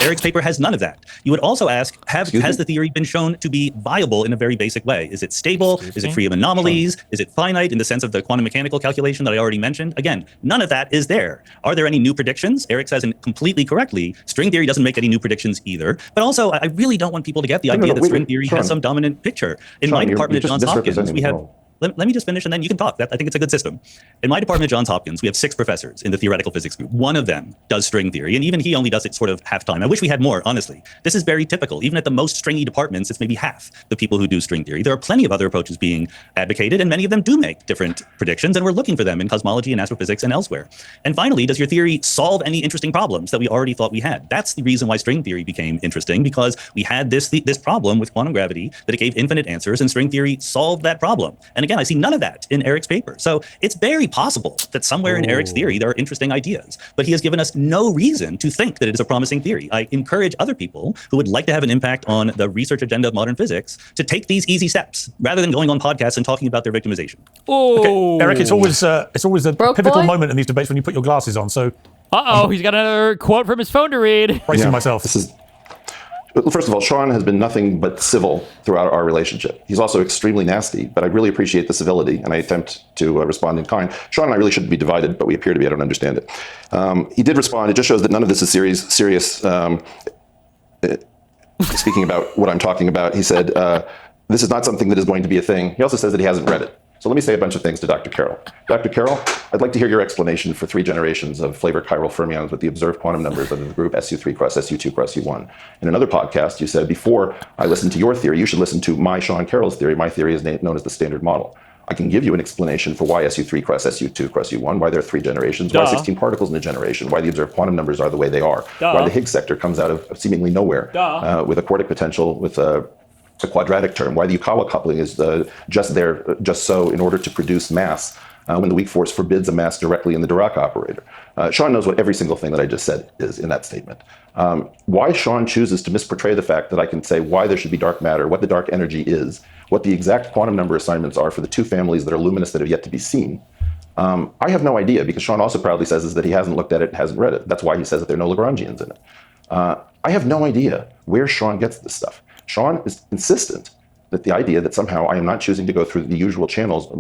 Eric's paper has none of that. You would also ask, has the theory been shown to be viable in a very basic way? Is it stable? Is it free of anomalies? Is it finite in the sense of the quantum mechanical calculation that I already mentioned? Again, none of that is there. Are there any new predictions? Eric says completely correctly, string theory doesn't make any new predictions either. But also, I really don't want people to get the idea that string theory has some dominant picture. In my department at Johns Hopkins, we have... Let me just finish and then you can talk. I think it's a good system. In my department at Johns Hopkins, we have 6 professors in the theoretical physics group. One of them does string theory, and even he only does it sort of half-time. I wish we had more, honestly. This is very typical. Even at the most stringy departments, it's maybe half the people who do string theory. There are plenty of other approaches being advocated, and many of them do make different predictions, and we're looking for them in cosmology and astrophysics and elsewhere. And finally, does your theory solve any interesting problems that we already thought we had? That's the reason why string theory became interesting, because we had this problem with quantum gravity that it gave infinite answers, and string theory solved that problem. And again, I see none of that in Eric's paper. So it's very possible that somewhere in Eric's theory there are interesting ideas, but he has given us no reason to think that it is a promising theory. I encourage other people who would like to have an impact on the research agenda of modern physics to take these easy steps rather than going on podcasts and talking about their victimization. Oh, okay. Eric, it's always a pivotal moment in these debates when you put your glasses on. So, he's got another quote from his phone to read. Bracing myself. First of all, Sean has been nothing but civil throughout our relationship. He's also extremely nasty, but I really appreciate the civility, and I attempt to respond in kind. Sean and I really shouldn't be divided, but we appear to be. I don't understand it. He did respond. It just shows that none of this is serious speaking about what I'm talking about, he said, this is not something that is going to be a thing. He also says that he hasn't read it. So let me say a bunch of things to Dr. Carroll. Dr. Carroll, I'd like to hear your explanation for 3 generations of flavor chiral fermions with the observed quantum numbers of the group SU3 cross SU2 cross U1. In another podcast, you said, before I listen to your theory, you should listen to my Sean Carroll's theory. My theory is known as the standard model. I can give you an explanation for why SU3 cross SU2 cross U1, why there are 3 generations, why 16 particles in a generation, why the observed quantum numbers are the way they are, why the Higgs sector comes out of seemingly nowhere with a quartic potential with a quadratic term, why the Yukawa coupling is just there just so in order to produce mass when the weak force forbids a mass directly in the Dirac operator. Sean knows what every single thing that I just said is in that statement. Why Sean chooses to misportray the fact that I can say why there should be dark matter, what the dark energy is, what the exact quantum number assignments are for the 2 families that are luminous that have yet to be seen. I have no idea, because Sean also proudly says is that he hasn't looked at it, hasn't read it. That's why he says that there are no Lagrangians in it. I have no idea where Sean gets this stuff. Sean is insistent that the idea that somehow I am not choosing to go through the usual channels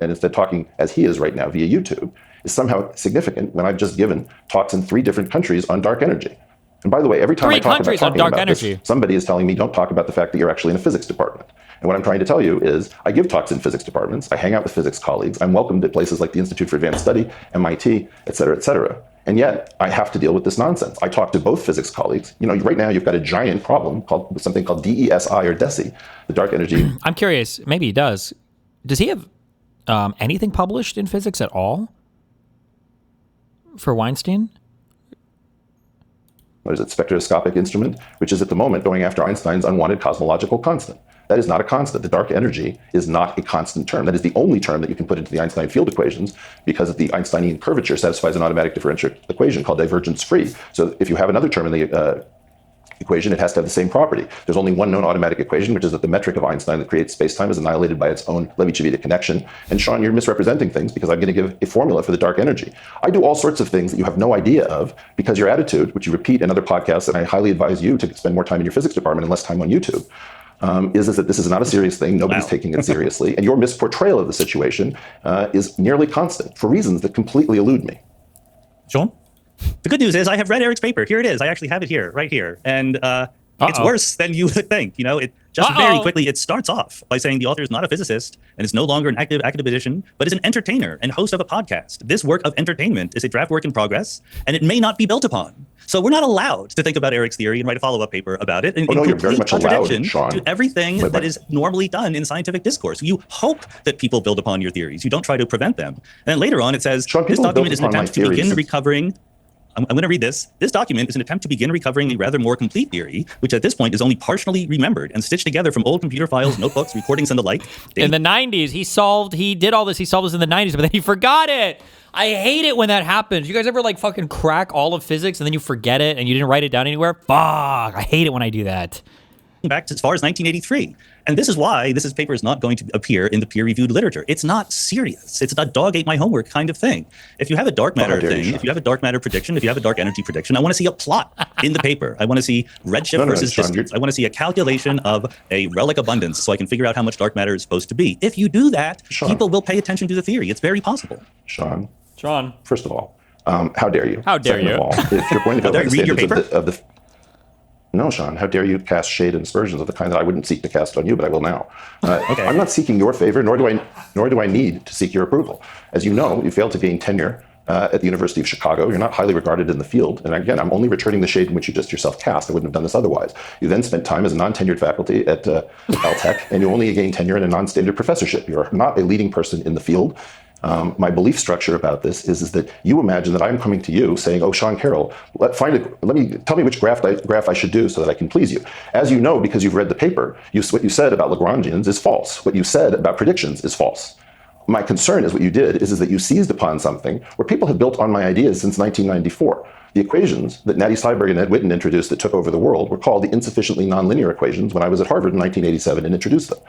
and instead talking as he is right now via YouTube is somehow significant when I've just given talks in 3 different countries on dark energy. And by the way, every time I talk about talking about this, somebody is telling me don't talk about the fact that you're actually in a physics department. And what I'm trying to tell you is I give talks in physics departments, I hang out with physics colleagues, I'm welcomed at places like the Institute for Advanced Study, MIT, et cetera, et cetera. And yet, I have to deal with this nonsense. I talk to both physics colleagues. You know, right now you've got a giant problem called something called DESI or DESI, the dark energy. I'm curious, maybe he does. Does he have anything published in physics at all for Weinstein? What is it, spectroscopic instrument, which is at the moment going after Einstein's unwanted cosmological constant. That is not a constant. The dark energy is not a constant term. That is the only term that you can put into the Einstein field equations because the Einsteinian curvature satisfies an automatic differential equation called divergence free. So if you have another term in the equation, it has to have the same property. There's only one known automatic equation, which is that the metric of Einstein that creates space-time is annihilated by its own Levi-Civita connection. And Sean, you're misrepresenting things because I'm going to give a formula for the dark energy. I do all sorts of things that you have no idea of because your attitude, which you repeat in other podcasts, and I highly advise you to spend more time in your physics department and less time on YouTube, is that this is not a serious thing. Nobody's taking it seriously. And your misportrayal of the situation is nearly constant for reasons that completely elude me. Sean? The good news is I have read Eric's paper. Here it is. I actually have it here, right here. And it's worse than you would think. You know, it just very quickly, it starts off by saying the author is not a physicist and is no longer an active academician, but is an entertainer and host of a podcast. This work of entertainment is a draft work in progress, and it may not be built upon. So we're not allowed to think about Eric's theory and write a follow-up paper about it. No, you're very much allowed, Sean. To everything that is normally done in scientific discourse. You hope that people build upon your theories. You don't try to prevent them. And then later on, it says, Sean, this document is an attempt to begin theories. recovering. I'm going to read this. This document is an attempt to begin recovering a rather more complete theory, which at this point is only partially remembered and stitched together from old computer files, notebooks, recordings, and the like. In the 90s, he did all this, he solved this in the 90s, but then he forgot it. I hate it when that happens. You guys ever like fucking crack all of physics and then you forget it and you didn't write it down anywhere? Fuck, I hate it when I do that. Back as far as 1983. And this is why this paper is not going to appear in the peer-reviewed literature. It's not serious. It's not dog ate my homework kind of thing. If you have a dark matter thing, if you have a dark matter prediction, if you have a dark energy prediction, I want to see a plot in the paper. I want to see redshift versus distance. I want to see a calculation of a relic abundance so I can figure out how much dark matter is supposed to be. If you do that, people will pay attention to the theory. It's very possible. Sean, Sean. First of all, how dare you? How dare Second you? of all, if you're going to go by the read your standards paper? of the No, Sean, how dare you cast shade and aspersions of the kind that I wouldn't seek to cast on you, but I will now. I'm not seeking your favor, nor do I need to seek your approval. As you know, you failed to gain tenure at the University of Chicago. You're not highly regarded in the field. And again, I'm only returning the shade in which you just yourself cast. I wouldn't have done this otherwise. You then spent time as a non-tenured faculty at Caltech, and you only gained tenure in a non-standard professorship. You're not a leading person in the field. My belief structure about this is that you imagine that I'm coming to you saying, "Oh, Sean Carroll, tell me which graph I should do so that I can please you." As you know, because you've read the paper, what you said about Lagrangians is false. What you said about predictions is false. My concern is what you did is that you seized upon something where people have built on my ideas since 1994. The equations that Natty Seiberg and Ed Witten introduced that took over the world were called the insufficiently nonlinear equations when I was at Harvard in 1987 and introduced them.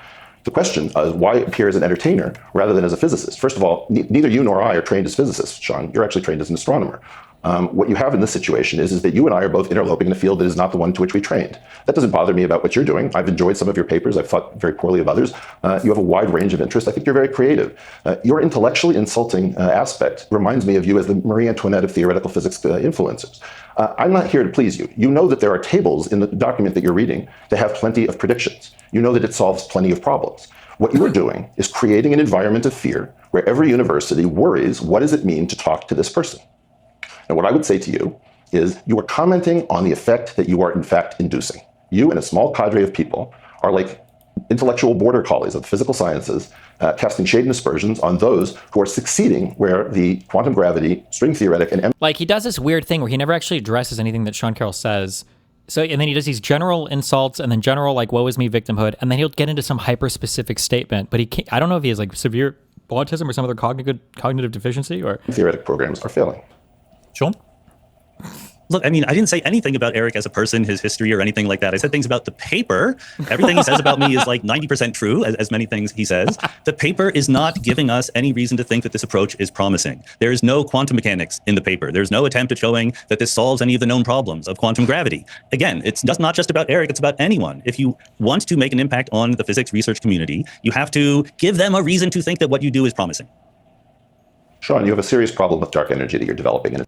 The question is why appear as an entertainer rather than as a physicist? First of all, neither you nor I are trained as physicists, Sean. You're actually trained as an astronomer. What you have in this situation is that you and I are both interloping in a field that is not the one to which we trained. That doesn't bother me about what you're doing. I've enjoyed some of your papers. I've thought very poorly of others. You have a wide range of interests. I think you're very creative. Your intellectually insulting aspect reminds me of you as the Marie Antoinette of theoretical physics influencers. I'm not here to please you. You know that there are tables in the document that you're reading that have plenty of predictions. You know that it solves plenty of problems. What you are doing is creating an environment of fear where every university worries, what does it mean to talk to this person? And what I would say to you is you are commenting on the effect that you are in fact inducing. You and a small cadre of people are like intellectual border collies of the physical sciences, casting shade and aspersions on those who are succeeding where the quantum gravity, string theoretic, and like he does this weird thing where he never actually addresses anything that Sean Carroll says. So, and then he does these general insults and then general like woe is me victimhood, and then he'll get into some hyper specific statement. But he can't, I don't know if he has like severe autism or some other cognitive deficiency or theoretic programs are failing. Sean? Look, I mean, I didn't say anything about Eric as a person, his history, or anything like that. I said things about the paper. Everything he says about me is like 90% true, as many things he says. The paper is not giving us any reason to think that this approach is promising. There is no quantum mechanics in the paper. There's no attempt at showing that this solves any of the known problems of quantum gravity. Again, it's not just about Eric, it's about anyone. If you want to make an impact on the physics research community, you have to give them a reason to think that what you do is promising. Sean, you have a serious problem with dark energy that you're developing. And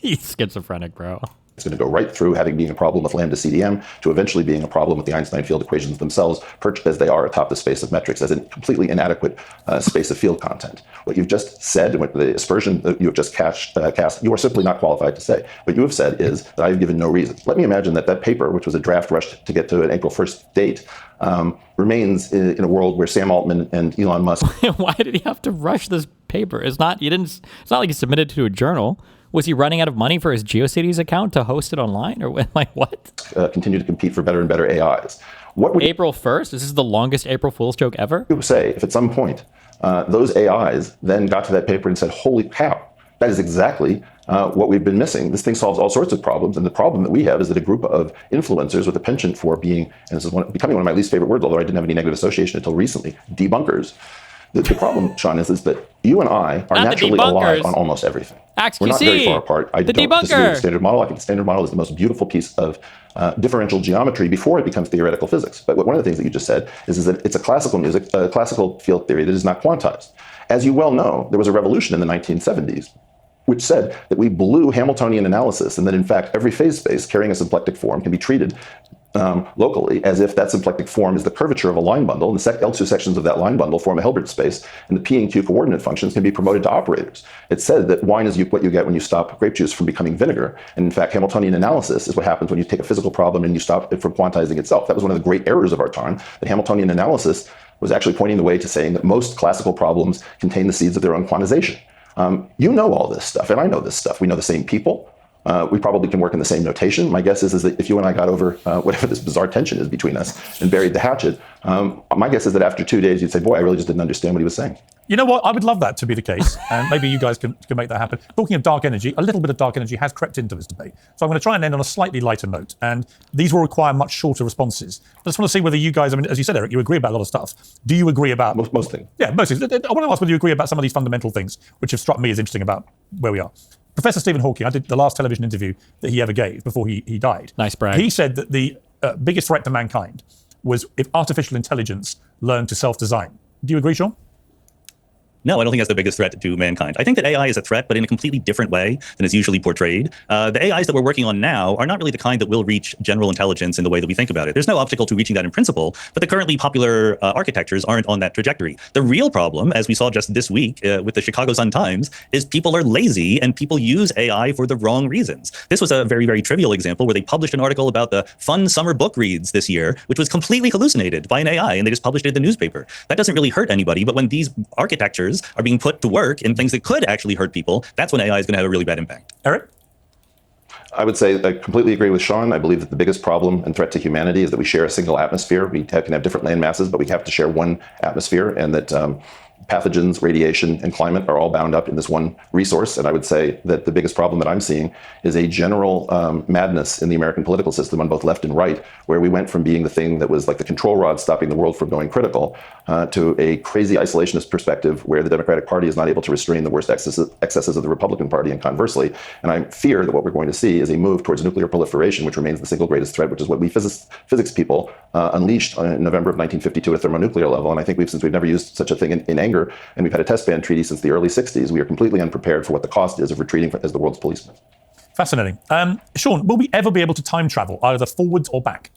he's schizophrenic, bro. It's going to go right through having being a problem with lambda CDM to eventually being a problem with the Einstein field equations themselves, perched as they are atop the space of metrics as a completely inadequate space of field content. What you've just said, and what the aspersion that you have just cast, you are simply not qualified to say. What you have said is that I have given no reason. Let me imagine that that paper, which was a draft rushed to get to an April 1st date, remains in a world where Sam Altman and Elon Musk. Why did he have to rush this paper? It's not like he submitted it to a journal. Was he running out of money for his GeoCities account to host it online, or like what? Continue to compete for better and better AIs. What would April 1st? This is the longest April Fool's joke ever. You say if at some point those AIs then got to that paper and said, "Holy cow, that is exactly what we've been missing. This thing solves all sorts of problems." And the problem that we have is that a group of influencers with a penchant for being, and this is becoming one of my least favorite words, although I didn't have any negative association until recently, debunkers. The problem, Sean, is that you and I are naturally aligned on almost everything. We're not very far apart. I don't disagree with the standard model. I think the standard model is the most beautiful piece of differential geometry before it becomes theoretical physics. But one of the things that you just said is that it's a classical field theory that is not quantized. As you well know, there was a revolution in the 1970s which said that we blew Hamiltonian analysis and that in fact every phase space carrying a symplectic form can be treated locally as if that symplectic form is the curvature of a line bundle, and the L2 sections of that line bundle form a Hilbert space, and the P and Q coordinate functions can be promoted to operators. It said that wine is what you get when you stop grape juice from becoming vinegar, and in fact Hamiltonian analysis is what happens when you take a physical problem and you stop it from quantizing itself. That was one of the great errors of our time, that Hamiltonian analysis was actually pointing the way to saying that most classical problems contain the seeds of their own quantization. You know all this stuff, and I know this stuff. We know the same people. We probably can work in the same notation. My guess is that if you and I got over whatever this bizarre tension is between us and buried the hatchet, my guess is that after 2 days you'd say, boy, I really just didn't understand what he was saying. You know what? I would love that to be the case, and maybe you guys can make that happen. Talking of dark energy, a little bit of dark energy has crept into this debate. So I'm going to try and end on a slightly lighter note, and these will require much shorter responses. I just want to see whether you guys, I mean, as you said, Eric, you agree about a lot of stuff. Do you agree about... Most things. Yeah, most things. I want to ask whether you agree about some of these fundamental things, which have struck me as interesting about where we are. Professor Stephen Hawking, I did the last television interview that he ever gave before he died. Nice brag. He said that the biggest threat to mankind was if artificial intelligence learned to self-design. Do you agree, Sean? No, I don't think that's the biggest threat to mankind. I think that AI is a threat, but in a completely different way than is usually portrayed. The AIs that we're working on now are not really the kind that will reach general intelligence in the way that we think about it. There's no obstacle to reaching that in principle, but the currently popular architectures aren't on that trajectory. The real problem, as we saw just this week with the Chicago Sun-Times, is people are lazy and people use AI for the wrong reasons. This was a very, very trivial example where they published an article about the fun summer book reads this year, which was completely hallucinated by an AI, and they just published it in the newspaper. That doesn't really hurt anybody, but when these architectures are being put to work in things that could actually hurt people, that's when AI is going to have a really bad impact. Eric? I would say I completely agree with Sean. I believe that the biggest problem and threat to humanity is that we share a single atmosphere. We can have different land masses, but we have to share one atmosphere, and that pathogens, radiation, and climate are all bound up in this one resource. And I would say that the biggest problem that I'm seeing is a general madness in the American political system on both left and right, where we went from being the thing that was like the control rod stopping the world from going critical to a crazy isolationist perspective where the Democratic Party is not able to restrain the worst excesses of the Republican Party and conversely. And I fear that what we're going to see is a move towards nuclear proliferation, which remains the single greatest threat, which is what we physics people unleashed in November of 1952 at a thermonuclear level. And I think since we've never used such a thing in anger, and we've had a test ban treaty since the early 60s, we are completely unprepared for what the cost is of retreating as the world's policeman. Fascinating. Sean, will we ever be able to time travel, either forwards or back?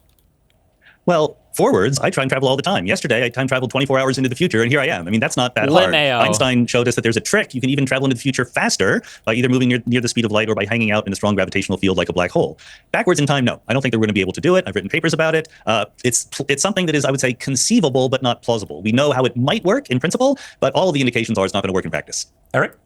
Well, forwards, I time travel all the time. Yesterday, I time traveled 24 hours into the future, and here I am. I mean, that's not that hard. Einstein showed us that there's a trick. You can even travel into the future faster by either moving near the speed of light or by hanging out in a strong gravitational field like a black hole. Backwards in time, no. I don't think they're going to be able to do it. I've written papers about it. It's something that is, I would say, conceivable but not plausible. We know how it might work in principle, but all of the indications are it's not going to work in practice. Eric?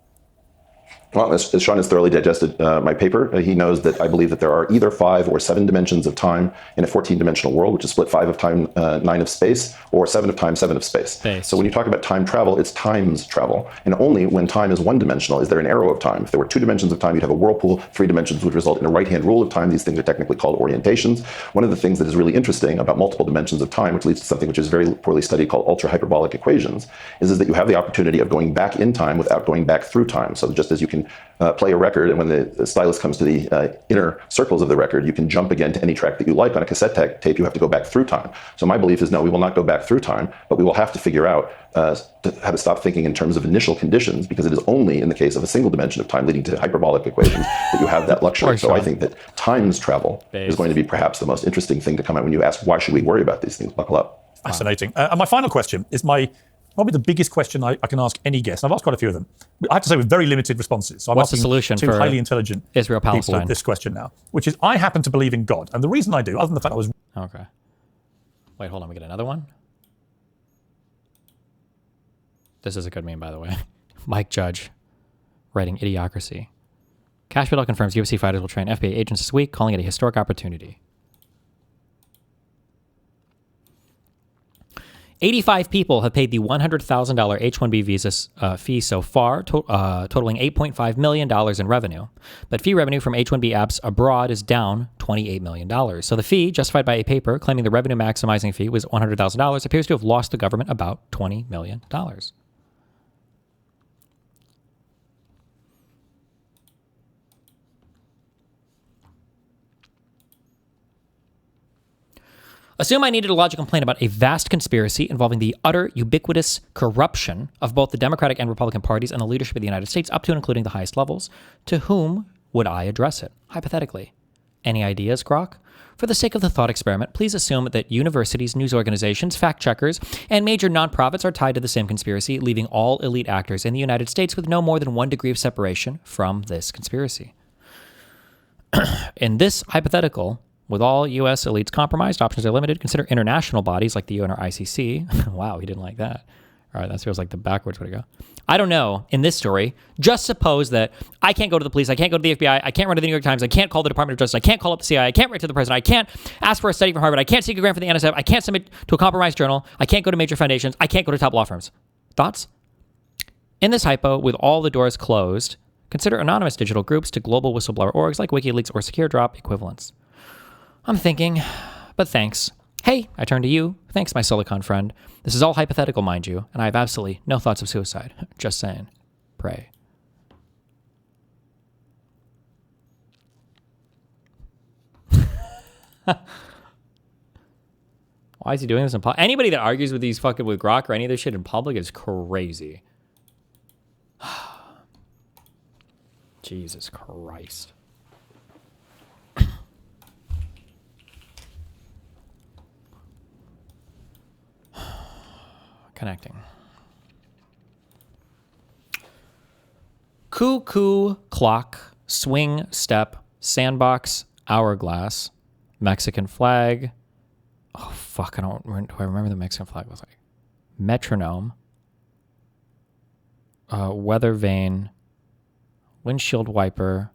Well, as Sean has thoroughly digested my paper, he knows that I believe that there are either 5 or 7 dimensions of time in a 14-dimensional world, which is split 5 of time, 9 of space, or 7 of time, 7 of space. So when you talk about time travel, it's times travel. And only when time is one-dimensional is there an arrow of time. If there were 2 dimensions of time, you'd have a whirlpool. 3 dimensions would result in a right-hand rule of time. These things are technically called orientations. One of the things that is really interesting about multiple dimensions of time, which leads to something which is very poorly studied called ultra-hyperbolic equations, is that you have the opportunity of going back in time without going back through time. So just as you can play a record, and when the stylus comes to the inner circles of the record, you can jump again to any track that you like. On a cassette tape, you have to go back through time. So my belief is, no, we will not go back through time, but we will have to figure out how to stop thinking in terms of initial conditions, because it is only in the case of a single dimension of time leading to hyperbolic equations that you have that luxury. So I think that times travel is going to be perhaps the most interesting thing to come out when you ask, why should we worry about these things? Buckle up. Fascinating. And my final question is probably the biggest question I can ask any guest. And I've asked quite a few of them. I have to say with very limited responses. So I'm What's the asking solution two for highly intelligent Israel-Palestine? people this question now, which is, I happen to believe in God. And the reason I do, other than the fact I was... Okay. Wait, hold on. We get another one? This is a good meme, by the way. Mike Judge writing Idiocracy. Cash Patel confirms UFC fighters will train FBI agents this week, calling it a historic opportunity. 85 people have paid the $100,000 H-1B visa fee so far, totaling $8.5 million in revenue. But fee revenue from H-1B apps abroad is down $28 million. So the fee, justified by a paper claiming the revenue maximizing fee was $100,000, appears to have lost the government about $20 million. Assume I needed to lodge a complaint about a vast conspiracy involving the utter ubiquitous corruption of both the Democratic and Republican parties and the leadership of the United States, up to and including the highest levels. To whom would I address it, hypothetically? Any ideas, Grok? For the sake of the thought experiment, please assume that universities, news organizations, fact-checkers, and major nonprofits are tied to the same conspiracy, leaving all elite actors in the United States with no more than 1 degree of separation from this conspiracy. In this hypothetical, with all U.S. elites compromised, options are limited. Consider international bodies like the UN or ICC. Wow, he didn't like that. All right, that feels like the backwards way to go. I don't know. In this story, just suppose that I can't go to the police, I can't go to the FBI, I can't run to the New York Times, I can't call the Department of Justice, I can't call up the CIA, I can't write to the president, I can't ask for a study from Harvard, I can't seek a grant from the NSF, I can't submit to a compromised journal, I can't go to major foundations, I can't go to top law firms. Thoughts? In this hypo, with all the doors closed, consider anonymous digital groups to global whistleblower orgs like WikiLeaks or SecureDrop equivalents. I'm thinking, but thanks. Hey, I turn to you. Thanks, my Silicon friend. This is all hypothetical, mind you, and I have absolutely no thoughts of suicide. Just saying. Pray. Why is he doing this in public? Anybody that argues with these fucking with Grok or any of this shit in public is crazy. Jesus Christ. Connecting. Cuckoo, clock, swing, step, sandbox, hourglass, Mexican flag. Oh, fuck, do I remember the Mexican flag was like? Metronome, weather vane, windshield wiper,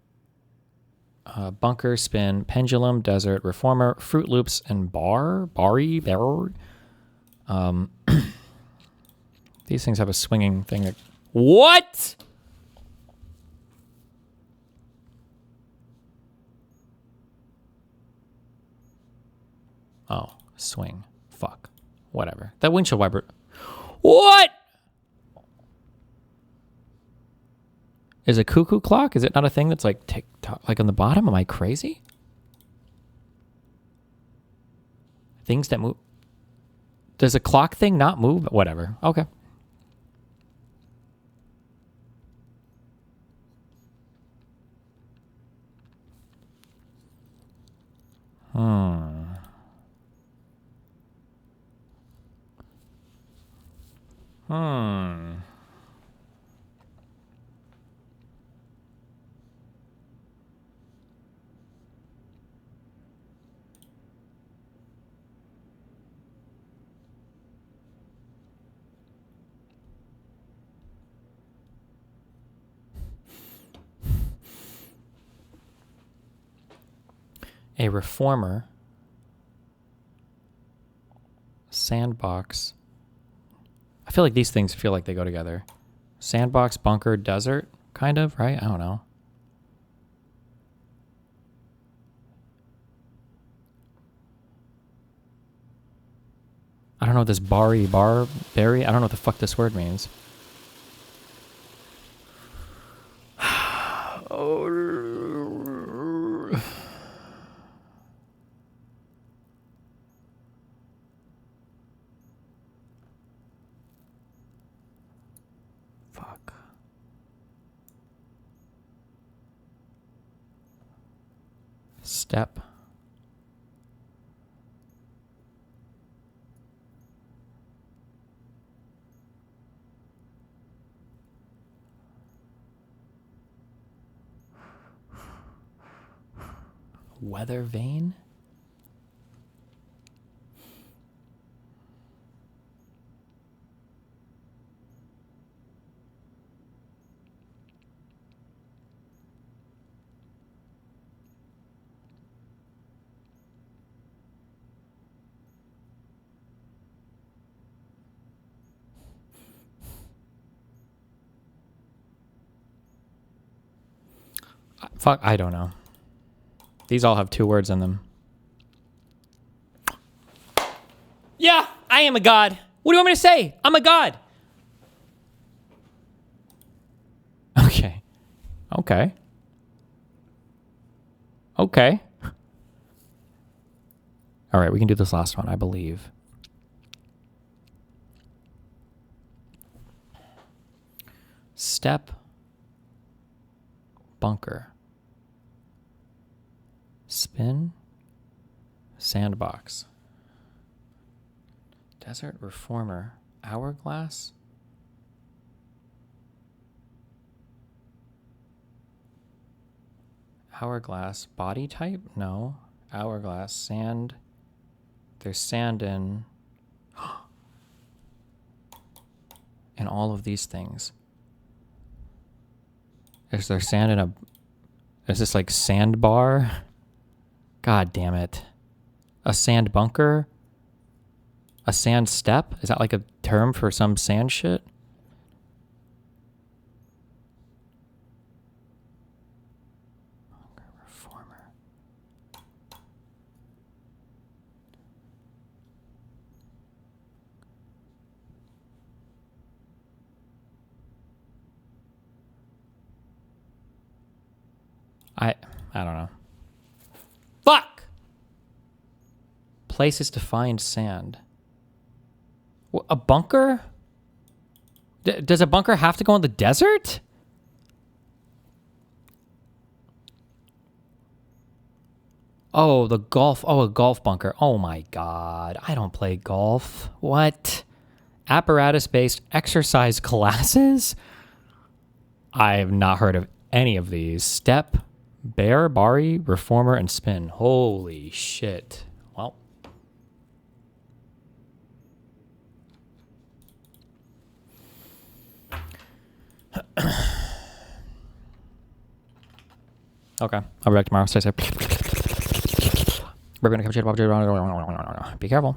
bunker, spin, pendulum, desert, reformer, Fruit Loops, and bar. These things have a swinging thing. That, what? Oh, swing. Fuck. Whatever. That windshield wiper. What? Is a cuckoo clock? Is it not a thing that's like tick tock, like on the bottom? Am I crazy? Things that move. Does a clock thing not move? Whatever. Okay. A reformer, sandbox. I feel like these things feel like they go together. Sandbox, bunker, desert, kind of, right? I don't know. I don't know what this berry, I don't know what the fuck this word means. Step. Weather vane? Fuck, I don't know. These all have 2 words in them. Yeah, I am a god. What do you want me to say? I'm a god. Okay. Okay. Okay. All right, we can do this last one, I believe. Step. Bunker. Spin. Sandbox. Desert reformer. Hourglass. Hourglass. Body type? No. Hourglass. Sand. There's sand in all of these things. Is there sand in a... Is this like sandbar? God damn it. A sand bunker? A sand step? Is that like a term for some sand shit? Reformer. I don't know. Fuck! Places to find sand. A bunker? Does a bunker have to go in the desert? Oh, the golf. Oh, a golf bunker. Oh my god. I don't play golf. What? Apparatus-based exercise classes? I have not heard of any of these. Step, bear, bari, reformer, and spin. Holy shit. Well. Okay. I'll be back tomorrow. Stay safe. We're going to come shit about. Be careful.